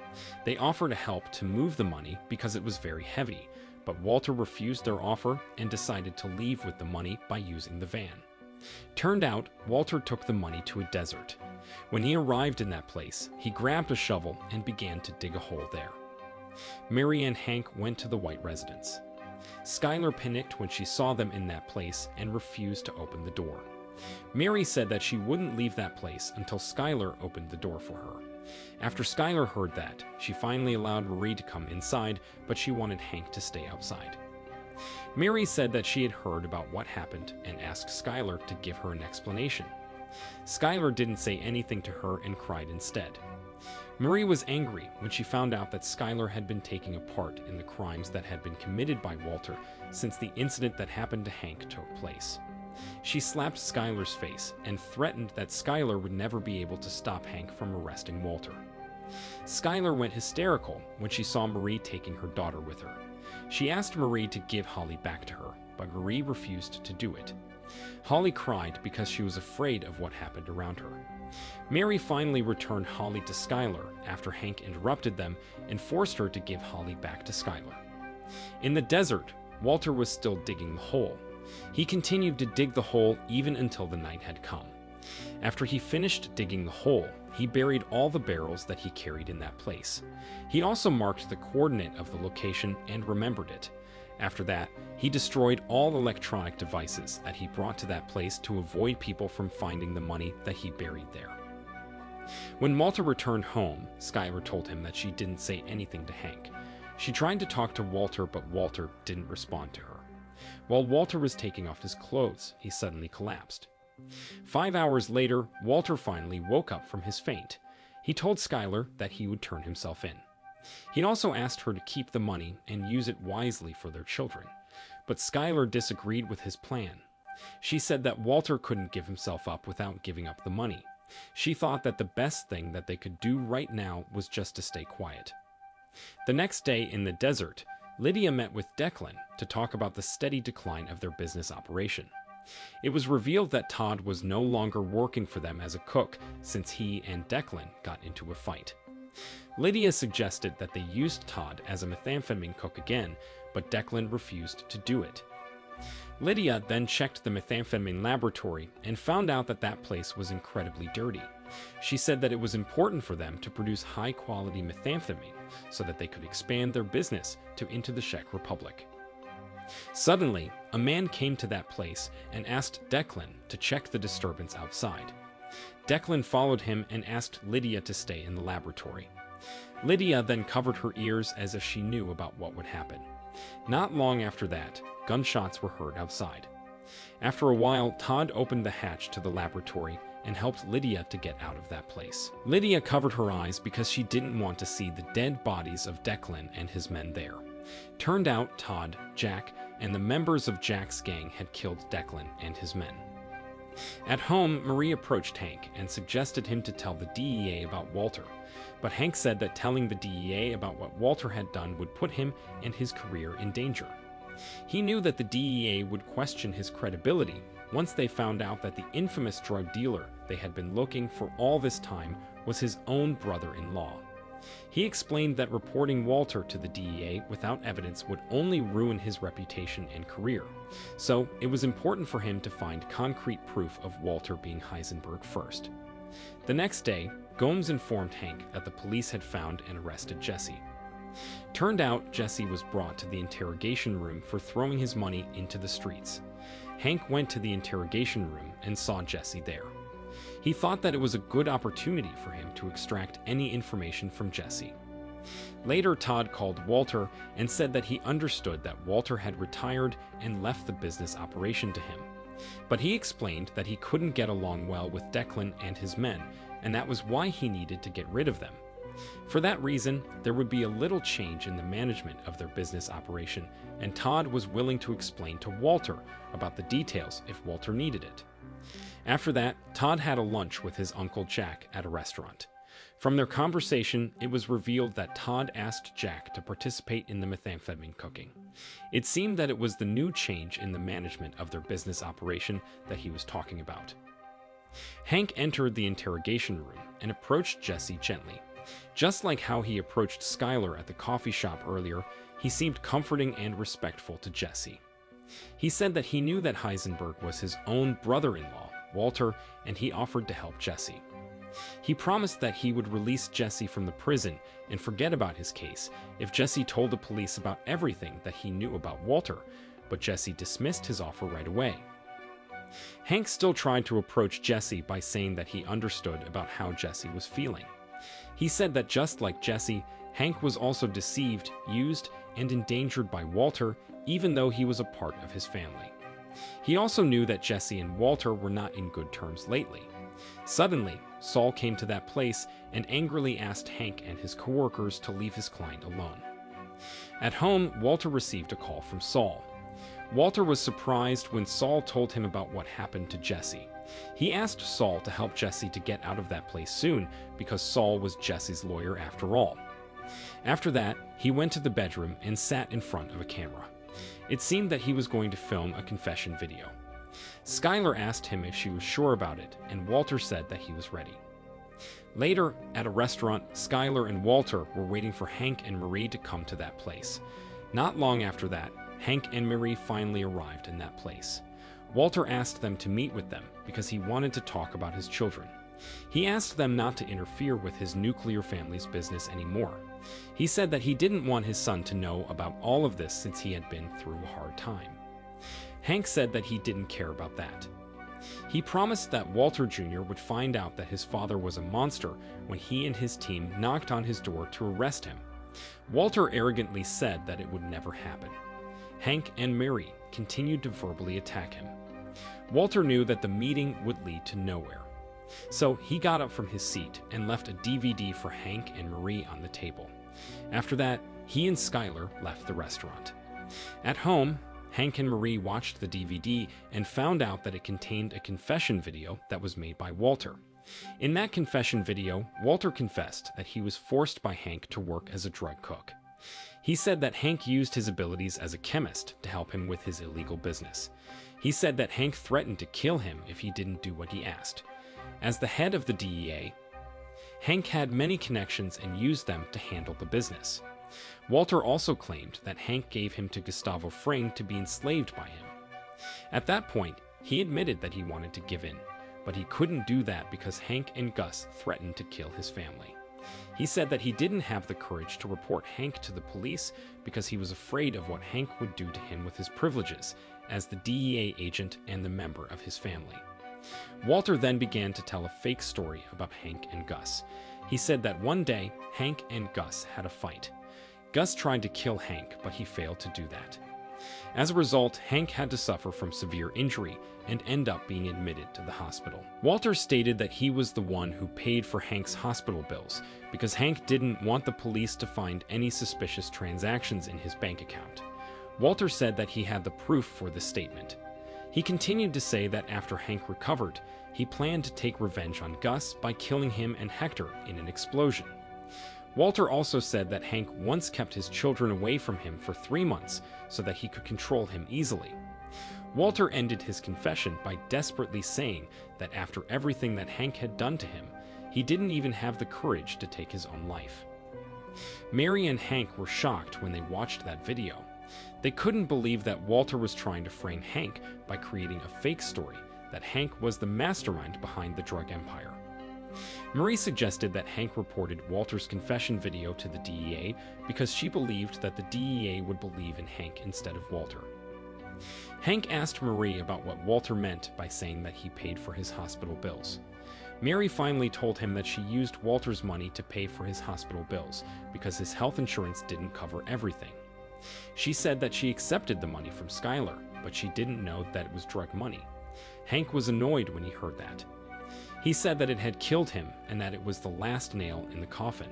They offered help to move the money because it was very heavy, but Walter refused their offer and decided to leave with the money by using the van. Turned out, Walter took the money to a desert. When he arrived in that place, he grabbed a shovel and began to dig a hole there. Mary and Hank went to the white residence. Skylar panicked when she saw them in that place and refused to open the door. Mary said that she wouldn't leave that place until Skylar opened the door for her. After Skylar heard that, she finally allowed Marie to come inside, but she wanted Hank to stay outside. Mary said that she had heard about what happened and asked Skylar to give her an explanation. Skylar didn't say anything to her and cried instead. Marie was angry when she found out that Skylar had been taking a part in the crimes that had been committed by Walter since the incident that happened to Hank took place. She slapped Skylar's face and threatened that Skylar would never be able to stop Hank from arresting Walter. Skylar went hysterical when she saw Marie taking her daughter with her. She asked Marie to give Holly back to her, but Marie refused to do it. Holly cried because she was afraid of what happened around her. Mary finally returned Holly to Skylar after Hank interrupted them and forced her to give Holly back to Skylar. In the desert, Walter was still digging the hole. He continued to dig the hole even until the night had come. After he finished digging the hole, he buried all the barrels that he carried in that place. He also marked the coordinate of the location and remembered it. After that, he destroyed all electronic devices that he brought to that place to avoid people from finding the money that he buried there. When Walter returned home, Skylar told him that she didn't say anything to Hank. She tried to talk to Walter, but Walter didn't respond to her. While Walter was taking off his clothes, he suddenly collapsed. 5 hours later, Walter finally woke up from his faint. He told Skylar that he would turn himself in. He also asked her to keep the money and use it wisely for their children, but Skylar disagreed with his plan. She said that Walter couldn't give himself up without giving up the money. She thought that the best thing that they could do right now was just to stay quiet. The next day in the desert, Lydia met with Declan to talk about the steady decline of their business operation. It was revealed that Todd was no longer working for them as a cook since he and Declan got into a fight. Lydia suggested that they used Todd as a methamphetamine cook again, but Declan refused to do it. Lydia then checked the methamphetamine laboratory and found out that that place was incredibly dirty. She said that it was important for them to produce high-quality methamphetamine so that they could expand their business into the Czech Republic. Suddenly, a man came to that place and asked Declan to check the disturbance outside. Declan followed him and asked Lydia to stay in the laboratory. Lydia then covered her ears as if she knew about what would happen. Not long after that, gunshots were heard outside. After a while, Todd opened the hatch to the laboratory and helped Lydia to get out of that place. Lydia covered her eyes because she didn't want to see the dead bodies of Declan and his men there. Turned out Todd, Jack, and the members of Jack's gang had killed Declan and his men. At home, Marie approached Hank and suggested him to tell the DEA about Walter, but Hank said that telling the DEA about what Walter had done would put him and his career in danger. He knew that the DEA would question his credibility once they found out that the infamous drug dealer they had been looking for all this time was his own brother-in-law. He explained that reporting Walter to the DEA without evidence would only ruin his reputation and career, so it was important for him to find concrete proof of Walter being Heisenberg first. The next day, Gomes informed Hank that the police had found and arrested Jesse. Turned out Jesse was brought to the interrogation room for throwing his money into the streets. Hank went to the interrogation room and saw Jesse there. He thought that it was a good opportunity for him to extract any information from Jesse. Later, Todd called Walter and said that he understood that Walter had retired and left the business operation to him. But he explained that he couldn't get along well with Declan and his men, and that was why he needed to get rid of them. For that reason, there would be a little change in the management of their business operation, and Todd was willing to explain to Walter about the details if Walter needed it. After that, Todd had a lunch with his uncle Jack at a restaurant. From their conversation, it was revealed that Todd asked Jack to participate in the methamphetamine cooking. It seemed that it was the new change in the management of their business operation that he was talking about. Hank entered the interrogation room and approached Jesse gently. Just like how he approached Skylar at the coffee shop earlier, he seemed comforting and respectful to Jesse. He said that he knew that Heisenberg was his own brother-in-law, Walter, and he offered to help Jesse. He promised that he would release Jesse from the prison and forget about his case if Jesse told the police about everything that he knew about Walter, but Jesse dismissed his offer right away. Hank still tried to approach Jesse by saying that he understood about how Jesse was feeling. He said that just like Jesse, Hank was also deceived, used, and endangered by Walter, even though he was a part of his family. He also knew that Jesse and Walter were not in good terms lately. Suddenly, Saul came to that place and angrily asked Hank and his coworkers to leave his client alone. At home, Walter received a call from Saul. Walter was surprised when Saul told him about what happened to Jesse. He asked Saul to help Jesse to get out of that place soon because Saul was Jesse's lawyer after all. After that, he went to the bedroom and sat in front of a camera. It seemed that he was going to film a confession video. Skylar asked him if she was sure about it, and Walter said that he was ready. Later, at a restaurant, Skylar and Walter were waiting for Hank and Marie to come to that place. Not long after that, Hank and Marie finally arrived in that place. Walter asked them to meet with them because he wanted to talk about his children. He asked them not to interfere with his nuclear family's business anymore. He said that he didn't want his son to know about all of this since he had been through a hard time. Hank said that he didn't care about that. He promised that Walter Jr. would find out that his father was a monster when he and his team knocked on his door to arrest him. Walter arrogantly said that it would never happen. Hank and Mary continued to verbally attack him. Walter knew that the meeting would lead to nowhere. So he got up from his seat and left a DVD for Hank and Marie on the table. After that, he and Skylar left the restaurant. At home, Hank and Marie watched the DVD and found out that it contained a confession video that was made by Walter. In that confession video, Walter confessed that he was forced by Hank to work as a drug cook. He said that Hank used his abilities as a chemist to help him with his illegal business. He said that Hank threatened to kill him if he didn't do what he asked. As the head of the DEA, Hank had many connections and used them to handle the business. Walter also claimed that Hank gave him to Gustavo Fring to be enslaved by him. At that point, he admitted that he wanted to give in, but he couldn't do that because Hank and Gus threatened to kill his family. He said that he didn't have the courage to report Hank to the police because he was afraid of what Hank would do to him with his privileges as the DEA agent and the member of his family. Walter then began to tell a fake story about Hank and Gus. He said that one day, Hank and Gus had a fight. Gus tried to kill Hank, but he failed to do that. As a result, Hank had to suffer from severe injury and end up being admitted to the hospital. Walter stated that he was the one who paid for Hank's hospital bills because Hank didn't want the police to find any suspicious transactions in his bank account. Walter said that he had the proof for this statement. He continued to say that after Hank recovered, he planned to take revenge on Gus by killing him and Hector in an explosion. Walter also said that Hank once kept his children away from him for 3 months so that he could control him easily. Walter ended his confession by desperately saying that after everything that Hank had done to him, he didn't even have the courage to take his own life. Mary and Hank were shocked when they watched that video. They couldn't believe that Walter was trying to frame Hank by creating a fake story that Hank was the mastermind behind the drug empire. Marie suggested that Hank reported Walter's confession video to the DEA because she believed that the DEA would believe in Hank instead of Walter. Hank asked Marie about what Walter meant by saying that he paid for his hospital bills. Mary finally told him that she used Walter's money to pay for his hospital bills because his health insurance didn't cover everything. She said that she accepted the money from Skylar, but she didn't know that it was drug money. Hank was annoyed when he heard that. He said that it had killed him and that it was the last nail in the coffin.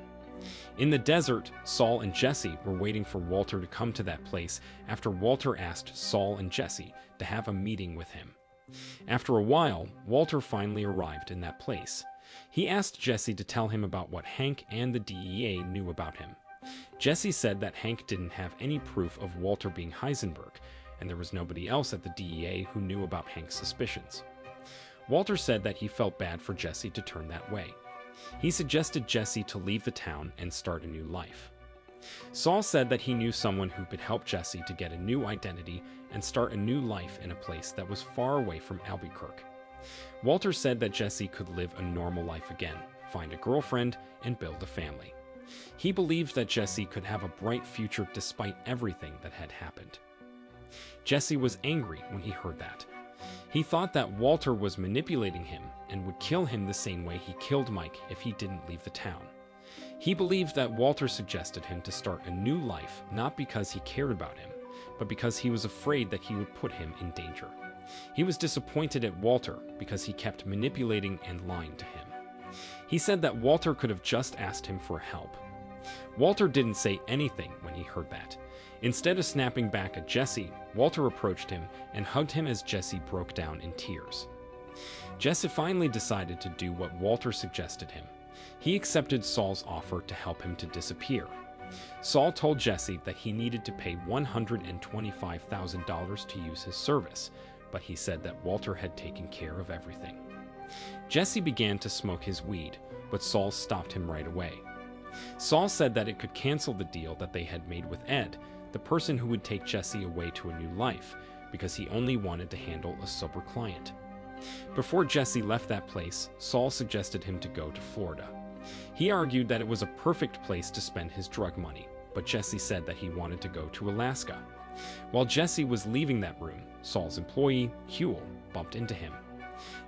In the desert, Saul and Jesse were waiting for Walter to come to that place after Walter asked Saul and Jesse to have a meeting with him. After a while, Walter finally arrived in that place. He asked Jesse to tell him about what Hank and the DEA knew about him. Jesse said that Hank didn't have any proof of Walter being Heisenberg, and there was nobody else at the DEA who knew about Hank's suspicions. Walter said that he felt bad for Jesse to turn that way. He suggested Jesse to leave the town and start a new life. Saul said that he knew someone who could help Jesse to get a new identity and start a new life in a place that was far away from Albuquerque. Walter said that Jesse could live a normal life again, find a girlfriend, and build a family. He believed that Jesse could have a bright future despite everything that had happened. Jesse was angry when he heard that. He thought that Walter was manipulating him and would kill him the same way he killed Mike if he didn't leave the town. He believed that Walter suggested him to start a new life not because he cared about him, but because he was afraid that he would put him in danger. He was disappointed at Walter because he kept manipulating and lying to him. He said that Walter could have just asked him for help. Walter didn't say anything when he heard that. Instead of snapping back at Jesse, Walter approached him and hugged him as Jesse broke down in tears. Jesse finally decided to do what Walter suggested him. He accepted Saul's offer to help him to disappear. Saul told Jesse that he needed to pay $125,000 to use his service, but he said that Walter had taken care of everything. Jesse began to smoke his weed, but Saul stopped him right away. Saul said that it could cancel the deal that they had made with Ed, the person who would take Jesse away to a new life, because he only wanted to handle a sober client. Before Jesse left that place, Saul suggested him to go to Florida. He argued that it was a perfect place to spend his drug money, but Jesse said that he wanted to go to Alaska. While Jesse was leaving that room, Saul's employee, Huel, bumped into him.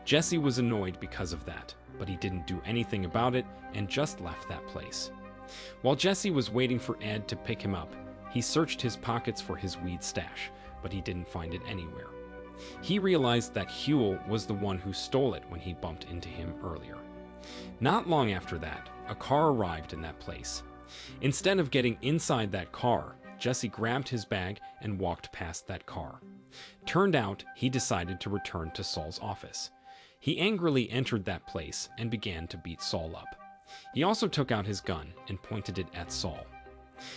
Jesse was annoyed because of that, but he didn't do anything about it and just left that place. While Jesse was waiting for Ed to pick him up, he searched his pockets for his weed stash, but he didn't find it anywhere. He realized that Huel was the one who stole it when he bumped into him earlier. Not long after that, a car arrived in that place. Instead of getting inside that car, Jesse grabbed his bag and walked past that car. Turned out, he decided to return to Saul's office. He angrily entered that place and began to beat Saul up. He also took out his gun and pointed it at Saul.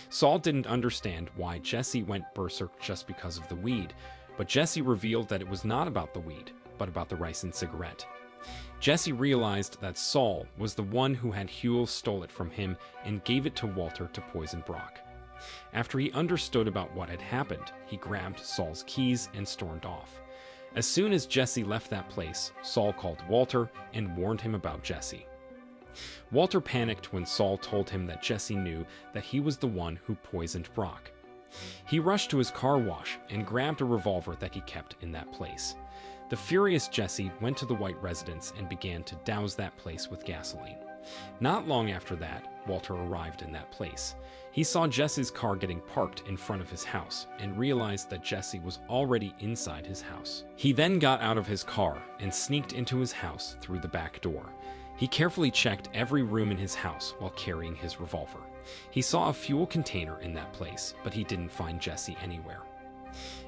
Saul didn't understand why Jesse went berserk just because of the weed, but Jesse revealed that it was not about the weed, but about the rice and cigarette. Jesse realized that Saul was the one who had Huel stole it from him and gave it to Walter to poison Brock. After he understood about what had happened, he grabbed Saul's keys and stormed off. As soon as Jesse left that place, Saul called Walter and warned him about Jesse. Walter panicked when Saul told him that Jesse knew that he was the one who poisoned Brock. He rushed to his car wash and grabbed a revolver that he kept in that place. The furious Jesse went to the white residence and began to douse that place with gasoline. Not long after that, Walter arrived in that place. He saw Jesse's car getting parked in front of his house and realized that Jesse was already inside his house. He then got out of his car and sneaked into his house through the back door. He carefully checked every room in his house while carrying his revolver. He saw a fuel container in that place, but he didn't find Jesse anywhere.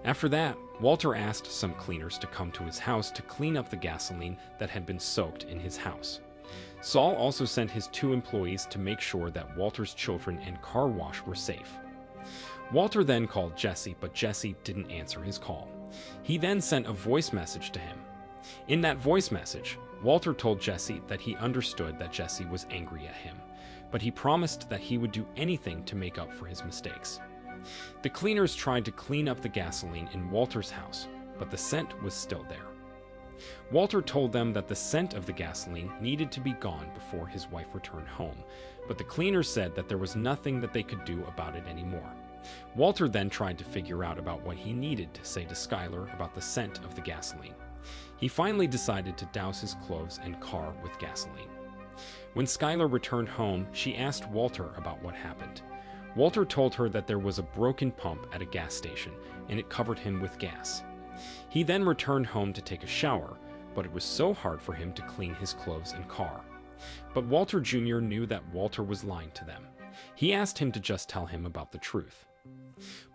After that, Walter asked some cleaners to come to his house to clean up the gasoline that had been soaked in his house. Saul also sent his 2 employees to make sure that Walter's children and car wash were safe. Walter then called Jesse, but Jesse didn't answer his call. He then sent a voice message to him. In that voice message, Walter told Jesse that he understood that Jesse was angry at him, but he promised that he would do anything to make up for his mistakes. The cleaners tried to clean up the gasoline in Walter's house, but the scent was still there. Walter told them that the scent of the gasoline needed to be gone before his wife returned home, but the cleaners said that there was nothing that they could do about it anymore. Walter then tried to figure out about what he needed to say to Skylar about the scent of the gasoline. He finally decided to douse his clothes and car with gasoline. When Skylar returned home, she asked Walter about what happened. Walter told her that there was a broken pump at a gas station, and it covered him with gas. He then returned home to take a shower, but it was so hard for him to clean his clothes and car. But Walter Jr. knew that Walter was lying to them. He asked him to just tell him about the truth.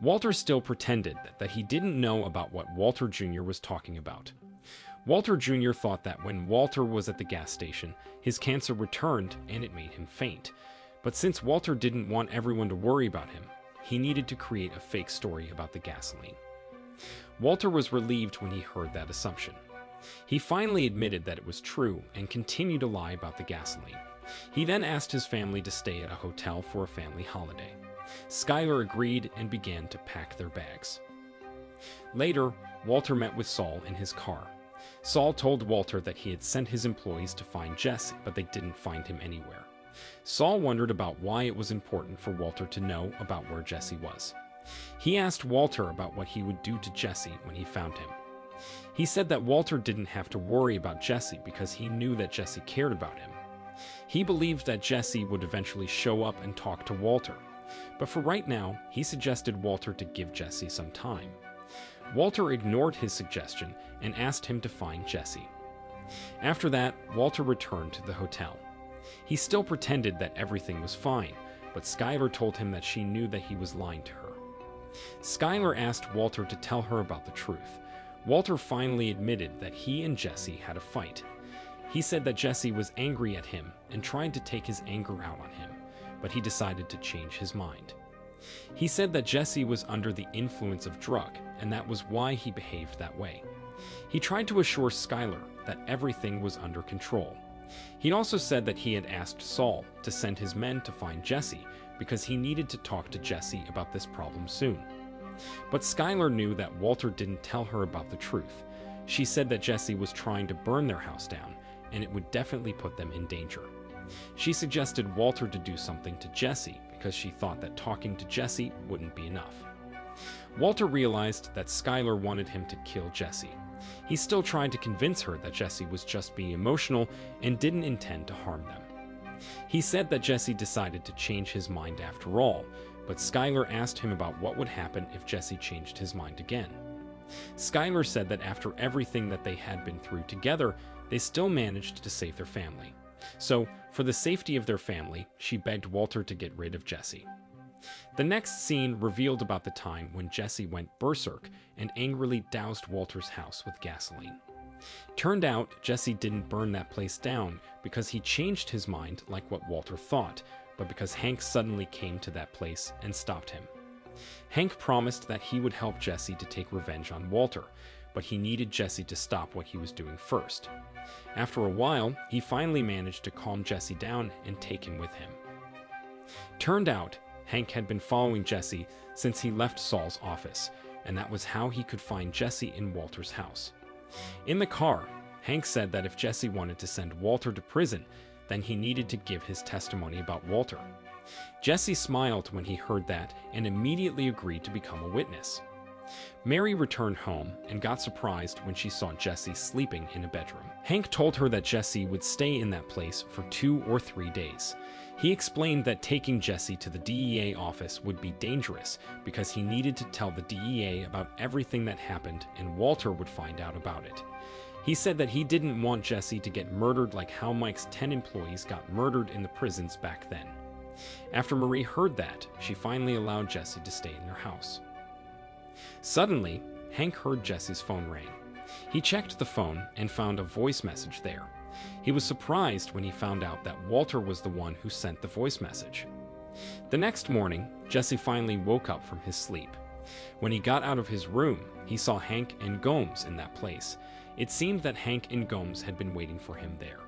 Walter still pretended that he didn't know about what Walter Jr. was talking about. Walter Jr. thought that when Walter was at the gas station, his cancer returned and it made him faint. But since Walter didn't want everyone to worry about him, he needed to create a fake story about the gasoline. Walter was relieved when he heard that assumption. He finally admitted that it was true and continued to lie about the gasoline. He then asked his family to stay at a hotel for a family holiday. Skylar agreed and began to pack their bags. Later, Walter met with Saul in his car. Saul told Walter that he had sent his employees to find Jesse, but they didn't find him anywhere. Saul wondered about why it was important for Walter to know about where Jesse was. He asked Walter about what he would do to Jesse when he found him. He said that Walter didn't have to worry about Jesse because he knew that Jesse cared about him. He believed that Jesse would eventually show up and talk to Walter, but for right now, he suggested Walter to give Jesse some time. Walter ignored his suggestion and asked him to find Jesse. After that, Walter returned to the hotel. He still pretended that everything was fine, but Skylar told him that she knew that he was lying to her. Skylar asked Walter to tell her about the truth. Walter finally admitted that he and Jesse had a fight. He said that Jesse was angry at him and tried to take his anger out on him, but he decided to change his mind. He said that Jesse was under the influence of drug, and that was why he behaved that way. He tried to assure Skylar that everything was under control. He also said that he had asked Saul to send his men to find Jesse because he needed to talk to Jesse about this problem soon. But Skylar knew that Walter didn't tell her about the truth. She said that Jesse was trying to burn their house down, and it would definitely put them in danger. She suggested Walter to do something to Jesse because she thought that talking to Jesse wouldn't be enough. Walter realized that Skylar wanted him to kill Jesse. He still tried to convince her that Jesse was just being emotional and didn't intend to harm them. He said that Jesse decided to change his mind after all, but Skylar asked him about what would happen if Jesse changed his mind again. Skylar said that after everything that they had been through together, they still managed to save their family. So, for the safety of their family, she begged Walter to get rid of Jesse. The next scene revealed about the time when Jesse went berserk and angrily doused Walter's house with gasoline. Turned out, Jesse didn't burn that place down because he changed his mind like what Walter thought, but because Hank suddenly came to that place and stopped him. Hank promised that he would help Jesse to take revenge on Walter, but he needed Jesse to stop what he was doing first. After a while, he finally managed to calm Jesse down and take him with him. Turned out, Hank had been following Jesse since he left Saul's office, and that was how he could find Jesse in Walter's house. In the car, Hank said that if Jesse wanted to send Walter to prison, then he needed to give his testimony about Walter. Jesse smiled when he heard that and immediately agreed to become a witness. Mary returned home and got surprised when she saw Jesse sleeping in a bedroom. Hank told her that Jesse would stay in that place for 2 or 3 days. He explained that taking Jesse to the DEA office would be dangerous because he needed to tell the DEA about everything that happened and Walter would find out about it. He said that he didn't want Jesse to get murdered like how Mike's 10 employees got murdered in the prisons back then. After Marie heard that, she finally allowed Jesse to stay in their house. Suddenly, Hank heard Jesse's phone ring. He checked the phone and found a voice message there. He was surprised when he found out that Walter was the one who sent the voice message. The next morning, Jesse finally woke up from his sleep. When he got out of his room, he saw Hank and Gomes in that place. It seemed that Hank and Gomes had been waiting for him there.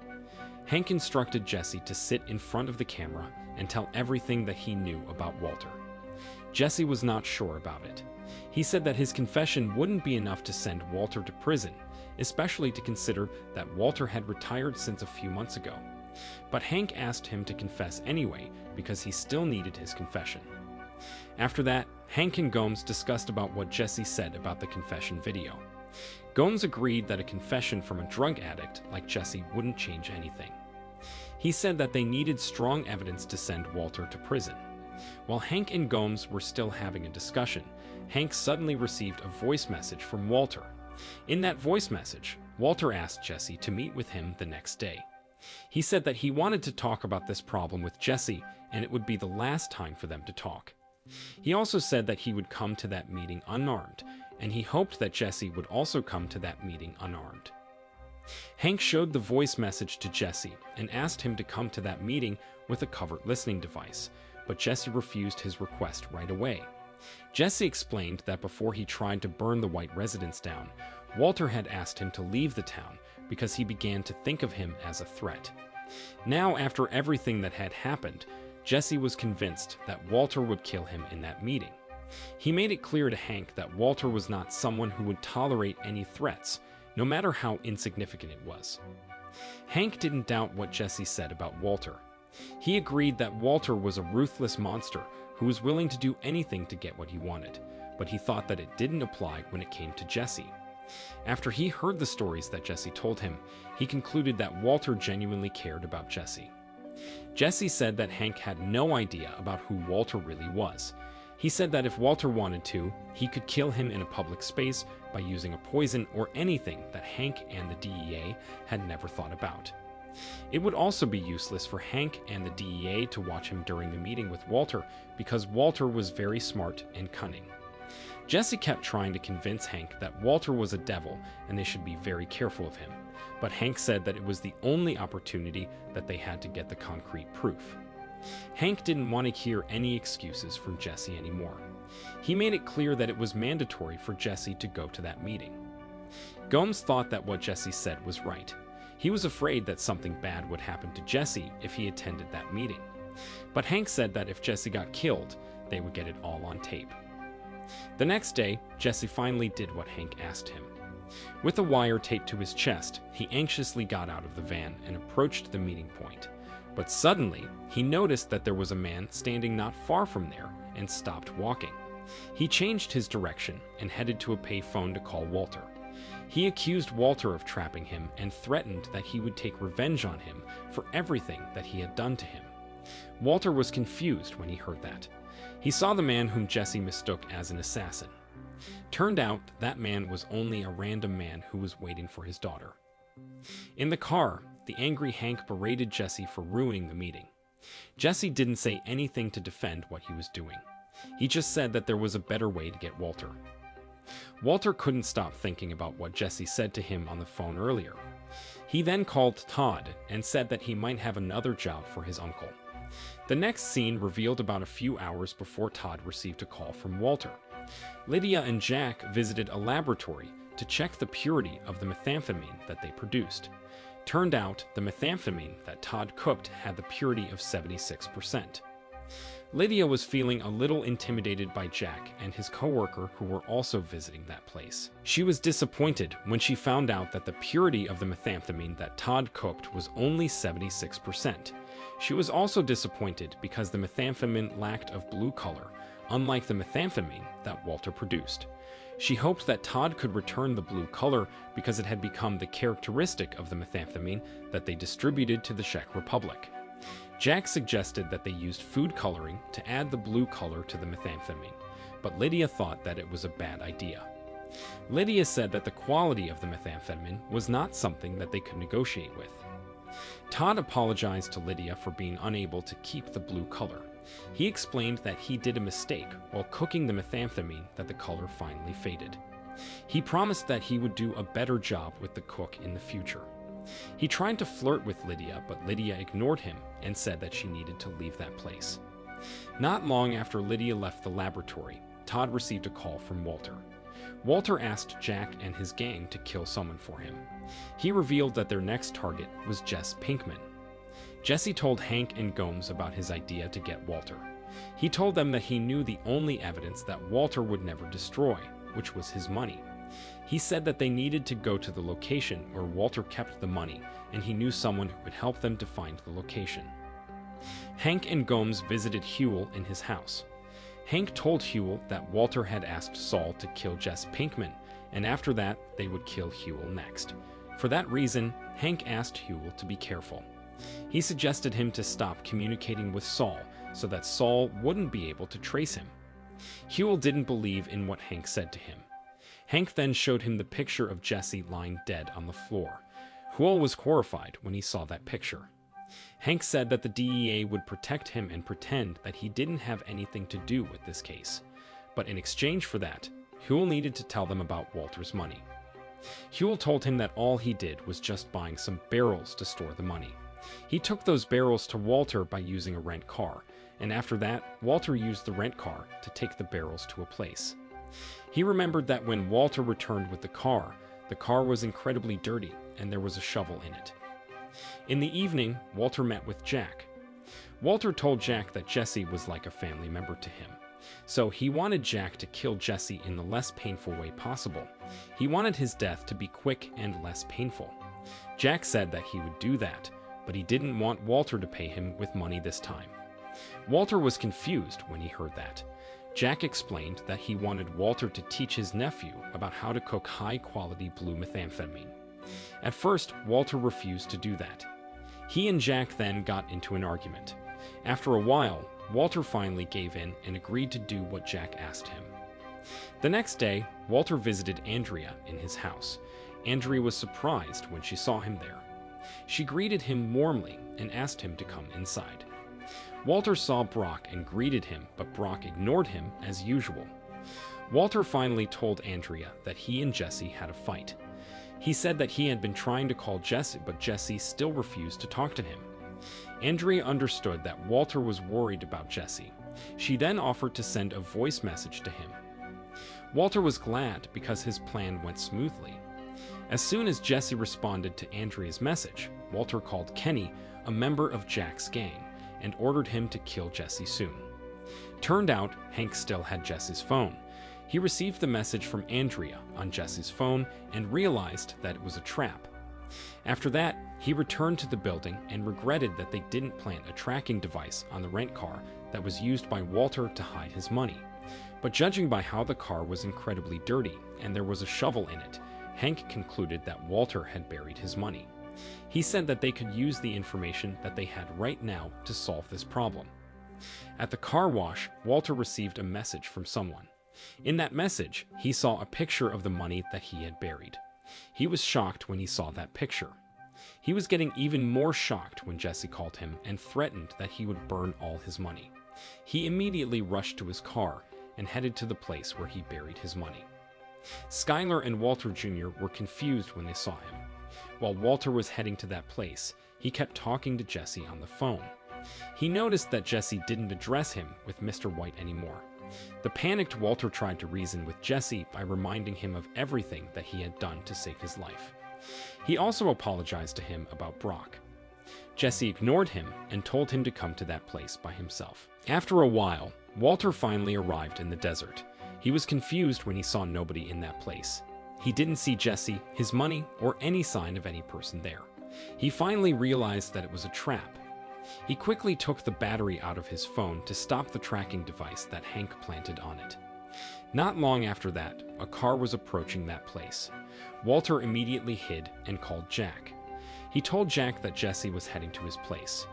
Hank instructed Jesse to sit in front of the camera and tell everything that he knew about Walter. Jesse was not sure about it. He said that his confession wouldn't be enough to send Walter to prison, especially to consider that Walter had retired since a few months ago. But Hank asked him to confess anyway because he still needed his confession. After that, Hank and Gomes discussed about what Jesse said about the confession video. Gomes agreed that a confession from a drug addict like Jesse wouldn't change anything. He said that they needed strong evidence to send Walter to prison. While Hank and Gomes were still having a discussion, Hank suddenly received a voice message from Walter. In that voice message, Walter asked Jesse to meet with him the next day. He said that he wanted to talk about this problem with Jesse, and it would be the last time for them to talk. He also said that he would come to that meeting unarmed, and he hoped that Jesse would also come to that meeting unarmed. Hank showed the voice message to Jesse and asked him to come to that meeting with a covert listening device, but Jesse refused his request right away. Jesse explained that before he tried to burn the white residence down, Walter had asked him to leave the town because he began to think of him as a threat. Now, after everything that had happened, Jesse was convinced that Walter would kill him in that meeting. He made it clear to Hank that Walter was not someone who would tolerate any threats, no matter how insignificant it was. Hank didn't doubt what Jesse said about Walter. He agreed that Walter was a ruthless monster who was willing to do anything to get what he wanted, but he thought that it didn't apply when it came to Jesse. After he heard the stories that Jesse told him, he concluded that Walter genuinely cared about Jesse. Jesse said that Hank had no idea about who Walter really was. He said that if Walter wanted to, he could kill him in a public space by using a poison or anything that Hank and the DEA had never thought about. It would also be useless for Hank and the DEA to watch him during the meeting with Walter because Walter was very smart and cunning. Jesse kept trying to convince Hank that Walter was a devil and they should be very careful of him, but Hank said that it was the only opportunity that they had to get the concrete proof. Hank didn't want to hear any excuses from Jesse anymore. He made it clear that it was mandatory for Jesse to go to that meeting. Gomes thought that what Jesse said was right. He was afraid that something bad would happen to Jesse if he attended that meeting. But Hank said that if Jesse got killed, they would get it all on tape. The next day, Jesse finally did what Hank asked him. With a wire taped to his chest, he anxiously got out of the van and approached the meeting point. But suddenly, he noticed that there was a man standing not far from there and stopped walking. He changed his direction and headed to a payphone to call Walter. He accused Walter of trapping him and threatened that he would take revenge on him for everything that he had done to him. Walter was confused when he heard that. He saw the man whom Jesse mistook as an assassin. Turned out that man was only a random man who was waiting for his daughter. In the car, the angry Hank berated Jesse for ruining the meeting. Jesse didn't say anything to defend what he was doing. He just said that there was a better way to get Walter. Walter couldn't stop thinking about what Jesse said to him on the phone earlier. He then called Todd and said that he might have another job for his uncle. The next scene revealed about a few hours before Todd received a call from Walter. Lydia and Jack visited a laboratory to check the purity of the methamphetamine that they produced. Turned out the methamphetamine that Todd cooked had the purity of 76%. Lydia was feeling a little intimidated by Jack and his coworker who were also visiting that place. She was disappointed when she found out that the purity of the methamphetamine that Todd cooked was only 76%. She was also disappointed because the methamphetamine lacked of blue color, unlike the methamphetamine that Walter produced. She hoped that Todd could return the blue color because it had become the characteristic of the methamphetamine that they distributed to the Czech Republic. Jack suggested that they used food coloring to add the blue color to the methamphetamine, but Lydia thought that it was a bad idea. Lydia said that the quality of the methamphetamine was not something that they could negotiate with. Todd apologized to Lydia for being unable to keep the blue color. He explained that he did a mistake while cooking the methamphetamine that the color finally faded. He promised that he would do a better job with the cook in the future. He tried to flirt with Lydia, but Lydia ignored him and said that she needed to leave that place. Not long after Lydia left the laboratory, Todd received a call from Walter. Walter asked Jack and his gang to kill someone for him. He revealed that their next target was Jess Pinkman. Jesse told Hank and Gomes about his idea to get Walter. He told them that he knew the only evidence that Walter would never destroy, which was his money. He said that they needed to go to the location where Walter kept the money, and he knew someone who could help them to find the location. Hank and Gomes visited Huell in his house. Hank told Huell that Walter had asked Saul to kill Jess Pinkman, and after that, they would kill Huell next. For that reason, Hank asked Huell to be careful. He suggested him to stop communicating with Saul so that Saul wouldn't be able to trace him. Huell didn't believe in what Hank said to him. Hank then showed him the picture of Jesse lying dead on the floor. Huell was horrified when he saw that picture. Hank said that the DEA would protect him and pretend that he didn't have anything to do with this case. But in exchange for that, Huell needed to tell them about Walter's money. Huell told him that all he did was just buying some barrels to store the money. He took those barrels to Walter by using a rent car, and after that, Walter used the rent car to take the barrels to a place. He remembered that when Walter returned with the car was incredibly dirty and there was a shovel in it. In the evening, Walter met with Jack. Walter told Jack that Jesse was like a family member to him, so he wanted Jack to kill Jesse in the less painful way possible. He wanted his death to be quick and less painful. Jack said that he would do that, but he didn't want Walter to pay him with money this time. Walter was confused when he heard that. Jack explained that he wanted Walter to teach his nephew about how to cook high-quality blue methamphetamine. At first, Walter refused to do that. He and Jack then got into an argument. After a while, Walter finally gave in and agreed to do what Jack asked him. The next day, Walter visited Andrea in his house. Andrea was surprised when she saw him there. She greeted him warmly and asked him to come inside. Walter saw Brock and greeted him, but Brock ignored him as usual. Walter finally told Andrea that he and Jesse had a fight. He said that he had been trying to call Jesse, but Jesse still refused to talk to him. Andrea understood that Walter was worried about Jesse. She then offered to send a voice message to him. Walter was glad because his plan went smoothly. As soon as Jesse responded to Andrea's message, Walter called Kenny, a member of Jack's gang, and ordered him to kill Jesse soon. Turned out, Hank still had Jesse's phone. He received the message from Andrea on Jesse's phone and realized that it was a trap. After that, he returned to the building and regretted that they didn't plant a tracking device on the rent car that was used by Walter to hide his money. But judging by how the car was incredibly dirty and there was a shovel in it, Hank concluded that Walter had buried his money. He said that they could use the information that they had right now to solve this problem. At the car wash, Walter received a message from someone. In that message, he saw a picture of the money that he had buried. He was shocked when he saw that picture. He was getting even more shocked when Jesse called him and threatened that he would burn all his money. He immediately rushed to his car and headed to the place where he buried his money. Skylar and Walter Jr. were confused when they saw him. While Walter was heading to that place, he kept talking to Jesse on the phone. He noticed that Jesse didn't address him with Mr. White anymore. The panicked Walter tried to reason with Jesse by reminding him of everything that he had done to save his life. He also apologized to him about Brock. Jesse ignored him and told him to come to that place by himself. After a while, Walter finally arrived in the desert. He was confused when he saw nobody in that place. He didn't see Jesse, his money, or any sign of any person there. He finally realized that it was a trap. He quickly took the battery out of his phone to stop the tracking device that Hank planted on it. Not long after that, a car was approaching that place. Walter immediately hid and called Jack. He told Jack that Jesse was heading to his place.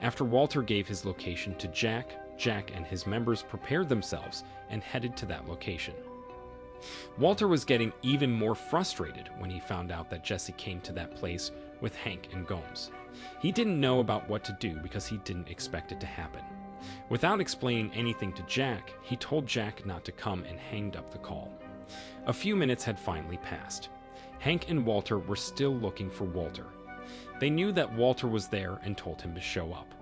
After Walter gave his location to Jack, Jack and his members prepared themselves and headed to that location. Walter was getting even more frustrated when he found out that Jesse came to that place with Hank and Gomes. He didn't know about what to do because he didn't expect it to happen. Without explaining anything to Jack, he told Jack not to come and hanged up the call. A few minutes had finally passed. Hank and Walter were still looking for Walter. They knew that Walter was there and told him to show up.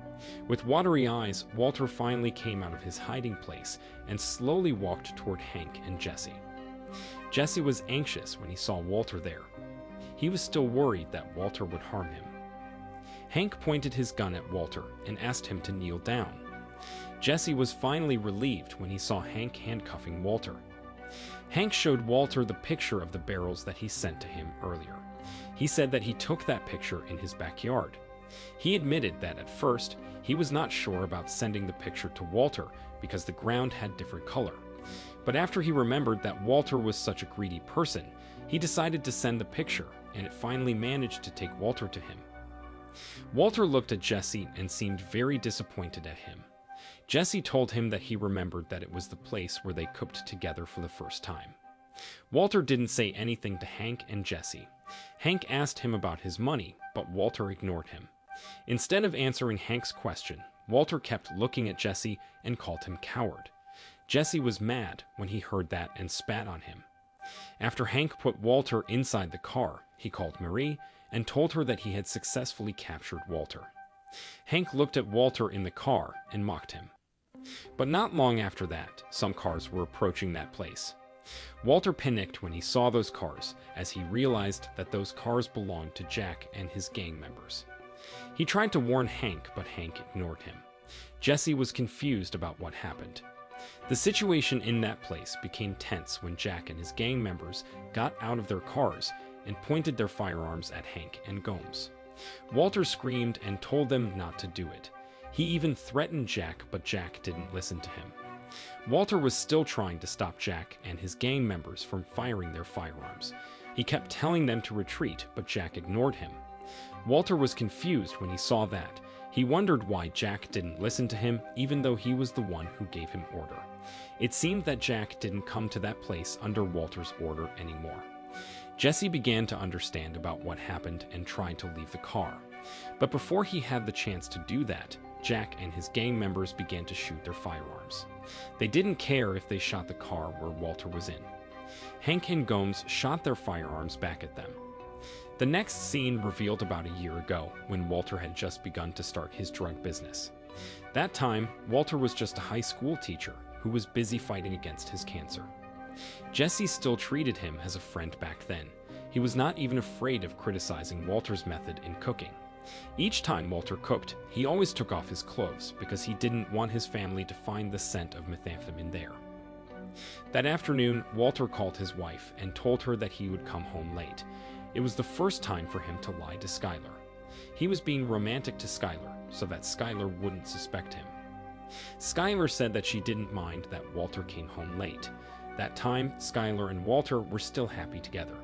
With watery eyes, Walter finally came out of his hiding place and slowly walked toward Hank and Jesse. Jesse was anxious when he saw Walter there. He was still worried that Walter would harm him. Hank pointed his gun at Walter and asked him to kneel down. Jesse was finally relieved when he saw Hank handcuffing Walter. Hank showed Walter the picture of the barrels that he sent to him earlier. He said that he took that picture in his backyard. He admitted that at first, he was not sure about sending the picture to Walter because the ground had different color. But after he remembered that Walter was such a greedy person, he decided to send the picture, and it finally managed to take Walter to him. Walter looked at Jesse and seemed very disappointed at him. Jesse told him that he remembered that it was the place where they cooked together for the first time. Walter didn't say anything to Hank and Jesse. Hank asked him about his money, but Walter ignored him. Instead of answering Hank's question, Walter kept looking at Jesse and called him coward. Jesse was mad when he heard that and spat on him. After Hank put Walter inside the car, he called Marie and told her that he had successfully captured Walter. Hank looked at Walter in the car and mocked him. But not long after that, some cars were approaching that place. Walter panicked when he saw those cars, as he realized that those cars belonged to Jack and his gang members. He tried to warn Hank, but Hank ignored him. Jesse was confused about what happened. The situation in that place became tense when Jack and his gang members got out of their cars and pointed their firearms at Hank and Gomes. Walter screamed and told them not to do it. He even threatened Jack, but Jack didn't listen to him. Walter was still trying to stop Jack and his gang members from firing their firearms. He kept telling them to retreat, but Jack ignored him. Walter was confused when he saw that. He wondered why Jack didn't listen to him, even though he was the one who gave him order. It seemed that Jack didn't come to that place under Walter's order anymore. Jesse began to understand about what happened and tried to leave the car. But before he had the chance to do that, Jack and his gang members began to shoot their firearms. They didn't care if they shot the car where Walter was in. Hank and Gomes shot their firearms back at them. The next scene revealed about a year ago, when Walter had just begun to start his drug business. That time, Walter was just a high school teacher who was busy fighting against his cancer. Jesse still treated him as a friend back then. He was not even afraid of criticizing Walter's method in cooking. Each time Walter cooked, he always took off his clothes because he didn't want his family to find the scent of methamphetamine there. That afternoon, Walter called his wife and told her that he would come home late. It was the first time for him to lie to Skylar. He was being romantic to Skylar so that Skylar wouldn't suspect him. Skylar said that she didn't mind that Walter came home late. That time, Skylar and Walter were still happy together.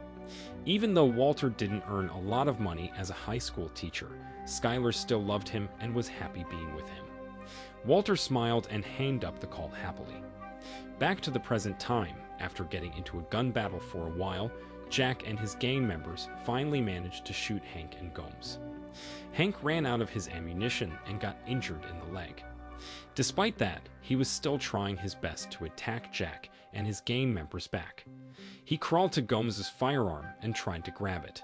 Even though Walter didn't earn a lot of money as a high school teacher, Skylar still loved him and was happy being with him. Walter smiled and hanged up the call happily. Back to the present time, after getting into a gun battle for a while, Jack and his gang members finally managed to shoot Hank and Gomes. Hank ran out of his ammunition and got injured in the leg. Despite that, he was still trying his best to attack Jack and his gang members back. He crawled to Gomes' firearm and tried to grab it.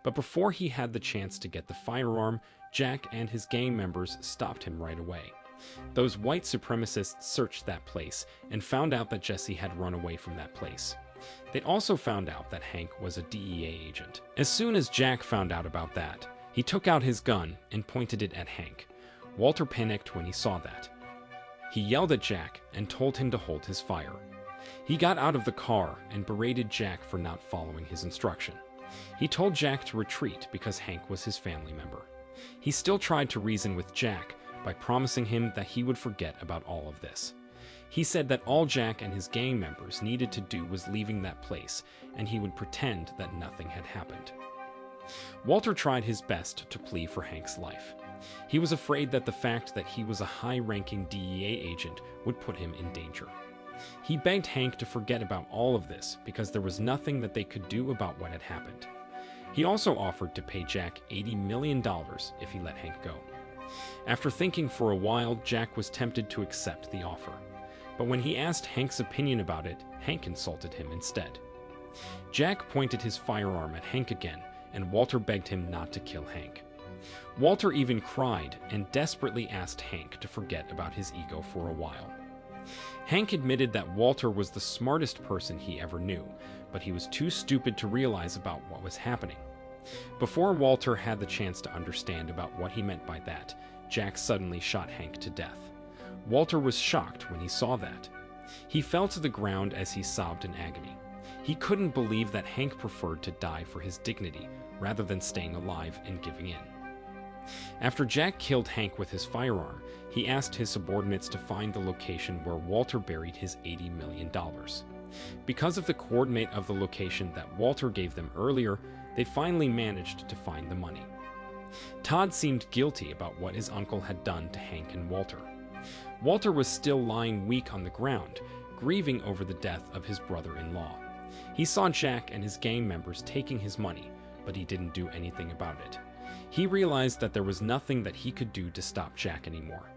But before he had the chance to get the firearm, Jack and his gang members stopped him right away. Those white supremacists searched that place and found out that Jesse had run away from that place. They also found out that Hank was a DEA agent. As soon as Jack found out about that, He took out his gun and pointed it at Hank. Walter panicked when he saw that. He yelled at Jack and told him to hold his fire. He got out of the car and berated Jack for not following his instruction. He told Jack to retreat because Hank was his family member. He still tried to reason with Jack by promising him that he would forget about all of this. He said that all Jack and his gang members needed to do was leaving that place, and he would pretend that nothing had happened. Walter tried his best to plead for Hank's life. He was afraid that the fact that he was a high-ranking DEA agent would put him in danger. He begged Hank to forget about all of this because there was nothing that they could do about what had happened. He also offered to pay Jack $80 million if he let Hank go. After thinking for a while, Jack was tempted to accept the offer. But when he asked Hank's opinion about it, Hank insulted him instead. Jack pointed his firearm at Hank again, and Walter begged him not to kill Hank. Walter even cried and desperately asked Hank to forget about his ego for a while. Hank admitted that Walter was the smartest person he ever knew, but he was too stupid to realize about what was happening. Before Walter had the chance to understand about what he meant by that, Jack suddenly shot Hank to death. Walter was shocked when he saw that. He fell to the ground as he sobbed in agony. He couldn't believe that Hank preferred to die for his dignity rather than staying alive and giving in. After Jack killed Hank with his firearm, he asked his subordinates to find the location where Walter buried his $80 million. Because of the coordinate of the location that Walter gave them earlier, they finally managed to find the money. Todd seemed guilty about what his uncle had done to Hank and Walter. Walter was still lying weak on the ground, grieving over the death of his brother-in-law. He saw Jack and his gang members taking his money, but he didn't do anything about it. He realized that there was nothing that he could do to stop Jack anymore.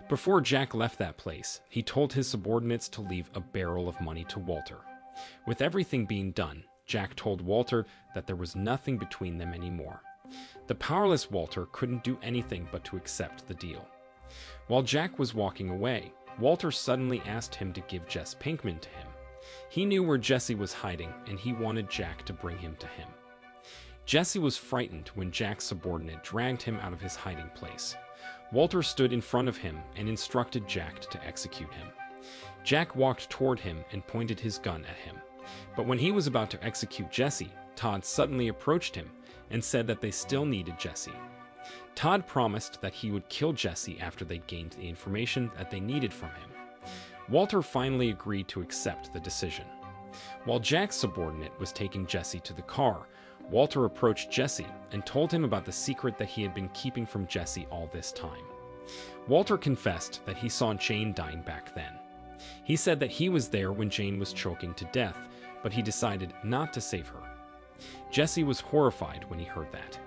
Before Jack left that place, he told his subordinates to leave a barrel of money to Walter. With everything being done, Jack told Walter that there was nothing between them anymore. The powerless Walter couldn't do anything but to accept the deal. While Jack was walking away, Walter suddenly asked him to give Jess Pinkman to him. He knew where Jesse was hiding, and he wanted Jack to bring him to him. Jesse was frightened when Jack's subordinate dragged him out of his hiding place. Walter stood in front of him and instructed Jack to execute him. Jack walked toward him and pointed his gun at him. But when he was about to execute Jesse, Todd suddenly approached him and said that they still needed Jesse. Todd promised that he would kill Jesse after they gained the information that they needed from him. Walter finally agreed to accept the decision. While Jack's subordinate was taking Jesse to the car, Walter approached Jesse and told him about the secret that he had been keeping from Jesse all this time. Walter confessed that he saw Jane dying back then. He said that he was there when Jane was choking to death, but he decided not to save her. Jesse was horrified when he heard that.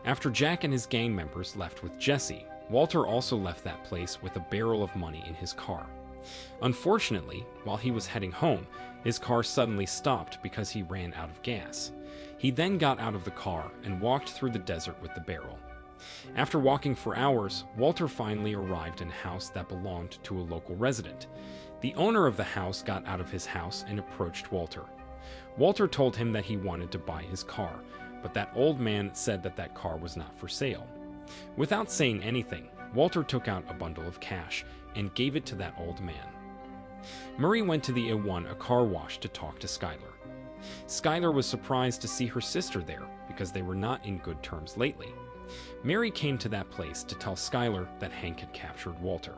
After Jack and his gang members left with Jesse, Walter also left that place with a barrel of money in his car. Unfortunately, while he was heading home, his car suddenly stopped because he ran out of gas. He then got out of the car and walked through the desert with the barrel. After walking for hours, Walter finally arrived in a house that belonged to a local resident. The owner of the house got out of his house and approached Walter. Walter told him that he wanted to buy his car, but that old man said that that car was not for sale. Without saying anything, Walter took out a bundle of cash and gave it to that old man. Murray went to the A1, a car wash, to talk to Skylar. Skylar was surprised to see her sister there because they were not in good terms lately. Mary came to that place to tell Skylar that Hank had captured Walter.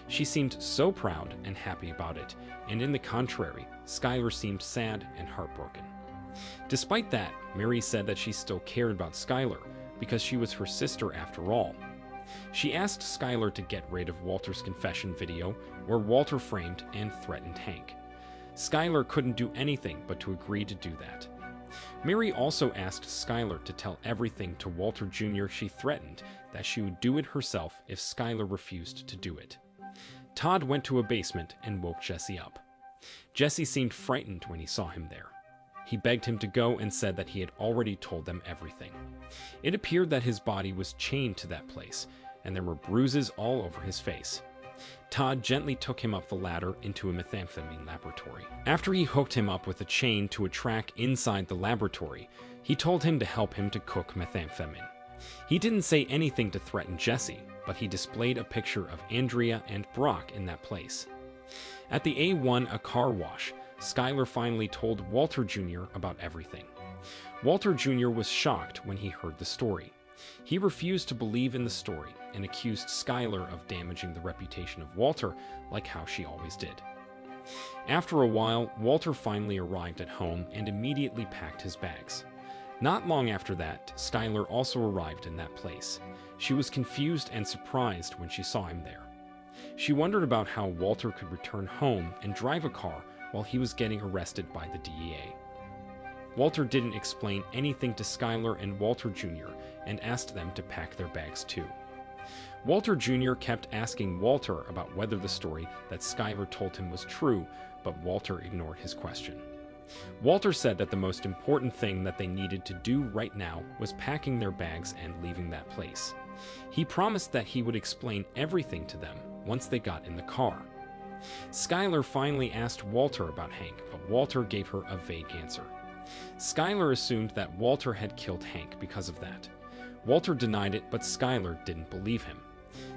She seemed so proud and happy about it, and in the contrary, Skylar seemed sad and heartbroken. Despite that, Mary said that she still cared about Skylar because she was her sister after all. She asked Skylar to get rid of Walter's confession video where Walter framed and threatened Hank. Skylar couldn't do anything but to agree to do that. Mary also asked Skylar to tell everything to Walter Jr. She threatened that she would do it herself if Skylar refused to do it. Todd went to a basement and woke Jesse up. Jesse seemed frightened when he saw him there. He begged him to go and said that he had already told them everything. It appeared that his body was chained to that place, and there were bruises all over his face. Todd gently took him up the ladder into a methamphetamine laboratory. After he hooked him up with a chain to a track inside the laboratory, he told him to help him to cook methamphetamine. He didn't say anything to threaten Jesse, but he displayed a picture of Andrea and Brock in that place. At the A1, a car wash, Skylar finally told Walter Jr. about everything. Walter Jr. was shocked when he heard the story. He refused to believe in the story and accused Skylar of damaging the reputation of Walter like how she always did. After a while, Walter finally arrived at home and immediately packed his bags. Not long after that, Skylar also arrived in that place. She was confused and surprised when she saw him there. She wondered about how Walter could return home and drive a car while he was getting arrested by the DEA. Walter didn't explain anything to Skylar and Walter Jr. and asked them to pack their bags too. Walter Jr. kept asking Walter about whether the story that Skylar told him was true, but Walter ignored his question. Walter said that the most important thing that they needed to do right now was packing their bags and leaving that place. He promised that he would explain everything to them once they got in the car. Skylar finally asked Walter about Hank, but Walter gave her a vague answer. Skylar assumed that Walter had killed Hank because of that. Walter denied it, but Skylar didn't believe him.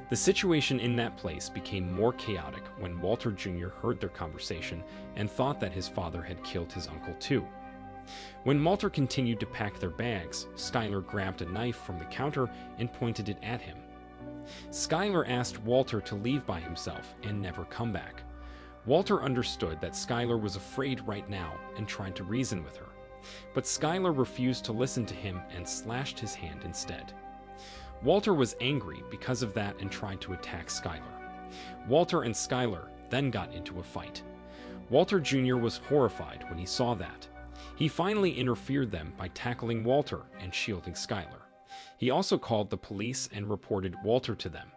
The situation in that place became more chaotic when Walter Jr. heard their conversation and thought that his father had killed his uncle too. When Walter continued to pack their bags, Skylar grabbed a knife from the counter and pointed it at him. Skylar asked Walter to leave by himself and never come back. Walter understood that Skylar was afraid right now and tried to reason with her. But Skylar refused to listen to him and slashed his hand instead. Walter was angry because of that and tried to attack Skylar. Walter and Skylar then got into a fight. Walter Jr. was horrified when he saw that. He finally interfered them by tackling Walter and shielding Skylar. He also called the police and reported Walter to them.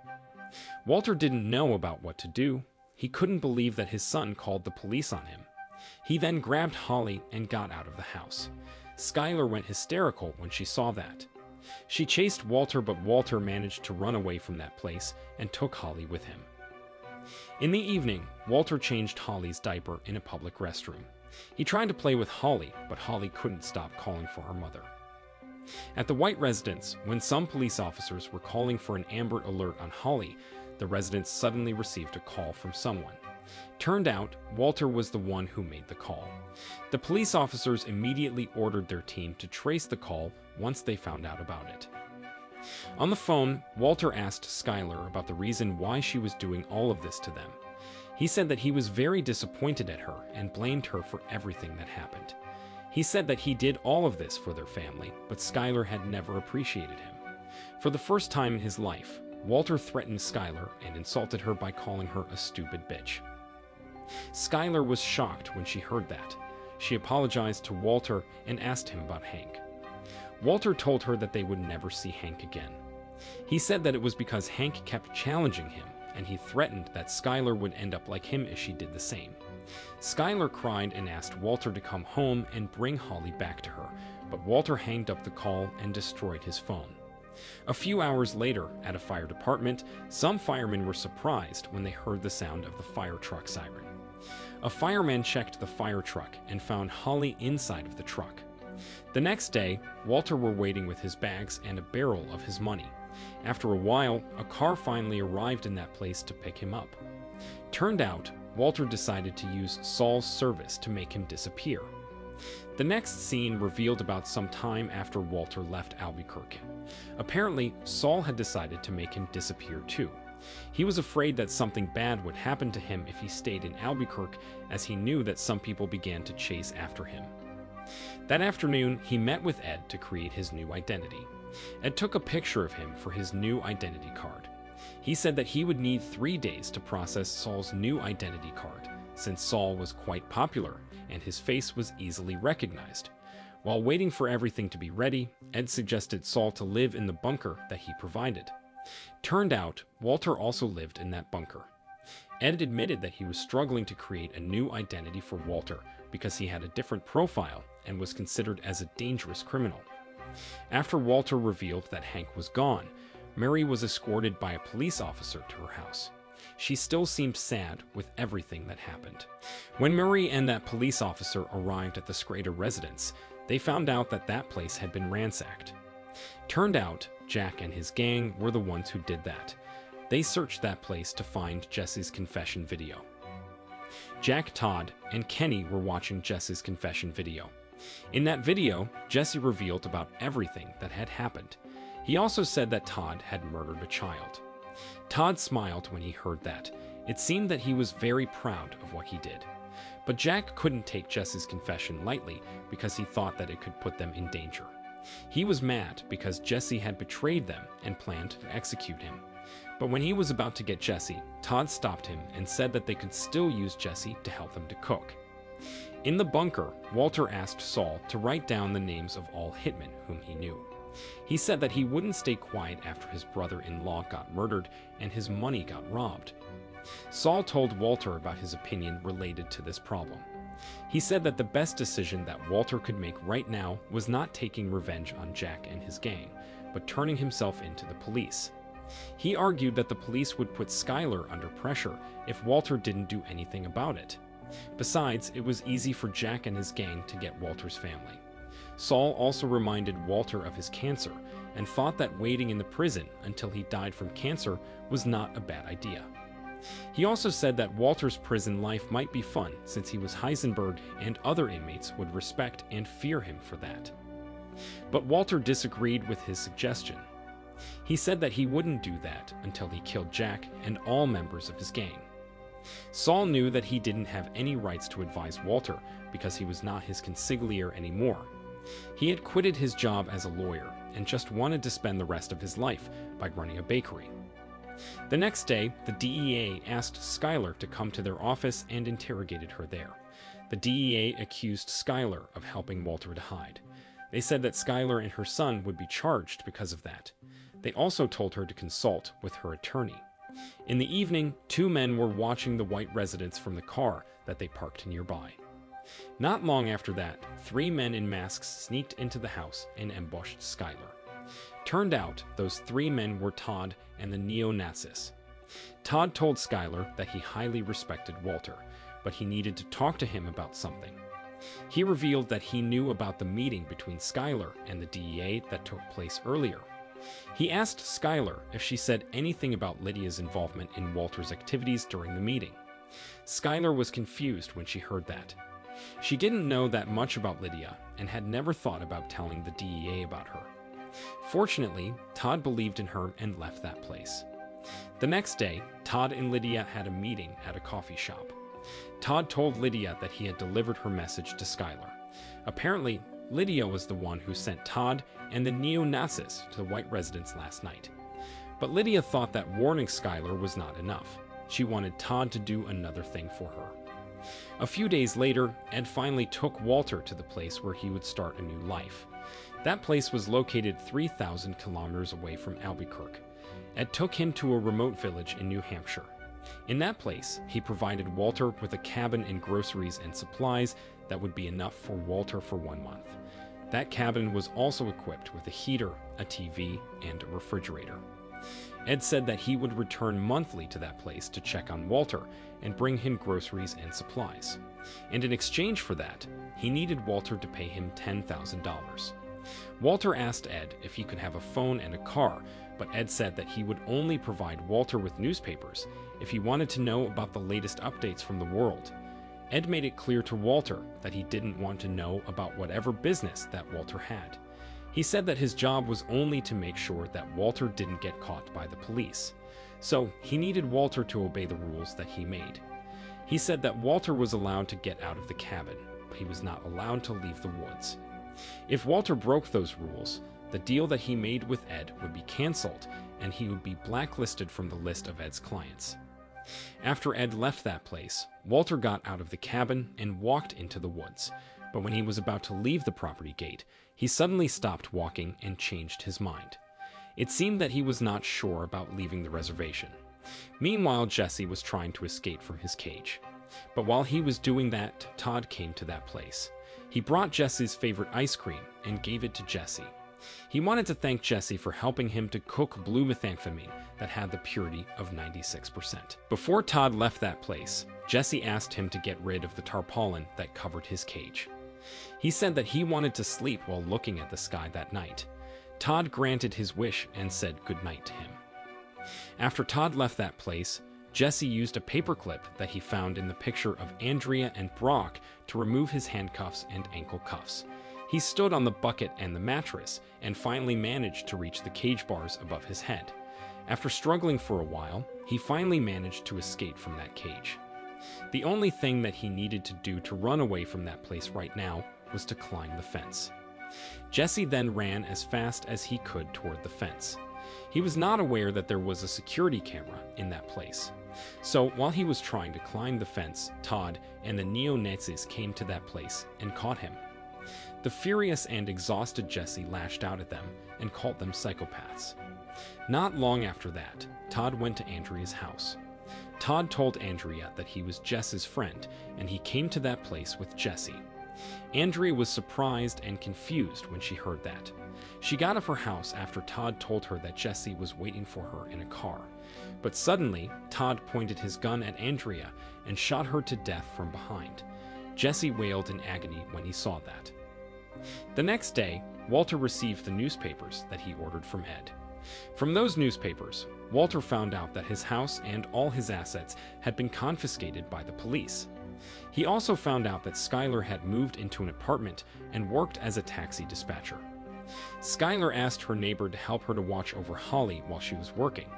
Walter didn't know about what to do. He couldn't believe that his son called the police on him. He then grabbed Holly and got out of the house. Skylar went hysterical when she saw that. She chased Walter, but Walter managed to run away from that place and took Holly with him. In the evening, Walter changed Holly's diaper in a public restroom. He tried to play with Holly, but Holly couldn't stop calling for her mother. At the White residence, when some police officers were calling for an Amber Alert on Holly, the residents suddenly received a call from someone. Turned out, Walter was the one who made the call. The police officers immediately ordered their team to trace the call once they found out about it. On the phone, Walter asked Skylar about the reason why she was doing all of this to them. He said that he was very disappointed at her and blamed her for everything that happened. He said that he did all of this for their family, but Skylar had never appreciated him. For the first time in his life, Walter threatened Skylar and insulted her by calling her a stupid bitch. Skylar was shocked when she heard that. She apologized to Walter and asked him about Hank. Walter told her that they would never see Hank again. He said that it was because Hank kept challenging him, and he threatened that Skylar would end up like him if she did the same. Skylar cried and asked Walter to come home and bring Holly back to her, but Walter hanged up the call and destroyed his phone. A few hours later, at a fire department, some firemen were surprised when they heard the sound of the fire truck siren. A fireman checked the fire truck and found Holly inside of the truck. The next day, Walter were waiting with his bags and a barrel of his money. After a while, a car finally arrived in that place to pick him up. Turned out, Walter decided to use Saul's service to make him disappear. The next scene revealed about some time after Walter left Albuquerque. Apparently, Saul had decided to make him disappear too. He was afraid that something bad would happen to him if he stayed in Albuquerque, as he knew that some people began to chase after him. That afternoon, he met with Ed to create his new identity. Ed took a picture of him for his new identity card. He said that he would need 3 days to process Saul's new identity card, since Saul was quite popular and his face was easily recognized. While waiting for everything to be ready, Ed suggested Saul to live in the bunker that he provided. Turned out, Walter also lived in that bunker. Ed admitted that he was struggling to create a new identity for Walter because he had a different profile and was considered as a dangerous criminal. After Walter revealed that Hank was gone, Mary was escorted by a police officer to her house. She still seemed sad with everything that happened. When Murray and that police officer arrived at the Scrader residence, they found out that that place had been ransacked. Turned out, Jack and his gang were the ones who did that. They searched that place to find Jesse's confession video. Jack, Todd, and Kenny were watching Jesse's confession video. In that video, Jesse revealed about everything that had happened. He also said that Todd had murdered a child. Todd smiled when he heard that. It seemed that he was very proud of what he did. But Jack couldn't take Jesse's confession lightly because he thought that it could put them in danger. He was mad because Jesse had betrayed them and planned to execute him. But when he was about to get Jesse, Todd stopped him and said that they could still use Jesse to help them to cook. In the bunker, Walter asked Saul to write down the names of all hitmen whom he knew. He said that he wouldn't stay quiet after his brother-in-law got murdered and his money got robbed. Saul told Walter about his opinion related to this problem. He said that the best decision that Walter could make right now was not taking revenge on Jack and his gang, but turning himself into the police. He argued that the police would put Skylar under pressure if Walter didn't do anything about it. Besides, it was easy for Jack and his gang to get Walter's family. Saul also reminded Walter of his cancer and thought that waiting in the prison until he died from cancer was not a bad idea. He also said that Walter's prison life might be fun since he was Heisenberg and other inmates would respect and fear him for that. But Walter disagreed with his suggestion. He said that he wouldn't do that until he killed Jack and all members of his gang. Saul knew that he didn't have any rights to advise Walter because he was not his consigliere anymore. He had quitted his job as a lawyer and just wanted to spend the rest of his life by running a bakery. The next day, the DEA asked Skylar to come to their office and interrogated her there. The DEA accused Skylar of helping Walter to hide. They said that Skylar and her son would be charged because of that. They also told her to consult with her attorney. In the evening, two men were watching the white residence from the car that they parked nearby. Not long after that, three men in masks sneaked into the house and ambushed Skylar. Turned out, those three men were Todd and the neo-Nazis. Todd told Skylar that he highly respected Walter, but he needed to talk to him about something. He revealed that he knew about the meeting between Skylar and the DEA that took place earlier. He asked Skylar if she said anything about Lydia's involvement in Walter's activities during the meeting. Skylar was confused when she heard that. She didn't know that much about Lydia and had never thought about telling the DEA about her. Fortunately, Todd believed in her and left that place. The next day, Todd and Lydia had a meeting at a coffee shop. Todd told Lydia that he had delivered her message to Skylar. Apparently, Lydia was the one who sent Todd and the neo-Nazis to the white residence last night. But Lydia thought that warning Skylar was not enough. She wanted Todd to do another thing for her. A few days later, Ed finally took Walter to the place where he would start a new life. That place was located 3,000 kilometers away from Albuquerque. Ed took him to a remote village in New Hampshire. In that place, he provided Walter with a cabin and groceries and supplies that would be enough for Walter for 1 month. That cabin was also equipped with a heater, a TV, and a refrigerator. Ed said that he would return monthly to that place to check on Walter and bring him groceries and supplies. And in exchange for that, he needed Walter to pay him $10,000. Walter asked Ed if he could have a phone and a car, but Ed said that he would only provide Walter with newspapers if he wanted to know about the latest updates from the world. Ed made it clear to Walter that he didn't want to know about whatever business that Walter had. He said that his job was only to make sure that Walter didn't get caught by the police. So he needed Walter to obey the rules that he made. He said that Walter was allowed to get out of the cabin, but he was not allowed to leave the woods. If Walter broke those rules, the deal that he made with Ed would be canceled, and he would be blacklisted from the list of Ed's clients. After Ed left that place, Walter got out of the cabin and walked into the woods. But when he was about to leave the property gate, he suddenly stopped walking and changed his mind. It seemed that he was not sure about leaving the reservation. Meanwhile, Jesse was trying to escape from his cage. But while he was doing that, Todd came to that place. He brought Jesse's favorite ice cream and gave it to Jesse. He wanted to thank Jesse for helping him to cook blue methamphetamine that had the purity of 96%. Before Todd left that place, Jesse asked him to get rid of the tarpaulin that covered his cage. He said that he wanted to sleep while looking at the sky that night. Todd granted his wish and said goodnight to him. After Todd left that place, Jesse used a paperclip that he found in the picture of Andrea and Brock to remove his handcuffs and ankle cuffs. He stood on the bucket and the mattress and finally managed to reach the cage bars above his head. After struggling for a while, he finally managed to escape from that cage. The only thing that he needed to do to run away from that place right now was to climb the fence. Jesse then ran as fast as he could toward the fence. He was not aware that there was a security camera in that place. So while he was trying to climb the fence, Todd and the neo-Nazis came to that place and caught him. The furious and exhausted Jesse lashed out at them and called them psychopaths. Not long after that, Todd went to Andrea's house. Todd told Andrea that he was Jess's friend, and he came to that place with Jesse. Andrea was surprised and confused when she heard that. She got out of her house after Todd told her that Jesse was waiting for her in a car. But suddenly, Todd pointed his gun at Andrea and shot her to death from behind. Jesse wailed in agony when he saw that. The next day, Walter received the newspapers that he ordered from Ed. From those newspapers, Walter found out that his house and all his assets had been confiscated by the police. He also found out that Skylar had moved into an apartment and worked as a taxi dispatcher. Skylar asked her neighbor to help her to watch over Holly while she was working.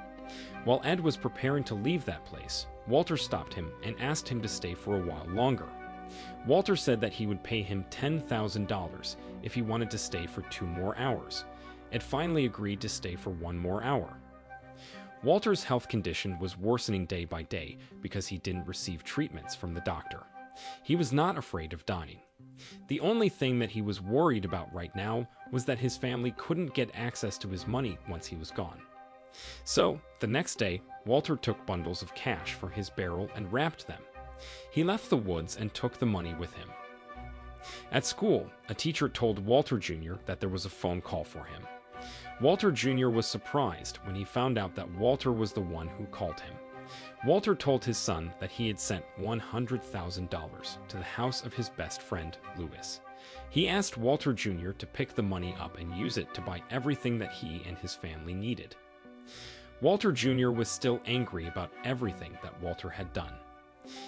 While Ed was preparing to leave that place, Walter stopped him and asked him to stay for a while longer. Walter said that he would pay him $10,000 if he wanted to stay for 2 more hours. Ed finally agreed to stay for 1 more hour. Walter's health condition was worsening day by day because he didn't receive treatments from the doctor. He was not afraid of dying. The only thing that he was worried about right now was that his family couldn't get access to his money once he was gone. So, the next day, Walter took bundles of cash from his barrel and wrapped them. He left the woods and took the money with him. At school, a teacher told Walter Jr. that there was a phone call for him. Walter Jr. was surprised when he found out that Walter was the one who called him. Walter told his son that he had sent $100,000 to the house of his best friend, Lewis. He asked Walter Jr. to pick the money up and use it to buy everything that he and his family needed. Walter Jr. was still angry about everything that Walter had done.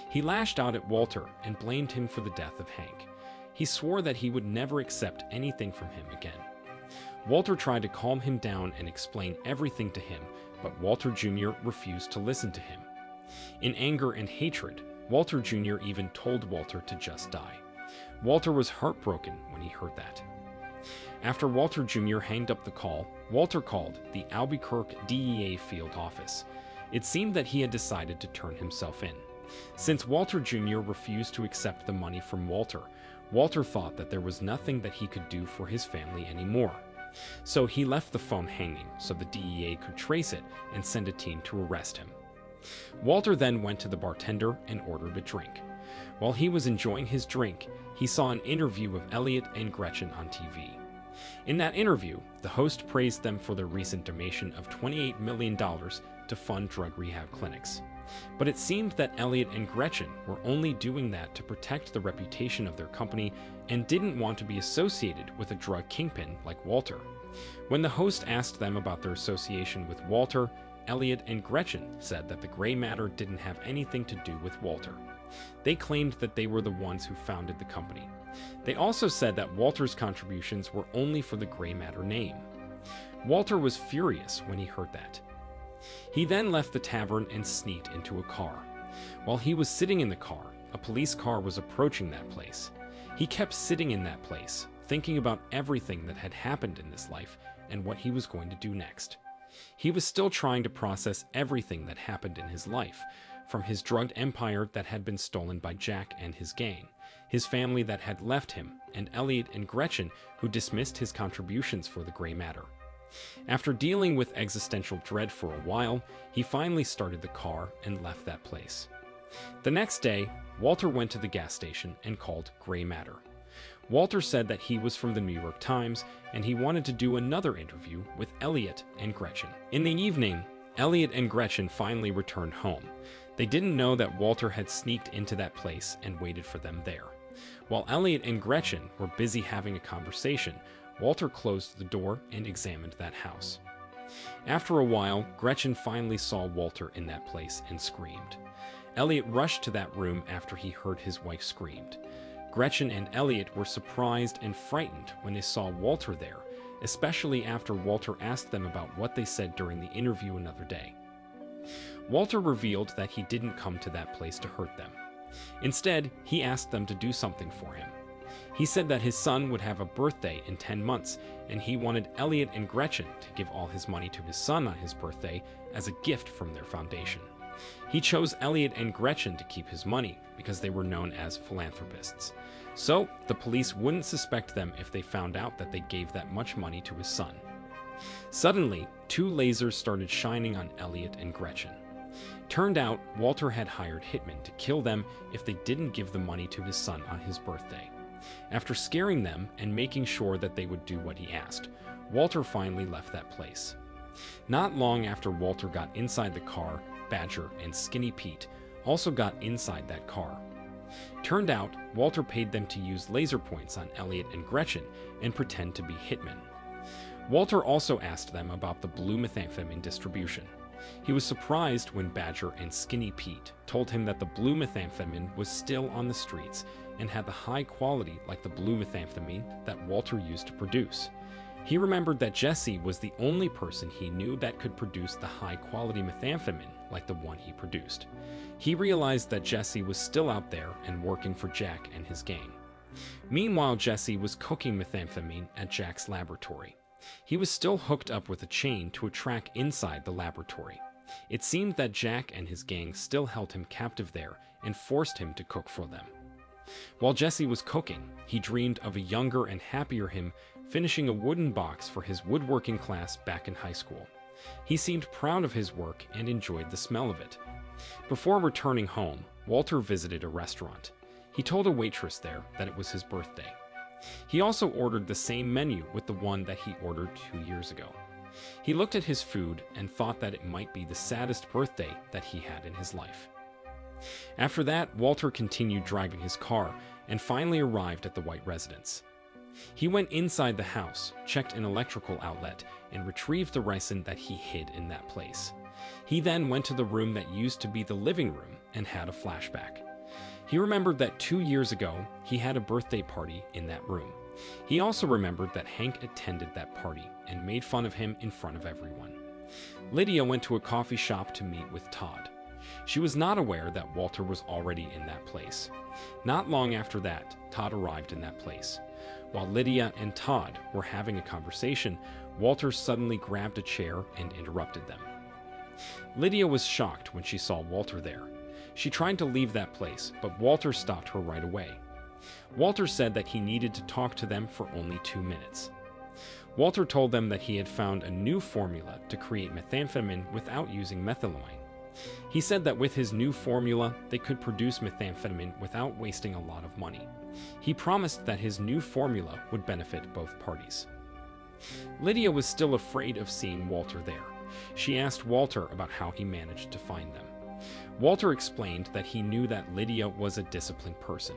He lashed out at Walter and blamed him for the death of Hank. He swore that he would never accept anything from him again. Walter tried to calm him down and explain everything to him, but Walter Jr. refused to listen to him. In anger and hatred, Walter Jr. even told Walter to just die. Walter was heartbroken when he heard that. After Walter Jr. hanged up the call, Walter called the Albuquerque DEA field office. It seemed that he had decided to turn himself in. Since Walter Jr. refused to accept the money from Walter, Walter thought that there was nothing that he could do for his family anymore. So he left the phone hanging so the DEA could trace it and send a team to arrest him. Walter then went to the bartender and ordered a drink. While he was enjoying his drink, he saw an interview of Elliot and Gretchen on TV. In that interview, the host praised them for their recent donation of $28 million to fund drug rehab clinics. But it seemed that Elliot and Gretchen were only doing that to protect the reputation of their company and didn't want to be associated with a drug kingpin like Walter. When the host asked them about their association with Walter, Elliot and Gretchen said that the gray matter didn't have anything to do with Walter. They claimed that they were the ones who founded the company. They also said that Walter's contributions were only for the gray matter name. Walter was furious when he heard that. He then left the tavern and sneaked into a car. While he was sitting in the car, a police car was approaching that place. He kept sitting in that place, thinking about everything that had happened in this life and what he was going to do next. He was still trying to process everything that happened in his life, from his drug empire that had been stolen by Jack and his gang, his family that had left him, and Elliot and Gretchen who dismissed his contributions for the gray matter. After dealing with existential dread for a while, he finally started the car and left that place. The next day, Walter went to the gas station and called Gray Matter. Walter said that he was from the New York Times and he wanted to do another interview with Elliot and Gretchen. In the evening, Elliot and Gretchen finally returned home. They didn't know that Walter had sneaked into that place and waited for them there. While Elliot and Gretchen were busy having a conversation, Walter closed the door and examined that house. After a while, Gretchen finally saw Walter in that place and screamed. Elliot rushed to that room after he heard his wife screamed. Gretchen and Elliot were surprised and frightened when they saw Walter there, especially after Walter asked them about what they said during the interview another day. Walter revealed that he didn't come to that place to hurt them. Instead, he asked them to do something for him. He said that his son would have a birthday in 10 months, and he wanted Elliot and Gretchen to give all his money to his son on his birthday as a gift from their foundation. He chose Elliot and Gretchen to keep his money because they were known as philanthropists. So, the police wouldn't suspect them if they found out that they gave that much money to his son. Suddenly, 2 lasers started shining on Elliot and Gretchen. Turned out, Walter had hired hitmen to kill them if they didn't give the money to his son on his birthday. After scaring them and making sure that they would do what he asked, Walter finally left that place. Not long after Walter got inside the car, Badger and Skinny Pete also got inside that car. Turned out, Walter paid them to use laser points on Elliot and Gretchen and pretend to be hitmen. Walter also asked them about the blue methamphetamine distribution. He was surprised when Badger and Skinny Pete told him that the blue methamphetamine was still on the streets and had the high quality like the blue methamphetamine that Walter used to produce. He remembered that Jesse was the only person he knew that could produce the high-quality methamphetamine like the one he produced. He realized that Jesse was still out there and working for Jack and his gang. Meanwhile, Jesse was cooking methamphetamine at Jack's laboratory. He was still hooked up with a chain to a track inside the laboratory. It seemed that Jack and his gang still held him captive there and forced him to cook for them. While Jesse was cooking, he dreamed of a younger and happier him finishing a wooden box for his woodworking class back in high school. He seemed proud of his work and enjoyed the smell of it. Before returning home, Walter visited a restaurant. He told a waitress there that it was his birthday. He also ordered the same menu with the one that he ordered 2 years ago. He looked at his food and thought that it might be the saddest birthday that he had in his life. After that, Walter continued driving his car and finally arrived at the White residence. He went inside the house, checked an electrical outlet, and retrieved the ricin that he hid in that place. He then went to the room that used to be the living room and had a flashback. He remembered that 2 years ago, he had a birthday party in that room. He also remembered that Hank attended that party and made fun of him in front of everyone. Lydia went to a coffee shop to meet with Todd. She was not aware that Walter was already in that place. Not long after that, Todd arrived in that place. While Lydia and Todd were having a conversation, Walter suddenly grabbed a chair and interrupted them. Lydia was shocked when she saw Walter there. She tried to leave that place, but Walter stopped her right away. Walter said that he needed to talk to them for only 2 minutes. Walter told them that he had found a new formula to create methamphetamine without using methylamine. He said that with his new formula, they could produce methamphetamine without wasting a lot of money. He promised that his new formula would benefit both parties. Lydia was still afraid of seeing Walter there. She asked Walter about how he managed to find them. Walter explained that he knew that Lydia was a disciplined person.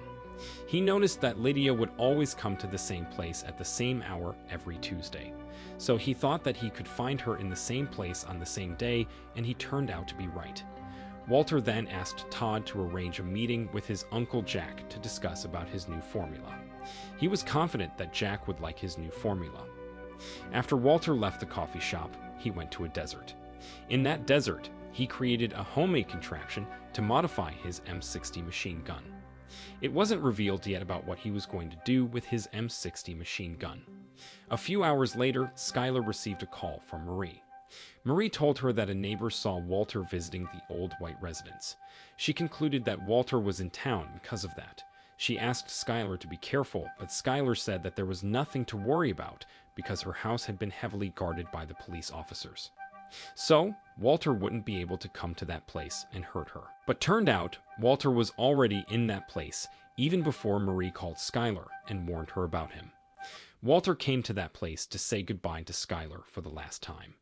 He noticed that Lydia would always come to the same place at the same hour every Tuesday. So he thought that he could find her in the same place on the same day, and he turned out to be right. Walter then asked Todd to arrange a meeting with his uncle Jack to discuss about his new formula. He was confident that Jack would like his new formula. After Walter left the coffee shop, he went to a desert. In that desert, he created a homemade contraption to modify his M60 machine gun. It wasn't revealed yet about what he was going to do with his M60 machine gun. A few hours later, Skylar received a call from Marie. Marie told her that a neighbor saw Walter visiting the old White residence. She concluded that Walter was in town because of that. She asked Skylar to be careful, but Skylar said that there was nothing to worry about because her house had been heavily guarded by the police officers. So, Walter wouldn't be able to come to that place and hurt her. But turned out, Walter was already in that place even before Marie called Skylar and warned her about him. Walter came to that place to say goodbye to Skylar for the last time.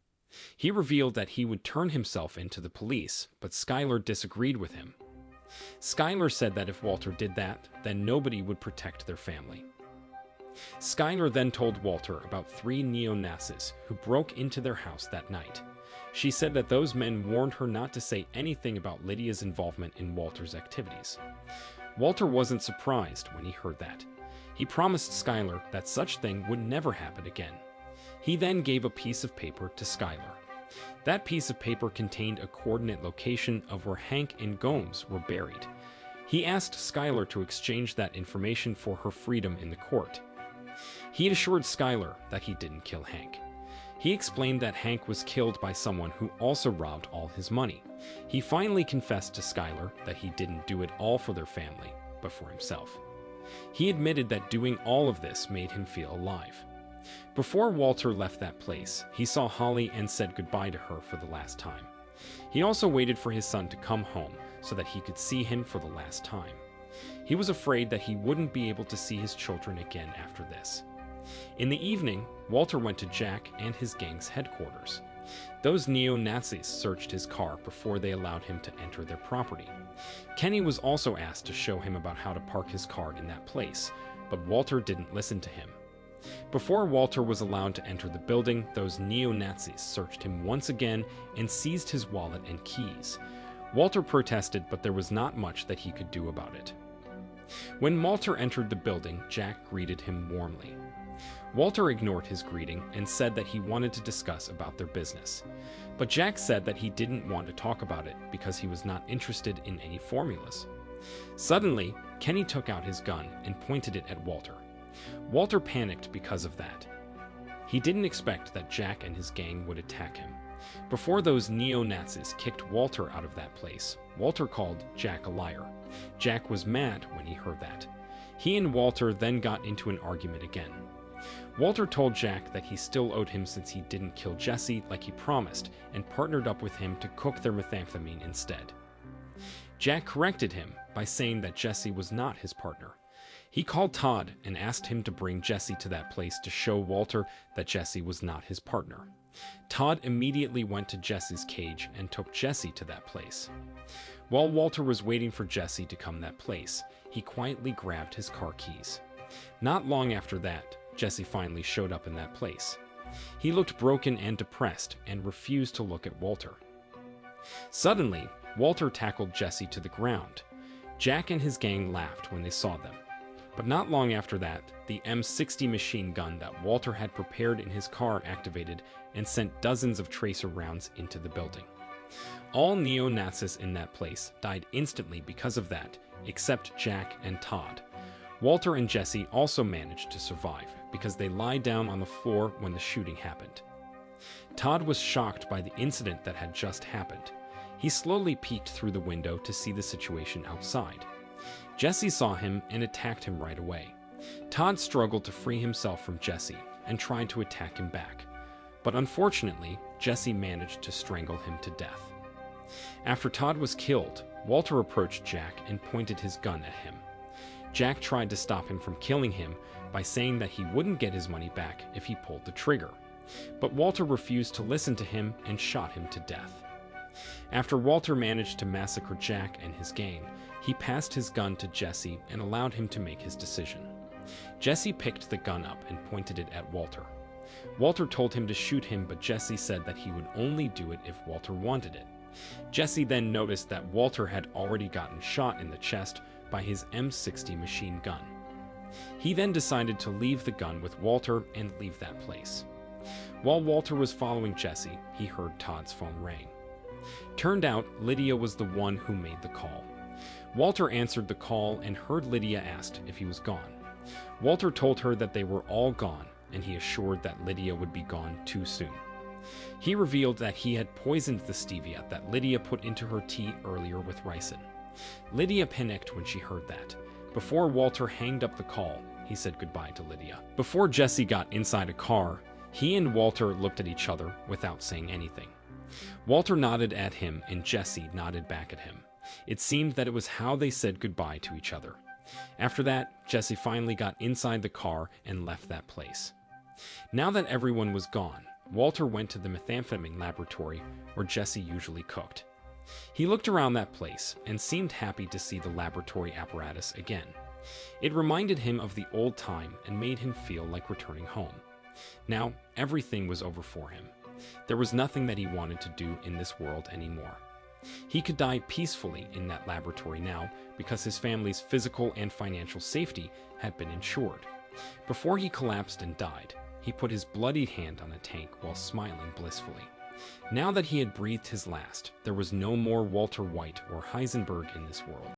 He revealed that he would turn himself into the police, but Skylar disagreed with him. Skylar said that if Walter did that, then nobody would protect their family. Skylar then told Walter about 3 neo-Nazis who broke into their house that night. She said that those men warned her not to say anything about Lydia's involvement in Walter's activities. Walter wasn't surprised when he heard that. He promised Skylar that such thing would never happen again. He then gave a piece of paper to Skylar. That piece of paper contained a coordinate location of where Hank and Gomes were buried. He asked Skylar to exchange that information for her freedom in the court. He assured Skylar that he didn't kill Hank. He explained that Hank was killed by someone who also robbed all his money. He finally confessed to Skylar that he didn't do it all for their family, but for himself. He admitted that doing all of this made him feel alive. Before Walter left that place, he saw Holly and said goodbye to her for the last time. He also waited for his son to come home so that he could see him for the last time. He was afraid that he wouldn't be able to see his children again after this. In the evening, Walter went to Jack and his gang's headquarters. Those neo-Nazis searched his car before they allowed him to enter their property. Kenny was also asked to show him about how to park his car in that place, but Walter didn't listen to him. Before Walter was allowed to enter the building, those neo-Nazis searched him once again and seized his wallet and keys. Walter protested, but there was not much that he could do about it. When Walter entered the building, Jack greeted him warmly. Walter ignored his greeting and said that he wanted to discuss about their business. But Jack said that he didn't want to talk about it because he was not interested in any formulas. Suddenly, Kenny took out his gun and pointed it at Walter. Walter panicked because of that. He didn't expect that Jack and his gang would attack him. Before those neo-Nazis kicked Walter out of that place, Walter called Jack a liar. Jack was mad when he heard that. He and Walter then got into an argument again. Walter told Jack that he still owed him since he didn't kill Jesse like he promised and partnered up with him to cook their methamphetamine instead. Jack corrected him by saying that Jesse was not his partner. He called Todd and asked him to bring Jesse to that place to show Walter that Jesse was not his partner. Todd immediately went to Jesse's cage and took Jesse to that place. While Walter was waiting for Jesse to come that place, he quietly grabbed his car keys. Not long after that, Jesse finally showed up in that place. He looked broken and depressed and refused to look at Walter. Suddenly, Walter tackled Jesse to the ground. Jack and his gang laughed when they saw them. But not long after that, the M60 machine gun that Walter had prepared in his car activated and sent dozens of tracer rounds into the building. All neo-Nazis in that place died instantly because of that, except Jack and Todd. Walter and Jesse also managed to survive because they lied down on the floor when the shooting happened. Todd was shocked by the incident that had just happened. He slowly peeked through the window to see the situation outside. Jesse saw him and attacked him right away. Todd struggled to free himself from Jesse and tried to attack him back. But unfortunately, Jesse managed to strangle him to death. After Todd was killed, Walter approached Jack and pointed his gun at him. Jack tried to stop him from killing him by saying that he wouldn't get his money back if he pulled the trigger. But Walter refused to listen to him and shot him to death. After Walter managed to massacre Jack and his gang, he passed his gun to Jesse and allowed him to make his decision. Jesse picked the gun up and pointed it at Walter. Walter told him to shoot him, but Jesse said that he would only do it if Walter wanted it. Jesse then noticed that Walter had already gotten shot in the chest by his M60 machine gun. He then decided to leave the gun with Walter and leave that place. While Walter was following Jesse, he heard Todd's phone ring. Turned out, Lydia was the one who made the call. Walter answered the call and heard Lydia asked if he was gone. Walter told her that they were all gone, and he assured that Lydia would be gone too soon. He revealed that he had poisoned the stevia that Lydia put into her tea earlier with ricin. Lydia panicked when she heard that. Before Walter hanged up the call, he said goodbye to Lydia. Before Jesse got inside a car, he and Walter looked at each other without saying anything. Walter nodded at him and Jesse nodded back at him. It seemed that it was how they said goodbye to each other. After that, Jesse finally got inside the car and left that place. Now that everyone was gone, Walter went to the methamphetamine laboratory where Jesse usually cooked. He looked around that place and seemed happy to see the laboratory apparatus again. It reminded him of the old time and made him feel like returning home. Now, everything was over for him. There was nothing that he wanted to do in this world anymore. He could die peacefully in that laboratory now because his family's physical and financial safety had been ensured. Before he collapsed and died, he put his bloodied hand on a tank while smiling blissfully. Now that he had breathed his last, there was no more Walter White or Heisenberg in this world.